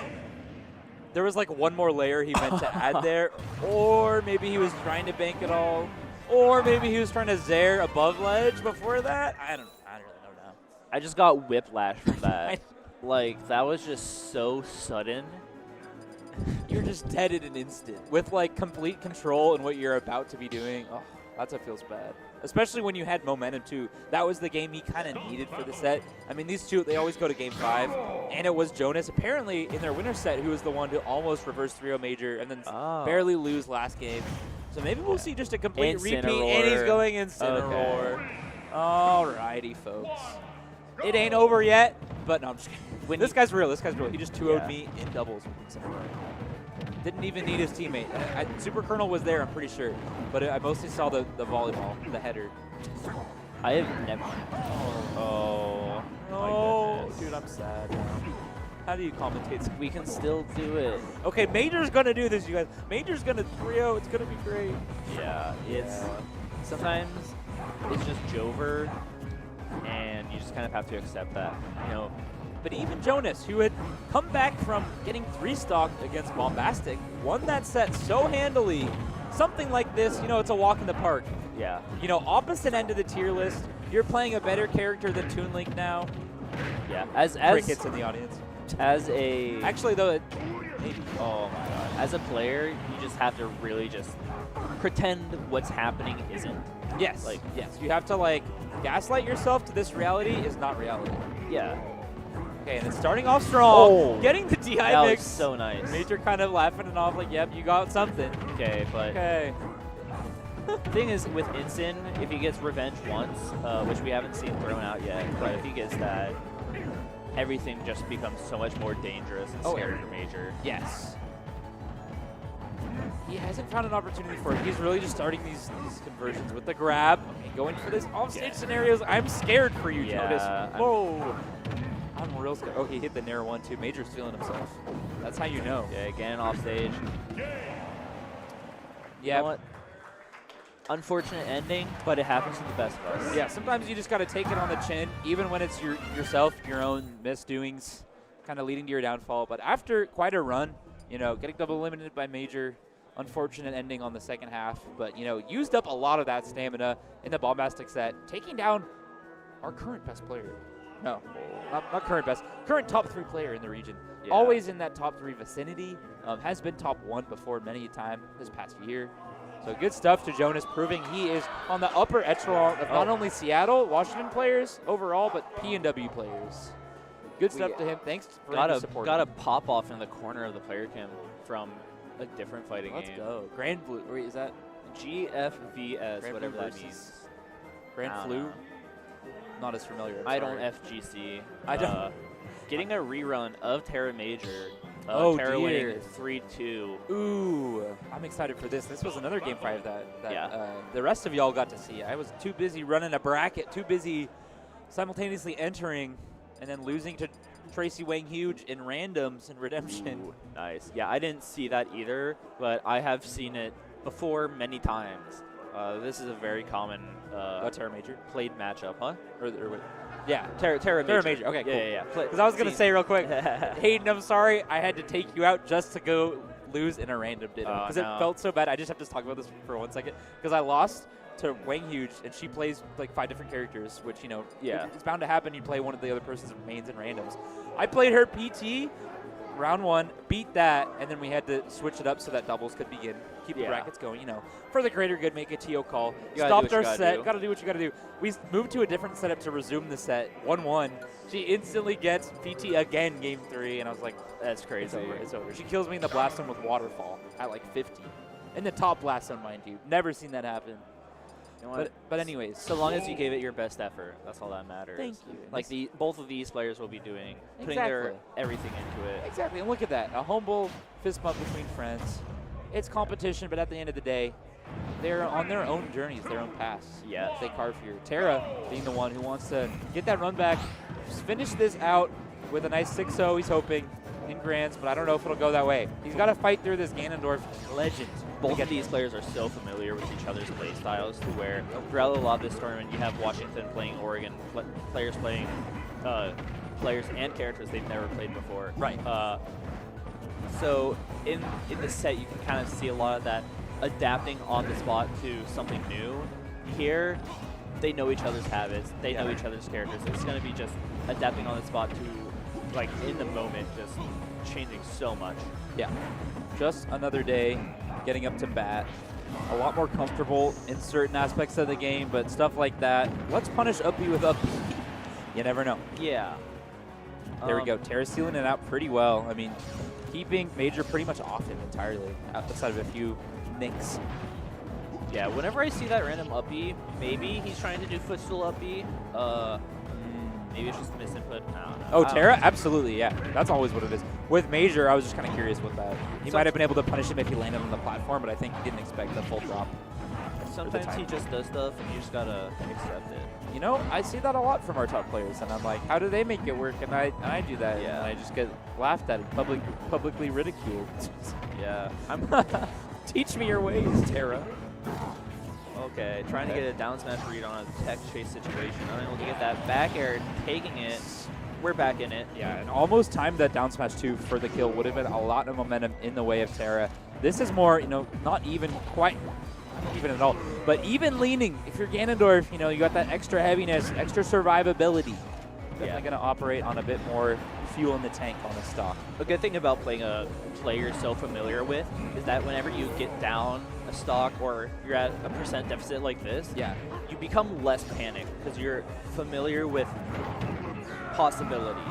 There was like one more layer he meant to add there, or maybe he was trying to bank it all, or maybe he was trying to Zaire above ledge before that. I don't really know. I just got whiplash from that. Like, that was just so sudden. You're just dead in an instant with like complete control in what you're about to be doing. Oh, that's what feels bad. Especially when you had momentum too. That was the game he kind of needed for the set. I mean, these two, they always go to game 5, and it was Jonas apparently in their winner set who was the one to almost reverse 3-0 Major and then barely lose last game. So maybe we'll see just a complete repeat, and he's going Incineroar. Okay. Alrighty, folks. It ain't over yet, but no, I'm just kidding. This guy's real. He just 2-0'd me in doubles with Incineroar. Didn't even need his teammate. Super Colonel was there, I'm pretty sure. But I mostly saw the volleyball, the header. I have never... Oh, dude, I'm sad. How do you commentate? We can still do it. Okay, Major's going to do this, you guys. Major's going to 3-0. It's going to be great. Yeah, it's... Sometimes it's just Jover, and you just kind of have to accept that, you know. But even Jonas, who had come back from getting 3-stocked against Bombastic, won that set so handily. Something like this, you know, it's a walk in the park. Yeah. You know, opposite end of the tier list, you're playing a better character than Toon Link now. Yeah. Crickets in the audience. As a... Actually, though, maybe. Oh, my God. As a player, you just have to really just pretend what's happening isn't. Yes. Like, yes. You have to, like, gaslight yourself to this reality is not reality. Yeah. Okay, and it's starting off strong. Getting the DI that mix. was so nice. Major kind of laughing it off like, yep, you got something. Okay, but... Okay. The thing is, with Incin, if he gets revenge once, which we haven't seen thrown out yet, but if he gets that, everything just becomes so much more dangerous and scary for Major. Yes. He hasn't found an opportunity for it. He's really just starting these conversions with the grab. Okay, going for this offstage scenarios. I'm scared for you, Jonas. Whoa. I'm real scared. Oh, he hit the Nair 1 too. Major's feeling himself. That's how you know. Yeah, again, offstage. Yeah. You know what? Unfortunate ending, but it happens to the best of us. Yeah, sometimes you just got to take it on the chin, even when it's yourself, your own misdoings, kind of leading to your downfall. But after quite a run, you know, getting double eliminated by Major, unfortunate ending on the second half, but, you know, used up a lot of that stamina in the Bombastic set, taking down our current best player. No, not current best, current top 3 player in the region. Yeah. Always in that top 3 vicinity, has been top 1 before many a time this past year. So good stuff to Jonas, proving he is on the upper echelon of not only Seattle, Washington players overall, but PNW players. Good stuff to him. Thanks for the support. Got a pop off in the corner of the player cam from a different fighting game. Let's go. Grand Blue. Wait, is that GFVS, Grand whatever Blue that means. Grand Flu? Not as familiar. I don't FGC. I don't. Getting a rerun of Terra Major Oh, Terra dear. winning 3-2. Ooh, I'm excited for this. This was another Game 5 that the rest of y'all got to see. I was too busy running a bracket, too busy simultaneously entering and then losing to Tracy Wang Huge in randoms and redemption. Ooh, nice. Yeah, I didn't see that either, but I have seen it before many times. This is a very common Terra Major played matchup, huh? Or wait. Yeah, Terra Major. Okay, cool. Yeah. Because I was going to say real quick, Hayden, I'm sorry, I had to take you out just to go lose in a random ditto. Because it felt so bad. I just have to talk about this for 1 second. Because I lost to Wang Huge, and she plays like 5 different characters, which, you know, it's bound to happen. You play one of the other person's mains and randoms. I played her PT, round 1, beat that, and then we had to switch it up so that doubles could begin. Keep the brackets going, you know, for the greater good, make a TO call. Stopped our set, got to do what you got to do. We moved to a different setup to resume the set, 1-1. She instantly gets PT again, game 3, and I was like, that's crazy. It's over. She kills me in the blast zone with Waterfall at like 50. In the top blast zone, mind you. Never seen that happen. You know but anyways. So long as you gave it your best effort, that's all that matters. Thank you. Like both of these players will be putting their everything into it. Exactly, and look at that. A humble fist bump between friends. It's competition, but at the end of the day, they're on their own journeys, their own paths. Yeah. They carve here. Terra being the one who wants to get that run back, just finish this out with a nice 6-0, he's hoping, in Grands, but I don't know if it'll go that way. He's got to fight through this Ganondorf legend. Both of these players are so familiar with each other's play styles to where throughout a lot of this tournament, you have Washington playing Oregon, players playing players and characters they've never played before. Right. So in the set, you can kind of see a lot of that adapting on the spot to something new. Here, they know each other's habits. They know each other's characters. It's going to be just adapting on the spot to, like, in the moment, just changing so much. Yeah. Just another day, getting up to bat. A lot more comfortable in certain aspects of the game, but stuff like that. Let's punish up B with up B. You never know. Yeah. There we go. Terra sealing it out pretty well. I mean, keeping Major pretty much off him entirely, outside of a few nicks. Yeah, whenever I see that random up B, maybe he's trying to do footstool up B. Maybe it's just misinput. I don't know. Oh, Terra? Absolutely, yeah. That's always what it is. With Major, I was just kind of curious with that. He might have been able to punish him if he landed on the platform, but I think he didn't expect the full drop. Sometimes he just does stuff, and you just gotta accept it. You know, I see that a lot from our top players, and I'm like, how do they make it work? And I do that, and I just get laughed at and publicly ridiculed. Yeah. Teach me your ways, Terra. Okay, trying to get a down smash read on a tech chase situation. Unable to get that back air, taking it. We're back in it. Yeah, and almost timed that down smash too for the kill. Would have been a lot of momentum in the way of Terra. This is more, you know, not even quite even at all, but even leaning. If you're Ganondorf, you know, you got that extra heaviness, extra survivability. Definitely going to operate on a bit more fuel in the tank on the stock. A good thing about playing a player you're so familiar with is that whenever you get down a stock or you're at a % deficit like this, you become less panicked because you're familiar with possibilities,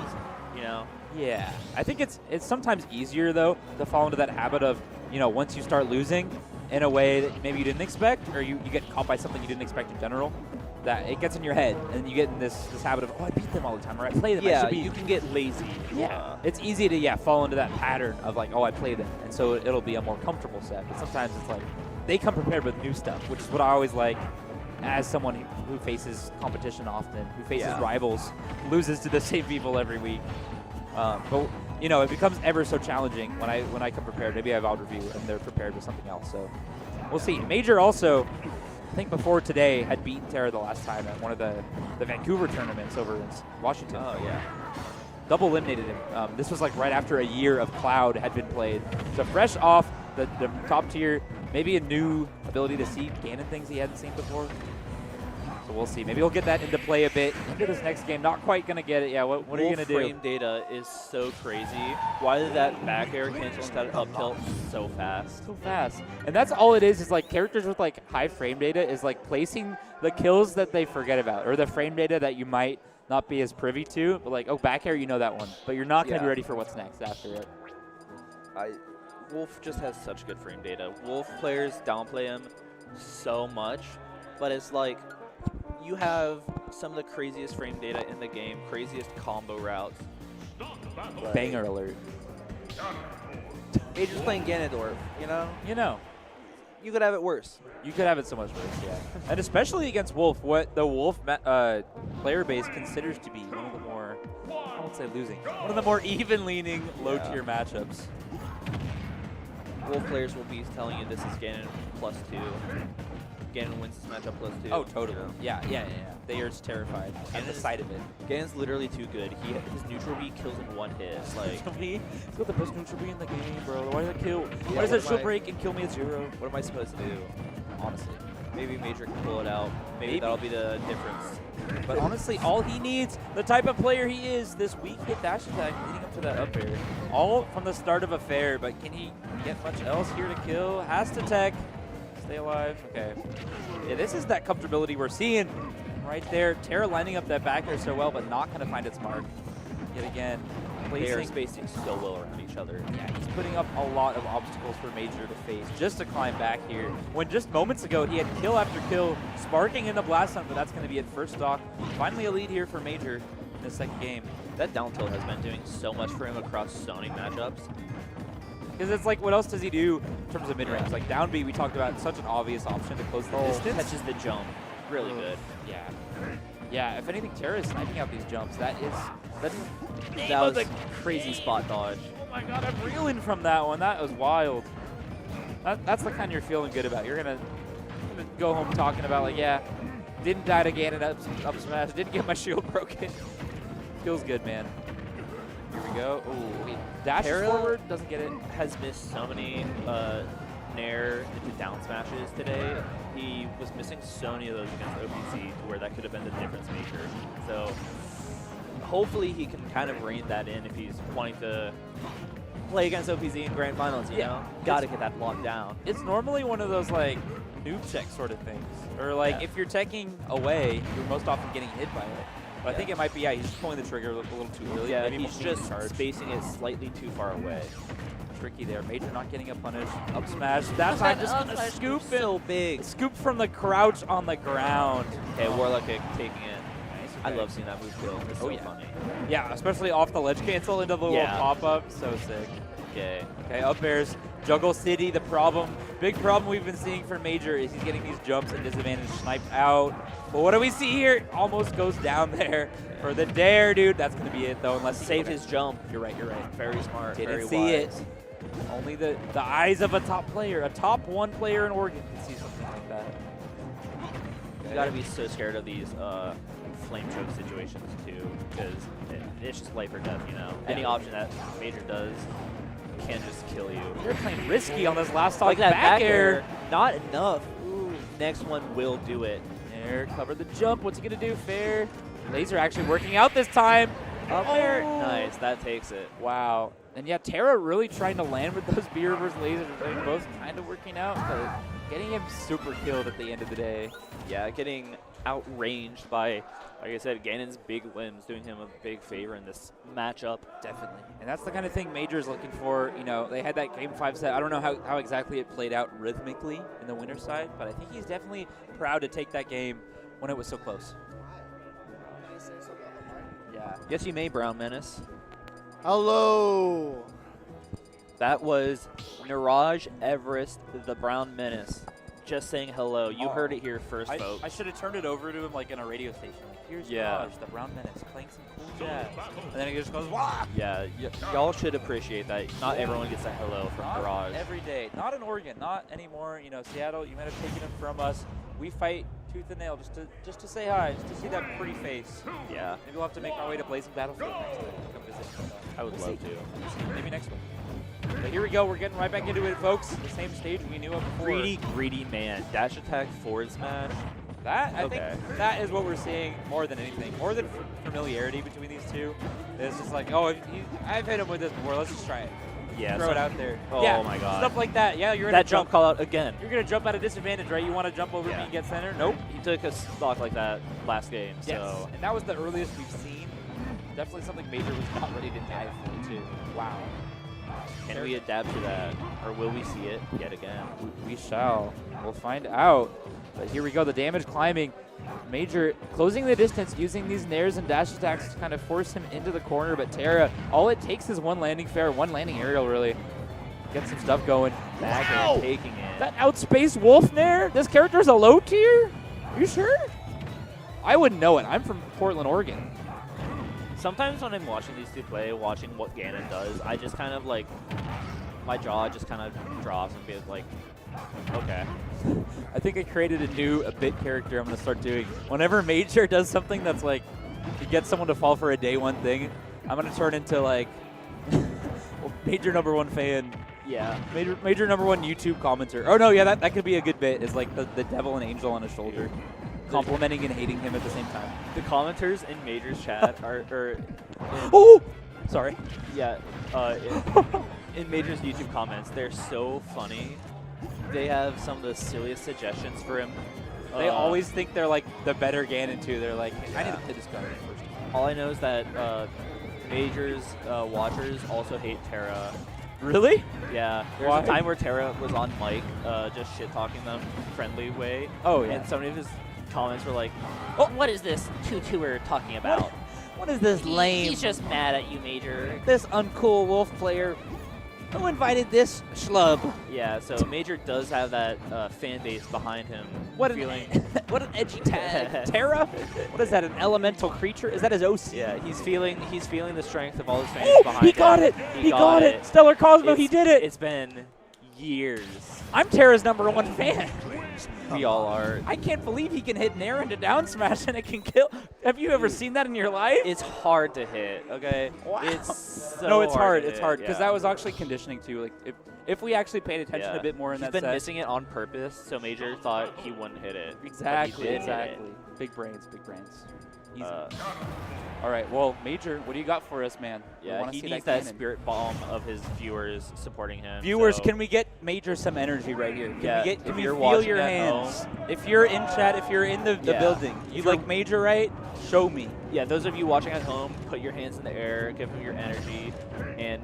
you know? Yeah, I think it's sometimes easier though to fall into that habit of, you know, once you start losing in a way that maybe you didn't expect, or you get caught by something you didn't expect in general, that it gets in your head and you get in this habit of, oh, I beat them all the time, or I play them. Yeah, you can get lazy. Yeah, it's easy to fall into that pattern of like, oh, I play them, and so it'll be a more comfortable set. But sometimes it's like they come prepared with new stuff, which is what I always like as someone who faces competition often, who faces rivals, loses to the same people every week. But you know, it becomes ever so challenging when I come prepared. Maybe I have out review and they're prepared with something else. So we'll see. Major also, I think before today, had beaten Terra the last time at one of the Vancouver tournaments over in Washington. Oh yeah. Double eliminated him. This was like right after a year of Cloud had been played. So fresh off the top tier, maybe a new ability to see Ganon things he hadn't seen before. So we'll see. Maybe he'll get that into play a bit into this next game. Not quite going to get it. Yeah, what are you going to do? Frame data is so crazy. Why did that back air cancel that up tilt so fast? So fast. And that's all it is like characters with like high frame data is like placing the kills that they forget about, or the frame data that you might not be as privy to. But like, oh, back air, you know that one. But you're not going to be ready for what's next after it. Wolf just has such good frame data. Wolf players downplay him so much, but it's like you have some of the craziest frame data in the game, craziest combo routes. Banger alert. Major's playing Ganondorf, you know? You know. You could have it worse. You could have it so much worse, yeah. And especially against Wolf, what the Wolf player base considers to be one of the more, I won't say losing, one of the more even-leaning low-tier matchups. Wolf players will be telling you this is Ganon +2. Ganon wins this matchup +2. Oh, totally. Yeah. They are just terrified at the sight of it. Ganon's literally too good. His neutral B kills in one hit. Like, he's got the best neutral B in the game, bro. Why does that kill? Why does that shield break and kill me at 0? What am I supposed to do? Honestly. Maybe Major can pull it out. Maybe that'll be the difference. But honestly, all he needs, the type of player he is, this weak hit dash attack leading up to that up air. All from the start of a fair, but can he get much else here to kill? Has to tech. Stay alive. Okay. Yeah, this is that comfortability we're seeing right there. Terra lining up that back air so well, but not going to find its mark. Yet again, They are spacing so well around each other. Yeah, he's putting up a lot of obstacles for Major to face just to climb back here. When just moments ago, he had kill after kill, sparking in the blast zone, but that's going to be it. First stock. Finally a lead here for Major in the second game. That down tilt has been doing so much for him across so many matchups. Because it's like, what else does he do in terms of mid-range? Like down B, we talked about such an obvious option to close the distance. Catches the jump. Really good. Yeah. Yeah, if anything, Terra is sniping out these jumps. That was a crazy spot dodge. Oh my god, I'm reeling from that one. That was wild. That's the kind you're feeling good about. You're gonna go home talking about, like, yeah, didn't die to Ganon up smash, didn't get my shield broken. Feels good, man. Here we go. Ooh, dashes forward, doesn't get it. Has missed so many Nair into down smashes today. He was missing so many of those against OpZ to where that could have been the difference maker. So hopefully he can kind of rein that in if he's wanting to play against OpZ in grand finals, you know? Got to get that locked down. It's normally one of those, like, noob check sort of things. Or, like, if you're teching away, you're most often getting hit by it. But I think it might be, he's just pulling the trigger a little too early. Yeah, maybe he's just spacing it slightly too far away. Tricky there. Major not getting a punish. Up smash. That time just going to scoop it. So big. Scoop from the crouch on the ground. Okay, Warlock taking it. Nice. I love seeing that move go. It's so funny. Yeah, especially off the ledge cancel into the little pop-up. So sick. Okay. Okay, up airs. Juggle City, the problem. Big problem we've been seeing for Major is he's getting these jumps and disadvantage sniped out. But what do we see here? Almost goes down there for the dare, dude. That's going to be it, though, unless he saved his jump. You're right. Very smart. Didn't very see wise. it. Only the eyes of a top player, a top 1 player in Oregon can see something like that. You got to be so scared of these flame choke situations, too, because it's just life or death, you know? Any option that Major does can just kill you. They're playing risky on this last stock. Like that back air. Not enough. Ooh, next one will do it. There, cover the jump. What's he going to do? Fair. Laser actually working out this time. Up there. Nice. That takes it. Wow. And yeah, Terra really trying to land with those B reverse lasers. They're both kind of working out, but getting him super killed at the end of the day. Yeah, getting outranged by, like I said, Ganon's big limbs, doing him a big favor in this matchup. Definitely. And that's the kind of thing Major's looking for. You know, they had that Game 5 set. I don't know how exactly it played out rhythmically in the winner's side, but I think he's definitely proud to take that game when it was so close. Yeah. Yes, you may, Brown Menace. Hello. That was Niraj Everest, the Brown Menace. Just saying hello. You heard it here first, folks. I should have turned it over to him like in a radio station. Like, here's Raj, the Brown Menace, playing some cool jazz. And then he just goes, wah! Yeah, y'all should appreciate that. Not everyone gets a hello from Niraj. Every day. Not in Oregon, not anymore. You know, Seattle, you might have taken him from us. We fight tooth and nail just to say hi, just to see that pretty face. Yeah. Maybe we'll have to make our way to Blazing Battlefield next time. Come visit. I would love to. Maybe next one. But here we go. We're getting right back into it, folks. The same stage we knew of before. Greedy man. Dash attack, forward smash. That, I think that is what we're seeing more than anything. More than familiarity between these two. It's just like, oh, I've hit him with this before. Let's just try it. Yeah. Throw it out there. Oh, yeah, my God. Stuff like that. Yeah, you're in that jump call out again. You're going to jump at a disadvantage, right? You want to jump over me and get center? Nope. He took a stock like that last game. Yes. So. And that was the earliest we've seen. Definitely something Major was not ready to dive into. Wow. Can we adapt to that, or will we see it yet again? We shall. We'll find out. But here we go, the damage climbing. Major closing the distance, using these nairs and dash attacks to kind of force him into the corner. But Terra, all it takes is one landing fair, one landing aerial, really. Get some stuff going. Back and taking it. That outspace Wolf Nair? This character's a low tier? Are you sure? I wouldn't know it. I'm from Portland, Oregon. Sometimes when I'm watching these two play, watching what Ganon does, I just kind of like, my jaw just kind of drops and feels like, okay. I think I created a bit character I'm going to start doing. Whenever Major does something that's like, to get someone to fall for a day one thing, I'm going to turn into like, Major #1 fan. Yeah. Major #1 YouTube commenter. Oh no, yeah, that could be a good bit, is like the devil and angel on his shoulder. Complimenting and hating him at the same time. The commenters in Major's chat are oh! Sorry. Yeah. In Major's YouTube comments, they're so funny. They have some of the silliest suggestions for him. They always think they're like the better Ganon too. They're like, I need to play this guy first. All I know is that Major's watchers also hate Terra. Really? Yeah. There's a time where Terra was on mic, just shit-talking them friendly way. Oh, yeah. And some of his comments were like, oh, what is this tutor talking about? What is this lame? He's just mad at you, Major. This uncool Wolf player. Who invited this schlub? Yeah, so Major does have that fan base behind him. What an edgy tag. Terra? What is that, an elemental creature? Is that his OC? Yeah, he's feeling the strength of all his fans behind him. He got it! He got it! Stellar Cosmo, he did it! It's been years. I'm Terra's #1 fan. We all are. I can't believe he can hit Nair into down smash and it can kill. Have you ever seen that in your life? It's hard to hit, okay? Wow. It's so no, it's hard. to It's hit, hard because yeah. that was actually conditioning too. Like if we actually paid attention a bit more in that He's been set. missing it on purpose, so Major thought he wouldn't hit it. Exactly. But he did Exactly. hit it. Big brains. Big brains. Easy. All right. Well, Major, what do you got for us, man? Yeah, he needs that spirit bomb of his viewers supporting him. Viewers, so. can we get Major some energy right here? Can we you're feel watching your at hands? home. If you're in chat, if you're in the building, you like Major, right? Show me. Yeah, those of you watching at home, put your hands in the air, give him your energy, and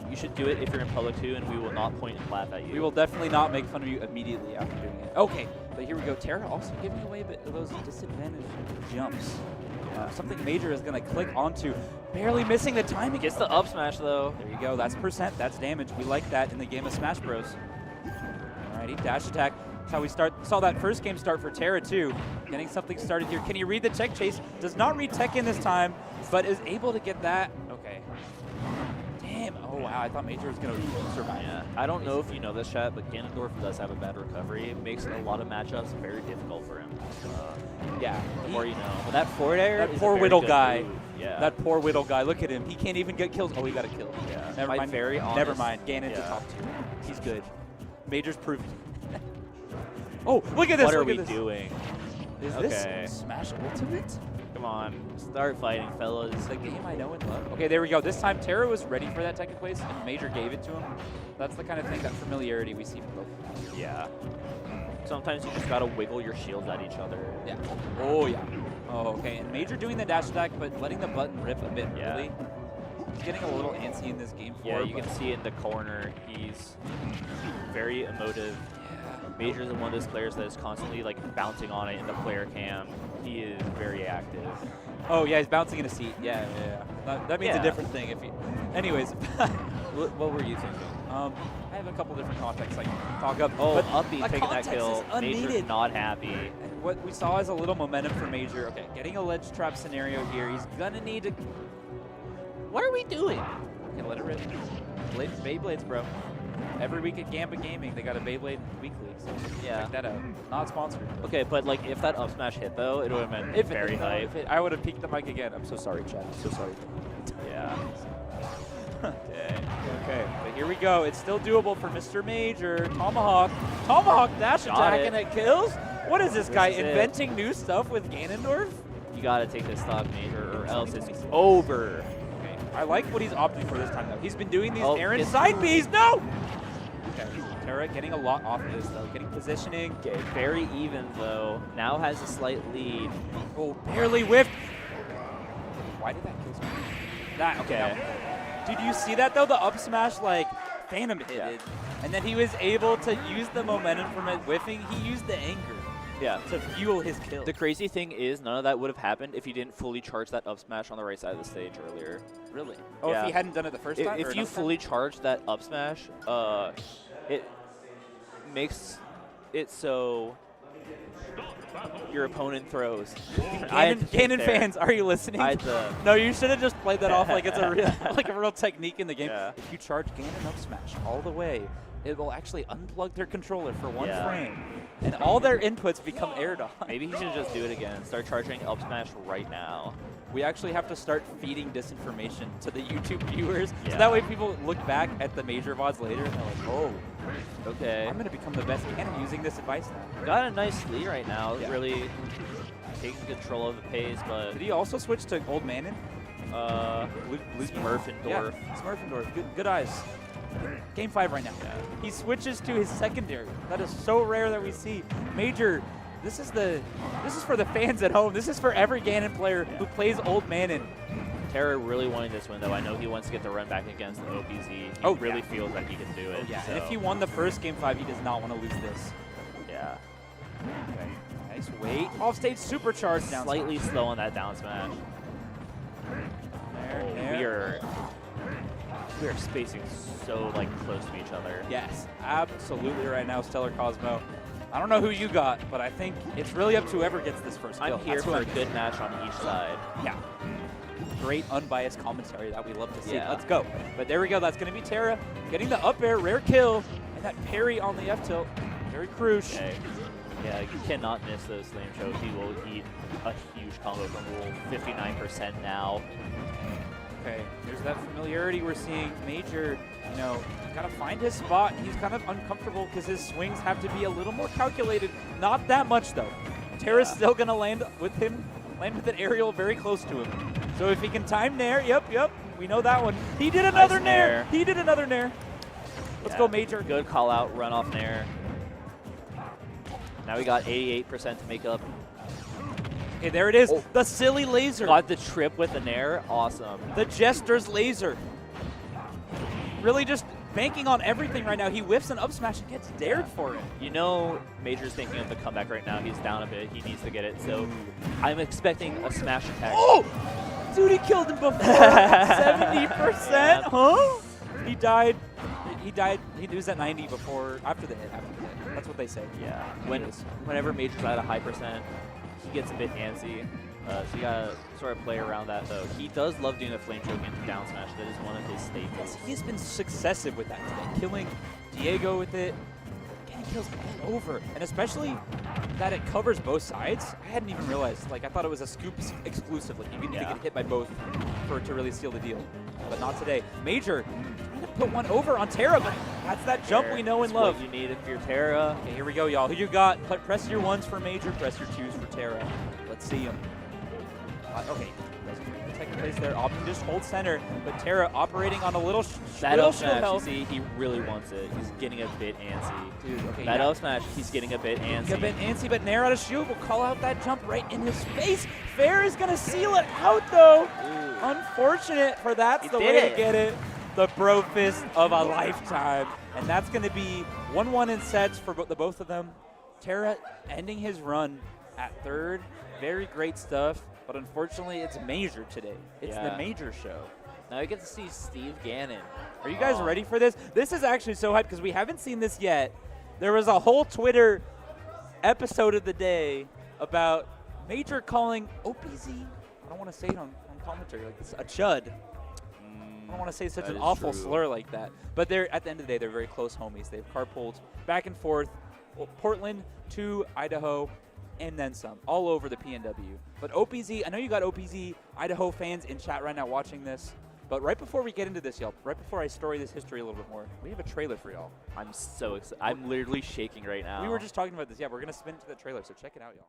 you should do it if you're in public too, and we will not point and laugh at you. We will definitely not make fun of you immediately after doing it. Okay, but here we go. Terra also giving away a bit of those disadvantaged jumps. Something Major is going to click onto. Barely missing the timing. Gets the up smash, though. There you go. That's percent. That's damage. We like that in the game of Smash Bros. Alrighty, dash attack. That's how we saw that first game start for Terra, too. Getting something started here. Can he read the tech chase? Does not read tech in this time, but is able to get that. Okay. Damn. Oh, wow. I thought Major was going to survive. Yeah. I don't know if you know this, chat, but Ganondorf does have a bad recovery. It makes a lot of matchups very difficult for him. Yeah. The more you know. Well, that forward air That is poor a very Whittle good guy. move. Yeah. That poor Whittle guy. Look at him. He can't even get kills. Oh, he got a kill. Yeah. Never mind. Very honest. Never mind. Ganon's a top tier. He's good. Major's proving. Oh, look at this. What are look we at this. doing? Is this Smash Ultimate? Come on. Start fighting, fellas. The game I know and love. Okay, there we go. This time, Terra was ready for that tech place, and Major gave it to him. That's the kind of thing, that familiarity we see from both. Yeah. Sometimes you just gotta wiggle your shields at each other. Yeah. Oh, yeah. Oh, okay. And Major doing the dash attack, but letting the button rip a bit early. He's getting a little antsy in this game. Yeah, you can see in the corner, he's very emotive. Major is one of those players that is constantly like bouncing on it in the player cam. He is very active. Oh yeah, he's bouncing in a seat. Yeah. That means a different thing. If he, anyways, what were you thinking? I have a couple different contexts I can talk up. Oh, but Uppy taking that kill. Major's not happy. And what we saw is a little momentum for Major. Okay, getting a ledge trap scenario here. He's gonna need to. What are we doing? Okay, let it rip. Beyblades, bro. Every week at Gamba Gaming, they got a Beyblade weekly, so check that out. Not sponsored. Okay, but like if that up smash hit though, it would have been very hype. I would have peeked the mic again. I'm so sorry, chat. I'm so sorry. Yeah. Okay, but here we go. It's still doable for Mr. Major. Tomahawk. Tomahawk dash attack and it kills? What is this guy, inventing new stuff with Ganondorf? You gotta take this stock, Major, or else it's over. Okay, I like what he's opting for this time, though. He's been doing these errant side Bs. No! Okay, Terra getting a lot off of this, though. Getting positioning. Okay, very even, though. Now has a slight lead. Oh, barely whiffed. Why did that kill me? That, okay. Did you see that though? The up smash like phantom hitted, and then he was able to use the momentum from it whiffing. He used the anger. Yeah. To fuel his kill. The crazy thing is, none of that would have happened if he didn't fully charge that up smash on the right side of the stage earlier. Really? Oh, yeah. if he hadn't done it the first time? If you fully charge that up smash, it makes it so your opponent throws. Ganon fans, are you listening? No, you should have just played that off like it's a real, like a real technique in the game. Yeah. If you charge Ganon up smash all the way, it will actually unplug their controller for one frame, and all their inputs become aired on. Maybe he should just do it again. Start charging up smash right now. We actually have to start feeding disinformation to the YouTube viewers, so that way people look back at the major VODs later and they're like, oh, okay, I'm going to become the best Ganon using this advice now. Got a nice lead right now, really taking control of the pace, but... Did he also switch to Old Manon? Smurfendorf. Yeah, Smurfendorf. Good eyes. Game 5 right now. Yeah. He switches to his secondary. That is so rare that we see. Major, this is for the fans at home. This is for every Ganon player who plays Old Manon. Terra really wanting this win, though. I know he wants to get the run back against the OpZ. He really feels like he can do it. Oh, yeah, so. and if he won the first Game 5, he does not want to lose this. Yeah. Okay. Nice wait. Off-stage supercharged down. Slightly slow on that down smash. We are spacing so close to each other. Yes, absolutely right now, Stellar Cosmo. I don't know who you got, but I think it's really up to whoever gets this first kill. I'm here for a good match on each side. Yeah. Great unbiased commentary that we love to see. Yeah. Let's go. But there we go. That's going to be Terra getting the up air, rare kill, and that parry on the F tilt. Very crucial. Okay. Yeah, you cannot miss those flame shows. He will eat a huge combo from Rule. 59% now. Okay, there's that familiarity we're seeing. Major, you know, got to find his spot. He's kind of uncomfortable because his swings have to be a little more calculated. Not that much, though. Terra's still going to land with an aerial very close to him. So if he can time Nair, yep, we know that one. He did another Nair. He did another Nair. Let's go, Major. Good call out, run off Nair. Now we got 88% to make up. Okay, there it is. Oh. The silly laser. Got the trip with the Nair. Awesome. The Jester's laser. Really just banking on everything right now. He whiffs an up smash and gets dared for it. You know Major's thinking of the comeback right now. He's down a bit. He needs to get it. So I'm expecting a smash attack. Oh! Dude, he killed him before. 70%? Huh? He died. He was at 90 before, after the hit. That's what they say. Yeah. Whenever Major's at a high percent, he gets a bit antsy. So you gotta sort of play around that, though. He does love doing a flame choke into down smash. That is one of his staples. He has been successive with that today, killing Diego with it, getting kills all over, and especially that it covers both sides. I hadn't even realized. Like, I thought it was a scoop exclusively. You need to get hit by both for it to really seal the deal, but not today. Major trying to put one over on Terra, but that's that jump we know and love. What you need if you're Terra. Okay, here we go, y'all. Who you got? Press your ones for Major, press your twos for Terra. Let's see him. Okay, protect place there. OpZ just hold center, but Terra operating on a little that up shield smash, health. you see, he really wants it. He's getting a bit antsy. Dude, okay, that up smash, he's getting a bit antsy. But Nair out of shield will call out that jump right in his face. Fair is going to seal it out, though. Ooh. Unfortunate for that's the way to get it. The bro fist of a lifetime. And that's going to be 1-1 in sets for the both of them. Terra ending his run at third. Very great stuff. But unfortunately, it's Major today. It's the Major show. Now we get to see Steve Gannon. Are you guys ready for this? This is actually so hyped because we haven't seen this yet. There was a whole Twitter episode of the day about Major calling OpZ. I don't want to say it on commentary like this. A chud. I don't want to say such an awful slur like that. But they're at the end of the day, they're very close homies. They've carpooled back and forth, Portland to Idaho, and then some, all over the PNW. But OpZ, I know you got OpZ Idaho fans in chat right now watching this, but right before we get into this, y'all, right before I story this history a little bit more, we have a trailer for y'all. I'm so excited. I'm literally shaking right now. We were just talking about this. Yeah, we're going to spin to the trailer, so check it out, y'all.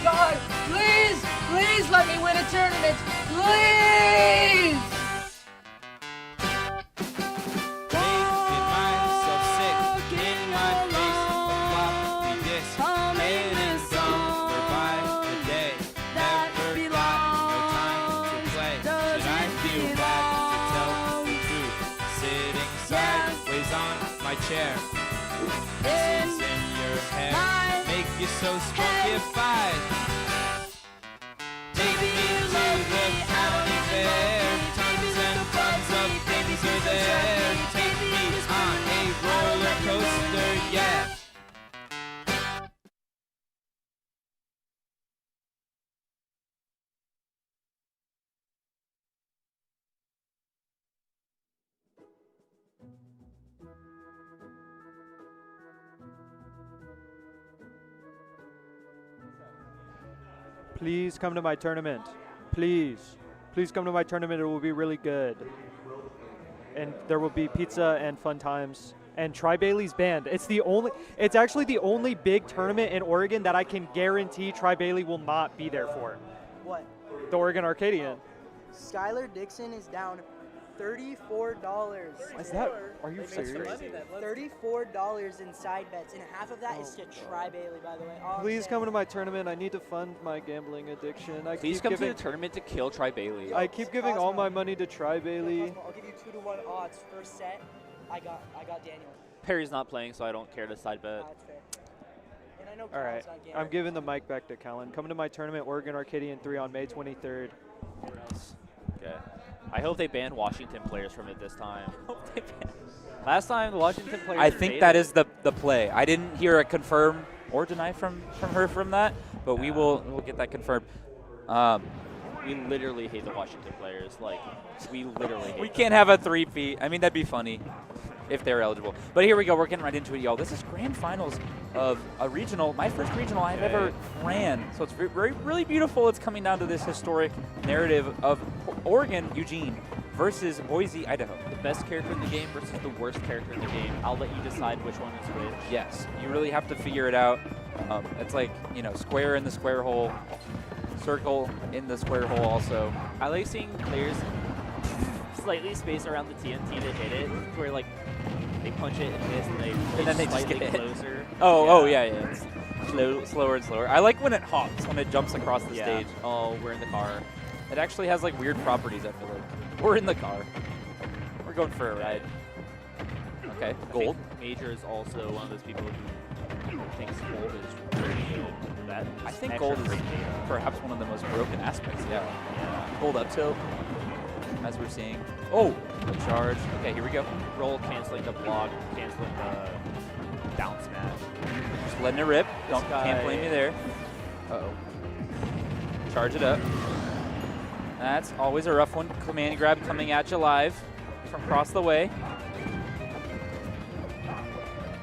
God, please let me win a tournament, please! my chair. Bristles in your hair make you so spunkified. Take me to the county fair. Tons and tons of things are there. Take me on a roller coaster, yeah. Please come to my tournament. Please. Please come to my tournament. It will be really good. And there will be pizza and fun times. And Tri Bailey's band. It's actually the only big tournament in Oregon that I can guarantee Tri Bailey will not be there for. What? The Oregon Arcadian. Skylar Dixon is down $34. Is that? Are you serious? $34 in side bets, and half of that is to Tri Bailey, by the way. Please come to my tournament. I need to fund my gambling addiction. Please come to the tournament to kill Tri Bailey. I keep giving all my money to Tri Bailey. I'll give you 2-to-1 odds first set. I got Daniel. Perry's not playing, so I don't care to side bet. That's fair. And I know All right, I'm giving the mic back to Callan. Come to my tournament, Oregon Arcadian 3 on May 23rd. Okay. I hope they ban Washington players from it this time. Last time, the Washington players. I think that is the play. I didn't hear a confirm or deny from her from that, but we'll get that confirmed. We literally hate the Washington players. Like, we literally hate We them. can't have a 3-peat. I mean, that'd be funny if they're eligible. But here we go. We're getting right into it, y'all. This is grand finals of a regional, my first regional I've ever ran. So it's really beautiful. It's coming down to this historic narrative of Oregon, Eugene, versus Boise, Idaho. The best character in the game versus the worst character in the game. I'll let you decide which one is which. Yes, you really have to figure it out. It's like, square in the square hole, circle in the square hole also. I like seeing players slightly space around the TNT to hit it, where like they punch it and miss, and then they just slightly get hit. closer. Oh, yeah. It's slower and slower. I like when it hops, when it jumps across the stage. Oh, we're in the car. It actually has like weird properties, I feel like. We're in the car. We're going for a ride. Okay, gold. Major is also one of those people who thinks gold is really good. I think gold is perhaps one of the most broken aspects, yeah. Gold up tilt, as we're seeing. Oh, the charge. Okay, here we go. Roll, canceling the block, canceling the down smash. Just letting it rip. Can't blame me there. Uh-oh. Charge it up. That's always a rough one. Command grab coming at you live from across the way.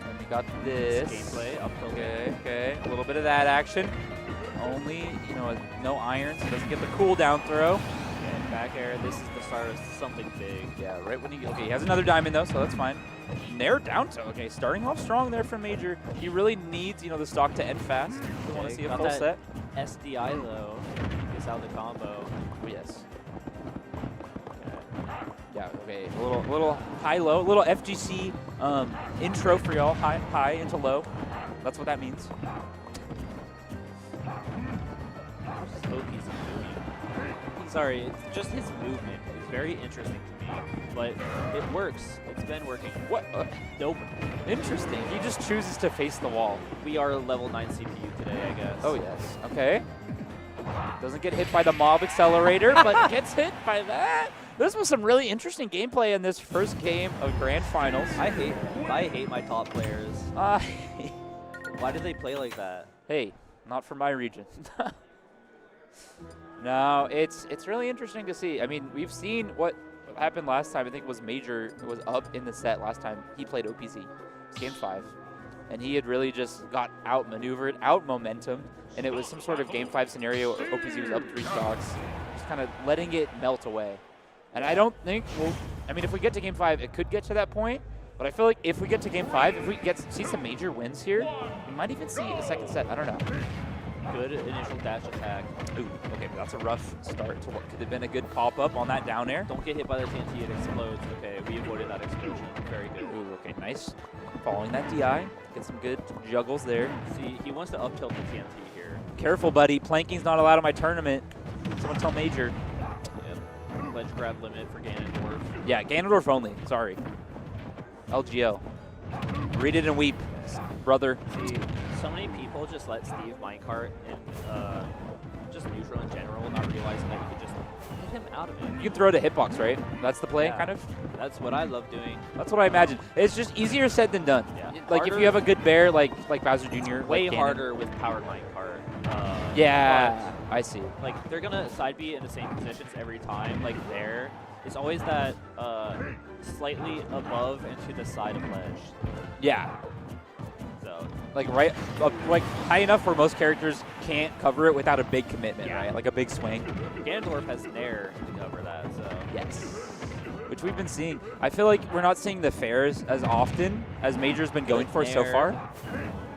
And we got this. Gameplay up tilt. Okay. A little bit of that action. Only, no iron, so doesn't get the cooldown throw. And back air, this is the start of something big. Yeah, right when okay, he has another diamond though, so that's fine. Nair down to, okay, starting off strong there from Major. He really needs, the stock to end fast. We want to see a full set. SDI though, gets out the combo. Oh, yes. Yeah, okay, a little high-low, little FGC intro for y'all, high into low. That's what that means. Sorry, it's just his movement. It's very interesting to me, but it works. It's been working. What? Nope. Interesting. He just chooses to face the wall. We are level 9 CPU today, I guess. Oh, yes. Okay. Doesn't get hit by the mob accelerator, but gets hit by that. This was some really interesting gameplay in this first game of Grand Finals. I hate my top players. Why do they play like that? Hey, not for my region. No, it's really interesting to see. I mean, we've seen what happened last time. I think it was Major was up in the set last time he played OpZ. It was game 5. And he had really just got outmaneuvered, out-momentum, and it was some sort of game 5 scenario where OpZ was up 3 stocks, just kind of letting it melt away. And I don't think, if we get to game 5, it could get to that point, but I feel like if we get to game 5, if we see some major wins here, we might even see a second set. I don't know. Good initial dash attack. Ooh, okay, but that's a rough start to what could have been a good pop-up on that down air. Don't get hit by the TNT, it explodes. Okay, we avoided that explosion. Very good. Ooh, okay, nice. Following that DI, get some good juggles there. See, he wants to up tilt the TNT here. Careful, buddy. Planking's not allowed in my tournament. Someone tell Major. Yep. Ledge grab limit for Ganondorf. Yeah, Ganondorf only. Sorry. LGL. Read it and weep, brother. See, so many people just let Steve minecart and just neutral in general, not realizing that you could just hit him out of it. You can throw to hitbox, right? That's the play, Yeah. kind of? That's what I love doing. That's what I imagine. It's just easier said than done. Yeah. Like if Harder- you have a good bear like Bowser Jr. Way like harder with powered minecart. Yeah, I see. Like they're gonna side B in the same positions every time. Like there, it's always that slightly above and to the side of ledge. Yeah. So Like right, like high enough where most characters can't cover it without a big commitment, right? Like a big swing. Ganondorf has Nair to cover that. So yes. Which we've been seeing. I feel like we're not seeing the fairs as often as Major's been going for so far.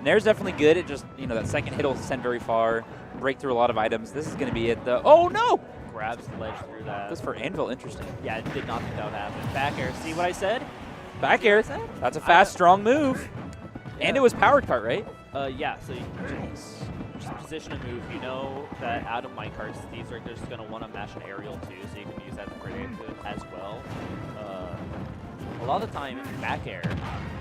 Nair's definitely good. It just, you know, that second hit will send very far, break through a lot of items. This is going to be it, though. Oh, no! Grabs the ledge through that. This for Anvil, interesting. Yeah, I did not think that would happen. Back air. See what I said? Back air. That's a fast, strong move. Yeah. And it was powered cart, right? Yeah, so you just position a move. You know that out of minecarts, these are just going to want to mash an aerial too, so you can use that for as well. A lot of the time, back air,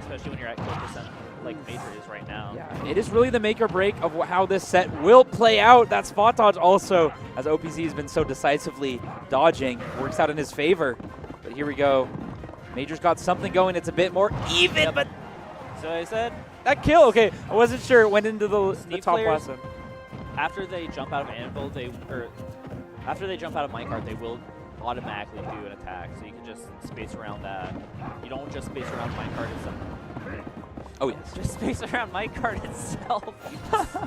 especially when you're at kill percent like Major is right now. Yeah, it is really the make or break of how this set will play out. That spot dodge also, as OPZ has been so decisively dodging, works out in his favor. But here we go. Major's got something going. It's a bit more even, but So I said that kill, okay. I wasn't sure it went into the top players, last one. After they jump out of Anvil, after they jump out of minecart, they will automatically do an attack. So you can just space around that. You don't just space around minecart itself. Oh yes. Just space around minecart itself.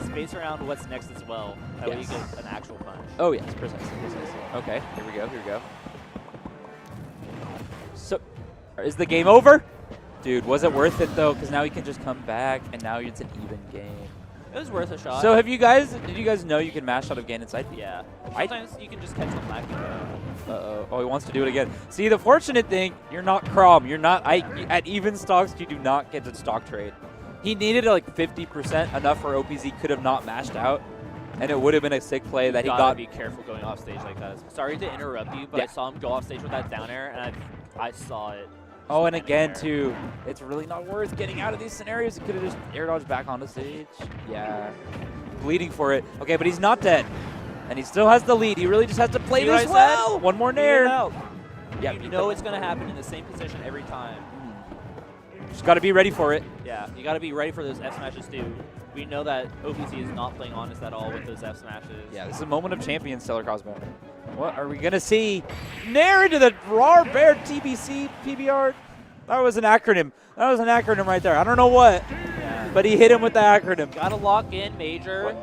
Space around what's next as well. That way you get an actual punch. Oh yes, precisely. Okay, here we go. So, is the game over? Dude, was it worth it though? Because now he can just come back, and now it's an even game. It was worth a shot. So did you guys know you can mash out of Ganon side? Yeah. Sometimes you can just catch them lacking. Uh-oh. Oh, he wants to do it again. See, the fortunate thing, you're not Crom. You're not, at even stocks, you do not get to stock trade. He needed like 50%, enough where OPZ could have not mashed out, and it would have been a sick play that he got. You gotta be careful going off stage like that. Sorry to interrupt you, but I saw him go off stage with that down air, and I saw it. Oh, and again, too, it's really not worth getting out of these scenarios. He could have just air dodged back onto stage. Yeah. Bleeding for it. Okay, but he's not dead. And he still has the lead. He really just has to play this well. One more nair. Yeah, you know it's going to happen in the same position every time. Just got to be ready for it. Yeah, you got to be ready for those F smashes, too. We know that OPZ is not playing honest at all with those F smashes. Yeah, this is a moment of champions, Stellar Cosmo. What are we going to see? Nair into the raw bear TBC PBR. That was an acronym. That was an acronym right there. I don't know what, but he hit him with the acronym. Got to lock in, Major.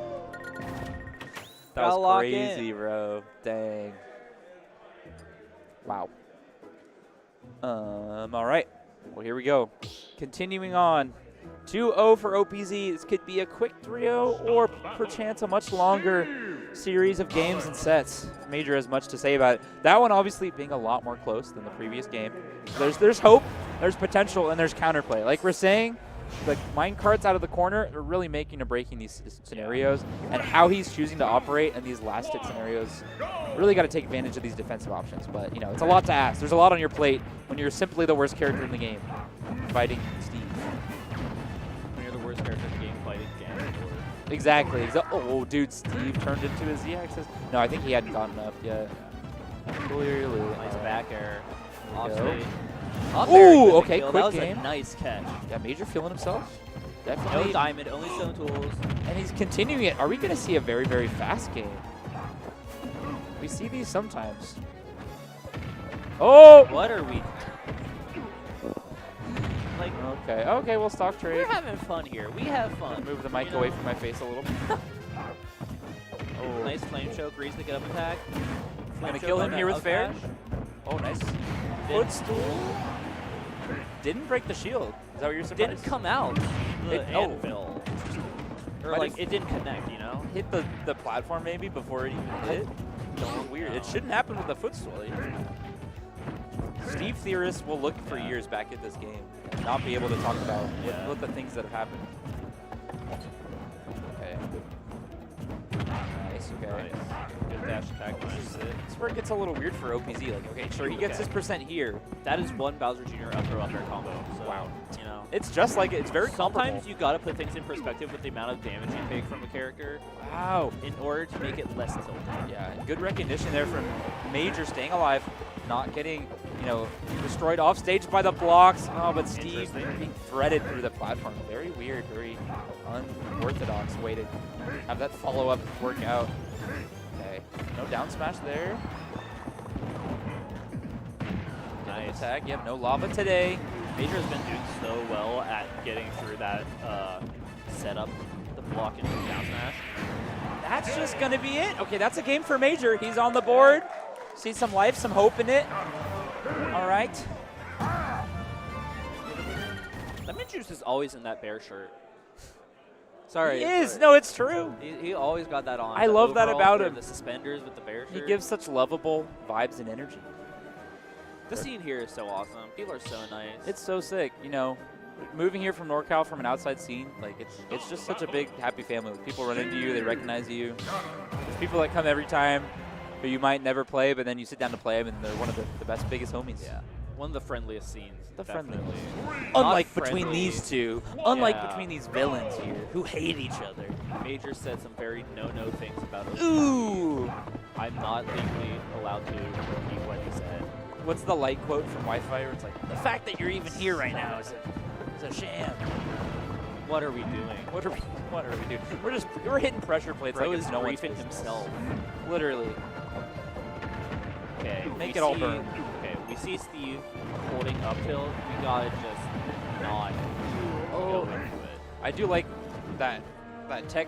That was crazy, bro. Dang. Wow. All right. Well, here we go. Continuing on. 2-0 for OPZ. This could be a quick 3-0 or perchance a much longer series of games and sets. Major has much to say about it. That one obviously being a lot more close than the previous game. There's hope, there's potential, and there's counterplay. Like we're saying, like minecarts out of the corner are really making or breaking these scenarios, and how he's choosing to operate in these last hit scenarios. Really got to take advantage of these defensive options, but you know it's a lot to ask. There's a lot on your plate when you're simply the worst character in the game, fighting Steve. When you're the worst character in the game, fighting Ganondorf. Exactly. Oh, dude, Steve turned into his Z-axis. No, I think he hadn't gotten up yet. Clearly. Nice back air. Off Go. stage. Ooh, okay, kill. quick That was game. a nice catch. Yeah, Major feeling himself. Definitely. No diamond, only stone tools. And he's continuing it. Are we going to see a very, very fast game? We see these sometimes. Oh! What are we? Like, Okay, we'll stock trade. we're having fun here. We have fun. Move the mic away from my face a little. Oh. Nice flame choke, raise the get up attack. Gonna kill him here with fair. Oh, nice. Footstool. Didn't break the shield. Is that what you're surprised? Didn't come out. The Oh. anvil. Or Might like have it didn't connect, you know? Hit the platform maybe before it even hit. Weird. It shouldn't happen with the footstool. Steve theorists will look for years back at this game and not be able to talk about what the things that have happened. Okay. Nice, okay. Nice. Good dash attack. Nice. This is where it gets a little weird for OPZ. Like, okay, sure, he gets his percent here. That is one Bowser Jr. up throw up air combo. So, Wow. You know. It's just like it's very comparable. Sometimes you gotta put things in perspective with the amount of damage you take from a character. Wow. In order to make it less tilted. Yeah, good recognition there from Major staying alive, not getting, you know, destroyed off stage by the blocks. Oh, but Steve being threaded through the platform. Very weird, very unorthodox way to have that follow-up work out. Okay, no down smash there. Nice attack. Yep, no lava today. Major has been doing so well at getting through that setup, the block into the down smash. That's just going to be it. Okay, that's a game for Major. He's on the board. See some life, some hope in it. All right. Lemon Juice is always in that bear shirt. Sorry. He is. No, it's true. He always got that on. I love that about him. The suspenders with the bear shirt. He gives such lovable vibes and energy. The scene here is so awesome. People are so nice. It's so sick, you know. Moving here from NorCal from an outside scene, like it's just such a big happy family. People run into you, they recognize you. There's people that come every time who you might never play, but then you sit down to play them, and they're one of the best, biggest homies. Yeah, one of the friendliest scenes. The definitely. friendliest. Unlike between these two, unlike Yeah. between these villains here, who hate each other. Major said some very no-no things about us. Ooh! I'm not legally allowed to repeat what he said. What's the light quote from Wi-Fi where it's like, the fact that you're even here right now is a sham. What are we doing? What are we doing? We're hitting pressure plates Bro like is it's no one's briefing business. himself. Literally. Okay, Make we it all see- burn. Okay, we see Steve holding up tilt. We gotta just not go into it. I do like that tech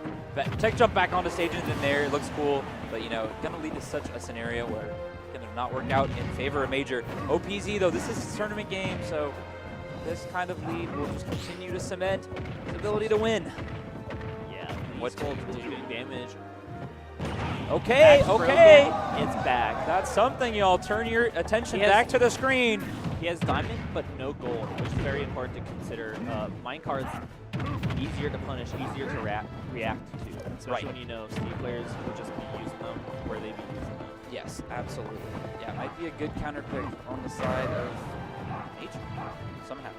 jump back onto stage and in there. It looks cool, but you know, gonna lead to such a scenario where it's gonna not work out in favor of Major. OPZ though, this is a tournament game, so this kind of lead will just continue to cement his ability to win. Yeah, What's Gold is doing damage. Okay, Back okay. Brogan. It's back. That's something, y'all. Turn your attention He has- back to the screen. He has diamond, but no gold, which is very important to consider. Minecart's easier to punish, easier to react to, especially when you know Steve players will just be using them where they be using them. Yes, absolutely. Yeah, might be a good counter pick on the side of Major somehow.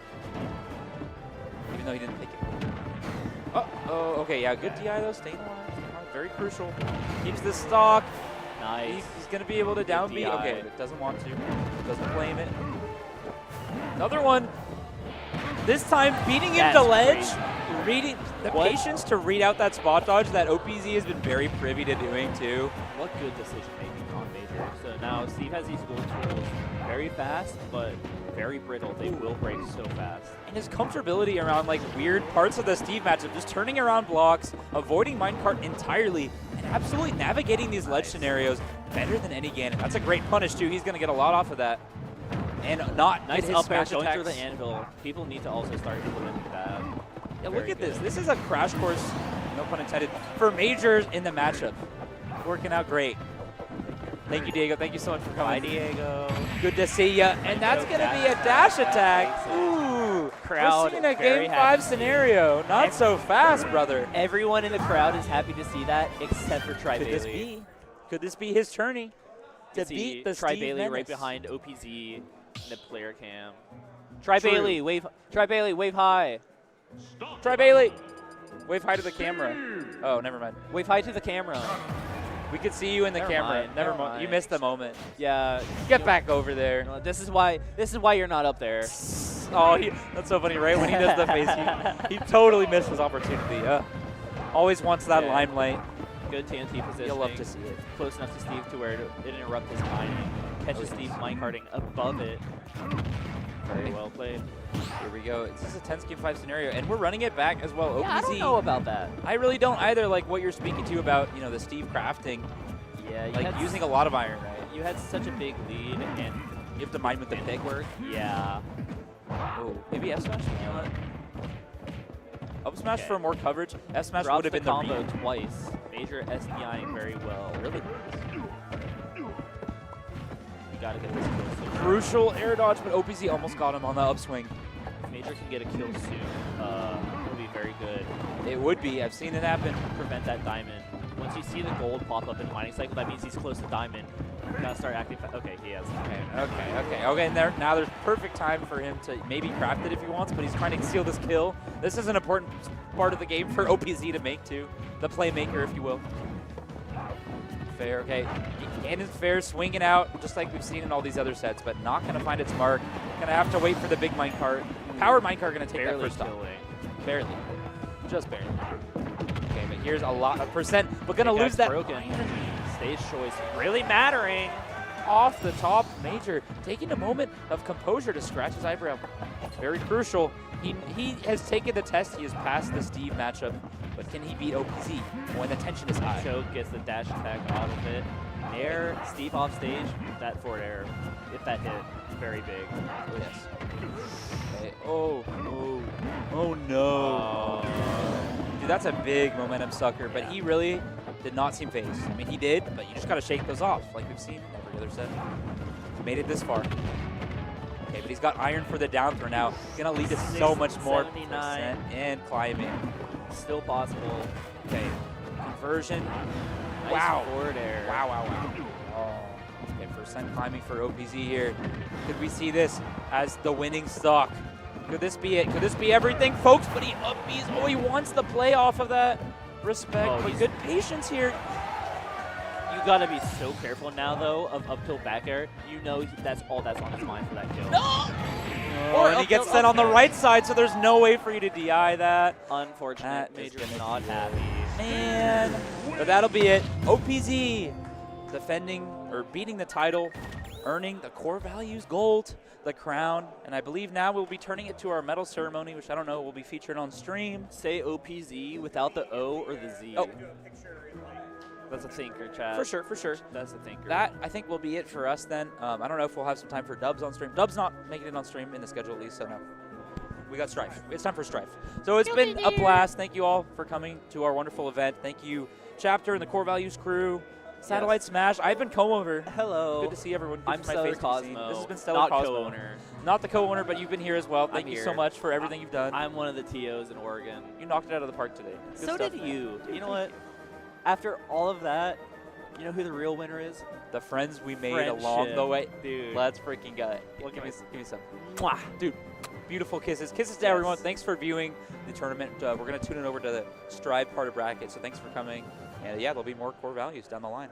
Even though he didn't pick it. Oh, okay, yeah, good DI though, staying alive. Very crucial. Keeps the stock. Nice. He's going to be able to down B. Okay, doesn't want to. Doesn't blame it. Another one. This time beating him That's to ledge. crazy. Reading the patience to read out that spot dodge that OPZ has been very privy to doing too. What good decision making on Major. So now Steve has these gold tools very fast, but very brittle. They will break so fast. And his comfortability around like weird parts of the Steve matchup, just turning around blocks, avoiding minecart entirely, and absolutely navigating these ledge scenarios better than any Ganon. That's a great punish too. He's going to get a lot off of that. And not Nice get his up air smash going attacks. through the anvil. People need to also start implementing that. Yeah, look at this. This is a crash course, no pun intended, for Majors in the matchup. Working out great. Thank you, Diego. Thank you so much for coming. Bye, Diego. Good to see ya. And that's going to be a dash attack. Ooh. Crowd We're seeing a very game happy 5 to see it. scenario. Not so fast, brother. Everyone in the crowd is happy to see that, except for Tri Could this Bailey. be? Could this be his tourney to You see beat the Tri Steve Bailey right Menace? behind OPZ in the player cam. Tri True. Bailey, wave. Tri Bailey, wave high. Try Bailey. Wave high to the camera. Oh, never mind. Wave high to the camera. We could see you in the Never camera. mind, Never never mind. You mind. missed the moment. Yeah. Get back over there. No, this is why you're not up there. Oh, that's so funny, right? When he does the face, he totally missed his opportunity. Always wants that Yeah. limelight. Good TNT positioning. You'll love to see it. Close enough to Steve to where it didn't interrupt his timing. Catches Steve minecarting above it. Very well played. Here we go. This is a tense game 5 scenario, and we're running it back as well. Yeah, I don't know about that. I really don't either. Like what you're speaking to about, you know, the Steve crafting. Yeah, you like had using a lot of iron, right? You had such a big lead, and you have to mine with the pick work. Yeah. Oh, maybe F smash. You know what? Up smash for more coverage. F smash Drops would have the been the combo read. twice. Major SDIing very well. Really? You gotta get this kill soon. Crucial air dodge, but OPZ almost got him on the upswing. If Major can get a kill soon, it'll be very good. It would be. I've seen it happen. Prevent that diamond. Once you see the gold pop up in the mining cycle, that means he's close to diamond. You gotta start acting okay, he has. Okay. And now there's perfect time for him to maybe craft it if he wants, but he's trying to conceal this kill. This is an important part of the game for OpZ to make too. The playmaker, if you will. Fair, okay. Gannon's fair, swinging out, just like we've seen in all these other sets, but not going to find its mark. Going to have to wait for the big minecart. Power minecart going to take that first stop. Barely. Just barely. Okay, but here's a lot of percent. We're going to lose that. Broken. Stage choice really mattering. Off the top, Major taking a moment of composure to scratch his eyebrow. Very crucial. He has taken the test. He has passed the Steve matchup, but can he beat OpZ when the tension is high? Choke gets the dash attack auto hit. Air, Steve off stage, that forward air, if that hit, very big. Yes. Okay. Oh no. Dude, that's a big momentum sucker, but he really did not seem phased. I mean, he did, but you just got to shake those off, like we've seen every other set. He made it this far. Okay, but he's got iron for the down throw now. Gonna lead to so much more percent and climbing. Still possible. Okay, conversion. Nice Wow. forward air. Wow. Oh. Okay, percent climbing for OpZ here. Could we see this as the winning stock? Could this be it? Could this be everything, folks? But he wants the play off of that. Respect, but good patience here. You gotta be so careful now, though, of up tilt back air. You know that's all that's on his mind for that kill. No! And he gets sent on the right side, so there's no way for you to DI that. Unfortunate. Major's not happy. Man. But that'll be it. OpZ defending or beating the title, earning the core values gold, the crown, and I believe now we'll be turning it to our medal ceremony, which I don't know will be featured on stream. Say OpZ without the O or the Z. Oh. That's a thinker, Chad. For sure. That's a thinker. That, I think, will be it for us then. I don't know if we'll have some time for Dubs on stream. Dubs not making it on stream in the schedule at least, so no. We got Strife. It's time for Strife. So it's been a blast. Thank you all for coming to our wonderful event. Thank you, Chapter and the Core Values crew. Satellite Smash. I've been co-owner. Hello. Good to see everyone. Good I'm Stellar Cosmo. This has been Stellar not Cosmo. co-owner. Not the co-owner, but you've been here as well. Thank you here. so much for everything you've done. I'm one of the TOs in Oregon. You knocked it out of the park today. Good So stuff, did man. you. You know what? After all of that, you know who the real winner is? The friends we made along the way. Dude. Let's freaking go. Give me some. Mwah. Dude, beautiful kisses. Kisses to everyone. Thanks for viewing the tournament. We're going to tune in over to the Strive part of bracket, so thanks for coming. And yeah, there'll be more core values down the line.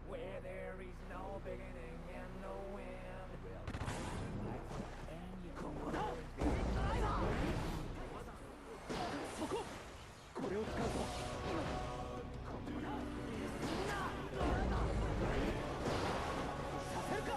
Where there is no beginning and no end. And you come on. そここれを使うぞ。させるか。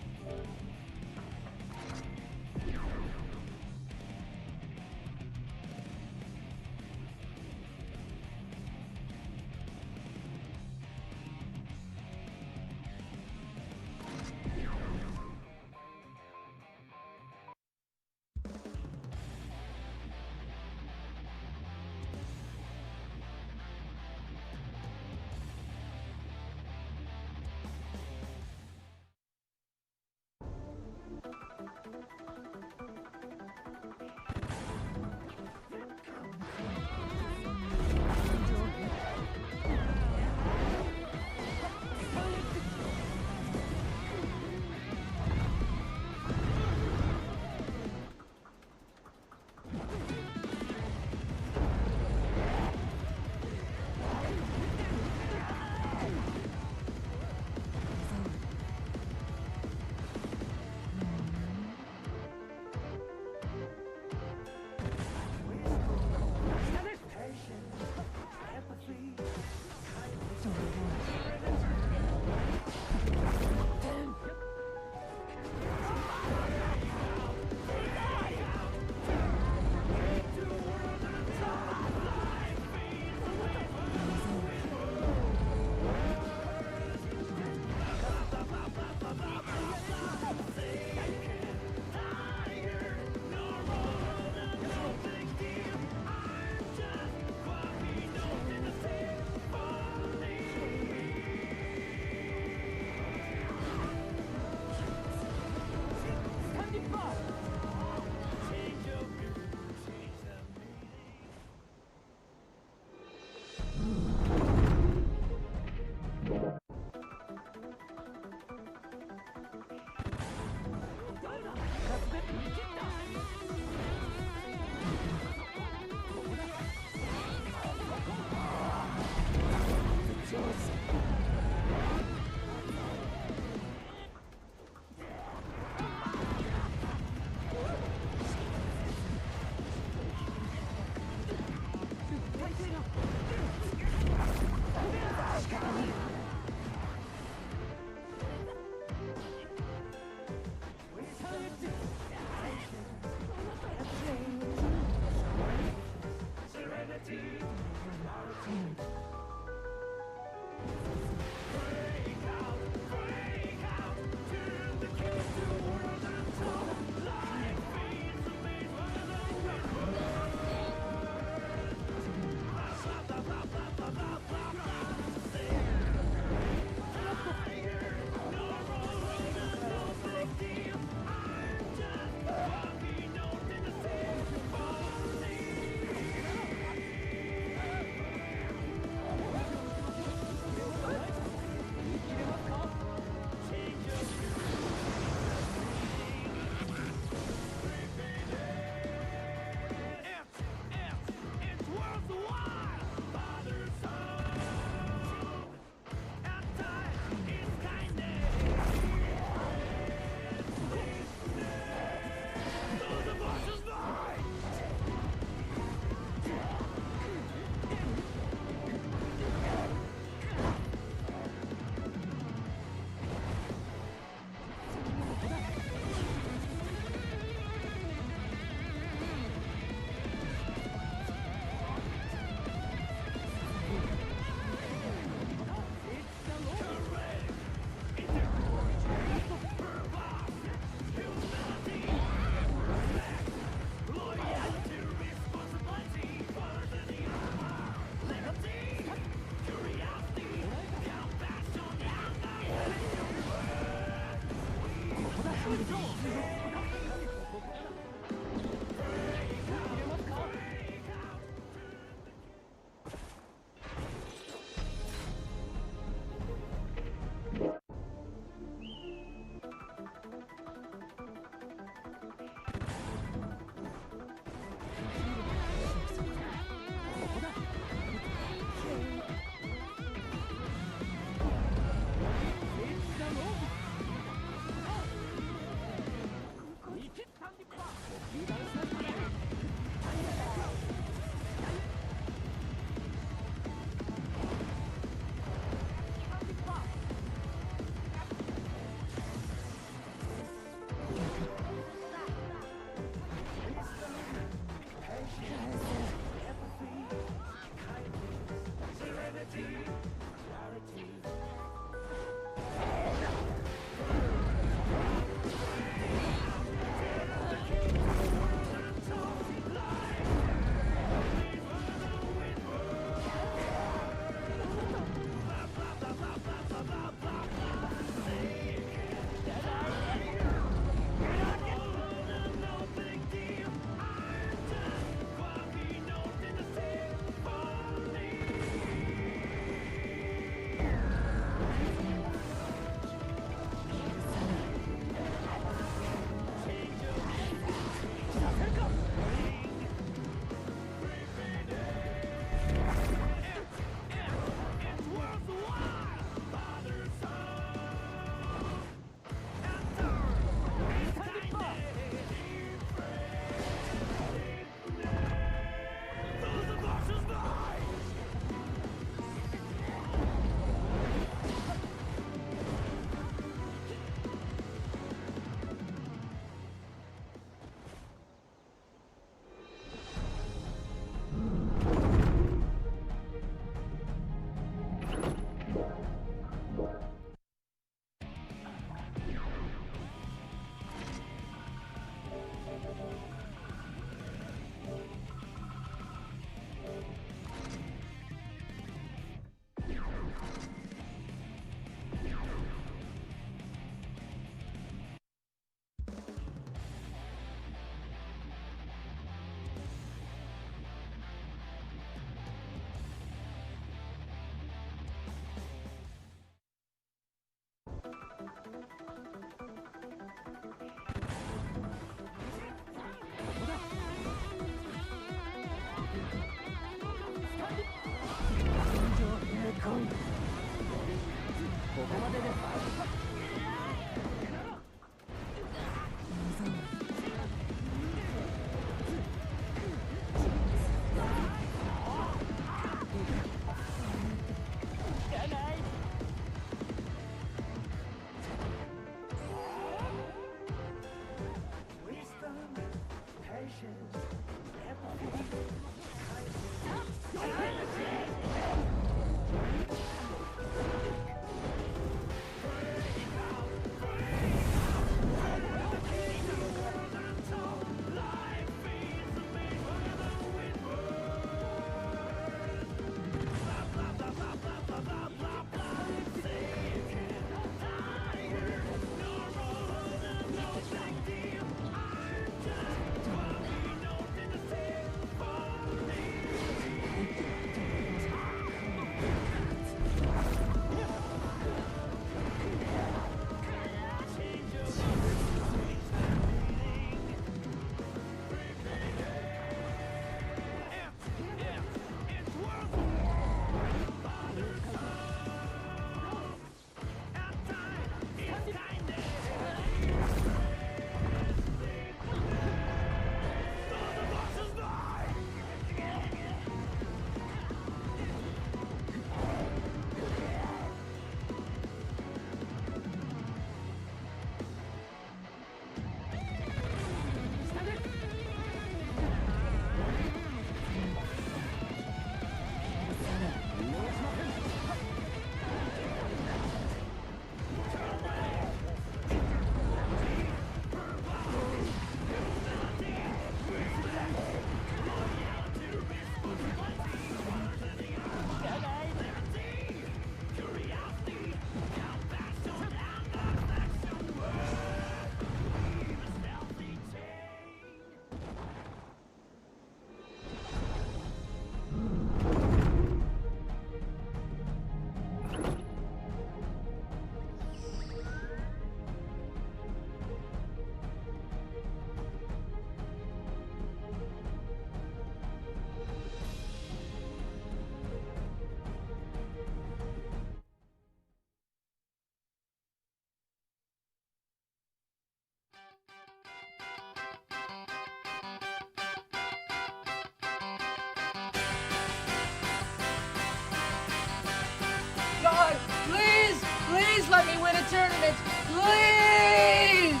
Please let me win a tournament. Please.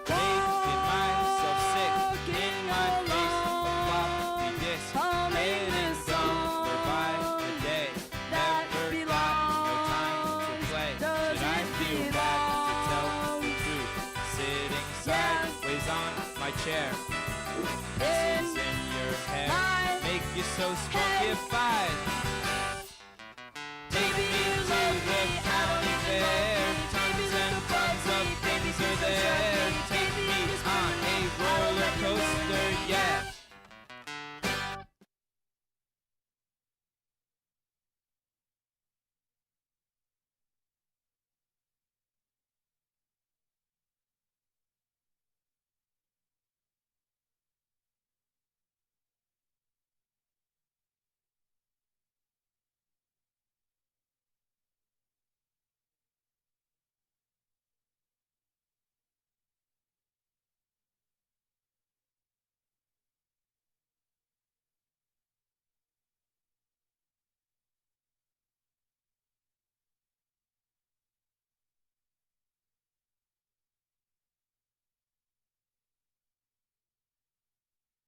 Making myself sick in my face. A floppy disk. Getting dumber by the day. Never got no time to play. Should I feel bad to tell the truth? Sitting sideways on my chair. Pieces in your hair make you so spunky. If I